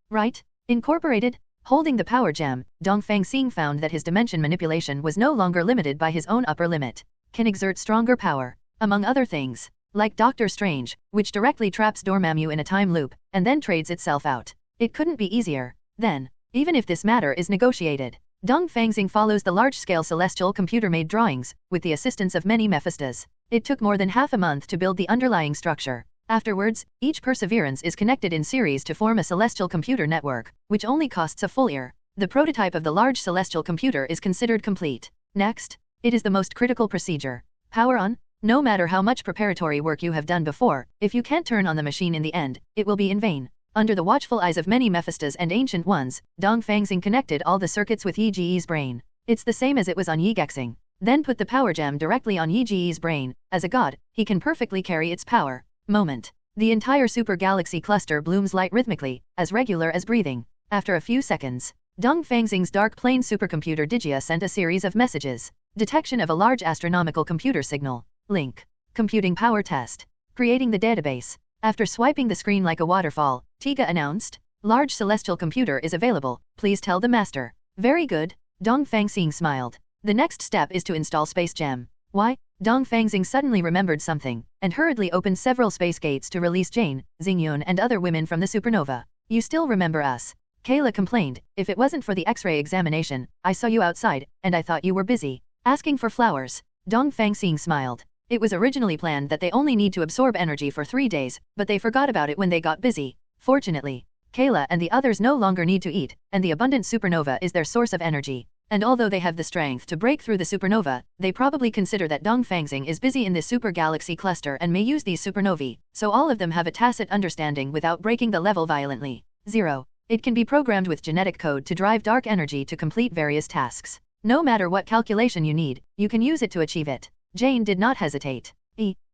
Right? Incorporated? Holding the power gem, Dongfang Xing found that his dimension manipulation was no longer limited by his own upper limit. Can exert stronger power. Among other things. Like Doctor Strange, which directly traps Dormammu in a time loop, and then trades itself out. It couldn't be easier. Then, even if this matter is negotiated, Dongfang Xing follows the large-scale celestial computer-made drawings, with the assistance of many Mephistas. It took more than half a month to build the underlying structure. Afterwards, each perseverance is connected in series to form a celestial computer network, which only costs a full year. The prototype of the large celestial computer is considered complete. Next, it is the most critical procedure. Power on? No matter how much preparatory work you have done before, if you can't turn on the machine in the end, it will be in vain. Under the watchful eyes of many Mephistas and Ancient Ones, Dongfang Xing connected all the circuits with Yi Ji's brain. It's the same as it was on Yi Gexing. Then put the power gem directly on Yi Ji's brain. As a god, he can perfectly carry its power. Moment. The entire super galaxy cluster blooms light rhythmically, as regular as breathing. After a few seconds, Dongfang Xing's dark plane supercomputer Digia sent a series of messages. Detection of a large astronomical computer signal. Link. Computing power test. Creating the database. After swiping the screen like a waterfall, Tiga announced, large celestial computer is available, please tell the master. Very good, Dongfang Xing smiled. The next step is to install Space Gem. Why? Dongfang Xing suddenly remembered something, and hurriedly opened several space gates to release Jane, Xingyun and other women from the supernova. You still remember us? Kayla complained, if it wasn't for the X-ray examination, I saw you outside, and I thought you were busy. Asking for flowers. Dongfang Xing smiled. It was originally planned that they only need to absorb energy for 3 days, but they forgot about it when they got busy. Fortunately, Kayla and the others no longer need to eat, and the abundant supernova is their source of energy. And although they have the strength to break through the supernova, they probably consider that Dongfang Xing is busy in this super galaxy cluster and may use these supernovae, so all of them have a tacit understanding without breaking the level violently. 0. It can be programmed with genetic code to drive dark energy to complete various tasks. No matter what calculation you need, you can use it to achieve it. Jane did not hesitate.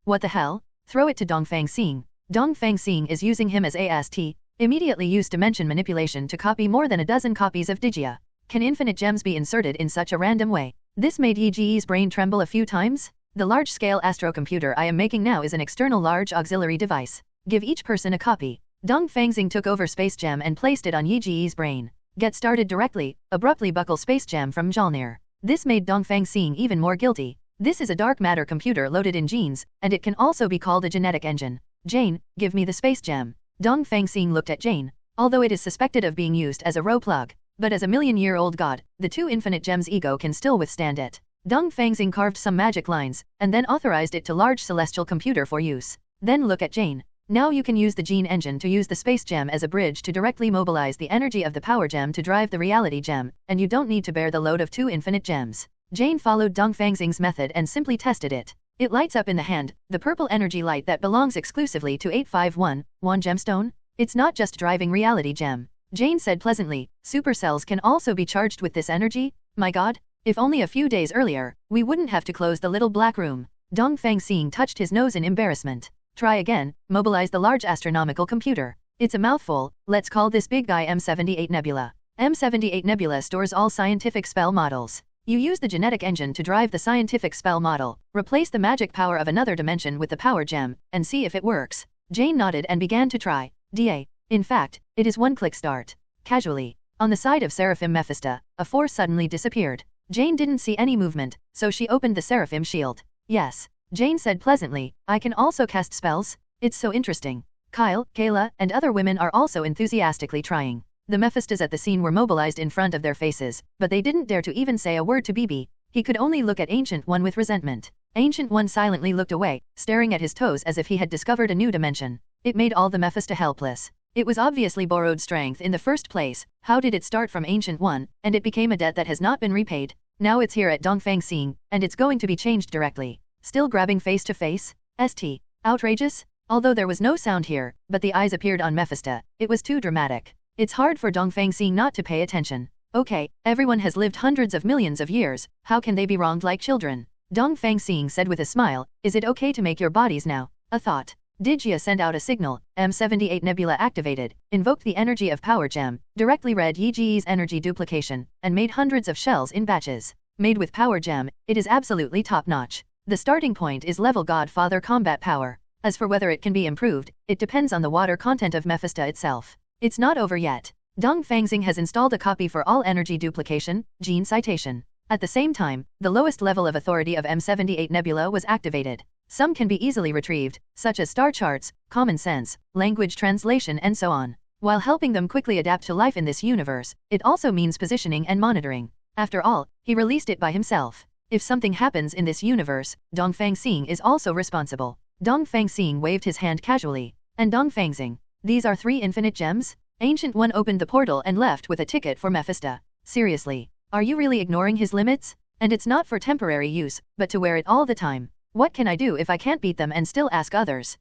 What the hell? Throw it to Dongfang Xing. Dongfang Xing is using him as AST. Immediately use dimension manipulation to copy more than a dozen copies of Digia. Can infinite gems be inserted in such a random way? This made Yi's brain tremble a few times. The large-scale astrocomputer I am making now is an external large auxiliary device. Give each person a copy. Dongfang Xing took over Space Gem and placed it on Yi's brain. Get started directly, abruptly buckle Space Gem from Mjolnir. This made Dongfang Xing even more guilty. This is a dark matter computer loaded in genes, and it can also be called a genetic engine. Jane, give me the Space Gem. Dongfang Xing looked at Jane. Although it is suspected of being used as a row plug, but as a million-year-old god, the 2 infinite gems ego can still withstand it. Dongfang Xing carved some magic lines, and then authorized it to large celestial computer for use. Then look at Jane. Now you can use the gene engine to use the Space Gem as a bridge to directly mobilize the energy of the power gem to drive the reality gem, and you don't need to bear the load of 2 infinite gems. Jane followed Dongfang Xing's method and simply tested it. It lights up in the hand, the purple energy light that belongs exclusively to 851, one gemstone. It's not just driving reality gem. Jane said pleasantly, supercells can also be charged with this energy? My god, if only a few days earlier, we wouldn't have to close the little black room. Dongfang Xing touched his nose in embarrassment. Try again, mobilize the large astronomical computer. It's a mouthful, let's call this big guy M78 Nebula. M78 Nebula stores all scientific spell models. You use the genetic engine to drive the scientific spell model, replace the magic power of another dimension with the power gem, and see if it works. Jane nodded and began to try. In fact, it is one-click start. Casually, on the side of Seraphim Mephista, a force suddenly disappeared. Jane didn't see any movement, so she opened the Seraphim shield. Yes, Jane said pleasantly, I can also cast spells? It's so interesting. Kyle, Kayla, and other women are also enthusiastically trying. The Mephistas at the scene were mobilized in front of their faces, but they didn't dare to even say a word to BB. He could only look at Ancient One with resentment. Ancient One silently looked away, staring at his toes as if he had discovered a new dimension. It made all the Mephista helpless. It was obviously borrowed strength in the first place. How did it start from Ancient One, and it became a debt that has not been repaid? Now it's here at Dongfang Xing, and it's going to be changed directly. Still grabbing face to face? St. Outrageous? Although there was no sound here, but the eyes appeared on Mephisto, it was too dramatic. It's hard for Dongfang Xing not to pay attention. Okay, everyone has lived hundreds of millions of years, how can they be wronged like children? Dongfang Xing said with a smile, is it okay to make your bodies now? A thought. Digia sent out a signal, M78 Nebula activated, invoked the energy of Power Gem, directly read Yi Ji's energy duplication, and made hundreds of shells in batches. Made with Power Gem, it is absolutely top-notch. The starting point is level Godfather combat power. As for whether it can be improved, it depends on the water content of Mephisto itself. It's not over yet. Dongfang Xing has installed a copy for all energy duplication, gene citation. At the same time, the lowest level of authority of M78 Nebula was activated. Some can be easily retrieved, such as star charts, common sense, language translation and so on. While helping them quickly adapt to life in this universe, it also means positioning and monitoring. After all, he released it by himself. If something happens in this universe, Dongfang Xing is also responsible. Dongfang Xing waved his hand casually. And Dongfang Xing, these are 3 infinite gems? Ancient One opened the portal and left with a ticket for Mephisto. Seriously, are you really ignoring his limits? And it's not for temporary use, but to wear it all the time. What can I do if I can't beat them and still ask others?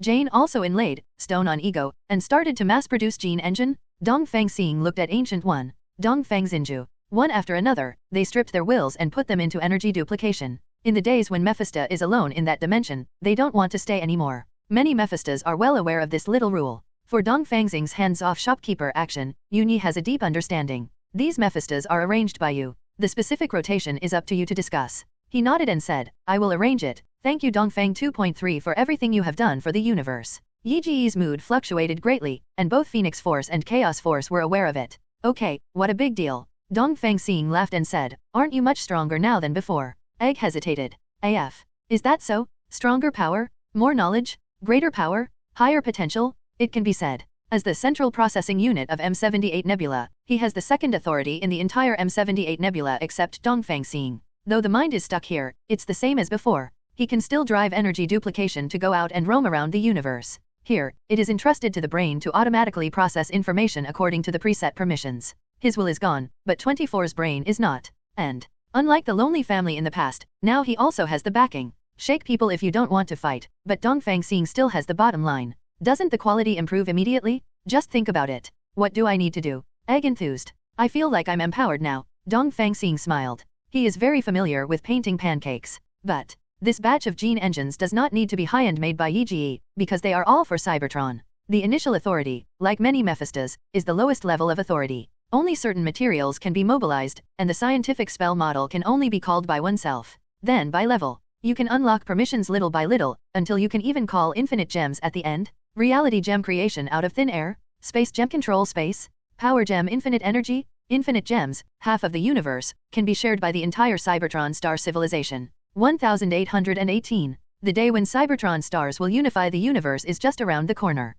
Jane also inlaid, stone on ego, and started to mass-produce gene engine? Dongfang Xing looked at Ancient One, Dongfang Xinju. One after another, they stripped their wills and put them into energy duplication. In the days when Mephisto is alone in that dimension, they don't want to stay anymore. Many Mephistos are well aware of this little rule. For Dongfang Xing's hands-off shopkeeper action, Uni has a deep understanding. These Mephistos are arranged by you. The specific rotation is up to you to discuss. He nodded and said, I will arrange it. Thank you Dongfang 2.3 for everything you have done for the universe. Yi Ji's mood fluctuated greatly, and both Phoenix Force and Chaos Force were aware of it. Okay, what a big deal. Dongfang Xing laughed and said, aren't you much stronger now than before? Egg hesitated. AF. Is that so? Stronger power? More knowledge? Greater power? Higher potential? It can be said. As the central processing unit of M78 Nebula, he has the second authority in the entire M78 Nebula except Dongfang Xing. Though the mind is stuck here, it's the same as before. He can still drive energy duplication to go out and roam around the universe. Here, it is entrusted to the brain to automatically process information according to the preset permissions. His will is gone, but 24's brain is not. And, unlike the lonely family in the past, now he also has the backing. Shake people if you don't want to fight, but Dongfang Xing still has the bottom line. Doesn't the quality improve immediately? Just think about it. What do I need to do? Egg enthused. I feel like I'm empowered now. Dongfang Xing smiled. He is very familiar with painting pancakes. But, this batch of gene engines does not need to be high-end made by Yi Ji, because they are all for Cybertron. The initial authority, like many Mephistos, is the lowest level of authority. Only certain materials can be mobilized, and the scientific spell model can only be called by oneself. Then by level, you can unlock permissions little by little, until you can even call infinite gems at the end. Reality gem creation out of thin air, space gem control space, power gem infinite energy, infinite gems, half of the universe, can be shared by the entire Cybertron star civilization. 1818. The day when Cybertron stars will unify the universe is just around the corner.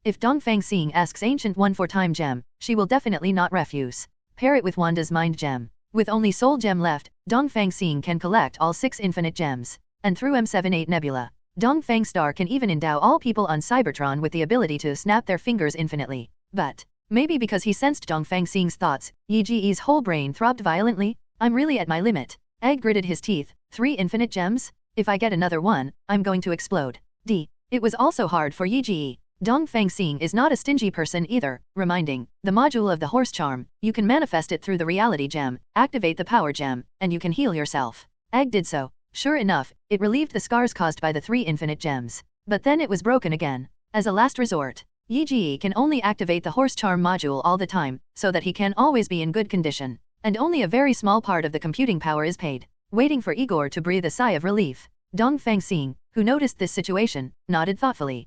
If Dongfang Xing asks Ancient One for Time Gem, she will definitely not refuse. Pair it with Wanda's Mind Gem. With only Soul Gem left, Dongfang Xing can collect all 6 infinite gems. And through M78 Nebula, Dongfang Star can even endow all people on Cybertron with the ability to snap their fingers infinitely. But, maybe because he sensed Dongfang Xing's thoughts, Yi Ji's whole brain throbbed violently. I'm really at my limit. Egg gritted his teeth. 3 infinite gems? If I get another one, I'm going to explode. It was also hard for Yi Ji. Dongfang Xing is not a stingy person either, reminding, the module of the horse charm, you can manifest it through the reality gem, activate the power gem, and you can heal yourself. Egg did so. Sure enough, it relieved the scars caused by the 3 infinite gems. But then it was broken again. As a last resort, Yi Ji can only activate the horse charm module all the time, so that he can always be in good condition. And only a very small part of the computing power is paid. Waiting for Igor to breathe a sigh of relief, Dongfang Xing, who noticed this situation, nodded thoughtfully.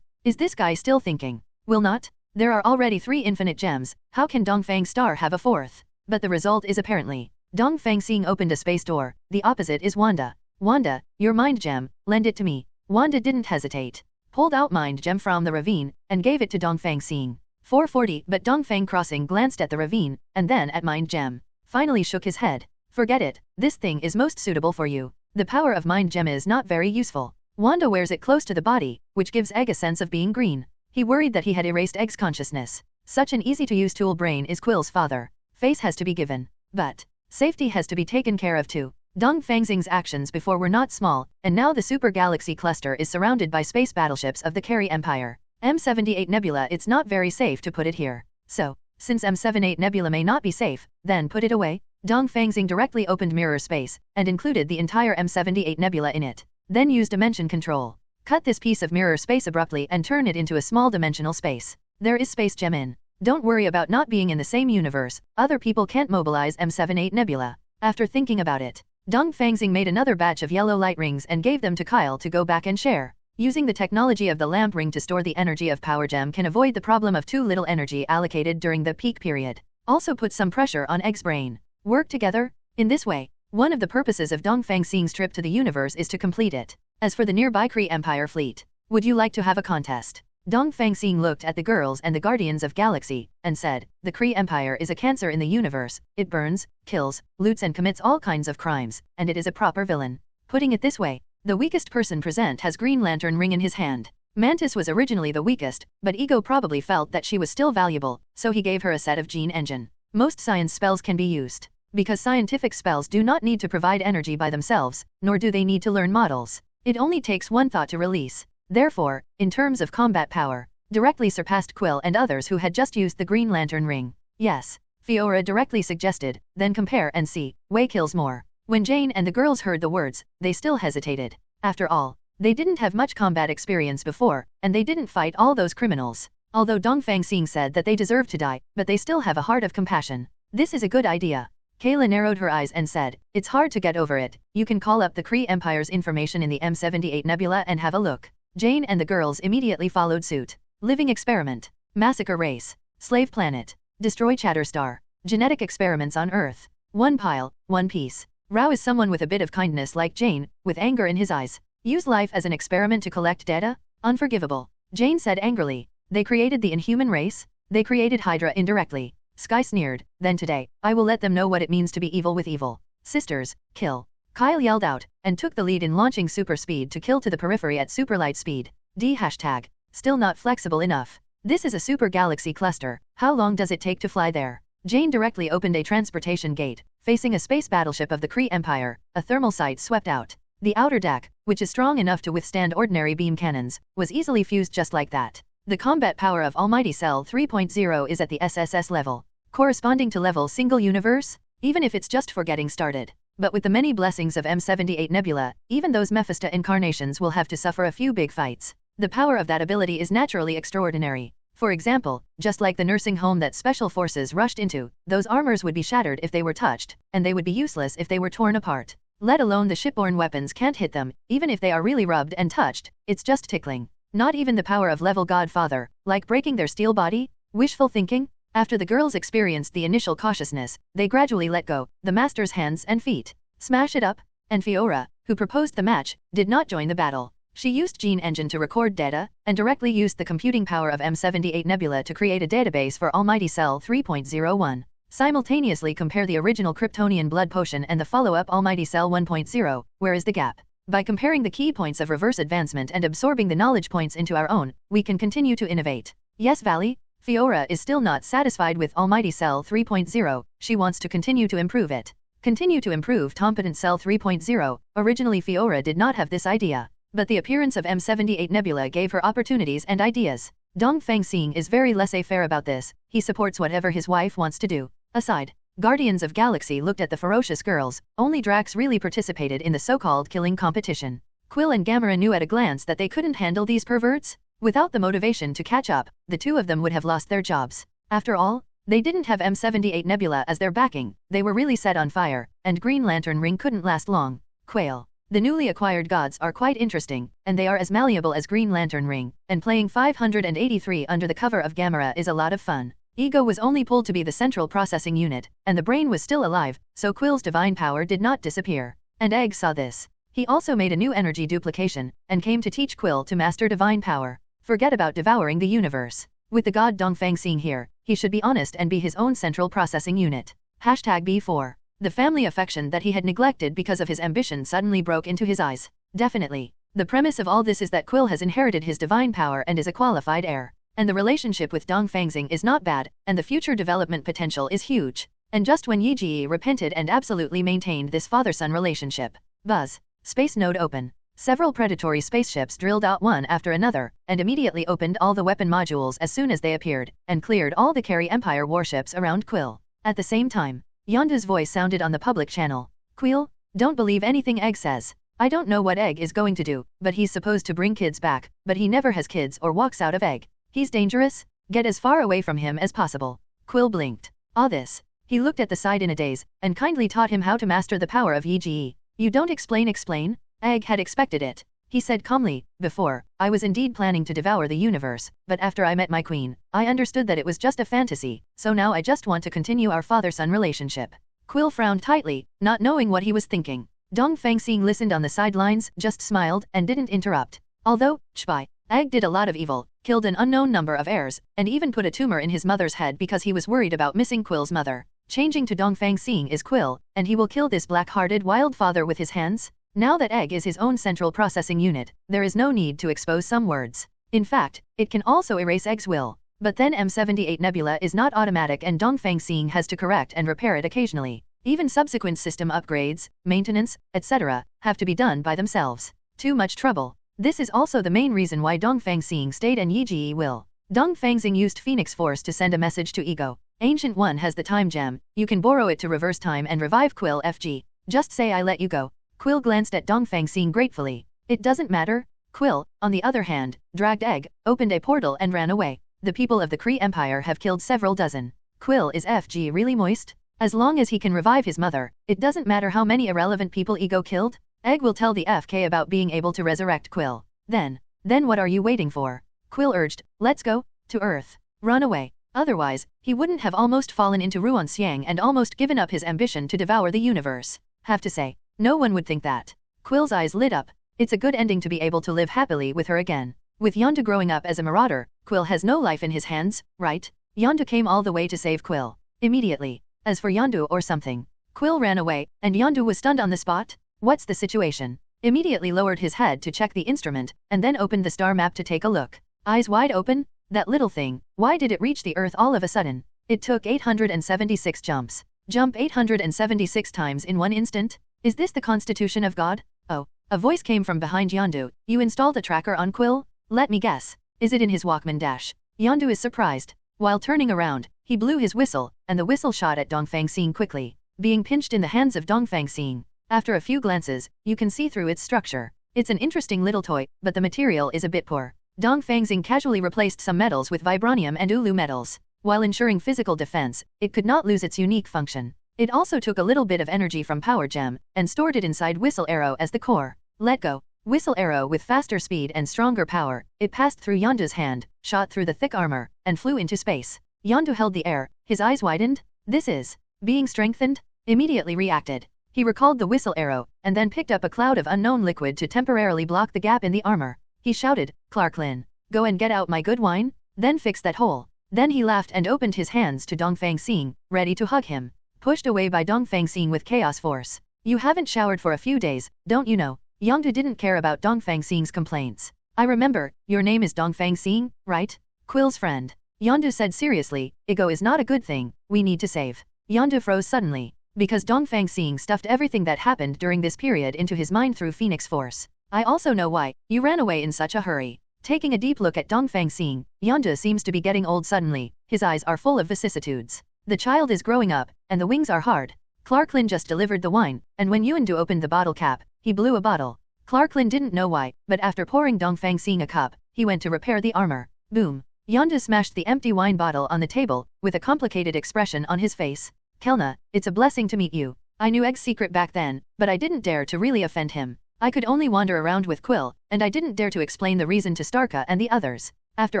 Is this guy still thinking? Will not? There are already 3 infinite gems, how can Dongfang Star have a 4th? But the result is apparently. Dongfang Xing opened a space door, the opposite is Wanda. Wanda, your mind gem, lend it to me. Wanda didn't hesitate. Pulled out mind gem from the ravine, and gave it to Dongfang Xing. 440 but Dongfang Crossing glanced at the ravine, and then at mind gem. Finally shook his head. Forget it, this thing is most suitable for you. The power of mind gem is not very useful. Wanda wears it close to the body, which gives Egg a sense of being green. He worried that he had erased Egg's consciousness. Such an easy-to-use tool brain is Quill's father. Face has to be given. But safety has to be taken care of too. Dongfang Xing's actions before were not small, and now the super galaxy cluster is surrounded by space battleships of the Carry Empire. M78 Nebula, it's not very safe to put it here. So, since M78 Nebula may not be safe, then put it away. Dongfang Xing directly opened mirror space, and included the entire M78 Nebula in it. Then use dimension control. Cut this piece of mirror space abruptly and turn it into a small dimensional space. There is space gem in. Don't worry about not being in the same universe, other people can't mobilize M78 Nebula. After thinking about it, Dongfang Xing made another batch of yellow light rings and gave them to Kyle to go back and share. Using the technology of the lamp ring to store the energy of power gem can avoid the problem of too little energy allocated during the peak period. Also put some pressure on Egg's brain. Work together? In this way, one of the purposes of Dongfang Xing's trip to the universe is to complete it. As for the nearby Kree Empire fleet, would you like to have a contest? Dongfang Xing looked at the girls and the Guardians of Galaxy, and said, the Kree Empire is a cancer in the universe, it burns, kills, loots and commits all kinds of crimes, and it is a proper villain. Putting it this way, the weakest person present has Green Lantern ring in his hand. Mantis was originally the weakest, but Ego probably felt that she was still valuable, so he gave her a set of gene engine. Most science spells can be used, because scientific spells do not need to provide energy by themselves, nor do they need to learn models. It only takes one thought to release. Therefore, in terms of combat power, directly surpassed Quill and others who had just used the Green Lantern ring. Yes, Fiora directly suggested, then compare and see, Way kills more. When Jane and the girls heard the words, they still hesitated. After all, they didn't have much combat experience before, and they didn't fight all those criminals. Although Dongfang Xing said that they deserve to die, but they still have a heart of compassion. This is a good idea. Kayla narrowed her eyes and said, it's hard to get over it. You can call up the Kree Empire's information in the M78 Nebula and have a look. Jane and the girls immediately followed suit. Living experiment. Massacre race. Slave planet. Destroy Chatterstar. Genetic experiments on Earth. One pile, one piece. Rao is someone with a bit of kindness like Jane, with anger in his eyes. Use life as an experiment to collect data? Unforgivable. Jane said angrily. They created the inhuman race? They created Hydra indirectly. Sky sneered. Then today, I will let them know what it means to be evil with evil. Sisters, kill. Kyle yelled out, and took the lead in launching super speed to kill to the periphery at super light speed. #. Still not flexible enough. This is a super galaxy cluster. How long does it take to fly there? Jane directly opened a transportation gate, facing a space battleship of the Kree Empire. A thermal sight swept out. The outer deck, which is strong enough to withstand ordinary beam cannons, was easily fused just like that. The combat power of Almighty Cell 3.0 is at the SSS level, corresponding to level single universe, even if it's just for getting started. But with the many blessings of M78 Nebula, even those Mephisto incarnations will have to suffer a few big fights. The power of that ability is naturally extraordinary. For example, just like the nursing home that Special Forces rushed into, those armors would be shattered if they were touched, and they would be useless if they were torn apart. Let alone the shipborne weapons can't hit them, even if they are really rubbed and touched, it's just tickling. Not even the power of level Godfather, like breaking their steel body? Wishful thinking? After the girls experienced the initial cautiousness, they gradually let go, the master's hands and feet. Smash it up? And Fiora, who proposed the match, did not join the battle. She used Gene Engine to record data, and directly used the computing power of M78 Nebula to create a database for Almighty Cell 3.01. Simultaneously compare the original Kryptonian blood potion and the follow-up Almighty Cell 1.0, where is the gap? By comparing the key points of reverse advancement and absorbing the knowledge points into our own, we can continue to innovate. Yes, Valley? Fiora is still not satisfied with Almighty Cell 3.0, she wants to continue to improve it. Continue to improve Competent Cell 3.0, originally Fiora did not have this idea, but the appearance of M78 Nebula gave her opportunities and ideas. Dongfang Xing is very laissez-faire about this, he supports whatever his wife wants to do. Aside, Guardians of Galaxy looked at the ferocious girls, only Drax really participated in the so-called killing competition. Quill and Gamera knew at a glance that they couldn't handle these perverts. Without the motivation to catch up, the two of them would have lost their jobs. After all, they didn't have M78 Nebula as their backing, they were really set on fire, and Green Lantern Ring couldn't last long. Quail. The newly acquired gods are quite interesting, and they are as malleable as Green Lantern Ring, and playing 583 under the cover of Gamera is a lot of fun. Ego was only pulled to be the central processing unit, and the brain was still alive, so Quill's divine power did not disappear. And Egg saw this. He also made a new energy duplication, and came to teach Quill to master divine power. Forget about devouring the universe. With the god Dongfang Xing here, he should be honest and be his own central processing unit. #B4. The family affection that he had neglected because of his ambition suddenly broke into his eyes. Definitely. The premise of all this is that Quill has inherited his divine power and is a qualified heir. And the relationship with Dongfang Xing is not bad, and the future development potential is huge. And just when Yi repented and absolutely maintained this father-son relationship. Buzz. Space node open. Several predatory spaceships drilled out one after another, and immediately opened all the weapon modules as soon as they appeared, and cleared all the Carry Empire warships around Quill. At the same time, Yondu's voice sounded on the public channel. Quill, don't believe anything Egg says. I don't know what Egg is going to do, but he's supposed to bring kids back, but he never has kids or walks out of Egg. He's dangerous. Get as far away from him as possible. Quill blinked. This. He looked at the side in a daze, and kindly taught him how to master the power of Yi. You don't explain? Egg had expected it. He said calmly, before, I was indeed planning to devour the universe, but after I met my queen, I understood that it was just a fantasy, so now I just want to continue our father-son relationship. Quill frowned tightly, not knowing what he was thinking. Dongfang Xing listened on the sidelines, just smiled, and didn't interrupt. Although, Chbai, Egg did a lot of evil, killed an unknown number of heirs, and even put a tumor in his mother's head because he was worried about missing Quill's mother. Changing to Dongfang Xing is Quill, and he will kill this black-hearted wild father with his hands? Now that Egg is his own central processing unit, there is no need to expose some words. In fact, it can also erase Egg's will. But then M78 Nebula is not automatic and Dongfang Xing has to correct and repair it occasionally. Even subsequent system upgrades, maintenance, etc., have to be done by themselves. Too much trouble. This is also the main reason why Dongfang Xing stayed and Yi will. Dongfang Xing used Phoenix Force to send a message to Ego. Ancient One has the time gem, you can borrow it to reverse time and revive Quill FG. Just say I let you go. Quill glanced at Dongfang Xing gratefully. It doesn't matter. Quill, on the other hand, dragged Egg, opened a portal and ran away. The people of the Kree Empire have killed several dozen. Quill is FG really moist? As long as he can revive his mother, it doesn't matter how many irrelevant people Ego killed? Egg will tell the FK about being able to resurrect Quill. Then what are you waiting for? Quill urged, let's go, to Earth. Run away. Otherwise, he wouldn't have almost fallen into Ruonxiang and almost given up his ambition to devour the universe. Have to say, no one would think that. Quill's eyes lit up. It's a good ending to be able to live happily with her again. With Yondu growing up as a marauder, Quill has no life in his hands, right? Yondu came all the way to save Quill. Immediately. As for Yondu or something. Quill ran away, and Yondu was stunned on the spot. What's the situation? Immediately lowered his head to check the instrument, and then opened the star map to take a look. Eyes wide open? That little thing, why did it reach the Earth all of a sudden? It took 876 jumps. Jump 876 times in one instant? Is this the constitution of God? Oh, a voice came from behind Yondu. You installed a tracker on Quill? Let me guess. Is it in his Walkman dash? Yondu is surprised. While turning around, he blew his whistle, and the whistle shot at Dongfang Xing quickly. Being pinched in the hands of Dongfang Xing. After a few glances, you can see through its structure. It's an interesting little toy, but the material is a bit poor. Dongfang Xing casually replaced some metals with vibranium and ulu metals. While ensuring physical defense, it could not lose its unique function. It also took a little bit of energy from Power Gem, and stored it inside Whistle Arrow as the core. Let go. Whistle Arrow with faster speed and stronger power, it passed through Yondu's hand, shot through the thick armor, and flew into space. Yondu held the air, his eyes widened. This is being strengthened? Immediately reacted. He recalled the Whistle Arrow, and then picked up a cloud of unknown liquid to temporarily block the gap in the armor. He shouted, Clarklin, go and get out my good wine, then fix that hole. Then he laughed and opened his hands to Dongfang Xing, ready to hug him. Pushed away by Dongfang Xing with chaos force. You haven't showered for a few days, don't you know? Yondu didn't care about Dongfang Xing's complaints. I remember, your name is Dongfang Xing, right? Quill's friend. Yondu said seriously, Ego is not a good thing, we need to save. Yondu froze suddenly, because Dongfang Xing stuffed everything that happened during this period into his mind through Phoenix Force. I also know why, you ran away in such a hurry. Taking a deep look at Dongfang Xing, Yondu seems to be getting old suddenly, his eyes are full of vicissitudes. The child is growing up, and the wings are hard. Clarklin just delivered the wine, and when Yondu opened the bottle cap, he blew a bottle. Clarklin didn't know why, but after pouring Dongfang Xing a cup, he went to repair the armor. Boom. Yondu smashed the empty wine bottle on the table, with a complicated expression on his face. Kelna, it's a blessing to meet you. I knew Egg's secret back then, but I didn't dare to really offend him. I could only wander around with Quill, and I didn't dare to explain the reason to Starka and the others. After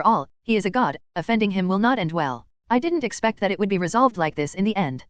all, he is a god, offending him will not end well. I didn't expect that it would be resolved like this in the end.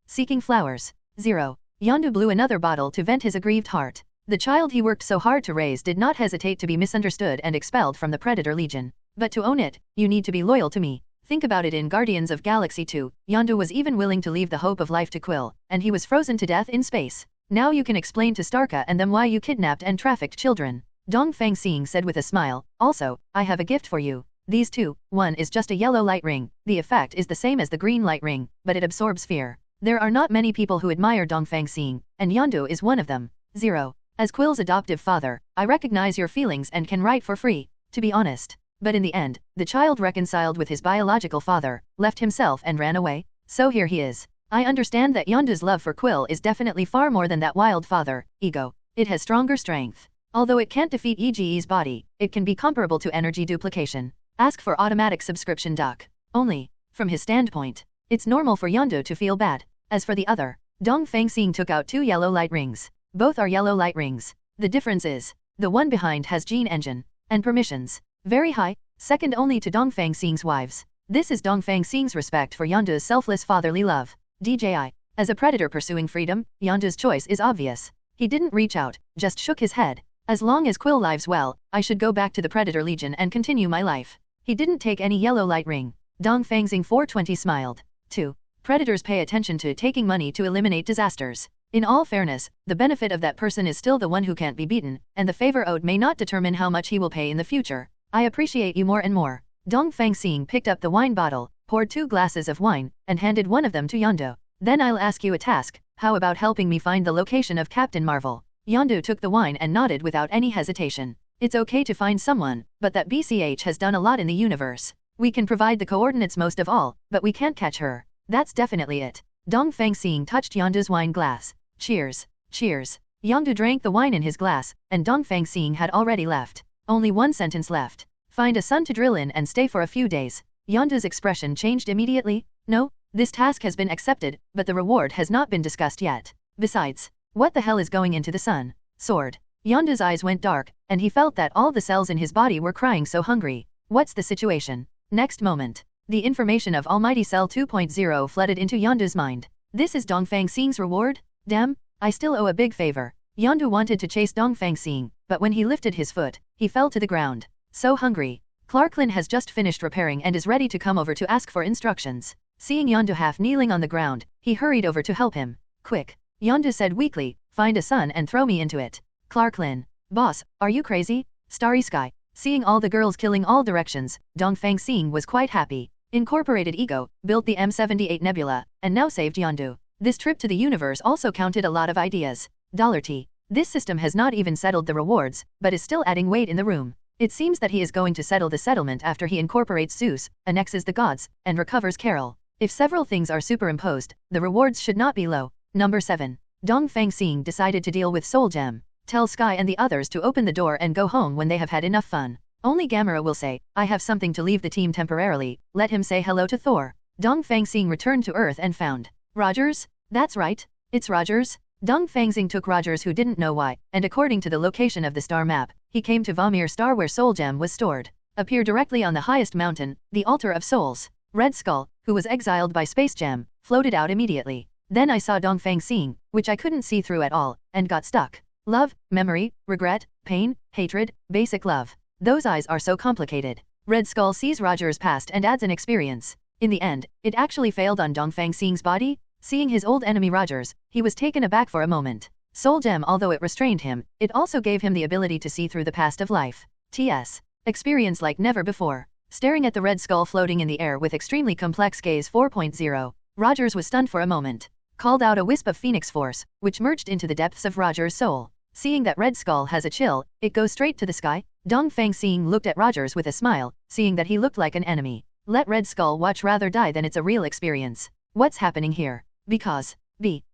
Seeking flowers. 0. Yondu blew another bottle to vent his aggrieved heart. The child he worked so hard to raise did not hesitate to be misunderstood and expelled from the Predator Legion. But to own it, you need to be loyal to me. Think about it in Guardians of Galaxy 2, Yondu was even willing to leave the hope of life to Quill, and he was frozen to death in space. Now you can explain to Starka and them why you kidnapped and trafficked children. Dongfang Xing said with a smile, also, I have a gift for you. These two, one is just a yellow light ring, the effect is the same as the green light ring, but it absorbs fear. There are not many people who admire Dongfang Xing, and Yondu is one of them. 0. As Quill's adoptive father, I recognize your feelings and can write for free, to be honest. But in the end, the child reconciled with his biological father, left himself and ran away. So here he is. I understand that Yondu's love for Quill is definitely far more than that wild father, ego. It has stronger strength. Although it can't defeat EGE's body, it can be comparable to energy duplication. Ask for automatic subscription doc. Only, from his standpoint, it's normal for Yondu to feel bad. As for the other, Dongfang Xing took out 2 yellow light rings. Both are yellow light rings. The difference is, the one behind has gene engine and permissions. Very high, second only to Dongfang Xing's wives. This is Dongfang Xing's respect for Yondu's selfless fatherly love. DJI. As a predator pursuing freedom, Yondu's choice is obvious. He didn't reach out, just shook his head. As long as Quill lives well, I should go back to the Predator Legion and continue my life. He didn't take any yellow light ring. Dongfang Xing 420 smiled. 2. Predators pay attention to taking money to eliminate disasters. In all fairness, the benefit of that person is still the one who can't be beaten, and the favor owed may not determine how much he will pay in the future. I appreciate you more and more. Dongfang Xing picked up the wine bottle, poured 2 glasses of wine, and handed one of them to Yondu. Then I'll ask you a task. How about helping me find the location of Captain Marvel? Yondu took the wine and nodded without any hesitation. It's okay to find someone, but that BCH has done a lot in the universe. We can provide the coordinates most of all, but we can't catch her. That's definitely it. Dongfang Xing touched Yondu's wine glass. Cheers. Cheers. Yondu drank the wine in his glass, and Dongfang Xing had already left. Only one sentence left. Find a sun to drill in and stay for a few days. Yondu's expression changed immediately. No, this task has been accepted, but the reward has not been discussed yet. Besides, what the hell is going into the sun? Sword. Yondu's eyes went dark, and he felt that all the cells in his body were crying so hungry. What's the situation? Next moment, the information of Almighty Cell 2.0 flooded into Yondu's mind. This is Dongfang Xing's reward? Damn, I still owe a big favor. Yondu wanted to chase Dongfang Xing, but when he lifted his foot, he fell to the ground. So hungry. Clarklin has just finished repairing and is ready to come over to ask for instructions. Seeing Yondu half kneeling on the ground, he hurried over to help him. Quick. Yondu said weakly, find a sun and throw me into it. Clarklin. Boss, are you crazy? Starry sky. Seeing all the girls killing all directions, Dongfang Xing was quite happy. Incorporated Ego, built the M78 Nebula, and now saved Yondu. This trip to the universe also counted a lot of ideas. $T. This system has not even settled the rewards, but is still adding weight in the room. It seems that he is going to settle the settlement after he incorporates Zeus, annexes the gods, and recovers Carol. If several things are superimposed, the rewards should not be low. Number 7. Dongfang Xing decided to deal with Soul Gem. Tell Sky and the others to open the door and go home when they have had enough fun. Only Gamera will say, I have something to leave the team temporarily. Let him say hello to Thor. Dongfang Xing returned to Earth and found Rogers? That's right. It's Rogers. Dongfang Xing took Rogers, who didn't know why, and according to the location of the star map, he came to Vamir Star where Soul Gem was stored. Appear directly on the highest mountain, the Altar of Souls. Red Skull, who was exiled by Space Gem, floated out immediately. Then I saw Dongfang Xing, which I couldn't see through at all, and got stuck. Love, memory, regret, pain, hatred, basic love. Those eyes are so complicated. Red Skull sees Rogers' past and adds an experience. In the end, it actually failed on Dongfang Xing's body. Seeing his old enemy Rogers, he was taken aback for a moment. Soul Gem, although it restrained him, it also gave him the ability to see through the past of life. T.S. Experience like never before. Staring at the Red Skull floating in the air with extremely complex gaze 4.0, Rogers was stunned for a moment. Called out a wisp of Phoenix Force, which merged into the depths of Rogers' soul. Seeing that Red Skull has a chill, it goes straight to the sky. Dongfang Xing looked at Rogers with a smile, seeing that he looked like an enemy. Let Red Skull watch rather die than it's a real experience. What's happening here? Because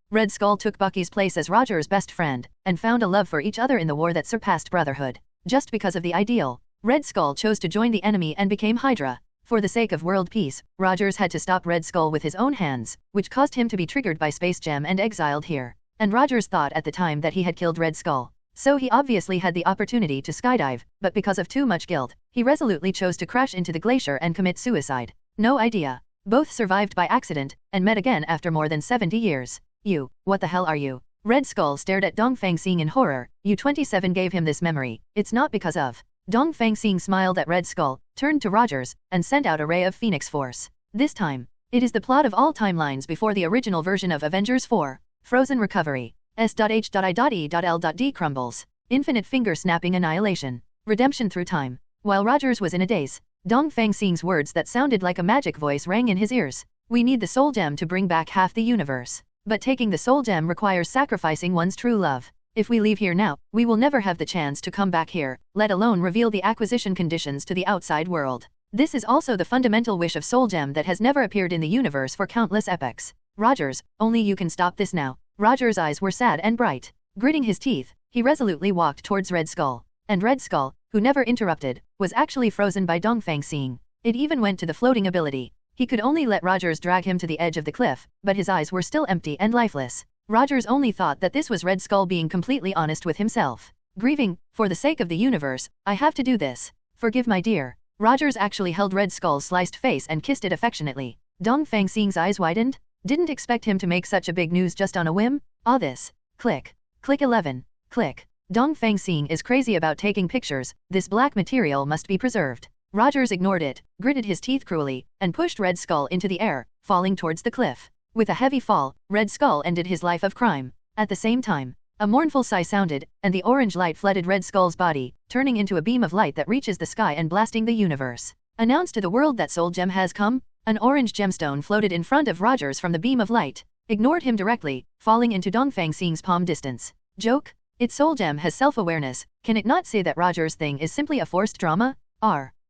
Red Skull took Bucky's place as Rogers' best friend, and found a love for each other in the war that surpassed brotherhood. Just because of the ideal, Red Skull chose to join the enemy and became Hydra. For the sake of world peace, Rogers had to stop Red Skull with his own hands, which caused him to be triggered by Space Gem and exiled here. And Rogers thought at the time that he had killed Red Skull. So he obviously had the opportunity to skydive, but because of too much guilt, he resolutely chose to crash into the glacier and commit suicide. No idea. Both survived by accident, and met again after more than 70 years. You, what the hell are you? Red Skull stared at Dongfang Xing in horror. U-27 gave him this memory. It's not because of. Dongfang Xing smiled at Red Skull, turned to Rogers, and sent out a ray of Phoenix Force. This time, it is the plot of all timelines before the original version of Avengers 4. Frozen recovery. S.H.I.E.L.D. crumbles. Infinite finger snapping annihilation. Redemption through time. While Rogers was in a daze, Dongfang Xing's words that sounded like a magic voice rang in his ears. We need the soul gem to bring back half the universe. But taking the soul gem requires sacrificing one's true love. If we leave here now, we will never have the chance to come back here, let alone reveal the acquisition conditions to the outside world. This is also the fundamental wish of soul gem that has never appeared in the universe for countless epochs. Rogers, only you can stop this now. Rogers' eyes were sad and bright. Gritting his teeth, he resolutely walked towards Red Skull. And Red Skull, who never interrupted, was actually frozen by Dongfang Xing. It even went to the floating ability. He could only let Rogers drag him to the edge of the cliff, but his eyes were still empty and lifeless. Rogers only thought that this was Red Skull being completely honest with himself. Grieving, for the sake of the universe, I have to do this. Forgive my dear. Rogers actually held Red Skull's sliced face and kissed it affectionately. Dongfang Xing's eyes widened. Didn't expect him to make such a big news just on a whim. Ah, this. Click. Click 11. Click. Dongfang Xing is crazy about taking pictures. This black material must be preserved. Rogers ignored it, gritted his teeth cruelly, and pushed Red Skull into the air, falling towards the cliff. With a heavy fall, Red Skull ended his life of crime. At the same time, a mournful sigh sounded, and the orange light flooded Red Skull's body, turning into a beam of light that reaches the sky and blasting the universe. Announce to the world that soul gem has come. An orange gemstone floated in front of Rogers from the beam of light. Ignored him directly, falling into Dongfang Xing's palm distance. Joke? Its soul gem has self-awareness. Can it not say that Rogers' thing is simply a forced drama?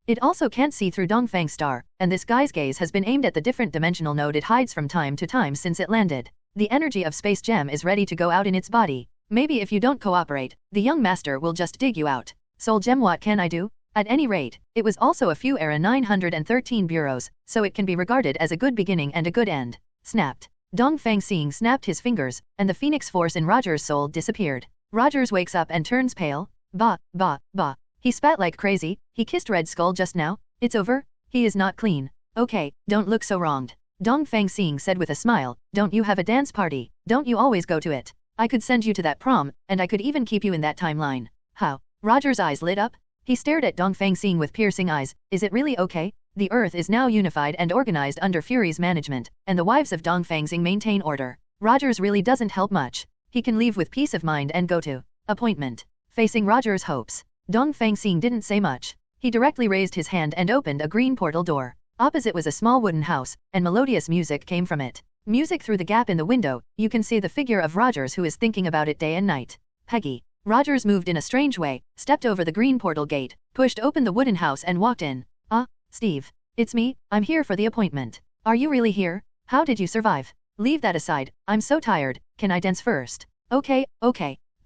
It also can't see through Dongfang's star, and this guy's gaze has been aimed at the different dimensional node it hides from time to time since it landed. The energy of Space Gem is ready to go out in its body. Maybe if you don't cooperate, the young master will just dig you out. Soul Gem, what can I do? At any rate, it was also a few era 913 bureaus, so it can be regarded as a good beginning and a good end. Snapped. Dongfang Xing snapped his fingers, and the phoenix force in Rogers' soul disappeared. Rogers wakes up and turns pale. Bah. He spat like crazy. He kissed Red Skull just now. It's over? He is not clean. Okay, don't look so wronged. Dongfang Xing said with a smile, don't you have a dance party? Don't you always go to it? I could send you to that prom, and I could even keep you in that timeline. How? Rogers' eyes lit up. He stared at Dongfang Xing with piercing eyes. Is it really okay? The Earth is now unified and organized under Fury's management, and the wives of Dongfang Xing maintain order. Rogers really doesn't help much. He can leave with peace of mind and go to appointment. Facing Rogers' hopes, Dongfang Xing didn't say much. He directly raised his hand and opened a green portal door. Opposite was a small wooden house, and melodious music came from it. Music through the gap in the window, you can see the figure of Rogers who is thinking about it day and night. Peggy. Rogers moved in a strange way, stepped over the green portal gate, pushed open the wooden house and walked in. Steve. It's me, I'm here for the appointment. Are you really here? How did you survive? Leave that aside, I'm so tired, can I dance first? Okay.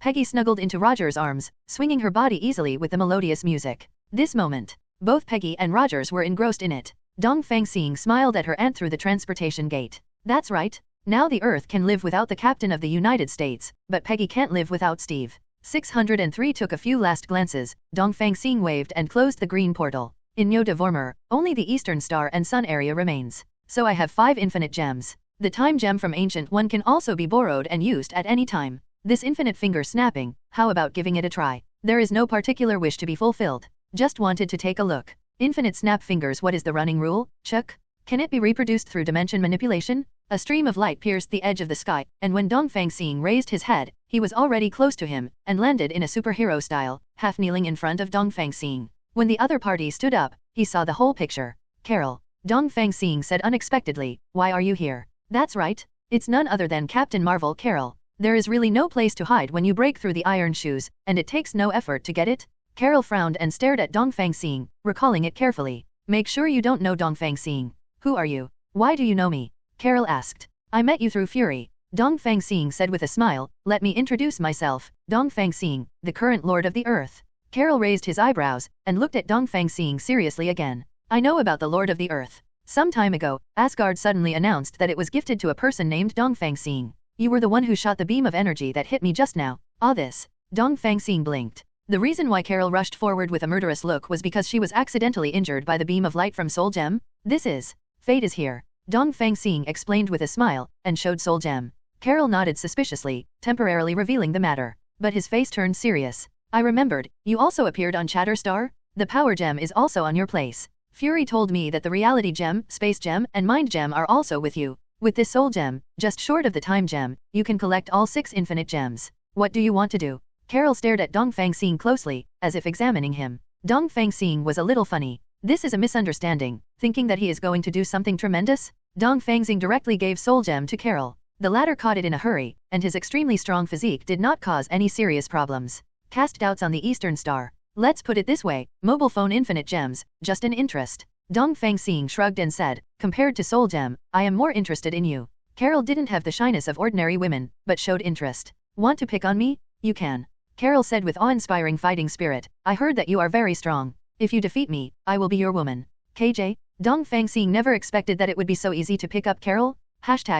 Peggy snuggled into Rogers' arms, swinging her body easily with the melodious music. This moment, both Peggy and Rogers were engrossed in it. Dongfang Xing smiled at her aunt through the transportation gate. That's right. Now the Earth can live without the Captain of the United States, but Peggy can't live without Steve. 603 took a few last glances. Dongfang Xing waved and closed the green portal. In Nyo de Vormer, only the Eastern Star and Sun area remains. So I have 5 infinite gems. The time gem from Ancient One can also be borrowed and used at any time. This infinite finger snapping, how about giving it a try? There is no particular wish to be fulfilled. Just wanted to take a look. Infinite snap fingers, what is the running rule? Chuck? Can it be reproduced through dimension manipulation? A stream of light pierced the edge of the sky, and when Dongfang Xing raised his head, he was already close to him, and landed in a superhero style, half kneeling in front of Dongfang Xing. When the other party stood up, he saw the whole picture. Carol. Dongfang Xing said unexpectedly, why are you here? That's right. It's none other than Captain Marvel, Carol. There is really no place to hide when you break through the iron shoes, and it takes no effort to get it. Carol frowned and stared at Dongfang Xing, recalling it carefully. Make sure you don't know Dongfang Xing. Who are you? Why do you know me? Carol asked. I met you through Fury. Dongfang Xing said with a smile, let me introduce myself, Dongfang Xing, the current Lord of the Earth. Carol raised his eyebrows, and looked at Dongfang Xing seriously again. I know about the Lord of the Earth. Some time ago, Asgard suddenly announced that it was gifted to a person named Dongfang Xing. You were the one who shot the beam of energy that hit me just now. This. Dongfang Xing blinked. The reason why Carol rushed forward with a murderous look was because she was accidentally injured by the beam of light from Soul Gem. This is. Fate is here. Dongfang Xing explained with a smile, and showed Soul Gem. Carol nodded suspiciously, temporarily revealing the matter. But his face turned serious. I remembered, you also appeared on Shatterstar? The Power Gem is also on your place. Fury told me that the Reality Gem, Space Gem, and Mind Gem are also with you. With this Soul Gem, just short of the Time Gem, you can collect all 6 infinite gems. What do you want to do? Carol stared at Dongfang Xing closely, as if examining him. Dongfang Xing was a little funny. This is a misunderstanding, thinking that he is going to do something tremendous? Dongfang Xing directly gave Soul Gem to Carol. The latter caught it in a hurry, and his extremely strong physique did not cause any serious problems. Cast doubts on the Eastern Star. Let's put it this way, mobile phone infinite gems, just an interest. Dongfang Xing shrugged and said, compared to Soul Gem, I am more interested in you. Carol didn't have the shyness of ordinary women, but showed interest. Want to pick on me? You can. Carol said with awe-inspiring fighting spirit, I heard that you are very strong. If you defeat me, I will be your woman. KJ? Dongfang Xing never expected that it would be so easy to pick up Carol.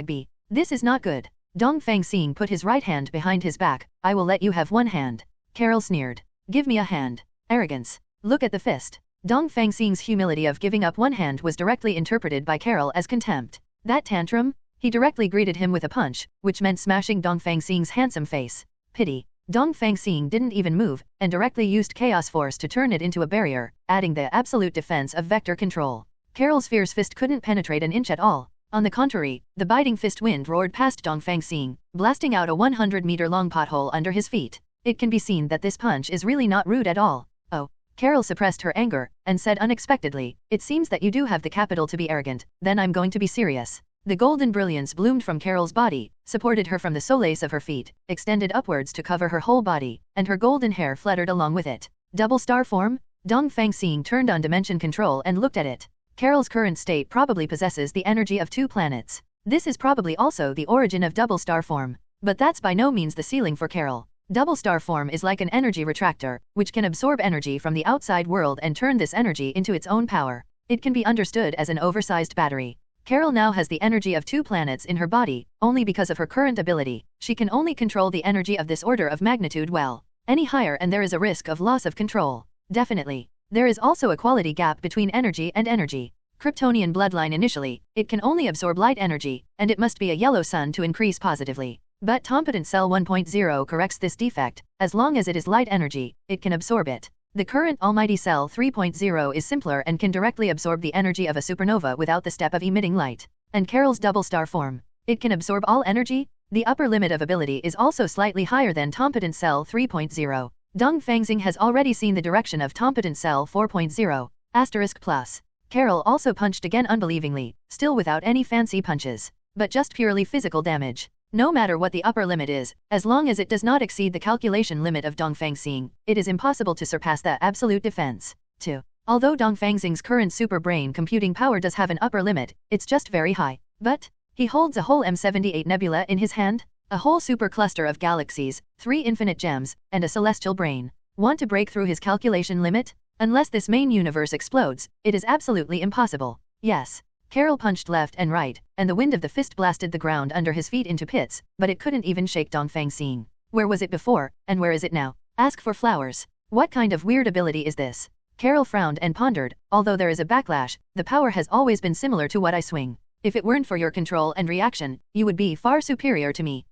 #B. This is not good. Dongfang Xing put his right hand behind his back. I will let you have one hand. Carol sneered. Give me a hand. Arrogance. Look at the fist. Dongfang Xing's humility of giving up one hand was directly interpreted by Carol as contempt. That tantrum? He directly greeted him with a punch, which meant smashing Dongfang Xing's handsome face. Pity. Dongfang Xing didn't even move, and directly used chaos force to turn it into a barrier, adding the absolute defense of vector control. Carol's fierce fist couldn't penetrate an inch at all. On the contrary, the biting fist wind roared past Dongfang Xing, blasting out a 100-meter-long pothole under his feet. It can be seen that this punch is really not rude at all. Oh. Carol suppressed her anger, and said unexpectedly, it seems that you do have the capital to be arrogant, then I'm going to be serious. The golden brilliance bloomed from Carol's body, supported her from the solace of her feet, extended upwards to cover her whole body, and her golden hair fluttered along with it. Double star form? Dongfang Xing turned on dimension control and looked at it. Carol's current state probably possesses the energy of 2 planets. This is probably also the origin of double star form. But that's by no means the ceiling for Carol. Double star form is like an energy retractor, which can absorb energy from the outside world and turn this energy into its own power. It can be understood as an oversized battery. Carol now has the energy of 2 planets in her body, only because of her current ability. She can only control the energy of this order of magnitude well. Any higher and there is a risk of loss of control. Definitely. There is also a quality gap between energy and energy. Kryptonian bloodline initially, it can only absorb light energy, and it must be a yellow sun to increase positively. But Competent Cell 1.0 corrects this defect. As long as it is light energy, it can absorb it. The current Almighty Cell 3.0 is simpler and can directly absorb the energy of a supernova without the step of emitting light. And Carol's double star form. It can absorb all energy. The upper limit of ability is also slightly higher than Competent Cell 3.0. Dongfang Xing has already seen the direction of Competent Cell 4.0. *+. Carol also punched again unbelievingly, still without any fancy punches, but just purely physical damage. No matter what the upper limit is, as long as it does not exceed the calculation limit of Dongfang Xing, it is impossible to surpass the absolute defense. 2. Although Dongfang Xing's current super brain computing power does have an upper limit, it's just very high. But he holds a whole M78 nebula in his hand, a whole super cluster of galaxies, 3 infinite gems, and a celestial brain. Want to break through his calculation limit? Unless this main universe explodes, it is absolutely impossible. Yes. Carol punched left and right, and the wind of the fist blasted the ground under his feet into pits, but it couldn't even shake Dongfang Xing. Where was it before, and where is it now? Ask for flowers. What kind of weird ability is this? Carol frowned and pondered, although there is a backlash, the power has always been similar to what I swing. If it weren't for your control and reaction, you would be far superior to me.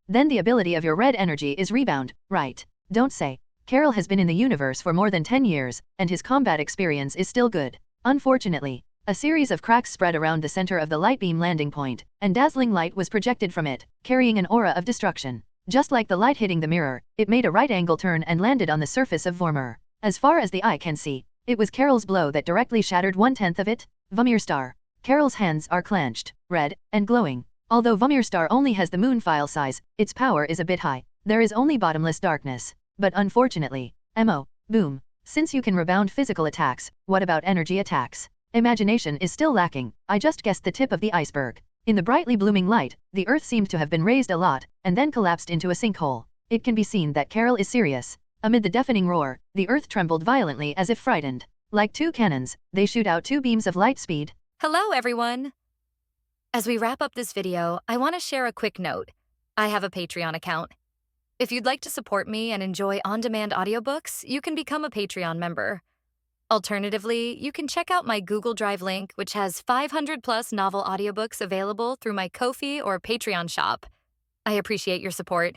Then the ability of your red energy is rebound, right? Don't say. Carol has been in the universe for more than 10 years, and his combat experience is still good. Unfortunately, a series of cracks spread around the center of the light beam landing point, and dazzling light was projected from it, carrying an aura of destruction. Just like the light hitting the mirror, it made a right-angle turn and landed on the surface of Vormir. As far as the eye can see, it was Carol's blow that directly shattered 1/10 of it. Vormir Star. Carol's hands are clenched, red, and glowing. Although Vormir Star only has the moon file size, its power is a bit high. There is only bottomless darkness. But unfortunately, boom. Since you can rebound physical attacks, what about energy attacks? Imagination is still lacking. I just guessed the tip of the iceberg. In the brightly blooming light, the earth seemed to have been raised a lot, and then collapsed into a sinkhole. It can be seen that Carol is serious. Amid the deafening roar, the earth trembled violently as if frightened. Like 2 cannons, they shoot out 2 beams of light speed. Hello, everyone! As we wrap up this video, I want to share a quick note. I have a Patreon account. If you'd like to support me and enjoy on-demand audiobooks, you can become a Patreon member. Alternatively, you can check out my Google Drive link, which has 500+ novel audiobooks available through my Ko-fi or Patreon shop. I appreciate your support.